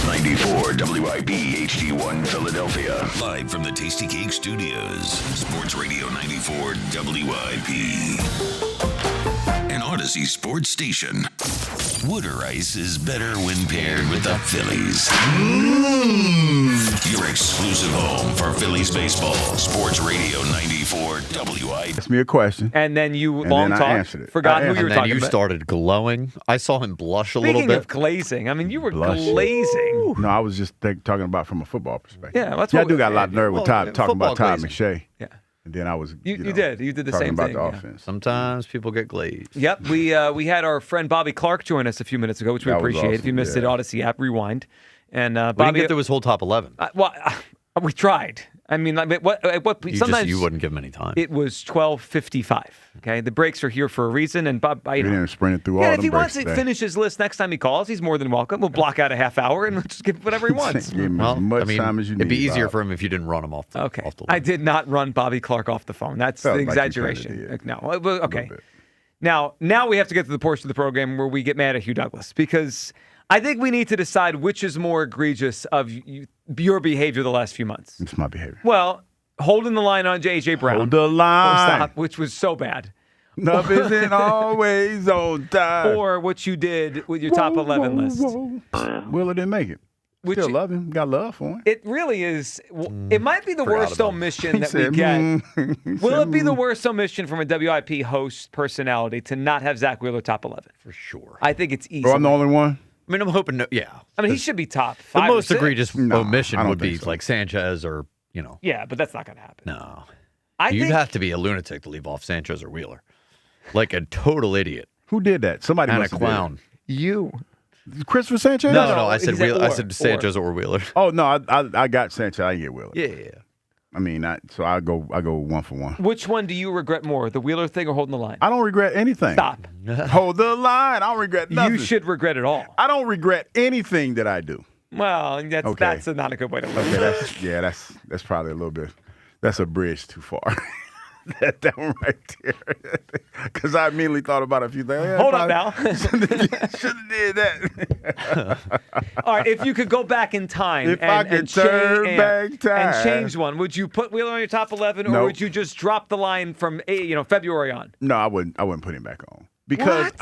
94 WIP HD1 Philadelphia. Live from the Tasty Cake Studios. Sports Radio 94 WIP. An Odyssey sports station. Water ice is better when paired with the Phillies. Your exclusive home for Phillies baseball. Sports Radio 94 WIP. Ask me a question. And then you and long then talked, I answered it. forgot who you were And then talking you about. started glowing. I saw him blush a little Speaking bit. of glazing, I mean, you were Blushing. glazing. No, I was just talking about from a football perspective. Yeah, that's I what do got a lot of nerve with Todd, talking football about Todd glazing. McShay. Yeah. And then I was, You know, did. You did the talking same about thing. the yeah. offense. Sometimes people get glazed. Yep, we had our friend Bobby Clark join us a few minutes ago, which we That was appreciate. If you awesome, missed it, yeah. Odyssey app, rewind. And We didn't Bobby, get through his whole top 11. we tried. I mean, like, what? Sometimes You wouldn't give him any time. it was 12:55. Okay, the breaks are here for a reason, and Bob, We didn't sprint it through all yeah, them if he breaks wants to today. finish his list next time he calls, he's more than welcome. We'll block out a half hour and we'll just give whatever he wants. Give him as much time as you need. It'd be easier Bob. for him if you didn't run him off the Okay, I did not run Bobby Clark off the phone. That's Felt the like you exaggeration. kinda did. No, well, okay. Now we have to get to the portion of the program where we get mad at Hugh Douglas, because I think we need to decide which is more egregious of your behavior the last few months. It's my behavior. Well, holding the line on J.J. Brown. Hold the line. Which was so bad. Love isn't always on time. Or what you did with your top 11 list. Wheeler didn't make it. Still love him. Got love for him. It really is. It might be the worst omission that we get. Will it be the worst omission from a WIP host personality to not have Zack Wheeler top 11? For sure. I think it's easy. Oh, I'm the only one? I mean, I'm hoping, yeah. I mean, he should be top 5 The most or 6. egregious omission would be so. like Sanchez or, Yeah, but that's not going to happen. No. You'd have to be a lunatic to leave off Sanchez or Wheeler. Like a total idiot. Who did that? Somebody and must a have did clown. You. Christopher Sanchez? No. I said I said Sanchez or Wheeler. Oh no, I got Sanchez. I didn't get Wheeler. Yeah. I mean, so I go 1 for 1. Which one do you regret more, the Wheeler thing or holding the line? I don't regret anything. Stop. Hold the line. I don't regret nothing. You should regret it all. I don't regret anything that I do. Well, that's not a good way to look at it. That's probably a little bit. That's a bridge too far. that one right there. Because I immediately thought about a few things. Yeah, Hold up now. Should have did that. All right, if you could go back in time and change one, would you put Wheeler on your top 11, or would you just drop the line from February on? No, I wouldn't put him back on. Because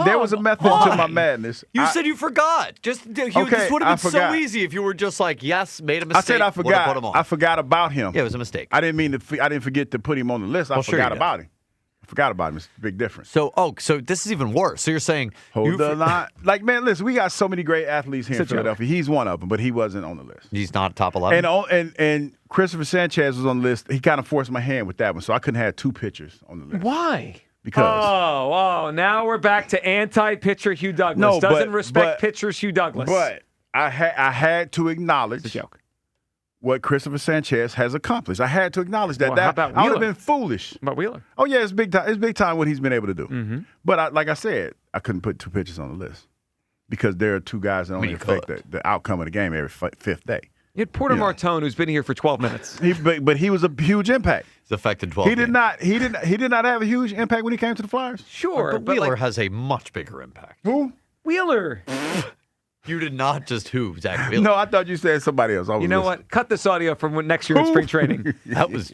there was a method to my madness. You said you forgot. This would have been so easy if you were just like, yes, made a mistake. I said I forgot. Put him on. I forgot about him. Yeah, it was a mistake. I didn't forget to put him on the list. I forgot about him. I forgot about him. It's a big difference. So this is even worse. So you're saying hold the line. Like, man, listen, we got so many great athletes here in Philadelphia. He's one of them, but he wasn't on the list. He's not top 11. And Christopher Sanchez was on the list. He kind of forced my hand with that one, so I couldn't have 2 pitchers on the list. Why? Because now we're back to anti-pitcher Hugh Douglas. Doesn't respect pitchers Hugh Douglas. But I had to acknowledge what Christopher Sanchez has accomplished. I had to acknowledge that. How about I would have Wheeler? been foolish. About Wheeler? Oh yeah, it's big time. It's big time what he's been able to do. Mm-hmm. But like I said, I couldn't put 2 pitchers on the list because there are 2 guys that only affect the outcome of the game every 5th day. You had Porter Martone, who's been here for 12 minutes. But he was a huge impact. It's affected 12. He did not have a huge impact when he came to the Flyers. Sure, but Wheeler has a much bigger impact. Who? Wheeler. You did not just Zack Wheeler. No, I thought you said somebody else. You know what? Cut this audio from next year in spring training.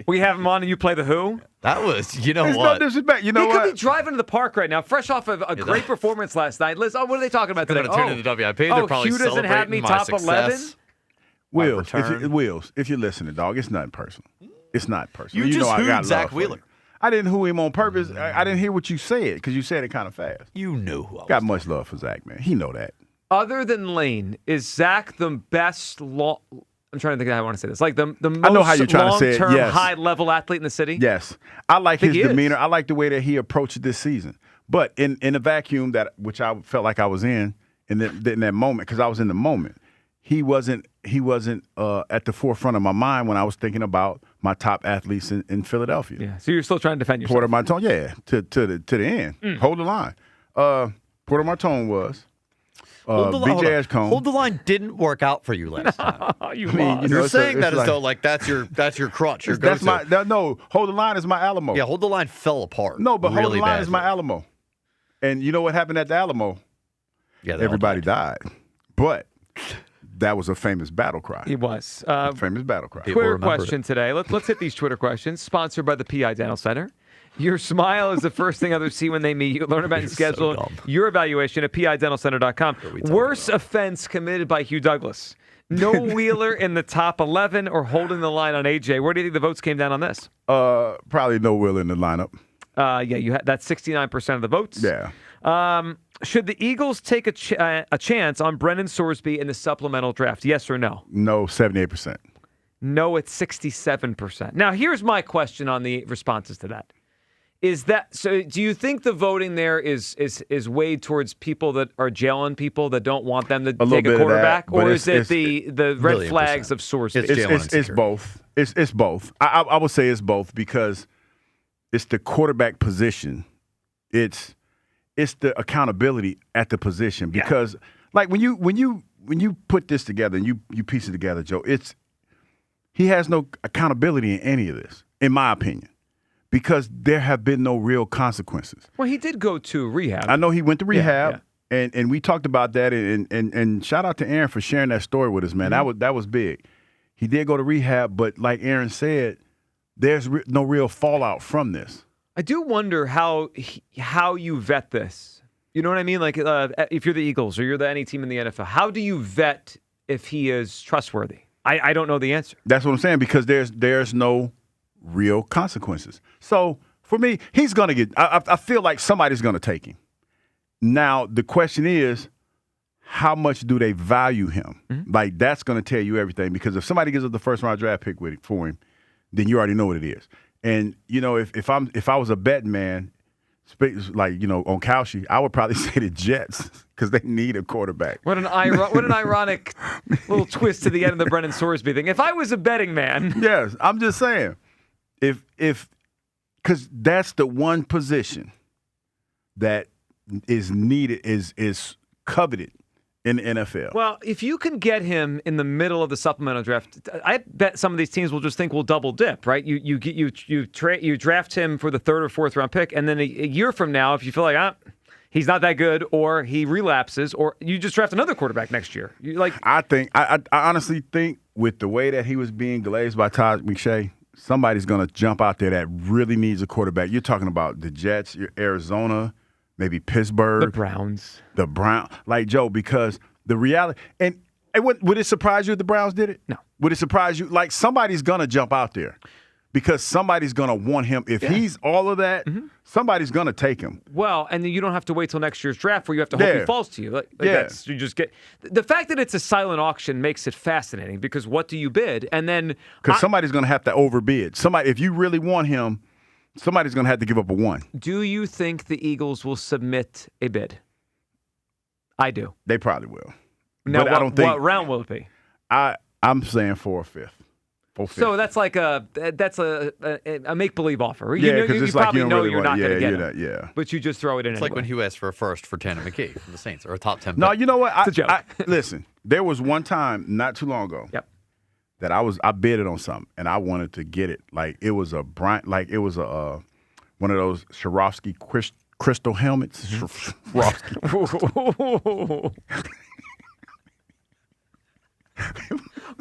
We have him on and you play the Who? That was, It's no disrespect. You know he what? could be driving to the park right now, fresh off of a great performance last night. Liz, what are they talking about today? Going to turn into the WIP. They're probably Hugh doesn't have me top 11? Wills, if you're listening, dog, it's nothing personal. It's not personal. You just I got Zack love Wheeler. I didn't hoo him on purpose. I didn't hear what you said because you said it kind of fast. You knew who I was. Got much love for Zack, man. He know that. Other than Lane, is Zack the best I'm trying to think how I want to say this. Like the most I know how you're trying to say it. long-term, Yes. high-level athlete in the city? Yes. I like his he is. demeanor. I like the way that he approached this season. But in a vacuum which I felt like I was in that moment, because I was in the moment, he wasn't at the forefront of my mind when I was thinking about my top athletes in Philadelphia. Yeah. So you're still trying to defend yourself. Porter Martone, yeah, to the end. Hold the line. Porter Martone was. BJ Ashcombe. Hold the line didn't work out for you last time. You're saying that as though like that's your crutch. Hold the line is my Alamo. Yeah, hold the line fell apart. No, but really hold the line badly. is my Alamo. And you know what happened at the Alamo? Yeah, everybody died. But that was a famous battle cry. It was. Famous battle cry. Twitter question today. Let's hit these Twitter questions. Sponsored by the PI Dental Center. Your smile is the first thing others see when they meet you. Learn about and schedule your evaluation at PIDentalCenter.com. Worst offense committed by Hugh Douglas. No Wheeler in the top 11 or holding the line on AJ. Where do you think the votes came down on this? Probably no Wheeler in the lineup. You had that's 69% of the votes. Yeah. Should the Eagles take a chance on Brendan Sorsby in the supplemental draft? Yes or no? No, 78%. No, it's 67%. Now, here's my question on the responses to that. Is that so? Do you think the voting there is weighed towards people that are jailing people that don't want them to take a quarterback, or is it the red flags of Sorsby? It's both. It's both. I would say it's both because it's the quarterback position. It's the accountability at the position because like when you put this together and you piece it together, Joe, he has no accountability in any of this, in my opinion. because there have been no real consequences. Well, he did go to rehab. I know he went to rehab. Yeah. And we talked about that, and shout out to Aaron for sharing that story with us, man. That was big. He did go to rehab, but like Aaron said, there's no real fallout from this. I do wonder how you vet this. You know what I mean? Like if you're the Eagles or you're any team in the NFL, how do you vet if he is trustworthy? I don't know the answer. That's what I'm saying, because there's no real consequences. So for me, he's gonna get. I feel like somebody's gonna take him. Now, the question is, how much do they value him? Like, that's going to tell you everything, because if somebody gives up the first-round draft pick for him, then you already know what it is. And, you know, if I was a betting man, like, you know, on Cauchy, I would probably say the Jets, because they need a quarterback. What an ironic little twist to the end of the Brennan Sorsby thing. If I was a betting man. Yes, I'm just saying. Because that's the one position that is needed, is coveted in the NFL. Well, if you can get him in the middle of the supplemental draft, I bet some of these teams will just think we'll double dip, right? You draft him for the 3rd or 4th round pick, and then a year from now, if you feel like he's not that good, or he relapses, or you just draft another quarterback next year. I honestly think with the way that he was being glazed by Todd McShay, somebody's going to jump out there that really needs a quarterback. You're talking about the Jets, Arizona, maybe Pittsburgh. The Browns. Like, Joe, because the reality – and would it surprise you if the Browns did it? No. Would it surprise you? Like, somebody's going to jump out there because somebody's going to want him. If he's all of that, somebody's going to take him. Well, and then you don't have to wait till next year's draft where you have to hope he falls to you. You just get – the fact that it's a silent auction makes it fascinating, because what do you bid? And then – because somebody's going to have to overbid. If you really want him – somebody's going to have to give up a 1. Do you think the Eagles will submit a bid? I do. They probably will. Now, but I don't think. What round will it be? I'm saying 4th or 5th. 4th, 5th. So that's like a make-believe offer. Yeah, you like probably you know really you're not going to get it. Yeah. But you just throw it in It's anyway. like when Hugh asked for a first for Tanner McKee from the Saints, or a top 10 pick. No, you know what? It's a joke. Listen, there was one time not too long ago. Yep. That I bid it on something, and I wanted to get it. Like, it was a one of those Swarovski crystal helmets. Swarovski.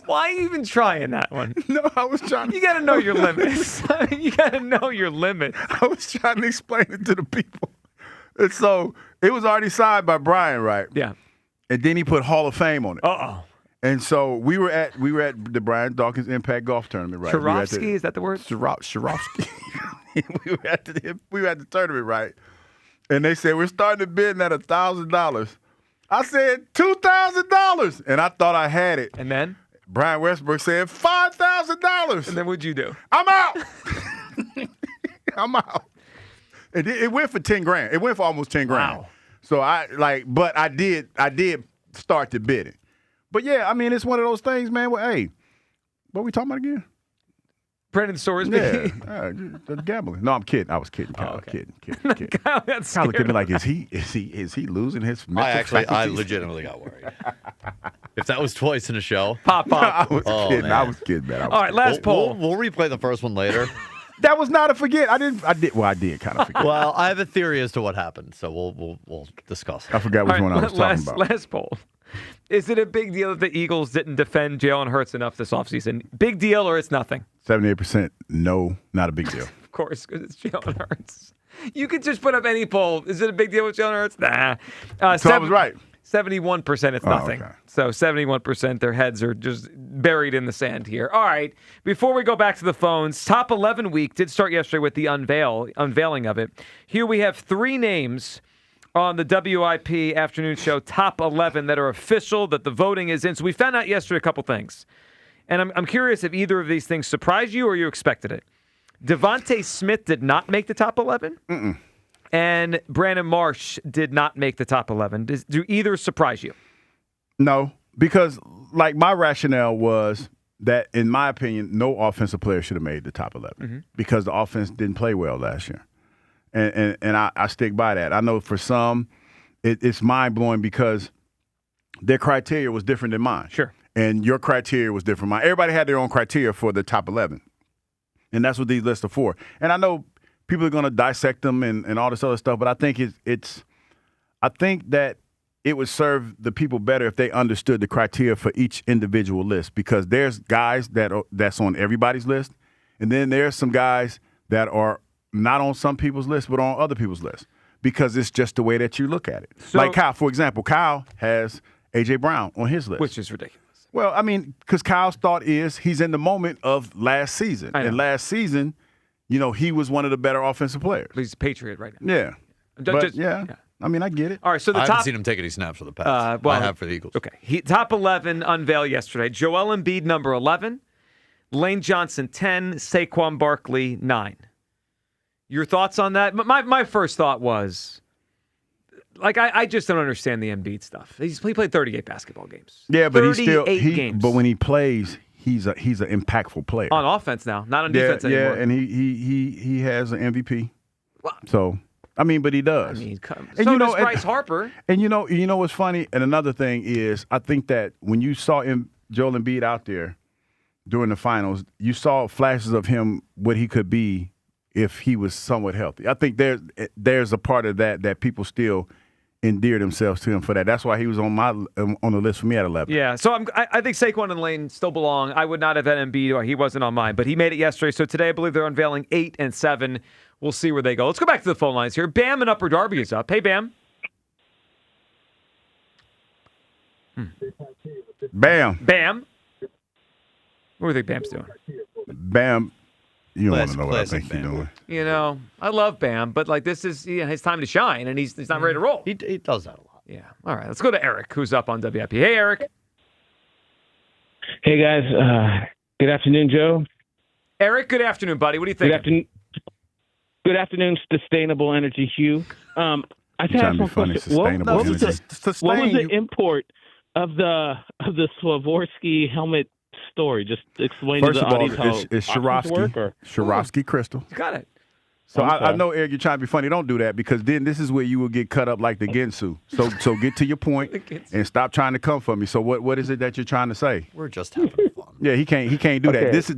Why are you even trying that one? No, I was trying. You got to know your limits. You got to know your limits. I was trying to explain it to the people. And so it was already signed by Brian, right? Yeah. And then he put Hall of Fame on it. Uh-oh. And so we were at the Brian Dawkins Impact Golf Tournament, right? Swarovski, is that the word? Swarovski. we were at the tournament, right? And they said, we're starting to bid at $1,000. I said $2,000, and I thought I had it. And then Brian Westbrook said $5,000. And then what'd you do? I'm out. I'm out. It went for $10,000. It went for almost $10,000. Wow. So but I did start to bidding. But yeah, I mean, it's one of those things, man. Well, hey, what are we talking about again? Brennan Sorsby. Yeah, gambling. No, I'm kidding. I was kidding. Kyle. Kidding. Kyle got Kyle looked at me like, is he losing his mental faculties? I legitimately got worried. If that was twice in a show. Pop. I was kidding. Man. I was kidding, man. All right, last poll. We'll replay the first one later. That was not a forget. I did kind of forget. Well, I have a theory as to what happened, so we'll discuss. I forgot which one I was talking about. Last poll. Is it a big deal that the Eagles didn't defend Jalen Hurts enough this offseason? Big deal, or it's nothing? 78% no, not a big deal. Of course, because it's Jalen Hurts. You could just put up any poll. Is it a big deal with Jalen Hurts? Nah. So I was right. 71% it's nothing. Okay. So 71% their heads are just buried in the sand here. All right. Before we go back to the phones, Top 11 week did start yesterday with the unveiling of it. Here we have 3 names on the WIP afternoon show, Top 11 that are official, that the voting is in. So we found out yesterday a couple things. And I'm curious if either of these things surprised you or you expected it. Devontae Smith did not make the Top 11. Mm-mm. And Brandon Marsh did not make the Top 11. Do either surprise you? No, because like my rationale was that, in my opinion, no offensive player should have made the Top 11 because the offense didn't play well last year. And I stick by that. I know for some, it's mind-blowing because their criteria was different than mine. Sure. And your criteria was different than mine. Everybody had their own criteria for the Top 11. And that's what these lists are for. And I know people are going to dissect them and all this other stuff. But I think I think that it would serve the people better if they understood the criteria for each individual list, because there's guys that's on everybody's list, and then there's some guys that are not on some people's list but on other people's list, because it's just the way that you look at it. So, like Kyle, for example, Kyle has A.J. Brown on his list. Which is ridiculous. Well, I mean, because Kyle's thought is he's in the moment of last season. And last season, he was one of the better offensive players. He's a Patriot right now. Yeah. Yeah. I mean, I get it. All right, so I haven't seen him take any snaps for the Pats. I have for the Eagles. Okay. Top 11 unveiled yesterday. Joel Embiid, number 11. Lane Johnson, 10. Saquon Barkley, 9. Your thoughts on that? My first thought was, I just don't understand the Embiid stuff. He played 38 basketball games. Yeah, but games. But when he plays, he's an impactful player. On offense now, not on defense anymore. Yeah, and he has an MVP. Wow. So, I mean, but he does. I mean, so does Bryce Harper. And you know what's funny? And another thing is, I think that when you saw Joel Embiid out there during the finals, you saw flashes of him, what he could be if he was somewhat healthy. I think there's a part of that people still endear themselves to him for that. That's why he was on the list for me at 11. Yeah, so I think Saquon and Lane still belong. I would not have had Embiid, or he wasn't on mine, but he made it yesterday. So today I believe they're unveiling 8 and 7. We'll see where they go. Let's go back to the phone lines here. Bam in Upper Darby is up. Hey, Bam. Bam. Bam. What do you think Bam's doing? Bam. You don't want to know what I think he's doing. I love Bam, but this is his time to shine, and he's not ready to roll. He does that a lot. Yeah. All right. Let's go to Eric, who's up on WIP. Hey, Eric. Hey, guys. Good afternoon, Joe. Eric, good afternoon, buddy. What do you think? Good afternoon, Sustainable Energy Hugh. I have one question. What was the import of the Swarovski helmet story? Just explain to the audience how it's Swarovski crystal. You got it. So I know, Eric, you're trying to be funny. Don't do that, because then this is where you will get cut up like the Ginsu. So get to your point and stop trying to come for me. So what is it that you're trying to say? We're just having fun. Yeah, he can't do that. This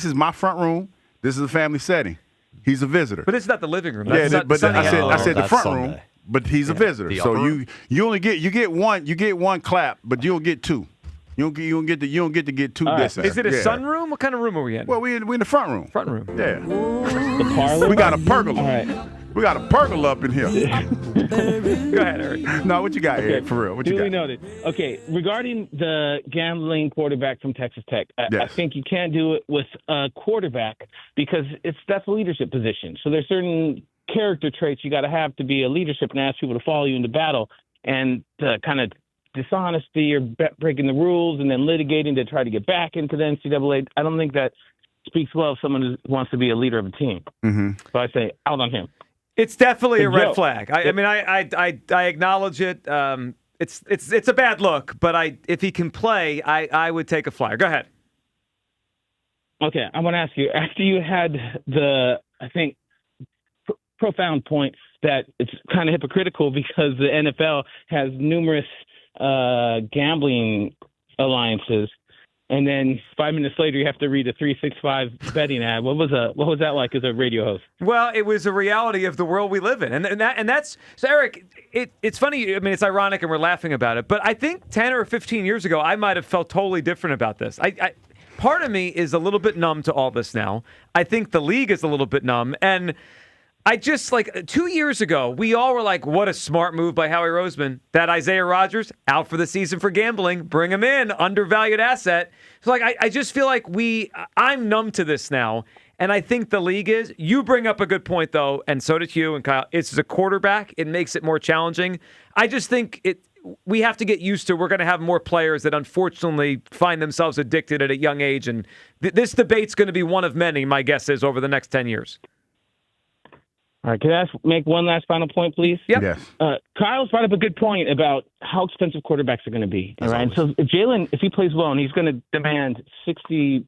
is my front room. This is a family setting. He's a visitor. But it's not the living room. I said the front room, but he's a visitor. So you only get one clap, but you don't get two. You don't get to get two distance. Is it a sunroom? What kind of room are we in? Well, we in the front room. Front room. Yeah. The parlor? We got a pergola. All right. We got a pergola up in here. Go ahead, Eric. No, what you got, Eric? For real, what you got? Duly noted. Okay, regarding the gambling quarterback from Texas Tech, I think you can't do it with a quarterback because that's a leadership position. So there's certain character traits you got to have to be a leadership and ask people to follow you into battle, and the kind of dishonesty or breaking the rules and then litigating to try to get back into the NCAA. I don't think that speaks well of someone who wants to be a leader of a team. Mm-hmm. So I say out on him. It's definitely a red flag. I mean, I acknowledge it. It's a bad look, but if he can play, I would take a flyer. Go ahead. Okay, I want to ask you, after you had I think, profound point that it's kind of hypocritical because the NFL has numerous gambling alliances, and then 5 minutes later you have to read a 365 betting ad. What was that like as a radio host? Well, it was a reality of the world we live in, and that's so. Eric, it's funny. I mean, it's ironic, and we're laughing about it. But I think 10 or 15 years ago, I might have felt totally different about this. Part of me is a little bit numb to all this now. I think the league is a little bit numb, and I just 2 years ago, we all were like, what a smart move by Howie Roseman. That Isaiah Rodgers out for the season for gambling. Bring him in, undervalued asset. So I just feel like I'm numb to this now. And I think the league is. You bring up a good point, though, and so did Hugh and Kyle. It's a quarterback. It makes it more challenging. I just think we have to get used to we're going to have more players that unfortunately find themselves addicted at a young age. And this debate's going to be one of many, my guess is, over the next 10 years. All right, can I make one last final point, please? Yep. Yes. Kyle's brought up a good point about how expensive quarterbacks are going to be. All right, so Jalen, if he plays well and he's going to demand $60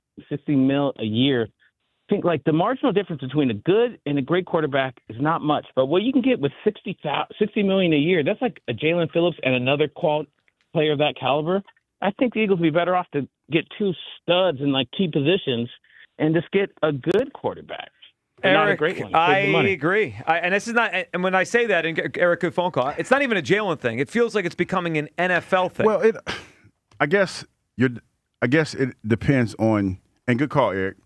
million a year, I think the marginal difference between a good and a great quarterback is not much. But what you can get with $60 million a year, that's like a Jalen Phillips and another quality player of that caliber. I think the Eagles would be better off to get two studs in key positions and just get a good quarterback. Eric, not a great one. I Save the money. agree. And this is not. And when I say that, and Eric, good phone call. It's not even a Jalen thing. It feels like it's becoming an NFL thing. Well, I guess it depends on. And good call, Eric.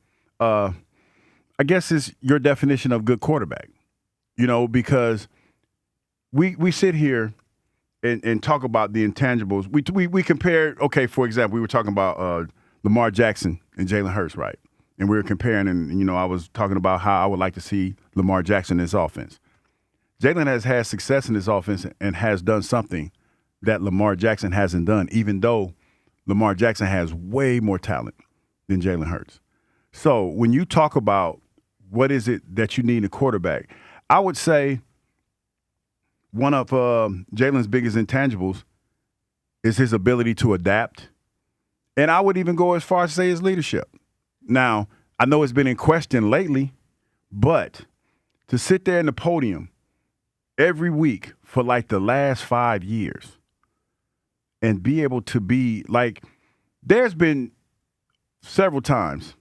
I guess it's your definition of good quarterback. Because we sit here and talk about the intangibles. We compare. Okay, for example, we were talking about Lamar Jackson and Jalen Hurts, right? And we were comparing, and I was talking about how I would like to see Lamar Jackson in this offense. Jalen has had success in this offense and has done something that Lamar Jackson hasn't done, even though Lamar Jackson has way more talent than Jalen Hurts. So when you talk about what is it that you need in a quarterback, I would say one of Jalen's biggest intangibles is his ability to adapt. And I would even go as far as to say his leadership. Now, I know it's been in question lately, but to sit there in the podium every week for like the last 5 years and be able to be like, there's been several times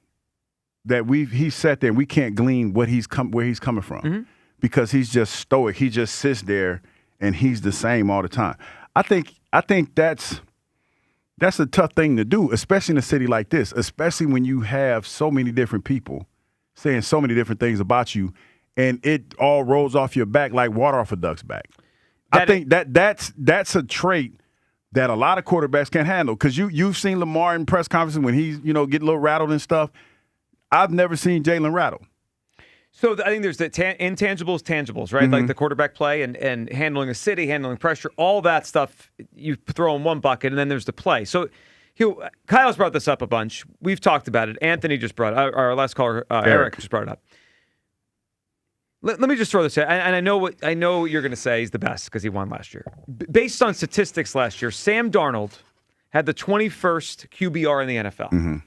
that he's sat there and we can't glean where he's coming from because he's just stoic. He just sits there and he's the same all the time. I think that's a tough thing to do, especially in a city like this, especially when you have so many different people saying so many different things about you, and it all rolls off your back like water off a duck's back. I think that's a trait that a lot of quarterbacks can't handle, because you've seen Lamar in press conferences when he's get a little rattled and stuff. I've never seen Jalen rattle. So I think there's the intangibles, tangibles, right? Like the quarterback play and handling a city, handling pressure, all that stuff you throw in one bucket, and then there's the play. So Kyle's brought this up a bunch. We've talked about it. Anthony just brought it. Our last caller, Eric, just brought it up. Let me just throw this out. And I know what you're going to say he's the best because he won last year. Based on statistics last year, Sam Darnold had the 21st QBR in the NFL.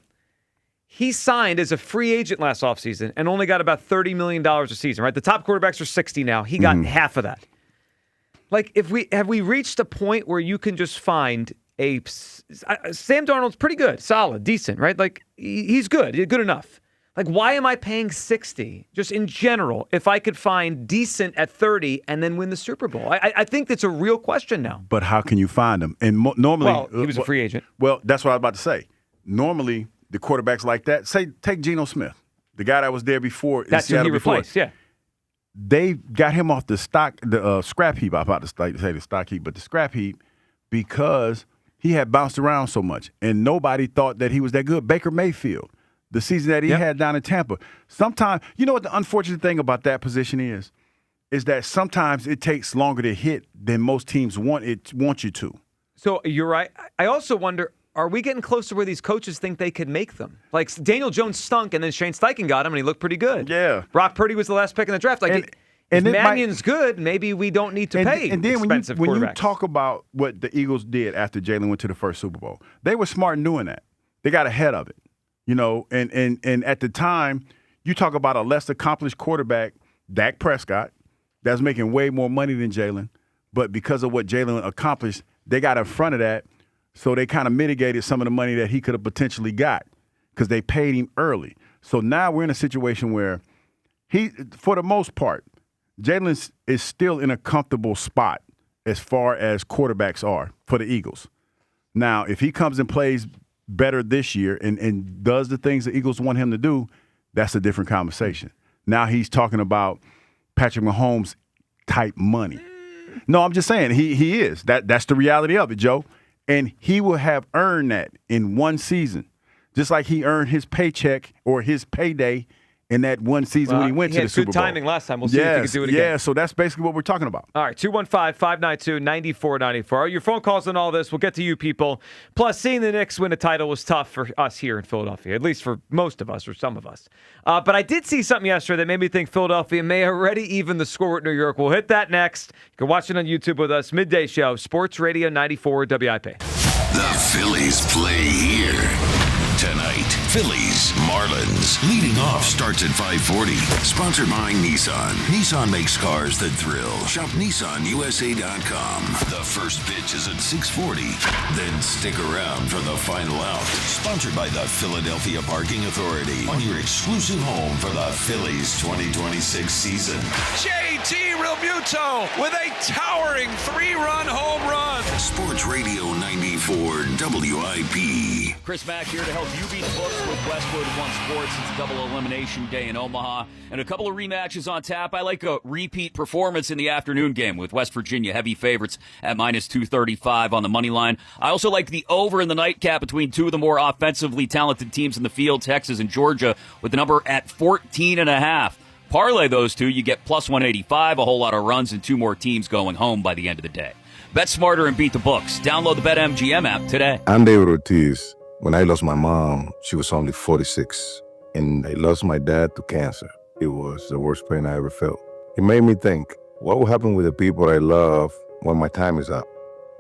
He signed as a free agent last offseason and only got about $30 million a season, right? The top quarterbacks are 60 now. He got half of that. Like, have we reached a point where you can just find Sam Darnold's pretty good, solid, decent, right? Like, he's good enough. Like, why am I paying 60 just in general if I could find decent at 30 and then win the Super Bowl? I think that's a real question now. But how can you find him? And normally, he was a free agent. Well, that's what I was about to say. Normally, the quarterbacks like that, take Geno Smith, the guy that was there before. That's who he replaced, yeah. They got him off the scrap heap. I'm about to say the stock heap, but the scrap heap, because he had bounced around so much, and nobody thought that he was that good. Baker Mayfield, the season that he had down in Tampa. Sometimes, you know what the unfortunate thing about that position is that sometimes it takes longer to hit than most teams want you to. So you're right. I also wonder, are we getting close to where these coaches think they could make them? Like, Daniel Jones stunk, and then Shane Steichen got him, and he looked pretty good. Yeah. Brock Purdy was the last pick in the draft. Like, if Mannion's good, maybe we don't need to pay expensive quarterbacks. When you talk about what the Eagles did after Jalen went to the first Super Bowl, they were smart in doing that. They got ahead of it, and at the time, you talk about a less accomplished quarterback, Dak Prescott, that's making way more money than Jalen, but because of what Jalen accomplished, they got in front of that. So they kind of mitigated some of the money that he could have potentially got because they paid him early. So now we're in a situation where for the most part, Jalen is still in a comfortable spot as far as quarterbacks are for the Eagles. Now, if he comes and plays better this year and does the things the Eagles want him to do, that's a different conversation. Now he's talking about Patrick Mahomes type money. No, I'm just saying he is. That's the reality of it, Joe. And he will have earned that in one season, just like he earned his paycheck or his payday in that one season when he went to the Super Bowl. He had good timing last time. We'll see if he can do it again. Yeah, so that's basically what we're talking about. All right, 215-592-9494. Your phone calls on all this. We'll get to you people. Plus, seeing the Knicks win a title was tough for us here in Philadelphia, at least for most of us or some of us. But I did see something yesterday that made me think Philadelphia may already even the score with New York. We'll hit that next. You can watch it on YouTube with us. Midday Show, Sports Radio 94 WIP. The Phillies play here tonight. Phillies, Marlins. Leading off starts at 5:40. Sponsored by Nissan. Nissan makes cars that thrill. Shop NissanUSA.com. The first pitch is at 6:40. Then stick around for the final out. Sponsored by the Philadelphia Parking Authority. On your exclusive home for the Phillies 2026 season. JT Realmuto with a towering 3-run home run. Sports Radio 94 WIP. Chris Mack here to help you beat the books with Westwood One Sports. It's a double elimination day in Omaha. And a couple of rematches on tap. I like a repeat performance in the afternoon game with West Virginia heavy favorites at minus 235 on the money line. I also like the over in the nightcap between two of the more offensively talented teams in the field, Texas and Georgia, with the number at 14.5. Parlay those two, you get plus 185, a whole lot of runs, and two more teams going home by the end of the day. Bet smarter and beat the books. Download the BetMGM app today. I'm David Ortiz. When I lost my mom, she was only 46, and I lost my dad to cancer. It was the worst pain I ever felt. It made me think, what will happen with the people I love when my time is up?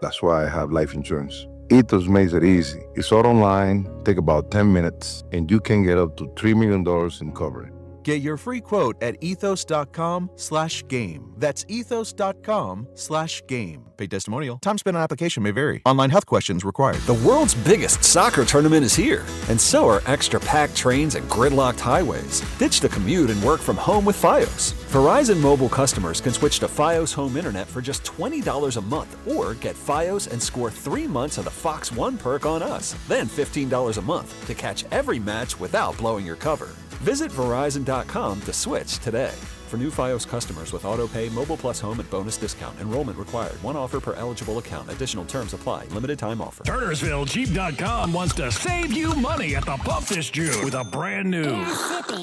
That's why I have life insurance. Ethos makes it easy. It's all online, take about 10 minutes, and you can get up to $3 million in coverage. Get your free quote at ethos.com/game. That's ethos.com/game. Paid testimonial. Time spent on application may vary. Online health questions required. The world's biggest soccer tournament is here, and so are extra-packed trains and gridlocked highways. Ditch the commute and work from home with Fios. Verizon Mobile customers can switch to Fios Home Internet for just $20 a month, or get Fios and score 3 months of the Fox One perk on us, then $15 a month to catch every match without blowing your cover. Visit Verizon.com to switch today. For new Fios customers with AutoPay, Mobile Plus Home, and bonus discount. Enrollment required. One offer per eligible account. Additional terms apply. Limited time offer. TurnersvilleJeep.com wants to save you money at the pump this June with a brand new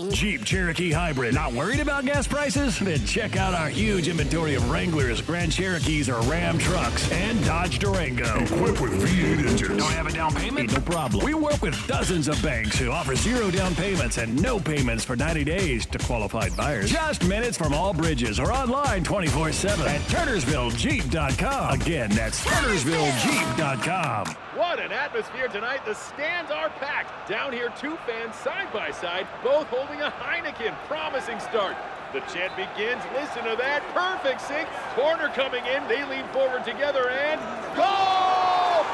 Jeep Cherokee Hybrid. Not worried about gas prices? Then check out our huge inventory of Wranglers, Grand Cherokees, or Ram trucks, and Dodge Durango. Equipped with V8 engines. Don't have a down payment? No problem. We work with dozens of banks who offer 0 down payments and no payments for 90 days to qualified buyers. Just minutes from all bridges or online 24/7 at TurnersvilleJeep.com. Again, that's TurnersvilleJeep.com. What an atmosphere tonight. The stands are packed. Down here, two fans side by side, both holding a Heineken. Promising start. The chant begins. Listen to that. Perfect sync. Corner coming in. They lean forward together and goal!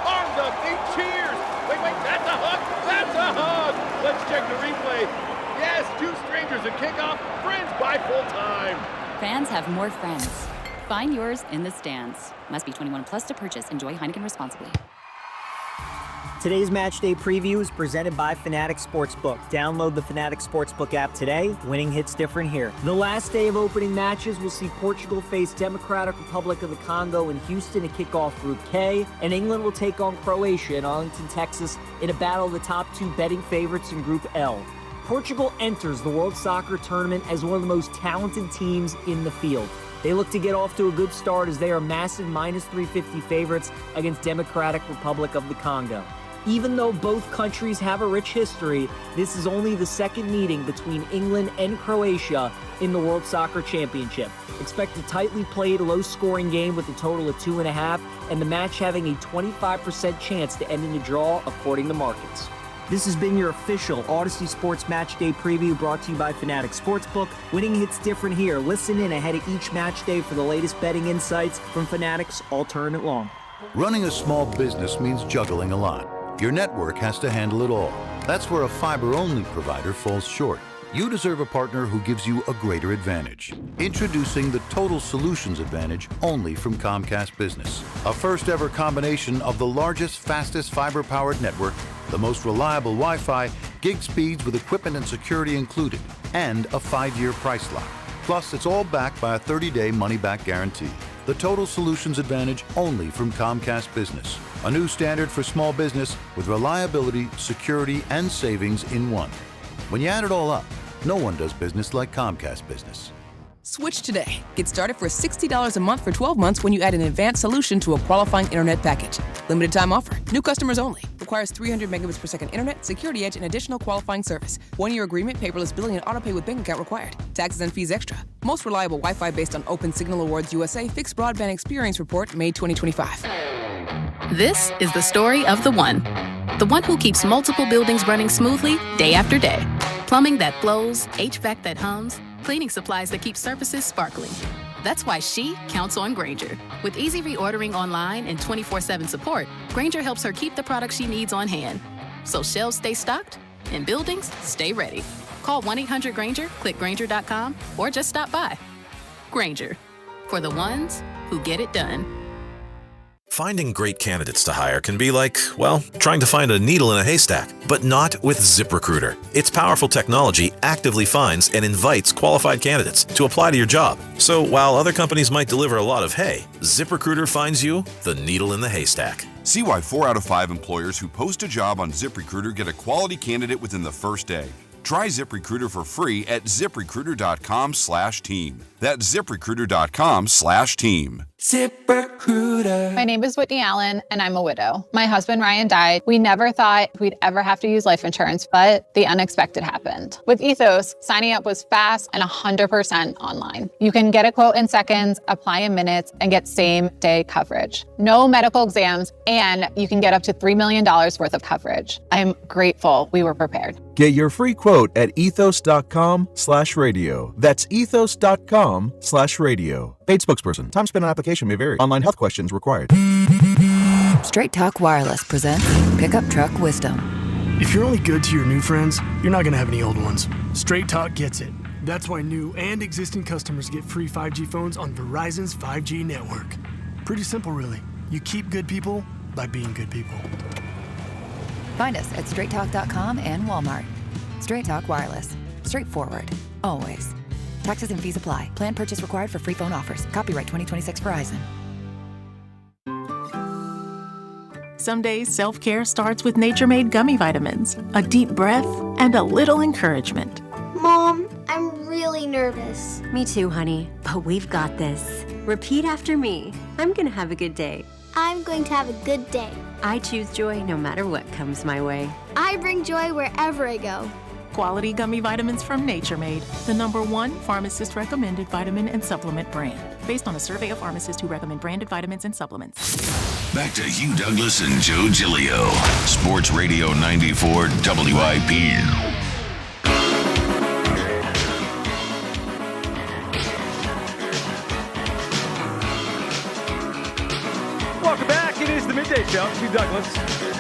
Arms up. They cheers. Wait. That's a hug. That's a hug. Let's check the replay. Yes, two strangers at kickoff, friends by full time. Fans have more friends. Find yours in the stands. Must be 21 plus to purchase. Enjoy Heineken responsibly. Today's match day preview is presented by Fanatic Sportsbook. Download the Fanatic Sportsbook app today. Winning hits different here. The last day of opening matches will see Portugal face Democratic Republic of the Congo in Houston to kick off Group K, and England will take on Croatia in Arlington, Texas in a battle of the top two betting favorites in Group L. Portugal enters the World Soccer Tournament as one of the most talented teams in the field. They look to get off to a good start as they are massive minus 350 favorites against Democratic Republic of the Congo. Even though both countries have a rich history, this is only the second meeting between England and Croatia in the World Soccer Championship. Expect a tightly played, low-scoring game with a total of 2.5, and the match having a 25% chance to end in a draw according to markets. This has been your official Odyssey Sports Match Day preview brought to you by Fanatic Sportsbook. Winning hits different here. Listen in ahead of each match day for the latest betting insights from Fanatic's All Tournament Long. Running a small business means juggling a lot. Your network has to handle it all. That's where a fiber-only provider falls short. You deserve a partner who gives you a greater advantage. Introducing the Total Solutions Advantage only from Comcast Business. A first-ever combination of the largest, fastest fiber-powered network, the most reliable Wi-Fi, gig speeds with equipment and security included, and a 5-year price lock. Plus, it's all backed by a 30-day money-back guarantee. The Total Solutions Advantage only from Comcast Business. A new standard for small business with reliability, security, and savings in one. When you add it all up, no one does business like Comcast Business. Switch today. Get started for $60 a month for 12 months when you add an advanced solution to a qualifying internet package. Limited time offer. New customers only. Requires 300 megabits per second internet, security edge, and additional qualifying service. 1-year agreement, paperless billing, and autopay with bank account required. Taxes and fees extra. Most reliable Wi-Fi based on Open Signal Awards USA Fixed Broadband Experience Report, May 2025. This is the story of the one. The one who keeps multiple buildings running smoothly day after day. Plumbing that flows, HVAC that hums, cleaning supplies that keep surfaces sparkling. That's why she counts on Grainger. With easy reordering online and 24/7 support, Grainger helps her keep the products she needs on hand. So shelves stay stocked and buildings stay ready. Call 1-800-GRAINGER, click Grainger.com, or just stop by. Grainger, for the ones who get it done. Finding great candidates to hire can be like, well, trying to find a needle in a haystack, but not with ZipRecruiter. Its powerful technology actively finds and invites qualified candidates to apply to your job. So while other companies might deliver a lot of hay, ZipRecruiter finds you the needle in the haystack. See why 4 out of 5 employers who post a job on ZipRecruiter get a quality candidate within the first day. Try ZipRecruiter for free at ZipRecruiter.com/team. That's ZipRecruiter.com/team. ZipRecruiter. My name is Whitney Allen, and I'm a widow. My husband, Ryan, died. We never thought we'd ever have to use life insurance, but the unexpected happened. With Ethos, signing up was fast and 100% online. You can get a quote in seconds, apply in minutes, and get same-day coverage. No medical exams, and you can get up to $3 million worth of coverage. I'm grateful we were prepared. Get your free quote at ethos.com/radio. That's ethos.com/radio. Paid spokesperson. Time spent on application may vary. Online health questions required. Straight Talk Wireless presents Pickup Truck Wisdom. If you're only good to your new friends, you're not going to have any old ones. Straight Talk gets it. That's why new and existing customers get free 5G phones on Verizon's 5G network. Pretty simple, really. You keep good people by being good people. Find us at straighttalk.com and Walmart. Straight Talk Wireless. Straightforward. Always. Taxes and fees apply. Plan purchase required for free phone offers. Copyright 2026 Verizon. Some days, self-care starts with Nature-Made gummy vitamins. A deep breath and a little encouragement. Mom, I'm really nervous. Me too, honey. But we've got this. Repeat after me. I'm going to have a good day. I'm going to have a good day. I choose joy no matter what comes my way. I bring joy wherever I go. Quality gummy vitamins from Nature-Made, the #1 pharmacist-recommended vitamin and supplement brand. Based on a survey of pharmacists who recommend branded vitamins and supplements. Back to Hugh Douglas and Joe Giglio. Sports Radio 94 WIP. Welcome back. It is the Midday Show. Hugh Douglas,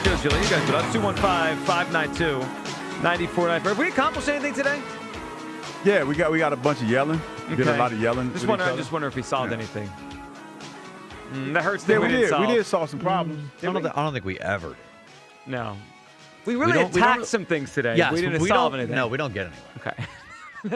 Joe Giglio. You guys with us. 215-592-9494. Have we accomplished anything today? Yeah, we got a bunch of yelling. We did a lot of yelling. I just wonder if we solved anything. That hurts. Yeah, we did solve some problems. I don't think we ever did. No. We really attacked some things today. Yes, we didn't solve anything. No, we don't get anywhere. Okay.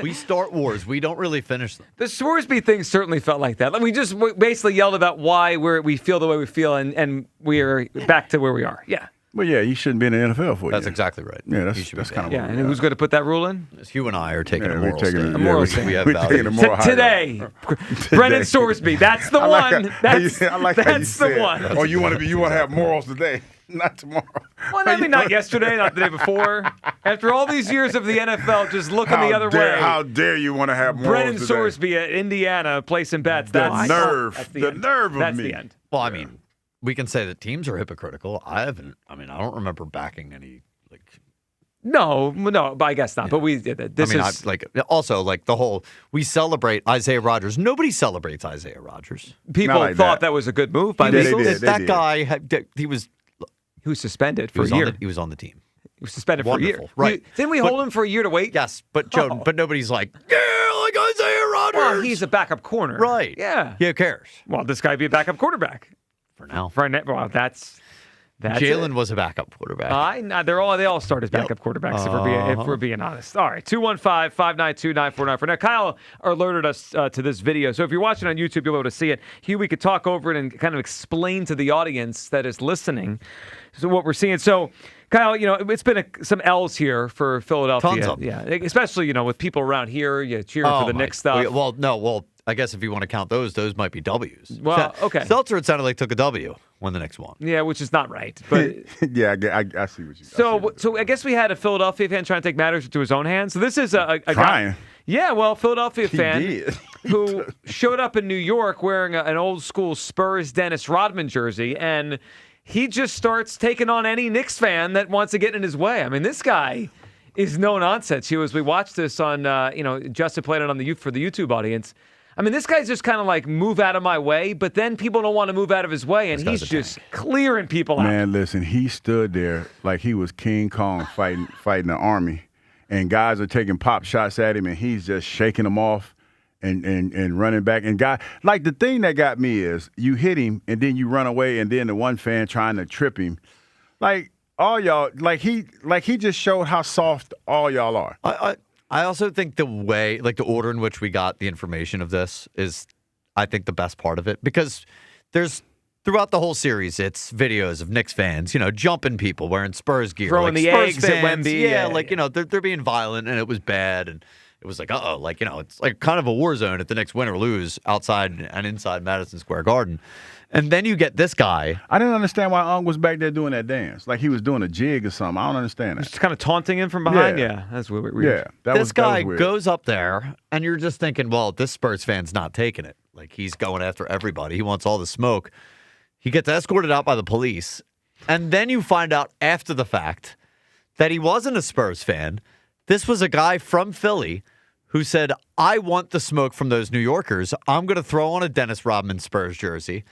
We start wars. We don't really finish them. The Sworsby thing certainly felt like that. We just basically yelled about why we feel the way we feel, and we are back to where we are. Yeah. Well, yeah, you shouldn't be in the NFL for you. That's exactly right. Yeah, that's kind of yeah. And who's going to put that rule in? Hugh and I are taking a moral stand. We're taking a moral today. Brendan Sworsby. That's the one. That's the one. Oh, you want to have morals today, not tomorrow. Well, I mean, not yesterday, not the day before. After all these years of the NFL just looking the other way. How dare you want to have morals Brendan today? Sworsby at Indiana placing bets. The nerve of that's me. The end. Well, I mean, we can say that teams are hypocritical. I don't remember backing any No, but I guess not. But we did it. We celebrate Isaiah Rodgers. Nobody celebrates Isaiah Rodgers. People thought that was a good move by the Eagles. That guy he was suspended for a year. He was on the team. He was suspended for a year. Right. Didn't we hold him for a year to wait? Yes, but Joe, but nobody's like, yeah, like Isaiah Rodgers. Well, he's a backup corner. Right. Yeah. Who cares? Well, this guy be a backup quarterback. For now. Well, that's Jalen was a backup quarterback. They all start as backup quarterbacks if we're being honest. All right, 215-592-9494. Now, Kyle alerted us to this video. So if you're watching on YouTube, you'll be able to see it. Hugh, we could talk over it and kind of explain to the audience that is listening what we're seeing. So, Kyle, it's been some L's here for Philadelphia. Tons of them. Yeah, especially, with people around here cheering for the Knicks stuff. I guess if you want to count those might be W's. Well, okay. Seltzer, it sounded like took a W when the Knicks won. Yeah, which is not right. But yeah, I see what you. So I guess we had a Philadelphia fan trying to take matters into his own hands. So this is a guy. Yeah, well, Philadelphia fan who showed up in New York wearing an old school Spurs Dennis Rodman jersey, and he just starts taking on any Knicks fan that wants to get in his way. I mean, this guy is no nonsense. As we watched this on, Justin played it on for the YouTube audience. I mean, this guy's just kind of like, move out of my way, but then people don't want to move out of his way, and he's just clearing people out. Man, listen, he stood there like he was King Kong fighting the army, and guys are taking pop shots at him, and he's just shaking them off and running back. And like the thing that got me is you hit him, and then you run away, and then the one fan trying to trip him. Like, all y'all, like he just showed how soft all y'all are. I also think the way, like the order in which we got the information of this is, I think, the best part of it. Because there's, throughout the whole series, it's videos of Knicks fans, jumping people, wearing Spurs gear. Throwing the Spurs eggs fans, at Wemby. They're being violent, and it was bad. And it was like, it's like kind of a war zone if the Knicks win or lose outside and inside Madison Square Garden. And then you get this guy. I didn't understand why Ung was back there doing that dance. Like he was doing a jig or something. I don't understand that. Just kind of taunting him from behind? Yeah, that's weird. Yeah, this guy goes up there, and you're just thinking, well, this Spurs fan's not taking it. Like, he's going after everybody. He wants all the smoke. He gets escorted out by the police. And then you find out after the fact that he wasn't a Spurs fan. This was a guy from Philly who said, I want the smoke from those New Yorkers. I'm going to throw on a Dennis Rodman Spurs jersey.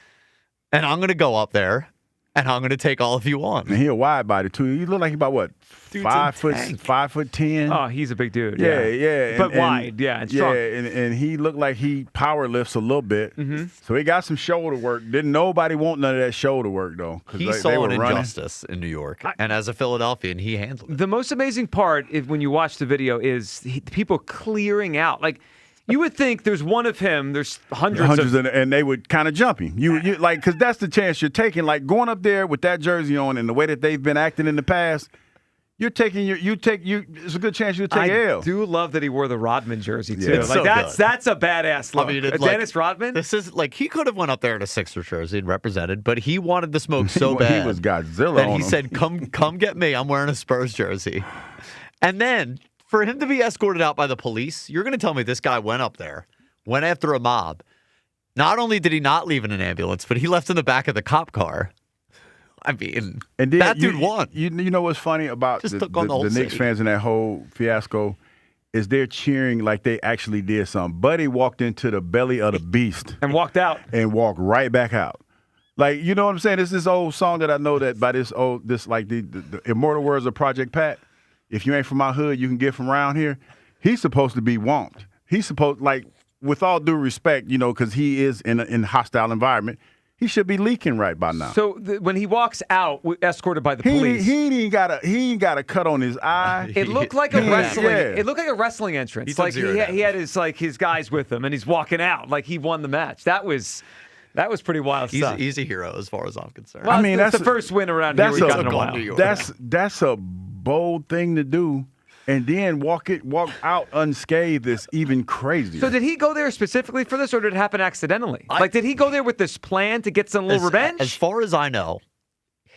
And I'm going to go up there, and I'm going to take all of you on. And he a wide body, too. He look like he about, what, 5'10"? Oh, he's a big dude. Yeah. But wide, and strong. Yeah, and he looked like he power lifts a little bit. Mm-hmm. So he got some shoulder work. Didn't nobody want none of that shoulder work, though. He saw an injustice in New York. And as a Philadelphian, he handled it. The most amazing part, when you watch the video, is people clearing out. Like, you would think there's one of him, there's hundreds of and they would kind of jump him. You like, because that's the chance you're taking. Like, going up there with that jersey on and the way that they've been acting in the past, you're taking it's a good chance you'll take L. I do love that he wore the Rodman jersey too. It's like so that's a badass look. I mean, Dennis Rodman. This is like, he could have went up there in a Sixers jersey and represented, but he wanted the smoke so bad. He was Godzilla. That on he him. said, "Come get me. I'm wearing a Spurs jersey." And then for him to be escorted out by the police, you're going to tell me this guy went up there, went after a mob. Not only did he not leave in an ambulance, but he left in the back of the cop car. I mean, and then that dude won. You know what's funny about the Knicks city. fans in that whole fiasco is they're cheering like they actually did something. Buddy walked into the belly of the beast. And walked out. And walked right back out. Like, you know what I'm saying? It's this old song that I know that by the immortal words of Project Pat. If you ain't from my hood, you can get from around here. He's supposed to be womped. He's supposed, like, with all due respect, because he is in a hostile environment, he should be leaking right by now. So when he walks out, escorted by the police, he ain't got a cut on his eye. It looked like a wrestling. It looked like a wrestling entrance. Like he had his guys with him, and he's walking out like he won the match. That was pretty wild stuff. He's a hero as far as I'm concerned. Well, I mean, that's the first win around here we've gotten in a while. New York. That's a bold thing to do. And then walk out unscathed is even crazier. So did he go there specifically for this, or did it happen accidentally? Did he go there with this plan to get some little revenge? As far as I know,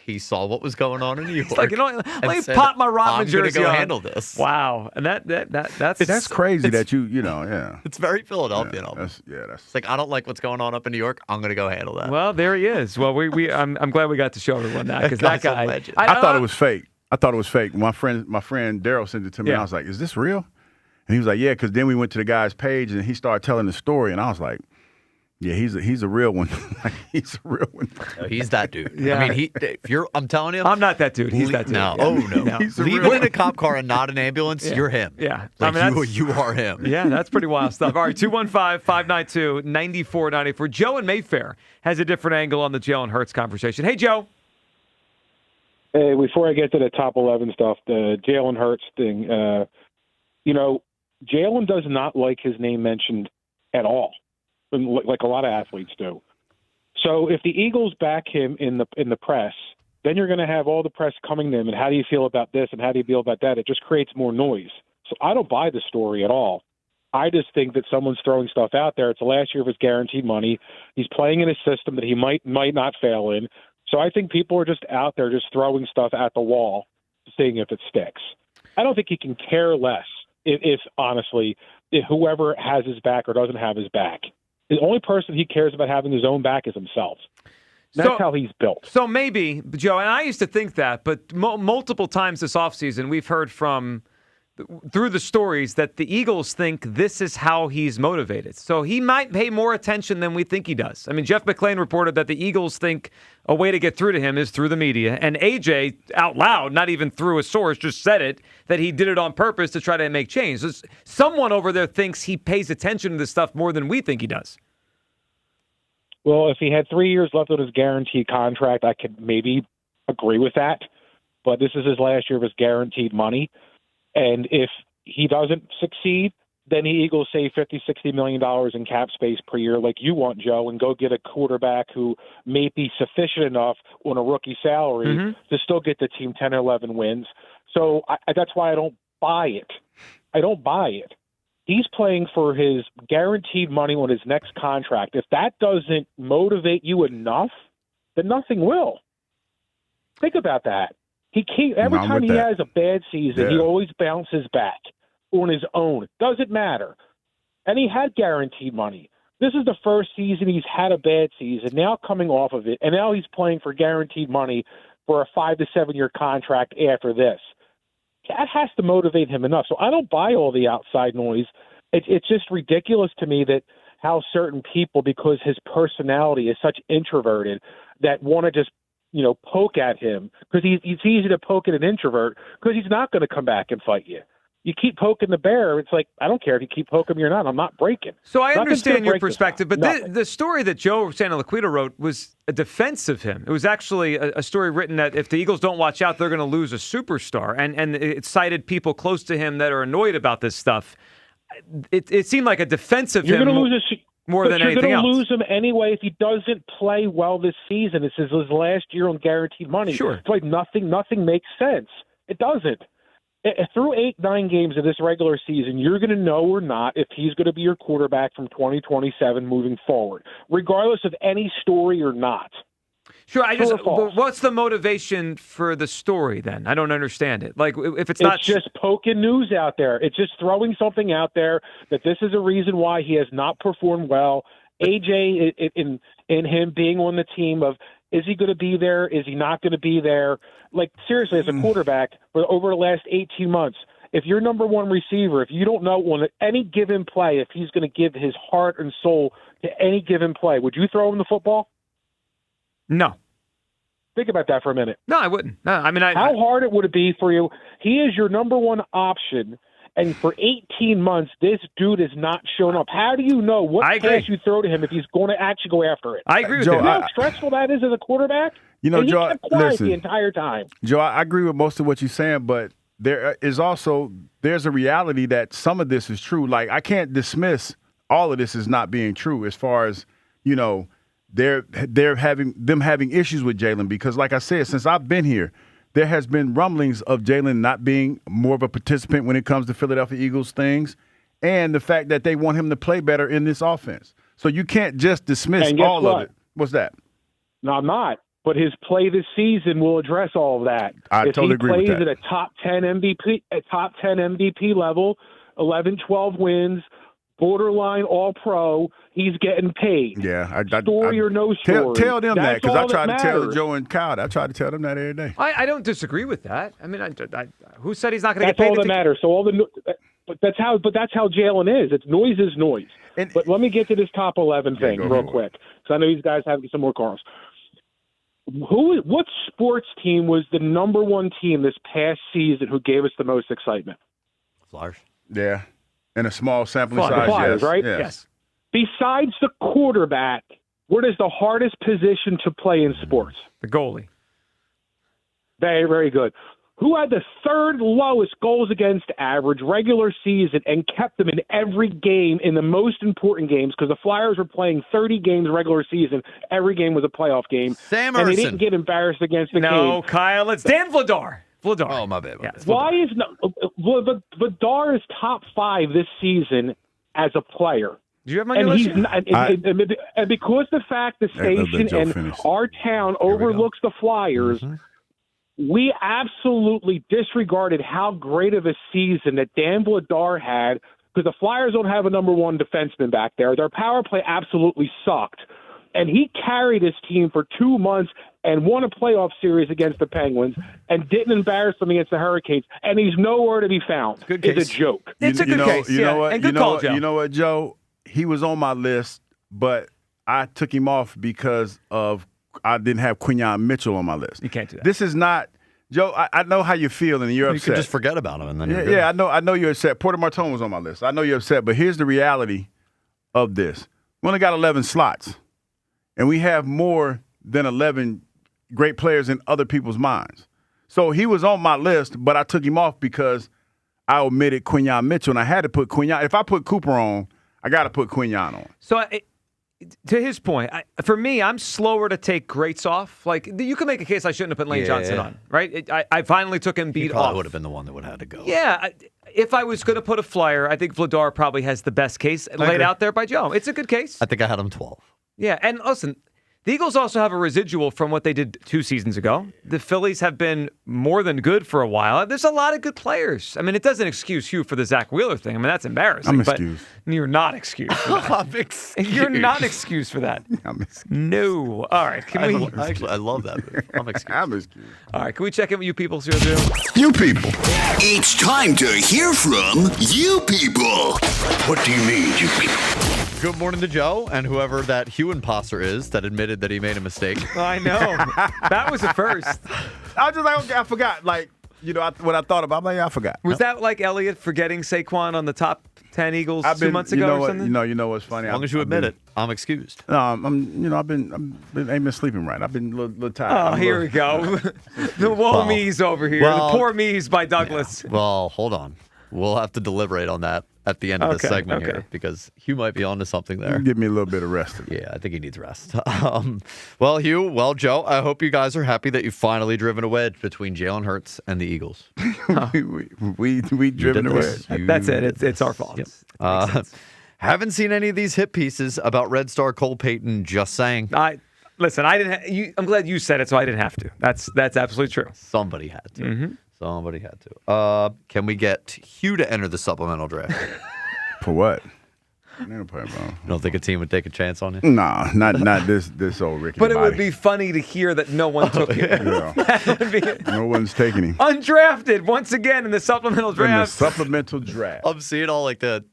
he saw what was going on in New York. He's like, let me pop my Rodman jersey on. I'm going to go handle this. Wow, and that's crazy that yeah. It's very Philadelphian. That's it's like, I don't like what's going on up in New York. I'm going to go handle that. Well, there he is. Well, I'm glad we got to show everyone that, because that guy. I thought it was fake. My friend Daryl sent it to me, and I was like, is this real? And he was like, yeah, because then we went to the guy's page, and he started telling the story, and I was like, yeah, he's a real one. He's a real one. No, he's that dude. Yeah. I mean, I'm telling you. I'm not that dude. He's that dude. No. Yeah. Oh, no. Leaving in a cop car and not an ambulance, Yeah. you're him. Yeah. Like, you are him. Yeah, that's pretty wild stuff. All right, 215-592-9494. Joe in Mayfair has a different angle on the Jalen Hurts conversation. Hey, Joe. Hey, before I get to the top 11 stuff, the Jalen Hurts thing, Jalen does not like his name mentioned at all, like a lot of athletes do. So if the Eagles back him in the press, then you're going to have all the press coming to him, and how do you feel about this and how do you feel about that? It just creates more noise. So I don't buy the story at all. I just think that someone's throwing stuff out there. It's the last year of his guaranteed money. He's playing in a system that he might not fail in. So I think people are just out there just throwing stuff at the wall, seeing if it sticks. I don't think he can care less if honestly, whoever has his back or doesn't have his back. The only person he cares about having his own back is himself. That's how he's built. So maybe, Joe, and I used to think that, but multiple times this offseason we've heard through the stories that the Eagles think this is how he's motivated. So he might pay more attention than we think he does. I mean, Jeff McClain reported that the Eagles think a way to get through to him is through the media. And AJ, out loud, not even through a source, just said it, that he did it on purpose to try to make change. So someone over there thinks he pays attention to this stuff more than we think he does. Well, if he had 3 years left on his guaranteed contract, I could maybe agree with that. But this is his last year of his guaranteed money. And if he doesn't succeed, then the Eagles save $50-60 million in cap space per year like you want, Joe, and go get a quarterback who may be sufficient enough on a rookie salary to still get the team 10 or 11 wins. So that's why I don't buy it. I don't buy it. He's playing for his guaranteed money on his next contract. If that doesn't motivate you enough, then nothing will. Think about that. Every time he has a bad season, he always bounces back on his own. Doesn't matter. And he had guaranteed money. This is the first season he's had a bad season, now coming off of it, and now he's playing for guaranteed money for a 5 to 7 year contract after this. That has to motivate him enough. So I don't buy all the outside noise. It's just ridiculous to me that how certain people, because his personality is such introverted, that want to just poke at him, because it's easy to poke at an introvert because he's not going to come back and fight you. You keep poking the bear, it's like, I don't care if you keep poking me or not. I'm not breaking. So I understand your perspective, but the story that Joe Santalaquita wrote was a defense of him. It was actually a story written that if the Eagles don't watch out, they're going to lose a superstar. And it cited people close to him that are annoyed about this stuff. It seemed like a defense of him. You're going to lose more than anything else. You're going to lose him anyway if he doesn't play well this season. This is his last year on guaranteed money. Sure. It's like nothing makes sense. It doesn't. Through 8-9 games of this regular season, you're going to know or not if he's going to be your quarterback from 2027 moving forward, regardless of any story or not. Sure. What's the motivation for the story then? I don't understand it. Like, if it's not just poking news out there. It's just throwing something out there that this is a reason why he has not performed well. AJ in him being on the team of, is he going to be there? Is he not going to be there? Like, seriously, as a quarterback, for over the last 18 months, if you're number one receiver, if you don't know on any given play if he's going to give his heart and soul to any given play, would you throw him the football? No. Think about that for a minute. No, I wouldn't. No, I mean, how hard it would it be for you? He is your number one option, and for 18 months, this dude has not shown up. How do you know what pass you throw to him if he's going to actually go after it? I agree with you. Joe. You know how stressful that is as a quarterback? Joe, kept quiet listen, the entire time. Joe, I agree with most of what you're saying, but there's a reality that some of this is true. Like, I can't dismiss all of this as not being true as far as, they're having issues with Jalen, because, like I said, since I've been here, there has been rumblings of Jalen not being more of a participant when it comes to Philadelphia Eagles things, and the fact that they want him to play better in this offense. So you can't just dismiss all of it. What's that? No, I'm not. But his play this season will address all of that. I totally agree with that. If he plays at a top 10 MVP level, 11, 12 wins, borderline all-pro, he's getting paid. Yeah. Story or no story. Tell them that, because I try to tell matters. Joe and Kyle. I try to tell them that every day. I don't disagree with that. I mean, who said he's not going to get That's paid? all that matters. So but that's how Jalen is. It's noise is noise. But let me get to this top 11 thing real quick, because I know these guys have some more calls. What sports team was the number one team this past season who gave us the most excitement? Flyers. Yeah. In a small sampling size, the Flyers, yes. right? Yes. Besides the quarterback, what is the hardest position to play in sports? The goalie. Very, very good. Who had the third lowest goals against average regular season and kept them in every game in the most important games, because the Flyers were playing 30 games regular season. Every game was a playoff game. Sam and Ersson. they didn't get embarrassed against the No, Kyle, it's Dan Vladar. Oh, my bad. Why is Vladar is top 5 this season as a player? Do you have my list? And because the fact the station and our town overlooks the Flyers, we absolutely disregarded how great of a season that Dan Vladar had, because the Flyers don't have a number one defenseman back there. Their power play absolutely sucked. And he carried his team for 2 months and won a playoff series against the Penguins and didn't embarrass them against the Hurricanes. And he's nowhere to be found. It's a joke. It's a good case. You know what? And good call, Joe. You know what, Joe? He was on my list, but I took him off because I didn't have Quinyon Mitchell on my list. You can't do that. This is not Joe. I know how you feel, and you're upset. You can just forget about him, and then you're good. Yeah. I know you're upset. Porter Martone was on my list. I know you're upset, but here's the reality of this: we only got 11 slots, and we have more than 11 great players in other people's minds. So he was on my list, but I took him off because I omitted Quinyon Mitchell, and I had to put Quinyon. If I put Cooper on, I got to put Quinyon on. So, to his point, for me, I'm slower to take greats off. Like, you can make a case I shouldn't have put Lane Johnson on, right? I finally took him beat off. He would have been the one that would have had to go. Yeah. If I was going to put a flyer, I think Vladar probably has the best case laid out there by Joe. It's a good case. I think I had him 12. Yeah, and listen, the Eagles also have a residual from what they did 2 seasons ago. The Phillies have been more than good for a while. There's a lot of good players. I mean, it doesn't excuse Hugh for the Zack Wheeler thing. I mean, that's embarrassing. I'm excused. But you're not excused for that. I'm excused. You're not excused for that. I'm excused. No. All right. Can we? Actually, I love that move. I'm excused. I'm excused. All right. Can we check in with you people, 00? You people. It's time to hear from you people. What do you mean, you people? Good morning to Joe and whoever that Hugh imposter is that admitted that he made a mistake. I know. That was a first. I was just like, okay, I forgot. Like, what I thought about, I'm like, I forgot. Was that like Elliott forgetting Saquon on the top 10 Eagles 2 months ago or something? You know what's funny? As long as you admit it, I'm excused. No, ain't been sleeping right. I've been a little tired. Oh, here we go. The woe me's over here. The poor me's by Douglas. Yeah. Well, hold on. We'll have to deliberate on that at the end of this segment here because Hugh might be onto something there. Give me a little bit of rest. Yeah, I think he needs rest. Well, Hugh, Joe, I hope you guys are happy that you've finally driven a wedge between Jalen Hurts and the Eagles. we driven a wedge. That's it. It's our fault. Yep. Haven't seen any of these hit pieces about Red Star Cole Payton. Just saying. Listen, I didn't. I'm glad you said it, so I didn't have to. That's absolutely true. Somebody had to. Mm-hmm. Somebody had to. Can we get Hugh to enter the supplemental draft? For what? You don't think a team would take a chance on you? Nah, not this old Ricky. But it would be funny to hear that no one took him. No one's taking him. Undrafted once again in the supplemental draft. I'm seeing all like the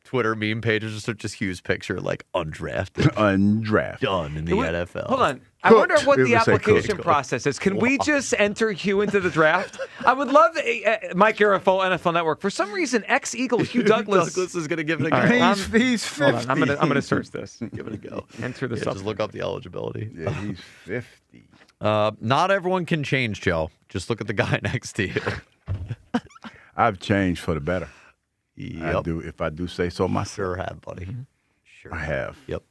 Twitter meme pages just Hugh's picture like undrafted. Done in the NFL. Hold on. I wonder what the application process is. Can we just enter Hugh into the draft? I would love Mike Garafolo, NFL Network. For some reason, ex-Eagle Hugh Douglas is going to give it a go. Right. He's 50. Hold on. I'm going to search this. Give it a go. Enter the Just look up the eligibility. Yeah, he's 50. Not everyone can change, Joe. Just look at the guy next to you. I've changed for the better. Yep. I do, if I do say so myself. Sure have, buddy. Sure. I have. Yep.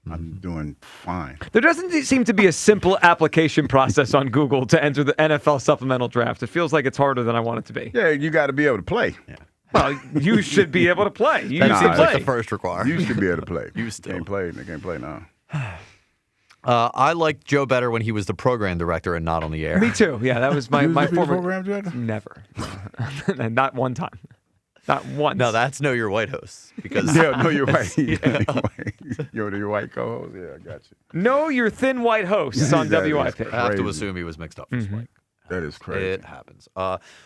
I'm doing fine. There doesn't seem to be a simple application process on Google to enter the NFL supplemental draft. It feels like it's harder than I want it to be. Yeah, you got to be able to play. Yeah. Well, you should be able to play. That seems like the first requirement. You should be able to play. You still can't play. They can't play now. I liked Joe better when he was the program director and not on the air. Me too. Yeah, that was my former program director. Never, not one time. Not once. No, that's Know Your White host. Because Know Your White. You're your white co-host. Yeah, I got you. Know Your Thin White hosts on WIP. I have to assume he was mixed up. That is crazy. It happens.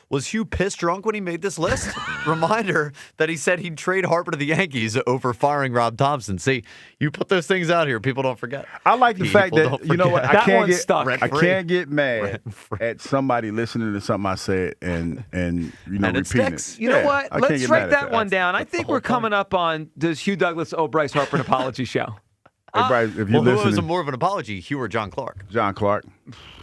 Was Hugh pissed drunk when he made this list? Reminder that he said he'd trade Harper to the Yankees over firing Rob Thompson. See, you put those things out here, people don't forget. I like the fact that, you know what, I can't get mad at somebody listening to something I said and repeating it. You know what? Let's write that one down. I think we're coming up on, does Hugh Douglas owe Bryce Harper an apology show? Hey, Bryce, if you're who listening, owes more of an apology, Hugh or John Clark? John Clark.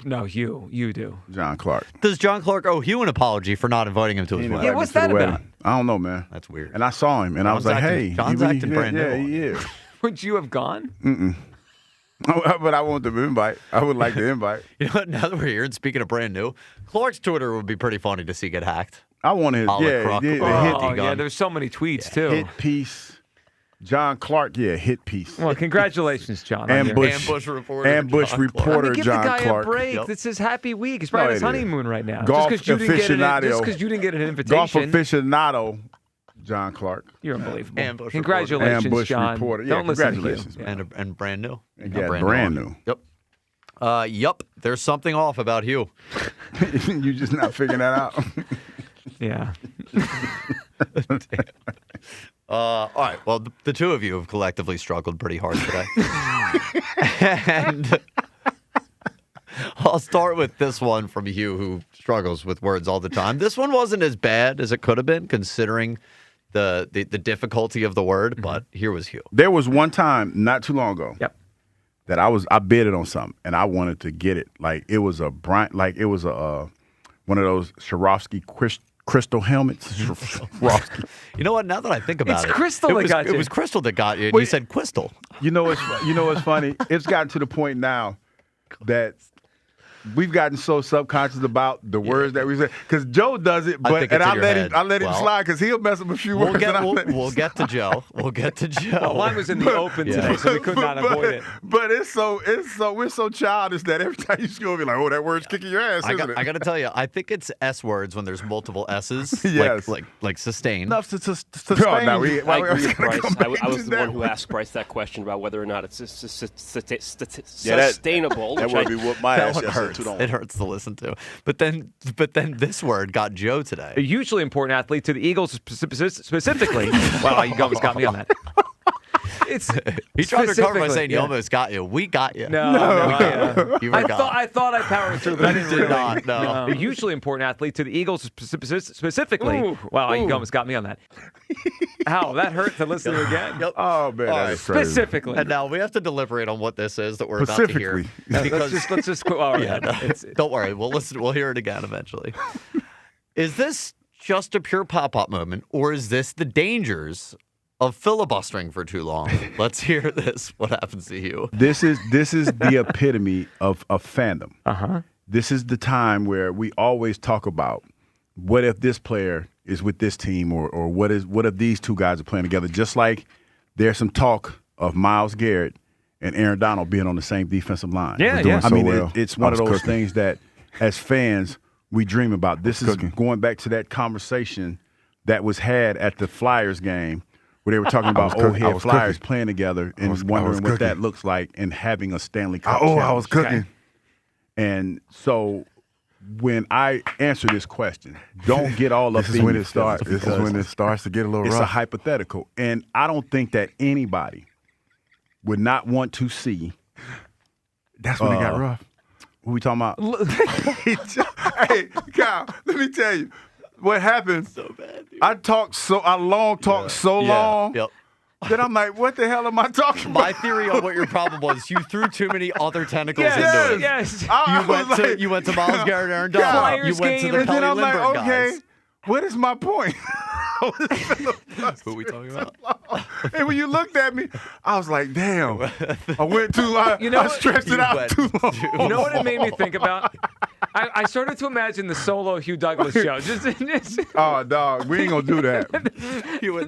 No, you do. John Clark. Does John Clark owe Hugh an apology for not inviting him to his wedding? Yeah, what's that about? I don't know, man. That's weird. And I saw him, and I was like, hey. John's acting brand new. Yeah, he is. Would you have gone? Mm-mm. But I want the invite. I would like the invite. You know what? Now that we're here, and speaking of brand new, Clark's Twitter would be pretty funny to see get hacked. I want his, yeah, there's so many tweets, too. Hit piece. John Clark, hit piece. Well, congratulations, John. Ambush reporter. Ambush reporter, give John the guy Clark. a break. Yep. This is happy week. He's probably on his honeymoon right now. Golf just because you didn't get an invitation. Golf aficionado John Clark. You're unbelievable. Ambush Congratulations, Ambush John. reporter. Yeah, Don't listen to congratulations, you. man. And brand new. Yeah, brand new. Yep. Yep. There's something off about Hugh. You just not figuring that out. Yeah. All right. Well, the two of you have collectively struggled pretty hard today. And I'll start with this one from Hugh, who struggles with words all the time. This one wasn't as bad as it could have been, considering the difficulty of the word, but here was Hugh. There was one time not too long ago. Yep. That I bidded on something and I wanted to get it. Like it was a one of those Swarovski crystal helmets. Swarovski. You know what? Now that I think about It's Crystal that got you. It was Crystal that got you. And you said Crystal. You know what's funny? It's gotten to the point now that we've gotten so subconscious about the words that we say. Because Joe does it, I think it's in your head. I let him Well, slide because he'll mess up a few words. We'll get to Joe. We'll get to Joe. Well, mine was in the open today, so we could not avoid it. But we're so childish that every time you go, be like, oh, that word's kicking your ass, isn't it? I got to tell you, I think it's S words when there's multiple S's. Yes. Like sustain. Enough to I agree with Bryce. I was the one who asked Bryce that question about whether or not it's sustainable. That would be what my ass hurts. too. It hurts to listen to. But then this word got Joe today. A hugely important athlete to the Eagles specifically. Wow, you almost got me on that. He tried to recover by saying, "You almost got you. We got you." No. You I forgot. thought I powered through, but I didn't Did really. not, no. A hugely important athlete to the Eagles specifically. Wow, you almost got me on that. How that hurt to listen to again. Yep. Oh man, that's crazy. Specifically. And now we have to deliberate on what this is that we're about to hear. Because let's just quit while we're at it. Don't worry, we'll listen. We'll hear it again eventually. Is this just a pure pop-up moment, or is this the dangers of filibustering for too long? Let's hear this. What happens to you? This is the epitome of fandom. Uh-huh. This is the time where we always talk about what if this player is with this team, or what if these two guys are playing together. Just like there's some talk of Myles Garrett and Aaron Donald being on the same defensive line. Yeah. I mean, it's one of those things that as fans we dream about. This is going back to that conversation that was had at the Flyers game, where they were talking about old head Flyers playing together and wondering what that looks like and having a Stanley Cup challenge. I was cooking. And so when I answer this question, don't get all up in your starts. This is when it starts to get a little rough. It's a hypothetical. And I don't think that anybody would not want to see. That's when it got rough. What we talking about? Hey, Kyle, let me tell you what happened. So bad, dude. I long talk so long. Yep. Then I'm like, what the hell am I talking about? My theory on what your problem was, you threw too many other tentacles into it. Yes. You went to Myles Garrett, Aaron Donald. You went to the and then Kelly I'm like, Lindbergh okay, guys. what is my point? Who are we talking about? And when you looked at me, I was like, damn, I went too long. I stretched it out too long. You know what it made me think about? I started to imagine the solo Hugh Douglas show. Oh, dog, we ain't gonna do that.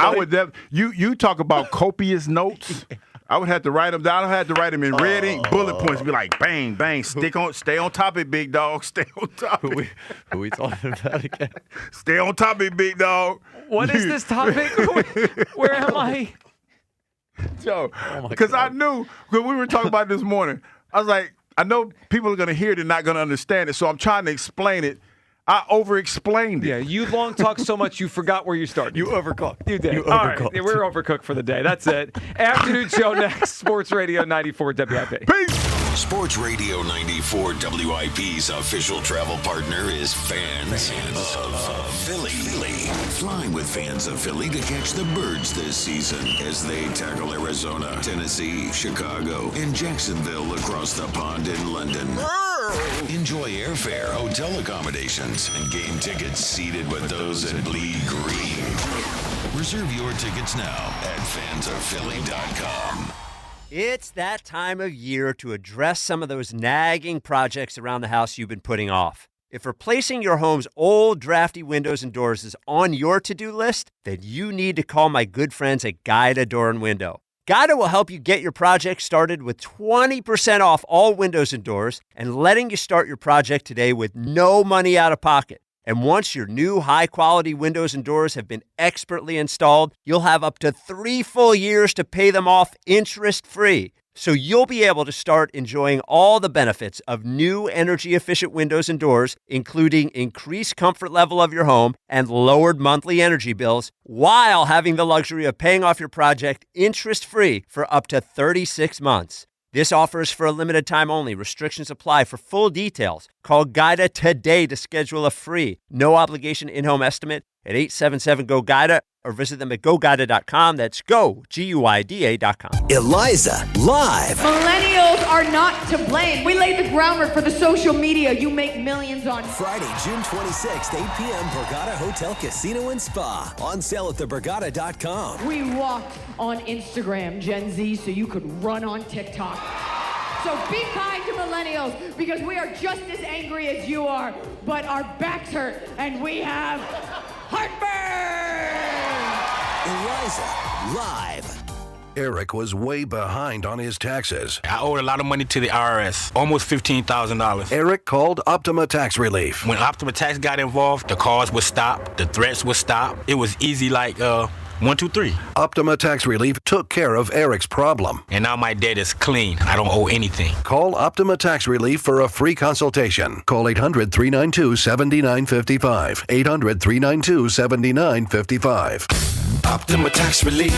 I would. You talk about copious notes. I would have to write them down. I had to write them in red ink, bullet points. Be like, bang, bang, stay on top of it, big dog. Stay on top. Who we talking about again? Stay on top of it, big dog. What is this topic? Where am I? Joe, because I knew when we were talking about it this morning, I was like, I know people are going to hear it and not going to understand it, so I'm trying to explain it. I over-explained it. Yeah, you long talked so much you forgot where you started. You overcooked. You did. You All right, overcooked. we're overcooked for the day. That's it. Afternoon show next. Sports Radio 94 WIP. Peace. Sports Radio 94 WIP's official travel partner is Fans of Philly. Fly with Fans of Philly to catch the birds this season as they tackle Arizona, Tennessee, Chicago, and Jacksonville across the pond in London. Enjoy airfare, hotel accommodations, and game tickets seated with those in bleed green. Reserve your tickets now at fansofphilly.com. It's that time of year to address some of those nagging projects around the house you've been putting off. If replacing your home's old, drafty windows and doors is on your to-do list, then you need to call my good friends at Guida Door & Window. Guida will help you get your project started with 20% off all windows and doors and letting you start your project today with no money out of pocket. And once your new high-quality windows and doors have been expertly installed, you'll have up to 3 full years to pay them off interest-free. So you'll be able to start enjoying all the benefits of new energy-efficient windows and doors, including increased comfort level of your home and lowered monthly energy bills, while having the luxury of paying off your project interest-free for up to 36 months. This offer is for a limited time only. Restrictions apply. For full details, call GUIDA today to schedule a free, no-obligation in-home estimate at 877-GO-GUIDA or visit them at GoGuida.com. That's GoGuida.com. Eliza, live. Millennials are not to blame. We laid the groundwork for the social media you make millions on. Friday, June 26th, 8 p.m., Borgata Hotel, Casino, and Spa. On sale at theborgata.com. We walked on Instagram, Gen Z, so you could run on TikTok. So be kind to millennials, because we are just as angry as you are, but our backs hurt and we have heartburn. Eliza, live. Eric was way behind on his taxes. I owed a lot of money to the IRS, almost $15,000. Eric called Optima Tax Relief. When Optima Tax got involved, the calls would stop, the threats would stop. It was easy like 1, 2, 3. Optima Tax Relief took care of Eric's problem. And now my debt is clean. I don't owe anything. Call Optima Tax Relief for a free consultation. Call 800-392-7955. 800-392-7955. Optima Tax Relief.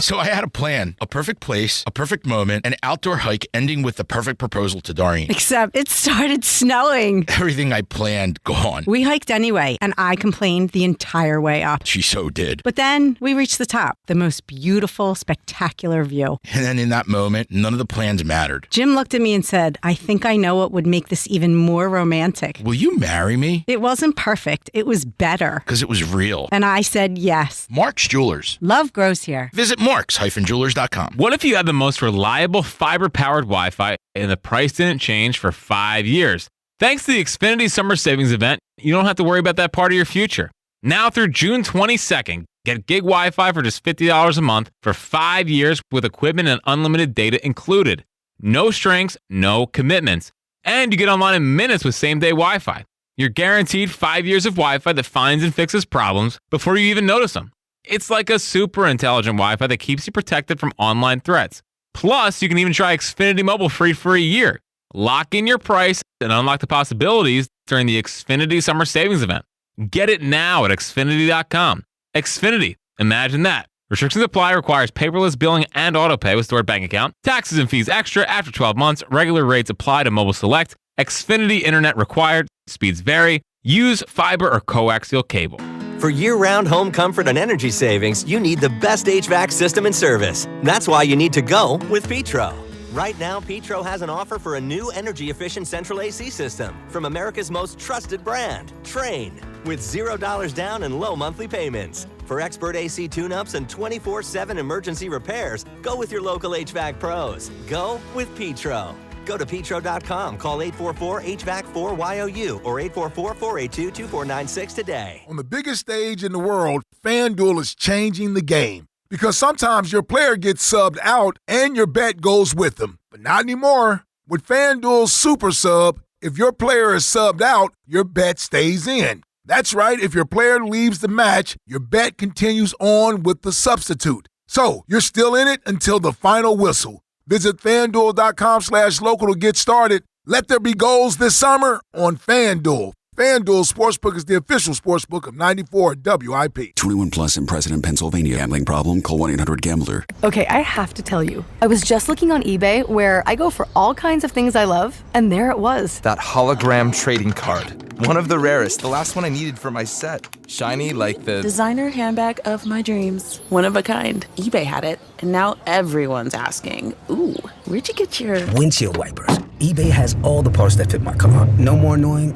So I had a plan, a perfect place, a perfect moment, an outdoor hike ending with the perfect proposal to Doreen. Except it started snowing. Everything I planned, gone. We hiked anyway, and I complained the entire way up. She so did. But then we reached the top, the most beautiful, spectacular view. And then in that moment, none of the plans mattered. Jim looked at me and said, I think I know what would make this even more romantic. Will you marry me? It wasn't perfect. It was better. Because it was real. And I said yes. Mark's Jewelers. Love grows here. Visit marks-jewelers.com. What if you had the most reliable fiber-powered Wi-Fi and the price didn't change for 5 years? Thanks to the Xfinity Summer Savings Event, you don't have to worry about that part of your future. Now through June 22nd, get gig Wi-Fi for just $50 a month for 5 years with equipment and unlimited data included. No strings, no commitments. And you get online in minutes with same-day Wi-Fi. You're guaranteed 5 years of Wi-Fi that finds and fixes problems before you even notice them. It's like a super intelligent Wi-Fi that keeps you protected from online threats. Plus, you can even try Xfinity Mobile free for a year. Lock in your price and unlock the possibilities during the Xfinity Summer Savings Event. Get it now at Xfinity.com. Xfinity. Imagine that. Restrictions apply. Requires paperless billing and autopay with stored bank account. Taxes and fees extra after 12 months. Regular rates apply to Mobile Select. Xfinity Internet required. Speeds vary. Use fiber or coaxial cable. For year-round home comfort and energy savings, you need the best HVAC system and service. That's why you need to go with Petro. Right now, Petro has an offer for a new energy-efficient central AC system from America's most trusted brand, Trane, with $0 down and low monthly payments. For expert AC tune-ups and 24/7 emergency repairs, go with your local HVAC pros. Go with Petro. Go to petro.com, call 844-HVAC-4YOU or 844-482-2496 today. On the biggest stage in the world, FanDuel is changing the game. Because sometimes your player gets subbed out and your bet goes with them. But not anymore. With FanDuel's Super Sub, if your player is subbed out, your bet stays in. That's right, if your player leaves the match, your bet continues on with the substitute. So, you're still in it until the final whistle. Visit FanDuel.com/local to get started. Let there be goals this summer on FanDuel. FanDuel Sportsbook is the official sportsbook of 94 WIP. 21 plus in President, Pennsylvania. Gambling problem? Call 1-800-GAMBLER. Okay, I have to tell you. I was just looking on eBay where I go for all kinds of things I love, and there it was. That hologram trading card. One of the rarest. The last one I needed for my set. Shiny like the... Designer handbag of my dreams. One of a kind. eBay had it, and now everyone's asking, ooh, where'd you get your... Windshield wipers. eBay has all the parts that fit my car. No more annoying...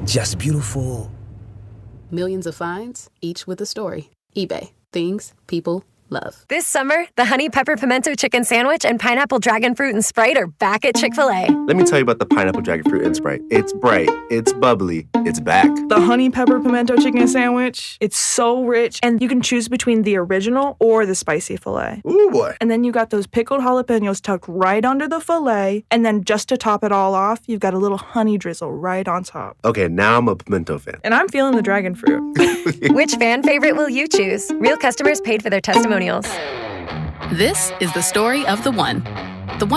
Just beautiful. Millions of finds, each with a story. eBay. Things, people, love. This summer, the Honey Pepper Pimento Chicken Sandwich and Pineapple Dragon Fruit and Sprite are back at Chick-fil-A. Let me tell you about the pineapple dragon fruit and Sprite. It's bright, it's bubbly, it's back. The Honey Pepper Pimento Chicken Sandwich, it's so rich, and you can choose between the original or the spicy filet. Ooh, boy. And then you got those pickled jalapenos tucked right under the filet, and then just to top it all off, you've got a little honey drizzle right on top. Okay, now I'm a pimento fan. And I'm feeling the dragon fruit. Which fan favorite will you choose? Real customers paid for their testimonials. This is the story of the one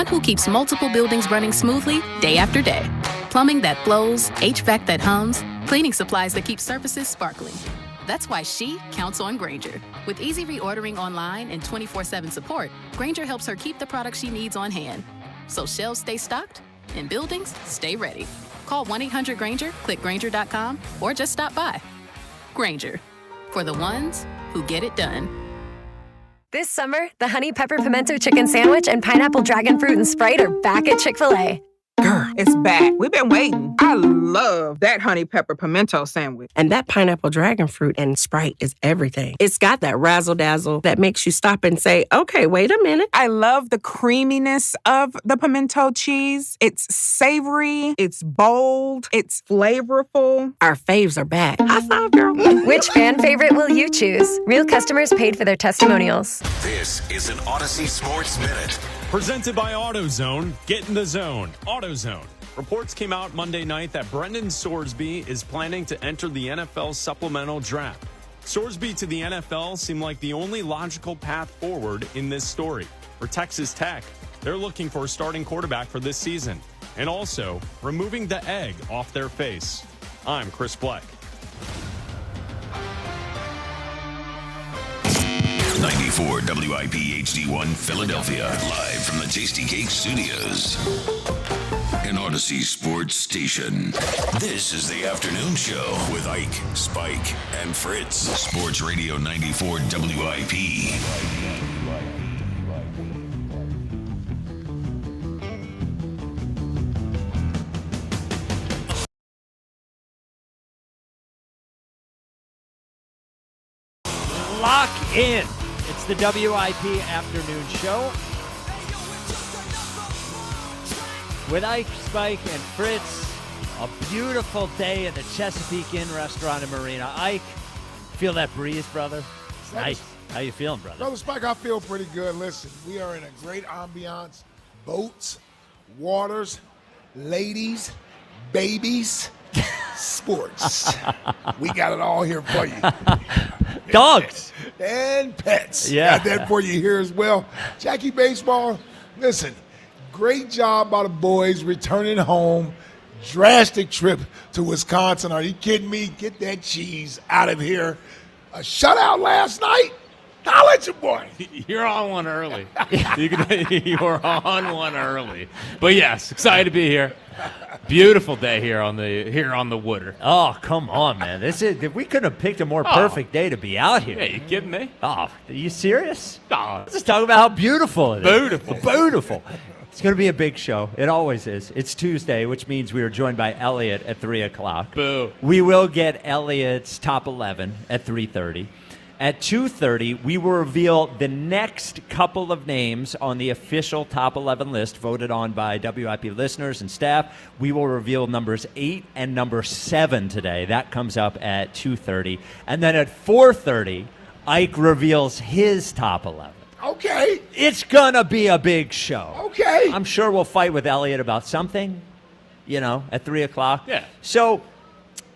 who keeps multiple buildings running smoothly day after day. Plumbing that flows, HVAC that hums, cleaning supplies that keep surfaces sparkling. That's why she counts on Grainger. With easy reordering online and 24/7 support, Grainger helps her keep the products she needs on hand. So shelves stay stocked and buildings stay ready. Call 1-800-GRAINGER, click Grainger.com, or just stop by. Grainger, for the ones who get it done. This summer, the Honey Pepper Pimento Chicken Sandwich and Pineapple Dragon Fruit and Sprite are back at Chick-fil-A. Girl, it's back. We've been waiting. I love that honey pepper pimento sandwich. And that pineapple dragon fruit and Sprite is everything. It's got that razzle-dazzle that makes you stop and say, okay, wait a minute. I love the creaminess of the pimento cheese. It's savory, it's bold, it's flavorful. Our faves are back. High five, girl. Which fan favorite will you choose? Real customers paid for their testimonials. This is an Odyssey Sports Minute. Presented by AutoZone. Get in the zone. AutoZone. Reports came out Monday night that Brendan Sorsby is planning to enter the NFL supplemental draft. Sorsby to the NFL seemed like the only logical path forward in this story. For Texas Tech, they're looking for a starting quarterback for this season and also removing the egg off their face. I'm Chris Black. 94 WIP HD1 Philadelphia, live from the Tasty Cake Studios. An Odyssey Sports Station. This is the afternoon show with Ike, Spike, and Fritz. Sports Radio 94 WIP. Lock in. It's the WIP afternoon show with Ike, Spike, and Fritz. A beautiful day at the Chesapeake Inn Restaurant and Marina. Ike, feel that breeze, brother? It's nice. How you feeling, brother? Brother Spike, I feel pretty good. Listen, we are in a great ambiance. Boats, waters, ladies, babies, sports. We got it all here for you. Dogs. And pets. Yeah. Got that for you here as well. Jackie Baseball, listen, great job by the boys returning home. Drastic trip to Wisconsin. Are you kidding me? Get that cheese out of here. A shutout last night? Holla at your boy. You're on one early. You're on one early. But yes, excited to be here. Beautiful day here on the water. Oh, come on, man. We couldn't have picked a more perfect day to be out here. Hey, you kidding me? Oh, are you serious? Oh, Let's just talk about how beautiful it is. Beautiful. Beautiful. It's going to be a big show. It always is. It's Tuesday, which means we are joined by Elliot at 3 o'clock. Boo. We will get Elliot's top 11 at 3:30. At 2:30, we will reveal the next couple of names on the official top 11 list voted on by WIP listeners and staff. We will reveal numbers 8 and number 7 today. That comes up at 2:30. And then at 4:30, Ike reveals his top 11. Okay. It's going to be a big show. Okay. I'm sure we'll fight with Elliot about something, at 3 o'clock. Yeah. So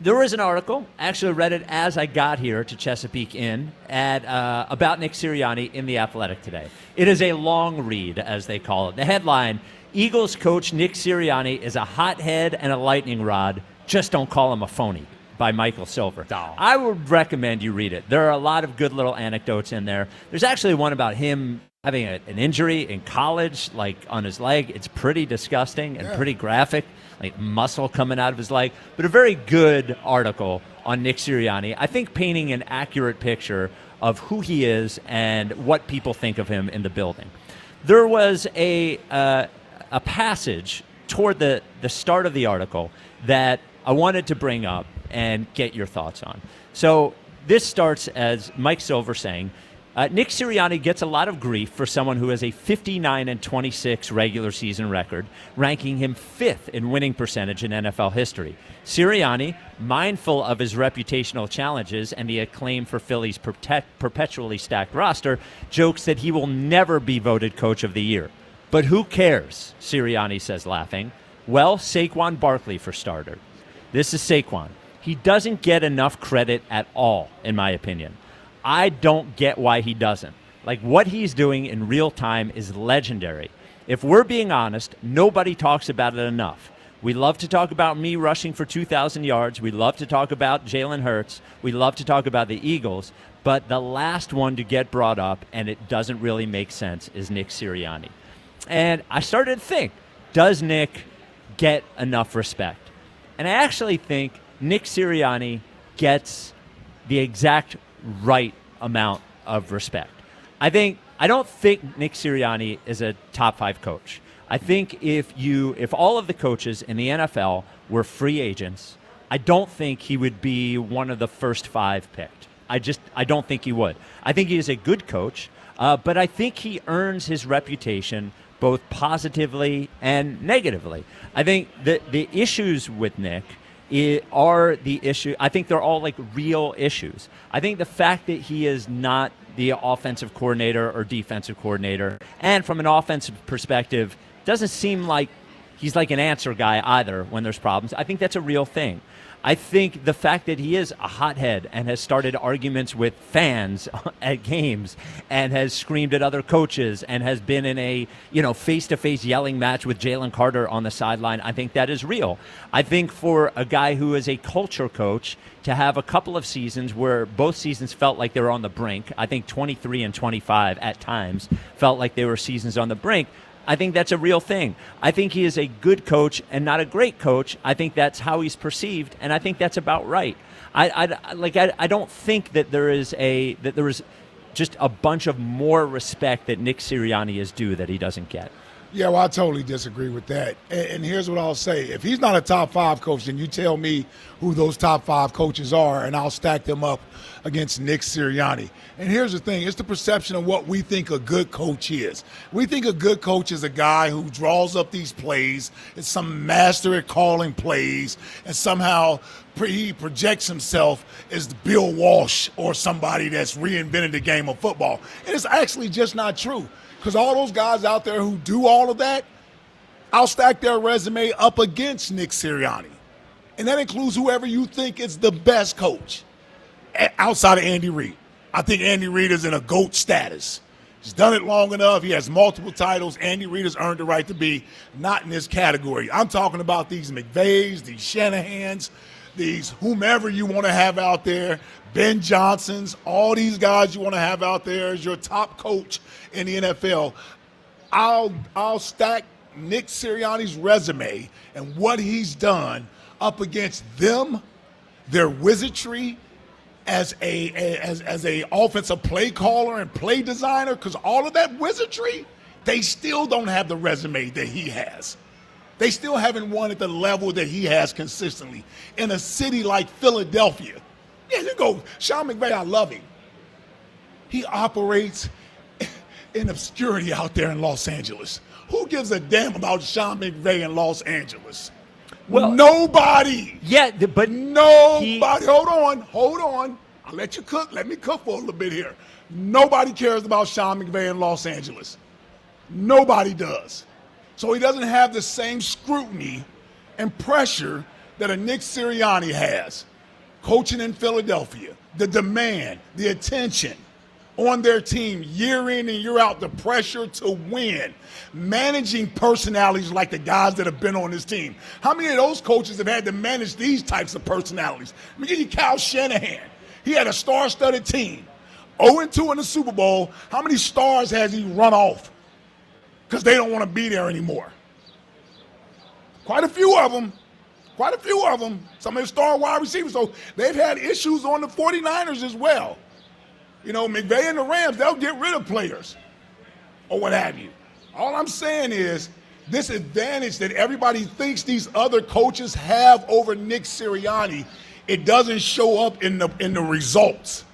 there was an article, actually read it as I got here to Chesapeake Inn, about Nick Sirianni in The Athletic today. It is a long read, as they call it. The headline, Eagles coach Nick Sirianni is a hothead and a lightning rod. Just don't call him a phony, by Michael Silver. I would recommend you read it. There are a lot of good little anecdotes in there. There's actually one about him having an injury in college, like on his leg. It's pretty disgusting and pretty graphic, like muscle coming out of his leg. But a very good article on Nick Sirianni, I think painting an accurate picture of who he is and what people think of him in the building. There was a passage toward the start of the article that I wanted to bring up and get your thoughts on. So this starts as Mike Silver saying, Nick Sirianni gets a lot of grief for someone who has a 59-26 regular season record, ranking him 5th in winning percentage in NFL history. Sirianni, mindful of his reputational challenges and the acclaim for Philly's perpetually stacked roster, jokes that he will never be voted Coach of the Year. But who cares, Sirianni says, laughing. Well, Saquon Barkley for starter. This is Saquon. He doesn't get enough credit at all, in my opinion. I don't get why he doesn't. Like, what he's doing in real time is legendary. If we're being honest, nobody talks about it enough. We love to talk about me rushing for 2,000 yards. We love to talk about Jalen Hurts. We love to talk about the Eagles. But the last one to get brought up, and it doesn't really make sense, is Nick Sirianni. And I started to think, does Nick get enough respect? And I actually think Nick Sirianni gets the exact right amount of respect. I don't think Nick Sirianni is a top 5 coach. I think if all of the coaches in the NFL were free agents, I don't think he would be one of the first 5 picked. I don't think he would. I think he is a good coach, but I think he earns his reputation both positively and negatively. I think the issues with Nick are the issue. I think they're all like real issues. I think the fact that he is not the offensive coordinator or defensive coordinator, and from an offensive perspective, doesn't seem like he's like an answer guy either when there's problems. I think that's a real thing. I think the fact that he is a hothead and has started arguments with fans at games and has screamed at other coaches and has been in a face-to-face yelling match with Jalen Carter on the sideline, I think that is real. I think for a guy who is a culture coach to have a couple of seasons where both seasons felt like they were on the brink, I think 23 and 25 at times felt like they were seasons on the brink, I think that's a real thing. I think he is a good coach and not a great coach. I think that's how he's perceived, and I think that's about right. I don't think that there is just a bunch of more respect that Nick Sirianni is due that he doesn't get. Yeah, well, I totally disagree with that. And here's what I'll say. If he's not a top 5 coach, then you tell me who those top 5 coaches are, and I'll stack them up against Nick Sirianni. And here's the thing. It's the perception of what we think a good coach is. We think a good coach is a guy who draws up these plays, is some master at calling plays, and somehow he projects himself as Bill Walsh or somebody that's reinvented the game of football. And it's actually just not true. Because all those guys out there who do all of that, I'll stack their resume up against Nick Sirianni. And that includes whoever you think is the best coach outside of Andy Reid. I think Andy Reid is in a GOAT status. He's done it long enough. He has multiple titles. Andy Reid has earned the right to be not in this category. I'm talking about these McVays, these Shanahans, these whomever you want to have out there, Ben Johnsons, all these guys you want to have out there as your top coach in the NFL. I'll stack Nick Sirianni's resume and what he's done up against them, their wizardry as a offensive play caller and play designer, because all of that wizardry, they still don't have the resume that he has. They still haven't won at the level that he has consistently in a city like Philadelphia. Yeah, you go, Sean McVay, I love him. He operates in obscurity out there in Los Angeles. Who gives a damn about Sean McVay in Los Angeles? Well, nobody. Yeah, but nobody. Hold on. I'll let you cook. Let me cook for a little bit here. Nobody cares about Sean McVay in Los Angeles. Nobody does. So he doesn't have the same scrutiny and pressure that a Nick Sirianni has. Coaching in Philadelphia, the demand, the attention on their team year in and year out, the pressure to win, managing personalities like the guys that have been on this team. How many of those coaches have had to manage these types of personalities? Let me give you Kyle Shanahan. He had a star-studded team. 0-2 in the Super Bowl. How many stars has he run off? Because they don't want to be there anymore. Quite a few of them. Some of the star wide receivers. So they've had issues on the 49ers as well. You know, McVay and the Rams, they'll get rid of players or what have you. All I'm saying is this advantage that everybody thinks these other coaches have over Nick Sirianni, it doesn't show up in the results.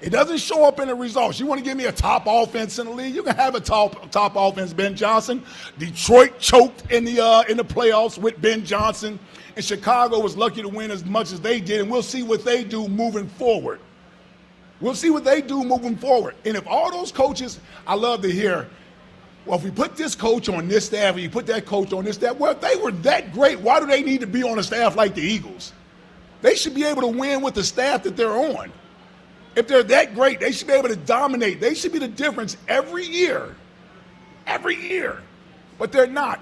It doesn't show up in the results. You want to give me a top offense in the league? You can have a top offense, Ben Johnson. Detroit choked in the playoffs with Ben Johnson, and Chicago was lucky to win as much as they did, and we'll see what they do moving forward. And if all those coaches, I love to hear, well, if we put this coach on this staff and you put that coach on this staff, well, if they were that great, why do they need to be on a staff like the Eagles? They should be able to win with the staff that they're on. If they're that great, they should be able to dominate. They should be the difference every year. But they're not.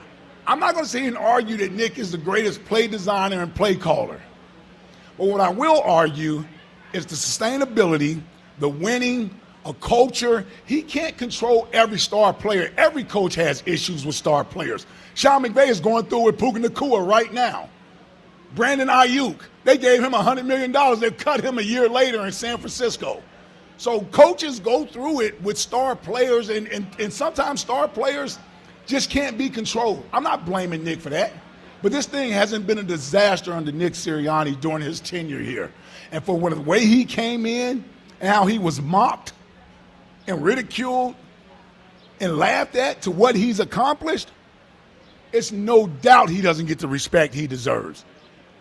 I'm not going to sit here and argue that Nick is the greatest play designer and play caller. But what I will argue is the sustainability, the winning, a culture. He can't control every star player. Every coach has issues with star players. Sean McVay is going through with Puka Nacua right now. Brandon Ayuk, they gave him $100 million. They cut him a year later in San Francisco. So coaches go through it with star players, and sometimes star players just can't be controlled. I'm not blaming Nick for that. But this thing hasn't been a disaster under Nick Sirianni during his tenure here. And for the way he came in and how he was mocked and ridiculed and laughed at to what he's accomplished, it's no doubt he doesn't get the respect he deserves.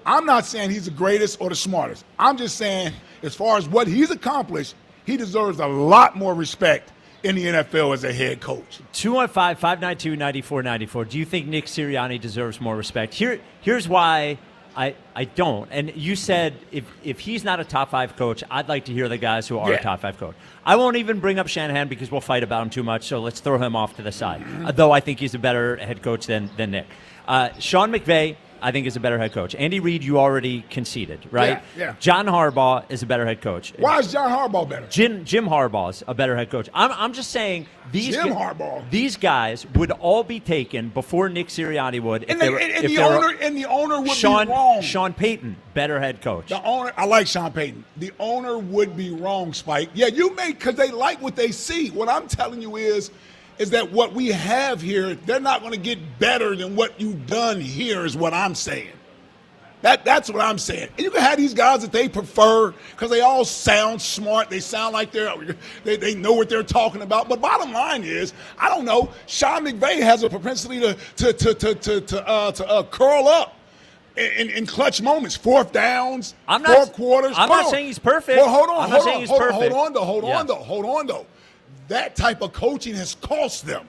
I'm not saying he's the greatest or the smartest. I'm just saying as far as what he's accomplished, he deserves a lot more respect in the NFL as a head coach. 215-592-9494. Do you think Nick Sirianni deserves more respect? Here's why I don't. And you said if he's not a top 5 coach, I'd like to hear the guys who are a top 5 coach. I won't even bring up Shanahan because we'll fight about him too much, so let's throw him off to the side, though I think he's a better head coach than Nick. Sean McVay, I think, is a better head coach. Andy Reid, you already conceded, right? Yeah. John Harbaugh is a better head coach. Why is John Harbaugh better? Jim Harbaugh's a better head coach. I'm just saying these guys would all be taken before Nick Sirianni would. And the owner would be wrong. Sean Payton, better head coach. The owner, I like Sean Payton. The owner would be wrong, Spike. Yeah, you may, because they like what they see. What I'm telling you is that what we have here, they're not going to get better than what you've done here is what I'm saying. That's what I'm saying. And you can have these guys that they prefer because they all sound smart. They sound like they know what they're talking about. But bottom line is, I don't know, Sean McVay has a propensity to curl up in clutch moments, fourth downs, fourth quarters. I'm not saying he's perfect. Well, hold on. Hold on, though. That type of coaching has cost them.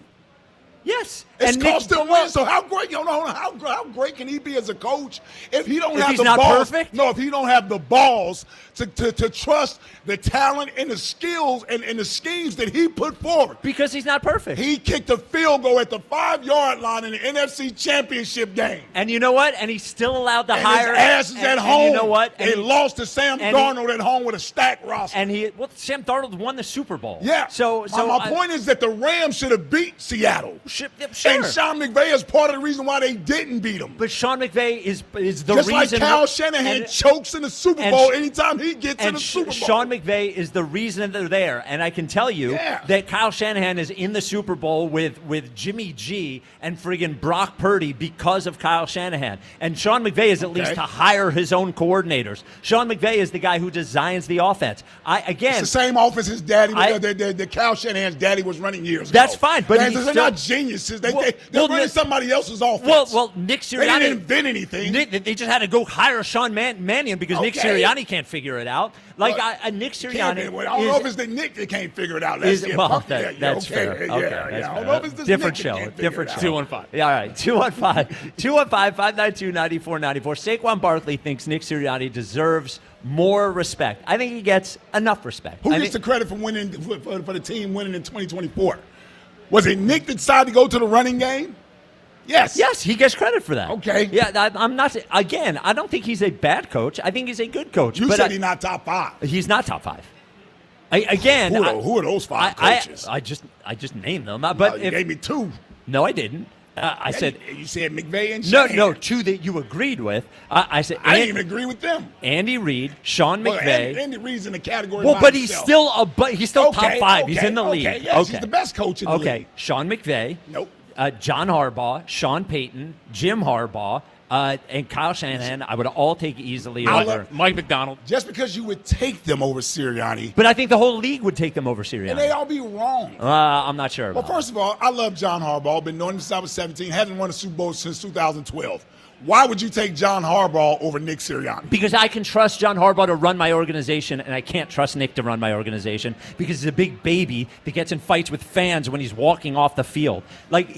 Yes, it's cost them wins. So how great? How great can he be as a coach if he don't have the balls? Perfect? No, if he don't have the balls to trust the talent and the skills and the schemes that he put forward. Because he's not perfect. He kicked a field goal at the 5-yard line in the NFC Championship game. And you know what? And he's still allowed to hire. His ass is at home. And you know what? And he lost to Sam Darnold at home with a stacked roster. And Sam Darnold won the Super Bowl. Yeah. So my point is that the Rams should have beat Seattle. Sure. And Sean McVay is part of the reason why they didn't beat him. But Sean McVay is the just reason. Just like Kyle Shanahan chokes in the Super Bowl anytime he gets in the Super Bowl. Sean McVay is the reason they're there. And I can tell you that Kyle Shanahan is in the Super Bowl with Jimmy G and friggin' Brock Purdy because of Kyle Shanahan. And Sean McVay is at least to hire his own coordinators. Sean McVay is the guy who designs the offense. It's the same offense his daddy, the Kyle Shanahan's daddy was running years ago. That's fine, but they're not geniuses. They're running somebody else's offense. Well, Nick Sirianni. They didn't invent anything. They just had to go hire Sean Mannion because Nick Sirianni can't figure it out. Like Nick Sirianni. I don't know if it's the Nick that can't figure it out. That's fair. Okay. I don't know if it's the different Nick show. That Different show. 215. Yeah, all right. 215-592-9494. Saquon Barkley thinks Nick Sirianni deserves more respect. I think he gets enough respect. Who gets the credit for winning for the team winning in 2024? Was it Nick that decided to go to the running game? Yes. Yes, he gets credit for that. Okay. Yeah, I'm not. Again, I don't think he's a bad coach. I think he's a good coach. You said he's not top 5. He's not top 5. Again, who are those 5 coaches? I just named them. But you gave me 2. No, I didn't. I said you said McVay and Shanahan. No, 2 that you agreed with. I said I didn't even agree with them. Andy Reid, Sean McVay. Andy Reid's in the category. Well, but he's still top 5. He's in the league. Yes, he's the best coach in the league. Sean McVay. Nope. John Harbaugh, Sean Payton, Jim Harbaugh, And Kyle Shanahan, I would all take easily over Mike McDonald. Just because you would take them over Sirianni. But I think the whole league would take them over Sirianni. And they all be wrong. I'm not sure. Well, first of all, I love John Harbaugh. Been knowing him since I was 17. Hasn't won a Super Bowl since 2012. Why would you take John Harbaugh over Nick Sirianni? Because I can trust John Harbaugh to run my organization, and I can't trust Nick to run my organization because he's a big baby that gets in fights with fans when he's walking off the field. Like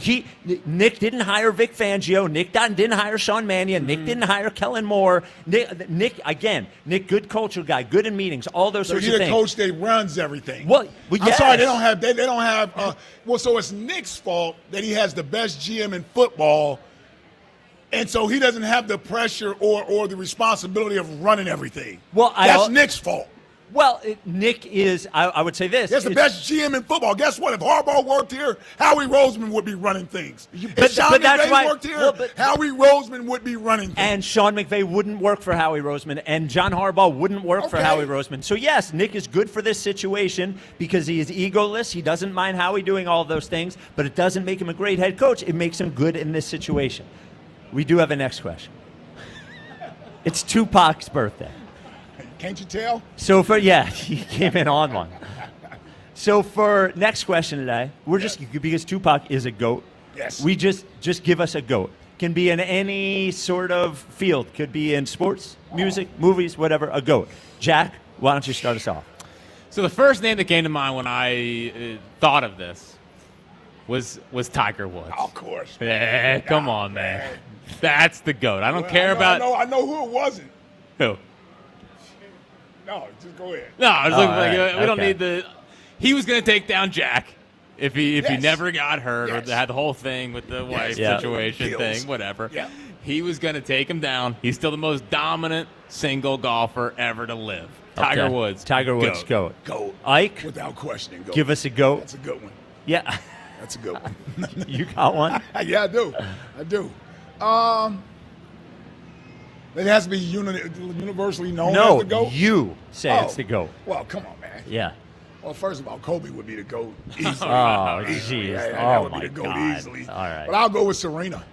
Nick didn't hire Vic Fangio. Nick didn't hire Sean Mannion. Nick didn't hire Kellen Moore. Nick, good culture guy, good in meetings, all those sorts of things. He's a coach that runs everything. Well, I'm yes. sorry, they don't have. So it's Nick's fault that he has the best GM in football. And so he doesn't have the pressure or the responsibility of running everything. Well, that's Nick's fault. Well, Nick is, I would say this. He's the best GM in football. Guess what? If Harbaugh worked here, Howie Roseman would be running things. If Sean McVay worked here, Howie Roseman would be running things. And Sean McVay wouldn't work for Howie Roseman, and John Harbaugh wouldn't work for Howie Roseman. So, yes, Nick is good for this situation because he is egoless. He doesn't mind Howie doing all those things, but it doesn't make him a great head coach. It makes him good in this situation. We do have a next question. It's Tupac's birthday. Can't you tell? So he came in on one. So for next question today, because Tupac is a GOAT. Yes. We just give us a GOAT. Can be in any sort of field. Could be in sports, music, movies, whatever. A GOAT. Jack, why don't you start us off? So the first name that came to mind when I thought of this was Tiger Woods. Of course. Come on, man. That's the GOAT. I don't care about. I know who it wasn't. Who? No, just go ahead. No, I was looking we don't need the. He was going to take down Jack if he never got hurt or had the whole thing with the wife situation thing, whatever. Yeah. He was going to take him down. He's still the most dominant single golfer ever to live. Tiger Woods. Tiger Woods, GOAT. GOAT. Ike? Without questioning, GOAT. Give us a GOAT. That's a good one. Yeah. That's a good one. You got one? Yeah, I do. It has to be universally known as the GOAT? No, you say it's the GOAT. Well, come on, man. Yeah. Well, first of all, Kobe would be the GOAT easily. Jeez. That would be the GOAT easily. All right. But I'll go with Serena.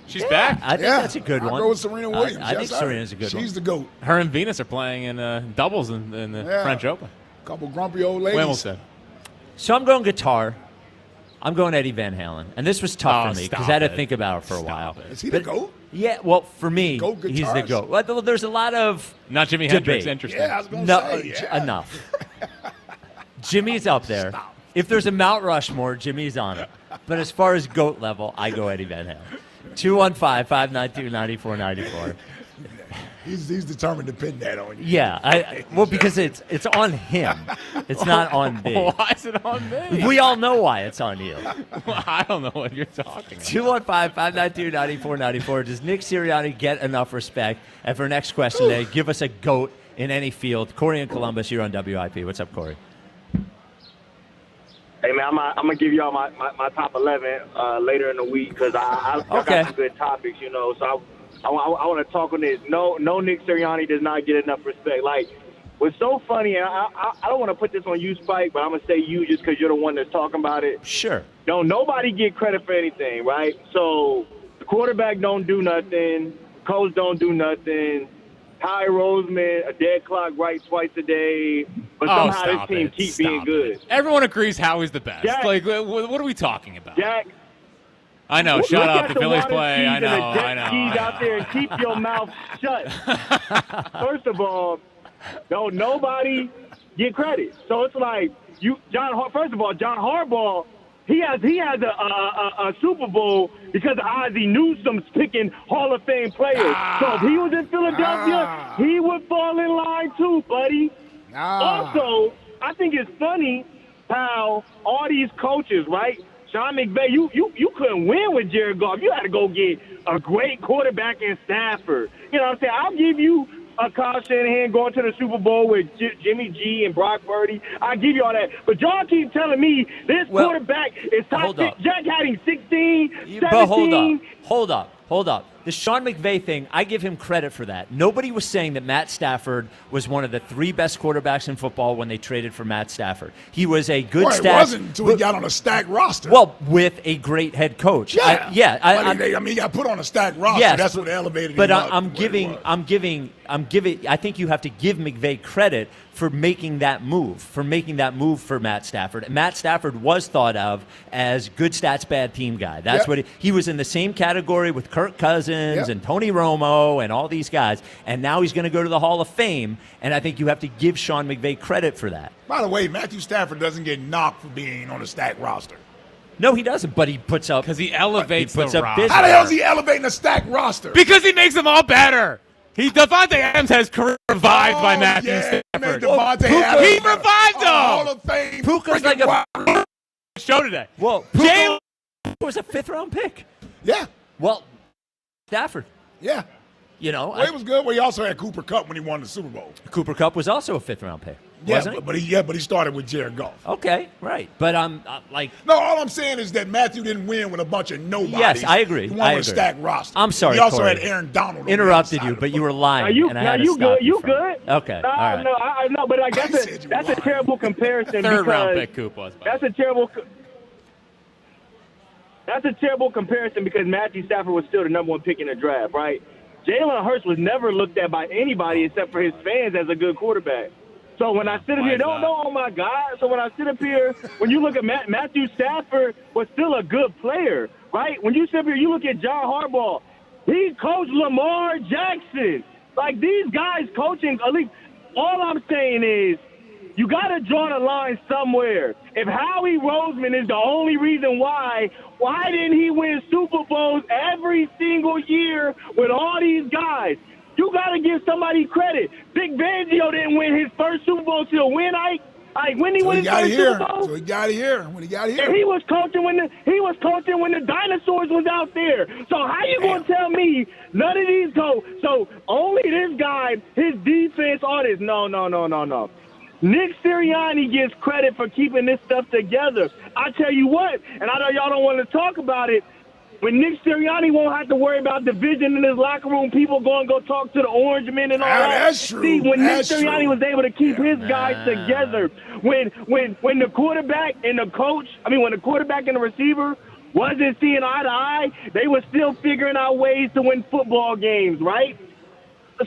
She's back. I think that's a good one. I'll go with Serena Williams. I think Serena's a good one. She's the GOAT. Her and Venus are playing in doubles in the French Open. Couple grumpy old ladies. Wimbledon. So I'm going guitar. I'm going Eddie Van Halen. And this was tough for me because I had to think about it for a while. Is he the GOAT? Yeah, well, for me, he's the GOAT. Well, there's a lot of Not Jimi debate. Hendrix, interesting. Yeah, I was going to say. Enough. Jimmy's up there. If there's a Mount Rushmore, Jimmy's on it. But as far as GOAT level, I go Eddie Van Halen. 215-592-9494. He's determined to pin that on you. Yeah, because it's on him. It's not on me. Why is it on me? We all know why it's on you. Well, I don't know what you're talking about. 215-592-9494. Does Nick Sirianni get enough respect? And for next question today, give us a GOAT in any field. Corey in Columbus, you're on WIP. What's up, Corey? Hey, man, I'm going to give y'all my top 11 later in the week because I got some good topics, so I want to talk on this. No, Nick Sirianni does not get enough respect. Like, what's so funny, and I don't want to put this on you, Spike, but I'm going to say you just because you're the one that's talking about it. Sure. Nobody get credit for anything, right? So the quarterback don't do nothing. Coach don't do nothing. Howie Roseman, a dead clock right twice a day. But somehow this team keeps being good. Everyone agrees Howie's the best. Jack, like, what are we talking about? Jack. I know. Shut up. The Phillies play. I know. Out there and keep your mouth shut. First of all, nobody get credit. So it's like First of all, John Harbaugh, he has a Super Bowl because of Ozzie Newsome's picking Hall of Fame players. So if he was in Philadelphia, he would fall in line too, buddy. Also, I think it's funny how all these coaches, right? Sean McVay, you couldn't win with Jared Goff. You had to go get a great quarterback in Stafford. You know what I'm saying? I'll give you a Kyle Shanahan going to the Super Bowl with Jimmy G and Brock Purdy. I'll give you all that. But y'all keep telling me this quarterback is top 6. Jack had him 16, 17. But hold up. the Sean McVay thing, I give him credit for that. Nobody was saying that Matt Stafford was one of the 3 best quarterbacks in football when they traded for Matt Stafford. He was a good It wasn't until he got on a stacked roster. Well, with a great head coach. Yeah. I mean, he got put on a stacked roster. Yes, That's what elevated him. But up I'm giving. I think you have to give McVay credit for making that move for Matt Stafford. And Matt Stafford was thought of as good stats, bad team guy. That's what he was in the same category with Kirk Cousins and Tony Romo and all these guys. And now he's going to go to the Hall of Fame. And I think you have to give Sean McVay credit for that. By the way, Matthew Stafford doesn't get knocked for being on a stacked roster. No, he doesn't. But he puts up because he elevates he puts the up roster. business. How the hell is he elevating a stacked roster? Because he makes them all better. Devontae Adams has career revived by Matthew Stafford. He revived him. Hall of Fame. Puka's like a show today. Well, Puka was a 5th-round pick. Yeah. Well, Stafford. Yeah. You know, he was good. Well, he also had Cooper Kupp when he won the Super Bowl. Cooper Kupp was also a 5th-round pick. Yeah, wasn't he? but he started with Jared Goff. Okay, right. But no, all I'm saying is that Matthew didn't win with a bunch of nobodies. Yes, I agree. He won with a stacked roster. I'm sorry, He also Corey. had Aaron Donald. Interrupted you, but you were lying. You good? You from good? it. Okay, all right. No, I know, but like that's a terrible comparison. Third-round pick Coop was. That's a terrible. That's a terrible comparison because Matthew Stafford was still the number 1 pick in the draft, right? Jalen Hurts was never looked at by anybody except for his fans as a good quarterback. So when I sit up here, oh my God. So when I sit up here, when you look at Matthew Stafford was still a good player, right? When you sit up here, you look at John Harbaugh. He coached Lamar Jackson. Like these guys coaching, at least all I'm saying is you got to draw the line somewhere. If Howie Roseman is the only reason why didn't he win Super Bowls every single year with all these guys? You got to give somebody credit. Vic Fangio didn't win his first Super Bowl till when, Ike? When he won his first Super Bowl? So he got here. When he got here. And he was coaching when the dinosaurs was out there. So how you going to tell me none of these go? So only this guy, his defense, all this. No. Nick Sirianni gets credit for keeping this stuff together. I tell you what, and I know y'all don't want to talk about it, when Nick Sirianni won't have to worry about division in his locker room, people go talk to the Orange Men and all that. That's true. See, when That's Nick Sirianni true. was able to keep his guys together, when the quarterback and the coach, when the quarterback and the receiver wasn't seeing eye to eye, they were still figuring out ways to win football games, right?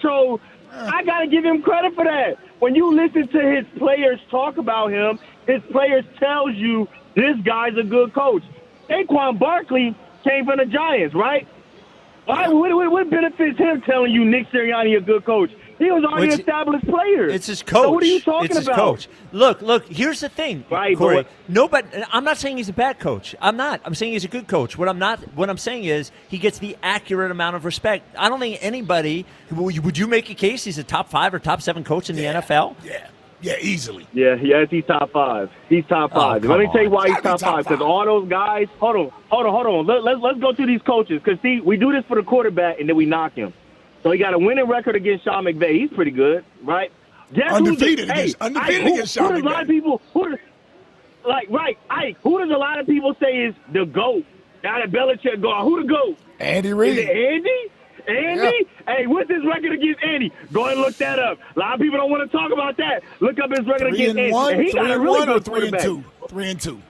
So I got to give him credit for that. When you listen to his players talk about him, his players tells you this guy's a good coach. Saquon Barkley came from the Giants, right? What benefits him telling you Nick Sirianni a good coach? He was already established player. It's his coach. So what are you talking it's his about? Coach. Look. Here's the thing, right, Corey. boy. I'm not saying he's a bad coach. I'm not. I'm saying he's a good coach. What I'm saying is he gets the accurate amount of respect. I don't think anybody would you make a case he's a top 5 or top 7 coach in the NFL? Yeah, easily. Yes, he's top 5. He's top 5. Let me tell you why he's top 5. Because all those guys, hold on. Let's go through these coaches. Because see, we do this for the quarterback and then we knock him. So he got a winning record against Sean McVay. He's pretty good, right? Undefeated against Sean McVay. A lot of people, who does a lot of people say is the GOAT? Now that Belichick gone, who the GOAT? Andy Reid. Is it Andy? Yeah. Hey, what's his record against Andy? Go and look that up. A lot of people don't want to talk about that. Look up his record against Andy. And he got a really good quarterback. 3-2.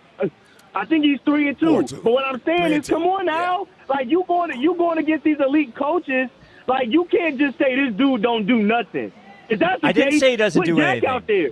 I think he's 3-2. But what I'm saying is, come on now. Like you going against these elite coaches. Like you can't just say this dude don't do nothing. If that's the I didn't case, say he doesn't put do Jack anything. out there.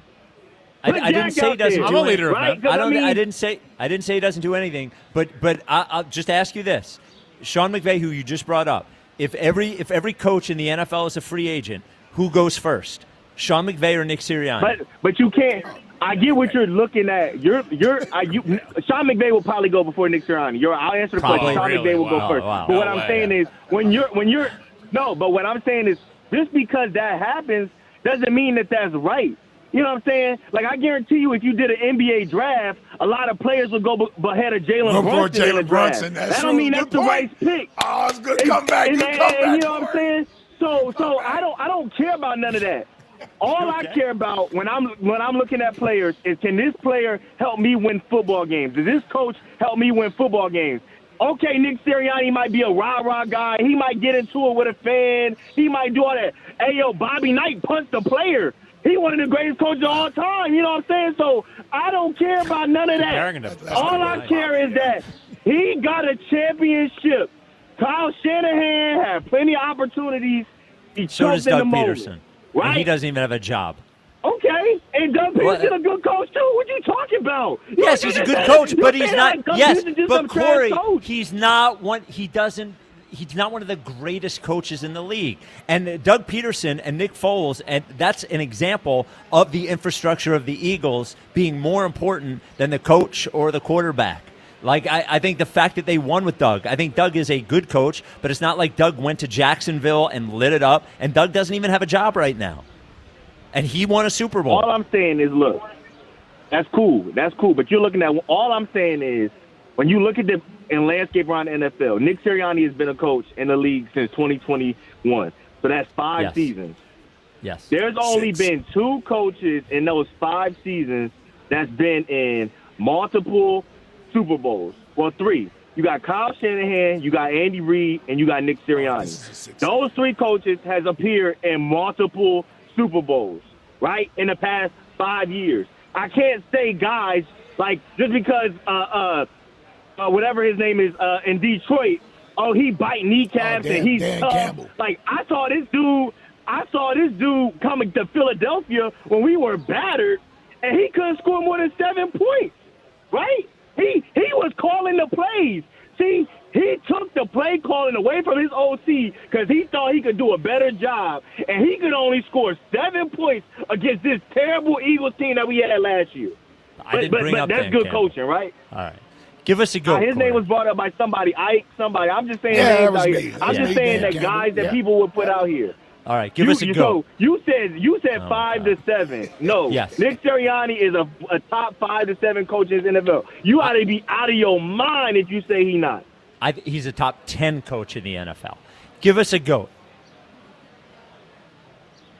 I didn't say he doesn't do anything. I'm a leader of right? men. I didn't say he doesn't do anything. But I'll just ask you this: Sean McVay, who you just brought up, if every coach in the NFL is a free agent, who goes first? Sean McVay or Nick Sirianni? But you can't. I get what you're looking at. Sean McVay will probably go before Nick Sirianni. I'll answer the question. Sean McVay will go first. But what I'm saying is but what I'm saying is just because that happens doesn't mean that that's right. You know what I'm saying? Like, I guarantee you, if you did an NBA draft, a lot of players would go ahead of Jalen Brunson in the draft. That don't mean that's the right pick. Oh, it's good comeback. Good comeback. You know what I'm saying? So I don't care about none of that. All I care about when I'm looking at players is, can this player help me win football games? Does this coach help me win football games? Okay, Nick Sirianni might be a rah-rah guy. He might get into it with a fan. He might do all that. Hey, yo, Bobby Knight punched a player. He one of the greatest coaches of all time. You know what I'm saying? So I don't care about none of that. All I care is that he got a championship. Kyle Shanahan had plenty of opportunities. He So does choked in the Doug moment. Peterson. Right? And he doesn't even have a job. Okay, and Doug Peterson a good coach too. What you talking about? Yes, he's a good coach, but he's not. Yes, but some trash Corey, coach. he's not one. He doesn't. He's not one of the greatest coaches in the league. And Doug Peterson and Nick Foles, and that's an example of the infrastructure of the Eagles being more important than the coach or the quarterback. Like, I think the fact that they won with Doug, I think Doug is a good coach, but it's not like Doug went to Jacksonville and lit it up, and Doug doesn't even have a job right now. And he won a Super Bowl. All I'm saying is, look, that's cool. That's cool. But you're looking at, all I'm saying is, when you look at the landscape around the NFL, Nick Sirianni has been a coach in the league since 2021. So that's 5 seasons. Yes. There's only been 2 coaches in those 5 seasons that's been in multiple Super Bowls. Well, 3. You got Kyle Shanahan, you got Andy Reid, and you got Nick Sirianni. Those 3 coaches has appeared in multiple Super Bowls, right, in the past 5 years. I can't say guys, like, just because whatever his name is in Detroit, he bite kneecaps and he's tough. Campbell. Like, I saw this dude coming to Philadelphia when we were battered, and he couldn't score more than 7 points, right? He was calling the plays. See, he took the play calling away from his OC because he thought he could do a better job, and he could only score 7 points against this terrible Eagles team that we had last year. But that's good coaching, right? All right. Give us a go. His name was brought up by somebody, Ike, somebody. I'm just saying names out here. I'm just saying that guys that people would put out here. All right, give us a go. So you said 5 to 7. No. Yes. Nick Sirianni is a top 5 to 7 coach in the NFL. You ought to be out of your mind if you say he's not. He's a top 10 coach in the NFL. Give us a GOAT.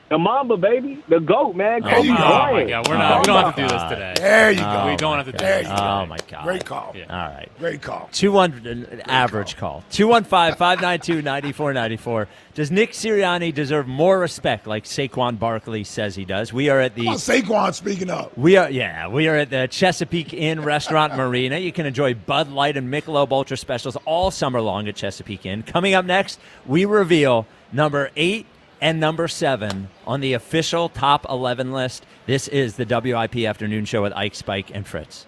The Mamba, baby. The GOAT, man. Kobe Bryant. Oh, my God. We don't have to do this today. There you go. We don't have to do this. Oh, my God. Great call. Yeah. All right. Great call. 200 average call. 215-592-9494. Does Nick Sirianni deserve more respect like Saquon Barkley says he does? We are at the Saquon speaking up. We are at the Chesapeake Inn Restaurant Marina. You can enjoy Bud Light and Michelob Ultra specials all summer long at Chesapeake Inn. Coming up next, we reveal number 8 and number 7 on the official top 11 list. This is the WIP Afternoon Show with Ike, Spike, and Fritz.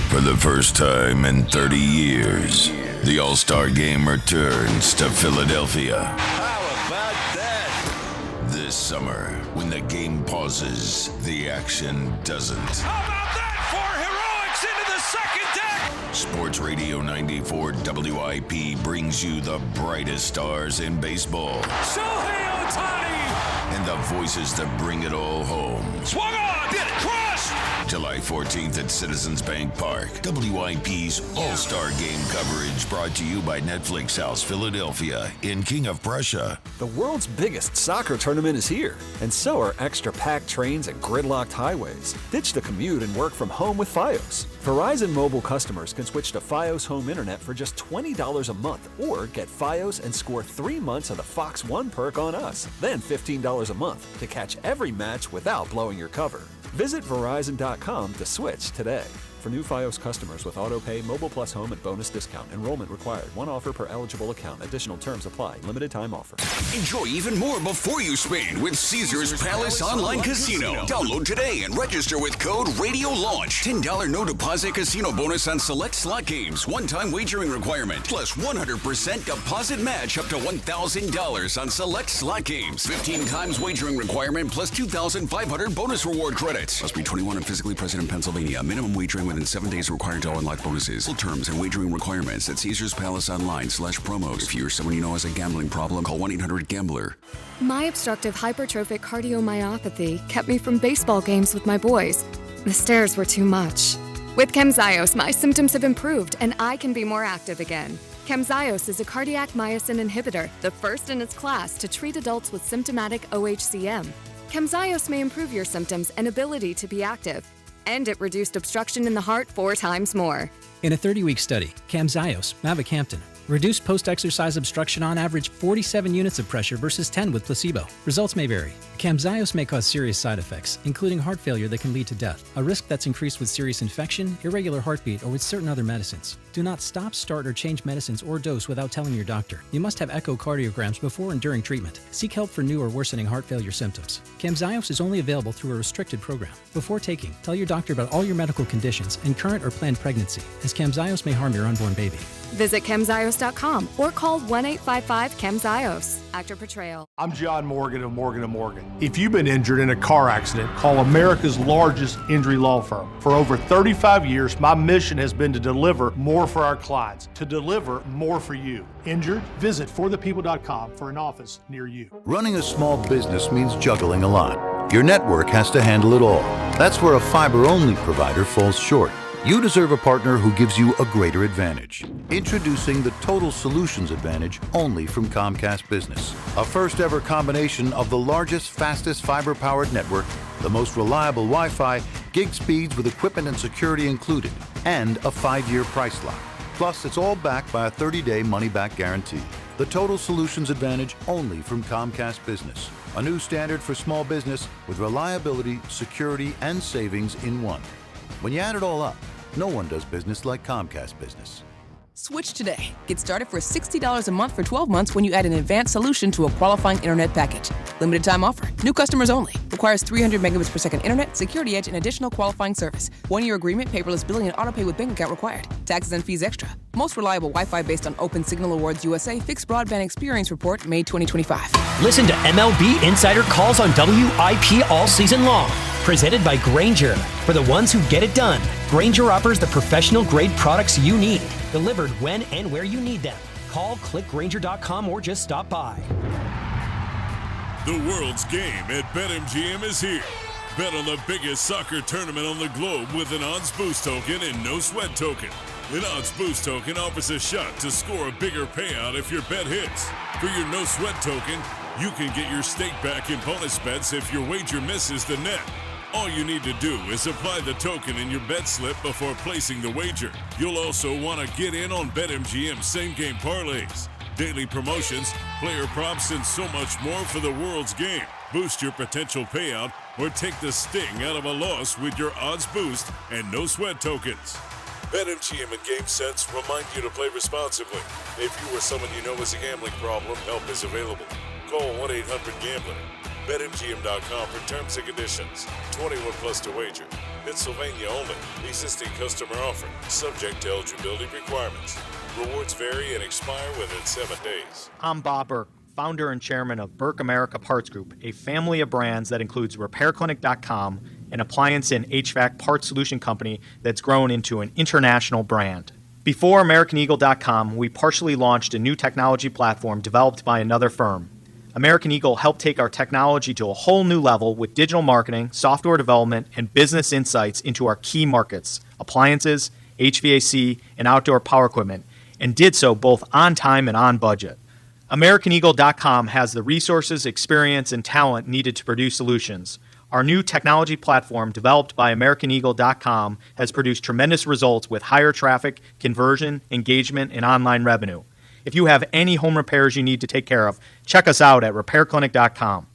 For the first time in 30 years, the All-Star Game returns to Philadelphia. How about that? This summer, when the game pauses, the action doesn't. How about that for heroics into the second deck? Sports Radio 94 WIP brings you the brightest stars in baseball. Shohei Ohtani! And the voices that bring it all home. Swung on! Did it! Crushed! July 14th at Citizens Bank Park. WIP's All-Star Game coverage brought to you by Netflix House Philadelphia in King of Prussia. The world's biggest soccer tournament is here, and so are extra-packed trains and gridlocked highways. Ditch the commute and work from home with Fios. Verizon Mobile customers can switch to Fios Home Internet for just $20 a month, or get Fios and score 3 months of the Fox One perk on us, then $15 a month to catch every match without blowing your cover. Visit Verizon.com to switch today. For new Fios customers with AutoPay, Mobile Plus Home, and bonus discount. Enrollment required. One offer per eligible account. Additional terms apply. Limited time offer. Enjoy even more before you spend with Caesars Palace Online Casino. Download today and register with code RADIOLAUNCH. $10 no deposit casino bonus on select slot games. One-time wagering requirement. Plus 100% deposit match up to $1,000 on select slot games. 15 times wagering requirement plus 2,500 bonus reward credits. Must be 21 and physically present in Pennsylvania. Minimum wagering within 7 days required to unlock bonuses. Full terms and wagering requirements at Caesars Palace Online/promos. If you or someone you know has a gambling problem, call 1-800-GAMBLER. My obstructive hypertrophic cardiomyopathy kept me from baseball games with my boys. The stairs were too much. With Camzyos, my symptoms have improved and I can be more active again. Camzyos is a cardiac myosin inhibitor, the first in its class to treat adults with symptomatic OHCM. Camzyos may improve your symptoms and ability to be active. And it reduced obstruction in the heart 4 times more. In a 30-week study, Camzyos, mavacamten, reduced post-exercise obstruction on average 47 units of pressure versus 10 with placebo. Results may vary. Camzyos may cause serious side effects, including heart failure that can lead to death, a risk that's increased with serious infection, irregular heartbeat, or with certain other medicines. Do not stop, start, or change medicines or dose without telling your doctor. You must have echocardiograms before and during treatment. Seek help for new or worsening heart failure symptoms. Camzyos is only available through a restricted program. Before taking, tell your doctor about all your medical conditions and current or planned pregnancy, as Camzyos may harm your unborn baby. Visit Camzyos.com or call 1-855-CAMZYOS. Actor Portrayal. I'm John Morgan of Morgan & Morgan. If you've been injured in a car accident, call America's largest injury law firm. For over 35 years, my mission has been to deliver more for our clients, to deliver more for you. Injured? Visit forthepeople.com for an office near you. Running a small business means juggling a lot. Your network has to handle it all. That's where a fiber-only provider falls short. You deserve a partner who gives you a greater advantage. Introducing the Total Solutions Advantage only from Comcast Business. A first ever combination of the largest, fastest fiber-powered network, the most reliable Wi-Fi, gig speeds with equipment and security included, and a 5-year price lock. Plus, it's all backed by a 30-day money-back guarantee. The Total Solutions Advantage only from Comcast Business. A new standard for small business with reliability, security, and savings in one. When you add it all up, no one does business like Comcast Business. Switch today. Get started for $60 a month for 12 months when you add an advanced solution to a qualifying internet package. Limited time offer. New customers only. Requires 300 megabits per second internet, security edge, and additional qualifying service. 1-year agreement, paperless billing, and autopay with bank account required. Taxes and fees extra. Most reliable Wi-Fi based on Open Signal Awards USA Fixed Broadband Experience Report, May 2025. Listen to MLB Insider Calls on WIP all season long. Presented by Grainger. For the ones who get it done, Grainger offers the professional-grade products you need, delivered when and where you need them. Call, click Grainger.com, or just stop by. The world's game at BetMGM is here. Bet on the biggest soccer tournament on the globe with an odds boost token and no sweat token. An odds boost token offers a shot to score a bigger payout if your bet hits. For your no sweat token, you can get your stake back in bonus bets if your wager misses the net. All you need to do is apply the token in your bet slip before placing the wager. You'll also want to get in on BetMGM same-game parlays, daily promotions, player props, and so much more for the world's game. Boost your potential payout or take the sting out of a loss with your odds boost and no sweat tokens. BetMGM and GameSense remind you to play responsibly. If you or someone you know has a gambling problem, help is available. Call 1-800-GAMBLER. BetMGM.com for terms and conditions. 21 plus to wager. Pennsylvania only. Existing customer offer. Subject to eligibility requirements. Rewards vary and expire within 7 days. I'm Bob Burke, founder and chairman of Burke America Parts Group, a family of brands that includes RepairClinic.com, an appliance and HVAC parts solution company that's grown into an international brand. Before AmericanEagle.com, we partially launched a new technology platform developed by another firm. American Eagle helped take our technology to a whole new level with digital marketing, software development, and business insights into our key markets, appliances, HVAC, and outdoor power equipment, and did so both on time and on budget. AmericanEagle.com has the resources, experience, and talent needed to produce solutions. Our new technology platform, developed by AmericanEagle.com, has produced tremendous results with higher traffic, conversion, engagement, and online revenue. If you have any home repairs you need to take care of, check us out at RepairClinic.com.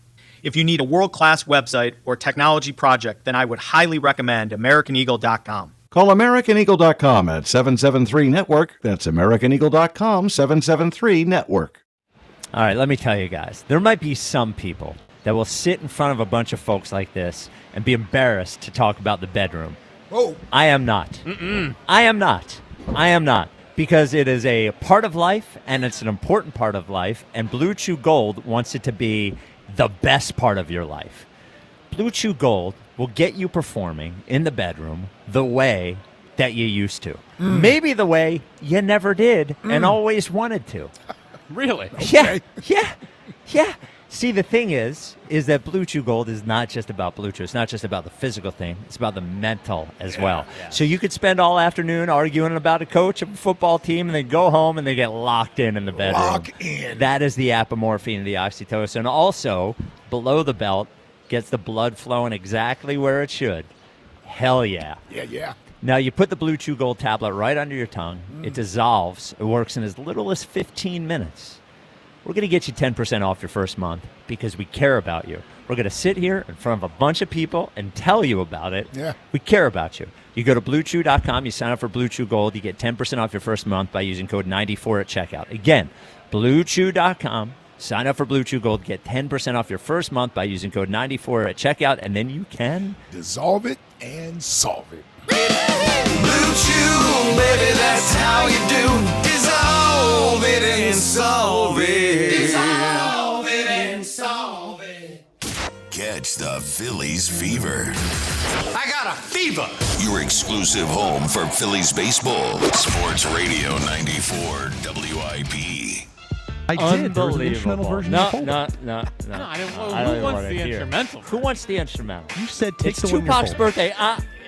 If you need a world-class website or technology project, then I would highly recommend AmericanEagle.com. Call AmericanEagle.com at 773-NETWORK. That's AmericanEagle.com, 773-NETWORK. All right, let me tell you guys. There might be some people that will sit in front of a bunch of folks like this and be embarrassed to talk about the bedroom. Oh. I am not. I am not. Because it is a part of life, and it's an important part of life, and Blue Chew Gold wants it to be the best part of your life. Blue Chew Gold will get you performing in the bedroom the way that you used to. Maybe the way you never did and always wanted to. Really? Okay. Yeah. See, the thing is that Blue Chew Gold is not just about Blue Chew. It's not just about the physical thing. It's about the mental as well. Yeah. So you could spend all afternoon arguing about a coach of a football team and then go home and they get locked in the bedroom. Lock in. That is the apomorphine and the oxytocin. Also, below the belt, gets the blood flowing exactly where it should. Hell yeah. Yeah. Now, you put the Blue Chew Gold tablet right under your tongue. It dissolves. It works in as little as 15 minutes. We're going to get you 10% off your first month because we care about you. We're going to sit here in front of a bunch of people and tell you about it. Yeah. We care about you. You go to BlueChew.com. You sign up for Blue Chew Gold. You get 10% off your first month by using code 94 at checkout. Again, BlueChew.com. Sign up for Blue Chew Gold. Get 10% off your first month by using code 94 at checkout, and then you can dissolve it and solve it. Blue Chew, baby, that's how you do. Dissolve it and solve it. Dissolve it and solve it. Catch the Phillies fever. I got a fever. Your exclusive home for Phillies baseball. Sports Radio 94 WIP. I did. There was an instrumental version of the folder. No, I didn't- who wants the instrumental? Who wants the instrumental? You said take it's the one in your Tupac's folder. birthday.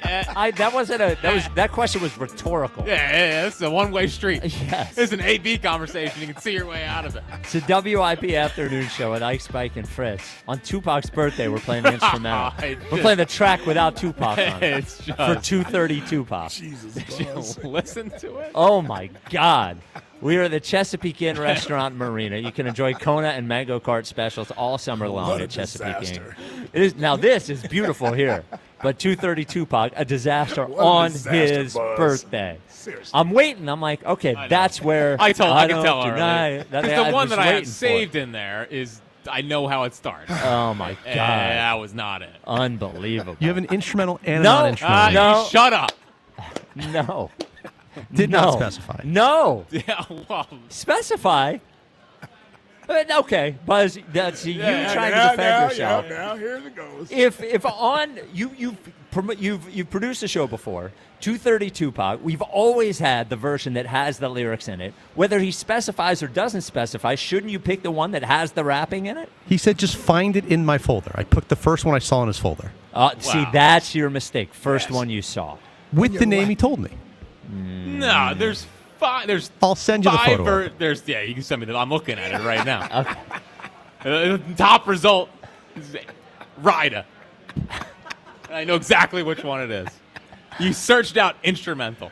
That question was rhetorical. Yeah, it's a one-way street. Yes. It's an A-B conversation. You can see your way out of it. It's a WIP afternoon show with Ike, Spike, and Fritz. On Tupac's birthday, we're playing the instrumental. We're playing the track without Tupac on it. It's just- For 2:30 Tupac. Jesus, listen to it. Oh, my God. We are at the Chesapeake Inn Restaurant and Marina. You can enjoy Kona and Mango Kart specials all summer long What a at Chesapeake disaster. Inn. It is, now, this is beautiful here. But 2:30 Tupac, a disaster What a on disaster, his Buzz. birthday. Seriously. I'm waiting. I'm like, okay, that's where I can don't tell deny already. it. That- Because the one was that I have waiting for. saved in there is, I know how it starts. Oh, my God. That was not it. Unbelievable. You have an instrumental and a No. non-instrumental. No. Shut up. No. Did No. not specify. No. Yeah, well. Specify. Okay, Buzz, that's you trying to defend yourself. Now, here it goes. If on you've produced a show before, 2:30 Tupac, we've always had the version that has the lyrics in it. Whether he specifies or doesn't specify, shouldn't you pick the one that has the rapping in it? He said just find it in my folder. I put the first one I saw in his folder. See, that's your mistake. First one you saw. With the name he told me. No, there's five. I'll send you the five photo. of it. You can send me that. I'm looking at it right now. Top result is Rida. I know exactly which one it is. You searched out instrumental.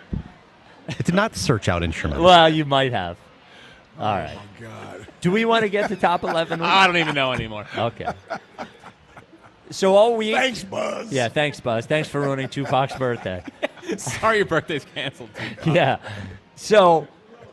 It did not search out instrumental. Well, you might have. All right. Oh, God. Do we want to get to top 11? I don't even know anymore. Okay. So all week. Thanks, Buzz. Yeah, thanks, Buzz. Thanks for ruining Tupac's birthday. Sorry your birthday's canceled. Yeah. So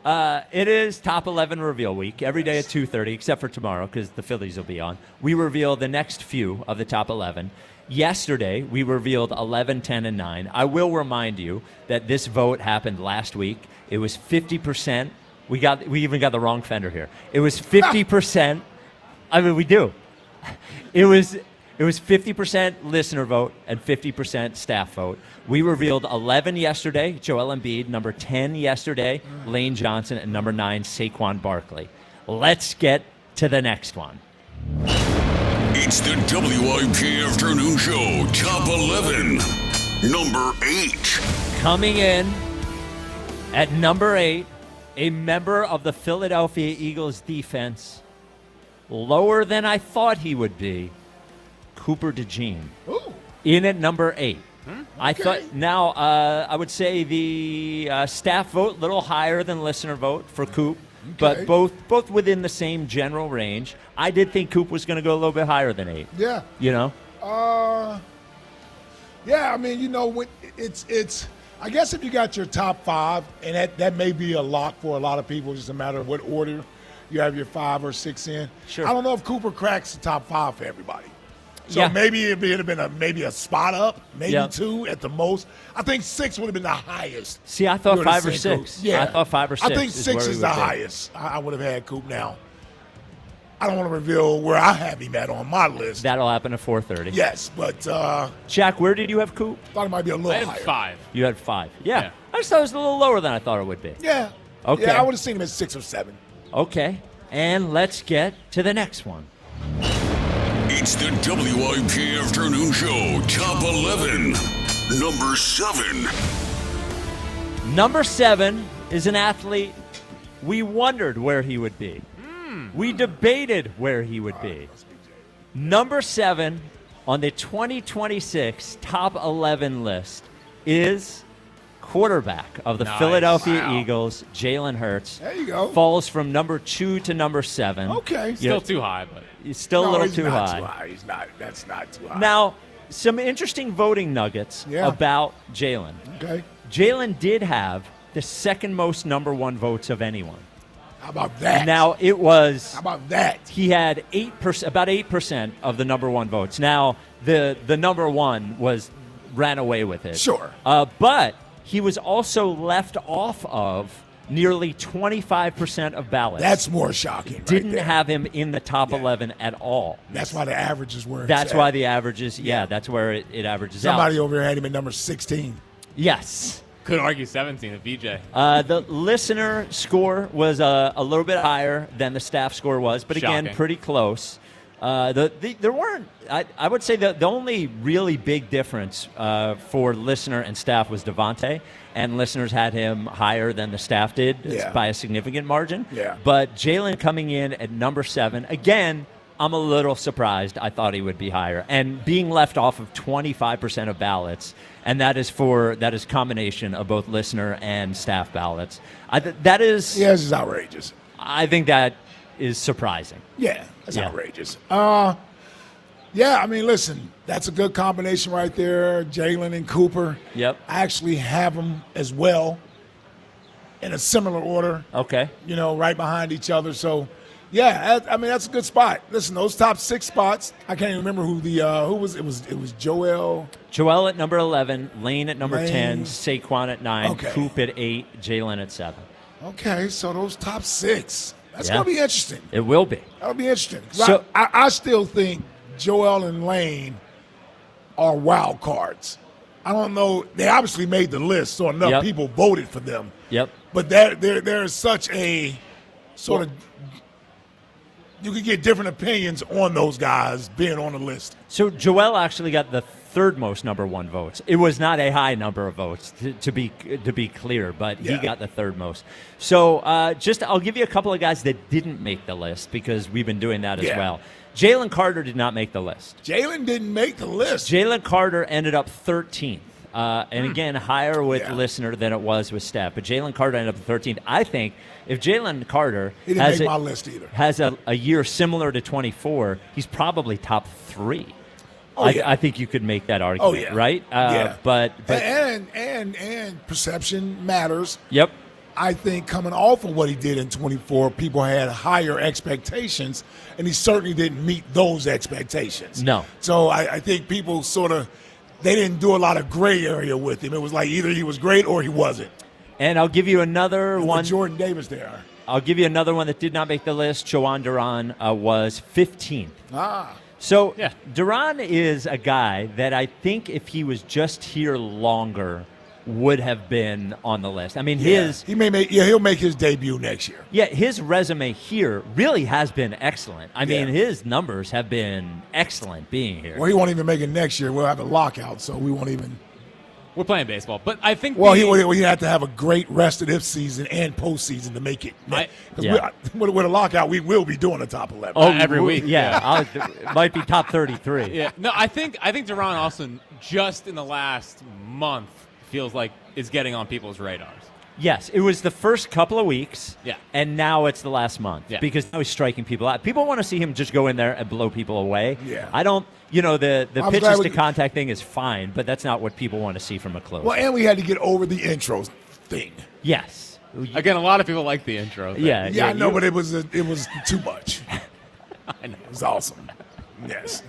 it is top 11 reveal week every day at 2:30, except for tomorrow because the Phillies will be on. We reveal the next few of the top 11. Yesterday, we revealed 11, 10, and 9. I will remind you that this vote happened last week. It was 50%. We even got the wrong fender here. It was 50%. I mean, we do. It was 50% listener vote and 50% staff vote. We revealed 11 yesterday, Joel Embiid, number 10 yesterday, Lane Johnson, and number 9, Saquon Barkley. Let's get to the next one. It's the WIP Afternoon Show Top 11. Number 8. Coming in at number 8, a member of the Philadelphia Eagles defense, lower than I thought he would be, Cooper DeJean. Ooh. In at number 8. I Okay. thought now I would say the staff vote a little higher than listener vote for Coop, but both within the same general range. I did think Coop was going to go a little bit higher than 8. Yeah. You know? Yeah, I mean, you know, when it's I guess if you got your top 5, and that may be a lock for a lot of people, just a matter of what order you have your 5 or 6 in. Sure. I don't know if Cooper cracks the top 5 for everybody. So Yeah. maybe it'd have been maybe a spot up, maybe Yep. 2 at the most. I think 6 would have been the highest. See, I thought You would've 5 or said Coop. 6. Yeah. I thought 5 or 6. I think 6 where he is the would be. highest. I would have had Coop now. I don't want to reveal where I have him at on my list. That'll happen at 4:30. Yes, but Jack, where did you have Coop? thought it might be a little I had higher. 5. You had 5. Yeah. I just thought it was a little lower than I thought it would be. Yeah. Okay. Yeah, I would have seen him at 6 or 7. Okay. And let's get to the next one. It's the WIP Afternoon Show Top 11. Number 7. Number 7 is an athlete we wondered where he would be. We debated where he would be. Number 7 on the 2026 top 11 list is quarterback of the Nice. Philadelphia Eagles, Jalen Hurts, There you go. falls from number 2 to number 7. Okay. Still too high, but He's still a little he's too not high. Too high. He's not. That's not too high. Now, some interesting voting nuggets about Jalen. Okay. Jalen did have the second most number 1 votes of anyone. How about that? Now, it was... How about that? He had 8%, about 8% of the number 1 votes. Now, the number 1 ran away with it. Sure. But he was also left off of nearly 25% of ballots. That's more shocking. Right Didn't there. have him in the top 11 at all. That's why the averages were. That's why the averages, that's where it averages Somebody out. over here had him at number 16. Yes. could argue 17 of VJ. The listener score was a little bit higher than the staff score was, but again, Shocking. pretty close. There weren't. I would say the only really big difference for listener and staff was Devontae, and listeners had him higher than the staff did by a significant margin. Yeah. But Jalen coming in at number 7 again. I'm a little surprised. I thought he would be higher, and being left off of 25% of ballots, and that is combination of both listener and staff ballots. That is this is outrageous. I think that is surprising. Yeah, that's outrageous. I mean, listen, that's a good combination right there, Jalen and Cooper. Yep. I actually have them as well in a similar order. Okay. Right behind each other. So, yeah, I mean, that's a good spot. Listen, those top 6 spots, I can't even remember who was. It was Joel. Joel at number 11, Lane at number Lane. 10, Saquon at 9, Okay. Coop at 8, Jalen at 7. Okay, so those top 6. That's Yeah. going to be interesting. It will be. That'll be interesting. 'Cause So- I still think Joel and Lane are wild cards. I don't know. They obviously made the list, so enough people voted for them. Yep. But there is such a sort of you could get different opinions on those guys being on the list. So Joel actually got the third most number 1 votes. It was not a high number of votes, to be clear, but he got the third most. So I'll give you a couple of guys that didn't make the list because we've been doing that as well. Jalen Carter did not make the list. Jalen didn't make the list. Jalen Carter ended up 13th. And again, higher with listener than it was with staff. But Jalen Carter ended up 13th. I think if Jalen Carter He didn't make my list either. has a year similar to 24, he's probably top 3. Oh, yeah. I think you could make that argument, right? But and perception matters. Yep. I think coming off of what he did in 24, people had higher expectations, and he certainly didn't meet those expectations. No. So I think people they didn't do a lot of gray area with him. It was like either he was great or he wasn't. And I'll give you another one. Jordan Davis there. I'll give you another one that did not make the list. Joanne Duran was 15th. Ah. So Duran is a guy that I think if he was just here longer would have been on the list. I mean, he'll make his debut next year. Yeah, his resume here really has been excellent. I mean, his numbers have been excellent being here. Well, he won't even make it next year. We'll have a lockout, so we won't even. We're playing baseball, but I think. Well, he had to have a great rest of this season and postseason to make it. With a lockout, we will be doing the top 11. Oh, every week. Yeah, might be top 33. Yeah, no, I think Duran also just in the last month feels like is getting on people's radars. Yes, it was the first couple of weeks, Yeah. and now it's the last month because now he's striking people out. People want to see him just go in there and blow people away. Yeah. I don't, the I'm pitches glad to contact thing is fine, but that's not what people want to see from a closer. Well, and we had to get over the intro thing. Yes. Again, a lot of people like the intro. Thing. I know, but it was too much. I know. It was awesome. Yes.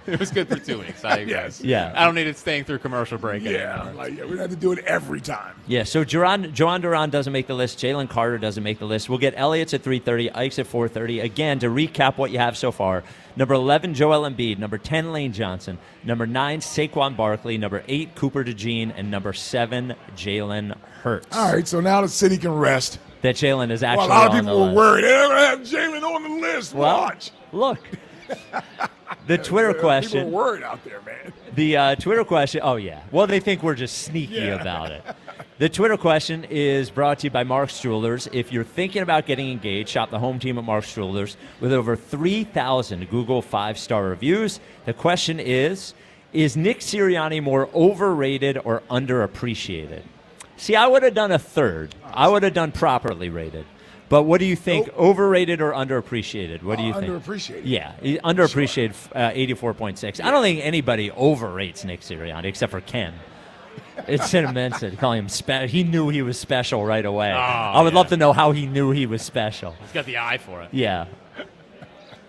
It was good for 2 weeks. I agree. Yes. Yeah. I don't need it staying through commercial break anymore. We have to do it every time. Yeah, so Joan Duran doesn't make the list. Jalen Carter doesn't make the list. We'll get Elliott's at 3:30, Ike's at 4:30. Again, to recap what you have so far, number 11, Joel Embiid. Number 10, Lane Johnson. Number 9, Saquon Barkley. Number 8, Cooper DeJean. And number 7, Jalen Hurts. All right, so now the city can rest. That Jalen is actually a lot of on people the were list. worried. They're going to have Jalen on the list. Well, Watch. Look. The Twitter question. People are worried out there, man. The Twitter question. Oh, yeah. Well, they think we're just sneaky about it. The Twitter question is brought to you by Mark's Jewelers. If you're thinking about getting engaged, shop the home team at Mark's Jewelers with over 3,000 Google 5-star reviews. The question is Nick Sirianni more overrated or underappreciated? See, I would have done a third. I would have done properly rated. But what do you think? Overrated or underappreciated? What do you think? Underappreciated. Yeah, underappreciated. 84.6. I don't think anybody overrates Nick Sirianni except for Ken. It's immense to call him special. He knew he was special right away. I would love to know how he knew he was special. He's got the eye for it. Yeah.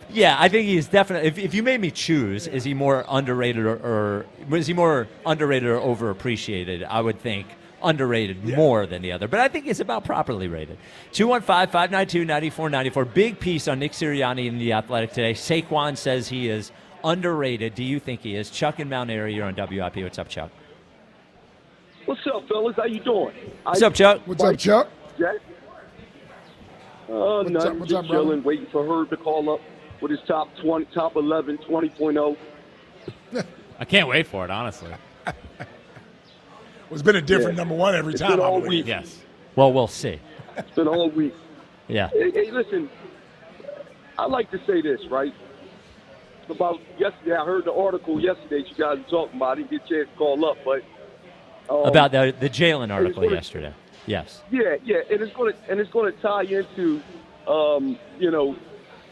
Yeah, I think he's definitely. If you made me choose, is he more underrated or was he more underrated or overappreciated? I would think underrated more than the other. But I think it's about properly rated. 215-592-9494. Big piece on Nick Sirianni in The Athletic today. Saquon says he is underrated. Do you think he is? Chuck in Mount Airy, you're on WIP. What's up, Chuck? What's up, fellas? How you doing? What's up, Chuck? What's up, Chuck? Jack? Nothing. What's Just up, chilling, waiting for Herb to call up with his top 11, 20.0. I can't wait for it, honestly. It's been a different number one every time. Been all I believe. week. Yes. Well, we'll see. It's been all week. Yeah. Hey, listen, I like to say this, right? About yesterday, I heard the article yesterday you guys were talking about. I didn't get a chance to call up, but About the Jalen article yesterday. Yes. Yeah, and it's going to tie into,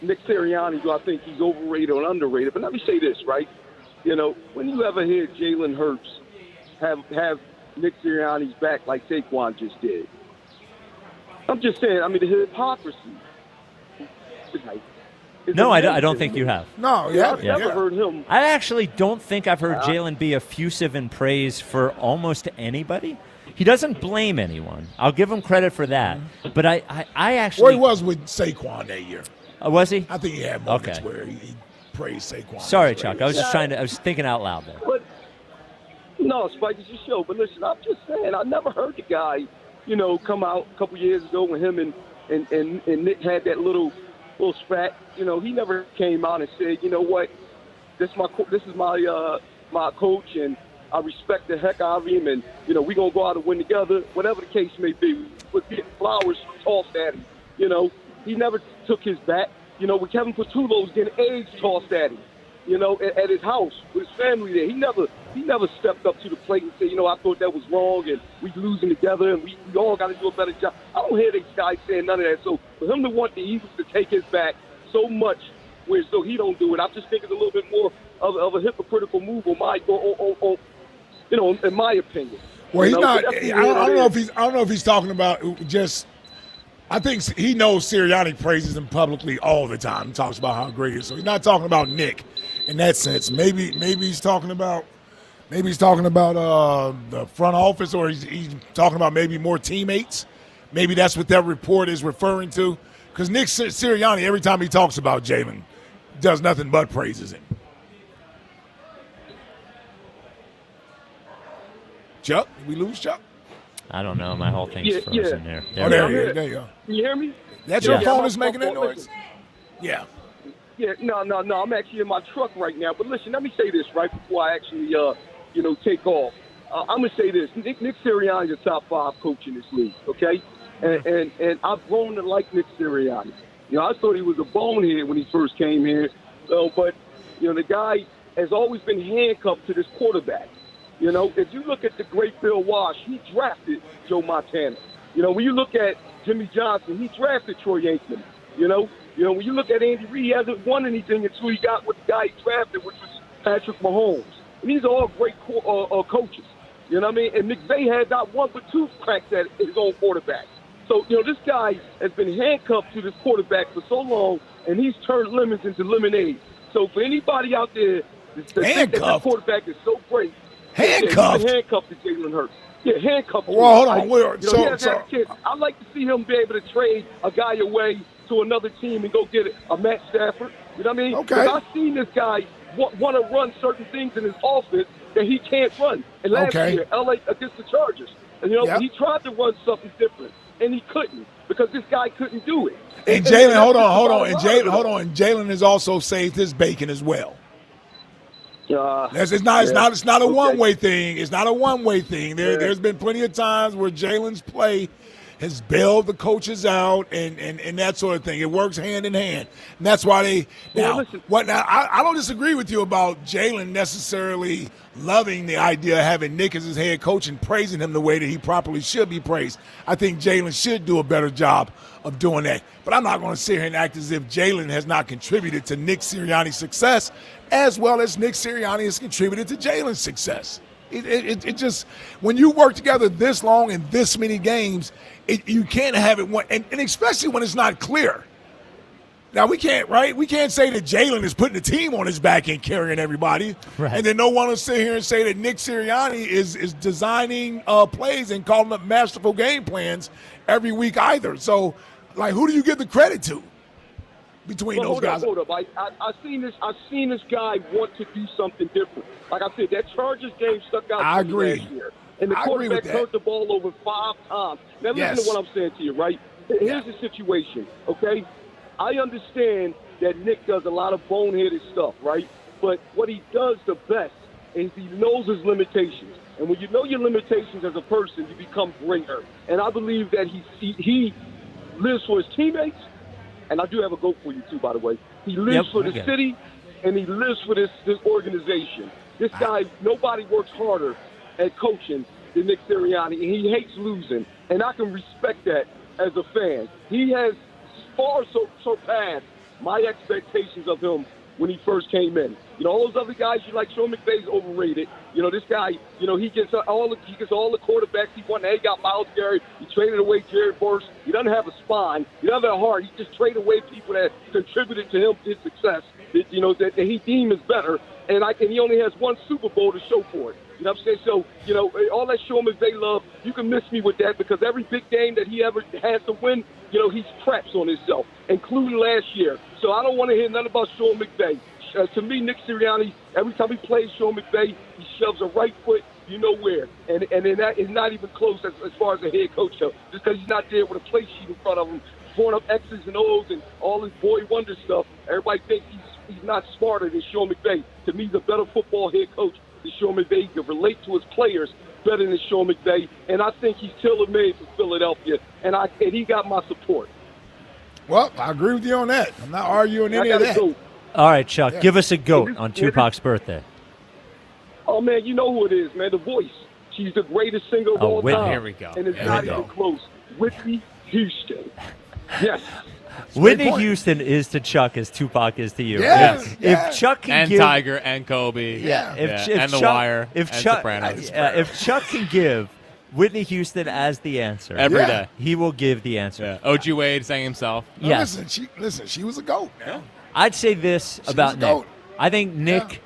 Nick Sirianni. Do I think he's overrated or underrated? But let me say this, right? When you ever hear Jalen Hurts have Nick Sirianni's back like Saquon just did, I'm just saying. I mean, the hypocrisy. No, I don't think you have. No, I've never heard him. I actually don't think I've heard Jalen be effusive in praise for almost anybody. He doesn't blame anyone. I'll give him credit for that. But I actually... Well, he was with Saquon that year. Was he? I think he had moments where he praised Saquon. Sorry, Chuck. I was just I was thinking out loud there. But, no, Spike, it's your show. But listen, I'm just saying, I never heard the guy, come out a couple years ago when him and Nick had that little spat. He never came out and said, you know what, this is my coach, and I respect the heck out of him, and we're gonna go out and win together, whatever the case may be. With flowers tossed at him, he never took his bat. With Kevin Patullo's getting eggs tossed at him, at his house with his family there. He never stepped up to the plate and said, I thought that was wrong, and we losing together, and we all got to do a better job. I don't hear these guys saying none of that. So for him to want the Eagles to take his back so much, where so he don't do it, I just think it's a little bit more of a hypocritical move in my opinion. Well, he's not. I don't know if he's talking about just. I think he knows Sirianni praises him publicly all the time. He talks about how great he is. So he's not talking about Nick in that sense. Maybe he's talking about the front office, or he's talking about maybe more teammates. Maybe that's what that report is referring to. Because Nick Sirianni, every time he talks about Jalen, does nothing but praises him. Chuck, did we lose Chuck? I don't know. My whole thing's frozen there. There you go. Can you hear me? That's your phone is making that noise? Yeah. Yeah, no. I'm actually in my truck right now. But listen, let me say this right before I actually, take off. I'm going to say this. Nick Sirianni is a top 5 coach in this league, okay? And I've grown to like Nick Sirianni. I thought he was a bonehead when he first came here. But the guy has always been handcuffed to this quarterback. If you look at the great Bill Walsh, he drafted Joe Montana. When you look at Jimmy Johnson, he drafted Troy Aikman. When you look at Andy Reid, he hasn't won anything until he got with the guy he drafted, which was Patrick Mahomes. And these are all great coaches. You know what I mean? And McVay had not one but 2 cracks at his own quarterback. So, this guy has been handcuffed to this quarterback for so long, and he's turned lemons into lemonade. So for anybody out there that think that this quarterback is so great, handcuffed? He's handcuffed to Jalen Hurts. Yeah, handcuffed. Well, hold on. I'd like to see him be able to trade a guy away to another team and go get a Matt Stafford. You know what I mean? Okay. Because I've seen this guy want to run certain things in his offense that he can't run. And last year, LA against the Chargers, and he tried to run something different, and he couldn't because this guy couldn't do it. And Jalen, hold on. And Jalen has also saved his bacon as well. It's not a one-way thing. It's not a one-way thing. There's been plenty of times where Jalen's play has bailed the coaches out and that sort of thing. It works hand in hand. And that's why they now I don't disagree with you about Jalen necessarily loving the idea of having Nick as his head coach and praising him the way that he properly should be praised. I think Jalen should do a better job of doing that. But I'm not going to sit here and act as if Jalen has not contributed to Nick Sirianni's success as well as Nick Sirianni has contributed to Jalen's success. It just, when you work together this long in this many games, you can't have it one, and especially when it's not clear. Now, we can't say that Jalen is putting the team on his back and carrying everybody. Right. And then no one will sit here and say that Nick Sirianni is designing plays and calling up masterful game plans every week either. So, like, who do you give the credit to between those guys? Hold up. I've seen this guy want to do something different. Like I said, that Chargers game stuck out I to me agree. last year. And the quarterback turned the ball over 5 times. Now, listen to what I'm saying to you, right? Here's the situation, okay? I understand that Nick does a lot of boneheaded stuff, right? But what he does the best is he knows his limitations. And when you know your limitations as a person, you become greater. And I believe that he lives for his teammates. And I do have a goat for you, too, by the way. He lives for the city, and he lives for this organization. This guy, nobody works harder at coaching than Nick Sirianni, and he hates losing. And I can respect that as a fan. He has far surpassed my expectations of him when he first came in. You know, all those other guys, you like Sean McVay's overrated. You know, this guy, you know, he gets all the quarterbacks he wanted. He got Myles Garrett. He traded away Jared Verse. He doesn't have a spine. He doesn't have a heart. He just traded away people that contributed to him his success. You know, that he deemed is better. And he only has one Super Bowl to show for it. You know what I'm saying? So, you know, all that Sean McVay love, you can miss me with that because every big game that he ever has to win, you know, he's craps on himself, including last year. So I don't want to hear nothing about Sean McVay. To me, Nick Sirianni, every time he plays Sean McVay, he shoves a right foot, you know where. And that is not even close as far as a head coach goes. Just because he's not there with a play sheet in front of him, throwing up X's and O's and all this boy wonder stuff, everybody thinks he's not smarter than Sean McVay. To me, he's a better football head coach than Sean McVay. He can relate to his players better than Sean McVay. And I think he's tailor-made for Philadelphia. And he got my support. Well, I agree with you on that. I'm not arguing any of that. All right, Chuck, give us a goat on Tupac's birthday. Oh, man, you know who it is, man. The Voice. She's the greatest singer of all Whitney. time. Here we go. And it's not even close. Whitney Houston. Yes. Whitney Houston is to Chuck as Tupac is to you. Yes. If Chuck can and give, Tiger and Kobe. If and The Chuck, Wire. If and Chuck, Sopranos. if Chuck can give Whitney Houston as the answer every day, he will give the answer. O.G. Wade sang himself. No, Yes. Listen, she was a GOAT, man. I'd say this about Nick. I think Nick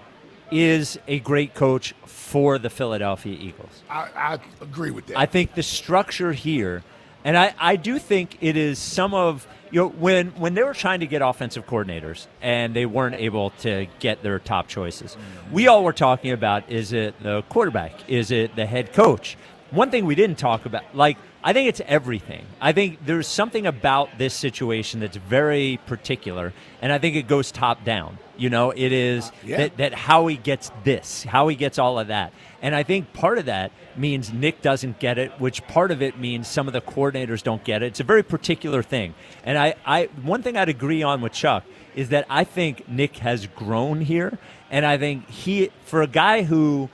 is a great coach for the Philadelphia Eagles. I agree with that. I think the structure here, and I do think it is some of, you know, when they were trying to get offensive coordinators and they weren't able to get their top choices, we all were talking about, is it the quarterback? Is it the head coach? One thing we didn't talk about, I think it's everything. I think there's something about this situation that's very particular, and I think it goes top down. You know, it is that Howie gets this, Howie gets all of that. And I think part of that means Nick doesn't get it, which part of it means some of the coordinators don't get it. It's a very particular thing. And I one thing I'd agree on with Chuck is that I think Nick has grown here, and I think for a guy who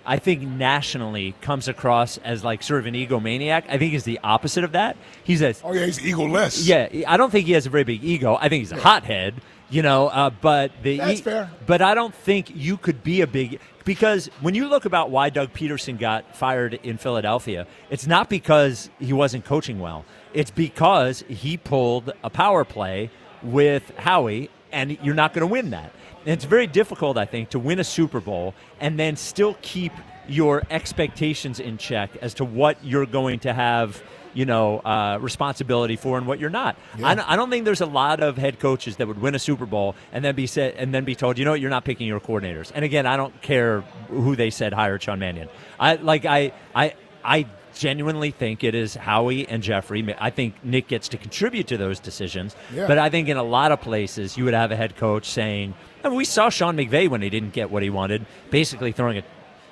I think nationally comes across as like sort of an egomaniac, I think he's the opposite of that. He's he's egoless. Yeah, I don't think he has a very big ego. I think he's a hothead, you know. But that's fair. But I don't think you could be a big, because when you look about why Doug Peterson got fired in Philadelphia, it's not because he wasn't coaching well. It's because he pulled a power play with Howie, and you're not going to win that. And it's very difficult, I think, to win a Super Bowl and then still keep your expectations in check as to what you're going to have, you know, responsibility for and what you're not. Yeah. I don't think there's a lot of head coaches that would win a Super Bowl and then be told, you know what, you're not picking your coordinators. And again, I don't care who they said hired Sean Mannion. I genuinely think it is Howie and Jeffrey. I think Nick gets to contribute to those decisions. Yeah. But I think in a lot of places you would have a head coach saying, and we saw Sean McVay when he didn't get what he wanted, basically throwing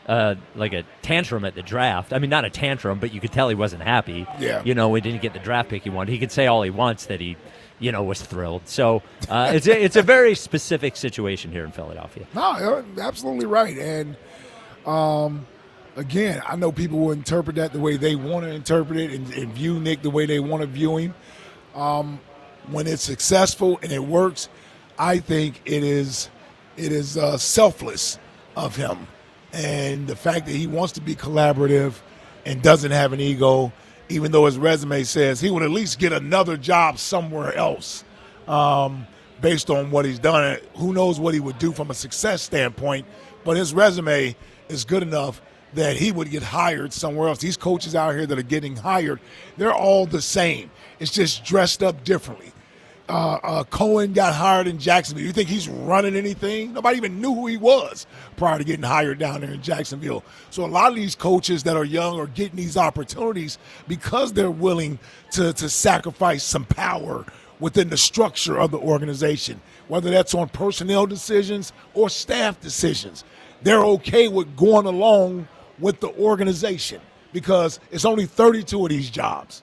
like a tantrum at the draft. I mean, not a tantrum, but you could tell he wasn't happy. Yeah. We didn't get the draft pick he wanted. He could say all he wants that he, was thrilled. So it's a very specific situation here in Philadelphia. No, you're absolutely right. And again, I know people will interpret that the way they want to interpret it and view Nick the way they want to view him. When it's successful and it works, I think it is selfless of him. And the fact that he wants to be collaborative and doesn't have an ego, even though his resume says he would at least get another job somewhere else based on what he's done. Who knows what he would do from a success standpoint, but his resume is good enough that he would get hired somewhere else. These coaches out here that are getting hired, they're all the same. It's just dressed up differently. Cohen got hired in Jacksonville. You think he's running anything? Nobody even knew who he was prior to getting hired down there in Jacksonville. So a lot of these coaches that are young are getting these opportunities because they're willing to sacrifice some power within the structure of the organization, whether that's on personnel decisions or staff decisions. They're okay with going along with the organization because it's only 32 of these jobs.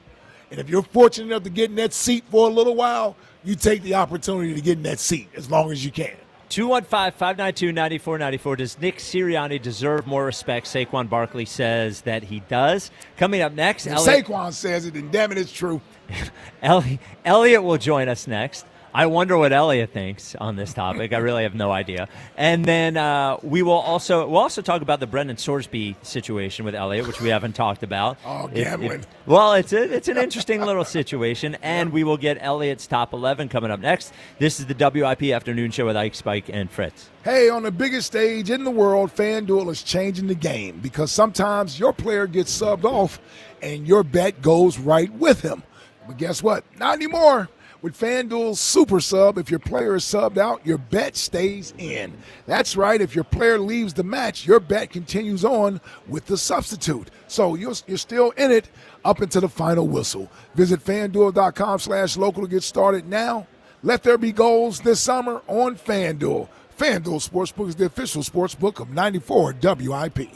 And if you're fortunate enough to get in that seat for a little while, you take the opportunity to get in that seat as long as you can. 215-592-9494. Does Nick Sirianni deserve more respect? Saquon Barkley says that he does. Coming up next, If Saquon says it, then damn it, it's true. Elliot will join us next. I wonder what Elliot thinks on this topic. I really have no idea. And then we'll also talk about the Brendan Sorsby situation with Elliot, which we haven't talked about. Oh, gambling. It's an interesting little situation, and we will get Elliot's top 11 coming up next. This is the WIP Afternoon Show with Ike, Spike, and Fritz. Hey, on the biggest stage in the world, FanDuel is changing the game because sometimes your player gets subbed off and your bet goes right with him. But guess what? Not anymore. With FanDuel's Super Sub, if your player is subbed out, your bet stays in. That's right. If your player leaves the match, your bet continues on with the substitute. So you're still in it up until the final whistle. Visit FanDuel.com/local to get started now. Let there be goals this summer on FanDuel. FanDuel Sportsbook is the official sportsbook of 94 WIP.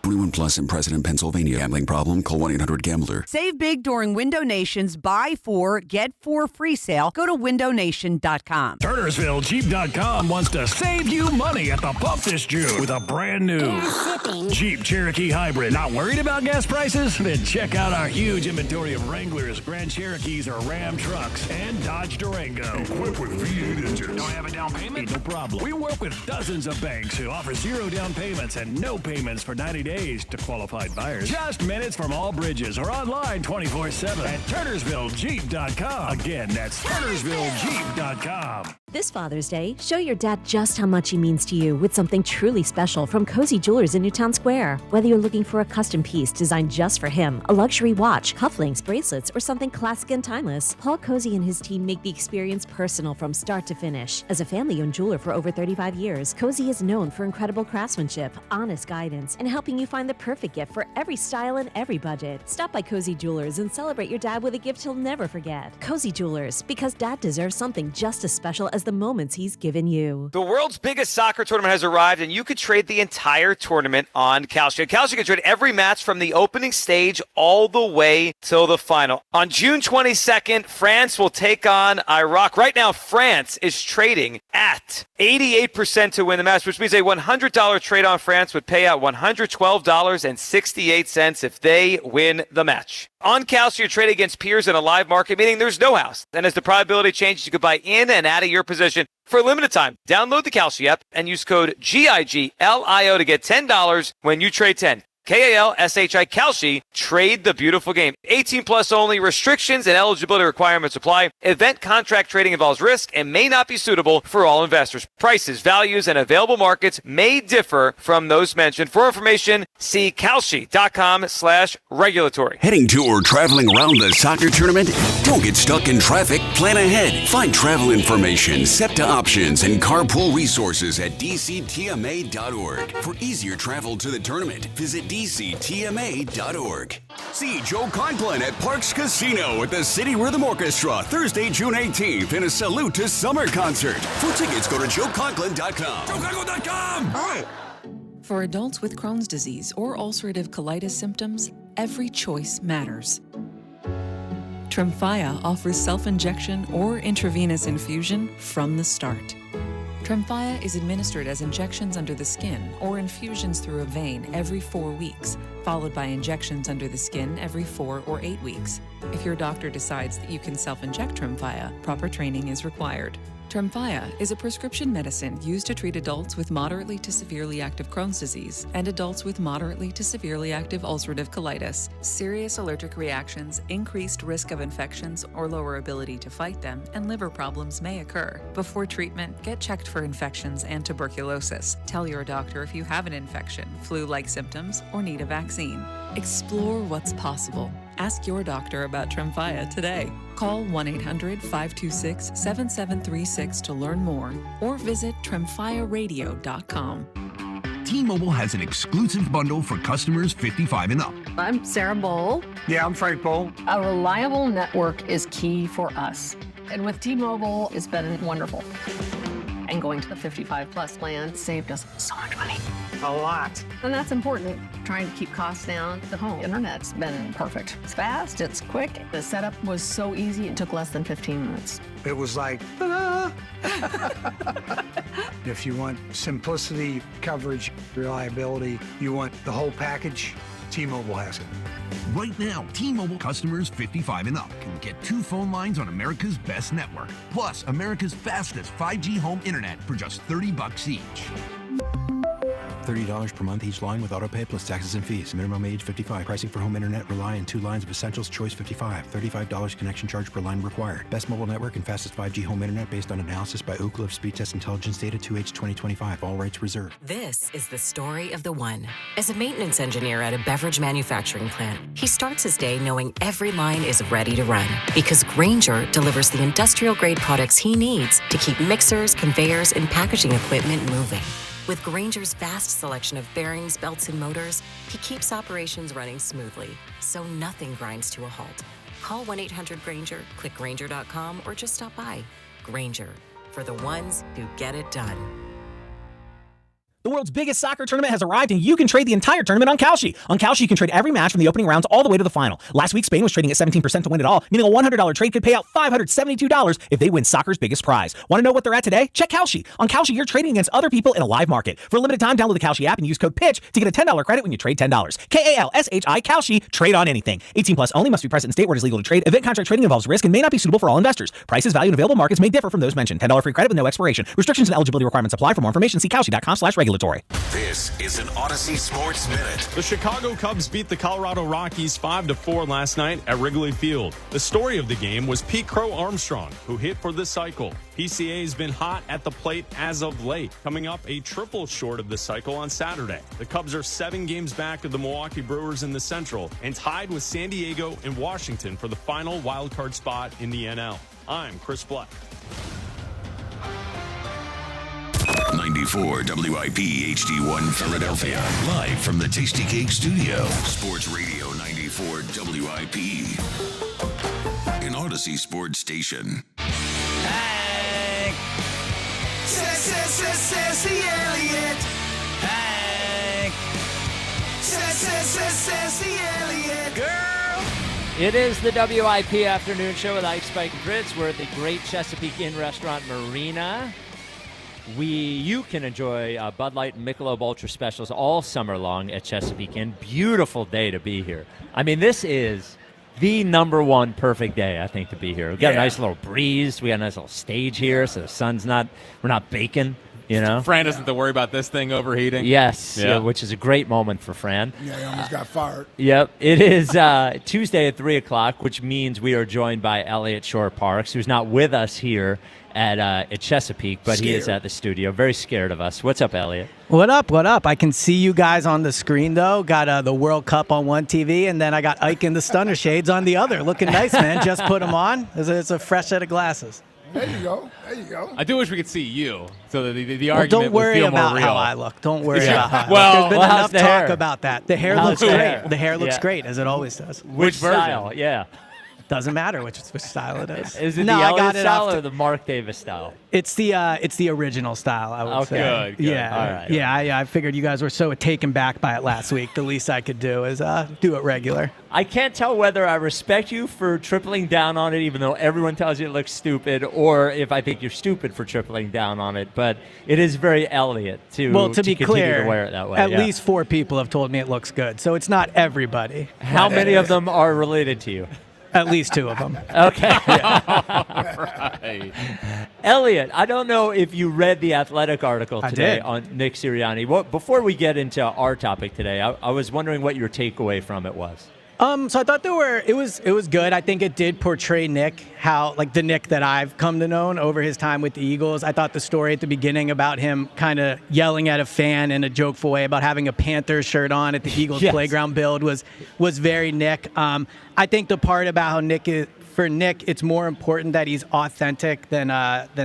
21 plus in President, Pennsylvania. Gambling problem? Call 1-800-GAMBLER. Save big during Window Nation's Buy 4, Get 4 free sale. Go to windownation.com. TurnersvilleJeep.com wants to save you money at the pump this June with a brand new Jeep Cherokee Hybrid. Not worried about gas prices? Then check out our huge inventory of Wranglers, Grand Cherokees, or Ram trucks, and Dodge Durango. Equipped with V8 engines. Don't have a down payment? No problem. We work with dozens of banks who offer 0 down payments and no payments for 90 days to qualified buyers. Just minutes from all bridges or online 24/7 at TurnersvilleJeep.com. Again, that's TurnersvilleJeep.com. This Father's Day, show your dad just how much he means to you with something truly special from Cozy Jewelers in Newtown Square. Whether you're looking for a custom piece designed just for him, a luxury watch, cufflinks, bracelets, or something classic and timeless, Paul Cozy and his team make the experience personal from start to finish. As a family-owned jeweler for over 35 years, Cozy is known for incredible craftsmanship, honest guidance, and helping you find the perfect gift for every style and every budget. Stop by Cozy Jewelers and celebrate your dad with a gift he'll never forget. Cozy Jewelers, because dad deserves something just as special as the moments he's given you. The world's biggest soccer tournament has arrived, and you could trade the entire tournament on Kalshi. Kalshi can trade every match from the opening stage all the way till the final. On June 22nd, France will take on Iraq. Right now, France is trading at 88% to win the match, which means a $100 trade on France would pay out $112.68 if they win the match. On Kalshi, you trade against peers in a live market, meaning there's no house. And as the probability changes, you can buy in and out of your position for a limited time. Download the Kalshi app and use code GIGLIO to get $10 when you trade 10. KALSHI Kalshi. Trade the beautiful game. 18 plus only. Restrictions and eligibility requirements apply. Event contract trading involves risk and may not be suitable for all investors. Prices, values, and available markets may differ from those mentioned. For information, see kalshi.com/regulatory. Heading to or traveling around the soccer tournament? Don't get stuck in traffic. Plan ahead. Find travel information, SEPTA options, and carpool resources at dctma.org. For easier travel to the tournament, visit dctma.org. See Joe Conklin at Parks Casino at the City Rhythm Orchestra Thursday, June 18th in a Salute to Summer concert. For tickets, go to joeconklin.com. JoeConklin.com! For adults with Crohn's disease or ulcerative colitis symptoms, every choice matters. Tremfya offers self-injection or intravenous infusion from the start. Tremfya is administered as injections under the skin or infusions through a vein every 4 weeks, followed by injections under the skin every 4 or 8 weeks. If your doctor decides that you can self-inject Tremfya, proper training is required. Tremfya is a prescription medicine used to treat adults with moderately to severely active Crohn's disease and adults with moderately to severely active ulcerative colitis. Serious allergic reactions, increased risk of infections or lower ability to fight them, and liver problems may occur. Before treatment, get checked for infections and tuberculosis. Tell your doctor if you have an infection, flu-like symptoms, or need a vaccine. Explore what's possible. Ask your doctor about Tremfya today. Call 1-800-526-7736 to learn more or visit tremfyaradio.com. T-Mobile has an exclusive bundle for customers 55 and up. I'm Sarah Bowl. Yeah, I'm Frank Bowl. A reliable network is key for us. And with T-Mobile, it's been wonderful. And going to the 55 plus plan saved us so much money. A lot. And that's important. Trying to keep costs down. The home internet's been perfect. It's fast, it's quick. The setup was so easy, it took less than 15 minutes. It was like, ta-da! If you want simplicity, coverage, reliability, you want the whole package, T-Mobile has it. Right now, T-Mobile customers 55 and up can get 2 phone lines on America's best network, plus America's fastest 5G home internet for just $30 each. $30 per month each line with autopay plus taxes and fees. Minimum age 55. Pricing for home internet rely on 2 lines of essentials. Choice 55. $35 connection charge per line required. Best mobile network and fastest 5G home internet based on analysis by Ookla of Speed Test Intelligence data 2H 2025. All rights reserved. This is the story of the one. As a maintenance engineer at a beverage manufacturing plant, he starts his day knowing every line is ready to run because Grainger delivers the industrial-grade products he needs to keep mixers, conveyors, and packaging equipment moving. With Grainger's vast selection of bearings, belts, and motors, he keeps operations running smoothly, so nothing grinds to a halt. Call 1-800-GRAINGER, click Grainger.com, or just stop by. Grainger, for the ones who get it done. The world's biggest soccer tournament has arrived, and you can trade the entire tournament on Kalshi. On Kalshi, you can trade every match from the opening rounds all the way to the final. Last week, Spain was trading at 17% to win it all, meaning a $100 trade could pay out $572 if they win soccer's biggest prize. Want to know what they're at today? Check Kalshi. On Kalshi, you're trading against other people in a live market. For a limited time, download the Kalshi app and use code PITCH to get a $10 credit when you trade $10. Kalshi, Kalshi, trade on anything. 18 plus only, must be present in state where it is legal to trade. Event contract trading involves risk and may not be suitable for all investors. Prices, value, and available markets may differ from those mentioned. $10 free credit with no expiration. Restrictions and eligibility requirements apply. For more information, see Kalshi.com/regulatory. This is an Odyssey Sports Minute. The Chicago Cubs beat the Colorado Rockies 5-4 last night at Wrigley Field. The story of the game was Pete Crow Armstrong, who hit for this cycle. PCA has been hot at the plate as of late, coming up a triple short of the cycle on Saturday. The Cubs are 7 games back of the Milwaukee Brewers in the Central and tied with San Diego and Washington for the final wildcard spot in the NL. I'm Chris Black. 94 WIP HD1 Philadelphia. Live from the Tasty Cake Studio. Sports Radio 94 WIP. An Odyssey Sports Station. Hank. Sassy Elliott. Hank. Sassy Elliott. Girl. It is the WIP Afternoon Show with Ice Spike and Fritz. We're at the Great Chesapeake Inn Restaurant Marina. You can enjoy Bud Light and Michelob Ultra specials all summer long at Chesapeake Inn. Beautiful day to be here. I mean, this is the #1 perfect day, I think, to be here. We've got a nice little breeze. We got a nice little stage here, so the sun's we're not baking, you know. Fran doesn't have to worry about this thing overheating. Yes, which is a great moment for Fran. Yeah, he almost got fired. Yep. It is Tuesday at 3 o'clock, which means we are joined by Elliott Shore-Parks, who's not with us here at Chesapeake, but he is at the studio. Very scared of us. What's up, Elliott? What up? What up? I can see you guys on the screen, though. Got the World Cup on one TV, and then I got Ike and the Stunner Shades on the other. Looking nice, man. Just put them on. It's a fresh set of glasses. There you go. There you go. I do wish we could see you, so the argument don't worry would feel about more real. how I look. Don't worry about how I look. Well, there's been enough talk about that. The hair looks great. The hair looks great, as it always does. Which style? Yeah. Doesn't matter which style it is. Is it No, the I Elliott got it style off or the Mark Davis style? It's the original style, I would say. Good. Yeah. All right. Yeah, I figured you guys were so taken back by it last week. The least I could do is do it regular. I can't tell whether I respect you for tripling down on it, even though everyone tells you it looks stupid, or if I think you're stupid for tripling down on it. But it is very Elliott to be continue clear, to wear it that way. at yeah. least 4 people have told me it looks good, so it's not everybody. How many of them are related to you? At least 2 of them. Okay. Right. Elliot, I don't know if you read the Athletic article today did. on Nick Sirianni. Before we get into our topic today, I was wondering what your takeaway from it was. So I thought it was good. I think it did portray Nick, how like the Nick that I've come to know over his time with the Eagles. I thought the story at the beginning about him kind of yelling at a fan in a jokeful way about having a Panthers shirt on at the Eagles playground build was very Nick. I think the part about how for Nick, it's more important that he's authentic than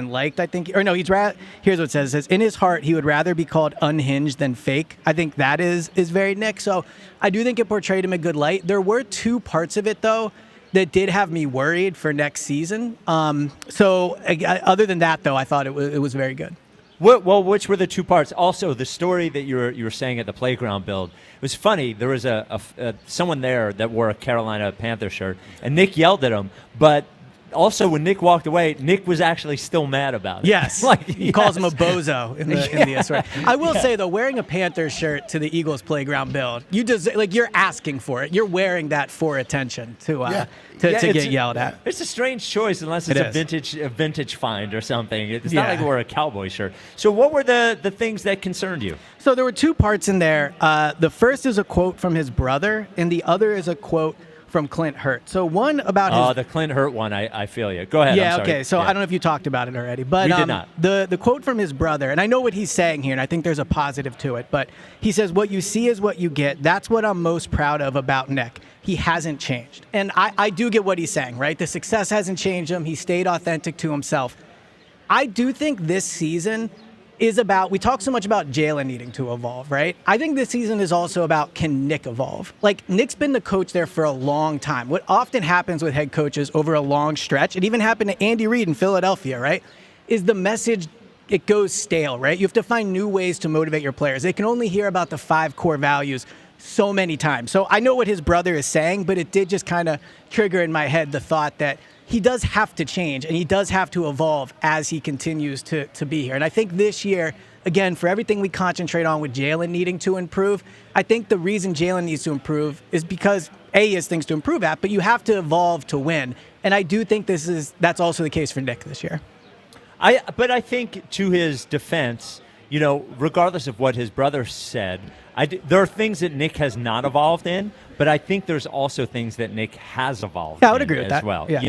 liked. I think, or no, here's what it says. It says, in his heart, he would rather be called unhinged than fake. I think that is very Nick. So I do think it portrayed him in good light. There were 2 parts of it, though, that did have me worried for next season. Other than that, though, I thought it was very good. Well, which were the 2 parts? Also, the story that you were saying at the playground build, it was funny. There was someone there that wore a Carolina Panther shirt, and Nick yelled at him. But also, when Nick walked away, Nick was actually still mad about it. Yes, he calls him a bozo in the story. I will say though, wearing a Panther shirt to the Eagles playground build, you're asking for it. You're wearing that for attention to get yelled at. It's a strange choice unless it's a vintage find or something. It's not like we're a cowboy shirt. So what were the things that concerned you? So there were 2 parts in there. The first is a quote from his brother, and the other is a quote from Clint Hurt. So one about the Clint Hurt one, I feel you. Go ahead. Yeah, I'm sorry. okay. So I don't know if you talked about it already, but we did not. The quote from his brother, and I know what he's saying here, and I think there's a positive to it, but he says, what you see is what you get. That's what I'm most proud of about Nick. He hasn't changed. And I do get what he's saying, right? The success hasn't changed him. He stayed authentic to himself. I do think this season is about, we talk so much about Jalen needing to evolve, right? I think this season is also about, can Nick evolve? Like, Nick's been the coach there for a long time. What often happens with head coaches over a long stretch, it even happened to Andy Reid in Philadelphia, right? Is the message, it goes stale, right? You have to find new ways to motivate your players. They can only hear about the 5 core values so many times. So I know what his brother is saying, but it did just kind of trigger in my head the thought that he does have to change and he does have to evolve as he continues to be here. And I think this year, again, for everything we concentrate on with Jalen needing to improve, I think the reason Jalen needs to improve is because he has things to improve at, but you have to evolve to win. And I do think that's also the case for Nick this year. But I think to his defense, regardless of what his brother said, there are things that Nick has not evolved in, but I think there's also things that Nick has evolved I would agree with as that. well. Yeah.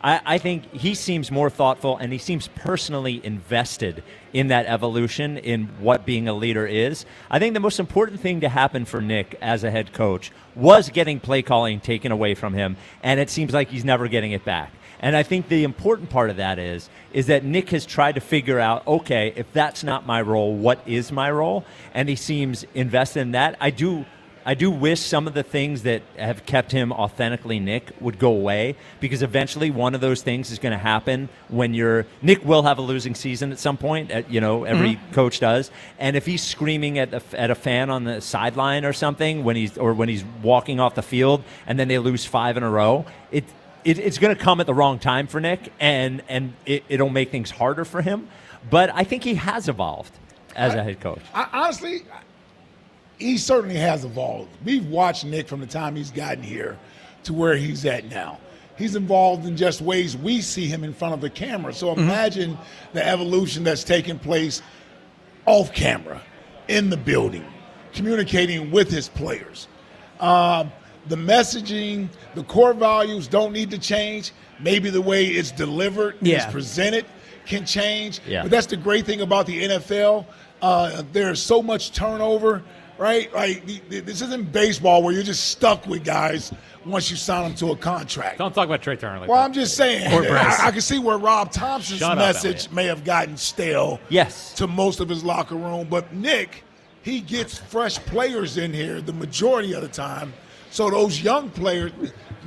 I think he seems more thoughtful and he seems personally invested in that evolution, in what being a leader is. I think the most important thing to happen for Nick as a head coach was getting play calling taken away from him, and it seems like he's never getting it back. And I think the important part of that is that Nick has tried to figure out, okay, if that's not my role, what is my role? And he seems invested in that. I do wish some of the things that have kept him authentically Nick would go away, because eventually one of those things is going to happen when Nick will have a losing season at some point, every coach does. And if he's screaming at a fan on the sideline or something when he's walking off the field and then they lose 5 in a row, it's going to come at the wrong time for Nick, and it'll make things harder for him. But I think he has evolved as a head coach. Honestly, he certainly has evolved. We've watched Nick from the time he's gotten here to where he's at now. He's involved in just ways we see him in front of the camera. So imagine the evolution that's taking place off camera, in the building, communicating with his players. The messaging, the core values don't need to change. Maybe the way it's delivered, it's presented can change. Yeah. But that's the great thing about the NFL. There's so much turnover, right? Like, this isn't baseball where you're just stuck with guys once you sign them to a contract. Don't talk about Trey Turner like Well, that. I'm just saying, I can see where Rob Thompson's message may have gotten stale to most of his locker room. But Nick, he gets fresh players in here the majority of the time. So those young players,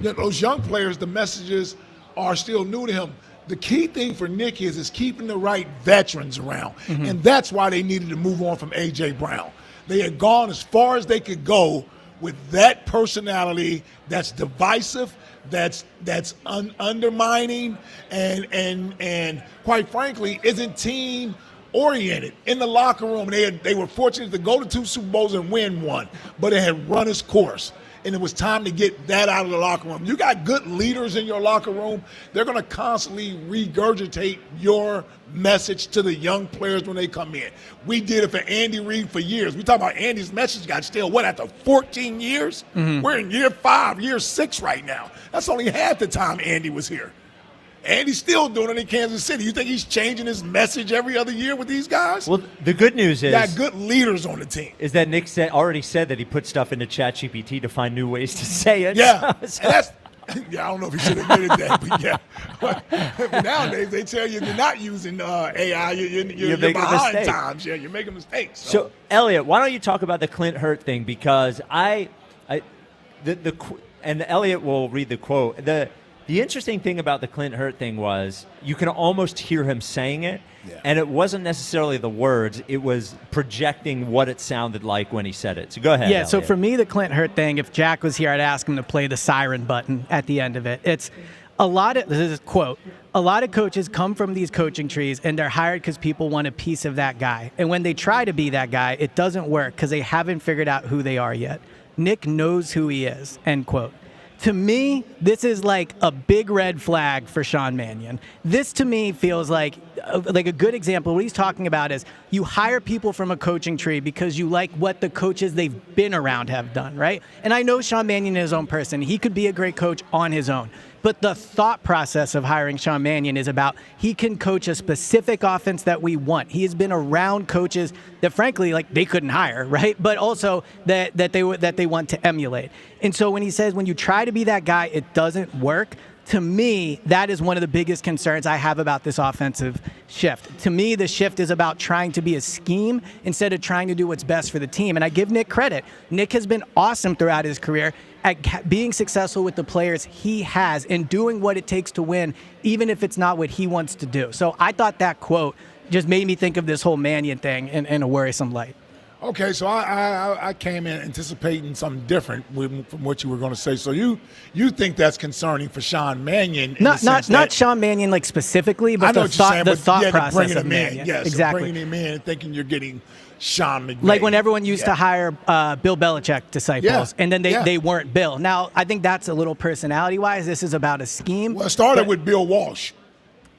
the messages are still new to him. The key thing for Nick is keeping the right veterans around. And that's why they needed to move on from A.J. Brown. They had gone as far as they could go with that personality that's divisive, that's undermining, and quite frankly, isn't team oriented in the locker room. They were fortunate to go to 2 Super Bowls and win one, but it had run its course. And it was time to get that out of the locker room. You got good leaders in your locker room. They're going to constantly regurgitate your message to the young players when they come in. We did it for Andy Reid for years. We talk about Andy's message got still, after 14 years? We're in year 5, year 6 right now. That's only half the time Andy was here. Andy's still doing it in Kansas City. You think he's changing his message every other year with these guys? Well, the good news is got good leaders on the team. Is that Nick already said that he put stuff into ChatGPT to find new ways to say it. Yeah, so I don't know if he should have admitted that, but yeah. But nowadays they tell you you're not using AI. You're behind times. Yeah, you're making mistakes. So Elliot, why don't you talk about the Clint Hurt thing? Because and Elliot will read the quote. The interesting thing about the Clint Hurt thing was you can almost hear him saying it, and it wasn't necessarily the words. It was projecting what it sounded like when he said it. So go ahead, Elliot. So for me, the Clint Hurt thing, if Jack was here, I'd ask him to play the siren button at the end of it. This is a quote, a lot of coaches come from these coaching trees, and they're hired because people want a piece of that guy. And when they try to be that guy, it doesn't work because they haven't figured out who they are yet. Nick knows who he is, end quote. To me, this is like a big red flag for Sean Mannion. This, to me, feels like a good example. What he's talking about is you hire people from a coaching tree because you like what the coaches they've been around have done, right? And I know Sean Mannion is his own person. He could be a great coach on his own. But the thought process of hiring Sean Mannion is about he can coach a specific offense that we want. He has been around coaches that, frankly, like they couldn't hire, right? But also that they want to emulate. And so when he says when you try to be that guy, it doesn't work. To me, that is one of the biggest concerns I have about this offensive shift. To me, the shift is about trying to be a scheme instead of trying to do what's best for the team. And I give Nick credit. Nick has been awesome throughout his career at being successful with the players he has and doing what it takes to win, even if it's not what he wants to do. So I thought that quote just made me think of this whole Mannion thing in a worrisome light. Okay, so I came in anticipating something different from what you were going to say. So you think that's concerning for Sean Mannion? Not Sean Mannion like specifically, but the thought process of Mannion. Yes, exactly. Bringing him in and thinking you're getting Sean McVay. Like when everyone used to hire Bill Belichick disciples, and then they weren't Bill. Now, I think that's a little personality-wise. This is about a scheme. Well, it started with Bill Walsh.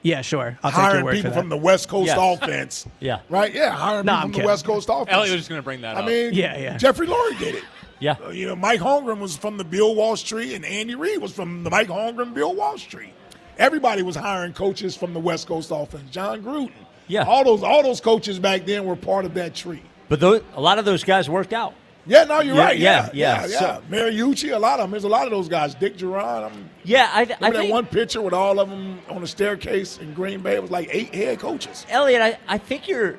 Yeah, sure. I'll hiring take your word people for that. from the West Coast offense. Yeah. Right? Yeah, hiring people from the West Coast offense. Elliot was just going to bring that up. I mean, Jeffrey Lurie did it. Yeah. Mike Holmgren was from the Bill Walsh tree, and Andy Reid was from the Mike Holmgren, Bill Walsh tree. Everybody was hiring coaches from the West Coast offense. John Gruden. Yeah. All those coaches back then were part of that tree. But a lot of those guys worked out. Yeah, no, you're right. Yeah. So, Mariucci, a lot of them. There's a lot of those guys. Dick Duran. I think that one picture with all of them on a staircase in Green Bay. It was like 8 head coaches. Elliot, I think you're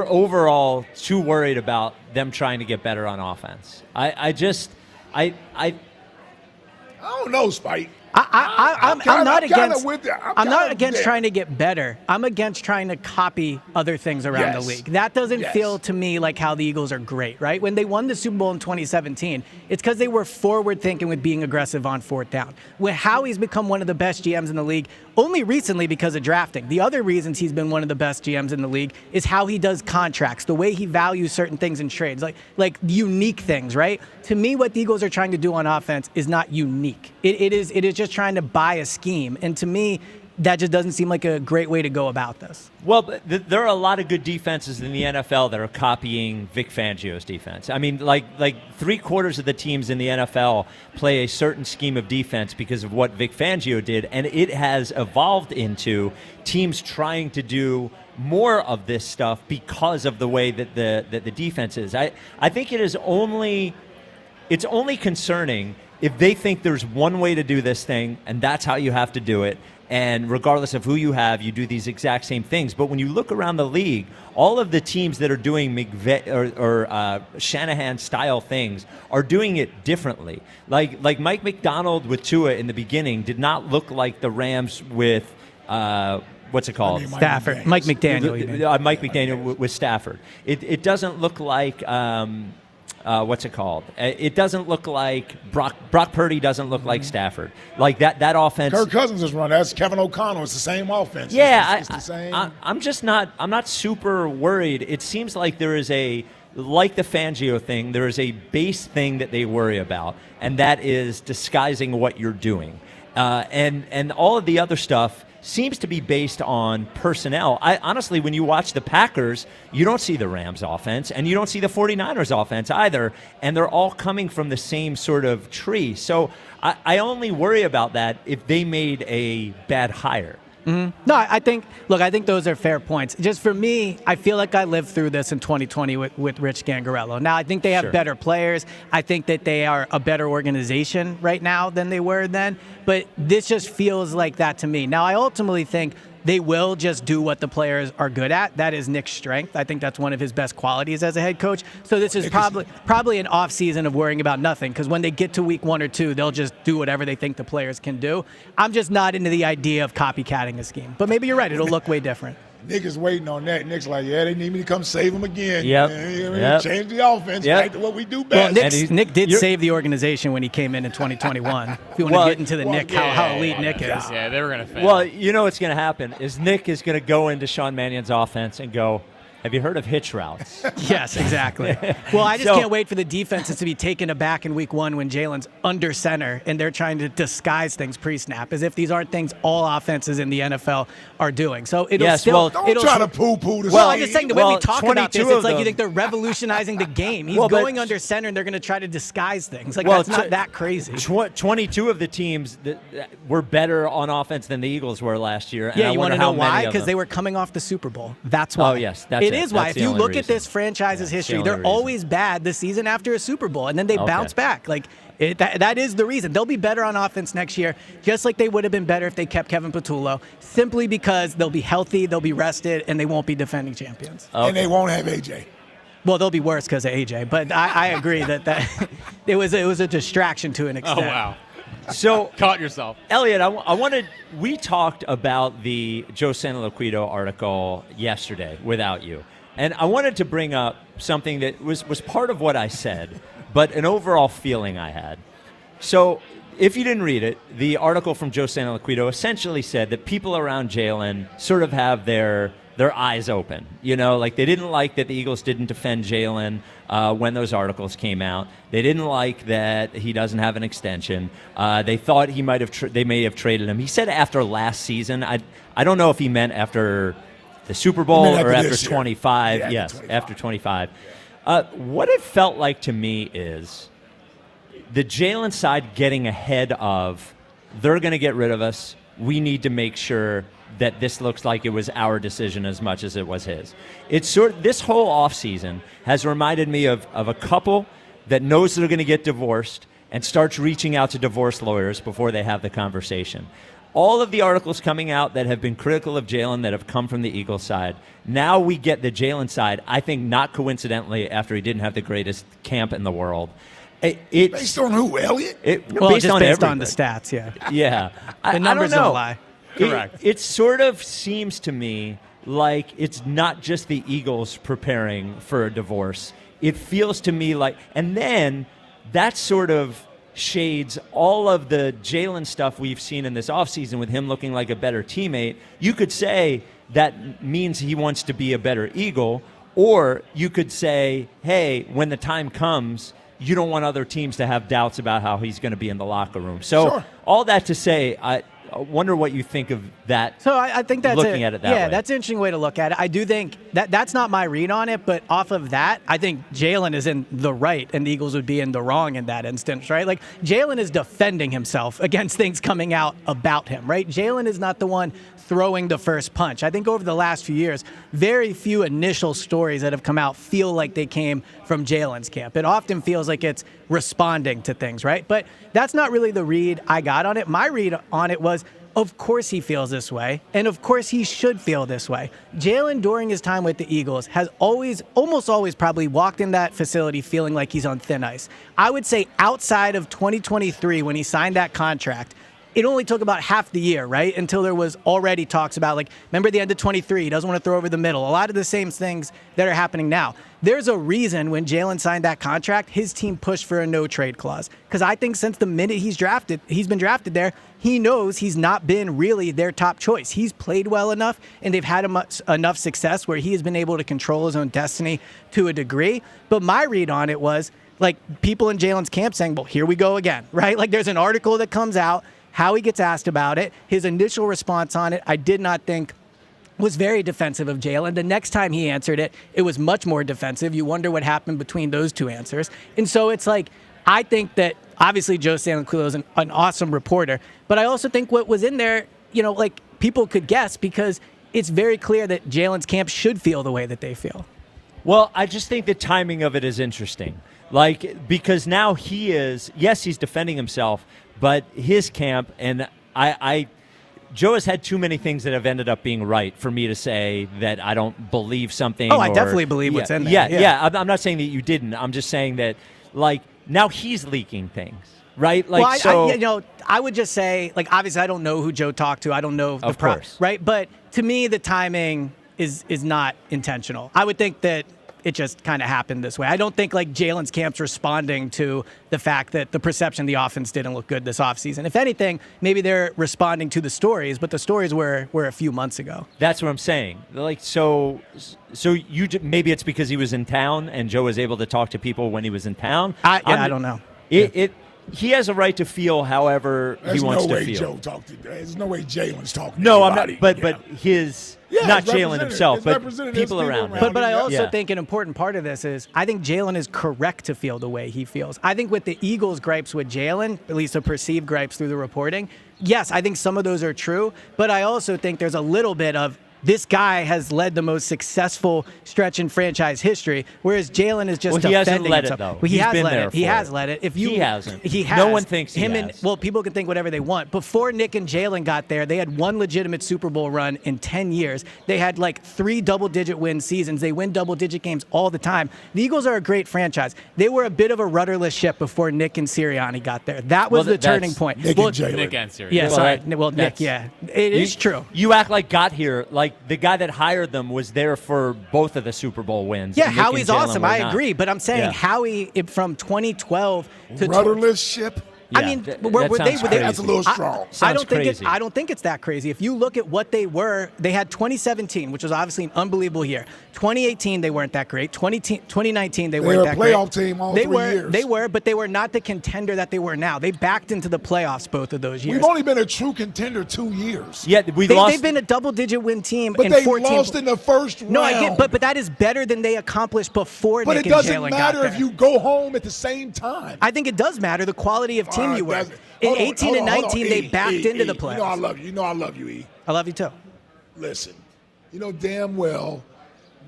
overall too worried about them trying to get better on offense. I don't know, Spike. I'm not against trying to get better. I'm against trying to copy other things around the league. That doesn't feel to me like how the Eagles are great, right? When they won the Super Bowl in 2017, it's because they were forward thinking with being aggressive on fourth down. With Howie's become one of the best GMs in the league only recently because of drafting. The other reasons he's been one of the best GMs in the league is how he does contracts, the way he values certain things in trades, like unique things, right? To me, what the Eagles are trying to do on offense is not unique. It is just trying to buy a scheme. And to me, that just doesn't seem like a great way to go about this. Well, there are a lot of good defenses in the NFL that are copying Vic Fangio's defense. I mean, like 3/4 of the teams in the NFL play a certain scheme of defense because of what Vic Fangio did, and it has evolved into teams trying to do more of this stuff because of the way that the defense is. I think it's only concerning if they think there's one way to do this thing and that's how you have to do it, and regardless of who you have, you do these exact same things. But when you look around the league, all of the teams that are doing Shanahan-style things are doing it differently. Like Mike McDonald with Tua in the beginning did not look like the Rams with what's it called? Stafford. Mike McDaniel. Mike McDaniel with Stafford. It doesn't look like what's it called? It doesn't look like Brock Purdy doesn't look like Stafford. Like that offense. Kirk Cousins is running. That's Kevin O'Connell. It's the same offense. Yeah, it's the same. I'm not super worried. It seems like there is like the Fangio thing, there is a base thing that they worry about, and that is disguising what you're doing. And all of the other stuff seems to be based on personnel. Honestly, when you watch the Packers, you don't see the Rams offense, and you don't see the 49ers offense either, and they're all coming from the same sort of tree. So I only worry about that if they made a bad hire. Mm-hmm. No, I think those are fair points. Just for me, I feel like I lived through this in 2020 with Rich Gangarello. Now, I think they have better players. I think that they are a better organization right now than they were then. But this just feels like that to me. Now, I ultimately think they will just do what the players are good at. That is Nick's strength. I think that's one of his best qualities as a head coach. So this is probably an off season of worrying about nothing, because when they get to week 1 or 2, they'll just do whatever they think the players can do. I'm just not into the idea of copycatting a scheme. But maybe you're right. It'll look way different. Nick is waiting on that. Nick's like, yeah, they need me to come save them again. Yep. Change the offense back to what we do best. Well, Nick did save the organization when he came in 2021. If you want to get into the Nick, how elite Nick is. Yeah, they were going to fail. Well, you know what's going to happen is Nick is going to go into Sean Mannion's offense and go, have you heard of hitch routes? Yes, exactly. Well, I just can't wait for the defenses to be taken aback in week 1 when Jalen's under center and they're trying to disguise things pre-snap, as if these aren't things all offenses in the NFL are doing. So it'll don't try to poo-poo this. Well, I'm just saying the way we talk about this, it's like you think they're revolutionizing the game. He's going under center and they're going to try to disguise things. Like, that's not that crazy. 22 of the teams that were better on offense than the Eagles were last year. Yeah, you want to know why? Because they were coming off the Super Bowl. That's why. Oh, yes. It is why. If you look at this franchise's history, they're always bad the season after a Super Bowl, and then they bounce back. Like that is the reason. They'll be better on offense next year, just like they would have been better if they kept Kevin Patullo, simply because they'll be healthy, they'll be rested, and they won't be defending champions. And they won't have AJ. Well, they'll be worse because of AJ, but I agree that it was a distraction to an extent. Oh, wow. So caught yourself, Elliot. We talked about the Joe Santoliquito article yesterday without you, and I wanted to bring up something that was part of what I said, but an overall feeling I had. So, if you didn't read it, the article from Joe Santoliquito essentially said that people around Jalen sort of have their eyes open. You know, like they didn't like that the Eagles didn't defend Jalen when those articles came out. They didn't like that he doesn't have an extension. They thought they may have traded him. He said after last season. I don't know if he meant after the Super Bowl or after 25. Yeah, yes, 25. after 25. What it felt like to me is the Jalen side getting ahead of, they're going to get rid of us. We need to make sure that this looks like it was our decision as much as it was his. This whole offseason has reminded me of a couple that knows they're going to get divorced and starts reaching out to divorce lawyers before they have the conversation. All of the articles coming out that have been critical of Jalen that have come from the Eagles side, now we get the Jalen side, I think not coincidentally, after he didn't have the greatest camp in the world. Based on who, Elliot? Based on the stats, yeah. Yeah. The numbers don't lie. Correct. It sort of seems to me like it's not just the Eagles preparing for a divorce. It feels to me like, and then that sort of shades all of the Jalen stuff we've seen in this offseason with him looking like a better teammate. You could say that means he wants to be a better Eagle, or you could say, hey, when the time comes, you don't want other teams to have doubts about how he's going to be in the locker room. So all that to say, wonder what you think of that. So I think that's looking at it that way. that's an interesting way to look at it. I do think that's not my read on it, but off of that, I think Jalen is in the right and the Eagles would be in the wrong in that instance, right? Like Jalen is defending himself against things coming out about him, right? Jalen is not the one throwing the first punch. I think over the last few years, very few initial stories that have come out feel like they came from Jalen's camp. It often feels like it's responding to things, right? But that's not really the read I got on it. My read on it was, of course he feels this way, and of course he should feel this way. Jalen, during his time with the Eagles, has almost always probably walked in that facility feeling like he's on thin ice. I would say outside of 2023 when he signed that contract, it only took about half the year, right, until there was already talks about, like, remember the end of 23, he doesn't want to throw over the middle. A lot of the same things that are happening now. There's a reason when Jalen signed that contract, his team pushed for a no-trade clause. Because I think since the minute he's been drafted there, he knows he's not been really their top choice. He's played well enough, and they've had enough success where he has been able to control his own destiny to a degree. But my read on it was, like, people in Jalen's camp saying, well, here we go again, right? Like, there's an article that comes out, how he gets asked about it, his initial response on it, I did not think was very defensive of Jalen. The next time he answered it, it was much more defensive. You wonder what happened between those two answers. And so it's like, I think that obviously Joe Santaculo is an awesome reporter, but I also think what was in there, like people could guess because it's very clear that Jalen's camp should feel the way that they feel. Well, I just think the timing of it is interesting. Like, because now he's defending himself, but his camp, and Joe has had too many things that have ended up being right for me to say that I don't believe something. I definitely believe what's in there. Yeah. I'm not saying that you didn't. I'm just saying that, like, now he's leaking things, right? Like, I would just say, like, obviously I don't know who Joe talked to. I don't know of course, right? But to me, the timing is not intentional. I would think that it just kind of happened this way. I don't think like Jalen's camp's responding to the fact that the perception the offense didn't look good this offseason. If anything, maybe they're responding to the stories, but the stories were a few months ago. That's what I'm saying. Like, so maybe it's because he was in town and Joe was able to talk to people when he was in town. I don't know. He has a right to feel however he wants to feel. There's no way Jalen's talking. No, I'm not. But his. Not Jalen himself, but people around him. But I also think an important part of this is I think Jalen is correct to feel the way he feels. I think with the Eagles' gripes with Jalen, at least the perceived gripes through the reporting, yes, I think some of those are true. But I also think there's a little bit of this guy has led the most successful stretch in franchise history, whereas Jalen is just defending himself. He hasn't led it, though. Well, he has led it. He hasn't. He has. No one thinks him he has. Well, people can think whatever they want. Before Nick and Jalen got there, they had one legitimate Super Bowl run in 10 years. They had like 3 double-digit win seasons. They win double-digit games all the time. The Eagles are a great franchise. They were a bit of a rudderless ship before Nick and Sirianni got there. That was the turning point. Nick and Jalen. Nick and Sirianni. Yeah, sorry. Well, Nick, yeah. It is true. You act like got here, like the guy that hired them was there for both of the Super Bowl wins. Yeah, Howie's awesome. I agree. But I'm saying Howie, from 2012 to rudderless ship. I mean, that's a little strong. I don't think it's that crazy. If you look at what they were, they had 2017, which was obviously an unbelievable year. 2018, they weren't that great. 2019, they weren't that great. They were a playoff team all 3 years. They were, but they were not the contender that they were now. They backed into the playoffs both of those years. We've only been a true contender 2 years. Yeah, they've been a double-digit win team. But in they 14. lost in the first round. No, I get, but that is better than they accomplished before. But Nick it doesn't and Jalen matter got there. if you go home at the same time. I think it does matter the quality of team you were. In 18 and 19, they backed into the playoffs. You know I love you, E. I love you, too. Listen, you know damn well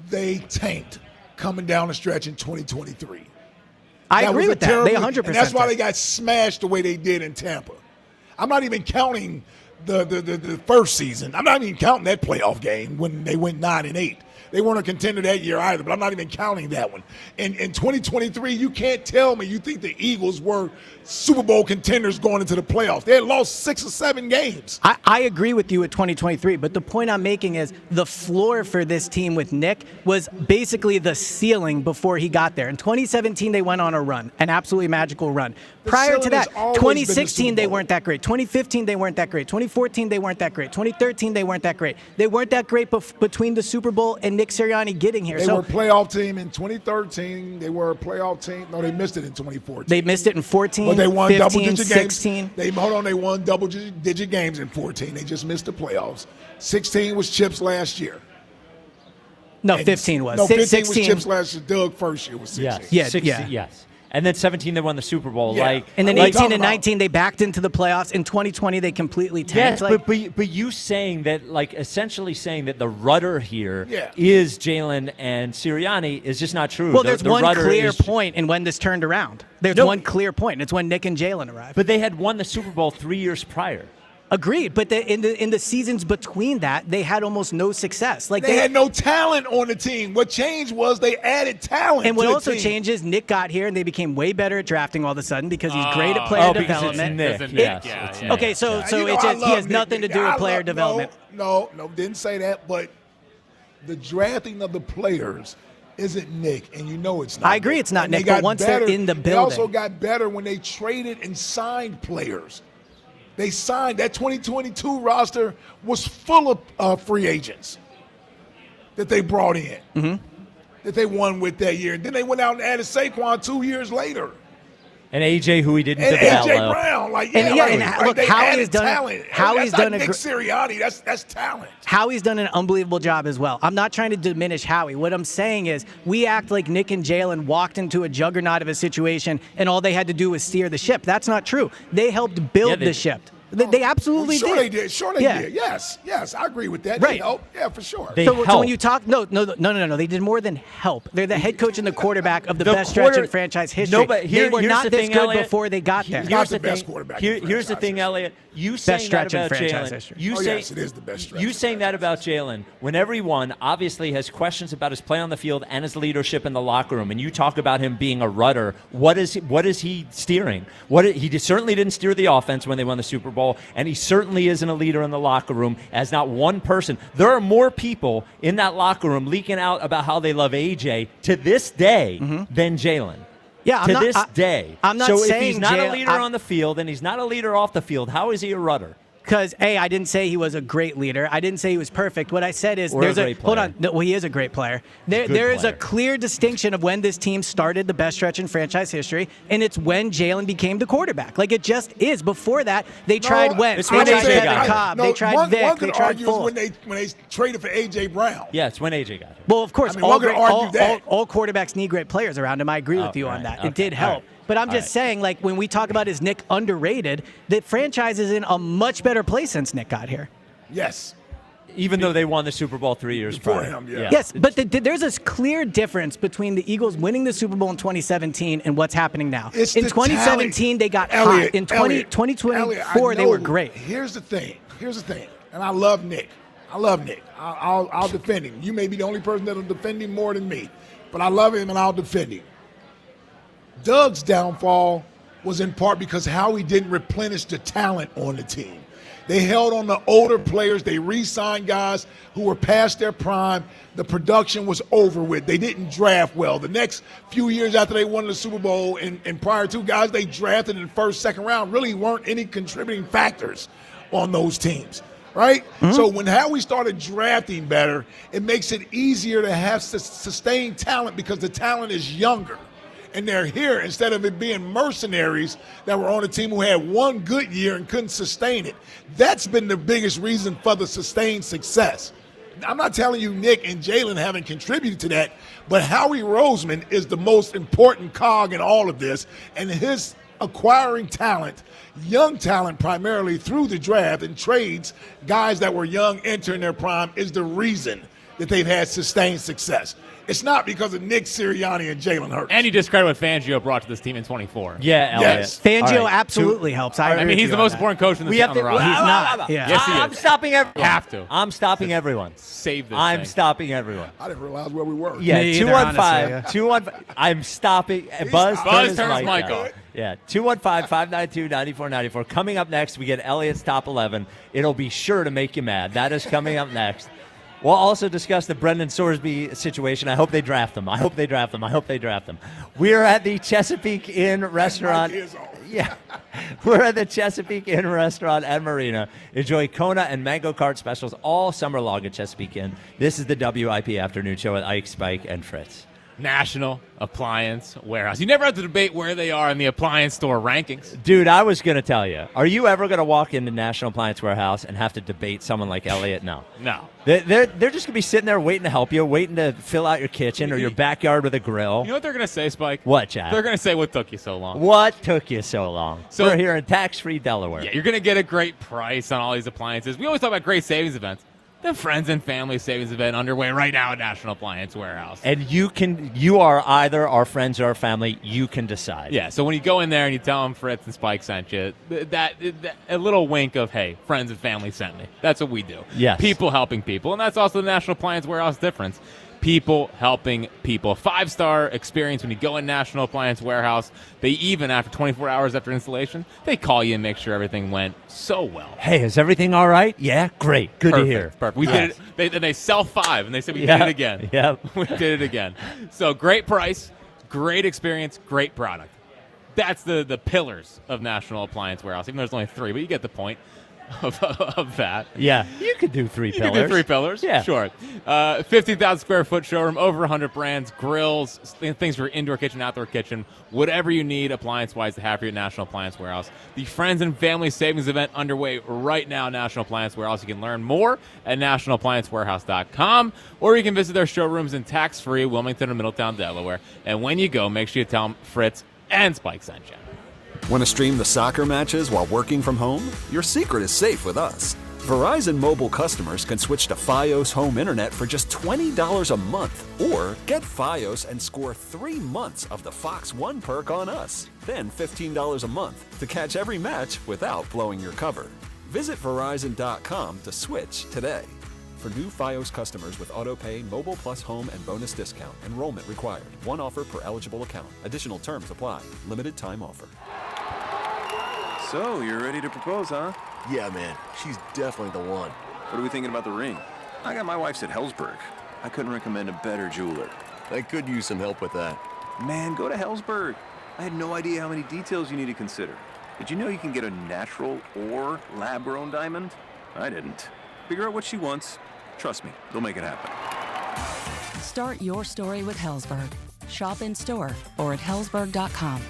they tanked coming down the stretch in 2023. I agree with that. They 100%. And that's why they got smashed the way they did in Tampa. I'm not even counting the first season. I'm not even counting that playoff game when they went 9-8. They weren't a contender that year either, but I'm not even counting that one. In 2023, you can't tell me you think the Eagles were Super Bowl contenders going into the playoffs. They had lost 6 or 7 games. I agree with you with 2023, but the point I'm making is the floor for this team with Nick was basically the ceiling before he got there. In 2017, they went on a run, an absolutely magical run. Prior to that, 2016, they weren't that great. 2015, they weren't that great. 2014, they weren't that great. 2013, they weren't that great. They weren't that great between the Super Bowl and Nick Sirianni getting here. They were a playoff team in 2013. They were a playoff team. No, they missed it in 2014. They missed it in 14, but they won 15, double-digit 16. games. They won double-digit games in 14. They just missed the playoffs. 16 was Chips last year. No, 15 was. No, 15 16 was Chips last year. Doug first year was 16. Yes. And then 17, they won the Super Bowl. And then 18 and 19, they backed into the playoffs. In 2020, they completely tanked. Yes, but you saying that, essentially saying that the rudder here is Jalen and Sirianni is just not true. Well, there's one clear point in when this turned around. There's one clear point. It's when Nick and Jalen arrived. But they had won the Super Bowl 3 years prior. Agreed, but in the seasons between that, they had almost no success. They had no talent on the team. What changed was they added talent. And what to the also team. changed is Nick got here and they became way better at drafting all of a sudden because he's great at player development. It's Nick. Okay, so it's just he has nothing to do with player development. No, didn't say that. But the drafting of the players isn't Nick, and you know it's not. I agree, it's not and Nick. But once they're in the building, they also got better when they traded and signed players. They signed that 2022 roster was full of free agents that they brought in, that they won with that year. And then they went out and added Saquon 2 years later. And AJ, who he didn't and develop. AJ Brown, look, they Howie's added done talent. Howie's That's done not a Nick Sirianni. That's talent. Howie's done an unbelievable job as well. I'm not trying to diminish Howie. What I'm saying is we act like Nick and Jalen walked into a juggernaut of a situation and all they had to do was steer the ship. That's not true. They helped build the ship. They absolutely sure did. They did. Sure they did. Yes, I agree with that. Right. They helped. Yeah, for sure. So when you talk, no, they did more than help. They're the head coach and the quarterback of the best stretch in franchise history. No, but they were not this good Elliot, before they got there. He's not the best quarterback. Here's the thing, Elliot. You saying that about Jalen. Yes, it is the best stretch. You saying that about Jalen when everyone obviously has questions about his play on the field and his leadership in the locker room, and you talk about him being a rudder. What is he steering? He certainly didn't steer the offense when they won the Super Bowl, and he certainly isn't a leader in the locker room. As not one person. There are more people in that locker room leaking out about how they love AJ to this day than Jalen. Yeah, to this day. I'm not so saying if he's not a leader on the field and he's not a leader off the field, how is he a rudder? Because, I didn't say he was a great leader. I didn't say he was perfect. What I said is Or there's a great player. hold on. No, well, he is a great player. There is a clear distinction of when this team started the best stretch in franchise history, and it's when Jalen became the quarterback. Like, it just is. Before that, they tried Wentz, they tried Kevin Cobb, they tried Vic, they tried Foles. When they traded for A.J. Brown. Yeah, it's when AJ got him. Well, of course, all quarterbacks need great players around him. I agree with you on that. Okay, it did help. But I'm just saying, like, when we talk about is Nick underrated, the franchise is in a much better place since Nick got here. Yes. Even though they won the Super Bowl 3 years Before prior. him, yeah. Yes, but there's this clear difference between the Eagles winning the Super Bowl in 2017 and what's happening now. It's in the 2017, talent. they got Elliot, hot. In Elliot, 2024, they were great. Here's the thing. And I love Nick. I'll defend him. You may be the only person that'll defend him more than me. But I love him and I'll defend him. Doug's downfall was in part because Howie didn't replenish the talent on the team. They held on the older players. They re-signed guys who were past their prime. The production was over with. They didn't draft well. The next few years after they won the Super Bowl and prior to, guys they drafted in the first, second round really weren't any contributing factors on those teams, right? So when Howie started drafting better, it makes it easier to have sustained talent because the talent is younger. And they're here instead of it being mercenaries that were on a team who had one good year and couldn't sustain it. That's been the biggest reason for the sustained success. I'm not telling you Nick and Jalen haven't contributed to that, but Howie Roseman is the most important cog in all of this, and his acquiring talent, young talent primarily through the draft and trades, guys that were young entering their prime, is the reason that they've had sustained success. It's not because of Nick Sirianni and Jalen Hurts. And you discredit what Fangio brought to this team in 24. Yeah, Elliot. Yes. Fangio absolutely helps. I mean, he's the most important coach in the roster. He's not. Yeah. Yes, he is. I'm stopping everyone. Have to. I'm stopping everyone. Save this I'm thing. stopping everyone. I didn't realize where we were. Yeah, Me either, 215. 215. I'm stopping. Buzz turns his mic mic off. off. Yeah, 215-592-9494. Coming up next, we get Elliot's Top 11. It'll be sure to make you mad. That is coming up next. We'll also discuss the Brendan Sorsby situation. I hope they draft him. We're at the Chesapeake Inn restaurant. Yeah. We're at the Chesapeake Inn Restaurant and Marina. Enjoy Kona and Mango Cart specials all summer long at Chesapeake Inn. This is the WIP Afternoon Show with Ike, Spike, and Fritz. National Appliance Warehouse. You never have to debate where they are in the appliance store rankings. Dude, I was going to tell you, are you ever going to walk into National Appliance Warehouse and have to debate someone like Elliot? No. No. They're just going to be sitting there waiting to help you, waiting to fill out your kitchen or your backyard with a grill. You know what they're going to say, Spike? What, Chad? They're going to say, what took you so long? What took you so long? So, we're here in tax-free Delaware. Yeah, you're going to get a great price on all these appliances. We always talk about great savings events. The Friends and Family Savings Event underway right now at National Appliance Warehouse. And you are either our friends or our family. You can decide. Yeah, so when you go in there and you tell them Fritz and Spike sent you, that a little wink of, hey, friends and family sent me. That's what we do. Yes. People helping people. And that's also the National Appliance Warehouse difference. People helping people. 5-star experience when you go in National Appliance Warehouse. They even, after 24 hours after installation, they call you and make sure everything went so well. Hey, is everything all right? Yeah, great. Good to hear. Perfect. We did it. They sell 5, and they said we did it again. Yep. We did it again. So great price, great experience, great product. That's the pillars of National Appliance Warehouse. Even though there's only 3, but you get the point of that. Yeah, you could do 3 pillars. You could do 3 pillars. Yeah. Sure. 15,000 square foot showroom, over 100 brands, grills, things for indoor kitchen, outdoor kitchen, whatever you need appliance-wise to have for your National Appliance Warehouse. The Friends and Family Savings Event underway right now, National Appliance Warehouse. You can learn more at nationalappliancewarehouse.com, or you can visit their showrooms in tax-free Wilmington or Middletown, Delaware. And when you go, make sure you tell them Fritz and Spike sent you. Want to stream the soccer matches while working from home? Your secret is safe with us. Verizon Mobile customers can switch to Fios Home Internet for just $20 a month, or get Fios and score 3 months of the Fox One perk on us. Then $15 a month to catch every match without blowing your cover. Visit Verizon.com to switch today. For new Fios customers with AutoPay, Mobile Plus Home, and bonus discount, enrollment required. One offer per eligible account. Additional terms apply. Limited time offer. So, you're ready to propose, huh? Yeah, man. She's definitely the one. What are we thinking about the ring? I got my wife's at Hellsberg. I couldn't recommend a better jeweler. I could use some help with that. Man, go to Hellsberg. I had no idea how many details you need to consider. Did you know you can get a natural or lab-grown diamond? I didn't. Figure out what she wants. Trust me, they'll make it happen. Start your story with Hellsberg. Shop in store or at hellsberg.com.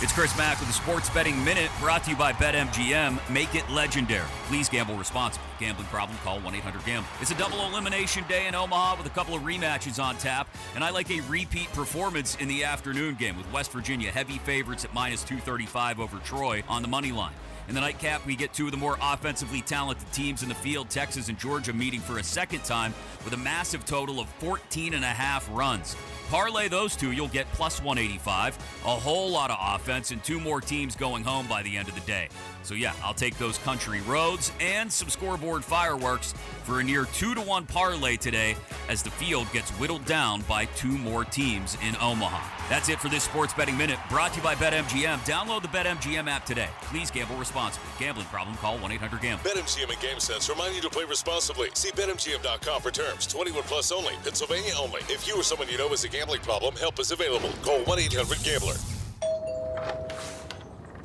It's Chris Mack with the Sports Betting Minute, brought to you by BetMGM. Make it legendary. Please gamble responsibly. Gambling problem? Call 1-800-GAMBLER. It's a double elimination day in Omaha with a couple of rematches on tap, and I like a repeat performance in the afternoon game with West Virginia heavy favorites at minus 235 over Troy on the money line. In the nightcap, we get 2 of the more offensively talented teams in the field, Texas and Georgia, meeting for a second time with a massive total of 14.5 runs. Parlay those 2, you'll get plus 185, a whole lot of offense, and 2 more teams going home by the end of the day. So yeah, I'll take those country roads and some scoreboard fireworks for a near 2-to-1 parlay today as the field gets whittled down by 2 more teams in Omaha. That's it for this Sports Betting Minute, brought to you by BetMGM. Download the BetMGM app today. Please gamble responsibly. Gambling problem? Call 1-800-GAMBLER. BetMGM and GameSense remind you to play responsibly. See BetMGM.com for terms. 21 plus only. Pennsylvania only. If you or someone you know has a gambling problem, help is available. Call 1-800-GAMBLER.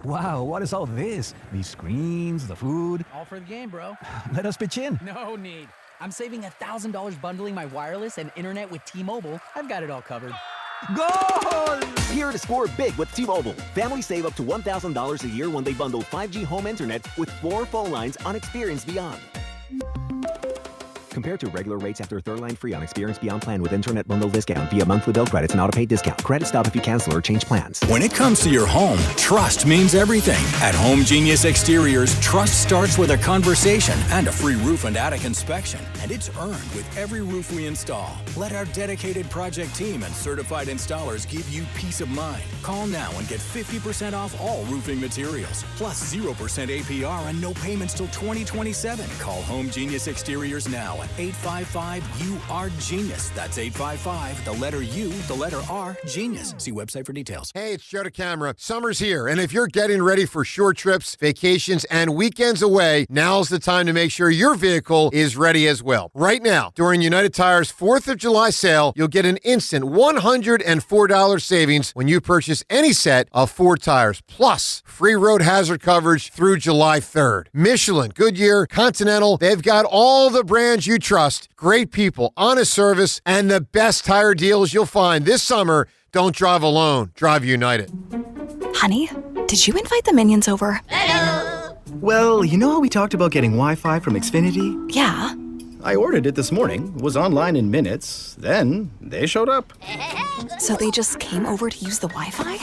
Wow, what is all this? These screens, the food. All for the game, bro. Let us pitch in. No need. I'm saving $1,000 bundling my wireless and internet with T-Mobile. I've got it all covered. Goal! Here to score big with T-Mobile. Families save up to $1,000 a year when they bundle 5G home internet with 4 phone lines on Experience Beyond. Compared to regular rates after third line free on Experience Beyond plan with internet bundle discount via monthly bill credits and auto-pay discount. Credit stop if you cancel or change plans. When it comes to your home, trust means everything. At Home Genius Exteriors, trust starts with a conversation and a free roof and attic inspection. And it's earned with every roof we install. Let our dedicated project team and certified installers give you peace of mind. Call now and get 50% off all roofing materials, plus 0% APR and no payments till 2027. Call Home Genius Exteriors now 1-855-YOU-ARE-GENIUS. That's 855, the letter U, the letter R, genius. See website for details. Hey, it's Joe DeCamera. Summer's here, and if you're getting ready for short trips, vacations, and weekends away, now's the time to make sure your vehicle is ready as well. Right now, during United Tire's 4th of July sale, you'll get an instant $104 savings when you purchase any set of 4 tires, plus free road hazard coverage through July 3rd. Michelin, Goodyear, Continental, they've got all the brands you trust, great people, honest service, and the best tire deals you'll find this summer. Don't drive alone. Drive United. Honey, did you invite the minions over? Hello! Well, you know how we talked about getting Wi-Fi from Xfinity? Yeah. I ordered it this morning, was online in minutes, then they showed up. So they just came over to use the Wi-Fi?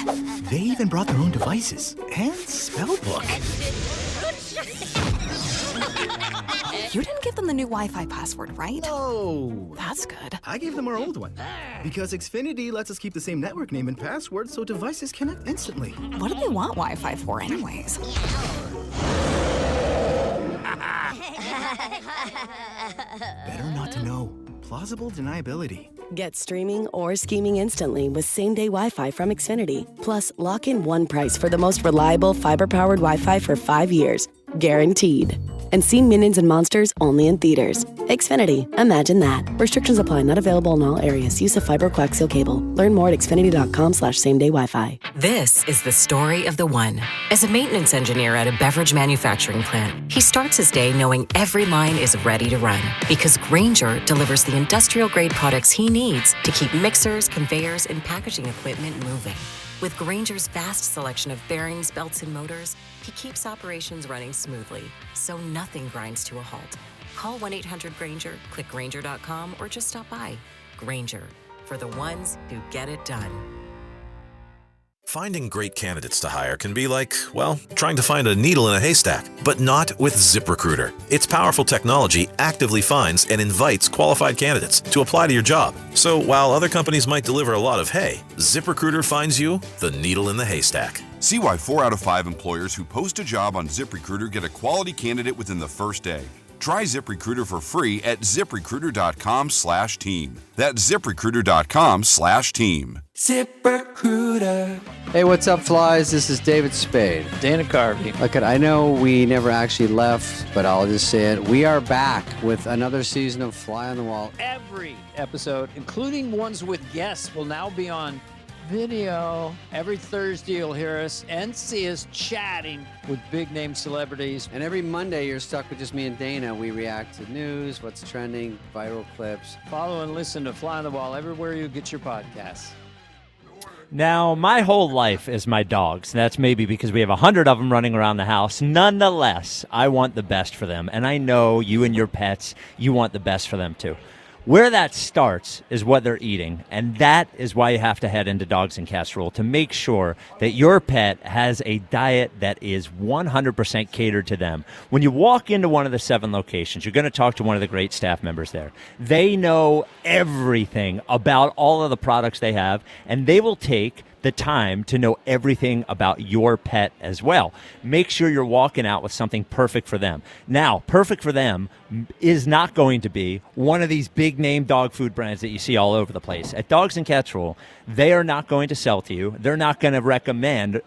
They even brought their own devices and spell book. You didn't give them the new Wi-Fi password, right? No. That's good. I gave them our old one. Because Xfinity lets us keep the same network name and password so devices connect instantly. What do they want Wi-Fi for anyways? Better not to know. Plausible deniability. Get streaming or scheming instantly with same-day Wi-Fi from Xfinity. Plus, lock in one price for the most reliable fiber-powered Wi-Fi for 5 years. Guaranteed. And see Minions and Monsters only in theaters. Xfinity. Imagine that. Restrictions apply. Not available in all areas. Use of fiber coaxial cable. Learn more at xfinity.com/same-day Wi-Fi. This is the story of the one. As a maintenance engineer at a beverage manufacturing plant, he starts his day knowing every line is ready to run because Grainger delivers the industrial-grade products he needs to keep mixers, conveyors, and packaging equipment moving. With Grainger's vast selection of bearings, belts, and motors, he keeps operations running smoothly, so nothing grinds to a halt. Call 1-800-GRAINGER, click Grainger.com, or just stop by. Grainger, for the ones who get it done. Finding great candidates to hire can be like, well, trying to find a needle in a haystack, but not with ZipRecruiter. Its powerful technology actively finds and invites qualified candidates to apply to your job. So while other companies might deliver a lot of hay, ZipRecruiter finds you the needle in the haystack. See why 4 out of 5 employers who post a job on ZipRecruiter get a quality candidate within the first day. Try ZipRecruiter for free at ZipRecruiter.com/team. That's ZipRecruiter.com/team. ZipRecruiter. Hey, what's up, flies? This is David Spade. Dana Carvey. Look, I know we never actually left, but I'll just say it. We are back with another season of Fly on the Wall. Every episode, including ones with guests, will now be on video. Every Thursday, you'll hear us and see us chatting with big-name celebrities. And every Monday, you're stuck with just me and Dana. We react to news, what's trending, viral clips. Follow and listen to Fly on the Wall everywhere you get your podcasts. Now, my whole life is my dogs. That's maybe because we have 100 of them running around the house. Nonetheless, I want the best for them. And I know you and your pets, you want the best for them too. Where that starts is what they're eating, and that is why you have to head into Dogs and Cats Rule to make sure that your pet has a diet that is 100% catered to them. When you walk into one of the 7 locations, you're going to talk to one of the great staff members there. They know everything about all of the products they have, and they will take the time to know everything about your pet as well. Make sure you're walking out with something perfect for them. Now, perfect for them is not going to be one of these big name dog food brands that you see all over the place. At Dogs and Cats Rule, they are not going to sell to you. They're not going to recommend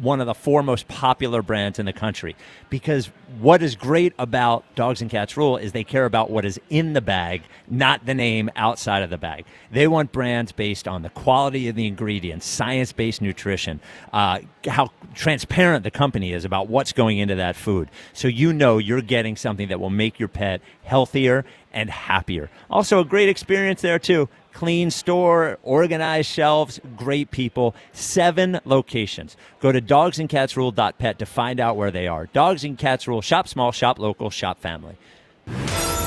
one of the 4 most popular brands in the country, because what is great about Dogs and Cats Rule is they care about what is in the bag, not the name outside of the bag. They want brands based on the quality of the ingredients, science-based nutrition, how transparent the company is about what's going into that food, so you know you're getting something that will make your pet healthier and happier. Also a great experience there too. Clean store, organized shelves, great people, 7 locations. Go to dogsandcatsrule.pet to find out where they are. Dogs and Cats Rule, shop small, shop local, shop family.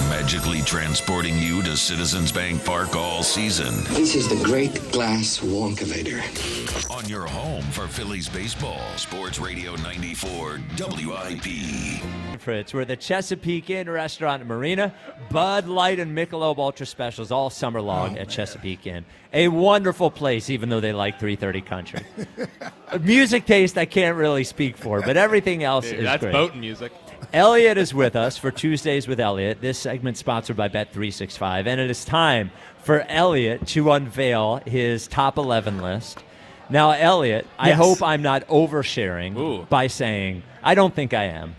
Magically transporting you to Citizens Bank Park all season. This is the Great Glass Wonkavator. On your home for Phillies baseball. Sports Radio 94 WIP. Fritz, we're the Chesapeake Inn Restaurant and Marina. Bud Light and Michelob Ultra Specials all summer long at Chesapeake Inn. A wonderful place, even though they like 330 country. Music taste I can't really speak for, but everything else is that's great. boating music. Elliot is with us for Tuesdays with Elliot. This segment sponsored by Bet365, and it is time for Elliot to unveil his top 11 list. Now, Elliot, I hope I'm not oversharing by saying, I don't think I am,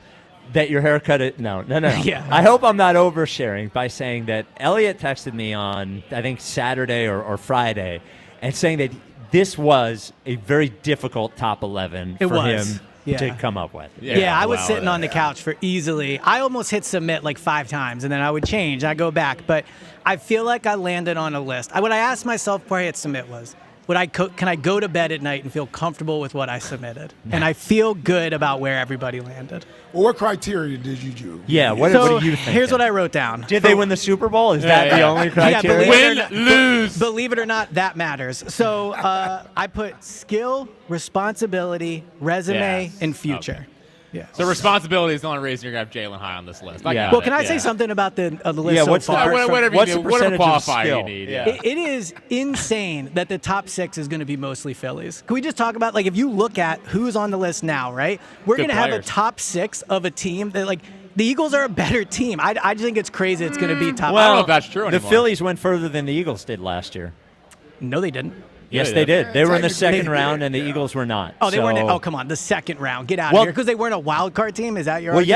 that your haircut is, no. Yeah. I hope I'm not oversharing by saying that Elliot texted me on, I think, Saturday or Friday, and saying that this was a very difficult top 11 for him to come up with. Yeah, I was sitting on the couch for easily. I almost hit submit like 5 times, and then I would change. I go back, but I feel like I landed on a list. What I asked myself before I hit submit was, can I go to bed at night and feel comfortable with what I submitted? And I feel good about where everybody landed. Well, what criteria did you do? Yeah, what do you think? Here's what I wrote down. Did they win the Super Bowl? Is that the only criteria? Lose. Believe it or not, that matters. So I put skill, responsibility, resume, and future. Yeah. So responsibility is the only reason you're going to have Jalen high on this list. Well, can I say something about the list so what's far? Whatever qualifier you need. It is insane that the top 6 is going to be mostly Phillies. Can we just talk about, if you look at who's on the list now, right? We're going to have a top 6 of a team that, the Eagles are a better team. I just think it's crazy it's going to be top. I don't know if that's true anymore. The Phillies went further than the Eagles did last year. No, they didn't. Yes, they did. They were in the second round, and the Eagles were not. Oh, they weren't. Oh, come on. The second round. Get out of here. Because they weren't a wild card team? Is that your argument?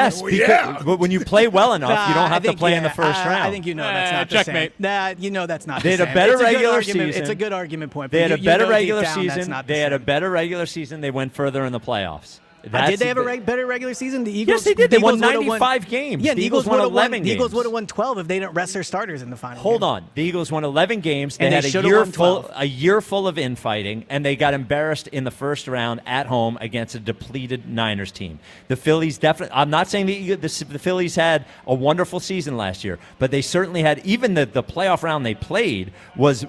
Yes. But when you play well enough, you don't have to play in the first round. I think you know that's not the same. That's not the same. They had a better regular season. It's a good argument point. They had a better regular season. They had a better regular season. They went further in the playoffs. Did they have a better regular season? The Eagles. Yes, they did. They won 95 games. Yeah, the Eagles won 11 games. The Eagles would have won 12 if they didn't rest their starters in the final. Hold on. The Eagles won 11 games. They had a year full of infighting, and they got embarrassed in the first round at home against a depleted Niners team. The Phillies definitely. I'm not saying the Phillies had a wonderful season last year, but they certainly had. Even the playoff round they played was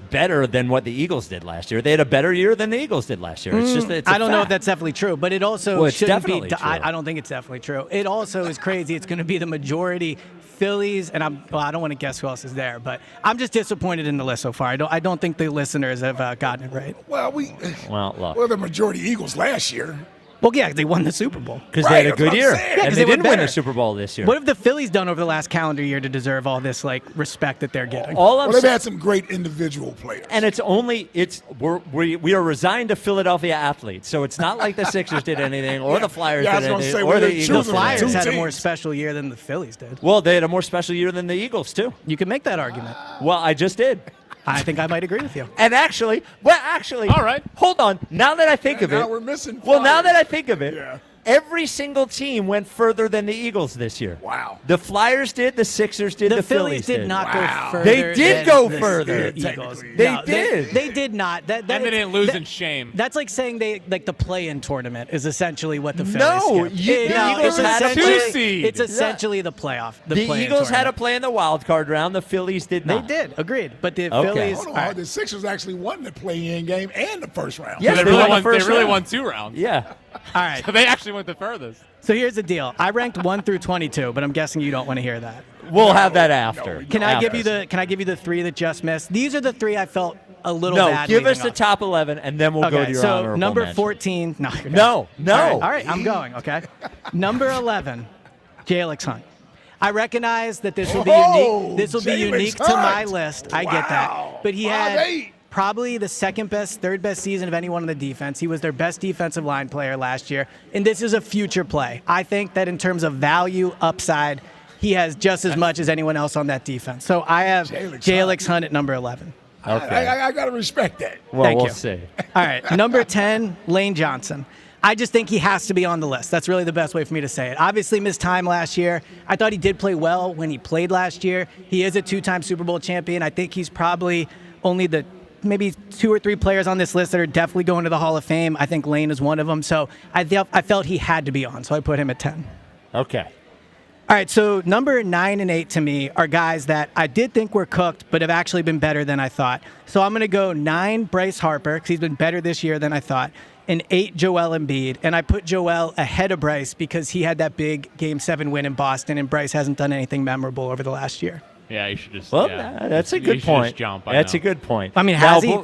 better than what the Eagles did last year. They had a better year than the Eagles did last year. I don't know if that's definitely true, but it also shouldn't be. True. I don't think it's definitely true. It also is crazy. It's going to be the majority Phillies, and I don't want to guess who else is there, but I'm just disappointed in the list so far. I don't think the listeners have gotten it right. Well, look. The majority Eagles last year. Well, yeah, they won the Super Bowl. Because they had a good year. And they didn't win the Super Bowl this year. What have the Phillies done over the last calendar year to deserve all this respect that they're getting? They've had some great individual players. And we are resigned to Philadelphia athletes. So it's not like the Sixers did anything or the Flyers did anything. Or the Eagles. The Flyers had a more special year than the Phillies did. Well, they had a more special year than the Eagles, too. You can make that argument. Well, I just did. I think I might agree with you. And actually, all right. Hold on. Now that I think of it. Now we're missing Flyers. Well, now that I think of it, every single team went further than the Eagles this year. Wow. The Flyers did, the Sixers did, the Phillies did not go further. They did go further. The Eagles. They did. They did not. And they didn't lose in shame. That's like saying the play-in tournament is essentially what the Phillies No, get. the Eagles had a 2-seed. It's essentially the playoff. The Eagles had to play in the wild card round. The Phillies did not. They did. Agreed. But the Phillies. Hold on. The Sixers actually won the play-in game and the first round. Yes, they really won 2 rounds. Yeah. All right. So they actually went the furthest. So here's the deal. I ranked 1 through 22, but I'm guessing you don't want to hear that. We'll have that after. Can I give you the 3 that just missed? These are the 3 I felt a little bad. No, give us the top 11, and then we'll go to your honorable number mention. 14. No. All right, I'm going. Okay. Number 11, Jalix Hunt. I recognize that this will be unique. This will be unique to my list. I get that, but he had probably the second best, third best season of anyone on the defense. He was their best defensive line player last year, and this is a future play. I think that in terms of value, upside, he has just as much as anyone else on that defense. So I have Jalix Hunt at number 11. Okay. I got to respect that. Well, we'll see. All right, number 10, Lane Johnson. I just think he has to be on the list. That's really the best way for me to say it. Obviously missed time last year. I thought he did play well when he played last year. He is a 2-time Super Bowl champion. I think he's probably only the maybe 2 or 3 players on this list that are definitely going to the Hall of Fame. I think Lane is one of them. So I felt he had to be on, so I put him at 10. Okay. All right, so number 9 and 8 to me are guys that I did think were cooked, but have actually been better than I thought. So I'm going to go 9, Bryce Harper, because he's been better this year than I thought, and 8, Joel Embiid. And I put Joel ahead of Bryce because he had that big Game 7 win in Boston, and Bryce hasn't done anything memorable over the last year. Yeah, you should just. That's a good point. Jump. That's a good point. I mean, has he?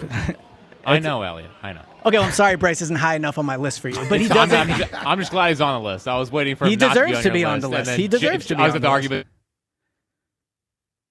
I know, Elliot. I know. Okay, well, I'm sorry Bryce isn't high enough on my list for you, but he doesn't. I'm just glad he's on the list. I was waiting for him He not deserves to be on your list. He deserves to be on the list.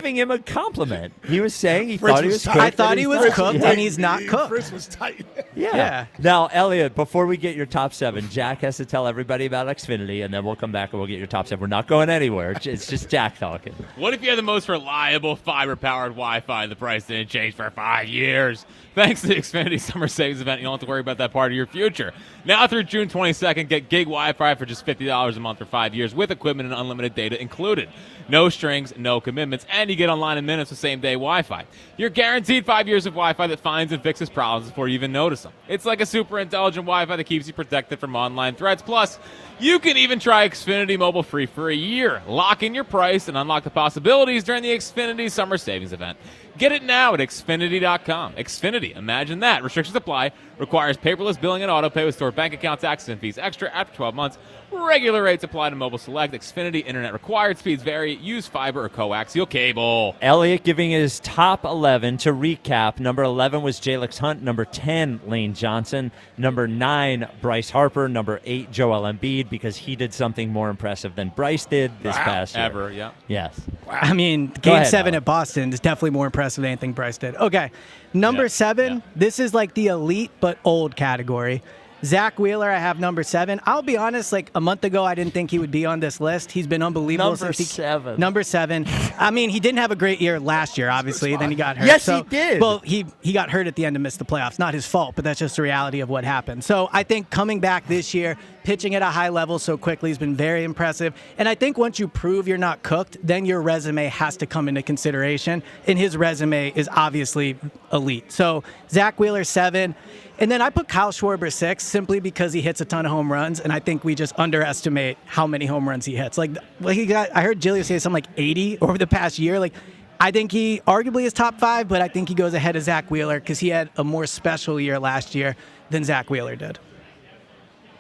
Giving him a compliment. He was saying he Fritz thought he was was tight. cooked. I thought he was cooked, and he's not cooked. Fritz was tight. Yeah. Now, Elliot, before we get your top 7, Jack has to tell everybody about Xfinity, and then we'll come back and we'll get your top 7. We're not going anywhere. It's just Jack talking. What if you had the most reliable fiber-powered Wi-Fi and the price didn't change for 5 years? Thanks to the Xfinity Summer Savings Event, you don't have to worry about that part of your future. Now through June 22nd, get gig Wi-Fi for just $50 a month for 5 years with equipment and unlimited data included. No strings, no commitments, and you get online in minutes with same-day Wi-Fi. You're guaranteed 5 years of Wi-Fi that finds and fixes problems before you even notice them. It's like a super intelligent Wi-Fi that keeps you protected from online threats. Plus, you can even try Xfinity Mobile free for a year. Lock in your price and unlock the possibilities during the Xfinity Summer Savings Event. Get it now at Xfinity.com. Xfinity, imagine that. Restrictions apply. Requires paperless billing and autopay with stored bank account taxes and fees extra after 12 months. Regular rates apply to Mobile Select. Xfinity Internet required. Speeds vary. Use fiber or coaxial cable. Elliot giving his top 11 to recap. Number 11 was Jalix Hunt. Number 10, Lane Johnson. Number 9, Bryce Harper. Number 8, Joel Embiid, because he did something more impressive than Bryce did this past year. Ever, yeah. Yes. Wow. I mean, Game 7 at Boston is definitely more impressive than anything Bryce did. Okay, number 7, this is like the elite but old category. Zack Wheeler, I have number 7. I'll be honest, like a month ago, I didn't think he would be on this list. He's been unbelievable since Number 7. I mean, he didn't have a great year last year, obviously. Then he got hurt. Yes, he did. Well, he got hurt at the end and missed the playoffs. Not his fault, but that's just the reality of what happened. So I think coming back this year, pitching at a high level so quickly has been very impressive. And I think once you prove you're not cooked, then your resume has to come into consideration. And his resume is obviously elite. So Zack Wheeler, 7. And then I put Kyle Schwarber 6 simply because he hits a ton of home runs, and I think we just underestimate how many home runs he hits. I heard Gilio say something like 80 over the past year. Like, I think he arguably is top 5, but I think he goes ahead of Zack Wheeler because he had a more special year last year than Zack Wheeler did.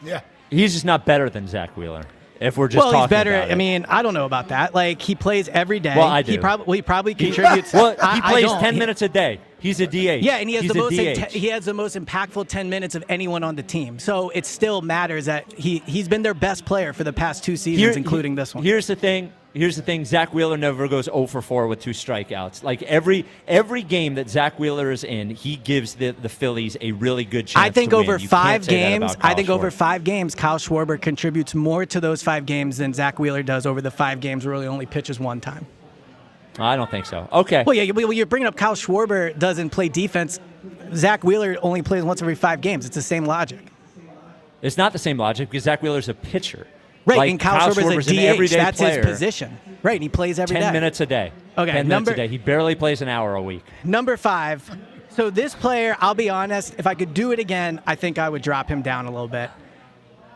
Yeah. He's just not better than Zack Wheeler. If we're just talking he's better. about it. I mean, I don't know about that. Like, he plays every day. Well, I do. He probably contributes. He plays I 10 minutes a day. He's a DH. Yeah, and he has DH. he has the most impactful 10 minutes of anyone on the team. So it still matters that he's been their best player for the past 2 seasons, including this one. Here's the thing. Zack Wheeler never goes 0 for 4 with 2 strikeouts. Like every game that Zack Wheeler is in, he gives the Phillies a really good chance. I think to over win. 5 games, Over 5 games, Kyle Schwarber contributes more to those 5 games than Zack Wheeler does over the 5 games where he only pitches 1 time. I don't think so. Okay. Well, yeah, you're bringing up Kyle Schwarber doesn't play defense. Zack Wheeler only plays once every 5 games. It's the same logic. It's not the same logic because Zack Wheeler's a pitcher. Right, and Kyle Schwarber's an a DH. That's player. his position. Right, and he plays every day. 10 minutes a day. Okay, 10 minutes a day. He barely plays an hour a week. Number 5. So this player, I'll be honest, if I could do it again, I think I would drop him down a little bit.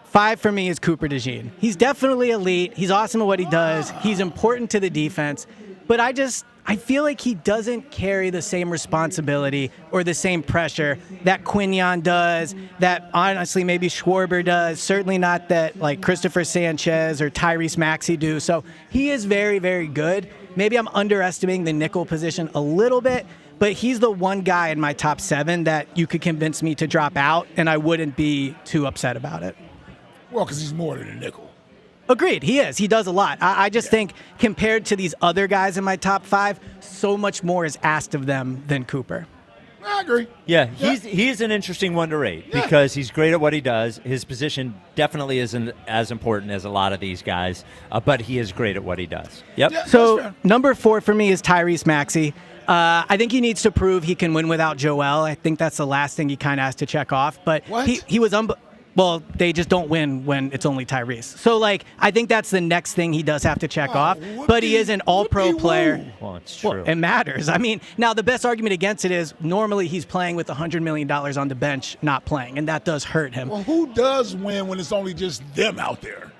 5 for me is Cooper DeJean. He's definitely elite. He's awesome at what he does. He's important to the defense. But I feel like he doesn't carry the same responsibility or the same pressure that Quinion does, that honestly maybe Schwarber does, certainly not that like Christopher Sanchez or Tyrese Maxey do. So he is very, very good. Maybe I'm underestimating the nickel position a little bit, but he's the one guy in my top 7 that you could convince me to drop out, and I wouldn't be too upset about it. Well, because he's more than a nickel. Agreed. He is. He does a lot. I just think compared to these other guys in my top 5, so much more is asked of them than Cooper. I agree. Yeah, he's an interesting one to rate because he's great at what he does. His position definitely isn't as important as a lot of these guys, but he is great at what he does. Yep. Yeah, so number 4 for me is Tyrese Maxey. I think he needs to prove he can win without Joel. I think that's the last thing he kind of has to check off. But he was well, they just don't win when it's only Tyrese. So, I think that's the next thing he does have to check off. But he is an all-pro player. Well, it's true. Well, it matters. I mean, now the best argument against it is normally he's playing with $100 million on the bench, not playing, and that does hurt him. Well, who does win when it's only just them out there?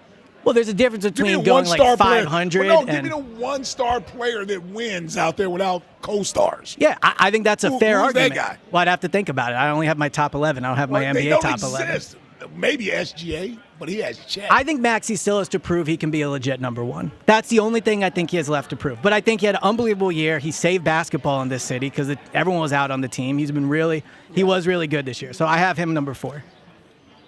Well, there's a difference between going 500 and give me the one-star player that wins out there without co-stars. Yeah, I think that's a fair who's argument. That guy? Well, I'd have to think about it. I only have my top 11. I don't have my NBA top 11. Maybe SGA, but he has Chet. I think Maxey still has to prove he can be a legit number one. That's the only thing I think he has left to prove. But I think he had an unbelievable year. He saved basketball in this city because everyone was out on the team. He was really good this year. So I have him number 4.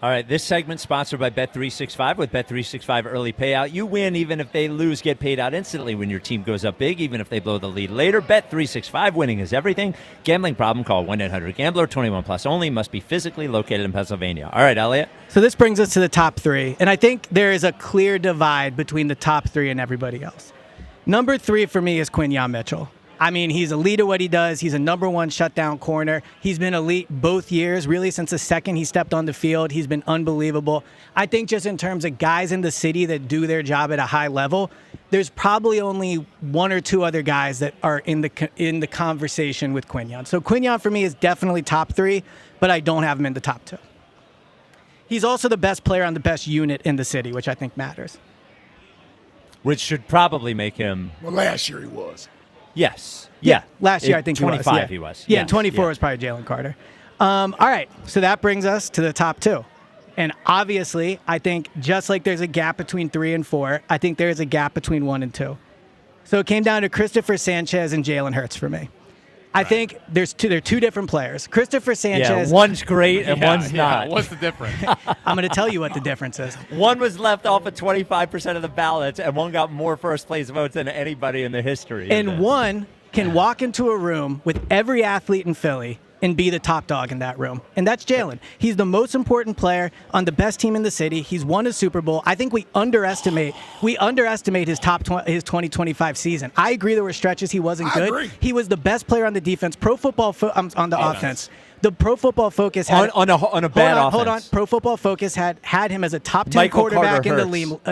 All right, this segment sponsored by Bet365. With Bet365 early payout, you win even if they lose, get paid out instantly when your team goes up big, even if they blow the lead later. Bet365, winning is everything. Gambling problem, call 1-800-GAMBLER, 21 plus only, must be physically located in Pennsylvania. All right, Elliot. So this brings us to the top 3, and I think there is a clear divide between the top 3 and everybody else. Number 3 for me is Quinyon Mitchell. I mean, he's elite at what he does. He's a number 1 shutdown corner. He's been elite both years, really since the second he stepped on the field. He's been unbelievable. I think just in terms of guys in the city that do their job at a high level, there's probably only 1 or 2 other guys that are in the conversation with Quinyon. So Quinyon for me is definitely top 3, but I don't have him in the top 2. He's also the best player on the best unit in the city, which I think matters. Which should probably make him... Well, last year he was. Yes. Yeah. Last year I think 25 he was. he was. Yeah, and 24 was probably Jalen Carter. All right, so that brings us to the top 2. And obviously, I think just like there's a gap between 3 and 4, I think there is a gap between 1 and 2. So it came down to Christopher Sanchez and Jalen Hurts for me. I think they're 2 different players. Christopher Sanchez. Yeah, one's great and one's not. What's the difference? I'm going to tell you what the difference is. One was left off at 25% of the ballots, and one got more first-place votes than anybody in the history. And one can walk into a room with every athlete in Philly and be the top dog in that room. And that's Jalen. He's the most important player on the best team in the city. He's won a Super Bowl. I think we underestimate his 2025 season. I agree there were stretches he wasn't good. Agree. He was the best player on the defense. On the offense. The Pro Football Focus had on a bad offense. Hold on. Pro Football Focus had him as a top 10 quarterback in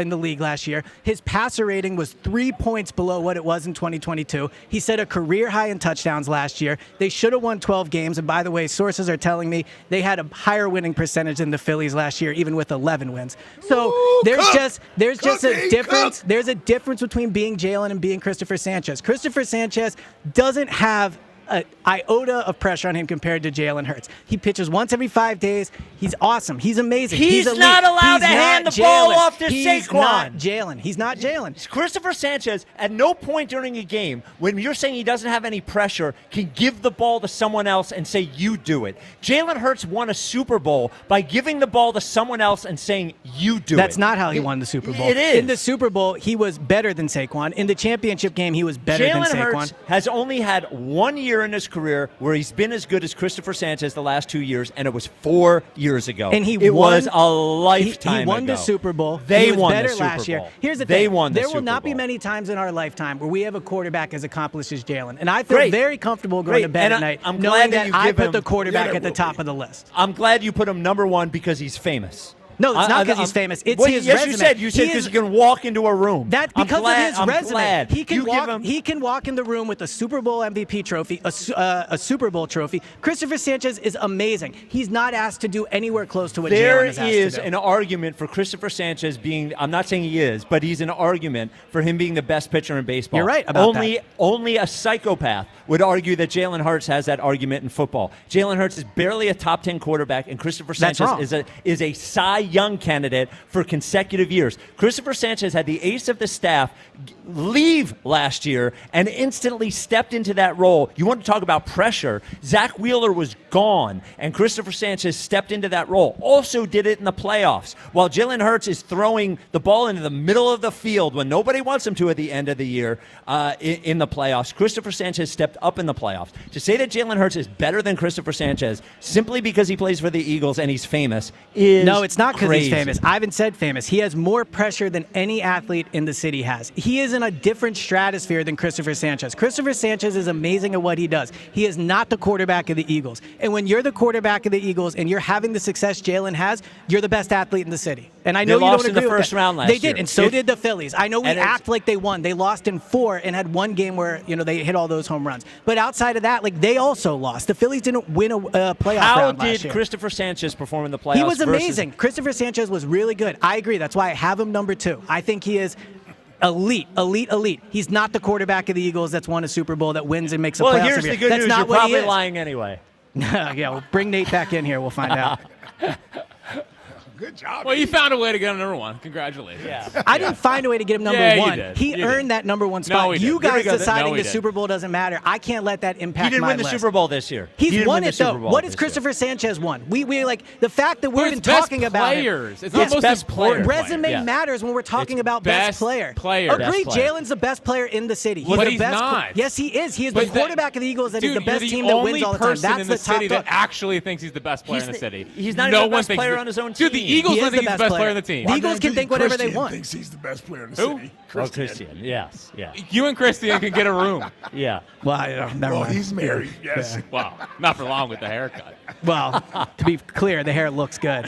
the league last year. His passer rating was 3 points below what it was in 2022. He set a career high in touchdowns last year. They should have won 12 games. And by the way, sources are telling me they had a higher winning percentage than the Phillies last year, even with 11 wins. So there's just a difference. There's a difference between being Jalen and being Christopher Sanchez. Christopher Sanchez doesn't have an iota of pressure on him compared to Jalen Hurts. He pitches once every 5 days. He's awesome. He's amazing. He's elite. not allowed to hand the ball off to He's Saquon. not Jalen. He's not Jalen. Christopher Sanchez, at no point during a game, when you're saying he doesn't have any pressure, can give the ball to someone else and say, you do it. Jalen Hurts won a Super Bowl by giving the ball to someone else and saying, you do it. That's not how he won the Super Bowl. It is. In the Super Bowl, he was better than Saquon. In the championship game, he was better than Saquon. Jalen Hurts has only had 1 year in his career where he's been as good as Christopher Sanchez the last 2 years, and it was 4 years ago. And it was a lifetime He won ago. the Super Bowl. They he was won better the Super last year. Bowl. Here's the They thing. won the There will Super not be Bowl. many times in our lifetime where we have a quarterback as accomplished as Jalen. And I feel very comfortable going to bed at night I'm knowing glad that you I give put him- the quarterback at the top of the list. I'm glad you put him number 1 because he's famous. No, it's not because he's famous. It's his yes, resume. You said because you can walk into a room. That because of his resume. Glad. He can walk in the room with a Super Bowl MVP trophy, a Super Bowl trophy. Christopher Sanchez is amazing. He's not asked to do anywhere close to what There Jalen is asked to is do. an argument for Christopher Sanchez being, I'm not saying he is, but he's an argument for him being the best pitcher in baseball. You're right about that. Only a psychopath would argue that Jalen Hurts has that argument in football. Jalen Hurts is barely a top 10 quarterback, and Christopher That's Sanchez wrong. is a Cy Young candidate for consecutive years. Christopher Sanchez had the ace of the staff leave last year and instantly stepped into that role. You want to talk about pressure. Zack Wheeler was gone, and Christopher Sanchez stepped into that role. Also did it in the playoffs. While Jalen Hurts is throwing the ball into the middle of the field when nobody wants him to at the end of the year in the playoffs, Christopher Sanchez stepped up in the playoffs. To say that Jalen Hurts is better than Christopher Sanchez simply because he plays for the Eagles and he's famous is No, it's not because he's crazy. famous. I haven't said famous. He has more pressure than any athlete in the city has. He is in a different stratosphere than Christopher Sanchez. Christopher Sanchez is amazing at what he does. He is not the quarterback of the Eagles. And when you're the quarterback of the Eagles and you're having the success Jalen has, you're the best athlete in the city. And I know They you lost don't in the agree with first that. round last They did, year. and so did the Phillies. I know we And it's- act like they won. They lost in 4 and had one game where they hit all those home runs. But outside of that, they also lost. The Phillies didn't win a playoff How round last did year. Christopher Sanchez perform in the playoffs? He was versus- amazing. Christopher Sanchez was really good. I agree. That's why I have him number 2. I think he is elite. He's not the quarterback of the Eagles that's won a Super Bowl, that wins and makes a playoff. Well, here's every the year. good That's news. not You're what he probably is. lying anyway. Yeah, we'll bring Nate back in here. We'll find out. good job. Well, you found a way to get him number one. Congratulations. Yeah. I didn't find a way to get him number Yeah, you one. did. He You earned did. that number one spot. No, he You didn't. guys No, deciding he the didn't. Super Bowl doesn't matter. I can't let that impact He didn't my win the list. Super Bowl this year. He's He didn't won win the it though. Super Bowl What has this year. Christopher Sanchez won? We like the fact that we're But even it's best talking about players. it. It's not most best important. player. Resume Yeah. matters when we're talking It's about best best player. player. Agree, Best player. Jalen's the best player in the city. But the he's best not. Yes, he is. He is But the quarterback of the Eagles. That is Dude, the best you're team the that only wins all the time. person That's in the the top city that dog. actually thinks he's the best player in the city. He's not no even the one best thinks player he's on his own Dude, the team. Eagles He don't is think the he's the best player on the player. team. The Eagles can think whatever they Christian want. thinks he's the best player in the Who? city. Oh, Christian. Yes. Yeah. You and Christian can get a room. Yeah. Well, I don't, never Well, mind. he's married. Yes. Wow, not for long with the haircut. Well, to be clear, the hair looks good.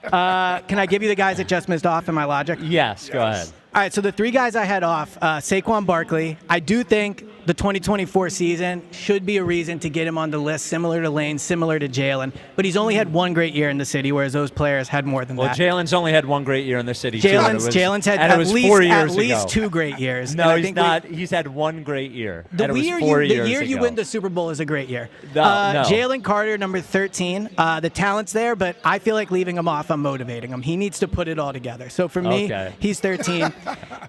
Can I give you the guys that just missed off in my logic? Yes. Go ahead. All right, so the three guys I had off, Saquon Barkley. I do think the 2024 season should be a reason to get him on the list, similar to Lane, similar to Jalen. But he's only had one great year in the city, whereas those players had more than Well, that. Jalen's only had one great year in the city. too, Jalen's had and it at was least 4 years at least ago. 2 great years. No, And I he's think not. He's had one great year. The and it was year 4 you, years the year you ago. win the Super Bowl is a great year. No. Jalen Carter, number 13. The talent's there, but I feel like leaving him off, I'm motivating him. He needs to put it all together. So for me, Okay. he's 13.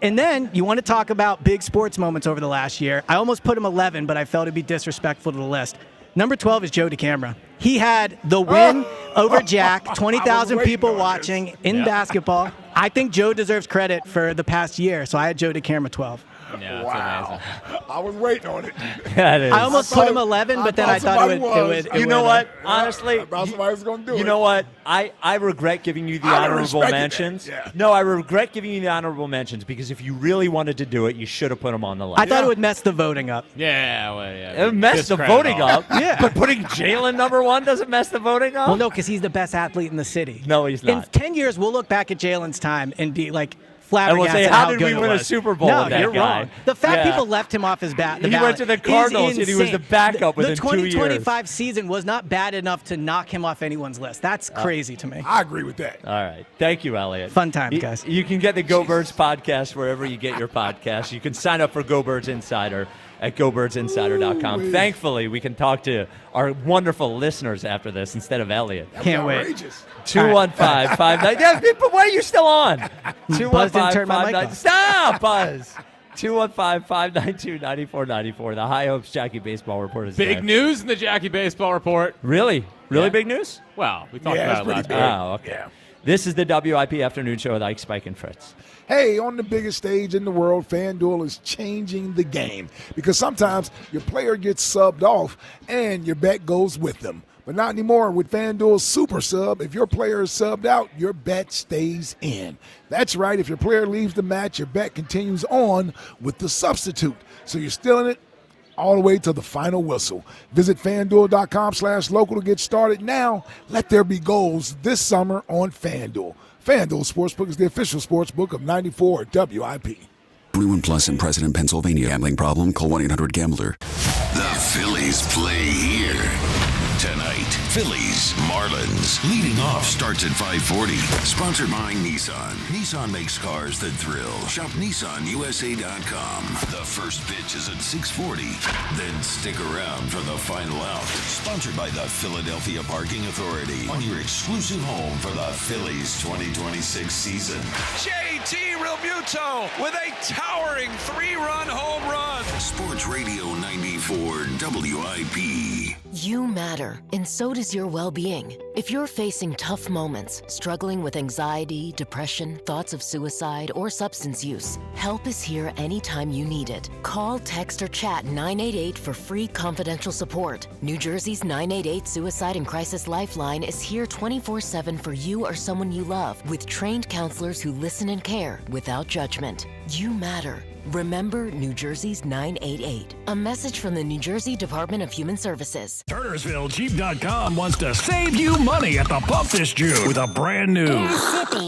And then you want to talk about big sports moments over the last year. I almost put him 11, but I felt it'd be disrespectful to the list. Number 12 is Joe DeCamara. He had the win over Jack, 20,000 people watching in basketball. I think Joe deserves credit for the past year, so I had Joe DeCamara 12. Yeah, that's Wow. amazing. I was waiting on it. That is. I almost put him 11, but then I thought it would. You know what? Honestly, I thought somebody was going to do it. you know what? I regret giving you the I honorable respected that, mentions. yeah. No, I regret giving you the honorable mentions because if you really wanted to do it, you should have put them on the list. I thought it would mess the voting up. Yeah, well, yeah. It messed the Discredit voting all. up. Yeah. But putting Jalen number one doesn't mess the voting up? Well, no, because he's the best athlete in the city. No, he's In not. 10 years, we'll look back at Jalen's time and be like And we'll flabbergasted say, at how did good we it win a was. Super Bowl No, with that you're guy? wrong. The fact Yeah. people left him off his bat. He went to the Cardinals and he was the backup within the 2 years. 2025 season was not bad enough to knock him off anyone's list. That's crazy to me. I agree with that. All right. Thank you, Elliot. Fun times, guys. You can get the Go Birds podcast wherever you get your podcasts. You can sign up for Go Birds Insider at GoBirdsInsider.com. Ooh-wee. Thankfully, we can talk to our wonderful listeners after this instead of Elliot. Can't wait. Outrageous. 215-59. Yeah, but why are you still on? Buzz didn't turn my mic 215-59. off. Stop, Buzz. 215-592-9494. The High Hopes Jackie Baseball Report is Big next. news in the Jackie Baseball Report. Really? Really Yeah. big news? Well, we talked Yeah, it's about it last pretty week. big. Oh, okay. Yeah. This is the WIP Afternoon Show with Ike, Spike, and Fritz. Hey, on the biggest stage in the world, FanDuel is changing the game because sometimes your player gets subbed off and your bet goes with them. But not anymore with FanDuel's Super Sub. If your player is subbed out, your bet stays in. That's right. If your player leaves the match, your bet continues on with the substitute. So you're still in it all the way to the final whistle. Visit FanDuel.com/local to get started now. Let there be goals this summer on FanDuel. FanDuel Sportsbook is the official sportsbook of 94 WIP. 21 plus in President, Pennsylvania. Gambling problem? Call 1-800-GAMBLER. The Phillies play here tonight. Phillies, Marlins. Leading off starts at 5:40. Sponsored by Nissan. Nissan makes cars that thrill. Shop NissanUSA.com. The first pitch is at 6:40. Then stick around for the final out. Sponsored by the Philadelphia Parking Authority. On your exclusive home for the Phillies 2026 season. JT Realmuto with a towering 3-run home run. Sports Radio 94 WIP. You matter, and so does your well-being. If you're facing tough moments, struggling with anxiety, depression, thoughts of suicide, or substance use, help is here anytime you need it. Call, text, or chat 988 for free confidential support. New Jersey's 988 Suicide and Crisis Lifeline is here 24/7 for you or someone you love, with trained counselors who listen and care without judgment. You matter. Remember New Jersey's 988. A message from the New Jersey Department of Human Services. TurnersvilleJeep.com wants to save you money at the pump this June with a brand new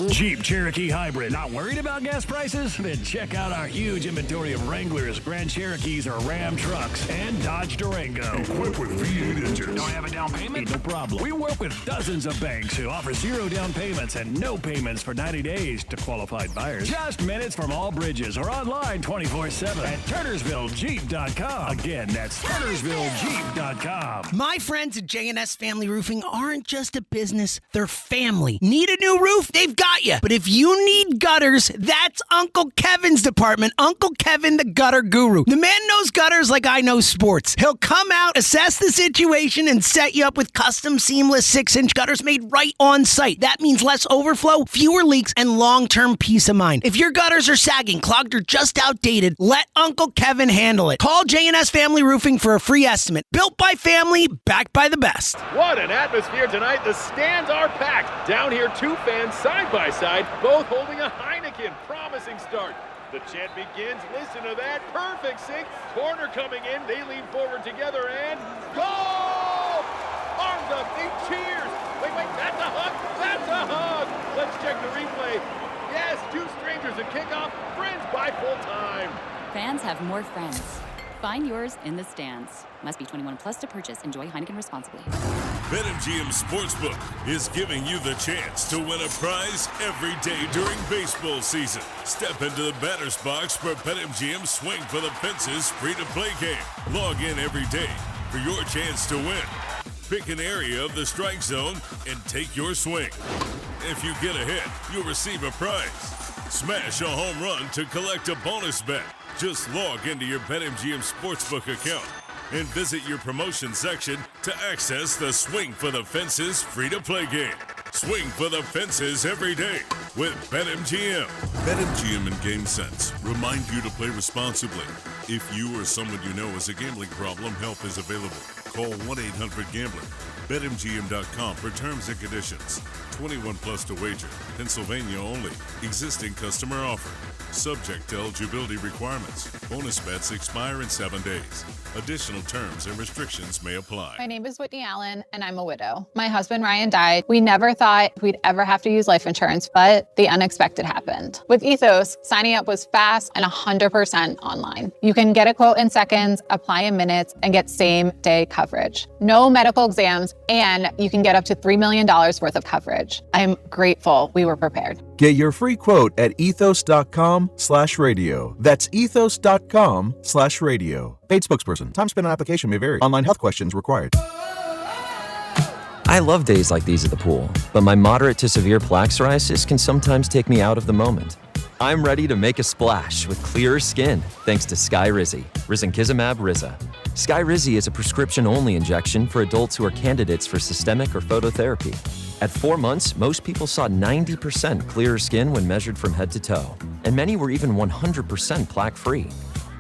Jeep Cherokee Hybrid. Not worried about gas prices? Then check out our huge inventory of Wranglers, Grand Cherokees, or Ram trucks, and Dodge Durango. Equipped with V8 engines. Don't have a down payment? No problem. We work with dozens of banks who offer 0 down payments and no payments for 90 days to qualified buyers. Just minutes from all bridges or online 24/7 at TurnersvilleJeep.com. Again, that's TurnersvilleJeep.com. My friends at J&S Family Roofing aren't just a business, they're family. Need a new roof? They've got you. But if you need gutters, that's Uncle Kevin's department. Uncle Kevin, the gutter guru. The man knows gutters like I know sports. He'll come out, assess the situation, and set you up with custom seamless 6-inch gutters made right on site. That means less overflow, fewer leaks, and long-term peace of mind. If your gutters are sagging, clogged, or just outdated, let Uncle Kevin handle it. Call J&S Family Roofing for a free estimate. Built by family, backed by the best. What an atmosphere tonight. The stands are packed. Down here, two fans side by side, both holding a Heineken. Promising start. The chant begins. Listen to that. Perfect sync. Corner coming in. They lean forward together and goal! Arms up. They cheers. Wait. That's a hug. That's a hug. Let's check the replay. Yes, two strangers at kickoff. Friends by full time. Fans have more friends. Find yours in the stands. Must be 21 plus to purchase. Enjoy Heineken responsibly. BetMGM Sportsbook is giving you the chance to win a prize every day during baseball season. Step into the batter's box for BetMGM Swing for the Fences free-to-play game. Log in every day for your chance to win. Pick an area of the strike zone and take your swing. If you get a hit, you'll receive a prize. Smash a home run to collect a bonus bet. Just log into your BetMGM Sportsbook account and visit your promotion section to access the Swing for the Fences free-to-play game. Swing for the Fences every day with BetMGM. BetMGM and GameSense remind you to play responsibly. If you or someone you know has a gambling problem, help is available. Call 1-800-GAMBLER. BetMGM.com for terms and conditions. 21 plus to wager. Pennsylvania only. Existing customer offer. Subject to eligibility requirements. Bonus bets expire in 7 days. Additional terms and restrictions may apply. My name is Whitney Allen, and I'm a widow. My husband, Ryan, died. We never thought we'd ever have to use life insurance, but the unexpected happened. With Ethos, signing up was fast and 100% online. You can get a quote in seconds, apply in minutes, and get same-day coverage. No medical exams, and you can get up to $3 million worth of coverage. I'm grateful we were prepared. Get your free quote at ethos.com/radio. That's ethos.com/radio. Paid spokesperson. Time spent on application may vary. Online health questions required. I love days like these at the pool, but my moderate to severe plaque psoriasis can sometimes take me out of the moment. I'm ready to make a splash with clearer skin thanks to Skyrizi, Risankizumab Riza. Skyrizi is a prescription-only injection for adults who are candidates for systemic or phototherapy. At 4 months, most people saw 90% clearer skin when measured from head to toe, and many were even 100% plaque-free.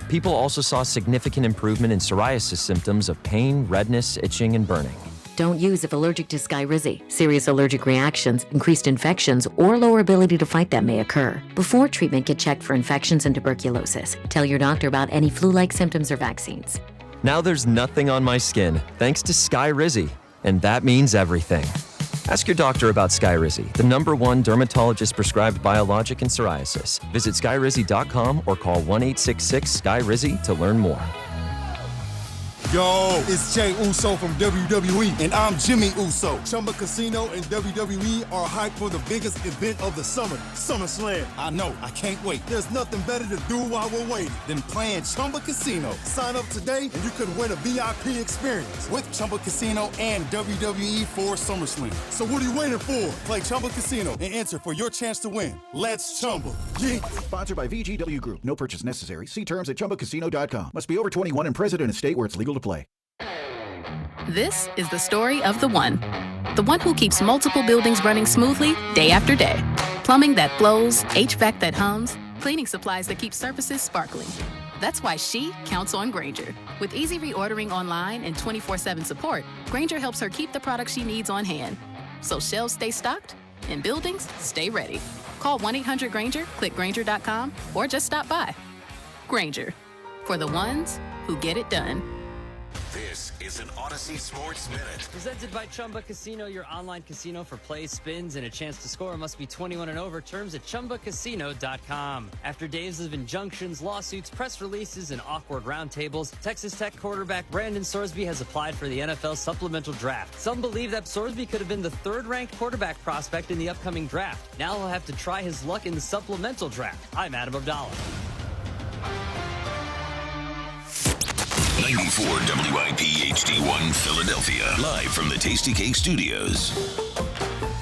People also saw significant improvement in psoriasis symptoms of pain, redness, itching, and burning. Don't use if allergic to Skyrizi. Serious allergic reactions, increased infections, or lower ability to fight them may occur. Before treatment, get checked for infections and tuberculosis. Tell your doctor about any flu-like symptoms or vaccines. Now there's nothing on my skin thanks to Skyrizi, and that means everything. Ask your doctor about Skyrizi, the #1 dermatologist-prescribed biologic in psoriasis. Visit Skyrizi.com or call 1-866-SKY-RIZZI to learn more. Yo, it's Jay Uso from WWE, and I'm Jimmy Uso. Chumba Casino and WWE are hyped for the biggest event of the summer, SummerSlam. I know, I can't wait. There's nothing better to do while we're waiting than playing Chumba Casino. Sign up today and you could win a VIP experience with Chumba Casino and WWE for SummerSlam. So what are you waiting for? Play Chumba Casino and enter for your chance to win. Let's Chumba. Yeah. Sponsored by VGW Group. No purchase necessary. See terms at ChumbaCasino.com. Must be over 21 and present in a state where it's legal to play. This is the story of the one who keeps multiple buildings running smoothly day after day. Plumbing that flows, HVAC that hums, cleaning supplies that keep surfaces sparkling. That's why she counts on Grainger. With easy reordering online and 24/7 support, Grainger helps her keep the products she needs on hand. So shelves stay stocked and buildings stay ready. Call 1-800-GRAINGER, click Grainger.com, or just stop by. Grainger, for the ones who get it done. This is an Odyssey Sports Minute. Presented by Chumba Casino, your online casino for plays, spins, and a chance to score. Must be 21 and over. Terms at ChumbaCasino.com. After days of injunctions, lawsuits, press releases, and awkward roundtables, Texas Tech quarterback Brandon Sorsby has applied for the NFL supplemental draft. Some believe that Sorsby could have been the third-ranked quarterback prospect in the upcoming draft. Now he'll have to try his luck in the supplemental draft. I'm Adam Abdallah. 94 WIP HD1 Philadelphia. Live from the Tasty Cake Studios.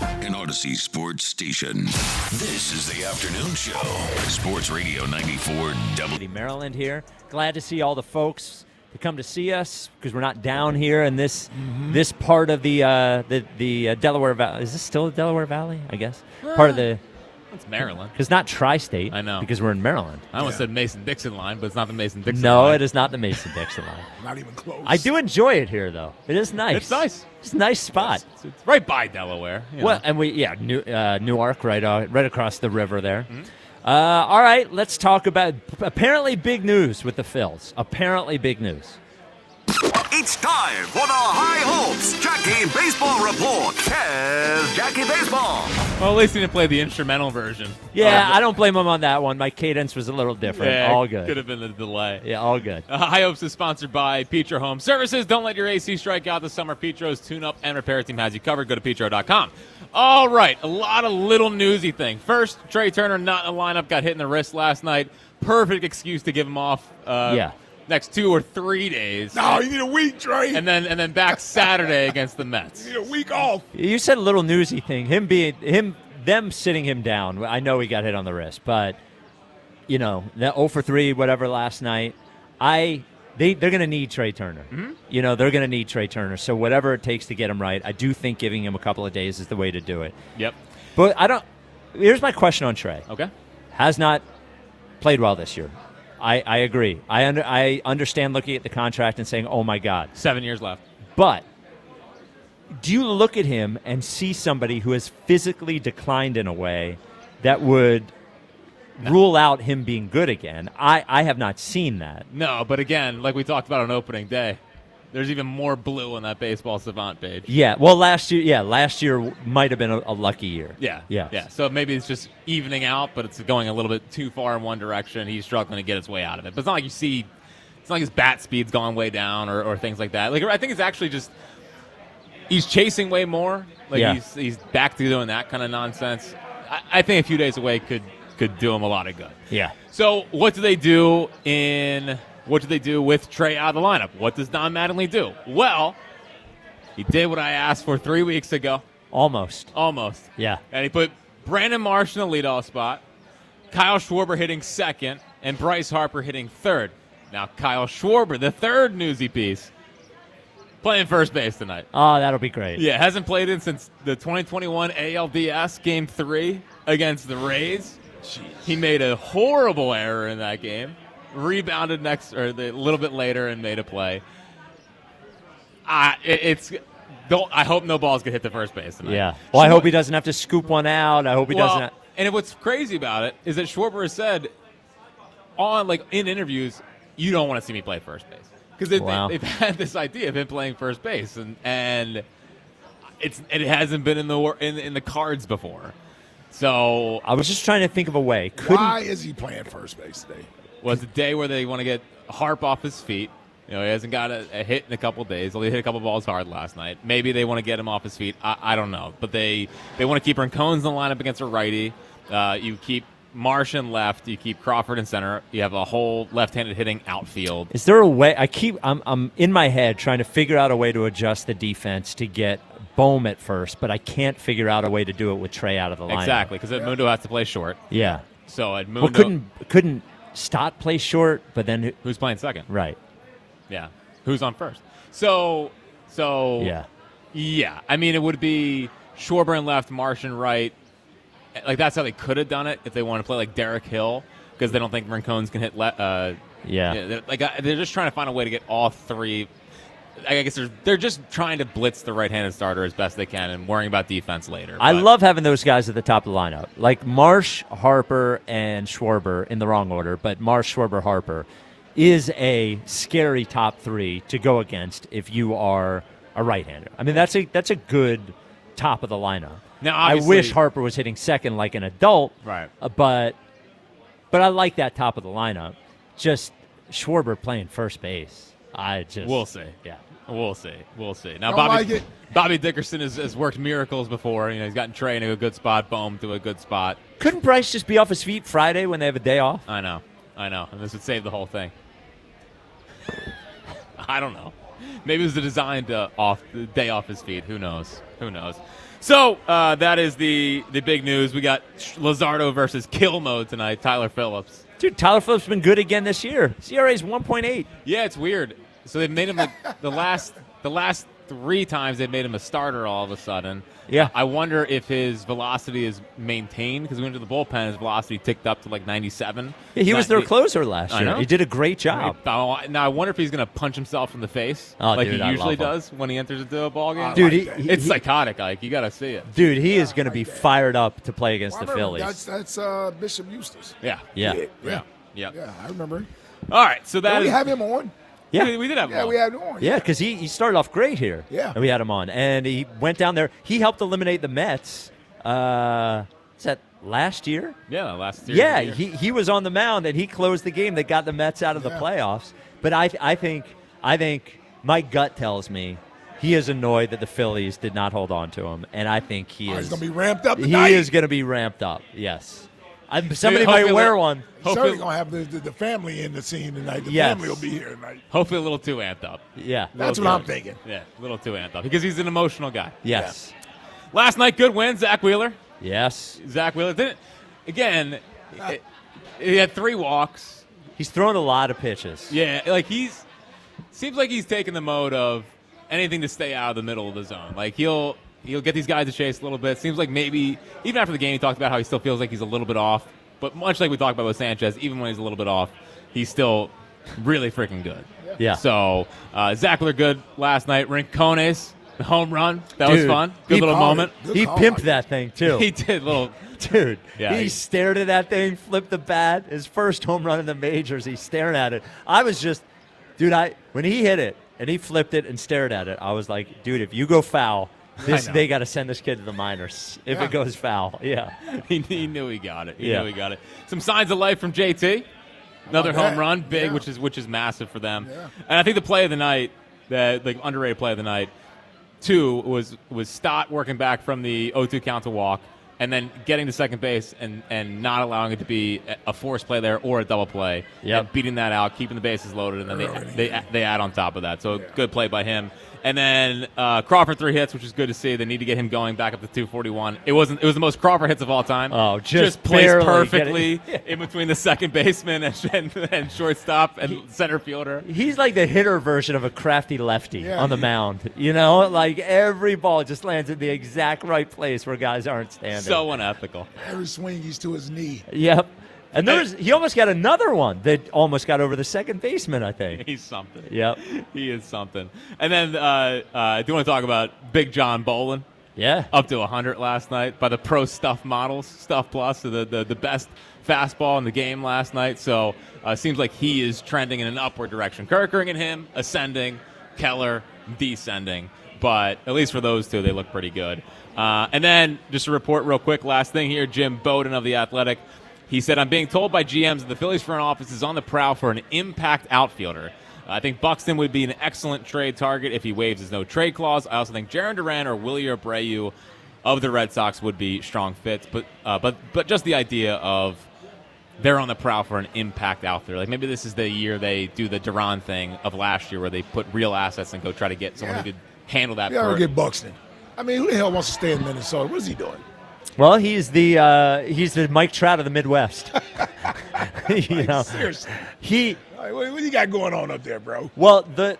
An Odyssey Sports Station. This is the afternoon show. Sports Radio 94 Maryland here. Glad to see all the folks to come to see us because we're not down here in this part of the Delaware Valley. Is this still the Delaware Valley? I guess part of the. It's Maryland. Because not tri-state. I know. Because we're in Maryland. I almost said Mason-Dixon line, but it's not the Mason-Dixon line. No, it is not the Mason-Dixon line. Not even close. I do enjoy it here, though. It is nice. It's nice. It's a nice spot. It's right by Delaware. Well, and Newark, right across the river there. All right, let's talk about apparently big news with the Phils. Apparently big news. It's time for the High Hopes Jackie Baseball Report. Here's Jackie Baseball. Well, at least he didn't play the instrumental version. Yeah, I don't blame him on that one. My cadence was a little different. Yeah, all good. Could have been the delay. Yeah, all good. High Hopes is sponsored by Petro Home Services. Don't let your AC strike out this summer. Petro's tune-up and repair team has you covered. Go to petro.com. All right, a lot of little newsy thing. First, Trey Turner not in the lineup, got hit in the wrist last night. Perfect excuse to give him off. Next 2 or 3 days. No, you need a week, Trey. And then back Saturday against the Mets. You need a week off. You said a little newsy thing. Them sitting him down. I know he got hit on the wrist, but that 0 for 3, whatever last night. They're going to need Trey Turner. They're going to need Trey Turner. So whatever it takes to get him right, I do think giving him a couple of days is the way to do it. Yep. But here's my question on Trey. Okay. Has not played well this year. I agree. I understand looking at the contract and saying, oh, my God. 7 years left. But do you look at him and see somebody who has physically declined in a way that would rule out him being good again? I have not seen that. No, but again, like we talked about on opening day, there's even more blue on that Baseball Savant page. Yeah, well, last year might have been a lucky year. Yeah. So maybe it's just evening out, but it's going a little bit too far in one direction. He's struggling to get his way out of it. But it's not like it's not like his bat speed's gone way down or things like that. Like I think it's actually just he's chasing way more. He's back to doing that kind of nonsense. I think a few days away could do him a lot of good. Yeah. So what do they do with Trey out of the lineup? What does Don Mattingly do? Well, he did what I asked for 3 weeks ago. Almost. Yeah. And he put Brandon Marsh in the leadoff spot, Kyle Schwarber hitting second, and Bryce Harper hitting third. Now, Kyle Schwarber, the third newsy piece, playing first base tonight. Oh, that'll be great. Yeah, hasn't played in since the 2021 ALDS Game 3 against the Rays. Jeez. He made a horrible error in that game. Rebounded a little bit later and made a play. I hope no balls get hit to first base tonight. Yeah. Well, I hope he doesn't have to scoop one out. I hope he doesn't. And what's crazy about it is that Schwarber has said in interviews, you don't want to see me play first base because they've had this idea of him playing first base and it hasn't been in the cards before. So I was just trying to think of a way. Why is he playing first base today? Was a day where they want to get Harp off his feet. He hasn't got a hit in a couple of days. Only hit a couple of balls hard last night. Maybe they want to get him off his feet. I don't know. But they want to keep Rincon's in the lineup against a righty. You keep Marsh in left. You keep Crawford in center. You have a whole left-handed hitting outfield. Is there a way? I'm in my head trying to figure out a way to adjust the defense to get Bohm at first, but I can't figure out a way to do it with Trey out of the lineup. Exactly, because Edmundo has to play short. Yeah. So Edmundo couldn't Stott play short, but then who's playing second? Right. Yeah. Who's on first? So yeah. I mean, it would be Schwarber in left, Marsh in right. Like that's how they could have done it if they want to play like Derek Hill because they don't think Rincones can hit left. They're just trying to find a way to get all three. I guess they're just trying to blitz the right-handed starter as best they can and worrying about defense later. I love having those guys at the top of the lineup. Like Marsh, Harper, and Schwarber in the wrong order, but Marsh, Schwarber, Harper is a scary top three to go against if you are a right-hander. I mean, that's a good top of the lineup. Now, I wish Harper was hitting second like an adult, right? But I like that top of the lineup. Just Schwarber playing first base. We'll see. Yeah. We'll see. Now, Bobby Dickerson has worked miracles before. He's gotten Trey into a good spot, Bohm to a good spot. Couldn't Bryce just be off his feet Friday when they have a day off? I know. I know, and this would save the whole thing. I don't know. Maybe it was designed off the day off his feet. Who knows? Who knows? So that is the big news. We got Luzardo versus Kill Mode tonight. Tyler Phillips. Dude, Tyler Phillips has been good again this year. CRA's 1.8. Yeah, it's weird. So they've made him the last 3 times they've made him a starter all of a sudden. Yeah. I wonder if his velocity is maintained because we went to the bullpen. His velocity ticked up to like 97. Yeah, he was their closer last I year. know. He did a great job. Now I wonder if he's going to punch himself in the face like dude, he I usually love him. does when he enters into a ball game. Dude, it's psychotic, Ike. You got to see it. Dude, he is going to be fired up to play against the Phillies. That's Bishop Eustace. Yeah. Yeah. Yeah, I remember him. All right, so that we is- have him on. Yeah, we did have him on. we had him on. Yeah, because he started off great here. Yeah. And we had him on. And he went down there. He helped eliminate the Mets. Is that last year? Yeah, last year. Yeah, he was on the mound, and he closed the game that got the Mets out of the playoffs. But I think my gut tells me he is annoyed that the Phillies did not hold on to him. And I think he's going to be ramped up He tonight. is going to be ramped up, yes. Somebody might wear one. Certainly going to have the family in the scene tonight. The Yes. family will be here tonight. Hopefully a little too amped up. Yeah. That's what I'm thinking. Yeah, a little too amped up because he's an emotional guy. Yes. Last night, good win, Zack Wheeler. Yes. Zack Wheeler didn't. Again, he had 3 walks. He's thrown a lot of pitches. Yeah, seems like he's taking the mode of anything to stay out of the middle of the zone. Like he'll get these guys to chase a little bit. Seems like maybe even after the game he talked about how he still feels like he's a little bit off. But much like we talked about with Sanchez, even when he's a little bit off, he's still really freaking good. Yeah. So Zack Wheeler good last night. Rincones, the home run. That was fun. Good little moment. He pimped that thing, too. He did. Dude, Yeah, he stared at that thing, flipped the bat. His first home run in the majors, he's staring at it. I was just, dude, when he hit it and he flipped it and stared at it, I was like, dude, if you go foul, they got to send this kid to the minors if it goes foul. Yeah. He knew he got it. He knew he got it. Some signs of life from JT. Another home run, big, which is massive for them. Yeah. And I think the play of the night, the underrated play of the night, too, was Stott working back from the 0-2 count to walk, and then getting to second base and not allowing it to be a forced play there or a double play. And beating that out, keeping the bases loaded, and then they add on top of that. So good play by him. And then Crawford 3 hits, which is good to see. They need to get him going back up to 241. It was the most Crawford hits of all time. Oh, just placed barely perfectly in between the second baseman and shortstop and center fielder. He's like the hitter version of a crafty lefty on the mound. You know, like every ball just lands in the exact right place where guys aren't standing. So unethical. Every swing, he's to his knee. Yep. And he almost got another one that almost got over the second baseman, I think. He's something. Yep. He is something. And then I do want to talk about Big John Bolin. Yeah. Up to 100 last night by the Pro Stuff models, Stuff Plus, the best fastball in the game last night. So seems like he is trending in an upward direction. Kirkering and him ascending, Keller descending. But at least for those two, they look pretty good. And then just a report real quick, last thing here, Jim Bowden of The Athletic. He said, I'm being told by GMs that the Phillies front office is on the prowl for an impact outfielder. I think Buxton would be an excellent trade target if he waives his no-trade clause. I also think Jarren Duran or Willie Abreu of the Red Sox would be strong fits. But just the idea of they're on the prowl for an impact outfielder. Like maybe this is the year they do the Duran thing of last year where they put real assets and go try to get someone who could handle that. You gotta get Buxton. I mean, who the hell wants to stay in Minnesota? What is he doing? Well, he's the Mike Trout of the Midwest. Seriously. What do you got going on up there, bro? Well, the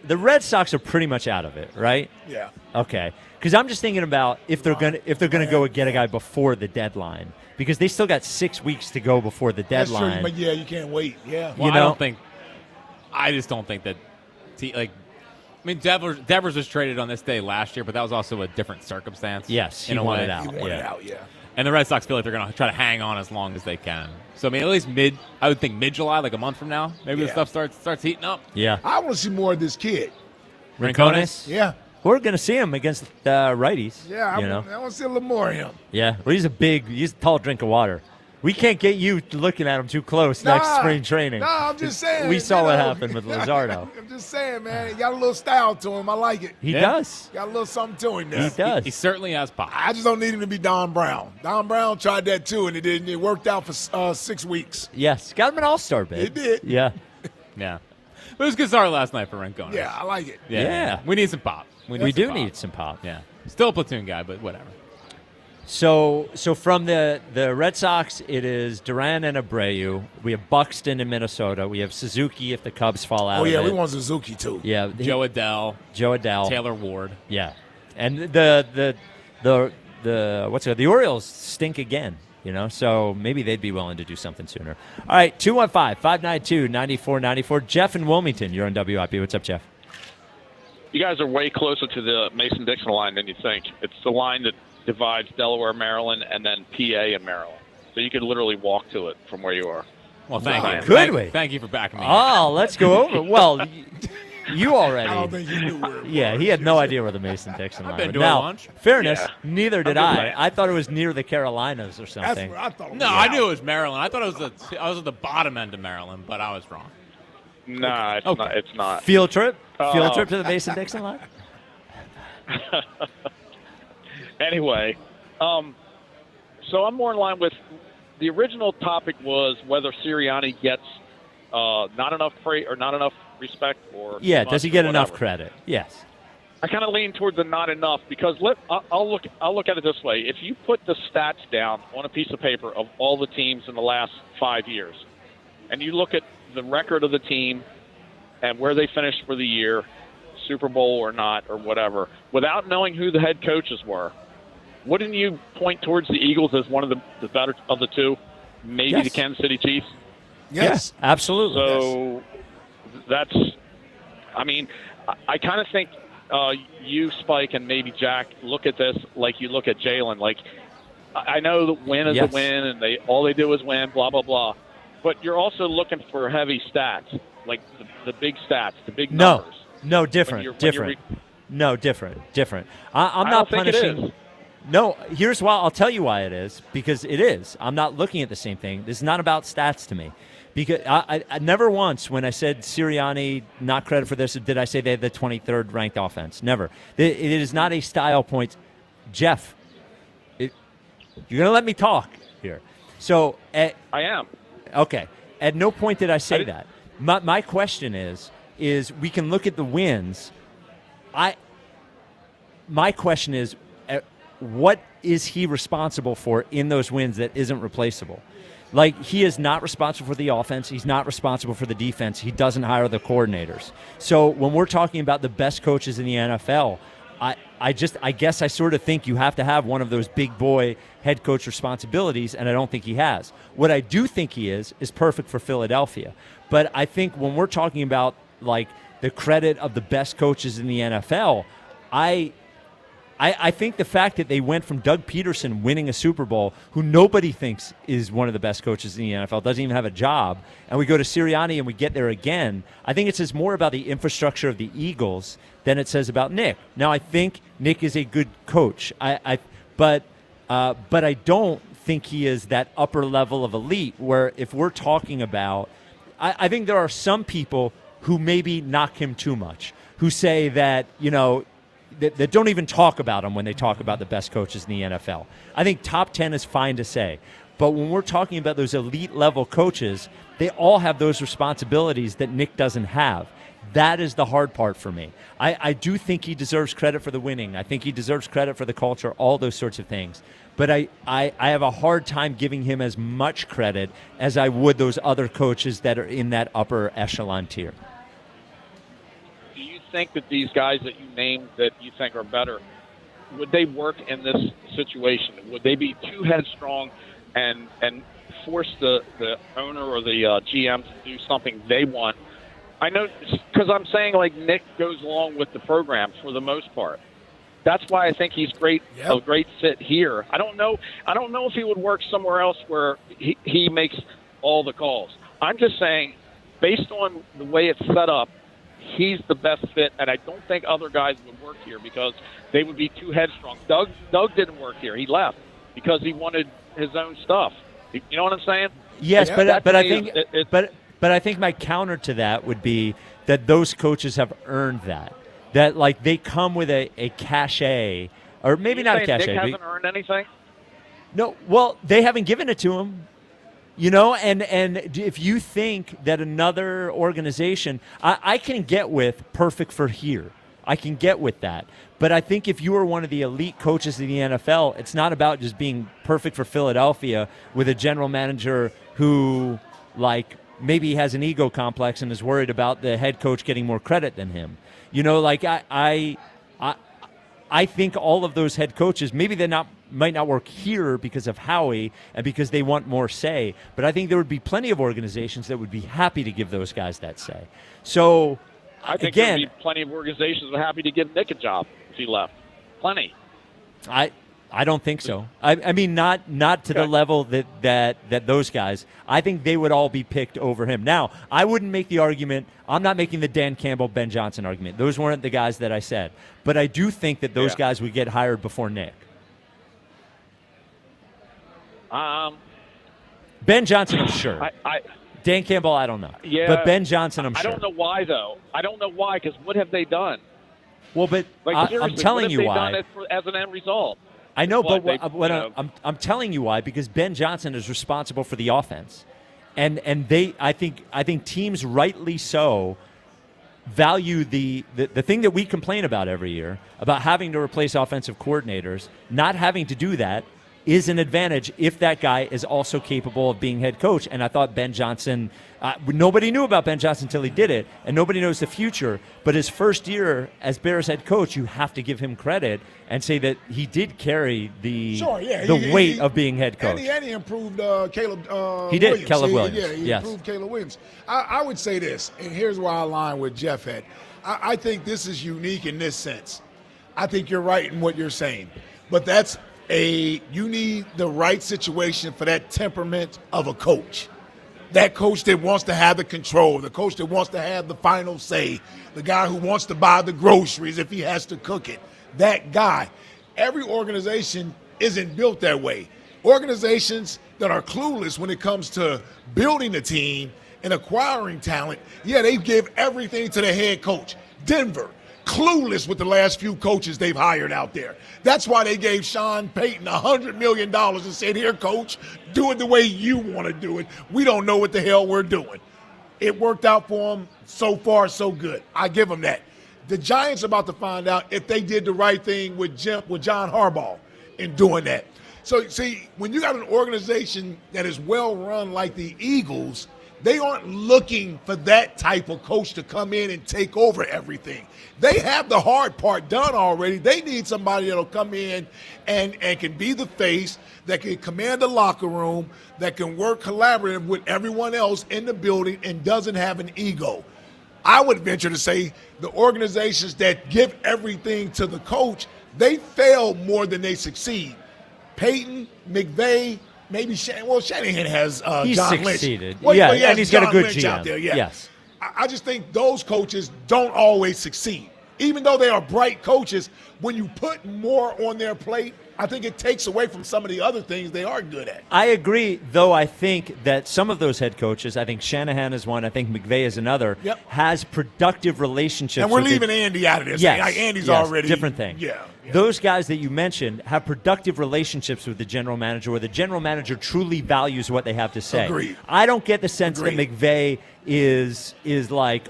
Red Sox are pretty much out of it, right? Yeah. Okay. Because I'm just thinking about if they're gonna go and get a guy before the deadline, because they still got 6 weeks to go before the deadline. That's true, but yeah, you can't wait. Yeah. Well, I just don't think that. I mean, Devers was traded on this day last year, but that was also a different circumstance. Yes, in a way. He wanted out, yeah. And the Red Sox feel like they're going to try to hang on as long as they can. So, I mean, at least I would think mid-July, like a month from now, maybe the stuff starts heating up. Yeah. I want to see more of this kid. Rincones? Yeah. We're going to see him against righties. Yeah, I want to see a little more of him. Yeah. Well, he's a tall drink of water. We can't get you looking at him too close next spring training. Nah, I'm just saying. We saw what happened with Luzardo. I'm just saying, man. He got a little style to him. I like it. He does. Got a little something to him there. He does. He certainly has pop. I just don't need him to be Don Brown. Don Brown tried that too, and it didn't. It worked out for 6 weeks. Yes. Got him an all-star bid. It did. Yeah. Yeah. It was a good start last night for Rincon. Yeah, I like it. Yeah. We need some pop. We do need some pop. Yeah. Still a platoon guy, but whatever. So from the Red Sox, it is Duran and Abreu. We have Buxton in Minnesota. We have Suzuki if the Cubs fall out. Oh yeah, of it. we want Suzuki too. Yeah, Joe Adell, Taylor Ward. Yeah, and the Orioles stink again. So maybe they'd be willing to do something sooner. All right, 215-592-9494. Jeff in Wilmington, you're on WIP. What's up, Jeff? You guys are way closer to the Mason-Dixon line than you think. It's the line that divides Delaware, Maryland, and then PA and Maryland. So you could literally walk to it from where you are. Well, thank you. Could we? Thank you for backing me. Oh, let's go over. Well, you already. I don't think he knew where it was. Yeah, he had no idea where the Mason-Dixon line was. been doing Now, lunch. fairness, neither did I'm I. I thought it was near the Carolinas or something. That's where I thought. No, I knew it was Maryland. I thought it was I was at the bottom end of Maryland, but I was wrong. Nah, it's not. It's not. Field trip to the Mason-Dixon line. Anyway, so I'm more in line with the original topic was whether Sirianni gets not enough praise or not enough respect, or does he get enough credit? Yes. I kind of lean towards the not enough because I'll look at it this way: if you put the stats down on a piece of paper of all the teams in the last 5 years, and you look at the record of the team and where they finished for the year, Super Bowl or not or whatever, without knowing who the head coaches were, wouldn't you point towards the Eagles as one of the better of the two? Maybe the Kansas City Chiefs? Yes. Yeah, absolutely. So that's, I mean, I kind of think you, Spike, and maybe Jack look at this like you look at Jalen. Like, I know the win is a win, and all they do is win, blah, blah, blah. But you're also looking for heavy stats, like the big stats, the big numbers. No, different. No, different. I'm not punishing. No, here's why. I'll tell you why it is. Because it is. I'm not looking at the same thing. This is not about stats to me. Because I never once, when I said Sirianni, not credit for this, did I say they had the 23rd ranked offense. Never. It is not a style point. Jeff, you're going to let me talk here. So I am. Okay. At no point did I say that. My question is we can look at the wins. My question is, what is he responsible for in those wins that isn't replaceable? Like, he is not responsible for the offense. He's not responsible for the defense. He doesn't hire the coordinators. So when we're talking about the best coaches in the NFL, I guess I sort of think you have to have one of those big boy head coach responsibilities, and I don't think he has. What I do think he is perfect for Philadelphia. But I think when we're talking about, like, the credit of the best coaches in the NFL, I think the fact that they went from Doug Peterson winning a Super Bowl, who nobody thinks is one of the best coaches in the NFL, doesn't even have a job, and we go to Sirianni and we get there again, I think it says more about the infrastructure of the Eagles than it says about Nick. Now, I think Nick is a good coach, but I don't think he is that upper level of elite where if we're talking about, I think there are some people who maybe knock him too much, who say that, that don't even talk about him when they talk about the best coaches in the NFL. I think top 10 is fine to say. But when we're talking about those elite level coaches, they all have those responsibilities that Nick doesn't have. That is the hard part for me. I do think he deserves credit for the winning. I think he deserves credit for the culture, all those sorts of things. But I have a hard time giving him as much credit as I would those other coaches that are in that upper echelon tier. Do you think that these guys that you named that you think are better, would they work in this situation? Would they be too headstrong and force the owner or the GM to do something they want? I know, because I'm saying, like, Nick goes along with the program for the most part. That's why I think he's great, a great fit here. I don't know if he would work somewhere else where he makes all the calls. I'm just saying, based on the way it's set up, he's the best fit, and I don't think other guys would work here because they would be too headstrong. Doug didn't work here. He left because he wanted his own stuff. You know what I'm saying? Yes, Like, but that I to me think is- but I think my counter to that would be that those coaches have earned that. That like they come with a cachet, or maybe not a cachet. Nick but- hasn't earned anything. No, well, they haven't given it to him. You know, and if you think that another organization, I can get with perfect for here. I can get with that. But I think if you are one of the elite coaches in the NFL, it's not about just being perfect for Philadelphia with a general manager who, like, maybe has an ego complex and is worried about the head coach getting more credit than him. You know, like I think all of those head coaches, maybe they might not work here because of Howie and because they want more say, but I think there would be plenty of organizations that would be happy to give those guys that say. So, I think again, there'd be plenty of organizations that are happy to give Nick a job if he left. Plenty. I don't think so. I mean, not to the level that those guys. I think they would all be picked over him. Now, I wouldn't make the argument. I'm not making the Dan Campbell, Ben Johnson argument. Those weren't the guys that I said. But I do think that those guys would get hired before Nick. Ben Johnson, I'm sure. Dan Campbell, I don't know. Yeah, but Ben Johnson, I'm sure. I don't know why, though. I don't know why, because what have they done? Well, but Like, I'm telling you why. What have they done as an end result? I know, What, but I'm telling you why, because Ben Johnson is responsible for the offense, and I think teams rightly so value the thing that we complain about every year about having to replace offensive coordinators. Not having to do that is an advantage if that guy is also capable of being head coach. And I thought Ben Johnson, nobody knew about Ben Johnson until he did it, and nobody knows the future. But his first year as Bears head coach, you have to give him credit and say that he did carry the weight of being head coach. And he improved Caleb He did, Williams. Caleb Williams. Yeah, he Yes. improved Caleb Williams. I would say this, and here's where I align with Jeff at. I think this is unique in this sense. I think you're right in what you're saying. But you need the right situation for that temperament of a coach. That coach that wants to have the control, the coach that wants to have the final say, the guy who wants to buy the groceries if he has to cook it. That guy. Every organization isn't built that way. Organizations that are clueless when it comes to building a team and acquiring talent, they give everything to the head coach. Denver, clueless with the last few coaches they've hired out there. That's why they gave Sean Payton $100 million and said, here, coach, do it the way you want to do it. We don't know what the hell we're doing. It worked out for them. So far, so good. I give them that. The Giants are about to find out if they did the right thing with John Harbaugh in doing that. So, see, when you got an organization that is well run like the Eagles, they aren't looking for that type of coach to come in and take over everything. They have the hard part done already. They need somebody that'll come in and can be the face, that can command the locker room, that can work collaborative with everyone else in the building and doesn't have an ego. I would venture to say the organizations that give everything to the coach, they fail more than they succeed. Peyton, McVay, maybe Shanahan has He's John succeeded. Lynch. And he's got a good Lynch GM. out there. Yeah. Yes. I just think those coaches don't always succeed. Even though they are bright coaches, when you put more on their plate, I think it takes away from some of the other things they are good at. I agree, though I think that some of those head coaches, I think Shanahan is one, I think McVay is another, has productive relationships. And we're with leaving Andy out of this. Yes, Like Andy's yes, already different thing. Yeah. Those guys that you mentioned have productive relationships with the general manager, where the general manager truly values what they have to say. Agreed. I don't get the sense that McVay is like.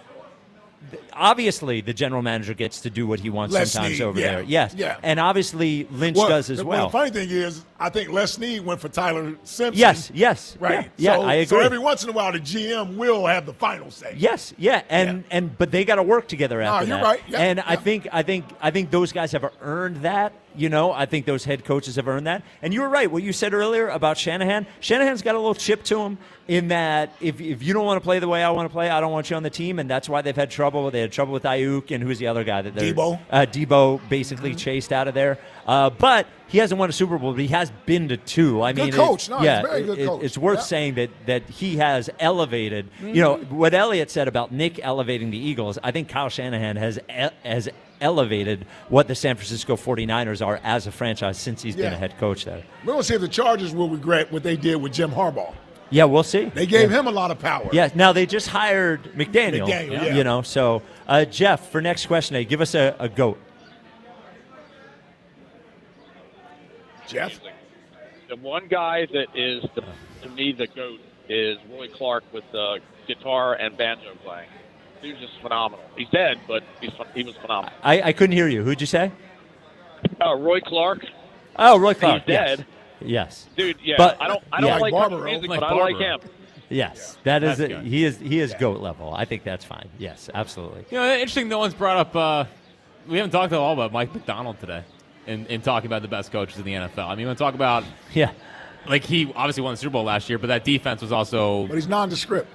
Obviously, the general manager gets to do what he wants sometimes over there. Yes. Yeah. And obviously, Lynch does as well. The funny thing is, I think Les Snead went for Tyler Simpson. Yes. Right. Yeah, I agree. So every once in a while, the GM will have the final say. Yes, but they got to work together after you're that. right. Yeah, and I think those guys have earned that. You know, I think those head coaches have earned that. And you were right. What you said earlier about Shanahan. Shanahan's got a little chip to him in that if you don't want to play the way I want to play, I don't want you on the team. And that's why they've had trouble. They had trouble with Ayuk, and who's the other guy that Debo. Debo basically chased out of there. But he hasn't won a Super Bowl, but he has been to two. I mean, good coach. He's a very good coach. It's worth saying that he has elevated. You know what Elliott said about Nick elevating the Eagles. I think Kyle Shanahan has elevated what the San Francisco 49ers are as a franchise since he's been a head coach there. We're going to see if the Chargers will regret what they did with Jim Harbaugh. Yeah, we'll see. They gave him a lot of power. Yeah, now they just hired McDaniel. You know, so Jeff, for next question, give us a GOAT. Jeff? The one guy that is, to me, the GOAT is Roy Clark with guitar and banjo playing. He was just phenomenal. He's dead, but he was phenomenal. I couldn't hear you. Who'd you say? Roy Clark. Oh, Roy Clark. He's dead. Yes. Dude, yeah. But, I don't like country music, but I like him. Yes, that is he is GOAT level. I think that's fine. Yes, absolutely. You know, interesting. No one's brought up. We haven't talked at all about Mike McDonald today in talking about the best coaches in the NFL. I mean, when talk about like he obviously won the Super Bowl last year, but that defense was also. But he's nondescript.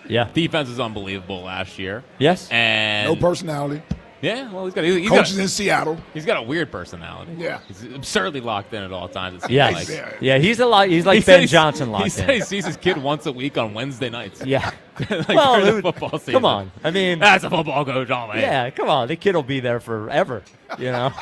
Yeah, defense was unbelievable last year. Yes, and no personality. Yeah, well, he's coaches in Seattle. He's got a weird personality. Yeah, he's absurdly locked in at all times. It yes, like. Yeah, he's a lot. He's like Ben Johnson locked in. He said he sees his kid once a week on Wednesday nights. Yeah, like well, during the football season. Come on, I mean, that's a football coach, all man. Yeah, come on, the kid will be there forever. You know.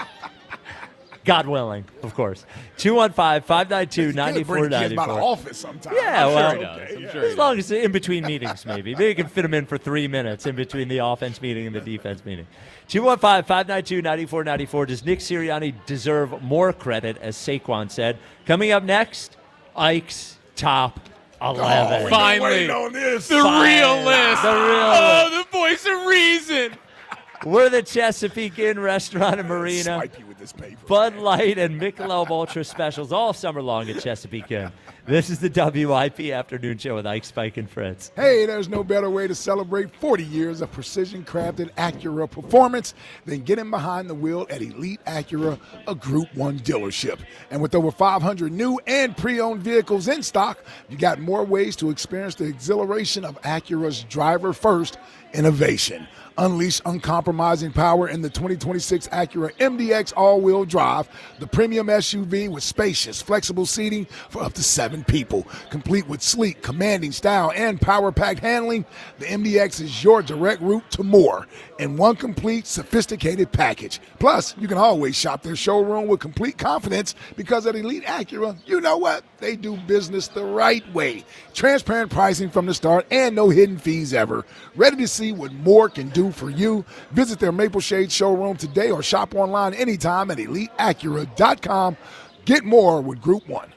God willing, of course. 215-592-9494. About an office sometime. Yeah, I'm well, sure he does. As long as in between meetings, maybe. Maybe you can fit him in for 3 minutes in between the offense meeting and the defense meeting. 215-592-9494. Does Nick Sirianni deserve more credit, as Saquon said? Coming up next, Ike's top 11. Finally, on this. The real list. The voice of reason. We're the Chesapeake Inn Restaurant and Marina. Swipe you with this paper. Bud Light and Michelob Ultra specials all summer long at Chesapeake Inn. This is the WIP Afternoon Show with Ike, Spike, and Fritz. Hey, there's no better way to celebrate 40 years of precision-crafted Acura performance than getting behind the wheel at Elite Acura, a Group 1 dealership. And with over 500 new and pre-owned vehicles in stock, you got more ways to experience the exhilaration of Acura's driver-first innovation. Unleash uncompromising power in the 2026 Acura MDX all-wheel drive, the premium SUV with spacious, flexible seating for up to 7 people. Complete with sleek, commanding style and power-packed handling, the MDX is your direct route to more in one complete, sophisticated package. Plus, you can always shop their showroom with complete confidence because at Elite Acura, you know what? They do business the right way. Transparent pricing from the start and no hidden fees ever. Ready to see what more can do for you? Visit their Maple Shade showroom today or shop online anytime at EliteAcura.com. Get more with Group 1.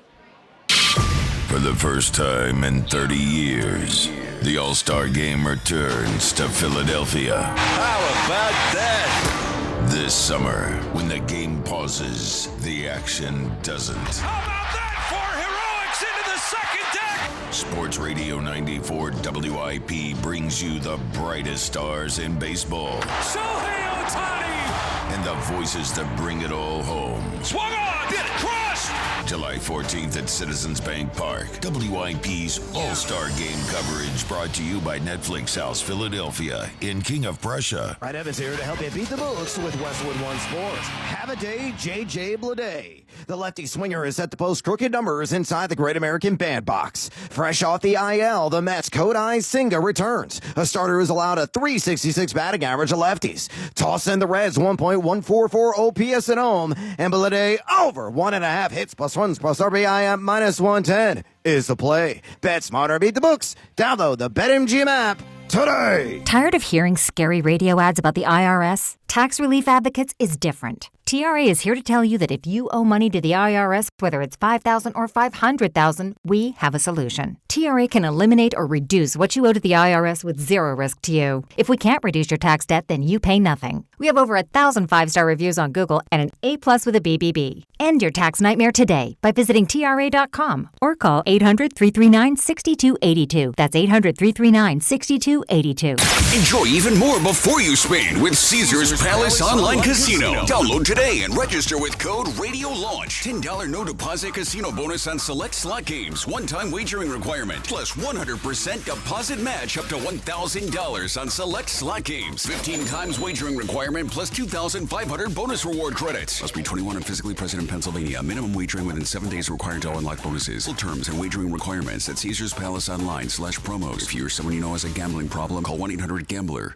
For the first time in 30 years, the All-Star Game returns to Philadelphia. How about that? This summer, when the game pauses, the action doesn't. How about that for heroics into the second deck? Sports Radio 94 WIP brings you the brightest stars in baseball. Shohei Ohtani! And the voices that bring it all home. Swung on! Did it! Crushed! July 14th at Citizens Bank Park. WIP's All-Star Game coverage brought to you by Netflix House Philadelphia in King of Prussia. Brad Evans here to help you beat the books with Westwood One Sports. Have a day, JJ Bleday. The lefty swinger is set to post crooked numbers inside the Great American Bandbox. Fresh off the IL, the Mets' Kodai Senga returns. A starter is allowed a .366 batting average of lefties. Toss in the Reds' 1.144 OPS at home. And Bleday over 1.5 hits plus runs plus RBI at -110 is the play. Bet smarter, beat the books. Download the BetMGM app today. Tired of hearing scary radio ads about the IRS? Tax Relief Advocates is different. TRA is here to tell you that if you owe money to the IRS, whether it's $5,000 or $500,000, we have a solution. TRA can eliminate or reduce what you owe to the IRS with zero risk to you. If we can't reduce your tax debt, then you pay nothing. We have over 1,000 5-star reviews on Google and an A+ with a BBB. End your tax nightmare today by visiting TRA.com or call 800-339-6282. That's 800-339-6282. Enjoy even more before you spin with Caesars Palace Online Casino. Download today and register with code RADIOLAUNCH. $10 no deposit casino bonus on select slot games. One-time wagering requirement. Plus 100% deposit match up to $1,000 on select slot games. 15 times wagering requirement plus 2,500 bonus reward credits. Must be 21 and physically present in Pennsylvania. Minimum wagering within 7 days required to unlock bonuses. Full terms and wagering requirements at Caesars Palace Online /promos. If you or someone you know has a gambling problem, call 1-800-GAMBLER.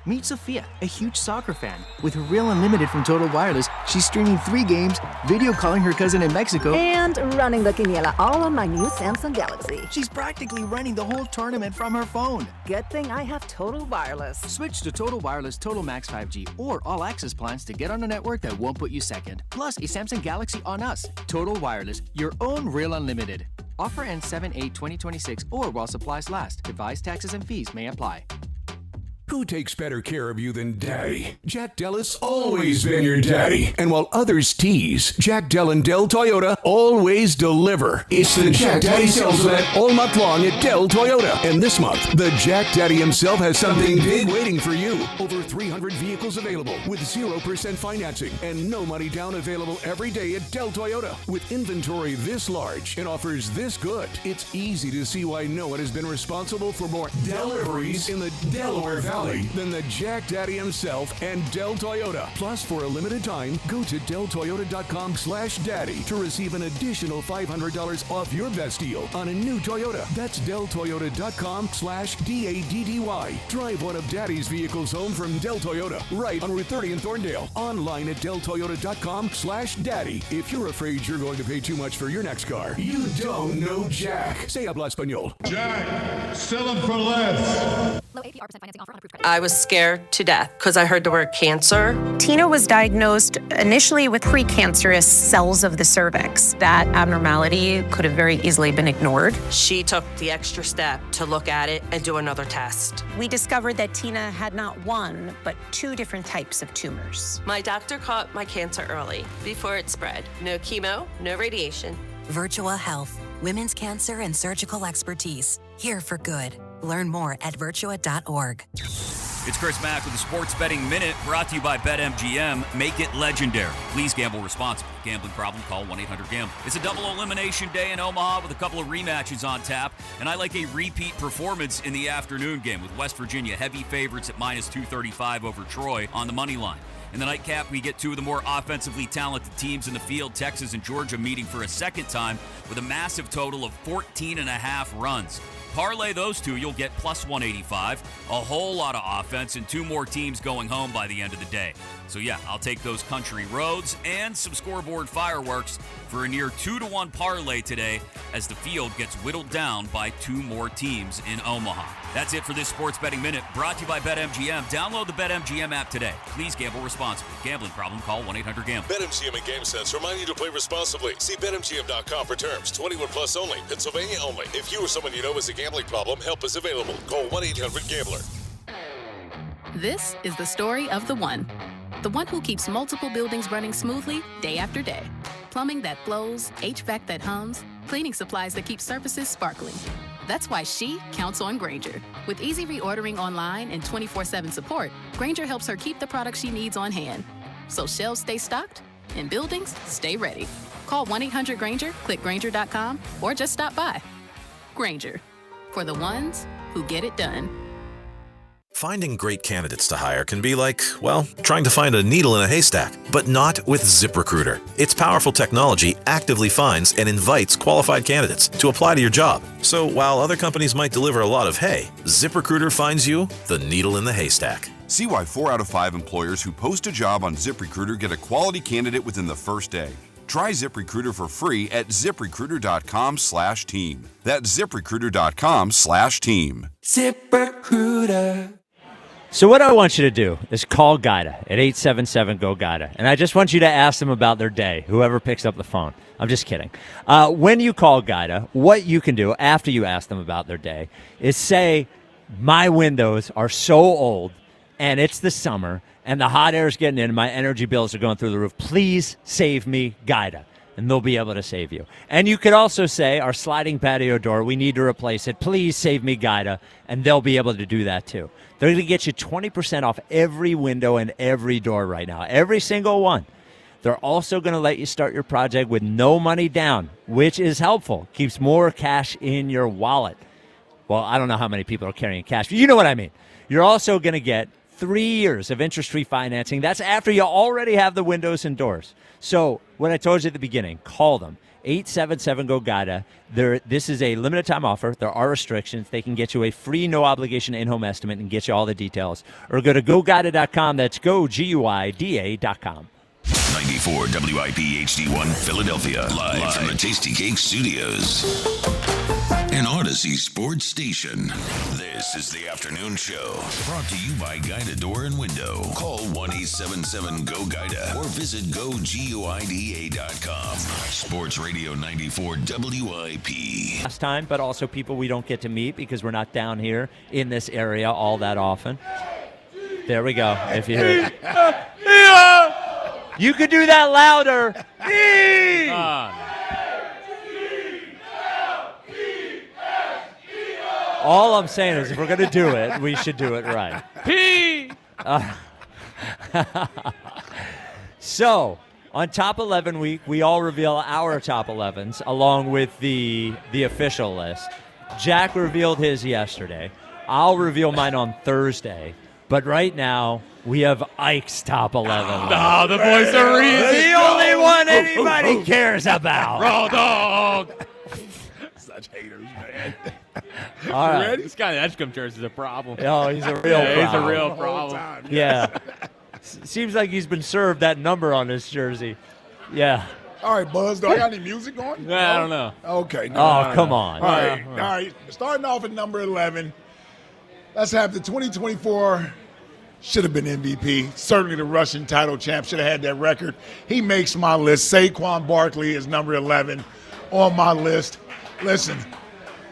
Meet Sophia, a huge soccer fan. With her Real Unlimited from Total Wireless, she's streaming 3 games, video calling her cousin in Mexico, and running the quiniela all on my new Samsung Galaxy. She's practically running the whole tournament from her phone. Good thing I have Total Wireless. Switch to Total Wireless Total Max 5G or All Access plans to get on a network that won't put you second. Plus, a Samsung Galaxy on us. Total Wireless, your own Real Unlimited. Offer ends 7/8/2026 or while supplies last. Device taxes and fees may apply. Who takes better care of you than Daddy? Jack Dell has always been your daddy. And while others tease, Jack Dell and Dell Toyota always deliver. It's the Jack Daddy sales event all month long at Dell Toyota. And this month, the Jack Daddy himself has something big waiting for you. Over 300 vehicles available with 0% financing and no money down available every day at Dell Toyota. With inventory this large and offers this good, it's easy to see why no one has been responsible for more deliveries in the Delaware Valley than the Jack Daddy himself and Dell Toyota. Plus, for a limited time, go to DellToyota.com/daddy to receive an additional $500 off your best deal on a new Toyota. That's DellToyota.com/DADDY. Drive one of Daddy's vehicles home from Dell Toyota, right on Route 30 in Thorndale. Online at DellToyota.com/daddy. If you're afraid you're going to pay too much for your next car, you don't know Jack. Say habla español. Jack, sell them for less. Low APR % financing offer on approved credit. I was scared to death because I heard the word cancer. Tina was diagnosed initially with precancerous cells of the cervix. That abnormality could have very easily been ignored. She took the extra step to look at it and do another test. We discovered that Tina had not one, but 2 different types of tumors. My doctor caught my cancer early, before it spread. No chemo, no radiation. Virtua Health, women's cancer and surgical expertise. Here for good. Learn more at virtua.org. It's Chris Mack with the Sports Betting Minute, brought to you by BetMGM. Make it legendary. Please gamble responsibly. Gambling problem? Call 1-800-GAMBLER. It's a double elimination day in Omaha with a couple of rematches on tap, and I like a repeat performance in the afternoon game with West Virginia heavy favorites at -235 over Troy on the money line. In the nightcap, we get 2 of the more offensively talented teams in the field, Texas and Georgia, meeting for a second time with a massive total of 14.5 runs. Parlay those 2, you'll get +185, a whole lot of offense, and 2 more teams going home by the end of the day. So yeah, I'll take those country roads and some scoreboard fireworks for a near 2-to-1 parlay today as the field gets whittled down by 2 more teams in Omaha. That's it for this Sports Betting Minute, brought to you by BetMGM. Download the BetMGM app today. Please gamble responsibly. Gambling problem? Call 1-800-GAMBLER. BetMGM and GameSense remind you to play responsibly. See BetMGM.com for terms. 21 plus only. Pennsylvania only. If you or someone you know has a gambling problem, help is available. Call 1-800-GAMBLER. This is the story of the one. The one who keeps multiple buildings running smoothly day after day. Plumbing that flows, HVAC that hums, cleaning supplies that keep surfaces sparkling. That's why she counts on Grainger. With easy reordering online and 24/7 support, Grainger helps her keep the products she needs on hand. So shelves stay stocked and buildings stay ready. Call 1-800-GRAINGER, click Grainger.com, or just stop by. Grainger, for the ones who get it done. Finding great candidates to hire can be like, well, trying to find a needle in a haystack, but not with ZipRecruiter. Its powerful technology actively finds and invites qualified candidates to apply to your job. So while other companies might deliver a lot of hay, ZipRecruiter finds you the needle in the haystack. See why 4 out of 5 employers who post a job on ZipRecruiter get a quality candidate within the first day. Try ZipRecruiter for free at ZipRecruiter.com/team. That's ZipRecruiter.com/team. ZipRecruiter. So what I want you to do is call GUIDA at 877-GO-GUIDA. And I just want you to ask them about their day, whoever picks up the phone. I'm just kidding. When you call GUIDA, what you can do after you ask them about their day is say, my windows are so old and it's the summer and the hot air is getting in and my energy bills are going through the roof. Please save me, GUIDA. And they'll be able to save you. And you could also say, our sliding patio door, we need to replace it. Please save me, GUIDA. And they'll be able to do that too. They're going to get you 20% off every window and every door right now. Every single one. They're also going to let you start your project with no money down, which is helpful. Keeps more cash in your wallet. Well, I don't know how many people are carrying cash, but you know what I mean. You're also going to get 3 years of interest-free financing. That's after you already have the windows and doors. So what I told you at the beginning, call them, 877-GO-GUIDA. This is a limited time offer. There are restrictions. They can get you a free, no obligation in-home estimate and get you all the details. Or go to GoGuida.com. That's GoGuida.com. 94 WIP HD1 Philadelphia. Live from the Tasty Cake Studios. An Odyssey Sports Station. This is the afternoon show. Brought to you by Guida Door and Window. Call 1-877-GO-GUIDA or visit GoGuida.com. Sports Radio 94 WIP. Last time, but also people we don't get to meet because we're not down here in this area all that often. There we go. If you hear it. You could do that louder. All I'm saying is if we're going to do it, we should do it right. So, on Top 11 Week, we all reveal our Top 11s along with the official list. Jack revealed his yesterday. I'll reveal mine on Thursday. But right now, we have Ike's Top 11. Oh, the voice of reason. The only one anybody cares about. Raw dog. Such haters, man. All right. Ready? This guy in the Edgecombe jersey is a problem. Oh, he's a real problem. He's a real problem. Yeah. Seems like he's been served that number on his jersey. Yeah. All right, Buzz, do I got any music on? I don't know. Okay. Come on. All right. Starting off at number 11, let's have the 2024 should have been MVP. Certainly the Russian title champ should have had that record. He makes my list. Saquon Barkley is number 11 on my list. Listen,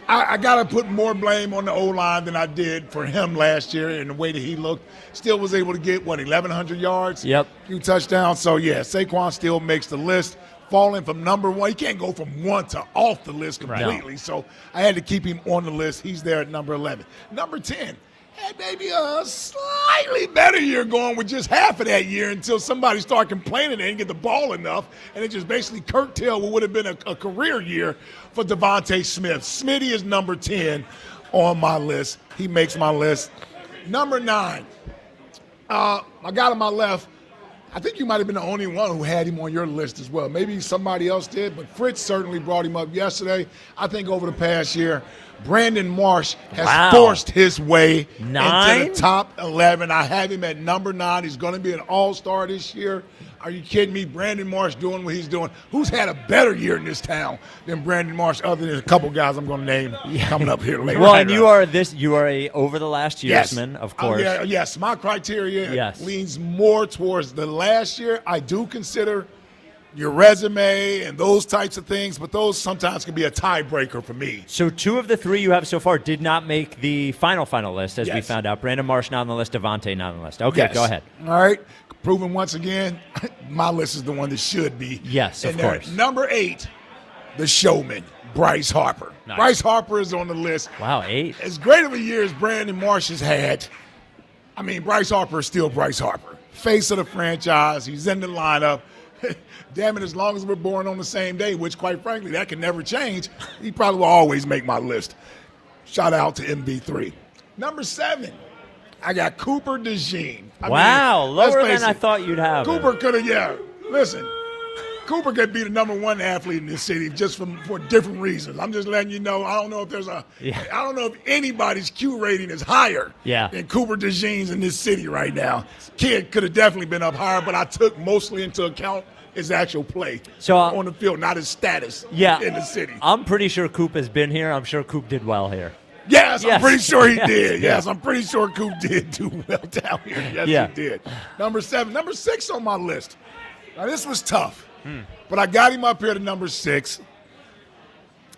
I got to put more blame on the O-line than I did for him last year and the way that he looked. Still was able to get, 1,100 yards? Yep. Few touchdowns. So, yeah, Saquon still makes the list. Falling from number 1. He can't go from 1 to off the list completely. Right. So I had to keep him on the list. He's there at number 11. Number 10. Had maybe a slightly better year going with just half of that year until somebody started complaining they didn't get the ball enough, and it just basically curtailed what would have been a career year for Devontae Smith. Smitty is number 10 on my list. He makes my list. Number 9, I got on my left. I think you might have been the only one who had him on your list as well. Maybe somebody else did, but Fritz certainly brought him up yesterday. I think over the past year, Brandon Marsh has forced his way into the top 11. I have him at number 9. He's going to be an all-star this year. Are you kidding me? Brandon Marsh doing what he's doing. Who's had a better year in this town than Brandon Marsh other than a couple guys I'm going to name coming up here later? Well, and you are a over the last yearsman, of course. Yes, my criteria leans more towards the last year. I do consider your resume and those types of things, but those sometimes can be a tiebreaker for me. So 2 of the 3 you have so far did not make the final list, as we found out. Brandon Marsh not on the list, Devontae not on the list. Okay, go ahead. All right. Proving once again, my list is the one that should be. Yes, of course. Number 8, the showman, Bryce Harper. Nice. Bryce Harper is on the list. Wow, 8. As great of a year as Brandon Marsh has had, I mean, Bryce Harper is still Bryce Harper. Face of the franchise. He's in the lineup. Damn it, as long as we're born on the same day, which, quite frankly, that can never change, he probably will always make my list. Shout out to MB3. Number 7, I got Cooper DeJean. Wow, lower than I thought you'd have. Cooper could have, listen, Cooper could be the number 1 athlete in this city just for different reasons. I'm just letting you know. I don't know if I don't know if anybody's Q rating is higher than Cooper DeJean's in this city right now. Kid could have definitely been up higher, but I took mostly into account his actual play on the field, not his status in the city. I'm pretty sure Coop has been here. I'm sure Coop did well here. Yes, I'm pretty sure he did. Yes, I'm pretty sure Coop did do well down here. Yes, he did. Number 7. Number 6 on my list. Now, this was tough, but I got him up here to number 6.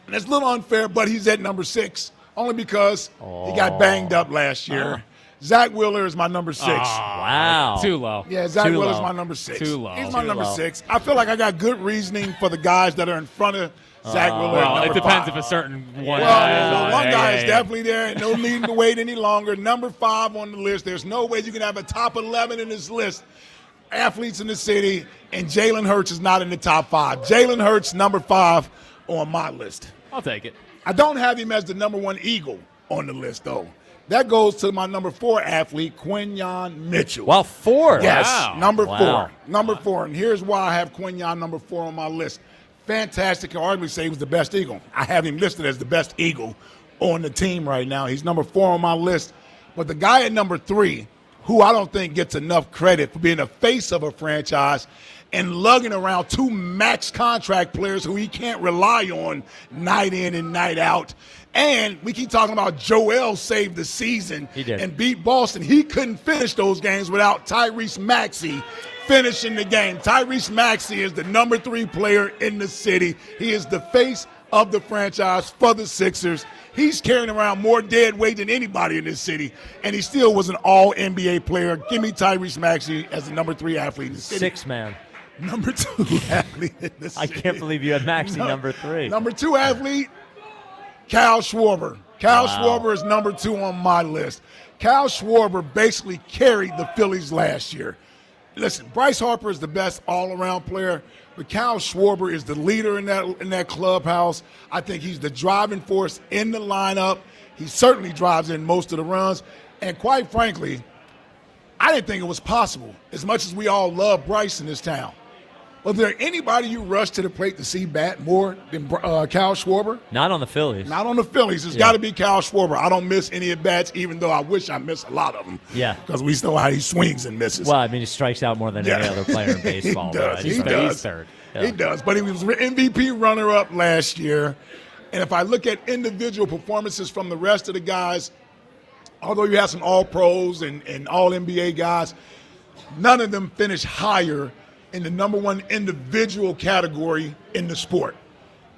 And it's a little unfair, but he's at number 6 only because he got banged up last year. Zack Wheeler is my number 6. Wow. Too low. Yeah, Zack Wheeler is my number 6. Too low. He's my number 6. I feel like I got good reasoning for the guys that are in front of Zack Wheeler. Well, it depends 5. if a certain one. One guy is definitely there, and no need to wait any longer. Number 5 on the list. There's no way you can have a top 11 in this list. Athletes in the city, and Jalen Hurts is not in the top 5. Jalen Hurts, number 5 on my list. I'll take it. I don't have him as the number 1 Eagle on the list, though. That goes to my number 4 athlete, Quinyon Mitchell. Well, 4. Yes, wow. number 4. Number 4. And here's why I have Quinyon number 4 on my list. fantastic. I can arguably say he was the best Eagle. I have him listed as the best Eagle on the team right now. He's number 4 on my list. But the guy at number 3, who I don't think gets enough credit for being the face of a franchise and lugging around 2 max contract players who he can't rely on night in and night out. And we keep talking about Joel saved the season and beat Boston. He couldn't finish those games without Tyrese Maxey finishing the game. Tyrese Maxey is the number 3 player in the city. He is the face of the franchise for the Sixers. He's carrying around more dead weight than anybody in this city, and he still was an all-NBA player. Give me Tyrese Maxey as the number 3 athlete in the city. 6-man. Number 2 athlete in the city. I can't believe you had Maxey number 3. Number 2 athlete, Kyle Schwarber. Kyle Schwarber is number 2 on my list. Kyle Schwarber basically carried the Phillies last year. Listen, Bryce Harper is the best all-around player, but Kyle Schwarber is the leader in that clubhouse. I think he's the driving force in the lineup. He certainly drives in most of the runs. And quite frankly, I didn't think it was possible, as much as we all love Bryce in this town. Was there anybody you rushed to the plate to see bat more than Kyle Schwarber? Not on the Phillies. Not on the Phillies. It's got to be Kyle Schwarber. I don't miss any at bats, even though I wish I missed a lot of them. Yeah. Because we know how he swings and misses. Well, I mean, he strikes out more than any other player in baseball. He does. He's third. Yeah. He does. But he was MVP runner-up last year. And if I look at individual performances from the rest of the guys, although you have some all-pros and all-NBA guys, none of them finished higher in the number 1 individual category in the sport.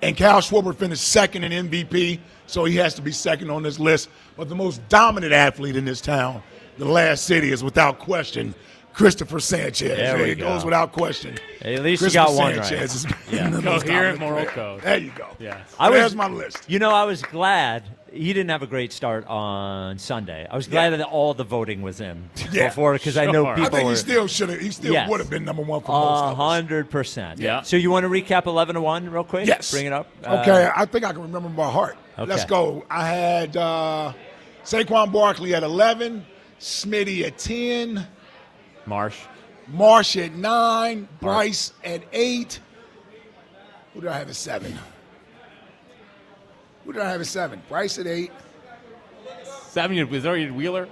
And Kyle Schwarber finished 2nd in MVP, so he has to be 2nd on this list. But the most dominant athlete in this town, the last city, is without question Christopher Sanchez. It goes without question. Hey, at least you got one Sanchez right. Is Coherent moral code. There you go. Yeah. There's my list. You know, I was glad he didn't have a great start on Sunday. I was glad that all the voting was in before, because I know people I think he still would have been number 1 for most of us. 100%. Yeah. So you want to recap 11-1 real quick? Yes. Bring it up. Okay, I think I can remember by heart. Okay. Let's go. I had Saquon Barkley at 11, Smitty at 10. Marsh at 9, Bryce at 8. Who did I have at 7? Bryce at 8. 7 was already Wheeler.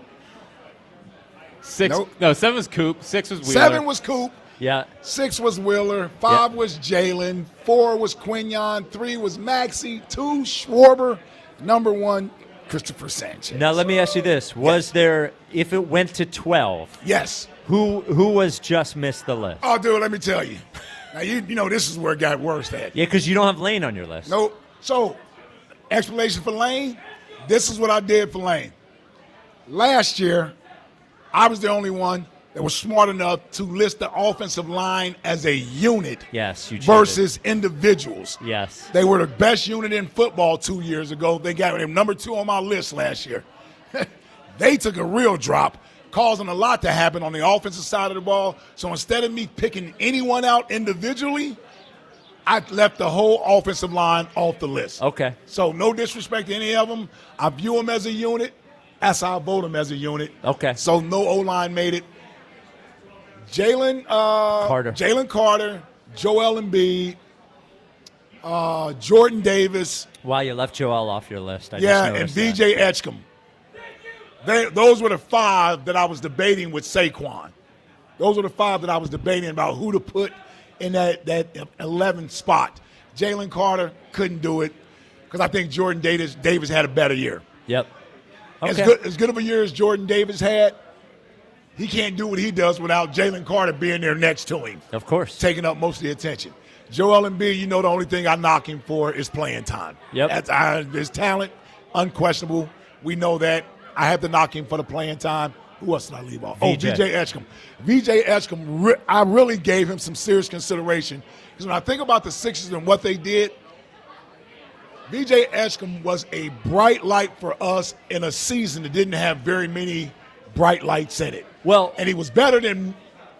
6. Nope. No, 7 was Coop. 6 was Wheeler. 7 was Coop. Yeah. 6 was Wheeler. 5 was Jalen. 4 was Quinyon. 3 was Maxey. 2 Schwarber. Number 1, Christopher Sanchez. Now let me ask you this: was there, if it went to 12? Yes. Who was just missed the list? Oh, dude, let me tell you. Now you know this is where it got worse at. Yeah, because you don't have Lane on your list. Nope. So, explanation for Lane. This is what I did for Lane. Last year, I was the only one that was smart enough to list the offensive line as a unit. Yes, you cheated. Versus individuals. Yes. They were the best unit in football 2 years ago. They got them number 2 on my list last year. They took a real drop, causing a lot to happen on the offensive side of the ball. So instead of me picking anyone out individually, I left the whole offensive line off the list. Okay. So no disrespect to any of them. I view them as a unit. That's how I vote them as a unit. Okay. So no O-line made it. Jalen Carter, Joel Embiid, Jordan Davis. Wow, you left Joel off your list. I and B.J. Etchcom. Those were the 5 that I was debating with Saquon. Those were the 5 that I was debating about who to put in that 11th spot. Jalen Carter couldn't do it because I think Jordan Davis had a better year. Yep. Okay. As good of a year as Jordan Davis had, he can't do what he does without Jalen Carter being there next to him. Of course. Taking up most of the attention. Joel Embiid, the only thing I knock him for is playing time. Yep. His talent, unquestionable. We know that. I have to knock him for the playing time. Who else did I leave off? V.J. Etchcom. V.J. Etchcom, I really gave him some serious consideration. Because when I think about the Sixers and what they did, V.J. Etchcom was a bright light for us in a season that didn't have very many bright lights in it. Well, and he was better than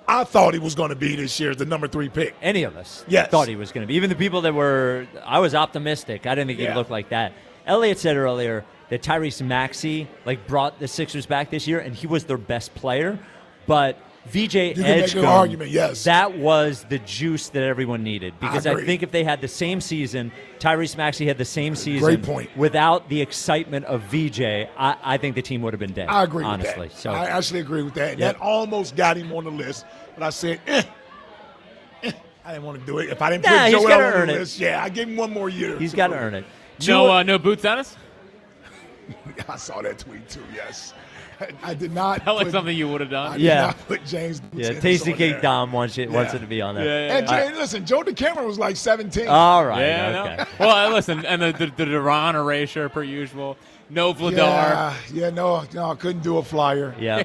I thought he was going to be this year as the number 3 pick. Any of us thought he was going to be. Even the people that were – I was optimistic. I didn't think he'd look like that. Elliot said earlier that Tyrese Maxey brought the Sixers back this year, and he was their best player. But VJ You can make an Edgecombe, argument, yes. that was the juice that everyone needed. Because I think if they had the same season, Tyrese Maxey had the same season. Great point. Without the excitement of VJ, I think the team would have been dead. I agree honestly. with that. So I actually agree with that. Yep. That almost got him on the list, but I said, I didn't want to do it. If I didn't put he's Joel gotta on earn the it. list, I gave him one more year. He's got to earn it. No Boots Ennis? I saw that tweet too, yes. I did not. That was something you would have done. I did not put James Boots Ennis Tasty on Cake there. Dom wants it to be on there. And listen, Joe DeCamera was like 17. All right. Yeah, okay. no. Well, listen, and the Duran erasure per usual. No Vladar. No, couldn't do a flyer. Yeah.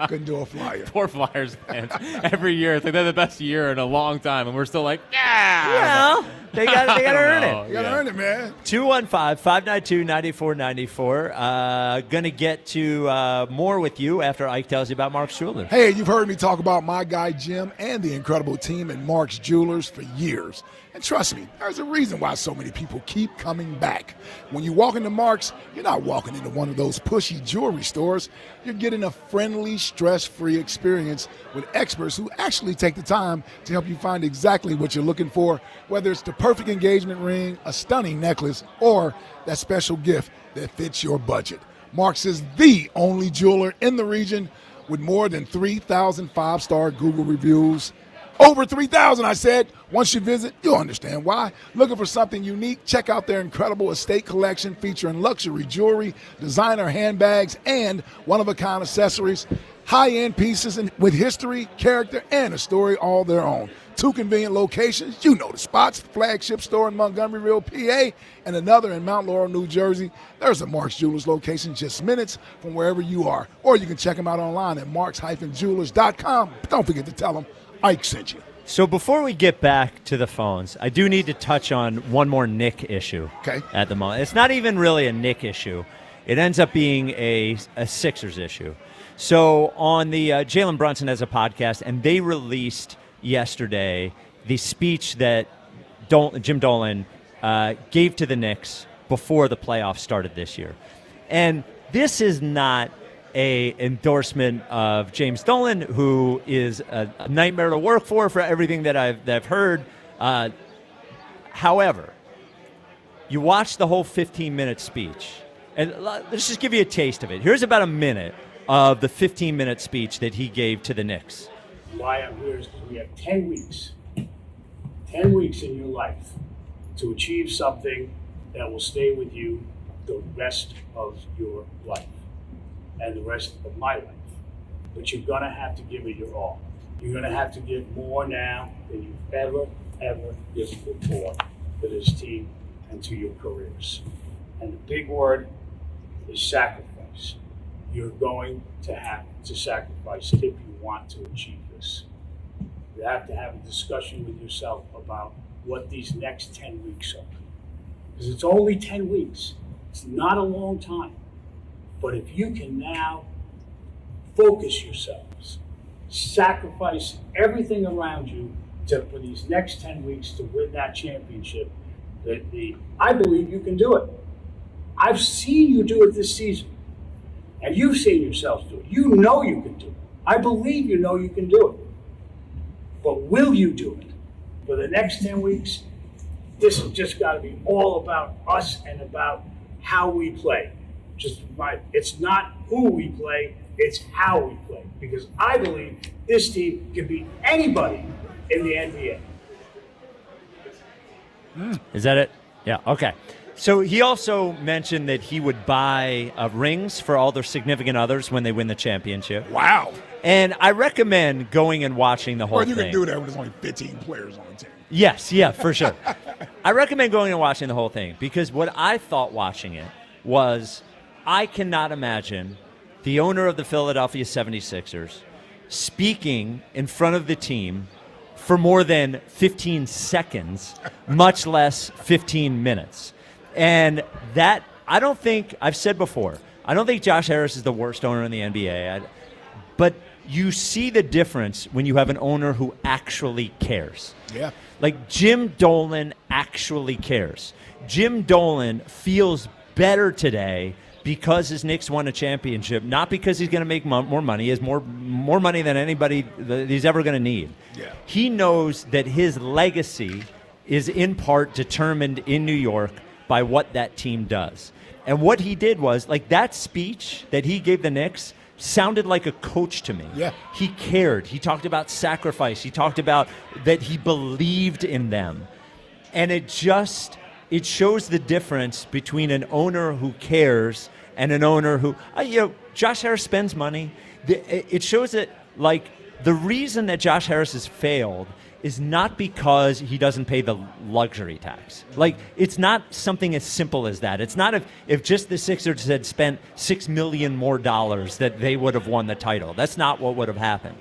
Couldn't do a flyer. Poor Flyers fans. Every year, it's like they're the best year in a long time, and we're still like, Well, they got to earn it. You got to earn it, man. 215-592-9494. Going to get to more with you after Ike tells you about Mark's Jewelers. Hey, you've heard me talk about my guy Jim and the incredible team at Mark's Jewelers for years. And trust me, there's a reason why so many people keep coming back. When you walk into Mark's, you're not walking into one of those pushy jewelry stores. You're getting a friendly, stress-free experience with experts who actually take the time to help you find exactly what you're looking for, whether it's the perfect engagement ring, a stunning necklace, or that special gift that fits your budget. Mark's is the only jeweler in the region with more than 3,000 five-star Google reviews. Over 3,000, I said. Once you visit, you'll understand why. Looking for something unique? Check out their incredible estate collection featuring luxury jewelry, designer handbags, and one-of-a-kind accessories. High-end pieces with history, character, and a story all their own. 2 convenient locations. You know the spots. The flagship store in Montgomeryville, PA, and another in Mount Laurel, New Jersey. There's a Mark's Jewelers location just minutes from wherever you are. Or you can check them out online at marks-jewelers.com. Don't forget to tell them Ike sent you. So before we get back to the phones, I do need to touch on one more Nick issue at the moment. It's not even really a Nick issue. It ends up being a Sixers issue. So on the Jalen Brunson has a podcast, and they released yesterday the speech that Jim Dolan gave to the Knicks before the playoffs started this year. And this is not a endorsement of James Dolan, who is a nightmare to work for everything that I've heard. However, you watch the whole 15-minute speech, and let's just give you a taste of it. Here's about a minute of the 15-minute speech that he gave to the Knicks. Why I'm here is because we have 10 weeks in your life to achieve something that will stay with you the rest of your life and the rest of my life. But you're gonna have to give it your all. You're gonna have to give more now than you've ever given before to this team and to your careers. And the big word is sacrifice. You're going to have to sacrifice if you want to achieve this. You have to have a discussion with yourself about what these next 10 weeks are. Because it's only 10 weeks. It's not a long time. But if you can now focus yourselves, sacrifice everything around you for these next 10 weeks to win that championship, I believe you can do it. I've seen you do it this season. And you've seen yourselves do it. You know you can do it. I believe you know you can do it. But will you do it? For the next 10 weeks, this has just got to be all about us and about how we play. It's not who we play, it's how we play. Because I believe this team can beat anybody in the NBA. Is that it? Yeah, okay. So he also mentioned that he would buy rings for all their significant others when they win the championship. Wow. And I recommend going and watching the whole thing. Well, you can do that when there's only 15 players on the team. Yes, yeah, for sure. I recommend going and watching the whole thing because what I thought watching it was I cannot imagine the owner of the Philadelphia 76ers speaking in front of the team for more than 15 seconds, much less 15 minutes. And that, I don't think, I've said before, I don't think Josh Harris is the worst owner in the NBA. But you see the difference when you have an owner who actually cares. Yeah. Like Jim Dolan actually cares. Jim Dolan feels better today because his Knicks won a championship, not because he's going to make more money. He has more money than anybody that he's ever going to need. Yeah. He knows that his legacy is in part determined in New York by what that team does. And what he did was, like, that speech that he gave the Knicks sounded like a coach to me. Yeah. He cared. He talked about sacrifice. He talked about that he believed in them. And it shows the difference between an owner who cares and an owner who, Josh Harris spends money. It shows that, like, the reason that Josh Harris has failed is not because he doesn't pay the luxury tax. Like, it's not something as simple as that. It's not if just the Sixers had spent $6 million more that they would have won the title. That's not what would have happened.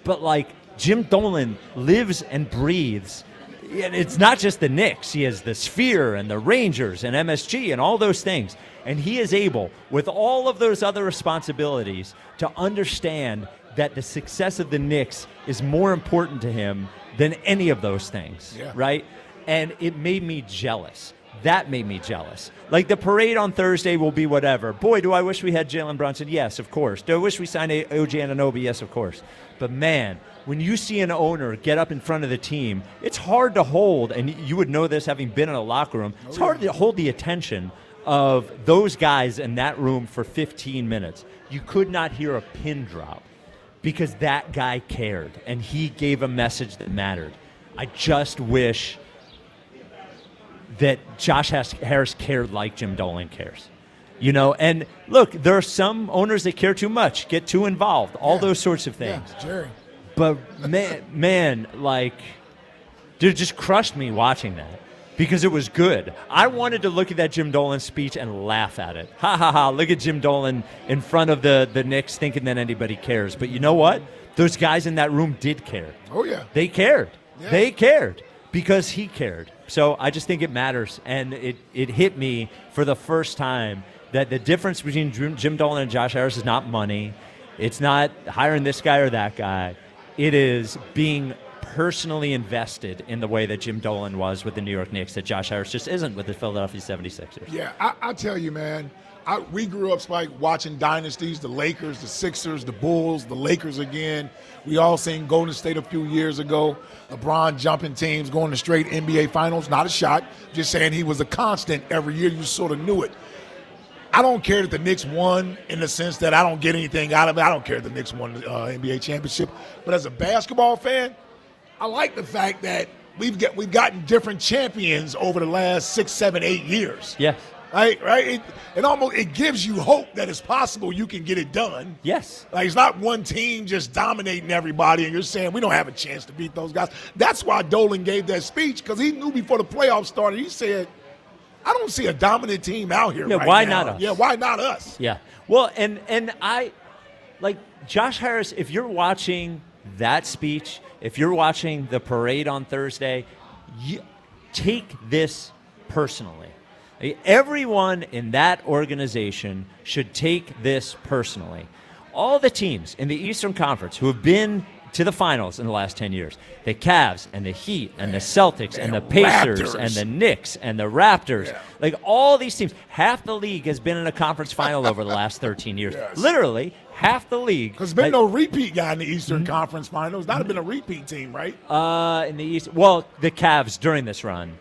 But, like, Jim Dolan lives and breathes. And it's not just the Knicks. He has the Sphere and the Rangers and MSG and all those things. And he is able, with all of those other responsibilities, to understand that the success of the Knicks is more important to him than any of those things, right? And it made me jealous. That made me jealous. Like, the parade on Thursday will be whatever. Boy, do I wish we had Jalen Brunson. Yes, of course. Do I wish we signed OG Anunoby? Yes, of course. But, man, when you see an owner get up in front of the team, it's hard to hold, and you would know this having been in a locker room, it's hard to hold the attention of those guys in that room for 15 minutes. You could not hear a pin drop because that guy cared, and he gave a message that mattered. I just wish that Josh Harris cared like Jim Dolan cares. You know, and look, there are some owners that care too much, get too involved, all those sorts of things. Yeah, Jerry. But man, like, it just crushed me watching that because it was good. I wanted to look at that Jim Dolan speech and laugh at it. Ha ha ha! Look at Jim Dolan in front of the Knicks thinking that anybody cares. But you know what? Those guys in that room did care. Oh yeah, they cared. Yeah. They cared because he cared. So I just think it matters, and it hit me for the first time that the difference between Jim Dolan and Josh Harris is not money. It's not hiring this guy or that guy. It is being personally invested in the way that Jim Dolan was with the New York Knicks that Josh Harris just isn't with the Philadelphia 76ers. Yeah, I tell you, man, we grew up, Spike, watching dynasties, the Lakers, the Sixers, the Bulls, the Lakers again. We all seen Golden State a few years ago, LeBron jumping teams, going to straight NBA Finals. Not a shot, just saying he was a constant every year. You sort of knew it. I don't care that the Knicks won in the sense that I don't get anything out of it. I don't care that the Knicks won the NBA championship. But as a basketball fan, I like the fact that we've gotten different champions over the last 6, 7, 8 years. Yeah. Right? It gives you hope that it's possible you can get it done. Yes. Like, it's not one team just dominating everybody and you're saying we don't have a chance to beat those guys. That's why Dolan gave that speech, because he knew before the playoffs started, he said, I don't see a dominant team out here right now. Why not us? Yeah, why not us? Yeah. Well, and I, like, Josh Harris, if you're watching that speech, if you're watching the parade on Thursday, take this personally. Everyone in that organization should take this personally. All the teams in the Eastern Conference who have been to the finals in the last 10 years, the Cavs and the Heat and the Celtics and the Pacers and the Knicks and the Raptors, like all these teams, half the league has been in a conference final over the last 13 years. Yes. Literally, half the league. Because there's been no repeat guy in the Eastern Conference Finals. Not have been a repeat team, right? In the East, well, the Cavs during this run,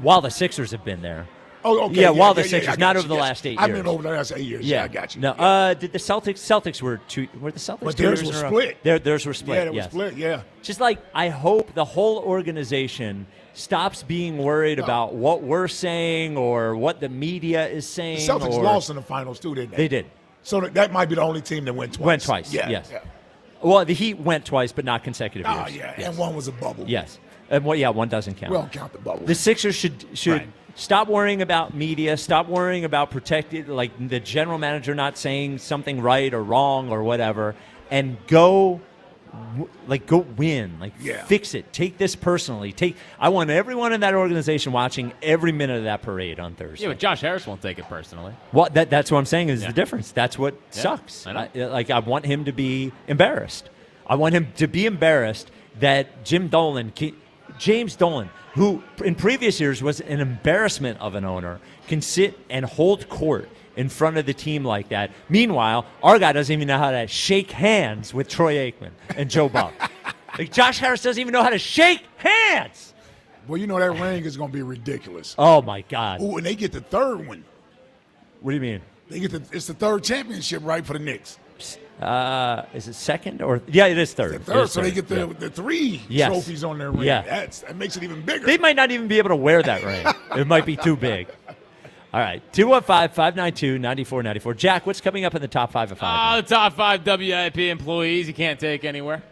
while the Sixers have been there. Oh, okay. Yeah, while the Sixers, not over the last 8 years. I've been over the last 8 years. Yeah, I got you. No, did the Celtics were the Celtics? But theirs were split. Theirs were split. Yeah, they were split. Yeah. Just like I hope the whole organization stops being worried about what we're saying or what the media is saying. The Celtics lost in the finals too, didn't they? They did. So that might be the only team that went twice. Went twice. Yeah. Yes. Yeah. Well, the Heat went twice, but not consecutive years. Oh yeah, yes. and one was a bubble. Yes. And one doesn't count. We don't count the bubble. The Sixers should right. Stop worrying about media. Stop worrying about protected, like the general manager not saying something right or wrong or whatever, and go win. Fix it. Take this personally. I want everyone in that organization watching every minute of that parade on Thursday. Yeah, but Josh Harris won't take it personally. Well, that's what I'm saying is the difference. That's what sucks. I know. I want him to be embarrassed. I want him to be embarrassed that James Dolan, who in previous years was an embarrassment of an owner, can sit and hold court in front of the team like that. Meanwhile, our guy doesn't even know how to shake hands with Troy Aikman and Joe Buck. Like, Josh Harris doesn't even know how to shake hands. Well, you know that ring is going to be ridiculous. Oh, my God. Ooh, and they get the third one. What do you mean? It's the third championship, right, for the Knicks. Is it second or yeah? It is third. It's the third, so they get the three trophies on their ring. Yeah. That makes it even bigger. They might not even be able to wear that ring. It might be too big. All right, 215-592-9494. Jack, what's coming up in the top 5 of 5? The top 5 WIP employees you can't take anywhere.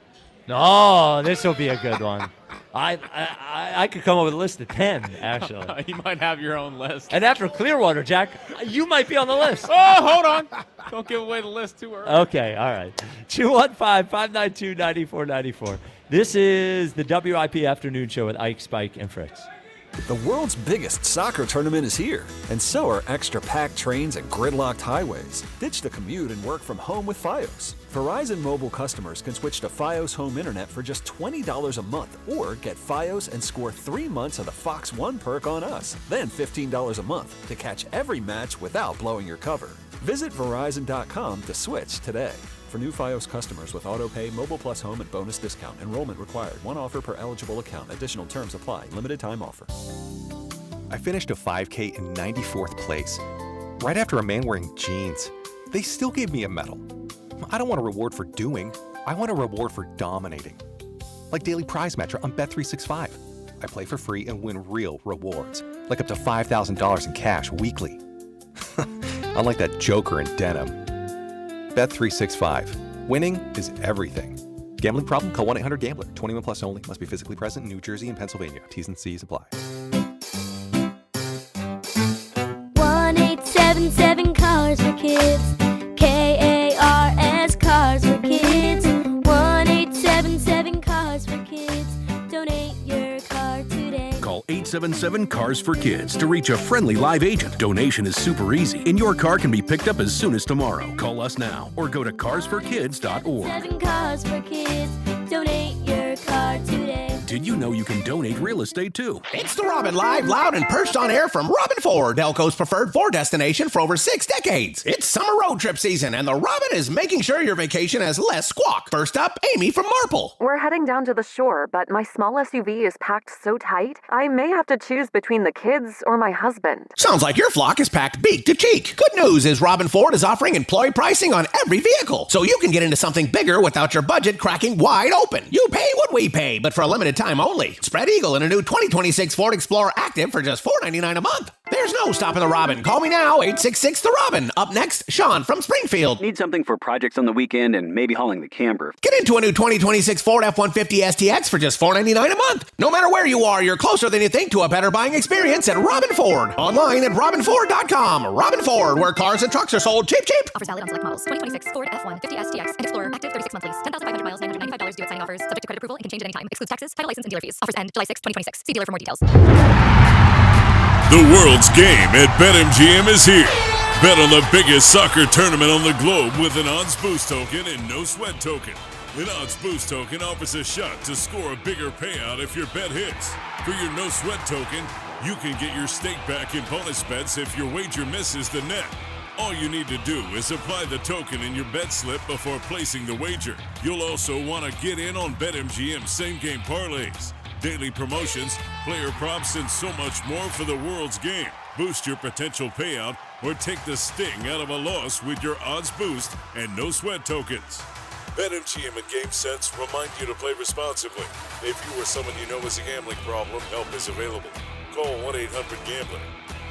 Oh, this will be a good one. I could come up with a list of 10, actually. You might have your own list. And after Clearwater, Jack, you might be on the list. Oh, hold on. Don't give away the list too early. Okay, all right. 215-592-9494. This is the WIP Afternoon Show with Ike, Spike, and Fritz. The world's biggest soccer tournament is here, and so are extra-packed trains and gridlocked highways. Ditch the commute and work from home with Fios. Verizon Mobile customers can switch to Fios Home Internet for just $20 a month, or get Fios and score 3 months of the Fox One perk on us, then $15 a month to catch every match without blowing your cover. Visit Verizon.com to switch today. For new Fios customers with AutoPay, Mobile Plus Home, and bonus discount. Enrollment required. One offer per eligible account. Additional terms apply. Limited time offer. I finished a 5K in 94th place. Right after a man wearing jeans. They still gave me a medal. I don't want a reward for doing. I want a reward for dominating. Like Daily Prize Match on Bet365. I play for free and win real rewards. Like up to $5,000 in cash weekly. Unlike that joker in denim. Bet365. Winning is everything. Gambling problem? Call 1-800-GAMBLER. 21 plus only. Must be physically present in New Jersey and Pennsylvania. T's and C's apply. 1-877 Cars for Kids. KARS Cars for Kids. 1-877 Cars for Kids. Donate your car today. Call 877-CARS for Kids to reach a friendly live agent. Donation is super easy, and your car can be picked up as soon as tomorrow. Call us now or go to carsforkids.org. 7 Cars for Kids. Donate your car today. Did you know you can donate real estate too? It's the Robin live, loud, and perched on air from Robin Ford, Elko's preferred Ford destination for over 6 decades. It's summer road trip season, and the Robin is making sure your vacation has less squawk. First up, Amy from Marple. We're heading down to the shore, but my small SUV is packed so tight, I may have to choose between the kids or my husband. Sounds like your flock is packed beak to cheek. Good news is Robin Ford is offering employee pricing on every vehicle, so you can get into something bigger without your budget cracking wide open. You pay what we pay, but for a limited time only. Spread Eagle in a new 2026 Ford Explorer Active for just $499 a month. There's no stopping the Robin. Call me now, 866-THE-ROBIN. Up next, Sean from Springfield. Need something for projects on the weekend and maybe hauling the camper. Get into a new 2026 Ford F-150 STX for just $499 a month. No matter where you are, you're closer than you think to a better buying experience at Robin Ford. Online at robinford.com. Robin Ford, where cars and trucks are sold cheap, cheap. Offers valid on select models. 2026 Ford F-150 STX and Explorer. Active 36 month lease. 10,500 miles, $995 due at signing offers. Subject to credit approval and can change at any time. Excludes taxes, title, license, and dealer fees. Offers end July 6, 2026. See dealer for more details. The world's game at BetMGM is here. Bet on the biggest soccer tournament on the globe with an odds boost token and no sweat token. An odds boost token offers a shot to score a bigger payout if your bet hits. For your no sweat token, you can get your stake back in bonus bets if your wager misses the net. All you need to do is apply the token in your bet slip before placing the wager. You'll also want to get in on BetMGM same-game parlays, daily promotions, player props, and so much more for the world's game. Boost your potential payout or take the sting out of a loss with your odds boost and no sweat tokens. BetMGM and GameSense remind you to play responsibly. If you or someone you know has a gambling problem, help is available. Call 1-800-GAMBLER.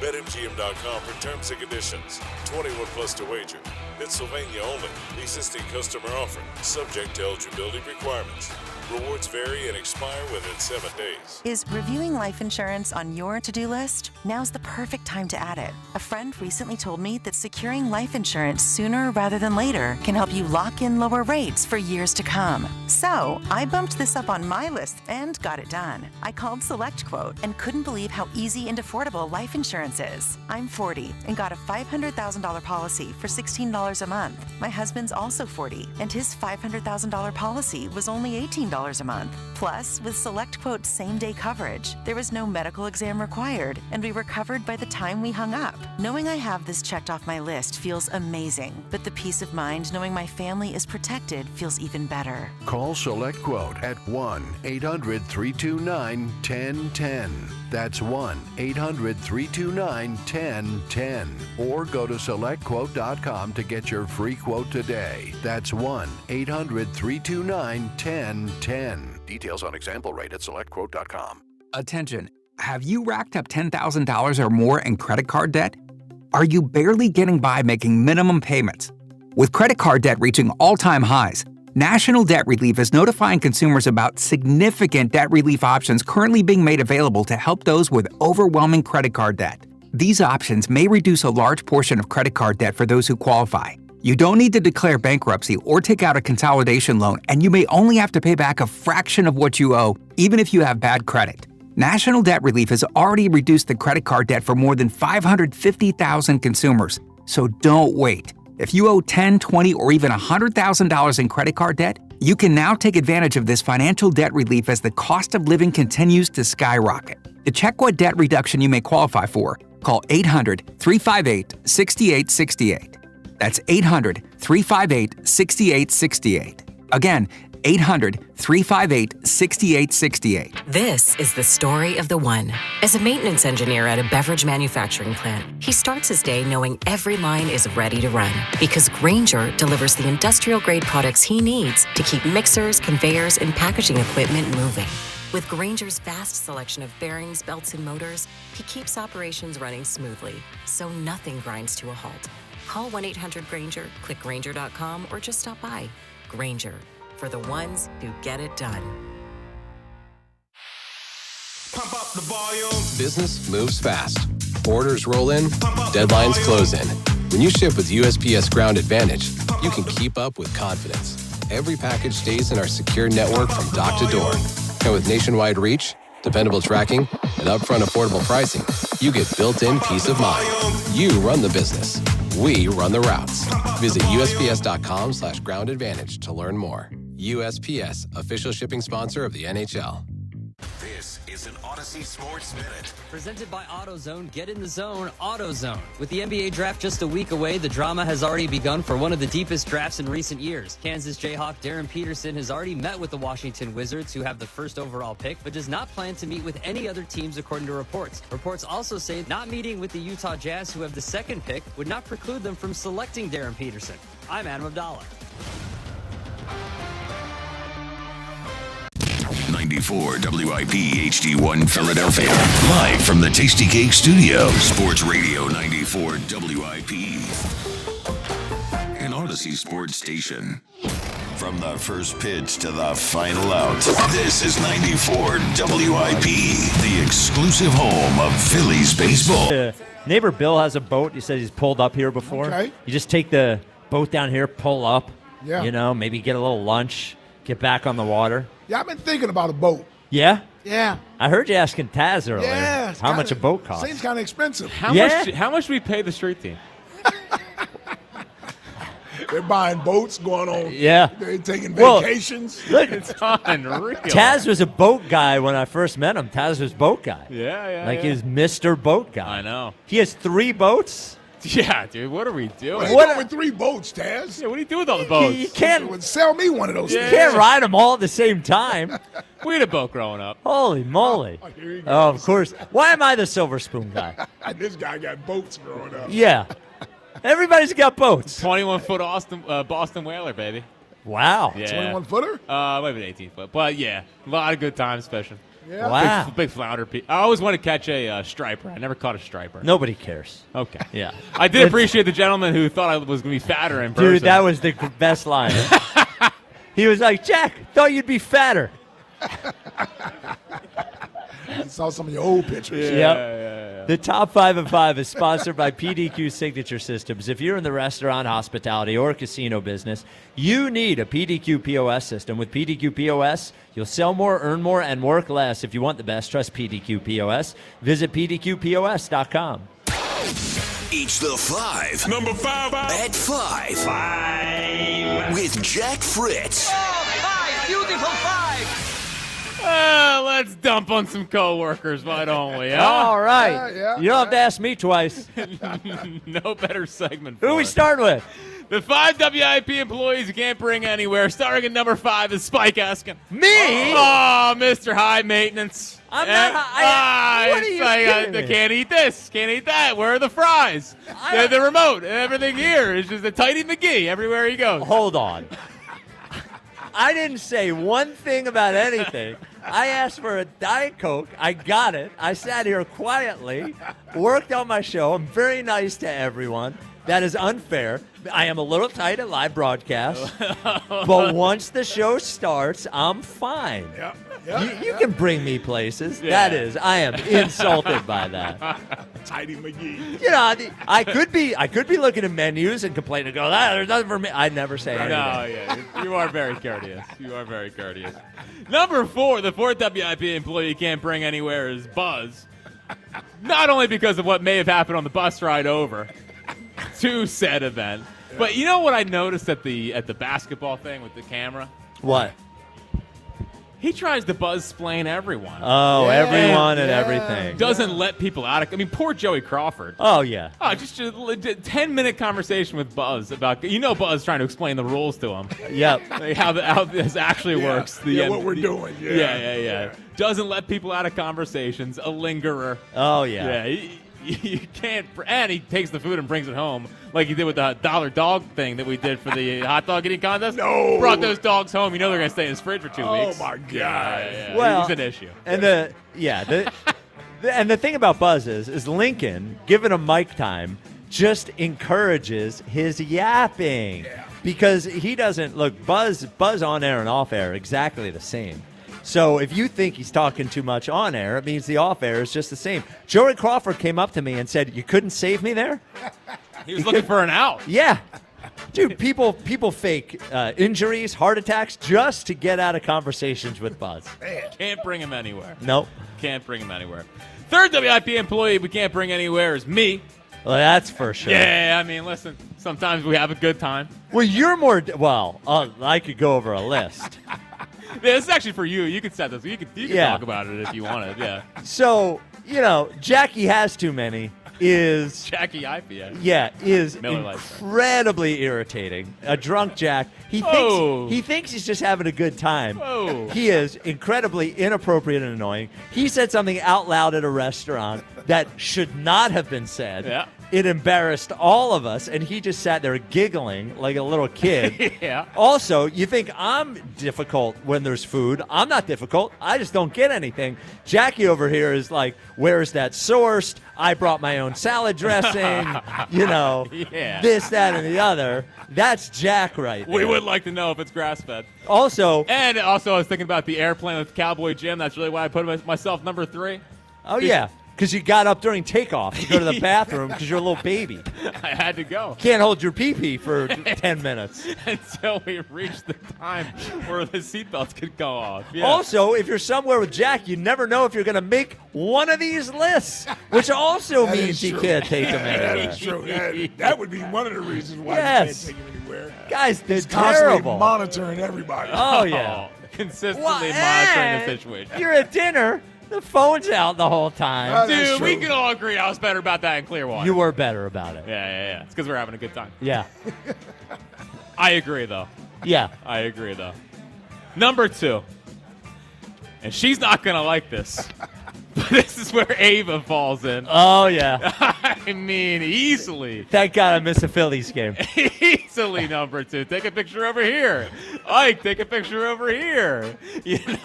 BetMGM.com for terms and conditions. 21 plus to wager. Pennsylvania only. Existing customer offer. Subject to eligibility requirements. Rewards vary and expire within 7 days. Is reviewing life insurance on your to-do list? Now's the perfect time to add it. A friend recently told me that securing life insurance sooner rather than later can help you lock in lower rates for years to come. So I bumped this up on my list and got it done. I called SelectQuote and couldn't believe how easy and affordable life insurance is. I'm 40 and got a $500,000 policy for $16 a month. My husband's also 40 and his $500,000 policy was only $18 $10 a month. Plus, with SelectQuote same-day coverage, there was no medical exam required, and we were covered by the time we hung up. Knowing I have this checked off my list feels amazing, but the peace of mind knowing my family is protected feels even better. Call SelectQuote at 1-800-329-1010. That's 1-800-329-1010. Or go to SelectQuote.com to get your free quote today. That's 1-800-329-1010. Details on example rate at SelectQuote.com. Attention. Have you racked up $10,000 or more in credit card debt? Are you barely getting by making minimum payments? With credit card debt reaching all-time highs, National Debt Relief is notifying consumers about significant debt relief options currently being made available to help those with overwhelming credit card debt. These options may reduce a large portion of credit card debt for those who qualify. You don't need to declare bankruptcy or take out a consolidation loan, and you may only have to pay back a fraction of what you owe, even if you have bad credit. National Debt Relief has already reduced the credit card debt for more than 550,000 consumers. So don't wait. If you owe $10,000, $20,000, or even $100,000 in credit card debt, you can now take advantage of this financial debt relief as the cost of living continues to skyrocket. To check what debt reduction you may qualify for, call 800-358-6868. That's 800-358-6868. Again, 800-358-6868. This is the story of the one. As a maintenance engineer at a beverage manufacturing plant, he starts his day knowing every line is ready to run because Grainger delivers the industrial-grade products he needs to keep mixers, conveyors, and packaging equipment moving. With Grainger's vast selection of bearings, belts, and motors, he keeps operations running smoothly, so nothing grinds to a halt. Call 1-800-GRAINGER, click Grainger.com, or just stop by. Grainger, for the ones who get it done. Pump up the volume. Business moves fast. Orders roll in, deadlines close in. When you ship with USPS Ground Advantage, you can keep up with confidence. Every package stays in our secure network from dock to door. And with nationwide reach, dependable tracking, and upfront affordable pricing, you get built-in peace of mind. You run the business. We run the routes. Visit USPS.com/Ground Advantage to learn more. USPS, official shipping sponsor of the NHL. This is an Odyssey Sports Minute. Presented by AutoZone, get in the zone, AutoZone. With the NBA draft just a week away, the drama has already begun for one of the deepest drafts in recent years. Kansas Jayhawk Darren Peterson has already met with the Washington Wizards, who have the first overall pick, but does not plan to meet with any other teams according to reports. Reports also say not meeting with the Utah Jazz, who have the second pick, would not preclude them from selecting Darren Peterson. I'm Adam Abdallah. 94 WIP HD1 Philadelphia. Live from the Tasty Cake Studio. Sports Radio 94 WIP. An Odyssey Sports Station. From the first pitch to the final out, this is 94 WIP, the exclusive home of Phillies baseball. Neighbor Bill has a boat. He says he's pulled up here before. Okay. You just take the boat down here, pull up, Yeah. maybe get a little lunch, get back on the water. Yeah, I've been thinking about a boat. Yeah? Yeah. I heard you asking Taz earlier Yeah. how much a boat costs. Seems kind of expensive. How much do we pay the street team? They're buying boats, going on. Yeah. They're taking vacations. Look, it's unreal. Taz was a boat guy when I first met him. Taz was boat guy. Yeah. He was Mr. Boat Guy. I know. He has 3 boats. Yeah, dude. What are we doing? What are you doing with 3 boats, Taz? Yeah, what do you do with all the boats? You can't sell me one of those. You can't ride them all at the same time. We had a boat growing up. Holy moly. Here you go. Oh, of course. Why am I the silver spoon guy? This guy got boats growing up. Yeah. Everybody's got boats. 21-foot Boston Whaler, baby. Wow. Yeah. 21-footer? Maybe an 18-foot. But, yeah, a lot of good times fishing. Yeah. Wow. Big flounder. I always want to catch a striper. I never caught a striper. Nobody cares. Okay. Yeah. I did appreciate the gentleman who thought I was going to be fatter in person. Dude, that was the best line. He was like, Jack, thought you'd be fatter. I saw some of your old pictures. Yep. The Top 5 and 5 is sponsored by PDQ Signature Systems. If you're in the restaurant, hospitality, or casino business, you need a PDQ POS system. With PDQ POS, you'll sell more, earn more, and work less. If you want the best, trust PDQ POS. Visit PDQPOS.com. Each the 5. Number 5. At 5. 5. With Jack Fritz. Oh, 5. Beautiful 5. Let's dump on some coworkers, why don't we? Huh? All right. You don't have to ask me twice. No better segment. Who we start with? The 5 WIP employees you can't bring anywhere. Starting at number 5 is Spike Eskin. Me? Oh, Mr. High Maintenance. I'm not high. What are you kidding me? Can't eat this. Can't eat that. Where are the fries? The remote. Everything here is just a Tidy McGee everywhere he goes. Hold on. I didn't say one thing about anything. I asked for a Diet Coke. I got it. I sat here quietly, worked on my show. I'm very nice to everyone. That is unfair. I am a little tight at live broadcast, but once the show starts, I'm fine. You can bring me places. Yeah. That is, I am insulted by that. Tidy McGee. You know, I could be looking at menus and complaining and go, there's nothing for me. I'd never say anything. No, yeah, you are very courteous. You are very courteous. Number 4, the 4th WIP employee you can't bring anywhere is Buzz. Not only because of what may have happened on the bus ride over to said event, but you know what I noticed at the basketball thing with the camera? What? He tries to buzz-splain everyone. Oh, everyone and everything. Doesn't let people out of... I mean, poor Joey Crawford. Oh, yeah. Oh, just a 10-minute conversation with Buzz about... Buzz trying to explain the rules to him. Yep. Like how this actually works. What we're doing. Yeah. Doesn't let people out of conversations. A lingerer. Oh, yeah. Yeah, you can't... And he takes the food and brings it home like he did with the $1 dog thing that we did for the hot dog eating contest. No. Brought those dogs home. You know they're going to stay in his fridge for 2 weeks. Oh, my God. Yeah. Well, he's an issue. And the thing about Buzz is Lincoln, given him mic time, just encourages his yapping. Yeah. Because he doesn't... Look, Buzz on air and off air exactly the same. So if you think he's talking too much on air, it means the off air is just the same. Joey Crawford came up to me and said, "You couldn't save me there?" He was looking for an out. Yeah. Dude, people fake injuries, heart attacks, just to get out of conversations with Buzz. Can't bring him anywhere. Nope. Can't bring him anywhere. 3rd WIP employee we can't bring anywhere is me. Well, that's for sure. Yeah, I mean, listen, sometimes we have a good time. Well, you're more... Well, I could go over a list. Yeah, this is actually for you. You can set this. You can talk about it if you wanted. Yeah. So, Jackie has too many is... Jackie IPA. Yeah, is Miller Lite. incredibly irritating. A drunk Jack. He thinks he's just having a good time. Whoa. He is incredibly inappropriate and annoying. He said something out loud at a restaurant that should not have been said. Yeah. It embarrassed all of us, and he just sat there giggling like a little kid. Yeah. Also, you think I'm difficult when there's food. I'm not difficult. I just don't get anything. Jackie over here is like, where's that sourced? I brought my own salad dressing. Yeah. This, that, and the other. That's Jack right there. We would like to know if it's grass-fed. Also, I was thinking about the airplane with Cowboy Jim. That's really why I put myself number 3. Oh, yeah. Because you got up during takeoff to go to the bathroom because you're a little baby. I had to go. Can't hold your pee-pee for 10 minutes. Until we reached the time where the seatbelts could go off. Yeah. Also, if you're somewhere with Jack, you never know if you're going to make one of these lists, which also means you can't take them anywhere. That is true. That would be one of the reasons why you can't take them anywhere. Guys, they're constantly terrible. monitoring everybody. Oh, yeah. Consistently monitoring the situation. You're at dinner. The phone's out the whole time. Dude, we can all agree I was better about that in Clearwater. You were better about it. Yeah. It's because we're having a good time. Yeah. I agree, though. Yeah. I agree, though. Number 2. And she's not going to like this. But this is where Ava falls in. Oh, yeah. I mean, easily. Thank God I missed a Phillies game. Easily number 2. Take a picture over here. Ike, take a picture over here. Beer's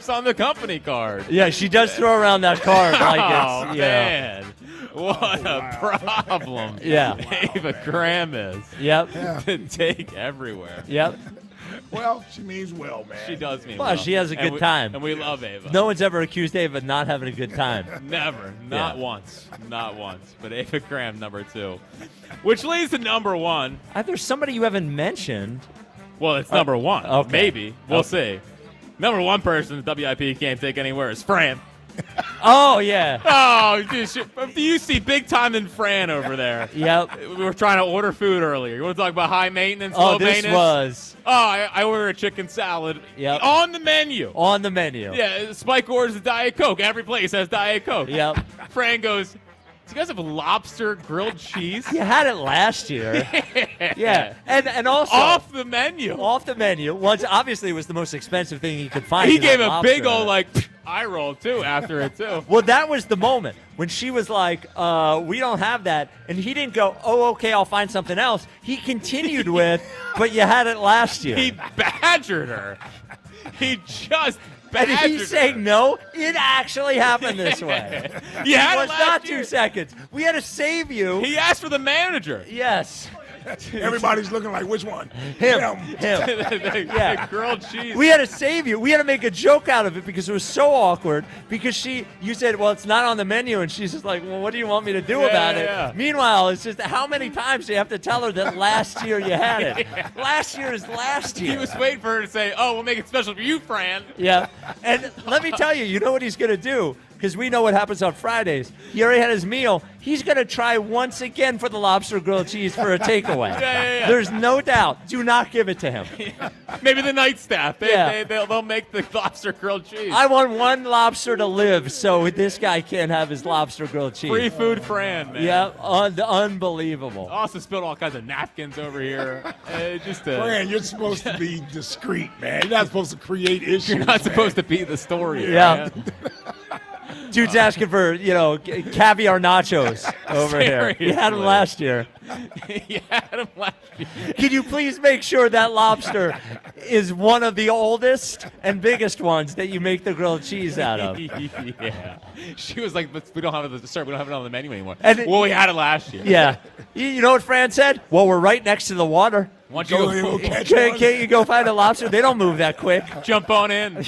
on the company card. Yeah, she does throw around that card like it's... Man. What a problem. Yeah. Ava Graham is. Yep. To take everywhere. Yep. Well, she means well, man. She does mean well. She has a good time. And we love Ava. No one's ever accused Ava of not having a good time. Never. Not once. Not once. But Ava Graham, number 2. Which leads to number 1. There's somebody you haven't mentioned. Well, it's number 1. Okay. Maybe. We'll see. Number 1 person the WIP can't take anywhere is Fran. Oh, yeah. Oh, do you see big time than Fran over there? Yep. We were trying to order food earlier. You want to talk about high maintenance, Oh, low this maintenance? was. Oh, I ordered a chicken salad. Yep. On the menu. On the menu. Yeah, Spike orders a Diet Coke. Every place has Diet Coke. Yep. Fran goes, do you guys have lobster grilled cheese? You had it last year. Yeah. And also. Off the menu. Off the menu. Once, obviously, it was the most expensive thing he could find. He gave a lobster. big old, eye roll, too, after it, too. Well, that was the moment when she was like, we don't have that. And he didn't go, oh, okay, I'll find something else. He continued with, but you had it last year. He badgered her. He just badgered And he's saying, no, it actually happened this way. You had it it was last not year. 2 seconds. We had to save you. He asked for the manager. Yes. Everybody's looking like, which one? Him. Yeah. Grilled cheese. We had to save you. We had to make a joke out of it because it was so awkward. Because you said, well, it's not on the menu. And she's just like, well, what do you want me to do about it? Meanwhile, it's just how many times do you have to tell her that last year you had it? Last year is last year. He was waiting for her to say, oh, we'll make it special for you, Fran. Yeah. And let me tell you, you know what he's going to do? Because we know what happens on Fridays. He already had his meal. He's going to try once again for the lobster grilled cheese for a takeaway. Yeah. There's no doubt. Do not give it to him. Maybe the night staff. Yeah. They'll make the lobster grilled cheese. I want one lobster to live so this guy can't have his lobster grilled cheese. Free food Fran, man. Yeah, unbelievable. Also spilled all kinds of napkins over here. Fran, you're supposed to be discreet, man. You're not supposed to create issues. You're not supposed to be the story. Yeah. Dude's asking for, caviar nachos over here. You had them last year. Can you please make sure that lobster is one of the oldest and biggest ones that you make the grilled cheese out of? Yeah. She was like, but we don't have it at the dessert. We don't have it on the menu anymore. Well, we had it last year. Yeah. You know what Fran said? Well, we're right next to the water. Why don't you go catch Can't you go find a lobster? They don't move that quick. Jump on in.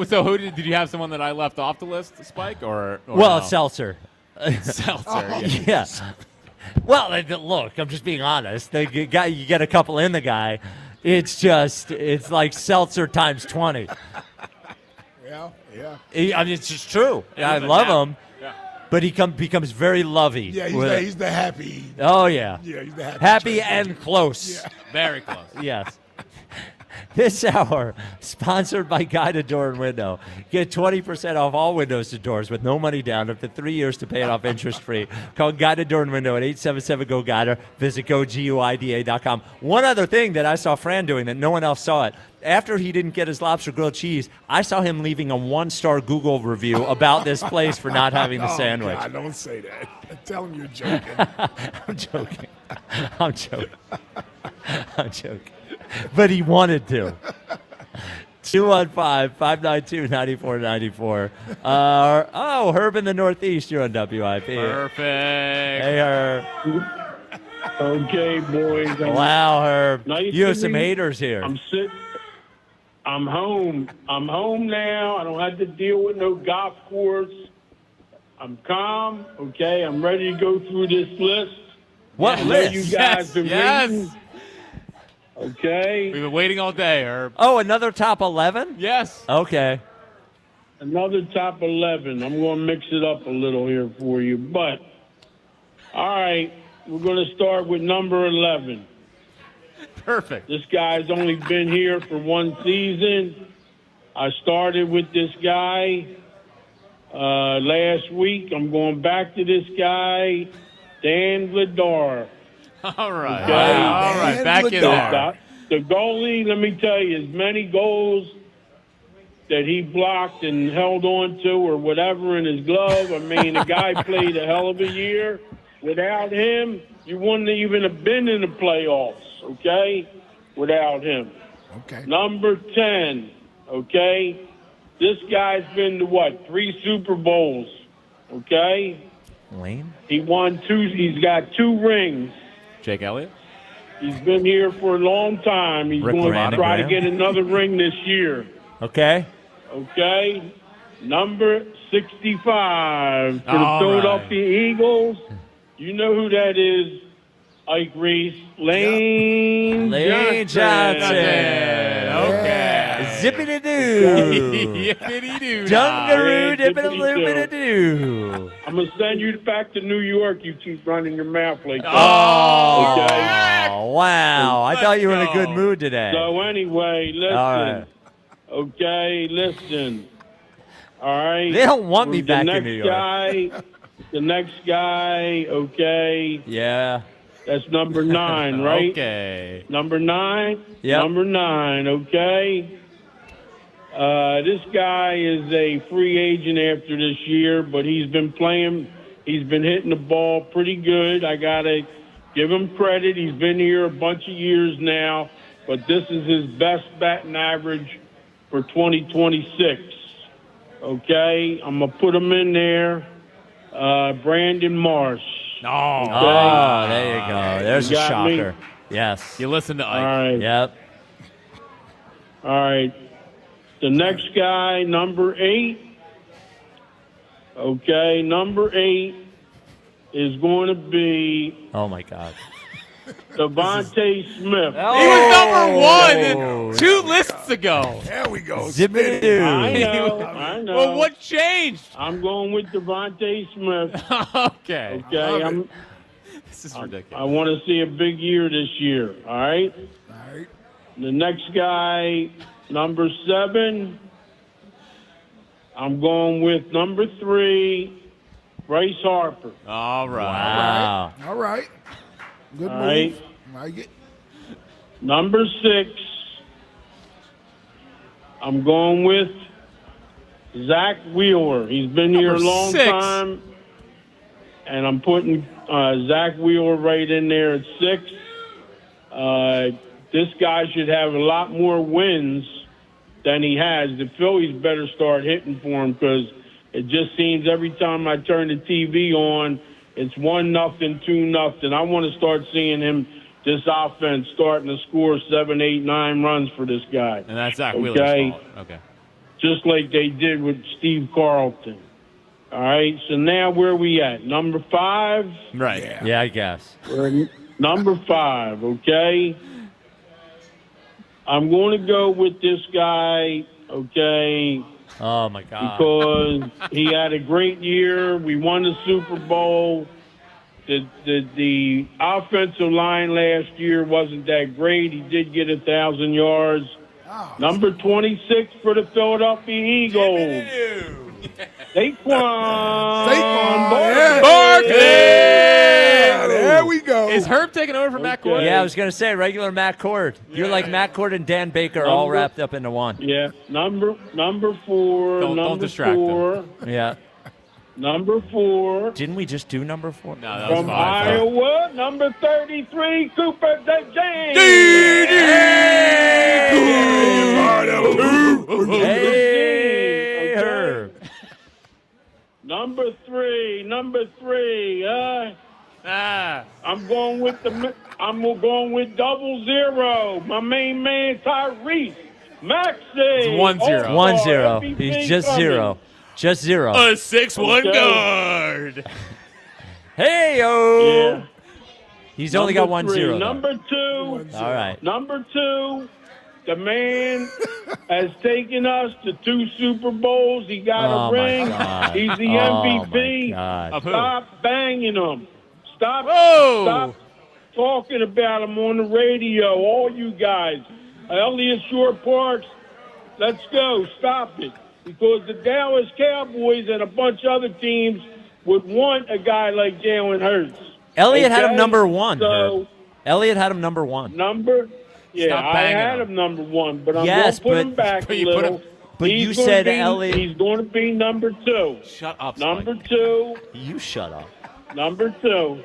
So who did you have someone that I left off the list, Spike, or well, no? Seltzer. Seltzer, yeah. Well, look, I'm just being honest. You get a couple in the guy, it's like Seltzer times 20. Yeah. I mean, it's just true. I love him, but he becomes very lovey. Yeah, he's the happy. Oh, yeah. Yeah, he's the happy. Happy and close. Yeah. Very close. Yes. This hour, sponsored by Guided Door and Window. Get 20% off all windows to doors with no money down, up to 3 years to pay it off interest-free. Call Guided Door and Window at 877-GO-GUIDER. Visit GoGuida.com. One other thing that I saw Fran doing that no one else saw it, after he didn't get his lobster grilled cheese, I saw him leaving a 1-star Google review about this place for not having the sandwich. God, don't say that. Tell him you're joking. I'm joking. But he wanted to. 215-592-9494. Herb in the Northeast, you're on WIP. Perfect. Hey, Herb. Okay, boys. Wow, Herb. Nice You have to some meet- haters here. I'm home. I'm home now. I don't have to deal with no golf course. I'm calm. Okay, I'm ready to go through this list. What I know list? you guys been waiting. Okay. We've been waiting all day, Herb. Oh, another top 11? Yes. Okay. Another top 11. I'm going to mix it up a little here for you. But, all right, we're going to start with number 11. Perfect. This guy's only been here for one season. I started with this guy last week. I'm going back to this guy, Dan Vladar. All right. Okay. All right. Back in there. The goalie, let me tell you, as many goals that he blocked and held on to or whatever in his glove, I mean, the guy played a hell of a year. Without him, you wouldn't even have been in the playoffs, okay? Without him. Okay. Number 10, okay? This guy's been to, 3 Super Bowls, okay? Lane? He won 2. He's got 2 rings. Jake Elliott? He's been here for a long time. He's Rick going Moranis. to try to get another ring this year. Okay. Okay? Number 65 for the All Philadelphia Eagles. You know who that is, Ike Reese. Lane Johnson. Johnson. Okay. Zippity-doo. Yippity-doo. Dungaroo, Yeah, dippity-loopity-doo. I'm gonna send you back to New York. You keep running your mouth like that. Oh, Okay. wow. I thought you were in a good mood today. So anyway, listen. All right. Okay, listen. All right. They don't want me back in New York. The next guy, okay. Yeah. That's number 9, right? Okay. Number 9? Yep. Number 9, okay. This guy is a free agent after this year, but he's been playing. He's been hitting the ball pretty good. I got to give him credit. He's been here a bunch of years now, but this is his best batting average for 2026. Okay? I'm going to put him in there. Brandon Marsh. Oh, there you go. There's You a got shocker. me? Yes. You listen to Ike. All right. Yep. All right. The next guy, number 8. Okay, number 8 is going to be Oh, my God. Devontae Smith. He was number 1 2 lists ago. There we go. Zippity-doo. I know. Well, what changed? I'm going with Devontae Smith. Okay. Okay, This is ridiculous. I want to see a big year this year. All right. All right. The next guy, number 7. I'm going with number 3, Bryce Harper. All right. Wow. All right. Good All move. right. Like it. Number 6, I'm going with Zack Wheeler. He's been here a Number long 6. time, and I'm putting Zack Wheeler right in there at 6. This guy should have a lot more wins than he has. The Phillies better start hitting for him because it just seems every time I turn the TV on, it's 1-0, 2-0. I want to start seeing him, this offense, starting to score 7, 8, 9 runs for this guy. And that's Zack Wheeler's fault. Okay. Just like they did with Steve Carlton. All right, so now where we at? Number 5? Right. Yeah, I guess. We're at number 5, okay? I'm going to go with this guy, okay, Oh, my God. because he had a great year. We won the Super Bowl. The offensive line last year wasn't that great. He did get 1,000 yards. Number 26 for the Philadelphia Eagles. Saquon Barkley. Yeah, there we go. Is Herb taking over for Matt Cord? Yeah, I was going to say regular Matt Cord. You're like Matt Cord and Dan Baker all wrapped up into one. Yeah, number 4. Don't distract them. Yeah. Number 4. Didn't we just do number 4? No, that was From 5. Iowa, number 33, Cooper DeJean. Hey, Herb. Number 3. I'm going with 00. My main man Tyrese Maxey. It's 1-0. 1-0. He's just 0. Just 0. A 6'1" guard. Hey-o. Yeah. He's only got 1-0. 3. though. Number 2. All right. Number 2. The man has taken us to 2 Super Bowls. He got Oh, a my ring. God. He's the Oh, MVP. my God. Of who? Stop banging him. Stop talking about him on the radio, all you guys. Elliott Shore Parks, let's go. Stop it. Because the Dallas Cowboys and a bunch of other teams would want a guy like Jalen Hurts. Elliott had him number 1. So, Herb. Elliott had him number 1. Yeah, I had him number 1, but I'm going to put him back a little. But you said Elliott. He's going to be number 2. Shut up, Number 2. You shut up. Number 2.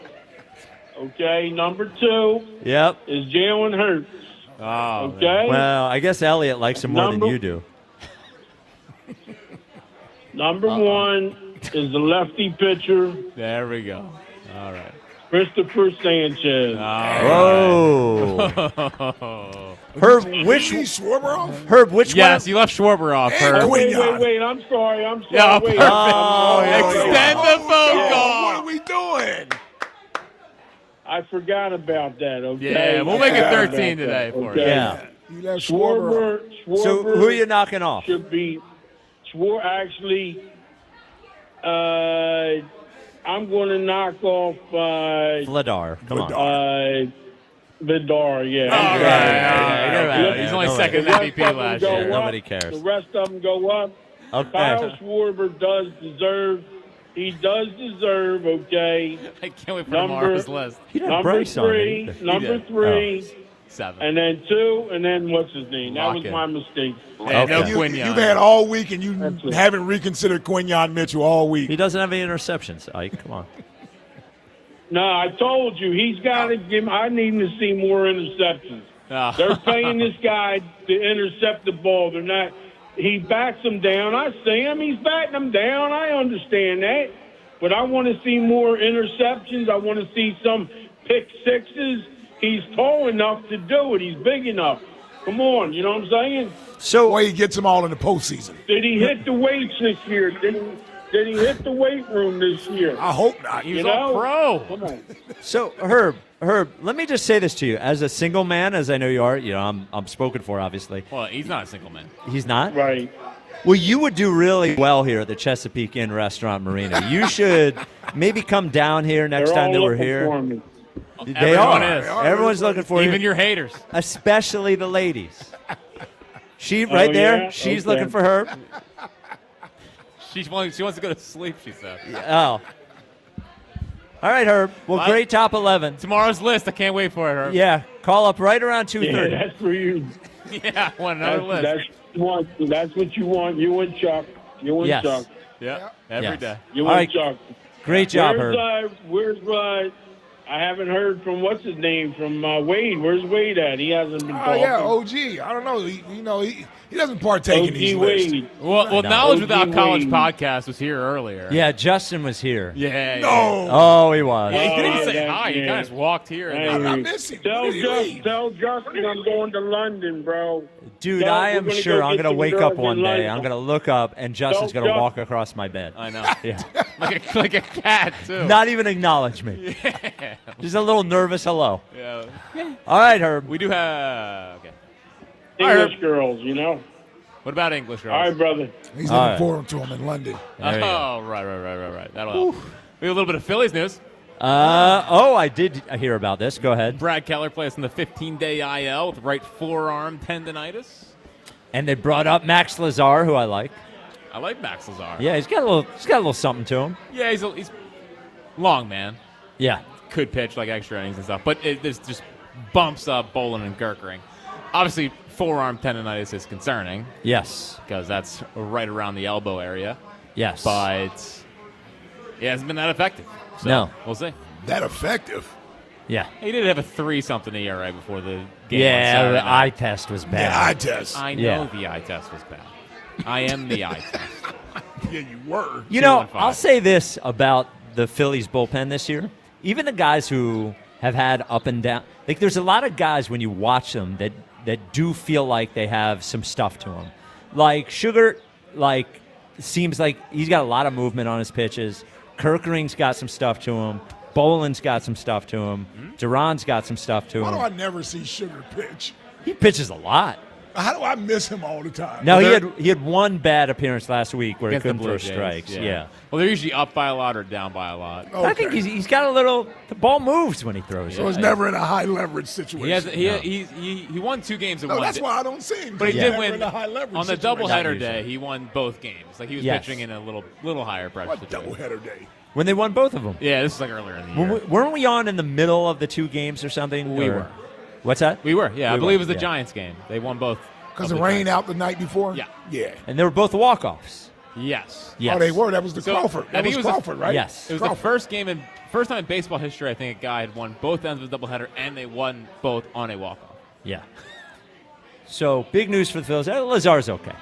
Okay, number 2 Yep. is Jalen Hurts. Oh, Okay? Well, I guess Elliott likes him more than you do. Number 1 is the lefty pitcher, there we go. All right. Christopher Sanchez. Whoa. Herb, which Schwarber? which Yes, one? you left Schwarber off, Herb. Wait, I'm sorry. Yeah, Wait. perfect. Oh, Extend the phone What call. are we doing? I forgot about that, okay? Yeah, we'll make it I forgot 13 about today that, for okay? you. Yeah. You left Schwarber. So who are you knocking off? Should be actually. I'm going to knock off Vladar. Come on. Vidar, yeah. Oh, right. He's only second in MVP last year. Nobody cares. The rest of them go up. Okay. Kyle Schwarber does deserve. He does deserve. Okay. I can't wait for tomorrow's list. Number three. Number three. 7. And then 2. And then what's his name? That was my mistake. No Quinyon. You've had all week, and you haven't reconsidered Quinyon Mitchell all week. He doesn't have any interceptions, Ike. Come on. No, I told you he's got to give. I need him to see more interceptions. Oh. They're paying this guy to intercept the ball. They're not. He backs them down. I see him. He's batting them down. I understand that, but I want to see more interceptions. I want to see some pick sixes. He's tall enough to do it. He's big enough. Come on, you know what I'm saying? So why he gets them all in the postseason? Did he hit the weights this year? Did he hit the weight room this year? I hope not. He's a pro. Come on. So Herb, let me just say this to you. As a single man, as I know you are, I'm spoken for, obviously. Well, he's not a single man. He's not? Right. Well, you would do really well here at the Chesapeake Inn Restaurant Marina. You should maybe come down here next time that we're here. Everyone is. Everyone's looking for you. Even your haters. Especially the ladies. She right there, she's looking for her. She wants to go to sleep, she said. Oh. All right, Herb. Well, great top 11. Tomorrow's list. I can't wait for it, Herb. Yeah. Call up right around 2:30. Yeah, that's for you. Yeah, I want another list. That's what you want. You and Chuck. You and Chuck. Yeah, every day. You All and right. Chuck. Great job, Herb. Where's I haven't heard from what's his name from Wade. Where's Wade at? He hasn't been talking. Yeah, OG. I don't know. He doesn't partake in these lists. Wade. Well, Knowledge Without OG College Wade. podcast was here earlier. Yeah, Justin was here. Yeah. No. Oh, he was. Yeah, he didn't Oh, say that- hi. He yeah. kind of just walked here. Hey, And I miss him. Tell Really? Justin I'm going to London, bro. Dude, Tell- I we're am gonna sure go I'm get going to some wake girls up in one day. London. I'm going to look up, and Justin's Tell going to Justin. walk across my bed. I know. Yeah. like a cat, too. Not even acknowledge me. Yeah. Just a little nervous hello. Yeah. All right, Herb. We do have. Okay. English girls, you know. What about English girls? All right, brother. He's All looking right. forward to him in London. Oh, right. That'll help. We have a little bit of Phillies news. I did hear about this. Go ahead. Brad Keller plays in the 15-day IL with right forearm tendonitis. And they brought up Max Lazar, who I like. I like Max Lazar. Yeah, he's got a little something to him. Yeah, he's long, man. Yeah. Could pitch like extra innings and stuff, but there's just bumps up Bolin and Gerkering. Obviously, forearm tendonitis is concerning. Yes. Because that's right around the elbow area. Yes. But it hasn't been that effective. So No. We'll see. That effective? Yeah. He did have a 3-something ERA before the game. Yeah, on Saturday the night. eye test was bad. Yeah, eye test. I know the eye test was bad. I am the eye test. Yeah, you were. You know, 2-5. I'll say this about the Phillies bullpen this year. Even the guys who have had up and down, like there's a lot of guys when you watch them that do feel like they have some stuff to them. Like Sugar, seems like he's got a lot of movement on his pitches. Kerkering's got some stuff to him. Boland's got some stuff to him. Duran's got some stuff to Why do I him. never see Sugar pitch? He pitches a lot. How do I miss him all the time? Now he had one bad appearance last week where he Against the couldn't Blue throw Jays, strikes. Yeah. Well, they're usually up by a lot or down by a lot. Okay. I think he's got a little. The ball moves when he throws So it. it's never in a high leverage situation. He won 2 games in No, one that's day. why I don't see him. But he He's did never win in a high leverage on the situation. doubleheader Not day. usually. He won both games. Like he was Yes. pitching in a little higher pressure. What situation. doubleheader day? When they won both of them. Yeah, this is like earlier in the year. Weren't we on in the middle of the 2 games or something? We Or- were. What's that? We were. Yeah, I We believe were, it was the yeah. Giants game. They won both. Because of it the rained Giants. out the night before? Yeah. Yeah. And they were both walk-offs. Yes. Yes. Oh, they were. That was the So, Crawford. I That think was it was Crawford, right? Yes. It was Crawford. the first time in baseball history I think a guy had won both ends of a doubleheader and they won both on a walk-off. Yeah. So big news for the Phillies. Lazar's okay.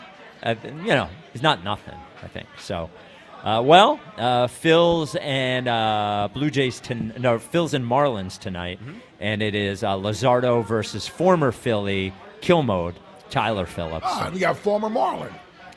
He's not nothing, I think. So, Phils and Blue Jays Phils and Marlins tonight, and it is Lazardo versus former Philly kill mode Tyler Phillips We got former Marlin.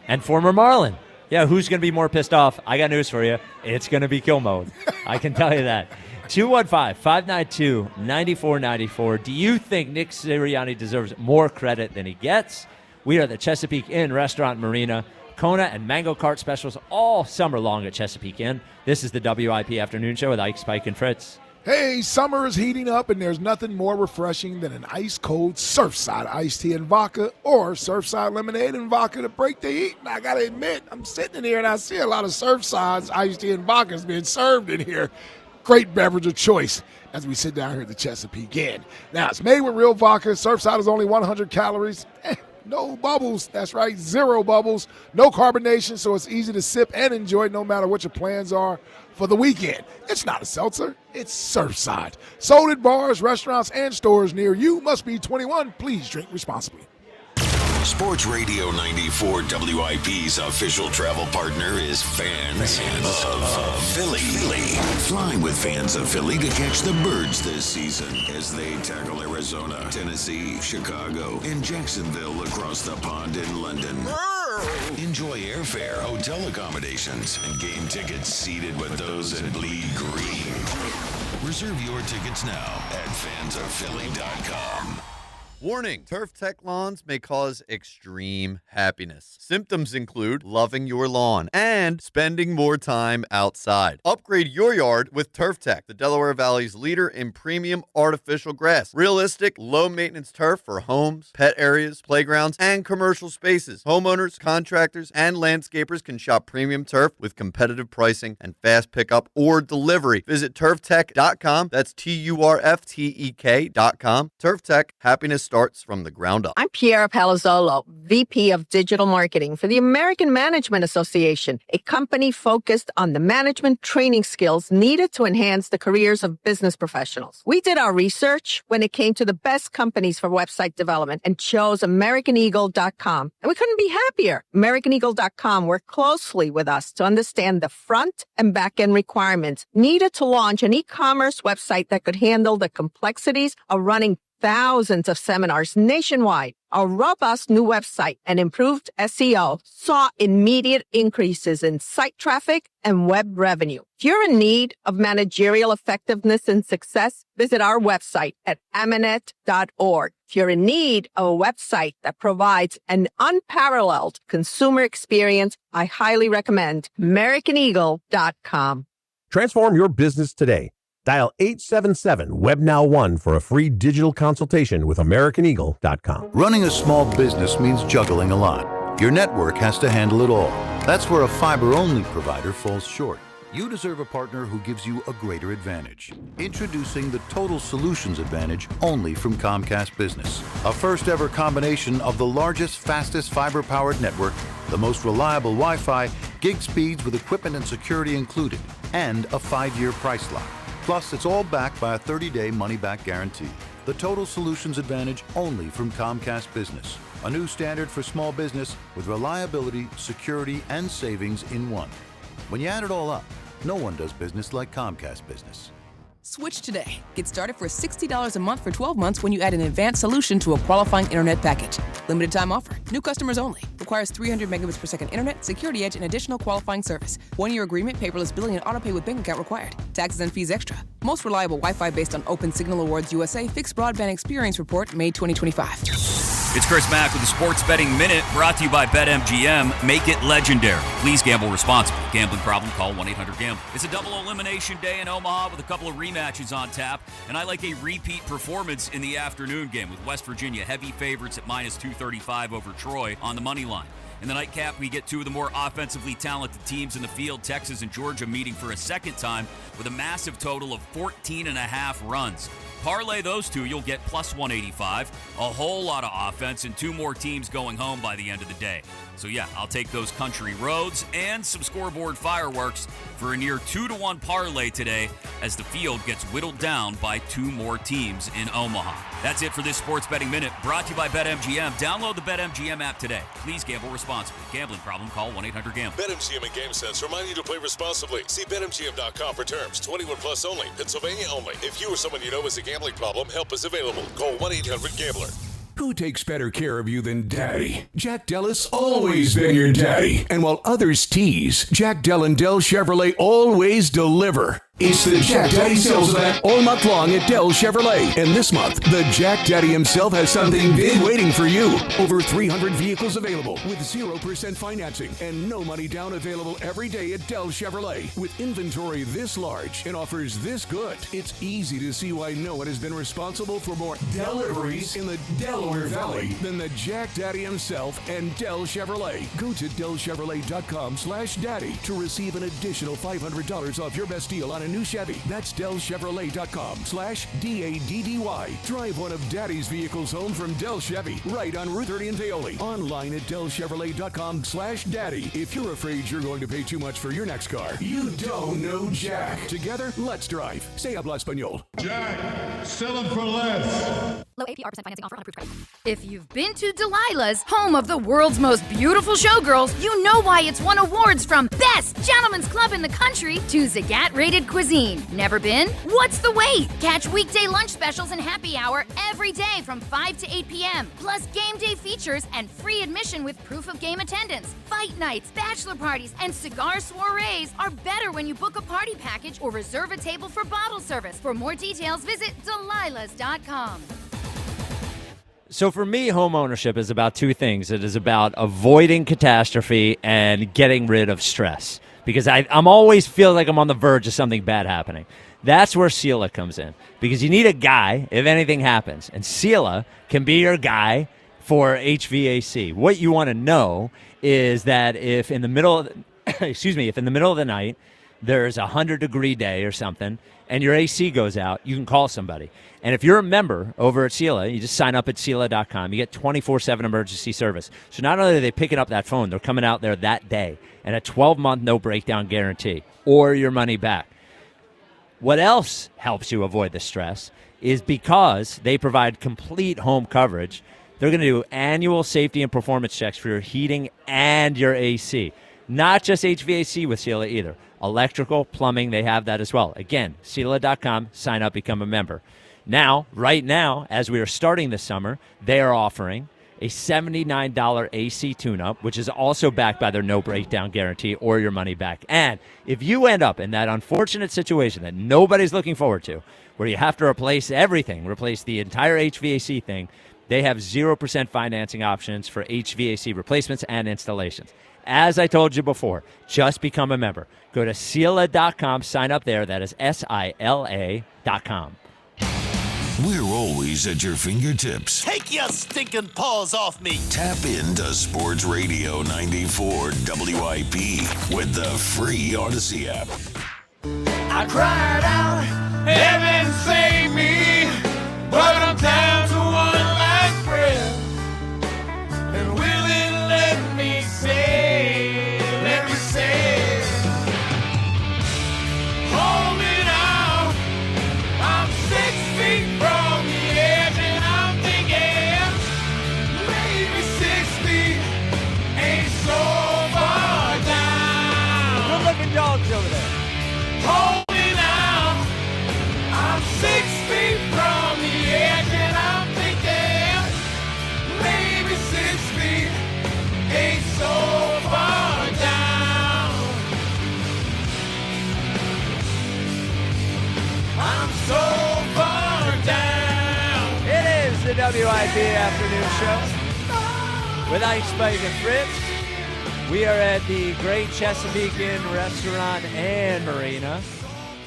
and former Marlin. Yeah, who's going to be more pissed off? I got news for you. It's going to be kill mode. I can tell you that. 215-592-9494. Do you think Nick Sirianni deserves more credit than he gets? We are the Chesapeake Inn Restaurant Marina. Kona and Mango Cart specials all summer long at Chesapeake Inn. This is the WIP Afternoon Show with Ike, Spike, and Fritz. Hey, summer is heating up, and there's nothing more refreshing than an ice-cold Surfside iced tea and vodka or Surfside lemonade and vodka to break the heat. And I got to admit, I'm sitting in here, and I see a lot of Surfside's iced tea and vodkas being served in here. Great beverage of choice as we sit down here at the Chesapeake Inn. Now, it's made with real vodka. Surfside is only 100 calories. No bubbles. That's right, 0 bubbles. No carbonation, so it's easy to sip and enjoy no matter what your plans are for the weekend. It's not a seltzer. It's Surfside. Sold at bars, restaurants, and stores near you. Must be 21. Please drink responsibly. Sports Radio 94 WIP's official travel partner is Fans of Philly. Fly with Fans of Philly to catch the birds this season as they tackle Arizona, Tennessee, Chicago, and Jacksonville across the pond in London. Enjoy airfare, hotel accommodations, and game tickets seated with those in bleed green. Reserve your tickets now at fansofphilly.com. Warning, Turf Tech lawns may cause extreme happiness. Symptoms include loving your lawn and spending more time outside. Upgrade your yard with Turf Tech, the Delaware Valley's leader in premium artificial grass. Realistic, low-maintenance turf for homes, pet areas, playgrounds, and commercial spaces. Homeowners, contractors, and landscapers can shop premium turf with competitive pricing and fast pickup or delivery. Visit turftech.com. That's TURFTEK.com. Turf Tech, happiness starts from the ground up. I'm Piera Palazzolo, VP of Digital Marketing for the American Management Association, a company focused on the management training skills needed to enhance the careers of business professionals. We did our research when it came to the best companies for website development and chose AmericanEagle.com. And we couldn't be happier. AmericanEagle.com worked closely with us to understand the front and back end requirements needed to launch an e-commerce website that could handle the complexities of running thousands of seminars nationwide. Our robust new website and improved SEO saw immediate increases in site traffic and web revenue. If you're in need of managerial effectiveness and success, visit our website at amanet.org. If you're in need of a website that provides an unparalleled consumer experience, I highly recommend AmericanEagle.com. Transform your business today. Dial 877-WEBNOW1 for a free digital consultation with AmericanEagle.com. Running a small business means juggling a lot. Your network has to handle it all. That's where a fiber-only provider falls short. You deserve a partner who gives you a greater advantage. Introducing the Total Solutions Advantage only from Comcast Business. A first-ever combination of the largest, fastest fiber-powered network, the most reliable Wi-Fi, gig speeds with equipment and security included, and a 5-year price lock. Plus, it's all backed by a 30-day money-back guarantee. The Total Solutions Advantage only from Comcast Business. A new standard for small business with reliability, security, and savings in one. When you add it all up, no one does business like Comcast Business. Switch today. Get started for $60 a month for 12 months when you add an advanced solution to a qualifying internet package. Limited time offer. New customers only. Requires 300 megabits per second internet, security edge, and additional qualifying service. 1-year agreement, paperless billing, and autopay with bank account required. Taxes and fees extra. Most reliable Wi-Fi based on Open Signal Awards USA Fixed Broadband Experience Report, May 2025. It's Chris Mack with the Sports Betting Minute, brought to you by BetMGM. Make it legendary. Please gamble responsibly. Gambling problem? Call 1-800-GAMBLER. It's a double elimination day in Omaha with a couple of rematches on tap, and I like a repeat performance in the afternoon game with West Virginia heavy favorites at minus 235 over Troy on the money line. In the nightcap, we get two of the more offensively talented teams in the field, Texas and Georgia, meeting for a second time with a massive total of 14.5 runs. Parlay those two, you'll get plus 185, a whole lot of offense, and two more teams going home by the end of the day. So yeah, I'll take those country roads and some scoreboard fireworks for a near 2-to-1 parlay today as the field gets whittled down by two more teams in Omaha. That's it for this Sports Betting Minute, brought to you by BetMGM. Download the BetMGM app today. Please gamble responsibly. Gambling problem? Call 1-800-GAMBLER. BetMGM and GameSense remind you to play responsibly. See BetMGM.com for terms. 21 plus only. Pennsylvania only. If you or someone you know has a gambling problem, help is available. Call 1-800-GAMBLER. Who takes better care of you than Daddy? Jack Dell's always been your daddy. And while others tease, Jack Dell and Dell Chevrolet always deliver. It's the Jack Daddy sales event all month long at Dell Chevrolet. And this month, the Jack Daddy himself has something big waiting for you. Over 300 vehicles available with 0% financing and no money down available every day at Dell Chevrolet. With inventory this large and offers this good, it's easy to see why no one has been responsible for more deliveries in the Delaware Valley than the Jack Daddy himself and Dell Chevrolet. Go to DellChevrolet.com/daddy to receive an additional $500 off your best deal on a new Chevy. That's DellChevrolet.com/DADDY. Drive one of Daddy's vehicles home from Dell Chevy, right on Route 30 in Paoli. Online at DellChevrolet.com/daddy. If you're afraid you're going to pay too much for your next car, you don't know Jack. Together, let's drive. Say habla español. Jack, sell them for less. Low APR % financing offer on approved credit. If you've been to Delilah's, home of the world's most beautiful showgirls, you know why it's won awards from Best Gentlemen's Club in the country to Zagat-rated cuisine. Never been? What's the wait? Catch weekday lunch specials and happy hour every day from 5 to 8 p.m. Plus game day features and free admission with proof of game attendance. Fight nights, bachelor parties, and cigar soirees are better when you book a party package or reserve a table for bottle service. For more details, visit Delilahs.com. So for me, home ownership is about two things. It is about avoiding catastrophe and getting rid of stress. Because I'm always feel like I'm on the verge of something bad happening. That's where Sela comes in. Because you need a guy if anything happens. And Sela can be your guy for HVAC. What you want to know is that if in the middle of the night there's a 100-degree day or something, and your AC goes out, you can call somebody. And if you're a member over at Sela, you just sign up at Sela.com. You get 24/7 emergency service. So not only are they picking up that phone, they're coming out there that day, and a 12-month no-breakdown guarantee, or your money back. What else helps you avoid the stress is because they provide complete home coverage, they're going to do annual safety and performance checks for your heating and your AC. Not just HVAC with Sela either. Electrical, plumbing, they have that as well. Again, Sela.com, sign up, become a member. Now, right now, as we are starting this summer, they are offering a $79 AC tune-up, which is also backed by their no-breakdown guarantee or your money back. And if you end up in that unfortunate situation that nobody's looking forward to, where you have to replace everything, replace the entire HVAC thing, they have 0% financing options for HVAC replacements and installations. As I told you before, just become a member. Go to Sela.com, sign up there. That is SILA.com. We're always at your fingertips. Take your stinking paws off me. Tap into Sports Radio 94 WIP with the free Odyssey app. I cried out, heaven save me, but I'm down to one last breath. And will it let me say, hold me now, I'm 6 feet from the edge and I'm thinking, maybe 6 feet ain't so far down. Good looking dogs over there. Hold me now, I'm 6 feet from the edge and I'm thinking, maybe 6 feet ain't so far down. I'm so far down. It is the WIP Afternoon Show with Ice Spike and Fritz. We are at the Great Chesapeake Inn Restaurant and Marina,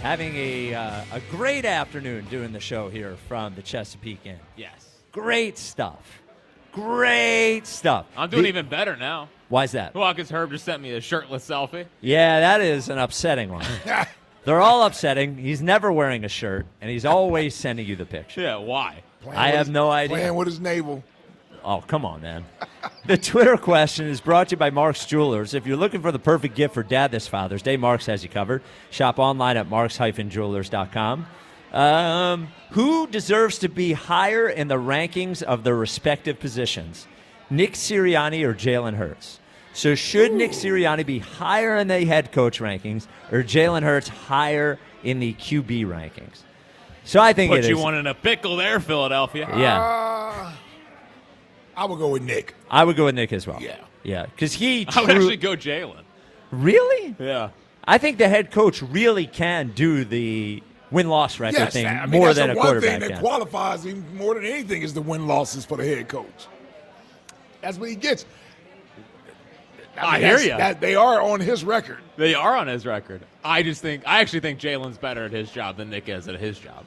having a great afternoon doing the show here from the Chesapeake Inn. Yes. Great stuff. Great stuff. I'm doing even better now. Why is that? Well, because Herb just sent me a shirtless selfie. Yeah, that is an upsetting one. They're all upsetting. He's never wearing a shirt, and he's always sending you the picture. Yeah, why? I have no idea. Playing with his navel. Oh, come on, man. The Twitter question is brought to you by Mark's Jewelers. If you're looking for the perfect gift for Dad this Father's Day, Mark's has you covered. Shop online at marks-jewelers.com. Who deserves to be higher in the rankings of their respective positions? Nick Sirianni or Jalen Hurts? So should Nick Sirianni be higher in the head coach rankings or Jalen Hurts higher in the QB rankings? So I think Put it is. you one in a pickle there, Philadelphia. Yeah. I would go with Nick. I would go with Nick as well. Yeah. Yeah, because I would actually go Jalen. Really? Yeah. I think the head coach really can do the win-loss record thing more than a quarterback That's the one thing that qualifies him more than anything is the win-losses for the head coach. That's what he gets. I hear you. They are on his record. They are on his record. I actually think Jalen's better at his job than Nick is at his job.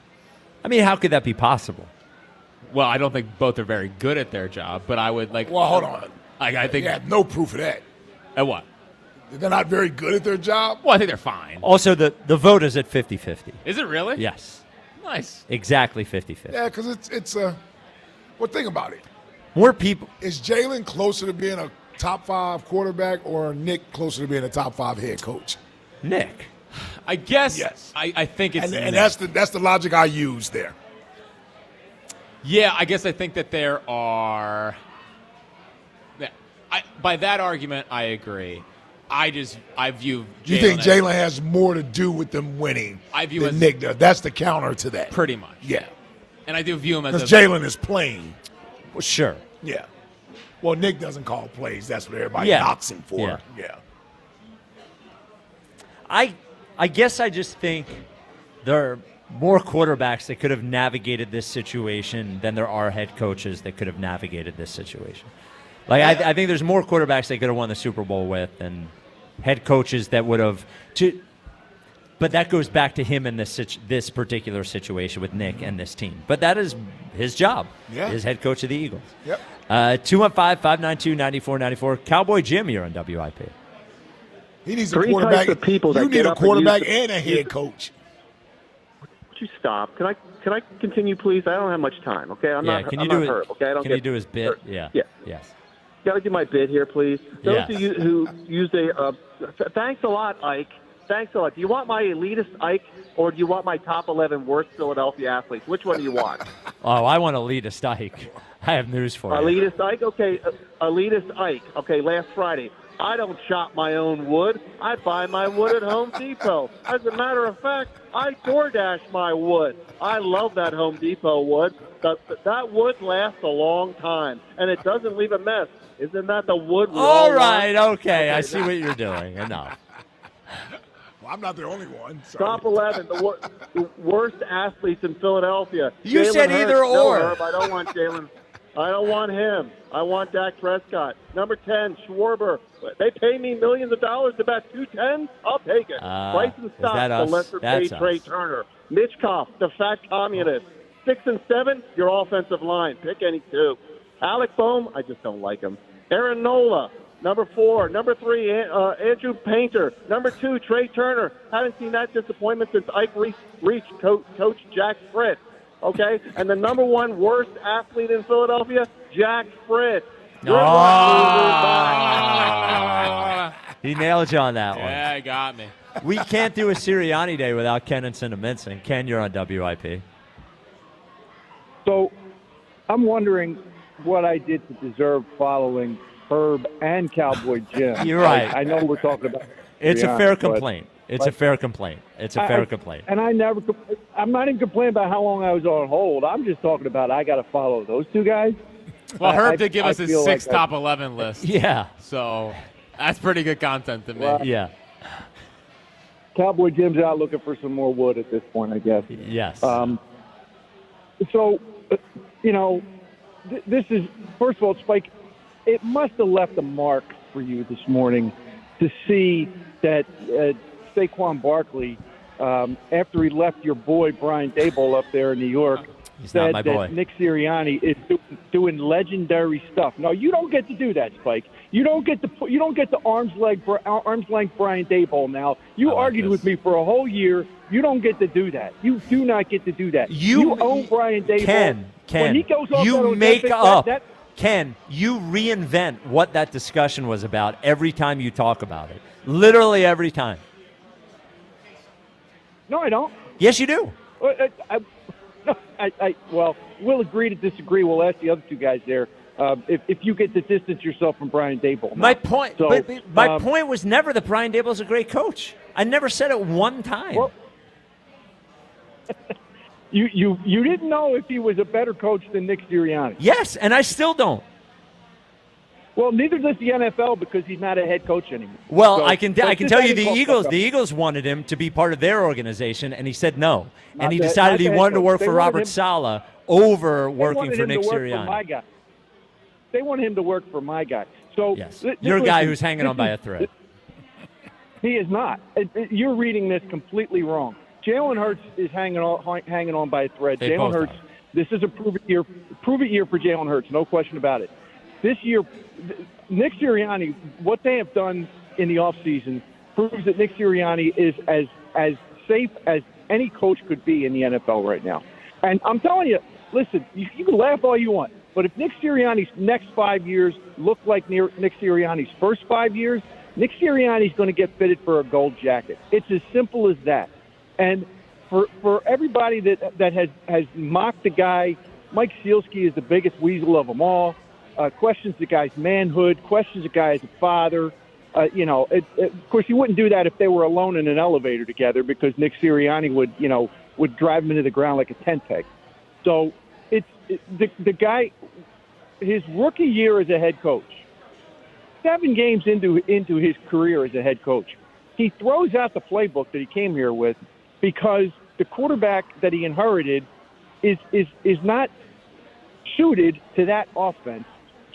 I mean, how could that be possible? Well, I don't think both are very good at their job, but I would like. Well, hold on. I think you have no proof of that. At what? They're not very good at their job? Well, I think they're fine. Also, the vote is at 50-50. Is it really? Yes. Nice. Exactly 50-50. Yeah, because it's a. Well, think about it. More people. Is Jalen closer to being a top 5 quarterback or Nick closer to being a top 5 head coach? Nick. I guess. Yes. I think it's. And that's the logic I use there. Yeah, I guess I think that there are. By that argument, I agree. I view Jalen. You think Jalen has more to do with them winning than Nick does? That's the counter to that. Pretty much. Yeah. And I do view him as because Jalen is playing. Well, sure. Yeah. Well, Nick doesn't call plays. That's what everybody knocks him for. Yeah. I guess I just think there are more quarterbacks that could have navigated this situation than there are head coaches that could have navigated this situation. Like I think there's more quarterbacks they could have won the Super Bowl with than head coaches that would have. But that goes back to him in this particular situation with Nick and this team. But that is his job. Yeah. As head coach of the Eagles. Yep. 215-592-9494. Cowboy Jim here on WIP. He needs a quarterback. You need a quarterback and a head coach. Would you stop? Can I continue, please? I don't have much time. Okay, I'm not hurt. Okay, I don't. Can you do his bit? Hurt. Yeah. Yeah. Yes. Got to do my bit here, please. Those Yes. of you who used thanks a lot, Ike. Thanks a lot. Do you want my elitist Ike or do you want my top 11 worst Philadelphia athletes? Which one do you want? Oh, I want elitist Ike. I have news for you. Elitist Ike? Okay, elitist Ike. Okay, last Friday. I don't chop my own wood. I buy my wood at Home Depot. As a matter of fact, I DoorDash my wood. I love that Home Depot wood. That wood lasts a long time, and it doesn't leave a mess. Isn't that the wood? All right, okay. I see what you're doing. Enough. Well, I'm not the only one. Sorry. Top 11, the worst athletes in Philadelphia. You Jalen said Hurts. either No, or. Herb, I don't want Jalen. I don't want him. I want Dak Prescott. Number 10, Schwarber. They pay me millions of dollars to bet 210. I'll take it. Bryson Stott, the lesser-paid Trey Turner. Mitch Koff, the fat communist. 6 and 7, your offensive line. Pick any two. Alec Boehm, I just don't like him. Aaron Nola, number 4. Number 3, Andrew Painter. Number 2, Trey Turner. Haven't seen that disappointment since Ike reached Coach Jack Fritz. Okay? And the number 1 worst athlete in Philadelphia, Jack Fritz. He nailed you on that one. Yeah, got me. We can't do a Sirianni day without Ken and Cinnamon. Ken, you're on WIP. So I'm wondering what I did to deserve following Herb and Cowboy Jim. You're right. I know we're talking about It's a Sirianni, fair but- complaint. It's a fair complaint. It's a fair complaint. And I'm not even complaining about how long I was on hold. I'm just talking about I got to follow those two guys. Well, Herb did give us his feel 6 like top 11 list. Yeah. So that's pretty good content to me. Well, yeah. Cowboy Jim's out looking for some more wood at this point, I guess. Yes. So, this is, first of all, Spike, it must have left a mark for you this morning to see that Saquon Barkley, after he left your boy Brian Daboll up there in New York, not my said boy. that Nick Sirianni is doing legendary stuff. No, you don't get to do that, Spike. You don't get to arm's length Brian Daboll. Now you argued with me for a whole year. You don't get to do that. You do not get to do that. You own Brian Daboll. Ken, when he goes off you that make Ozempic, up. that Ken, you reinvent what that discussion was about every time you talk about it. Literally every time. No, I don't. Yes, you do. Well, we'll agree to disagree. We'll ask the other two guys there if you get to distance yourself from Brian Daboll. My point, So, but my point was never that Brian Daboll's a great coach. I never said it one time. Well, you didn't know if he was a better coach than Nick Sirianni. Yes, and I still don't. Well, neither does the NFL because he's not a head coach anymore. Well, So, I can so tell you the Eagles wanted him to be part of their organization, and he said no. And he decided he wanted to work for Robert Saleh over working for Nick Sirianni. They wanted him to work for my guy. So yes. You're a guy who's hanging on by a thread. He is not. You're reading this completely wrong. Jalen Hurts is hanging on by a thread. Jalen Hurts. This is a prove it year for Jalen Hurts. No question about it. This year, Nick Sirianni, what they have done in the offseason proves that Nick Sirianni is as safe as any coach could be in the NFL right now. And I'm telling you, listen, you can laugh all you want, but if Nick Sirianni's next 5 years look like Nick Sirianni's first 5 years, Nick Sirianni's going to get fitted for a gold jacket. It's as simple as that. And for everybody that has mocked the guy, Mike Sealski is the biggest weasel of them all. Questions the guy's manhood, questions the guy as a father. Of course, he wouldn't do that if they were alone in an elevator together because Nick Sirianni would drive him into the ground like a tent peg. So the guy, his rookie year as a head coach, 7 games into his career as a head coach, he throws out the playbook that he came here with because the quarterback that he inherited is not suited to that offense.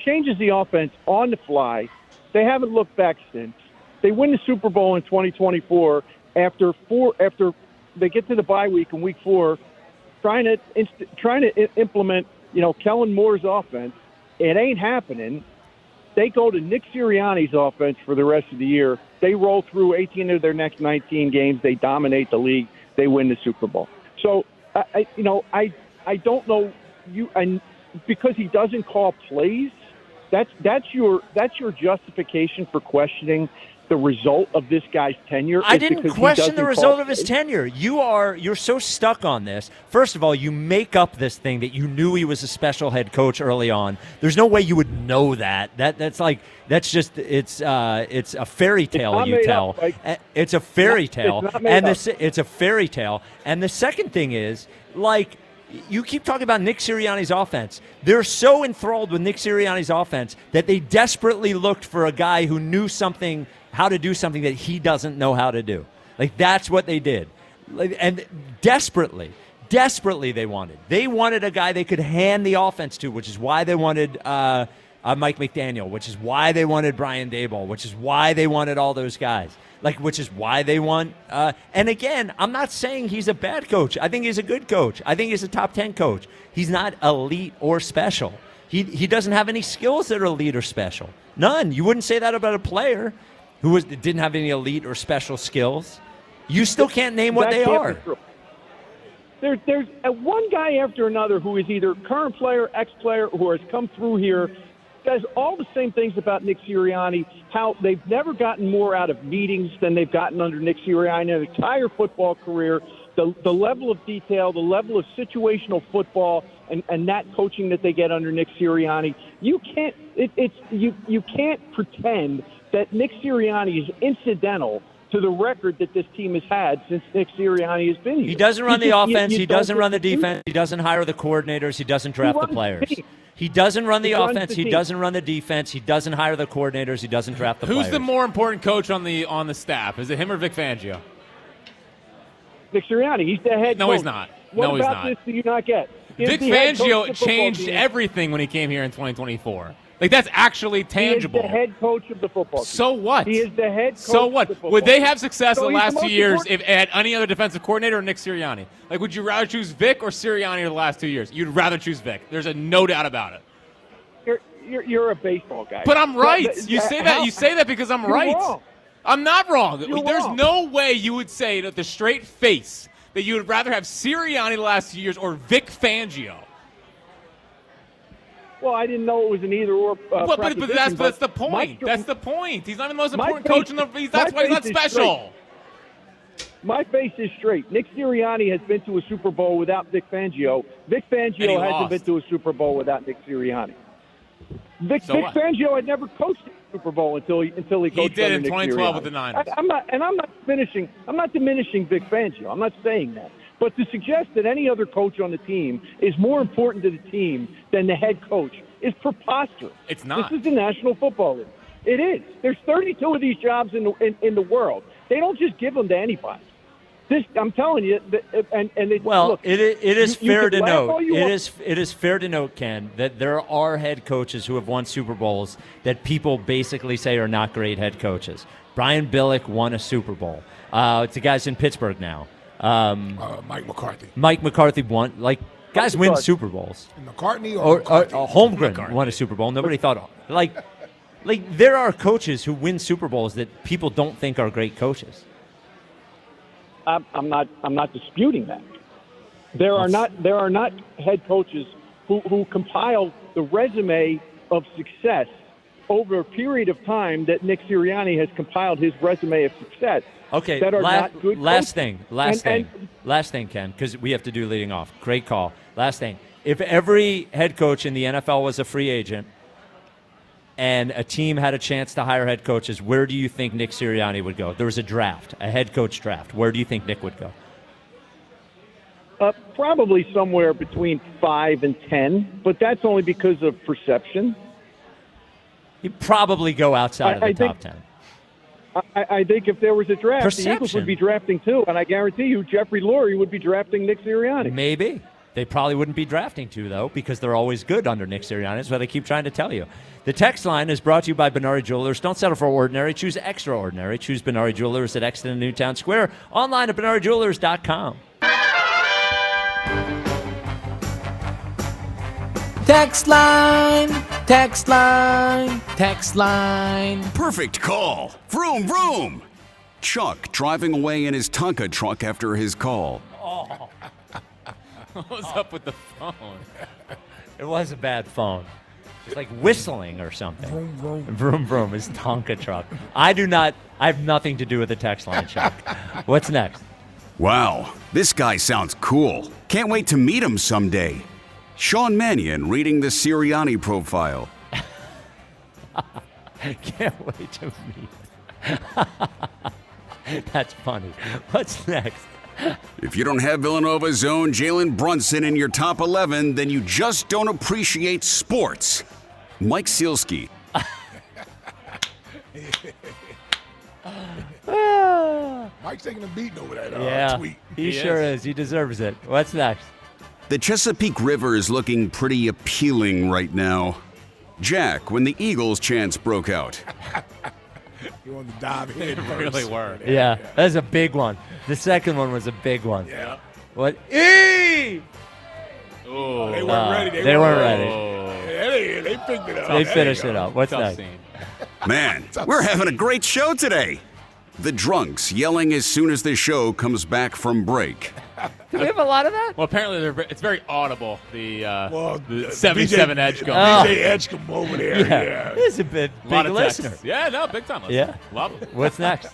Changes the offense on the fly. They haven't looked back since. They win the Super Bowl in 2024 after they get to the bye week in week 4, trying to implement Kellen Moore's offense. It ain't happening. They go to Nick Sirianni's offense for the rest of the year. They roll through 18 of their next 19 games. They dominate the league. They win the Super Bowl. So I don't know and because he doesn't call plays. That's your justification for questioning the result of this guy's tenure. I didn't question the result of his tenure. You're so stuck on this. First of all, you make up this thing that you knew he was a special head coach early on. There's no way you would know that. It's a fairy tale you tell. It's a fairy tale. It's a fairy tale. And the second thing is, you keep talking about Nick Sirianni's offense. They're so enthralled with Nick Sirianni's offense that they desperately looked for a guy who knew how to do something that he doesn't know how to do. That's what they did. And desperately they wanted. They wanted a guy they could hand the offense to, which is why they wanted Mike McDaniel, which is why they wanted Brian Daboll, which is why they wanted all those guys. Which is why they want. And again, I'm not saying he's a bad coach. I think he's a good coach. I think he's a top 10 coach. He's not elite or special. He doesn't have any skills that are elite or special. None. You wouldn't say that about a player who didn't have any elite or special skills. You still can't name what they are. There's one guy after another who is either current player, ex-player, who has come through here, says all the same things about Nick Sirianni, how they've never gotten more out of meetings than they've gotten under Nick Sirianni in their entire football career. The level of detail, the level of situational football, and that coaching that they get under Nick Sirianni, you can't pretend that Nick Sirianni is incidental to the record that this team has had since Nick Sirianni has been here. He doesn't run the offense. He doesn't run the defense. He doesn't hire the coordinators. He doesn't draft the players. He doesn't run the offense. He doesn't run the defense. He doesn't hire the coordinators. He doesn't draft the players. Who's the more important coach on the staff? Is it him or Vic Fangio? Nick Sirianni. He's the head coach. No, he's not. What about this do you not get? Vic Fangio changed everything when he came here in 2024. That's actually tangible. He is the head coach of the football team. So what? He is the head coach So what? of the football Would they team. have success in the last 2 years important. if at any other defensive coordinator or Nick Sirianni? Would you rather choose Vic or Sirianni the last 2 years? You'd rather choose Vic. There's no doubt about it. You're a baseball guy. But I'm right. You say that. You say that because I'm right. Wrong. I'm not wrong. You're There's wrong. no way you would say with a straight face that you would rather have Sirianni the last 2 years or Vic Fangio. Well, I didn't know it was an either-or but that's the point. That's the point. He's not the most important coach in the league. That's why he's not special. My face is straight. Nick Sirianni has been to a Super Bowl without Vic Fangio. Vic Fangio hasn't been to a Super Bowl without Nick Sirianni. Vic Fangio had never coached a Super Bowl until he coached. He did in Nick 2012 Sirianni. with the Niners. I'm not diminishing Vic Fangio. I'm not saying that. But to suggest that any other coach on the team is more important to the team than the head coach is preposterous. It's not. This is the National Football League. It is. There's 32 of these jobs in the world. They don't just give them to anybody. I'm telling you, look, it is fair to note. It is fair to note, Ken, that there are head coaches who have won Super Bowls that people basically say are not great head coaches. Brian Billick won a Super Bowl. It's the guys in Pittsburgh now. Mike McCarthy. Mike McCarthy won. Like, guys win Super Bowls. McCartney or McCarthy? Holmgren won a Super Bowl. Nobody thought like there are coaches who win Super Bowls that people don't think are great coaches. I'm not disputing that. There are not head coaches who compile the resume of success over a period of time that Nick Sirianni has compiled his resume of success. Okay, that are not good last coaches. thing, Ken, because we have to do leading off. Great call. Last thing. If every head coach in the NFL was a free agent and a team had a chance to hire head coaches, where do you think Nick Sirianni would go? If there was a draft, a head coach draft. Where do you think Nick would go? Probably somewhere between 5 and 10, but that's only because of perception. He'd probably go outside of the top 10. I think if there was a draft, the Eagles would be drafting too, and I guarantee you Jeffrey Lurie would be drafting Nick Sirianni. Maybe. They probably wouldn't be drafting two, though, because they're always good under Nick Sirianni. That's what they keep trying to tell you. The text line is brought to you by Benari Jewelers. Don't settle for ordinary. Choose extraordinary. Choose Benari Jewelers at Exton and Newtown Square. Online at BenariJewelers.com. Text line, text line, text line. Perfect call. Vroom, vroom. Chuck driving away in his Tonka truck after his call. Oh. What was up with the phone? It was a bad phone. It's like whistling or something. Vroom, vroom. Vroom, vroom. His Tonka truck. I have nothing to do with the text line, Chuck. What's next? Wow, this guy sounds cool. Can't wait to meet him someday. Sean Mannion reading the Sirianni profile. Can't wait to meet. That's funny. What's next? If you don't have Villanova's own Jalen Brunson in your top 11, then you just don't appreciate sports. Mike Sealski. Mike's taking a beating over that tweet. He sure is. He deserves it. What's next? The Chesapeake River is looking pretty appealing right now. Jack, when the Eagles chants broke out. You want to dive in? They really were. Yeah, that's a big one. The second one was a big one. Yeah. What? E! Oh, they weren't ready. They weren't ready. They picked it up. They finished it up. What's next? Man, we're having a great show today. The drunks yelling as soon as the show comes back from break. Do we have a lot of that? Well, apparently it's very audible. The 77 DJ, Edgecombe. DJ Edgecombe over there. Yeah. He's a big listener. Yeah, no, big time listener. Yeah. Love him. What's next?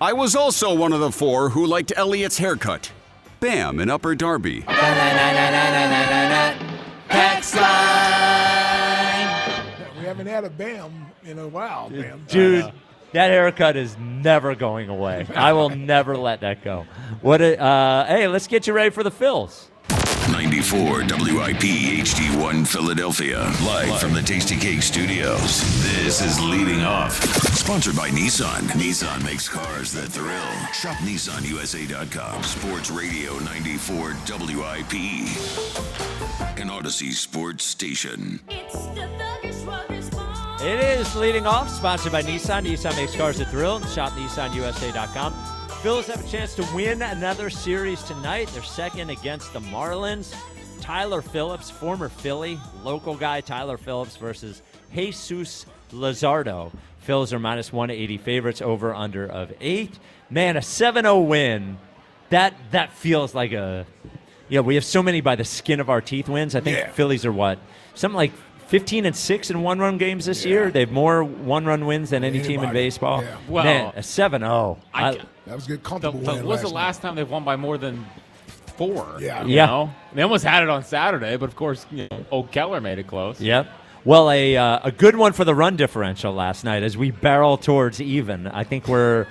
I was also one of the four who liked Elliot's haircut. Bam in Upper Darby. Text line. We haven't had a Bam in a while, Bam. Dude, that haircut is never going away. I will never let that go. Hey, let's get you ready for the Phils. 94 WIP HD1 Philadelphia, live from the Tasty Cake Studios. This is Leading Off, sponsored by Nissan. Nissan makes cars that thrill. Shop NissanUSA.com. Sports Radio 94 WIP, an Odyssey sports station. It is Leading Off, sponsored by Nissan. Nissan makes cars that thrill. Shop NissanUSA.com. Phillies have a chance to win another series tonight. They're second against the Marlins. Tyler Phillips, former Philly, local guy Tyler Phillips versus Jesus Luzardo. Phillies are minus 180 favorites, over under of 8. Man, a 7-0 win. That feels like we have so many by the skin of our teeth wins. I think Phillies are what? Something like 15-6 in one-run games this year. They have more one-run wins than any team in baseball. Yeah. Well, man, a 7-0. That was good. Comfortable win. Was the last time they've won by more than 4? Yeah. You know? They almost had it on Saturday, but of course, Keller made it close. Yep. Well, a good one for the run differential last night as we barrel towards even. I think we're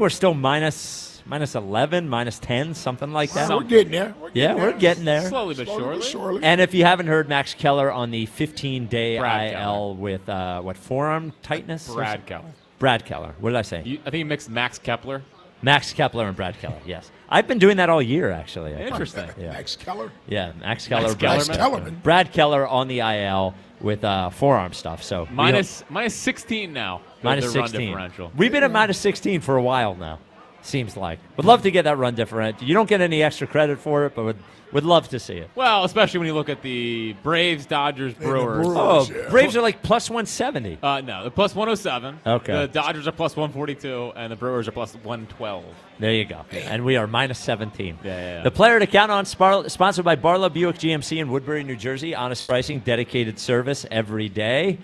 still minus minus 11, minus 10, something like that. We're getting there. We're getting there. Slowly but surely. And if you haven't heard, Max Keller on the 15-day Brad IL with, forearm tightness? Brad Keller. Brad Keller. What did I say? I think you mixed Max Kepler. Max Kepler and Brad Keller, yes. I've been doing that all year, actually. Interesting. Yeah. Max Keller? Yeah, Max Keller. Kellerman. Brad Keller on the IL with forearm stuff. So minus 16 now. Minus the run 16. differential. We've been at minus 16 for a while now, seems like. Would love to get that run differential. You don't get any extra credit for it, but would love to see it. Well, especially when you look at the Braves, Dodgers, Brewers. Braves are like plus 170. No, they're plus 107. Okay. The Dodgers are plus 142, and the Brewers are plus 112. There you go. And we are minus 17. Yeah. The player to count on, sponsored by Barlow Buick GMC in Woodbury, New Jersey. Honest pricing, dedicated service every day.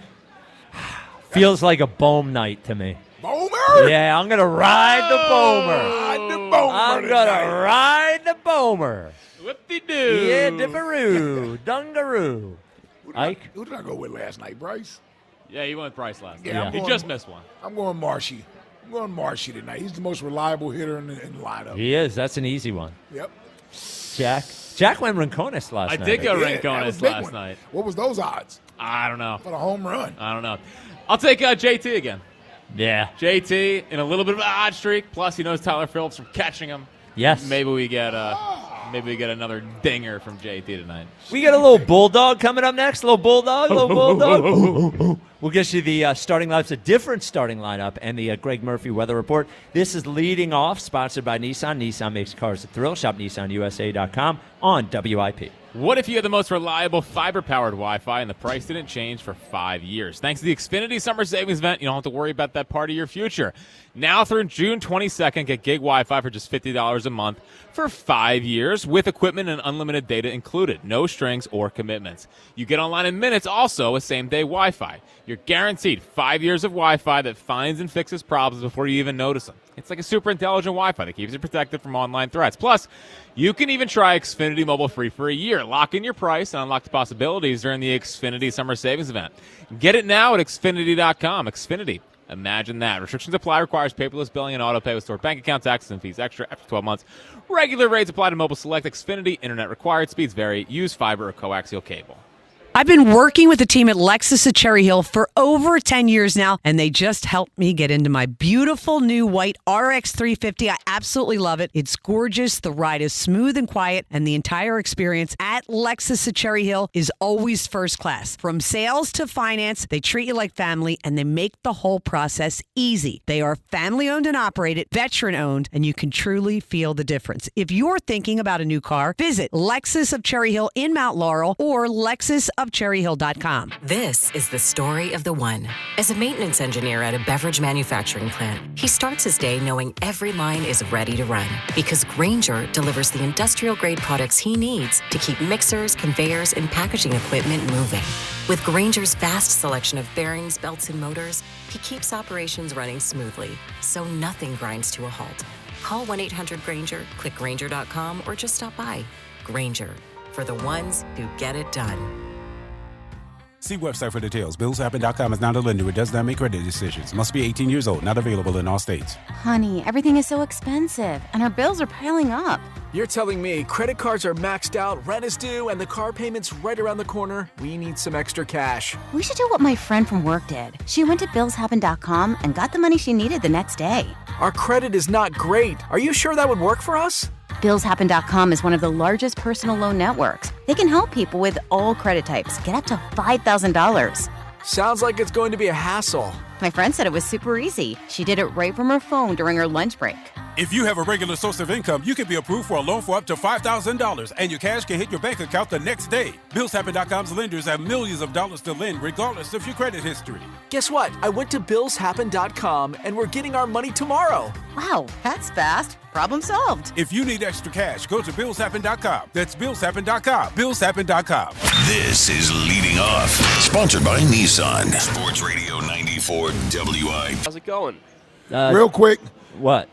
Feels like a Bohm night to me. Bomer? Yeah, I'm going to ride the Bomer. Ride the Bomer I'm going to ride the Bomer. Whoop-de-doo. Yeah, dipperoo. Dungaroo. Ike? Who did I go with last night, Bryce? Yeah, he went with Bryce last Yeah, night. He just missed one. I'm going Marshy. I'm going Marshy tonight. He's the most reliable hitter in the lineup. He is. That's an easy one. Yep. Jack went Rincones last night. I did go Rincones last night. What was those odds? I don't know. For a home run. I don't know. I'll take JT again. Yeah. JT in a little bit of an odd streak. Plus, he knows Tyler Phillips from catching him. Yes. Maybe we get another dinger from JT tonight. We got a little bulldog coming up next. Little bulldog. We'll get you the starting lineup. It's a different starting lineup and the Greg Murphy weather report. This is leading off, sponsored by Nissan. Nissan makes cars that thrill. Shop NissanUSA.com on WIP. What if you had the most reliable fiber-powered Wi-Fi and the price didn't change for 5 years? Thanks to the Xfinity Summer Savings Event, you don't have to worry about that part of your future. Now through June 22nd, get gig Wi-Fi for just $50 a month for 5 years with equipment and unlimited data included. No strings or commitments. You get online in minutes also with same-day Wi-Fi. You're guaranteed 5 years of Wi-Fi that finds and fixes problems before you even notice them. It's like a super intelligent Wi-Fi that keeps you protected from online threats. Plus, you can even try Xfinity Mobile free for a year. Lock in your price and unlock the possibilities during the Xfinity Summer Savings Event. Get it now at Xfinity.com. Xfinity. Imagine that. Restrictions apply. Requires paperless billing and auto pay with stored bank account, taxes, and fees extra after 12 months. Regular rates apply to mobile select. Xfinity. Internet required. Speeds vary. Use fiber or coaxial cable. I've been working with the team at Lexus at Cherry Hill for over 10 years now, and they just helped me get into my beautiful new white RX 350. I absolutely love it. It's gorgeous. The ride is smooth and quiet, and the entire experience at Lexus at Cherry Hill is always first class. From sales to finance, they treat you like family, and they make the whole process easy. They are family-owned and operated, veteran-owned, and you can truly feel the difference. If you're thinking about a new car, visit Lexus of Cherry Hill in Mount Laurel or LexusofCherryHill.com. This is the story of the one. As a maintenance engineer at a beverage manufacturing plant, he starts his day knowing every line is ready to run because Grainger delivers the industrial-grade products he needs to keep mixers, conveyors, and packaging equipment moving. With Grainger's vast selection of bearings, belts, and motors, he keeps operations running smoothly, so nothing grinds to a halt. Call 1-800-GRAINGER, click Grainger.com, or just stop by. Grainger, for the ones who get it done. See website for details. BillsHappen.com is not a lender. It does not make credit decisions. Must be 18 years old. Not available in all states. Honey, everything is so expensive, and our bills are piling up. You're telling me credit cards are maxed out, rent is due, and the car payment's right around the corner? We need some extra cash. We should do what my friend from work did. She went to BillsHappen.com and got the money she needed the next day. Our credit is not great. Are you sure that would work for us? BillsHappen.com is one of the largest personal loan networks. They can help people with all credit types get up to $5,000. Sounds like it's going to be a hassle. My friend said it was super easy. She did it right from her phone during her lunch break. If you have a regular source of income, you can be approved for a loan for up to $5,000, and your cash can hit your bank account the next day. BillsHappen.com's lenders have millions of dollars to lend, regardless of your credit history. Guess what? I went to BillsHappen.com, and we're getting our money tomorrow. Wow, that's fast. Problem solved. If you need extra cash, go to BillsHappen.com. That's BillsHappen.com. BillsHappen.com. This is Leading Off, sponsored by Nissan. Sports Radio 94 WI. How's it going? Real quick. What?